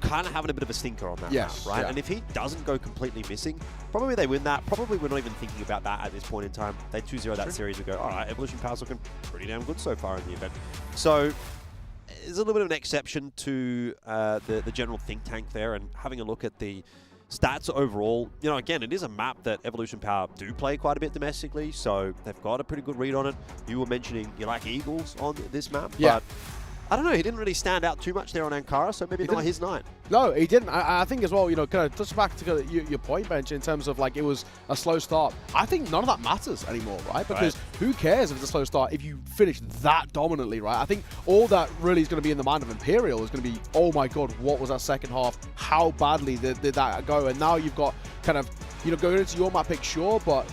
kind of having a bit of a stinker on that map, right? Yeah. And if he doesn't go completely missing, probably they win that. Probably we're not even thinking about that at this point in time. They 2-0 that series, we go, all right, Evolution Power's looking pretty damn good so far in the event. So there's a little bit of an exception to the general think tank there, and having a look at the stats overall, you know, again, it is a map that Evolution Power do play quite a bit domestically, so they've got a pretty good read on it. You were mentioning you like Eagles on this map, but I don't know, he didn't really stand out too much there on Ankara, so maybe not his night. No, he didn't. I think as well, you know, kind of just back to your point, Bench, in terms of like it was a slow start. I think none of that matters anymore, right? Because who cares if it's a slow start if you finish that dominantly, right? I think all that really is going to be in the mind of Imperial is going to be, oh my god, what was that second half? How badly did that go? And now you've got kind of, you know, going into your map pick, sure, but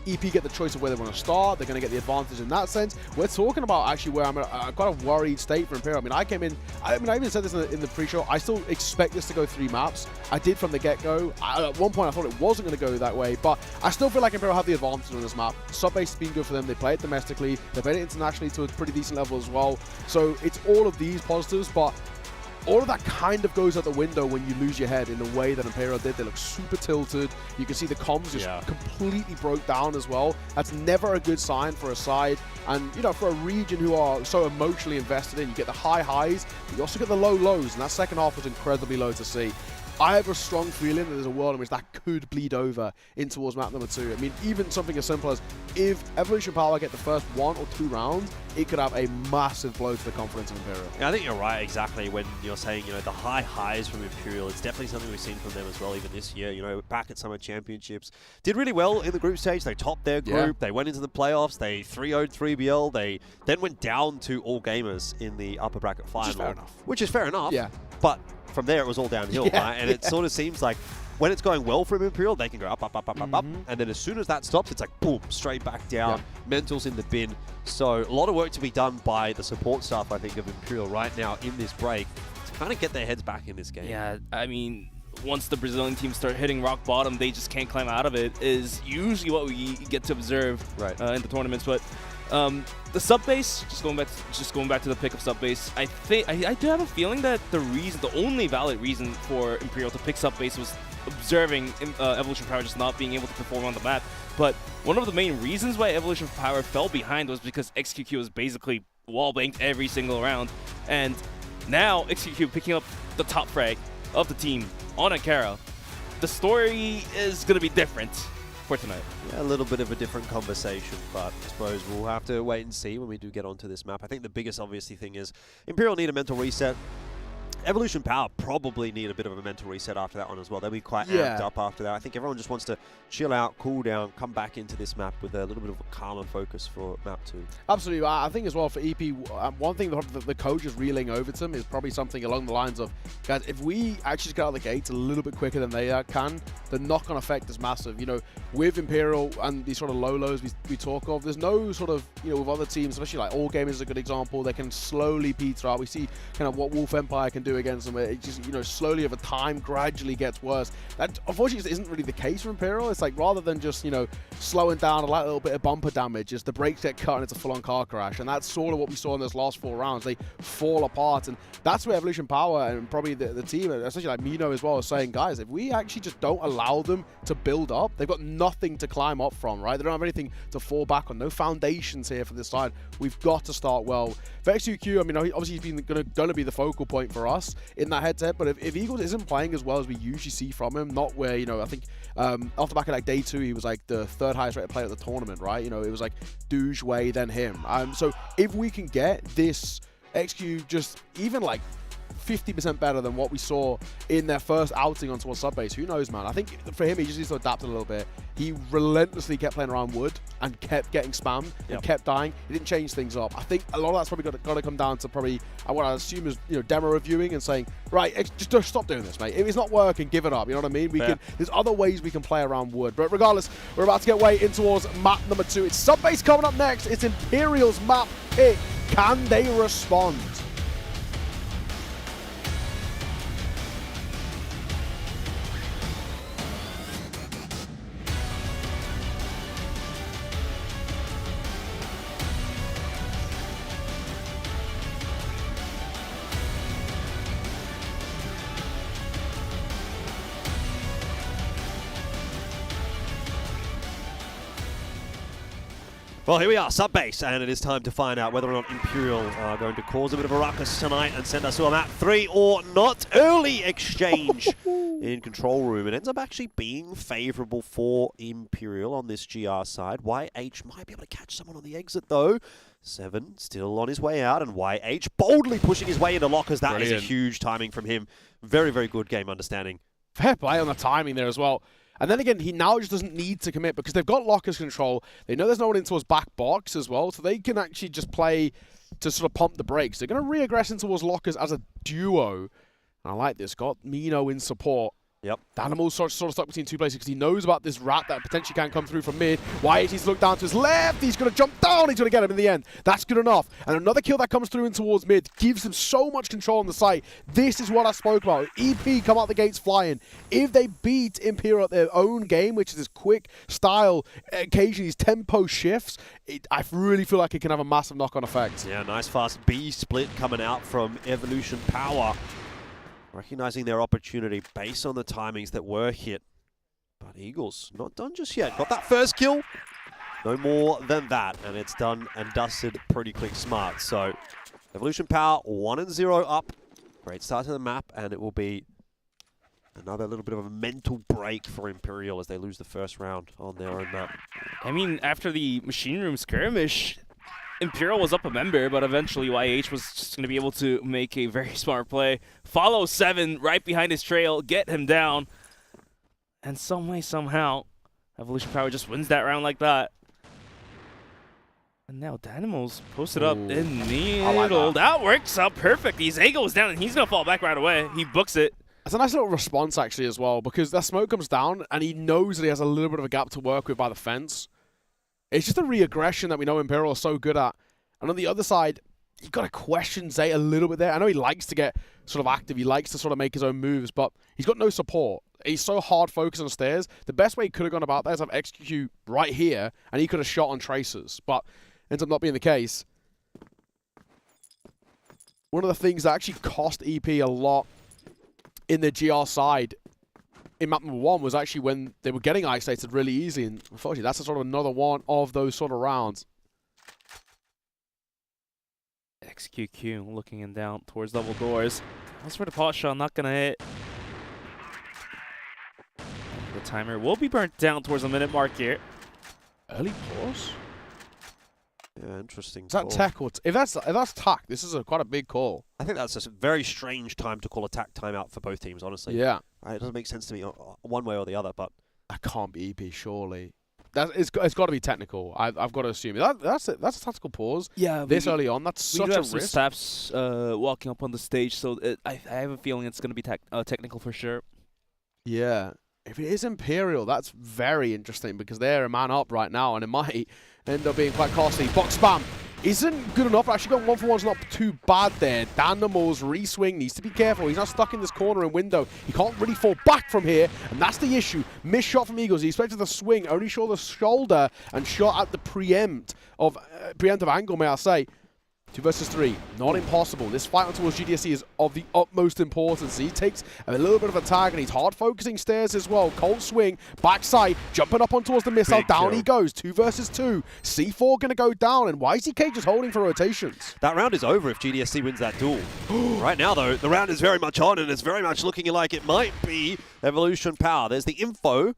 EP get the choice of where they want to start. They're going to get the advantage in that sense. We're talking about actually where I'm in quite a worried state for Imperial. I mean, I came in, I even said this in the pre-show, I still expect this to go 3 maps. I did from the get-go. At one point, I thought it wasn't going to go that way, but I still feel like Imperial have the advantage on this map. Sub-base has been good for them. They play it domestically. They play it internationally to a pretty decent level as well. So it's all of these positives, but all of that kind of goes out the window when you lose your head in the way that Imperial did. They look super tilted. You can see the comms just completely broke down as well. That's never a good sign for a side. And, you know, for a region who are so emotionally invested in, you get the high highs, but you also get the low lows. And that second half was incredibly low to see. I have a strong feeling that there's a world in which that could bleed over in towards map number 2. I mean, even something as simple as if Evolution Power get the first 1 or 2 rounds, it could have a massive blow to the confidence of Imperial. Yeah, I think you're right, exactly, when you're saying, you know, the high highs from Imperial. It's definitely something we've seen from them as well, even this year. You know, back at Summer Championships, did really well in the group stage. They topped their group. They went into the playoffs. They 3-0'd 3BL. They then went down to All Gamers in the upper bracket final. Which is fair enough. Yeah. But from there, it was all downhill, right? And it sort of seems like when it's going well for Imperial, they can go up, up, up, up, up, up. And then as soon as that stops, it's like, boom, straight back down. Mental's in the bin. So a lot of work to be done by the support staff, I think, of Imperial right now in this break to kind of get their heads back in this game. Yeah, I mean, once the Brazilian teams start hitting rock bottom, they just can't climb out of it, is usually what we get to observe in the tournaments. But the sub base, just going back to the pick of sub base, I think I do have a feeling that the only valid reason for Imperial to pick sub base was observing Evolution Power just not being able to perform on the map. But one of the main reasons why Evolution Power fell behind was because XQQ was basically wall banked every single round, and now XQQ picking up the top frag of the team on Ankara. The story is going to be different for tonight. Yeah, a little bit of a different conversation, but I suppose we'll have to wait and see when we do get onto this map. I think the biggest obviously thing is Imperial need a mental reset. Evolution Power probably need a bit of a mental reset after that one as well. They'll be quite amped up after that. I think everyone just wants to chill out, cool down, come back into this map with a little bit of a calmer focus for map 2. Absolutely. I think as well for EP, one thing the coach is reeling over to them is probably something along the lines of, guys, if we actually get out of the gates a little bit quicker than they can, the knock-on effect is massive. You know, with Imperial and these sort of low lows we talk of, there's no sort of, you know, with other teams, especially like All Gamers is a good example, they can slowly peter out. We see kind of what Wolf Empire can do against them. It just, you know, slowly over time, gradually gets worse. That unfortunately isn't really the case for Imperial. It's like rather than just, you know, slowing down a little bit of bumper damage, is the brakes get cut and it's a full-on car crash. And that's sort of what we saw in those last 4 rounds. They fall apart, and that's where Evolution Power and probably the team, especially like Mino as well, is saying, guys, if we actually just don't allow them to build up, they've got nothing to climb up from, right? They don't have anything to fall back on. No foundations here for this side. We've got to start well. For XQQ, I mean, obviously he's been going to be the focal point for us in that head-to-head, but if Eagles isn't playing as well as we usually see from him, not where, you know, I think off the back of like day 2, he was like the 3rd highest rated player at the tournament, right? You know, it was like Douche, Wei, then him. So if we can get this XQ just even like 50% better than what we saw in their first outing onto a sub base, who knows, man? I think for him, he just needs to adapt a little bit. He relentlessly kept playing around wood and kept getting spammed and kept dying. He didn't change things up. I think a lot of that's probably got to come down to probably what I assume is, you know, demo reviewing and saying, right, just stop doing this, mate. If it's not working, give it up. You know what I mean? We can. There's other ways we can play around wood. But regardless, we're about to get way in towards map number 2. It's sub base coming up next. It's Imperial's map pick. Can they respond? Well, here we are, sub-base, and it is time to find out whether or not Imperial are going to cause a bit of a ruckus tonight and send us to a map 3 or not. Early exchange in control room. It ends up actually being favourable for Imperial on this GR side. YH might be able to catch someone on the exit, though. 7 still on his way out, and YH boldly pushing his way into lockers. That is a huge timing from him. Very, very good game understanding. Fair play on the timing there as well. And then again, he now just doesn't need to commit because they've got lockers control. They know there's no one into his back box as well, so they can actually just play to sort of pump the brakes. They're going to re-aggress in towards lockers as a duo. And I like this. Got Mino in support. Yep. Danimal's sort of stuck between two places because he knows about this rat that potentially can come through from mid. YH needs to look down to his left. He's going to jump down. He's going to get him in the end. That's good enough. And another kill that comes through in towards mid gives him so much control on the site. This is what I spoke about. EP come out the gates flying. If they beat Imperial at their own game, which is this quick style, occasionally these tempo shifts, I really feel like it can have a massive knock-on effect. Yeah, nice fast B split coming out from Evolution Power. Recognizing their opportunity based on the timings that were hit. But Eagles not done just yet. Got that first kill. No more than that. And it's done and dusted pretty quick smart. So Evolution Power 1-0 up. Great start to the map. And it will be another little bit of a mental break for Imperial as they lose the first round on their own map. I mean, after the machine room skirmish, Imperial was up a member, but eventually YH was just going to be able to make a very smart play. Follow 7 right behind his trail, get him down. And some way, somehow, Evolution Power just wins that round like that. And now Danimal's posted up in the middle. That works out perfect. Izay goes down, and he's going to fall back right away. He books it. It's a nice little response, actually, as well, because that smoke comes down, and he knows that he has a little bit of a gap to work with by the fence. It's just a re-aggression that we know Imperial are so good at. And on the other side, you've got to question Zay a little bit there. I know he likes to get sort of active. He likes to sort of make his own moves, but he's got no support. He's so hard focused on stairs. The best way he could have gone about that is have execute right here, and he could have shot on tracers, but ends up not being the case. One of the things that actually cost EP a lot in the GR side in map number 1 was actually when they were getting isolated really easy, and unfortunately that's a sort of another one of those sort of rounds. XQQ looking in down towards double doors. That's where the pot shot not gonna hit. The timer will be burnt down towards the minute mark here. Early pause? Yeah, interesting. Is that tech or if that's tack, this is quite a big call. I think that's a very strange time to call a tack timeout for both teams, honestly. Yeah. It doesn't make sense to me one way or the other, but that can't be EP, surely. It's got to be technical. I've got to assume that's a tactical pause. Yeah, this early on, that's such a risk. Staffs walking up on the stage, so I have a feeling it's going to be technical for sure. Yeah, if it is Imperial, that's very interesting because they're a man up right now, and it might end up being quite costly. Box spam isn't good enough. Actually, got 1-for-1's not too bad there. Danimal's re-swing needs to be careful. He's not stuck in this corner and window. He can't really fall back from here, and that's the issue. Missed shot from Eagles. He expected the swing, only saw the shoulder and shot at the preemptive angle, may I say. 2 versus 3, not impossible. This fight on towards GDSC is of the utmost importance. He takes a little bit of a tag, and he's hard focusing stairs as well. Cold swing, backside, jumping up on towards the missile. Down he goes. 2 versus 2. C4 going to go down, and YZK just holding for rotations. That round is over if GDSC wins that duel. Right now, though, the round is very much on, and it's very much looking like it might be Evolution Power. There's the info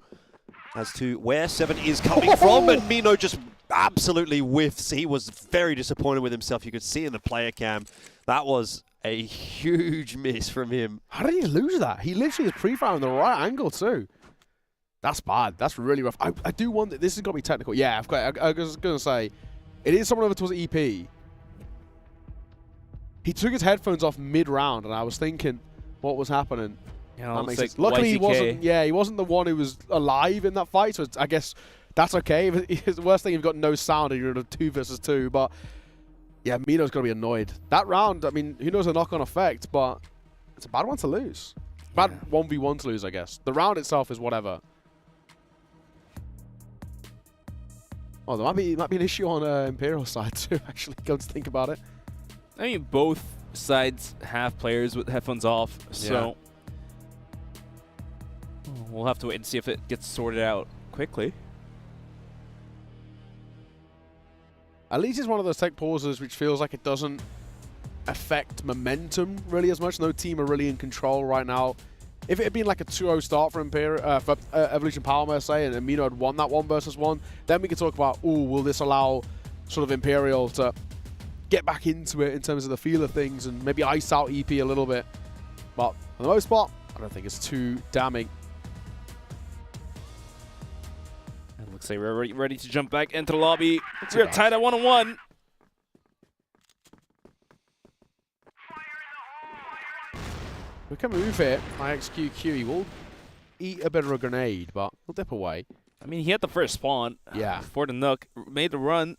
as to where 7 is coming from, and Mino just absolutely whiffs. He was very disappointed with himself. You could see in the player cam. That was a huge miss from him. How did he lose that? He literally is pre-firing in the right angle too. That's bad. That's really rough. I do wonder, this is going to be technical. Yeah, I was going to say, it is someone over towards EP. He took his headphones off mid-round, and I was thinking what was happening. Yeah, that makes sense. Luckily, he wasn't the one who was alive in that fight, so I guess that's okay. It's the worst thing, you've got no sound and you're in a 2 versus 2, but yeah, Mino's going to be annoyed. That round, I mean, who knows the knock-on effect, but it's a bad one to lose. Bad 1v1 to lose, I guess. The round itself is whatever. Oh, there might be an issue on Imperial side too, actually, go to think about it. I mean, both sides have players with headphones off, so we'll have to wait and see if it gets sorted out quickly. At least it's one of those tech pauses which feels like it doesn't affect momentum really as much. No team are really in control right now. If it had been like a 2-0 start for Imperial, for Evolution Power, say, and Amino had won that 1 versus 1, then we could talk about, ooh, will this allow sort of Imperial to get back into it in terms of the feel of things and maybe ice out EP a little bit. But for the most part, I don't think it's too damning. It looks like we're ready to jump back into the lobby. We're tied at 1-1. We can move here. IXQQ, he will eat a bit of a grenade, but he'll dip away. I mean, he had the first spawn. Yeah. For the Nook, made the run.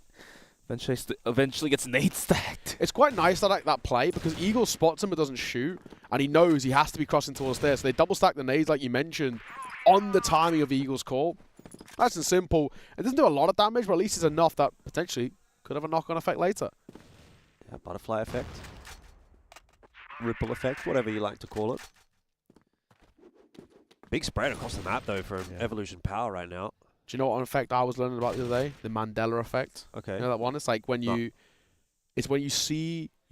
Eventually gets nade stacked. It's quite nice that play because Eagle spots him but doesn't shoot, and he knows he has to be crossing towards there. So they double stack the nades, like you mentioned, on the timing of Eagle's call. Nice and simple. It doesn't do a lot of damage, but at least it's enough that potentially could have a knock-on effect later. Yeah, butterfly effect. Ripple effect, whatever you like to call it. Big spread across the map, though, from Evolution Power right now. Do you know what effect I was learning about the other day? The Mandela effect. Okay. You know that one? It's like when you... It's when you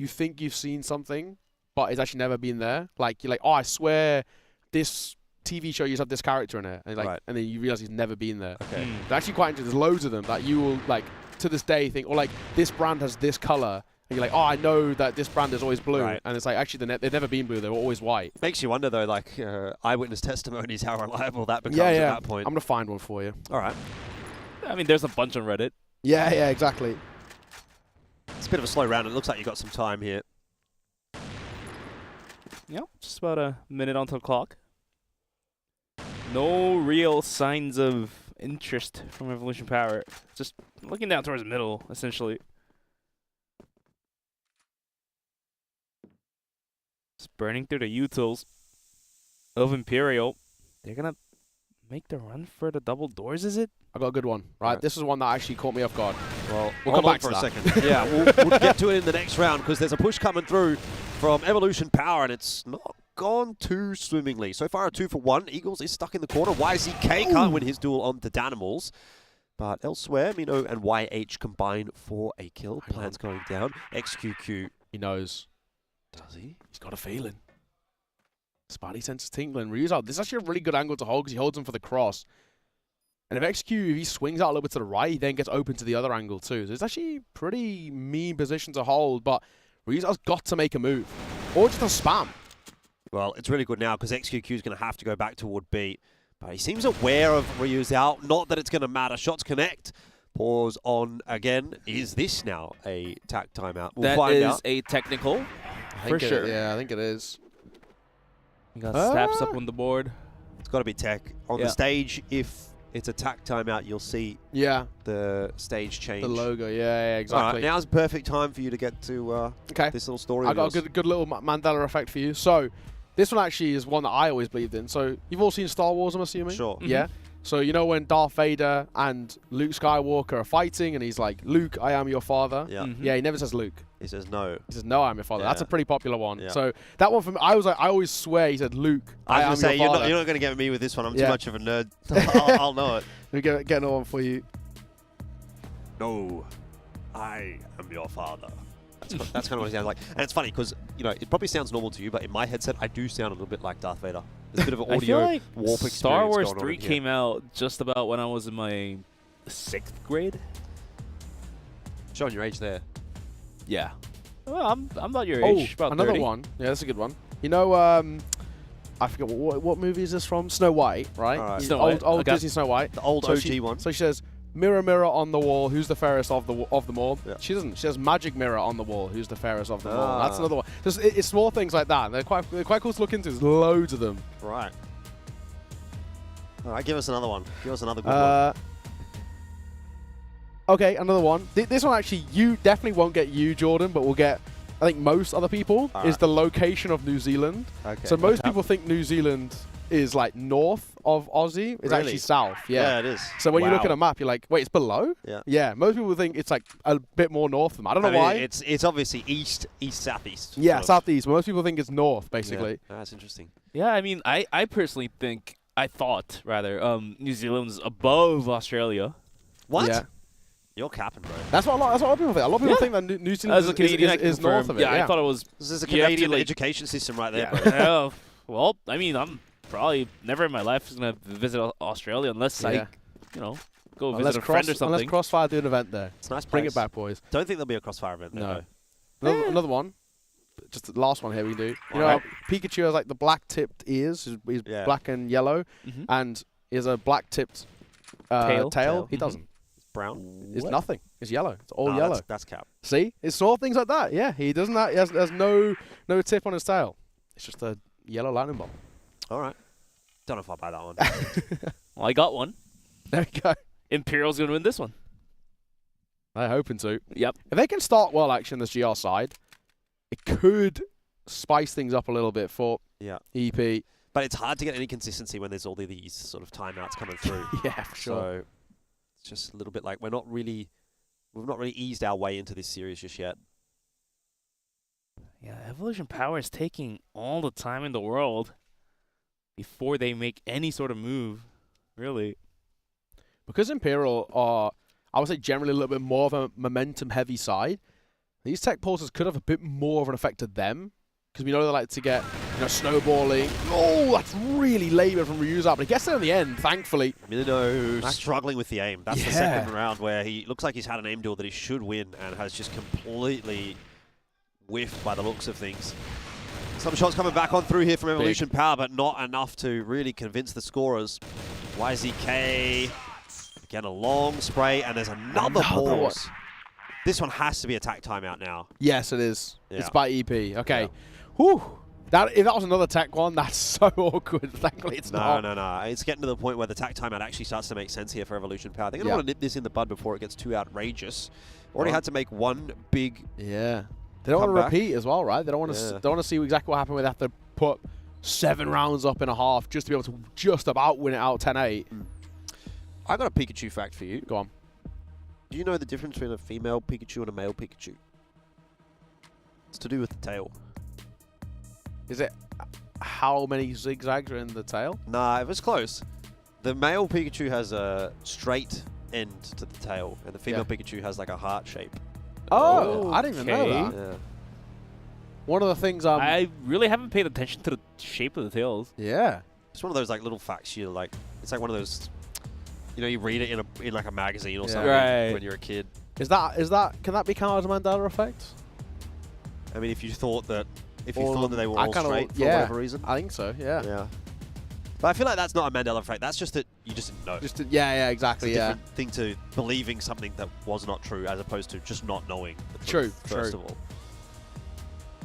think you've seen something, but it's actually never been there. Like, you're like, oh, I swear this TV show used to have this character in it. And, and then you realize he's never been there. Okay. They're actually quite interesting. There's loads of them that you will, like, to this day think, or like, this brand has this color. And you're like, oh, I know that this brand is always blue. And it's like, actually, they've never been blue. They were always white. Makes you wonder, though, like, eyewitness testimonies, how reliable that becomes at that point. I'm going to find one for you. All right. I mean, there's a bunch on Reddit. Yeah, exactly. It's a bit of a slow round. It looks like you've got some time here. Yep, just about a minute onto the clock. No real signs of interest from Evolution Power. Just looking down towards the middle, essentially. Just burning through the utils of Imperial. They're going to make the run for the double doors, is it? I got a good one. Right, this is one that actually caught me off guard. Well, we'll hold come on back for to a that. second. Yeah, we'll get to it in the next round because there's a push coming through from Evolution Power and it's not gone too swimmingly. So far a 2 for 1. Eagles is stuck in the corner. YZK can't win his duel on the Danimals. But elsewhere, Mino and YH combine for a kill. Plans going down. XQQ. He knows. Does he? He's got a feeling. Spidey senses tingling. Ryu's out. This is actually a really good angle to hold because he holds him for the cross. And if XQ, if he swings out a little bit to the right, he then gets open to the other angle too. So it's actually a pretty mean position to hold, but Ryu's got to make a move. Or just a spam. Well, it's really good now because XQQ is going to have to go back toward B. But he seems aware of Ryu's out. Not that it's going to matter. Shots connect. Pause on again. Is this now a tack timeout? We'll find out. That is a technical, for sure. Yeah, I think it is. You got stabs up on the board. It's got to be tech. On the stage, if it's a tack timeout, you'll see the stage change. The logo, yeah, exactly. All right, now's the perfect time for you to get to this little story. I got a good little Mandela effect for you. So this one actually is one that I always believed in. So you've all seen Star Wars, I'm assuming? Sure. Yeah. So you know when Darth Vader and Luke Skywalker are fighting and he's like, Luke, I am your father. Yeah. Yeah, he never says Luke. He says no. He says, no, I am your father. Yeah. That's a pretty popular one. Yeah. So that one for me, I was like, I always swear he said Luke, I am your father. You're not going to get me with this one. I'm too much of a nerd. I'll know it. Let me get another one for you. No, I am your father. That's kind of what it sounds like. And it's funny because, you know, it probably sounds normal to you, but in my headset, I do sound a little bit like Darth Vader. There's a bit of an audio I feel like warp experience Star Wars going on 3 in here. came out just about when I was in my 6th grade. Showing your age there. Yeah. Well, I'm not your age. About another 30. one. Yeah, that's a good one. You know, I forget what movie is this from? Snow White, right? All right. Snow White. Old Okay. Disney Snow White. The old OG one. So she says, mirror, mirror on the wall, who's the fairest of them all? Yeah. She doesn't. She says, magic mirror on the wall, who's the fairest of them all? That's another one. Just it's small things like that. And they're quite cool to look into. There's loads of them. Right. All right, give us another one. Give us another good one. Okay, another one. This one actually, you definitely won't get you, Jordan, but we'll get, I think, most other people, is the location of New Zealand. Okay. So most people think New Zealand is like north of Aussie. It's actually south. Yeah, it is. So when you look at a map, you're like, wait, it's below? Yeah. Yeah, most people think it's like a bit more north of them. I don't know why. It's obviously east, southeast. Yeah, sort of. southeast. Most people think it's north, basically. Yeah. That's interesting. Yeah, I mean, I personally think, I thought, rather, New Zealand's above Australia. What? Yeah. You're capping, bro. That's what a lot of people think. A lot of people think that New Zealand is north of it. Yeah, I thought it was. This is a Canadian education system right there, bro. Yeah. Well, I mean, I'm probably never in my life going to visit Australia unless I, you know, go visit a friend or something. Unless CrossFire do an event there. It's a nice Bring place. it back, boys. Don't think there'll be a CrossFire event there. No. Another one. Just the last one here we do. You know, Pikachu has like the black-tipped ears. He's black and yellow. And he has a black-tipped tail. He doesn't. Brown. It's nothing. It's yellow. It's all yellow. That's cap. See? It's small things like that. Yeah, he doesn't. He has no tip on his tail. It's just a yellow lightning bolt. All right. Don't know if I'll buy that one. Well, I got one. There you go. Imperial's going to win this one. They're hoping to. Yep. Oh, If they can start well, actually, on this GR side, it could spice things up a little bit for EP. But it's hard to get any consistency when there's all these sort of timeouts coming through. Yeah, for sure. So it's just a little bit like we've not really eased our way into this series just yet. Yeah, Evolution Power is taking all the time in the world before they make any sort of move, really. Because Imperial are, I would say, generally a little bit more of a momentum-heavy side, these tech pulses could have a bit more of an effect to them. Because we know they like to get, snowballing. Oh, that's really laboured from Ryuza, but he gets there in the end, thankfully. Milano struggling with the aim. That's the second round where he looks like he's had an aim duel that he should win and has just completely whiffed by the looks of things. Some shots coming back on through here from Evolution Power, but not enough to really convince the scorers. YZK, again a long spray, and there's another pause. This one has to be attack timeout now. Yes, it is. Yeah. It's by EP. Okay. Whew. If that was another tech one, that's so awkward. Thankfully, it's not. No. It's getting to the point where the attack timeout actually starts to make sense here for Evolution Power. They're going to want to nip this in the bud before it gets too outrageous. Already had to make one big. Yeah. They don't want to repeat as well, right? They don't want to. Don't want to see exactly what happened where they have to put 7 rounds up in a half just to be able to just about win it out 10-8. I got a Pikachu fact for you. Go on. Do you know the difference between a female Pikachu and a male Pikachu? It's to do with the tail. Is it how many zigzags are in the tail? Nah, it was close. The male Pikachu has a straight end to the tail, and the female Pikachu has like a heart shape. Oh, I didn't even know that. Yeah. One of the things I really haven't paid attention to the shape of the tails. Yeah. It's one of those like little facts you like. It's like one of those. You read it in like a magazine or something when you're a kid. Can that be counted as a Mandela effect? I mean, if you thought that they were all straight for whatever reason. I think so. Yeah. Yeah. But I feel like that's not a Mandela effect. That's just that you just didn't know. Yeah, exactly. It's a different thing to believing something that was not true, as opposed to just not knowing. True. First of all.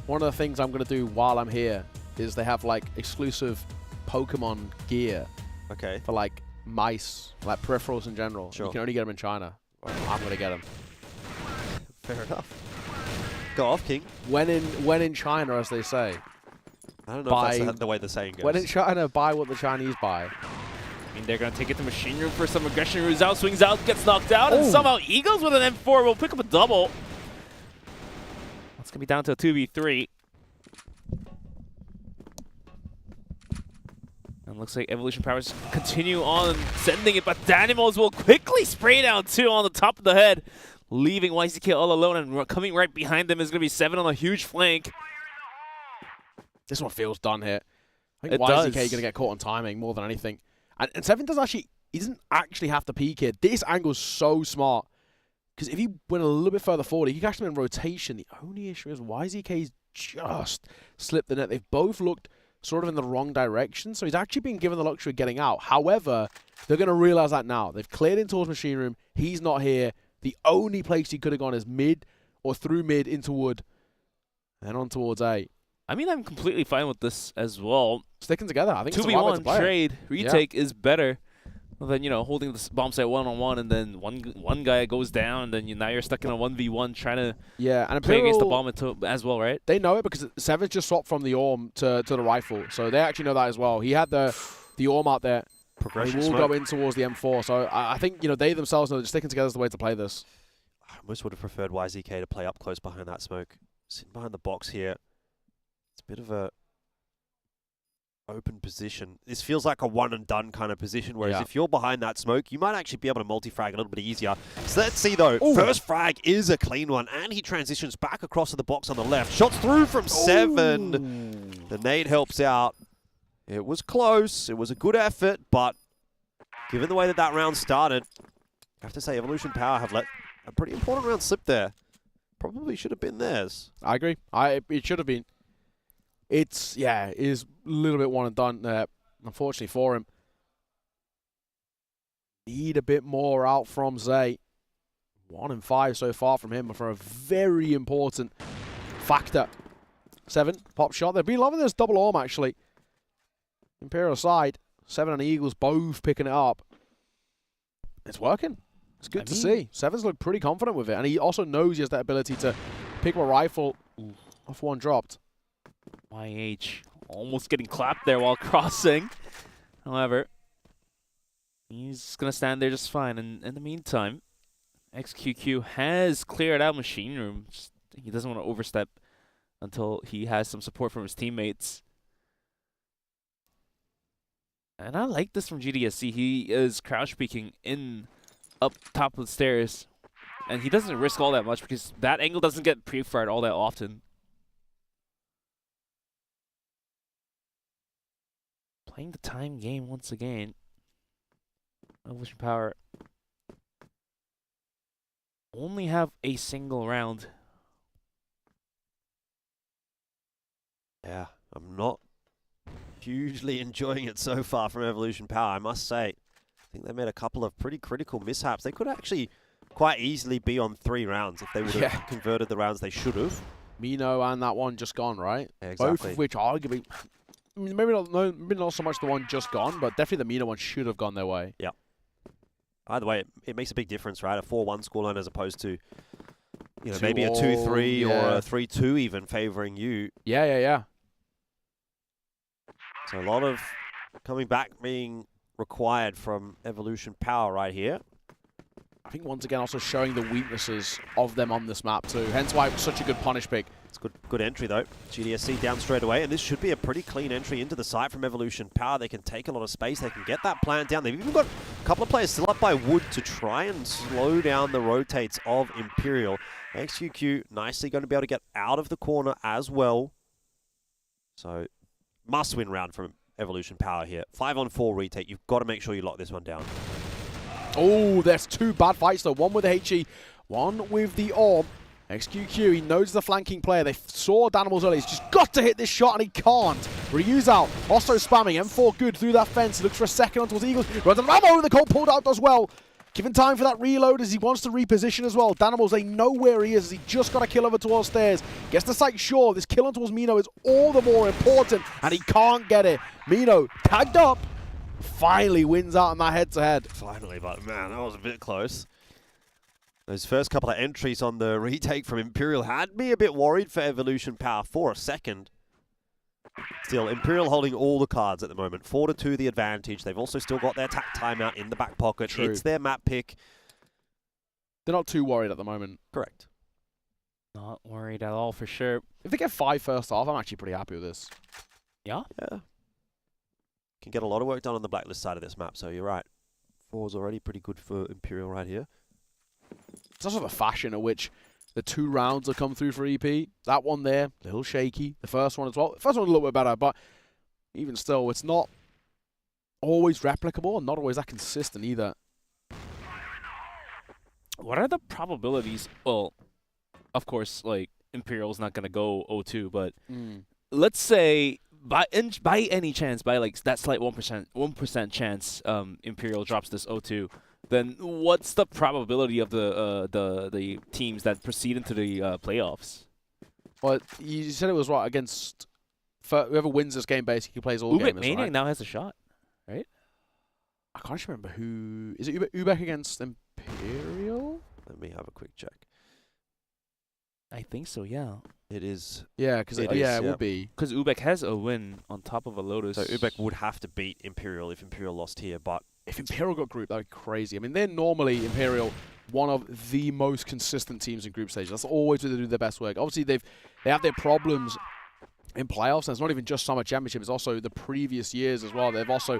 One of the things I'm going to do while I'm here is they have like exclusive Pokemon gear. Okay. For like mice, like peripherals in general. Sure. You can only get them in China. I'm going to get them. Fair enough. Go off, King. When in China, as they say. I don't know if that's the way the saying goes. When in China, buy what the Chinese buy. I mean, they're going to take it to Machine Room for some aggression. Ruzao swings out, gets knocked out, and somehow Eagles with an M4 will pick up a double. That's going to be down to a 2v3. And looks like Evolution Powers continue on sending it, but Danimals will quickly spray down 2 on the top of the head, leaving YZK all alone, and coming right behind them is going to be 7 on a huge flank. This one feels done here. I think It YZK does. going to get caught on timing more than anything. And Seven he doesn't actually have to peek here. This angle's so smart. Because if he went a little bit further forward, he could catch them in rotation. The only issue is YZK's just slipped the net. They've both looked sort of in the wrong direction, so he's actually been given the luxury of getting out. However, they're going to realize that now. They've cleared in towards Machine Room. He's not here. The only place he could have gone is mid or through mid into wood and on towards A. I mean, I'm completely fine with this as well. Sticking together, I think it's the right way to 2v1 play it. trade retake is better than, holding the bomb site one-on-one, and then one guy goes down, and then now you're stuck in a 1v1 trying to and play against the Imperial, bomb as well, right? They know it because Seven's just swapped from the Orm to the rifle, so they actually know that as well. He had the Orm out there. Progression He will smoke. go in towards the M4, so I think they themselves know that sticking together is the way to play this. I almost would have preferred YZK to play up close behind that smoke. Sitting behind the box here. It's a bit of a open position. This feels like a one-and-done kind of position, whereas if you're behind that smoke, you might actually be able to multi-frag a little bit easier. So let's see, though. Ooh. First frag is a clean one, and he transitions back across to the box on the left. Shots through from 7. Ooh. The nade helps out. It was close. It was a good effort, but given the way that that round started, I have to say Evolution Power have let a pretty important round slip there. Probably should have been theirs. I agree. It should have been. It's, yeah, it is a little bit one and done there, unfortunately for him. Need a bit more out from Zay. 1 and 5 so far from him for a very important factor. 7, pop shot. They've been loving this double arm, actually. Imperial side, 7 and Eagles both picking it up. It's working. It's good to see. 7's looked pretty confident with it, and he also knows he has that ability to pick a rifle off one dropped. YH almost getting clapped there while crossing. However, he's going to stand there just fine. And in the meantime, XQQ has cleared out Machine Room. He doesn't want to overstep until he has some support from his teammates. And I like this from GDSC. He is crouch peeking in up top of the stairs. And he doesn't risk all that much because that angle doesn't get pre-fired all that often. Playing the time game once again. Evolution Power only have a single round. Yeah, I'm not hugely enjoying it so far from Evolution Power, I must say. I think they made a couple of pretty critical mishaps. They could actually quite easily be on 3 rounds if they would have converted the rounds they should have. Mino and that one just gone, right? Yeah, exactly. Both of which arguably, maybe not so much the one just gone, but definitely the Mino one should have gone their way. Yeah. Either way, it makes a big difference, right? A 4-1 scoreline as opposed to, you know, maybe a 2-3 or a 3-2 even favoring you. Yeah. So a lot of coming back being required from Evolution Power right here. I think once again also showing the weaknesses of them on this map too. Hence why it was such a good punish pick. It's good entry though. GDSC down straight away, and this should be a pretty clean entry into the site from Evolution Power. They can take a lot of space. They can get that plant down. They've even got a couple of players still up by Wood to try and slow down the rotates of Imperial. XQQ nicely going to be able to get out of the corner as well. So must-win round from Evolution Power here. 5-on-4 retake. You've got to make sure you lock this one down. Oh, there's 2 bad fights though. One with the HE, one with the Orb. XQQ, he knows the flanking player. They saw Danimals earlier. He's just got to hit this shot, and he can't. Ryu's out. Also spamming. M4 good through that fence. He looks for a second on towards Eagles. Runs an ammo. The Colt pulled out as well. Given time for that reload as he wants to reposition as well. Danimals, they know where he is as he just got a kill over towards stairs. Gets the site sure. This kill on towards Mino is all the more important, and he can't get it. Mino tagged up. Finally wins out on that head-to-head. Finally, but man, that was a bit close. Those first couple of entries on the retake from Imperial had me a bit worried for Evolution Power for a second. Still, Imperial holding all the cards at the moment. 4-2 the advantage. They've also still got their timeout in the back pocket. True. It's their map pick. They're not too worried at the moment. Correct. Not worried at all for sure. If they get 5 first half, I'm actually pretty happy with this. Yeah? Yeah. Can get a lot of work done on the blacklist side of this map, so you're right. 4 is already pretty good for Imperial right here. It's also the fashion at which the 2 rounds have come through for EP. That one there, a little shaky. The first one as well. The first one a little bit better, but even still, it's not always replicable and not always that consistent either. What are the probabilities? Well, of course, like, Imperial's not going to go 0-2, but let's say by any chance, by like that slight 1% chance, Imperial drops this 0-2. Then what's the probability of the teams that proceed into the playoffs? Well, you said it was right against whoever wins this game basically plays all games. Maniac right? now has a shot, right? I can't remember who is it. Ubek against Imperial? Let me have a quick check. I think so. Yeah. It is. Yeah, because it would be because Ubek has a win on top of a Lotus. So Ubek would have to beat Imperial if Imperial lost here, but if Imperial got grouped, that'd be crazy. I mean, they're normally Imperial, one of the most consistent teams in group stage. That's always where they do their best work. Obviously, they have their problems in playoffs. And it's not even just Summer Championship, it's also the previous years as well. They've also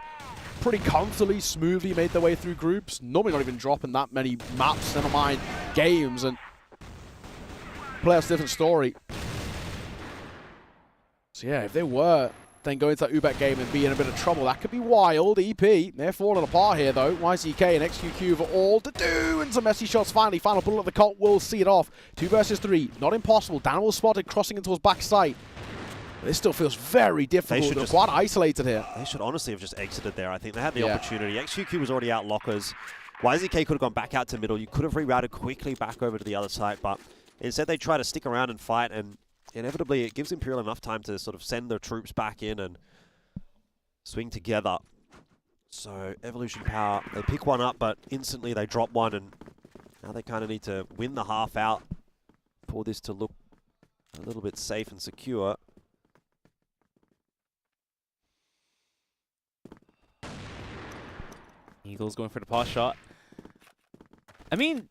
pretty comfortably, smoothly made their way through groups. Normally not even dropping that many maps, never mind games. And playoffs, different story. So yeah, if they were then go into that Ubek game and be in a bit of trouble, that could be wild. EP, they're falling apart here though. YCK and XQQ for all to do, and some messy shots finally. Final bullet of the cult will see it off. 2 versus 3, not impossible. Daniel spotted crossing into his backside. This still feels very difficult. They're quite isolated here. They should honestly have just exited there. I think they had the opportunity. XQQ was already out lockers. YZK could have gone back out to middle. You could have rerouted quickly back over to the other side, but instead they try to stick around and fight, and inevitably it gives Imperial enough time to sort of send their troops back in and swing together. So Evolution Power, they pick one up, but instantly they drop one, and now they kind of need to win the half out for this to look a little bit safe and secure. Eagles going for the pass shot. I mean,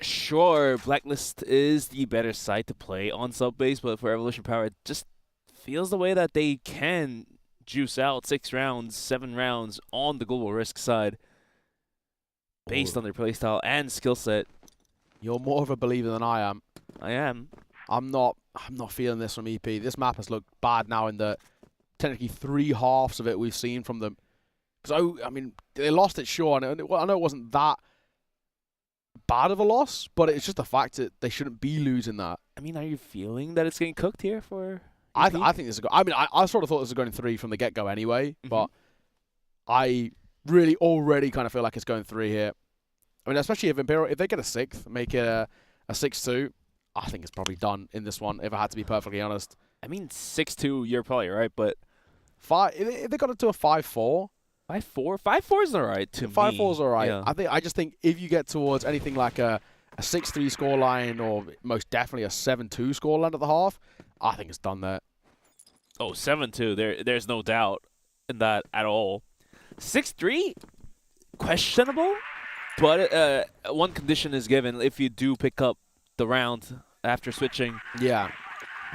sure, Blacklist is the better side to play on sub-base, but for Evolution Power, it just feels the way that they can juice out 6 rounds, 7 rounds on the Global Risk side based on their playstyle and skill set. You're more of a believer than I am. I am. I'm not feeling this from EP. This map has looked bad now in the technically 3 halves of it we've seen from them. So, I mean, they lost it, sure, and I know it wasn't that bad of a loss, but it's just the fact that they shouldn't be losing that. I mean, are you feeling that it's getting cooked here for I think this is a go. I mean, I sort of thought this was going 3 from the get-go anyway, but I really already kind of feel like it's going 3 here. I mean, especially if Imperial, if they get a 6th, make it a 6-2, I think it's probably done in this one, if I had to be perfectly honest. I mean, 6-2, you're probably right, but if they got it to a 5-4, 5-4? 5-4 is alright to me. 5-4 is alright. Yeah. I just think if you get towards anything like a 6-3 scoreline or most definitely a 7-2 scoreline at the half, I think it's done there. Oh, 7-2. There's no doubt in that at all. 6-3, questionable, but one condition is given if you do pick up the round after switching. Yeah.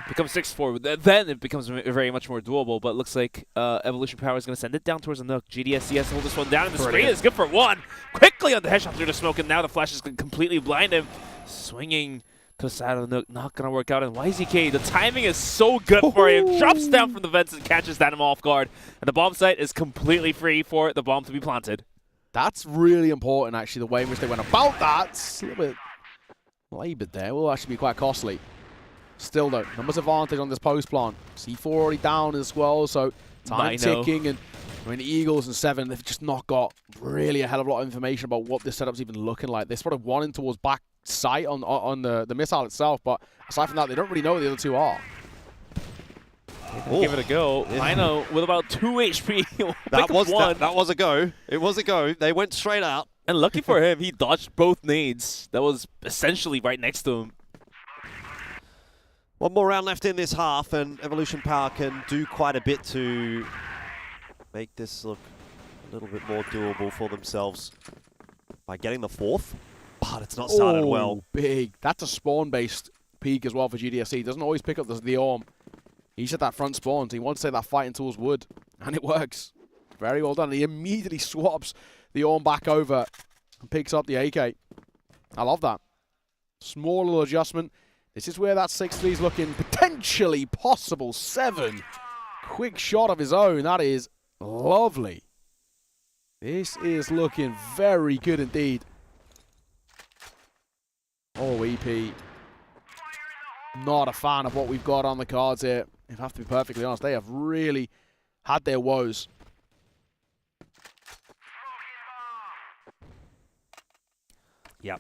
Becomes 6-4, then it becomes very much more doable, but it looks like Evolution Power is going to send it down towards the Nook. GDSC has to hold this one down, and the screen is good for 1. Quickly on the headshot through the smoke, and now the flash is going to completely blind him. Swinging to the side of the Nook, not going to work out. And YZK, the timing is so good for him. Drops down from the vents and catches that off guard. And the bomb site is completely free for the bomb to be planted. That's really important, actually, the way in which they went about that. It's a little bit laboured there. Will actually be quite costly. Still, though, numbers advantage on this post plant. C4 already down as well, so time ticking. And I mean, Eagles and 7, they've just not got really a hell of a lot of information about what this setup's even looking like. They spotted 1 in towards back sight on the missile itself, but aside from that, they don't really know what the other 2 are. Give it a go. I know, with about 2 HP. that was a go. It was a go. They went straight out. And lucky for him, he dodged both nades. That was essentially right next to him. One more round left in this half, and Evolution Power can do quite a bit to make this look a little bit more doable for themselves by getting the 4th. But it's not started well. Big. That's a spawn-based peak as well for GDSC. Doesn't always pick up the Orm. He's at that front spawn, so he wants to say that fighting tools would, and it works. Very well done. He immediately swaps the Orm back over and picks up the AK. I love that. Small little adjustment. This is where that 6-3 is looking potentially possible. 7. Quick shot of his own. That is lovely. This is looking very good indeed. Oh, EP. Not a fan of what we've got on the cards here. If I have to be perfectly honest, they have really had their woes. Yeah.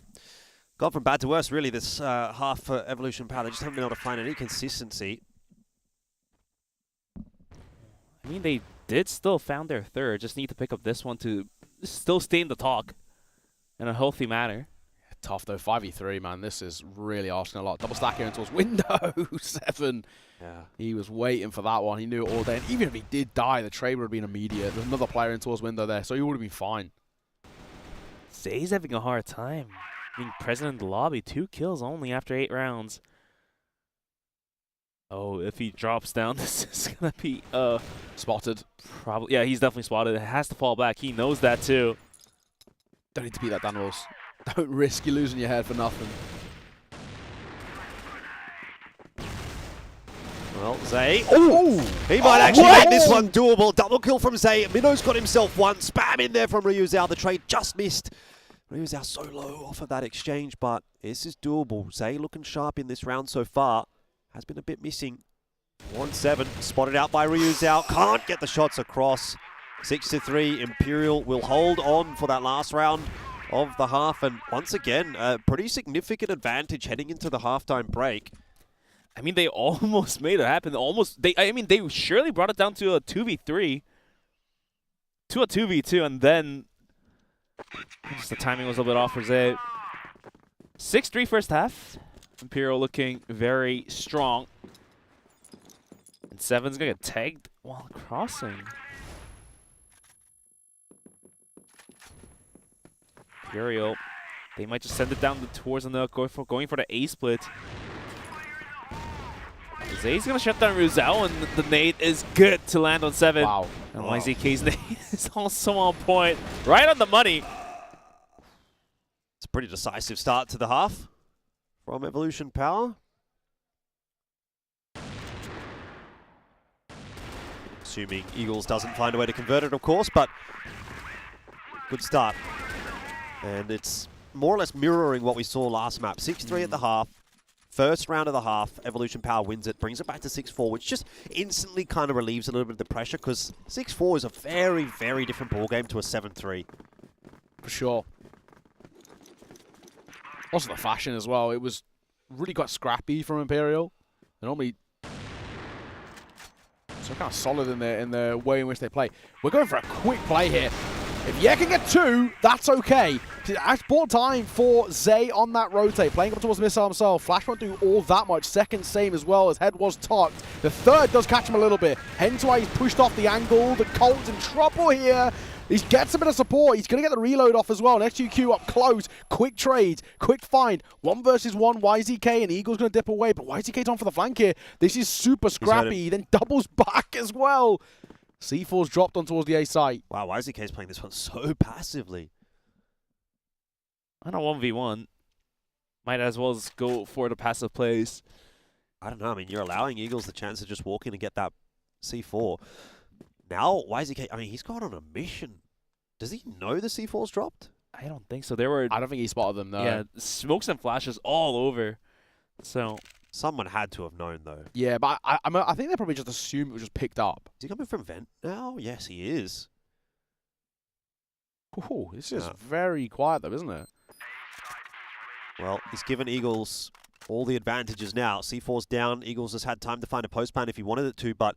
Gone from bad to worse, really, this half for Evolution Power. They just haven't been able to find any consistency. I mean, they did still found their 3rd. Just need to pick up this one to still stay in the talk in a healthy manner. Tough, though. 5v3, man. This is really asking a lot. Double stack here towards window. 7. Yeah. He was waiting for that one. He knew it all day. And even if he did die, the trade would have been immediate. There's another player in towards window there, so he would have been fine. Zay's having a hard time being present in the lobby. 2 kills only after 8 rounds. Oh, if he drops down, this is gonna be spotted. Probably, yeah, he's definitely spotted. It has to fall back. He knows that too. Don't need to beat that Daniels. Don't risk you losing your head for nothing. Well, Zay. Oh! He might actually make this one doable. Double kill from Zay. Minnow's got himself one. Spam in there from Ryu Zhao. The trade just missed. Ryu Zhao so low off of that exchange, but this is doable. Zay looking sharp in this round so far. Has been a bit missing. 1-7. Spotted out by Ryu Zhao. Can't get the shots across. 6-3. Imperial will hold on for that last round of the half. And once again, a pretty significant advantage heading into the halftime break. I mean, they almost made it happen. I mean, they surely brought it down to a 2v3. To a 2v2, and then just the timing was a little bit off for Zay. 6-3 first half. Imperial looking very strong. And Seven's gonna get tagged while crossing. Imperial, they might just send it down towards the nook, going for the A split. Zay's gonna shut down Ryu Zhao, and the nade is good to land on 7. Wow. And YZK's nade is also on point, right on the money. It's a pretty decisive start to the half from Evolution Power. Assuming Eagles doesn't find a way to convert it, of course, but good start. And it's more or less mirroring what we saw last map. 6-3 at the half. First round of the half, Evolution Power wins it, brings it back to 6-4, which just instantly kind of relieves a little bit of the pressure, because 6-4 is a very, very different ballgame to a 7-3. For sure. Also the fashion as well. It was really quite scrappy from Imperial. They're normally so kind of solid in the way in which they play. We're going for a quick play here. If you can get 2, that's okay. It's bought time for Zay on that rotate, playing up towards the missile himself. Flash won't do all that much. Second, same as well, as head was tucked. The third does catch him a little bit, hence why he's pushed off the angle. The Colt's in trouble here. He gets a bit of support. He's going to get the reload off as well. Next QQ up close. Quick trade. Quick find. 1 versus 1. YZK and Eagle's going to dip away. But YZK's on for the flank here. This is super scrappy. He then doubles back as well. C4's dropped on towards the A site. Wow, YZK's playing this one so passively. On a 1v1, might as well go for the passive plays. I don't know. I mean, you're allowing Eagles the chance to just walk in and get that C4. Now, YZK, I mean, he's gone on a mission. Does he know the C4's dropped? I don't think so. There were... I don't think he spotted them, though. Yeah, smokes and flashes all over. So... Someone had to have known, though. Yeah, but I think they probably just assumed it was just picked up. Is he coming from vent now? Yes, he is. Ooh, this is very quiet, though, isn't it? Well, he's given Eagles all the advantages now. C4's down. Eagles has had time to find a post plan if he wanted it to, but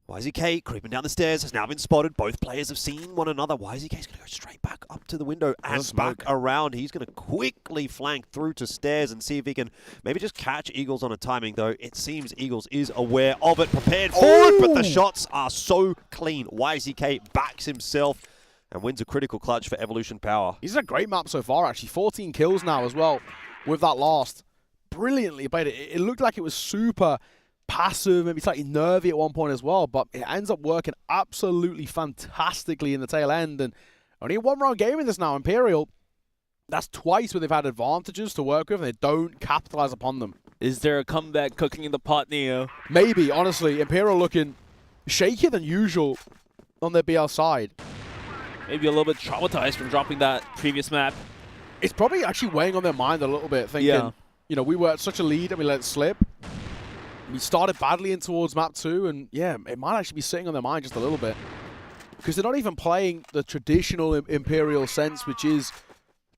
YZK creeping down the stairs has now been spotted. Both players have seen one another. YZK's going to go straight back up to the window and back around. He's going to quickly flank through to stairs and see if he can maybe just catch Eagles on a timing, though. It seems Eagles is aware of it, prepared forward, but the shots are so clean. YZK backs himself and wins a critical clutch for Evolution Power. He's had a great map so far, actually. 14 kills now as well with that last. Brilliantly played it. It looked like it was super passive, maybe slightly nervy at one point as well, but it ends up working absolutely fantastically in the tail end. And only a 1-round game in this now. Imperial, that's twice where they've had advantages to work with and they don't capitalize upon them. Is there a comeback cooking in the pot, Neo? Maybe, honestly. Imperial looking shakier than usual on their BL side. Maybe a little bit traumatized from dropping that previous map. It's probably actually weighing on their mind a little bit, thinking, you know, we were at such a lead and we let it slip. We started badly in towards map 2, and yeah, it might actually be sitting on their mind just a little bit. Because they're not even playing the traditional Imperial sense, which is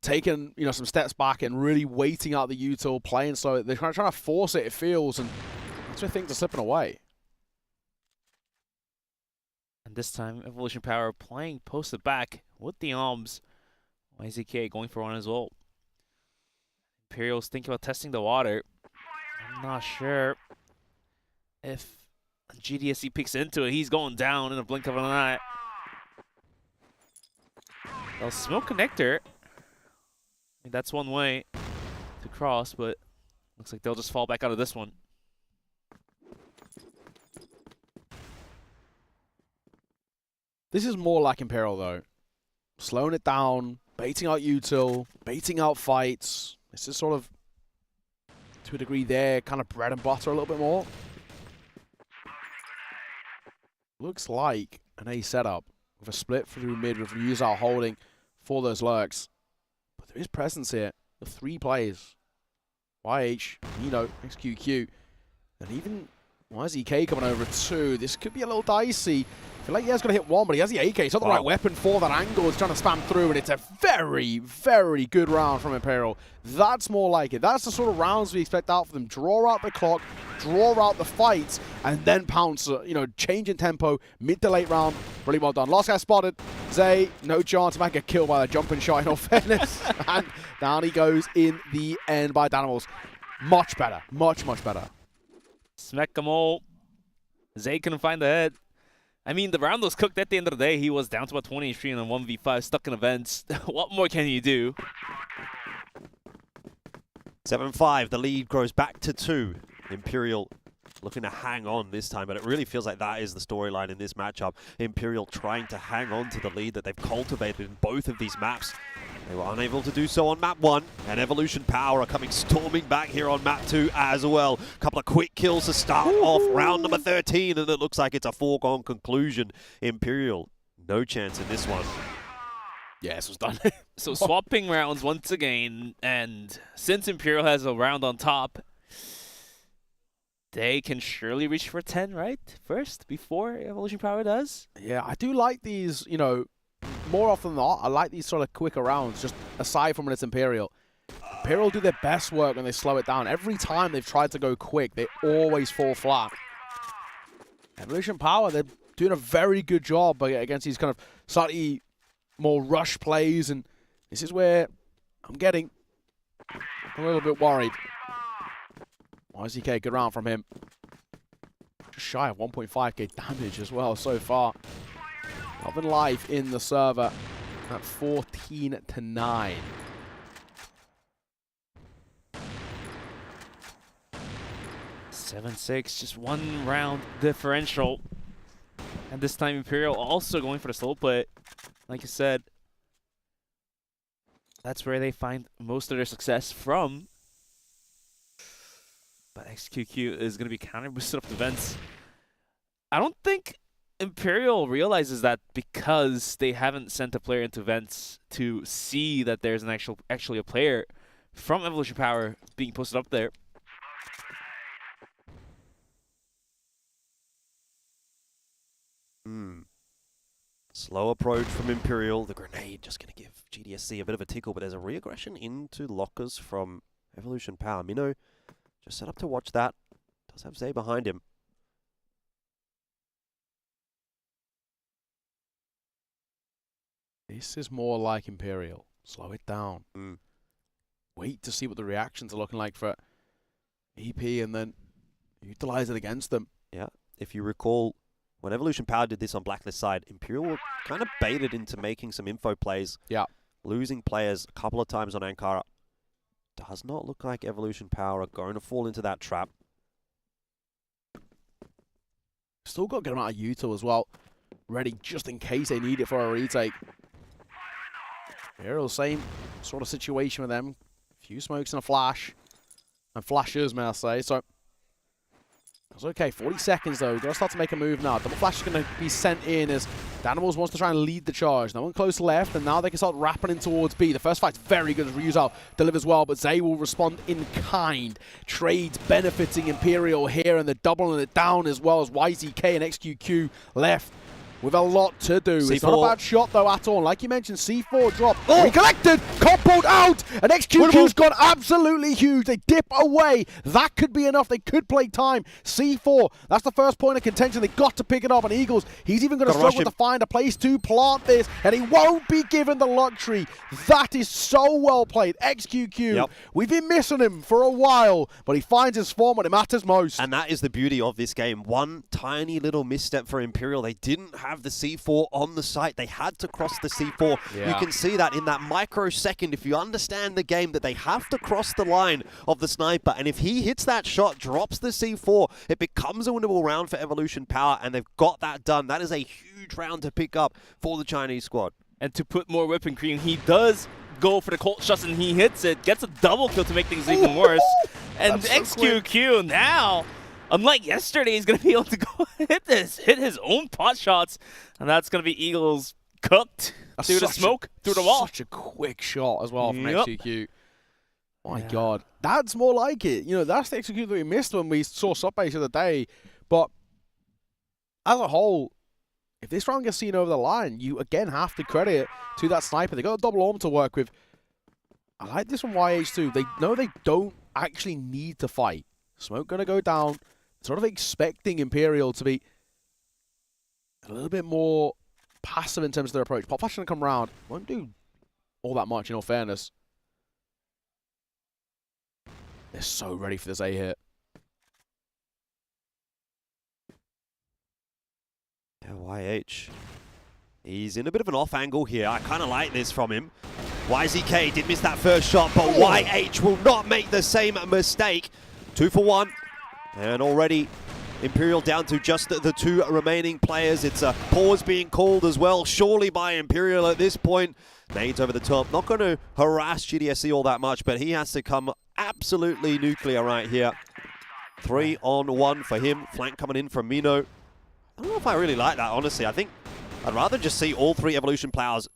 taking, you know, some steps back and really waiting out the util, playing slow. They're trying to force it, it feels, and that's where things are slipping away. And this time, Evolution Power playing posted back with the arms. YZK going for one as well. Imperial's thinking about testing the water. I'm not sure if GDSC picks into it. He's going down in a blink of an eye. They'll smoke connector. I mean, that's one way to cross, but looks like they'll just fall back out of this one. This is more like Imperial, though. Slowing it down, baiting out util, baiting out fights. This is sort of, to a degree, their kind of bread and butter a little bit more. Looks like an A setup with a split through mid with Ryuzao holding for those lurks. But there is presence here. The 3 players. YH, Nino, XQQ, and even YZK coming over too. This could be a little dicey. I feel like he's going to hit one, but he has the AK. It's not the right weapon for that angle. It's trying to spam through, and it's a very, very good round from Imperial. That's more like it. That's the sort of rounds we expect out for them. Draw out the clock, draw out the fights, and then pounce, change in tempo, mid to late round. Really well done. Last guy spotted. Zay, no chance. Might get killed by that jumping shot, in all fairness. And down he goes in the end by Danimals. Much better. Much, much better. Smack them all. Zay couldn't find the head. I mean, the round was cooked at the end of the day. He was down to about 20 HP in a 1v5, stuck in events. What more can you do? 7-5, the lead grows back to 2. Imperial looking to hang on this time, but it really feels like that is the storyline in this matchup. Imperial trying to hang on to the lead that they've cultivated in both of these maps. They were unable to do so on map 1, and Evolution Power are coming storming back here on map 2 as well. A couple of quick kills to start off round number 13, and it looks like it's a foregone conclusion. Imperial, no chance in this one. Yeah, this was done. So swapping rounds once again, and since Imperial has a round on top, they can surely reach for 10, right? First, before Evolution Power does? Yeah, I do like these, more often than not, I like these sort of quicker rounds, just aside from when it's Imperial. Imperial do their best work when they slow it down. Every time they've tried to go quick, they always fall flat. Evolution Power, they're doing a very good job against these kind of slightly more rush plays, and this is where I'm getting a little bit worried. YZK, good round from him. Just shy of 1.5k damage as well so far. Love and Life in the server at 14-9. Seven, 6, just one round differential. And this time Imperial also going for the slow play. Like you said, that's where they find most of their success from. But XQQ is going to be counter boosted up the vents. I don't think Imperial realizes that because they haven't sent a player into vents to see that there's an actually a player from Evolution Power being posted up there. Slow approach from Imperial. The grenade just going to give GDSC a bit of a tickle, but there's a re-aggression into lockers from Evolution Power. Minnow just set up to watch that. Does have Zay behind him. This is more like Imperial. Slow it down. Wait to see what the reactions are looking like for EP and then utilize it against them. Yeah, if you recall, when Evolution Power did this on Blacklist side, Imperial were kind of baited into making some info plays. Yeah. Losing players a couple of times on Ankara. Does not look like Evolution Power are going to fall into that trap. Still got a good amount of util as well. Ready just in case they need it for a retake. Imperial, same sort of situation with them. A few smokes and a flash. And flashes, may I say. So it's okay. 40 seconds, though. Got to start to make a move now. Double flash is going to be sent in as Danimals wants to try and lead the charge. No one close left, and now they can start wrapping in towards B. The first fight's very good as Ryuzao delivers well, but Zay will respond in kind. Trades benefiting Imperial here, and they're doubling it down as well as YZK and XQQ left with a lot to do. C4. It's not a bad shot, though, at all. Like you mentioned, C4 drop. Oh! Recollected! Compoed out! And XQQ's gone absolutely huge. They dip away. That could be enough. They could play time. C4, that's the first point of contention. They got to pick it up. And Eagles, he's even going to struggle to find a place to plant this. And he won't be given the luxury. That is so well played. XQQ, Yep. We've been missing him for a while, but he finds his form when it matters most. And that is the beauty of this game. One tiny little misstep for Imperial. They didn't have have the C4 on the site. They had to cross the C4. Yeah. You can see that in that microsecond, if you understand the game, that they have to cross the line of the sniper. And if he hits that shot, drops the C4, it becomes a winnable round for Evolution Power, and they've got that done. That is a huge round to pick up for the Chinese squad. And to put more whipping cream, he does go for the cold shots and he hits it, gets a double kill to make things even worse. And XQQ now, unlike yesterday, he's going to be able to go hit his own pot shots, and that's going to be Eagles cooked through the smoke, through the wall. Such a quick shot as well from XQQ. My God, that's more like it. You know, that's the XQQ that we missed when we saw Subbase the other day. But as a whole, if this round gets seen over the line, you again have to credit it to that sniper. They got a double arm to work with. I like this from YH2. They know they don't actually need to fight. Smoke gonna go down. Sort of expecting Imperial to be a little bit more passive in terms of their approach. Pop flash gonna come around. Won't do all that much in all fairness. They're so ready for this A hit. YH. He's in a bit of an off angle here. I kind of like this from him. YZK did miss that first shot, but YH will not make the same mistake. 2 for 1. And already Imperial down to just the 2 remaining players. It's a pause being called as well, surely by Imperial at this point. Nades over the top. Not going to harass GDSC all that much, but he has to come absolutely nuclear right here. 3 on 1 for him. Flank coming in from Mino. I don't know if I really like that, honestly. I think I'd rather just see all 3 Evolution players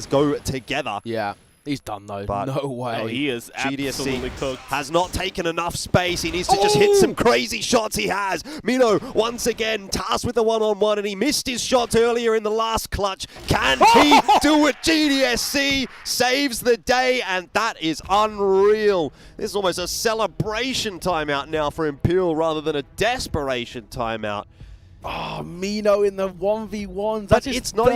go together. Yeah, he's done though. But no way. Oh, he is absolutely cooked. Has not taken enough space. He needs to just hit some crazy shots. He has. Mino, once again, tasked with the one-on-one, and he missed his shots earlier in the last clutch. Can he do it? GDSC saves the day, and that is unreal. This is almost a celebration timeout now for Imperial rather than a desperation timeout. Oh, Mino in the 1v1s. But it's not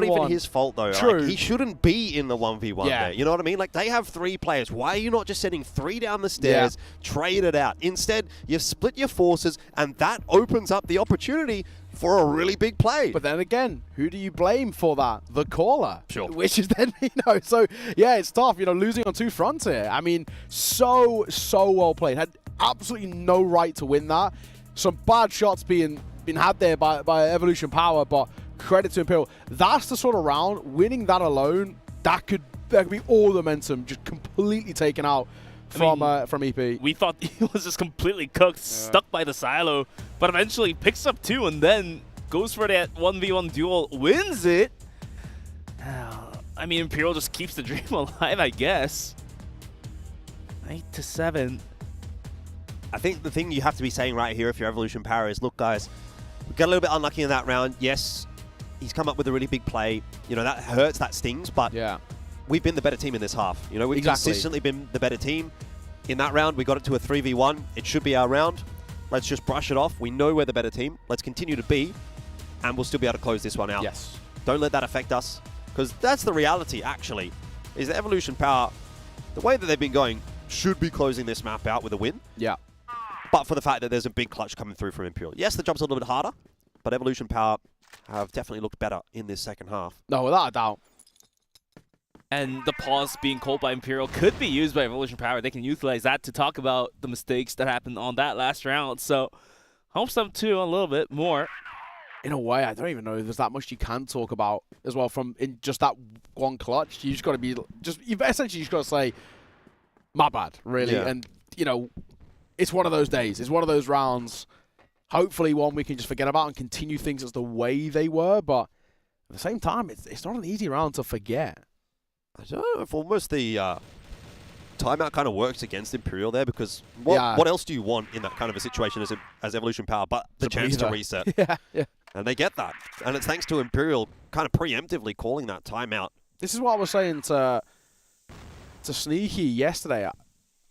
even his fault though. True. Like, he shouldn't be in the 1v1 there. You know what I mean? Like, they have 3 players. Why are you not just sending 3 down the stairs, trade it out? Instead, you split your forces, and that opens up the opportunity for a really big play. But then again, who do you blame for that? The caller. Sure. Which is then, So, yeah, it's tough, losing on 2 fronts here. I mean, so well played. Had absolutely no right to win that. Some bad shots being had there by Evolution Power, but credit to Imperial. That's the sort of round, winning that alone, that could be all the momentum just completely taken out from EP. We thought he was just completely cooked, stuck by the silo, but eventually picks up 2 and then goes for that 1v1 duel, wins it. I mean, Imperial just keeps the dream alive, I guess. 8-7. I think the thing you have to be saying right here if you're Evolution Power is, look, guys, we got a little bit unlucky in that round. Yes, he's come up with a really big play. That hurts, that stings, but we've been the better team in this half. We've consistently been the better team. In that round, we got it to a 3v1. It should be our round. Let's just brush it off. We know we're the better team. Let's continue to be, and we'll still be able to close this one out. Yes. Don't let that affect us, because that's the reality, actually, is that Evolution Power, the way that they've been going, should be closing this map out with a win. Yeah. But for the fact that there's a big clutch coming through from Imperial. Yes, the job's a little bit harder, but Evolution Power have definitely looked better in this second half. No, without a doubt. And the pause being called by Imperial could be used by Evolution Power. They can utilize that to talk about the mistakes that happened on that last round. So, hopes up to a little bit more. In a way, I don't even know if there's that much you can talk about as well from in just that one clutch. You just got to be, you've essentially just got to say, my bad, really. Yeah. And, it's one of those days. It's one of those rounds. Hopefully one we can just forget about and continue things as the way they were. But at the same time, it's not an easy round to forget. I don't know if almost the timeout kind of works against Imperial there, because what else do you want in that kind of a situation as Evolution Power but the chance to reset? Yeah. And they get that. And it's thanks to Imperial kind of preemptively calling that timeout. This is what I was saying to Sneaky yesterday.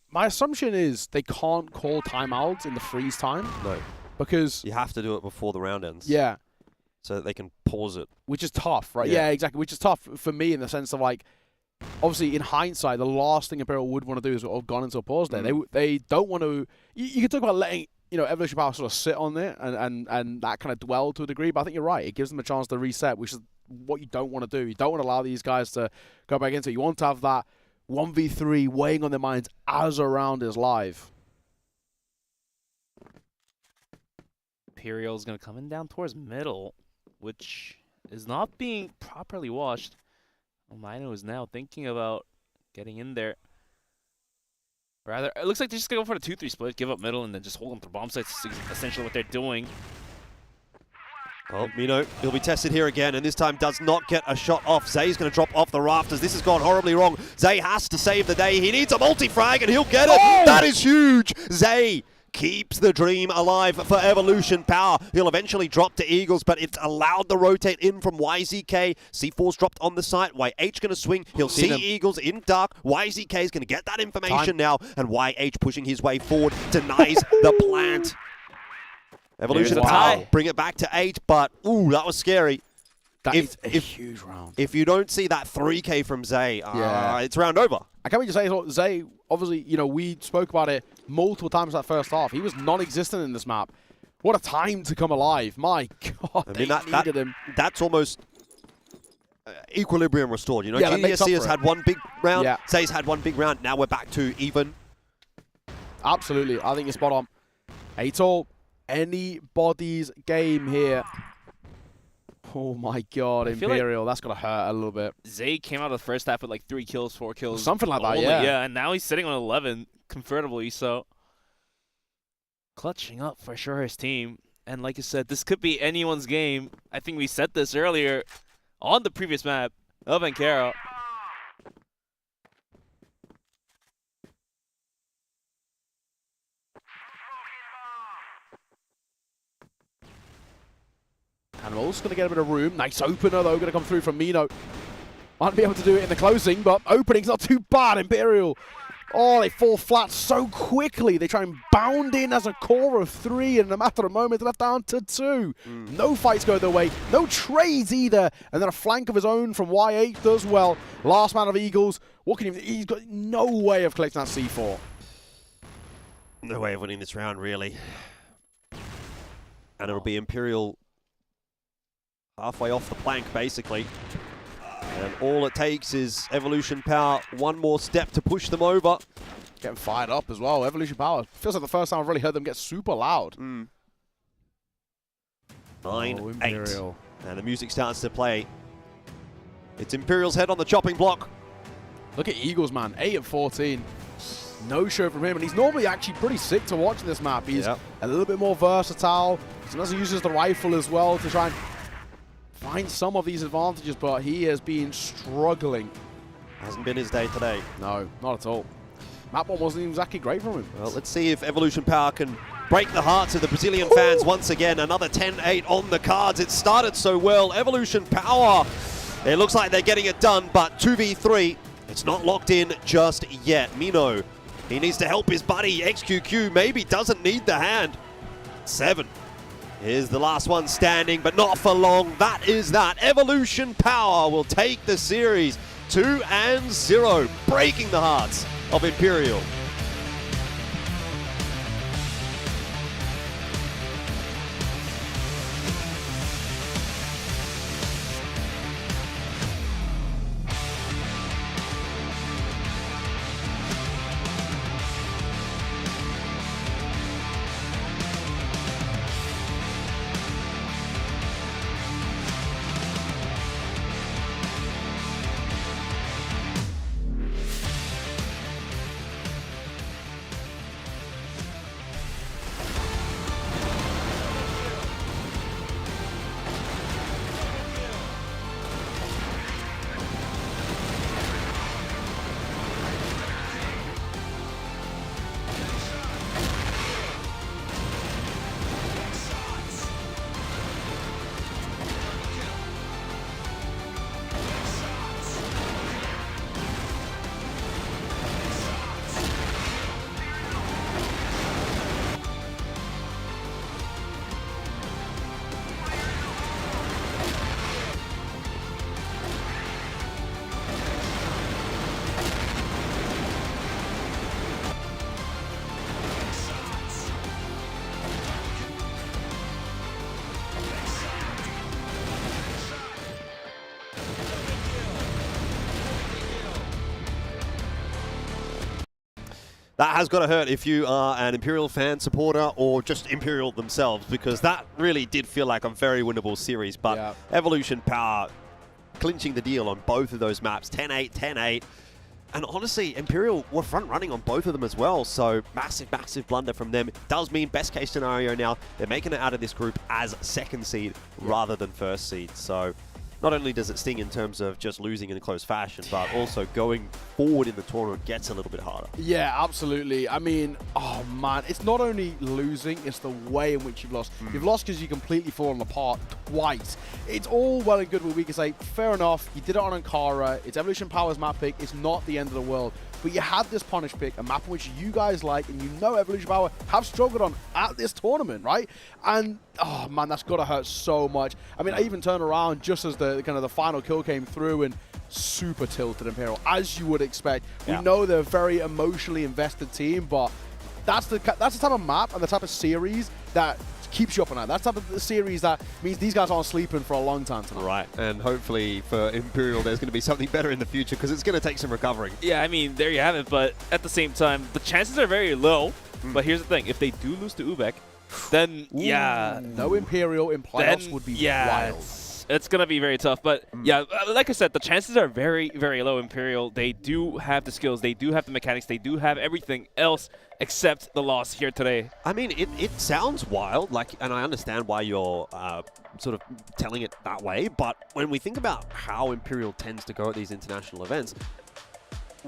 My assumption is they can't call timeouts in the freeze time. No. Because you have to do it before the round ends. Yeah. So that they can pause it. Which is tough, right? Yeah, exactly. Which is tough for me in the sense of, like, obviously in hindsight, the last thing Imperial would want to do is have gone into a pause there. They don't want to... You can talk about letting you know, Evolution Power sort of sit on it and that kind of dwell to a degree. But I think you're right. It gives them a chance to reset, which is what you don't want to do. You don't want to allow these guys to go back into it. You want to have that 1v3 weighing on their minds as a round is live. Imperial's going to come in down towards middle, which is not being properly watched. Mino is now thinking about getting in there. Rather, it looks like they're just going to go for the 2-3 split, give up middle, and then just hold them to bomb sites. Is essentially what they're doing. Oh, Mino, he'll be tested here again, and this time does not get a shot off. Zay's going to drop off the rafters. This has gone horribly wrong. Zay has to save the day. He needs a multi-frag, and he'll get it. Oh! That is huge. Zay keeps the dream alive for Evolution Power. He'll eventually drop to Eagles, but it's allowed the rotate in from YZK. C4's dropped on the site. YH going to swing. He'll see Eagles in dark. YZK is going to get that information now, and YH pushing his way forward denies the plant. Evolution Power bring it back to 8, but ooh, that was scary. That is a huge round. If you don't see that 3K from Zay, it's round over. I can't just say, Zay, obviously, you know, we spoke about it multiple times that first half. He was non-existent in this map. What a time to come alive. My God, I mean, they needed him. That's almost equilibrium restored. You know, GDSC has had one big round. Zay's had one big round. Now we're back to even. Absolutely. I think you're spot on. 8-all. Anybody's game here. Oh my God, Imperial, that's going to hurt a little bit. Zay came out of the first half with like 3 kills, 4 kills. Something like that, yeah. Yeah, and now he's sitting on 11, comfortably, so clutching up for sure his team. And like you said, this could be anyone's game. I think we said this earlier on the previous map of Ankara. Animals going to get a bit of room. Nice opener, though, going to come through from Mino. Might be able to do it in the closing, but opening's not too bad. Imperial, oh, they fall flat so quickly. They try and bound in as a core of 3, and in a matter of moments, left down to 2. No fights go their way. No trades either. And then a flank of his own from Y8 does well. Last man of Eagles. What can he's got no way of collecting that C4. No way of winning this round, really. And it'll be Imperial halfway off the plank, basically. And all it takes is Evolution Power one more step to push them over. Getting fired up as well. Evolution Power. Feels like the first time I've really heard them get super loud. 9-8. And the music starts to play. It's Imperial's head on the chopping block. Look at Eagles, man. 8-14. No show from him. And he's normally actually pretty sick to watch in this map. He's a little bit more versatile. Sometimes he uses the rifle as well to try and find some of these advantages, but he has been struggling. Hasn't been his day today. No, not at all. Map one wasn't even exactly great from him. Well, let's see if Evolution Power can break the hearts of the Brazilian fans once again. Another 10-8 on the cards. It started so well. Evolution Power, it looks like they're getting it done, but 2v3, it's not locked in just yet. Mino, he needs to help his buddy. XQQ maybe doesn't need the hand. 7. Here's the last one standing, but not for long. That is that. Evolution Power will take the series 2-0, breaking the hearts of Imperial. That has got to hurt if you are an Imperial fan, supporter, or just Imperial themselves, because that really did feel like a very winnable series. But Evolution Power clinching the deal on both of those maps, 10-8, 10-8. And honestly, Imperial were front-running on both of them as well, so massive, massive blunder from them. Does mean best case scenario now, they're making it out of this group as second seed rather than first seed. So not only does it sting in terms of just losing in close fashion, but also going forward in the tournament gets a little bit harder. Yeah, absolutely. I mean, oh man, it's not only losing, it's the way in which you've lost. You've lost because you completely fallen apart twice. It's all well and good where we can say, fair enough, you did it on Ankara, it's Evolution Power's map pick, it's not the end of the world. But you had this punish pick, a map in which you guys like, and you know Evolution Power have struggled on at this tournament, right? And, oh man, that's got to hurt so much. I mean, I even turned around just as the kind of the final kill came through and super tilted Imperial, as you would expect. We know they're a very emotionally invested team, but that's the type of map and the type of series that keeps you up at night. That's the type of series that means these guys aren't sleeping for a long time tonight. Right, and hopefully for Imperial there's going to be something better in the future, because it's going to take some recovering. Yeah, I mean, there you have it, but at the same time, the chances are very low. But here's the thing, if they do lose to Ubek, then no Imperial in playoffs would be wild. It's going to be very tough. But yeah, like I said, the chances are very, very low. Imperial, they do have the skills, they do have the mechanics, they do have everything else except the loss here today. I mean, it sounds wild, like, and I understand why you're sort of telling it that way, but when we think about how Imperial tends to go at these international events,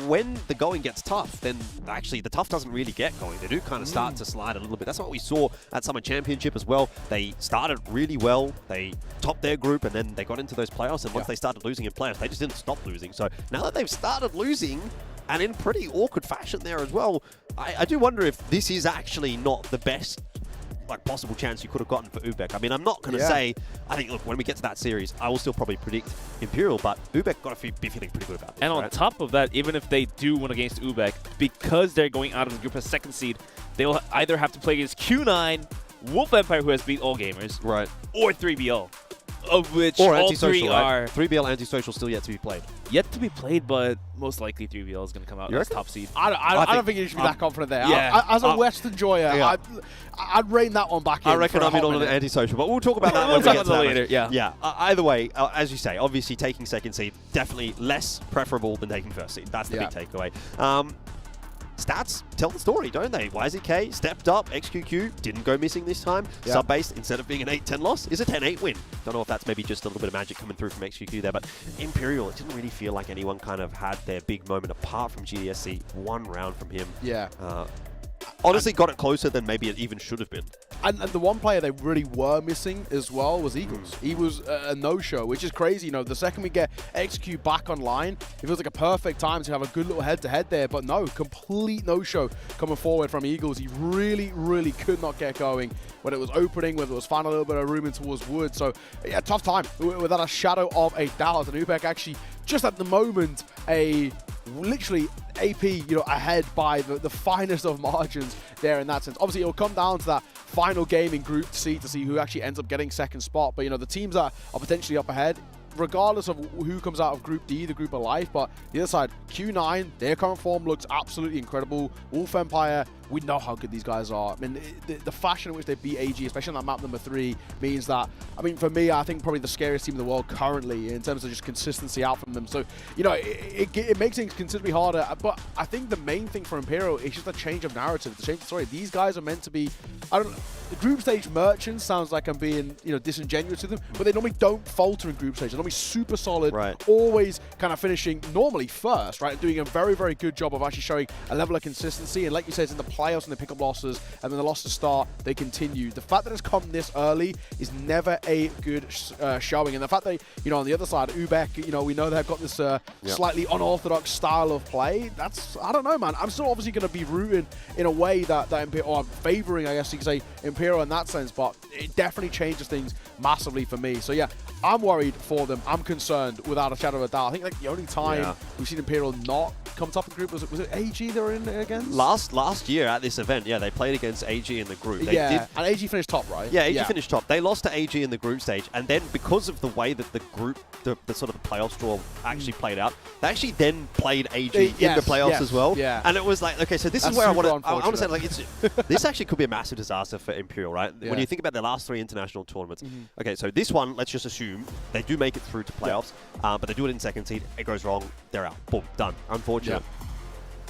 when the going gets tough, then actually the tough doesn't really get going. They do kind of start to slide a little bit. That's what we saw at Summer Championship as well. They started really well. They topped their group, and then they got into those playoffs, and once they started losing in playoffs, they just didn't stop losing. So now that they've started losing, and in pretty awkward fashion there as well, I do wonder if this is actually not the best possible chance you could have gotten for Ubek. I mean, I'm not going to say, I think, look, when we get to that series, I will still probably predict Imperial, but Ubek got to be feeling pretty good about this. And on top of that, even if they do win against Ubek, because they're going out of the group as second seed, they will either have to play against Q9, Wolf Empire, who has beat all gamers, or 3BL, of which all three are... 3BL Antisocial still yet to be played. Yet to be played, but most likely 3BL is going to come out as top seed. I don't think you should be that confident there. Yeah. As a West enjoyer, I'd rein that one back in. I reckon I'm in on an Antisocial, but we'll talk about that when we get to that later. Yeah. Either way, as you say, obviously taking second seed, definitely less preferable than taking first seed. That's the big takeaway. Stats tell the story, don't they? YZK stepped up, XQQ didn't go missing this time. Sub-based, instead of being an 8-10 loss, is a 10-8 win. Don't know if that's maybe just a little bit of magic coming through from XQQ there, but Imperial, it didn't really feel like anyone kind of had their big moment apart from GDSC. One round from him. Honestly, got it closer than maybe it even should have been. And the one player they really were missing as well was Eagles. He was a no-show, which is crazy. You know, the second we get XQ back online, it feels like a perfect time to have a good little head-to-head there. But no, complete no-show coming forward from Eagles. He really, really could not get going when it was opening, whether it was finding a little bit of room in towards wood. So, yeah, tough time without a shadow of a doubt. And Ubek actually, just at the moment, literally AP, ahead by the finest of margins there in that sense. Obviously, it'll come down to that final game in Group C to see who actually ends up getting second spot. But, the teams that are potentially up ahead, regardless of who comes out of Group D, the group of life, but the other side, Q9, their current form looks absolutely incredible. Wolf Empire, we know how good these guys are. I mean, the fashion in which they beat AG, especially on that map number 3, means that, I mean, for me, I think probably the scariest team in the world currently in terms of just consistency out from them. So, it makes things considerably harder. But I think the main thing for Imperial is just a change of narrative, the change of story. These guys are meant to be, I don't know, the group stage merchants sounds like I'm being, disingenuous to them, but they normally don't falter in group stage. They're normally super solid, always kind of finishing normally first, right? Doing a very, very good job of actually showing a level of consistency. And like you said, it's in the playoffs and they pick up losses, and then the losses start, they continue. The fact that it's come this early is never a good showing. And the fact that, on the other side, Ubek, we know they've got this slightly unorthodox style of play. That's, I don't know, man. I'm still obviously going to be rooting in a way that Imperial, or I'm favoring, I guess you could say, Imperial in that sense, but it definitely changes things massively for me. So yeah, I'm worried for them. I'm concerned without a shadow of a doubt. I think like the only time we've seen Imperial not come top of the group was it AG they were in against? Last year at this event, yeah, they played against AG in the group. They did, and AG finished top, right? Yeah, AG finished top. They lost to AG in the group stage, and then because of the way that the group, the sort of the playoffs draw actually played out, they actually then played AG in the playoffs as well. Yeah. And it was like, okay, so this is where I want to say, like, this actually could be a massive disaster for Imperial, right? Yeah. When you think about their last 3 international tournaments. Okay, so this one, let's just assume they do make it through to playoffs, but they do it in second seed. It goes wrong, they're out. Boom, done. Unfortunate.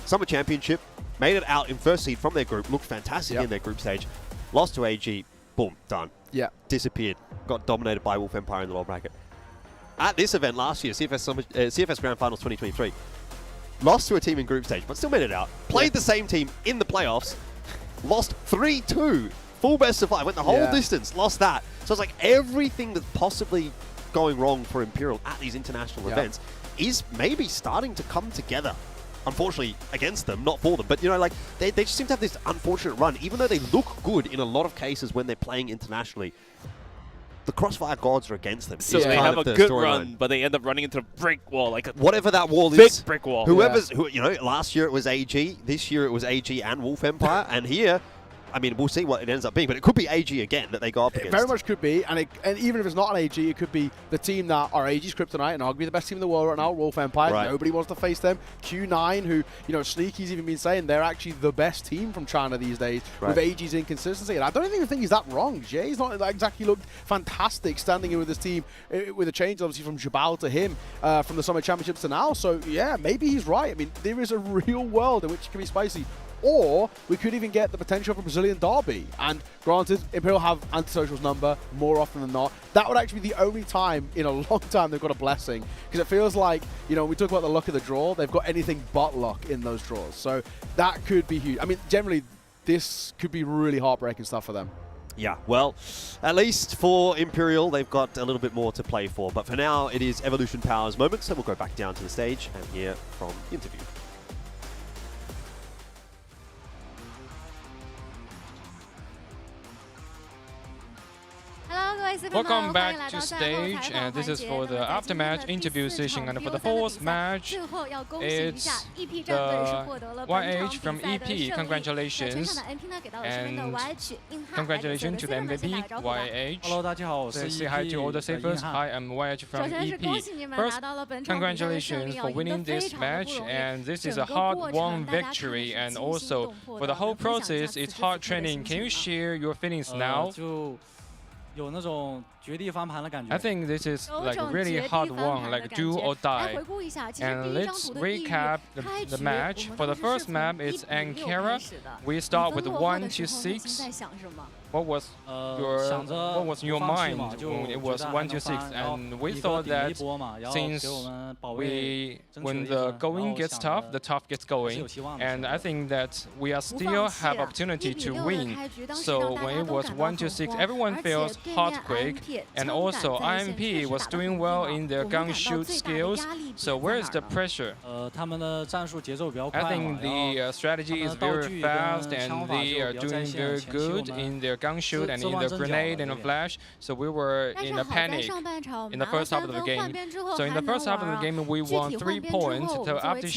Summer Championship, made it out in first seed from their group, looked fantastic in their group stage, lost to AG, boom, done. Yeah. Disappeared, got dominated by Wolf Empire in the lower bracket. At this event last year, CFS Grand Finals 2023, lost to a team in group stage, but still made it out. Played the same team in the playoffs, lost 3-2, full best of 5, went the whole distance, lost that. So it's like everything that's possibly going wrong for Imperial at these international events is maybe starting to come together. Unfortunately, against them, not for them. But, you know, like, they just seem to have this unfortunate run. Even though they look good in a lot of cases when they're playing internationally, the CrossFire gods are against them. So they have a good run, but they end up running into a brick wall, like a whatever that wall big is. Brick wall. Whoever's, you know, last year it was AG, this year it was AG and Wolf Empire, and here, I mean, we'll see what it ends up being, but it could be AG again that they go up against. It very much could be, and even if it's not an AG, it could be the team that are AG's Kryptonite and arguably the best team in the world right now, Wolf Empire. Right. Nobody wants to face them. Q9, who, you know, Sneaky's even been saying they're actually the best team from China these days with AG's inconsistency. And I don't even think he's that wrong. Jay's not exactly looked fantastic standing in with this team with a change, obviously, from Jabal to him from the Summer Championships to now. So, yeah, maybe he's right. I mean, there is a real world in which it can be spicy. Or we could even get the potential for Brazilian derby. And granted, Imperial have Antisocial's number more often than not. That would actually be the only time in a long time they've got a blessing. Because it feels like, you know, when we talk about the luck of the draw, they've got anything but luck in those draws. So that could be huge. I mean, generally, this could be really heartbreaking stuff for them. Yeah, well, at least for Imperial, they've got a little bit more to play for. But for now, it is Evolution Power's moment. So we'll go back down to the stage and hear from the interview. Welcome back to stage, and this is for the aftermatch interview session. And for the fourth match, it's the YH from EP. Congratulations, and congratulations to the MVP, YH. Hello, say hi to all the savers. I am YH from EP. First, congratulations for winning this match, and this is a hard-won victory. And also, for the whole process, it's hard training. Can you share your feelings now? I think this is like really hard one, like do or die. And let's recap the match. For the first map, it's Ankara. We start with 1 to 6. What was your mind when it was 1 to 6? And we thought that since when the going gets tough, the tough gets going. And I think that we are still have opportunity to win. So when it was 1 to 6, everyone feels heartquake. And also IMP was doing well in their gun shoot skills. So where is the pressure? I think the strategy is very fast, and they are doing very good in their gun shoot and in the grenade and the flash. So we were in a panic in the first half of the game. So in the first half of the game, we won 3 points. So after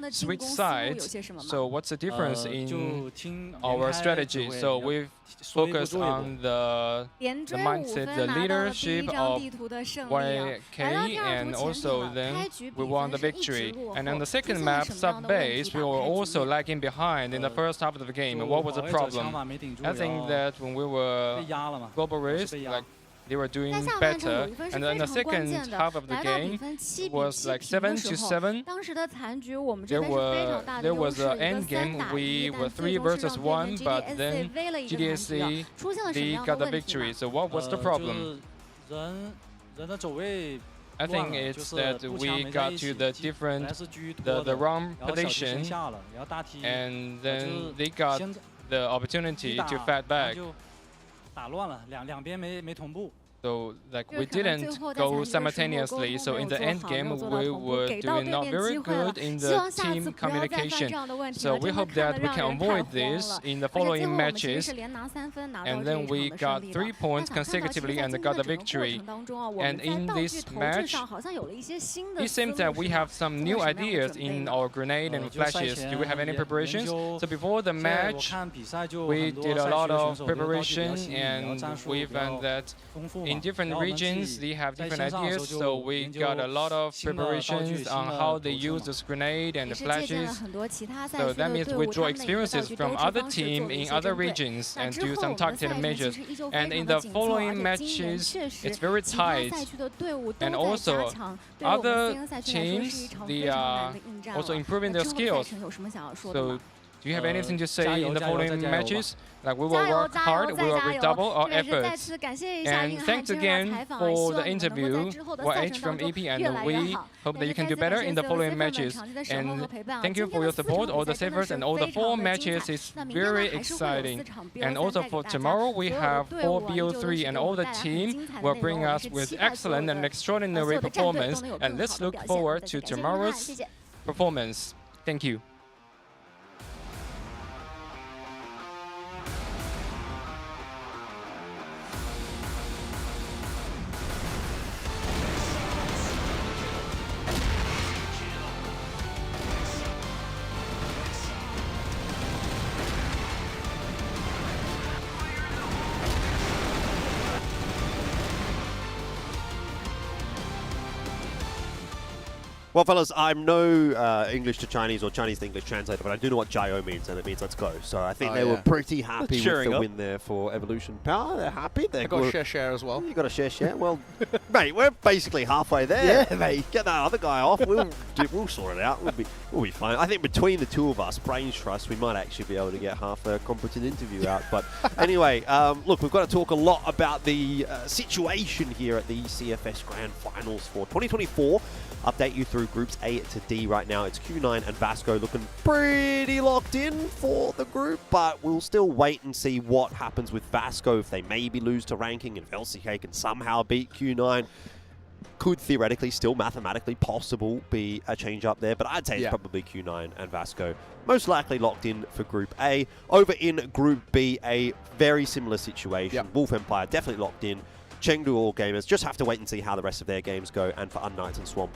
switch sides, so what's the difference in our strategy? So we've focused on the mindset, the leadership of YK, and also then we won the victory. And on the second map, sub-base, we were also lagging behind in the first half of the game. What was the problem? I think that when we were global race, like they were doing better, and then the second half of the game was like 7 to 7. There was an end game. We were 3 versus 1, but then GDSC they got the victory. So what was the problem? I think it's that we got to the different, the wrong position, and then they got the opportunity to fight back. So like we didn't go simultaneously. So in the end game, we were doing not very good in the team communication. So we hope that we can avoid this in the following matches. And then we got 3 points consecutively and got the victory. And in this match, it seems that we have some new ideas in our grenade and flashes. Do we have any preparations? So before the match, we did a lot of preparation, and we found that in different regions they have different ideas. So we got a lot of preparations on how they use this grenade and the flashes. So that means we draw experiences from other teams in other regions and do some targeted measures. And in the following matches, it's very tight. And also, other teams, they are also improving their skills. So do you have anything to say in the following matches? Like we will work hard, we will redouble our efforts. And thanks again for the interview, YH from EP, and we hope that you can do better in the following matches. And thank you for your support, all the savers, and all the 4 matches is very exciting. And also for tomorrow, we have 4 BO3, and all the team will bring us with excellent and extraordinary performance. And let's look forward to tomorrow's performance. Thank you. Well, fellas, I'm no English to Chinese or Chinese to English translator, but I do know what Jio means, and it means let's go. So I think they were pretty happy with the win there for Evolution Power. They're happy. They've got a share as well. You got a share. Well, mate, we're basically halfway there. Yeah, mate. Get that other guy off. We'll sort it out. We'll be fine. I think between the two of us, Brains Trust, we might actually be able to get half a competent interview out. But anyway, look, we've got to talk a lot about the situation here at the CFS Grand Finals for 2024. Update you through groups A to D right now. It's Q9 and Vasco looking pretty locked in for the group, but we'll still wait and see what happens with Vasco. If they maybe lose to ranking and if LCK can somehow beat Q9, could theoretically, still mathematically possible be a change up there, but I'd say it's probably Q9 and Vasco most likely locked in for Group A. Over in Group B, a very similar situation. Wolf Empire definitely locked in. Chengdu All Gamers just have to wait and see how the rest of their games go. And for UnKnights and Swamp,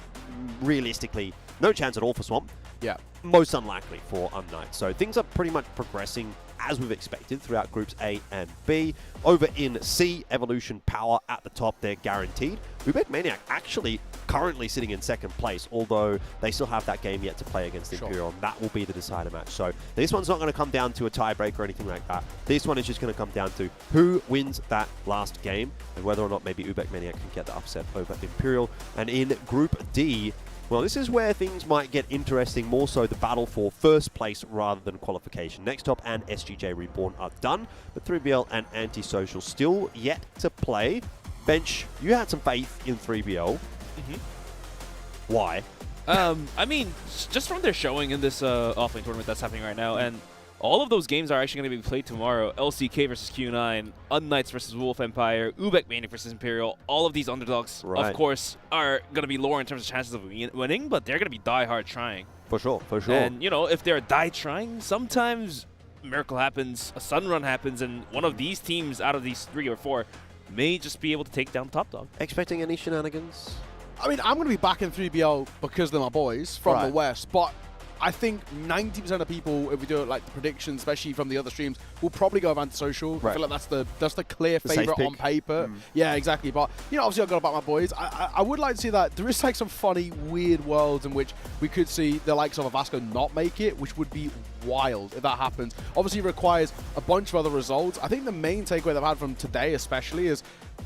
realistically, no chance at all for Swamp. Yeah. Most unlikely for UnKnights. So things are pretty much progressing as we've expected throughout Groups A and B. Over in C, Evolution Power at the top, they're guaranteed. Ubek Maniac actually currently sitting in second place, although they still have that game yet to play against Imperial, and that will be the decider match. So this one's not going to come down to a tiebreak or anything like that. This one is just going to come down to who wins that last game and whether or not maybe Ubek Maniac can get the upset over Imperial. And in Group D, well, this is where things might get interesting, more so the battle for first place rather than qualification. NEXTTOP and SGJ Reborn are done, but 3BL and Antisocial still yet to play. Bench, you had some faith in 3BL. Why? I mean, just from their showing in this offlane tournament that's happening right now, and all of those games are actually going to be played tomorrow. LCK versus Q9, UnKnights versus Wolf Empire, Ubek Maniac versus Imperial. All of these underdogs, of course, are going to be lower in terms of chances of winning, but they're going to be die-hard trying. For sure, for sure. And, you know, if they're die-trying, sometimes a miracle happens, a sun run happens, and one of these teams out of these 3 or 4 may just be able to take down top dog. Expecting any shenanigans? I mean, I'm going to be backing 3BL because they're my boys from the West, but I think 90% of people, if we do it like the predictions, especially from the other streams, will probably go with Antisocial. I feel like that's the clear favorite on paper. Yeah, exactly. But, you know, obviously I've got to back my boys. I would like to see that there is like some funny, weird worlds in which we could see the likes of a Vasco not make it, which would be wild if that happens. Obviously it requires a bunch of other results. I think the main takeaway I've had from today especially is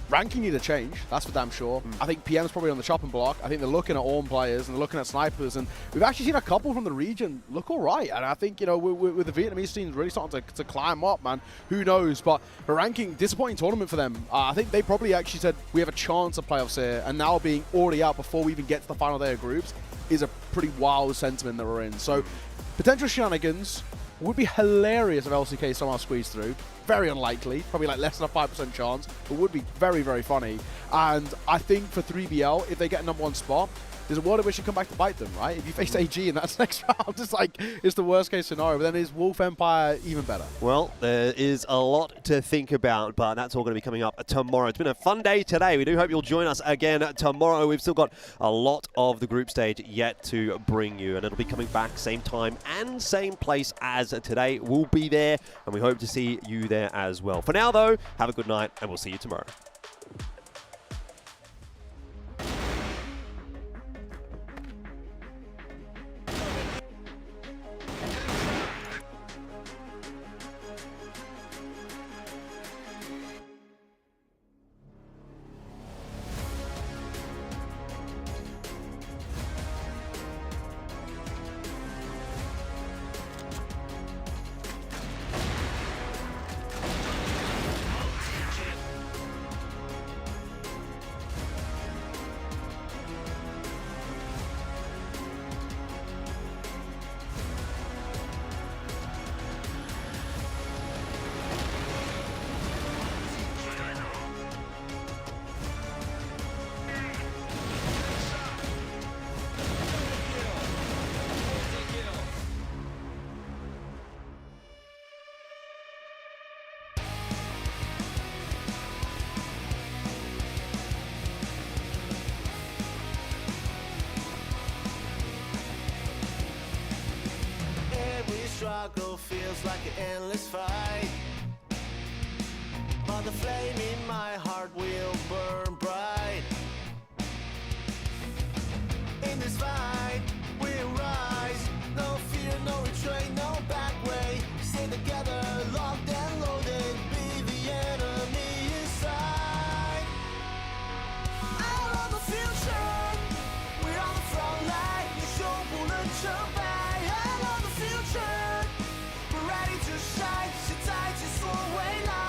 ranking need to change, that's for damn sure. I think PM's probably on the chopping block. I think they're looking at Orm players and they're looking at snipers, and we've actually seen a couple from the region look all right. And I think, you know, with the Vietnamese teams really starting to climb up, man, who knows? But the ranking, disappointing tournament for them. I think they probably actually said we have a chance of playoffs here, and now being already out before we even get to the final day of groups is a pretty wild sentiment that we're in. So potential shenanigans would be hilarious if LCK somehow squeezed through. very unlikely, probably like less than a 5% chance, but would be very, very funny. And I think for 3BL, if they get a #1 spot, there's a world in which you come back to bite them, right? If you face AG in that next round, it's the worst case scenario. But then is Wolf Empire even better? Well, there is a lot to think about, but that's all going to be coming up tomorrow. It's been a fun day today. We do hope you'll join us again tomorrow. We've still got a lot of the group stage yet to bring you, and it'll be coming back same time and same place as today. We'll be there, and we hope to see you there as well. For now, though, have a good night, and we'll see you tomorrow. Struggle feels like an endless fight, but the flame in my heart will burn bright. In this fight, we'll rise. No fear, no retreat, no back way. Stay together, locked and loaded. Be the enemy inside. I love the future. We're on the front line. 你就不能成败。I love the future. We're ready to shine， 现在解锁未来。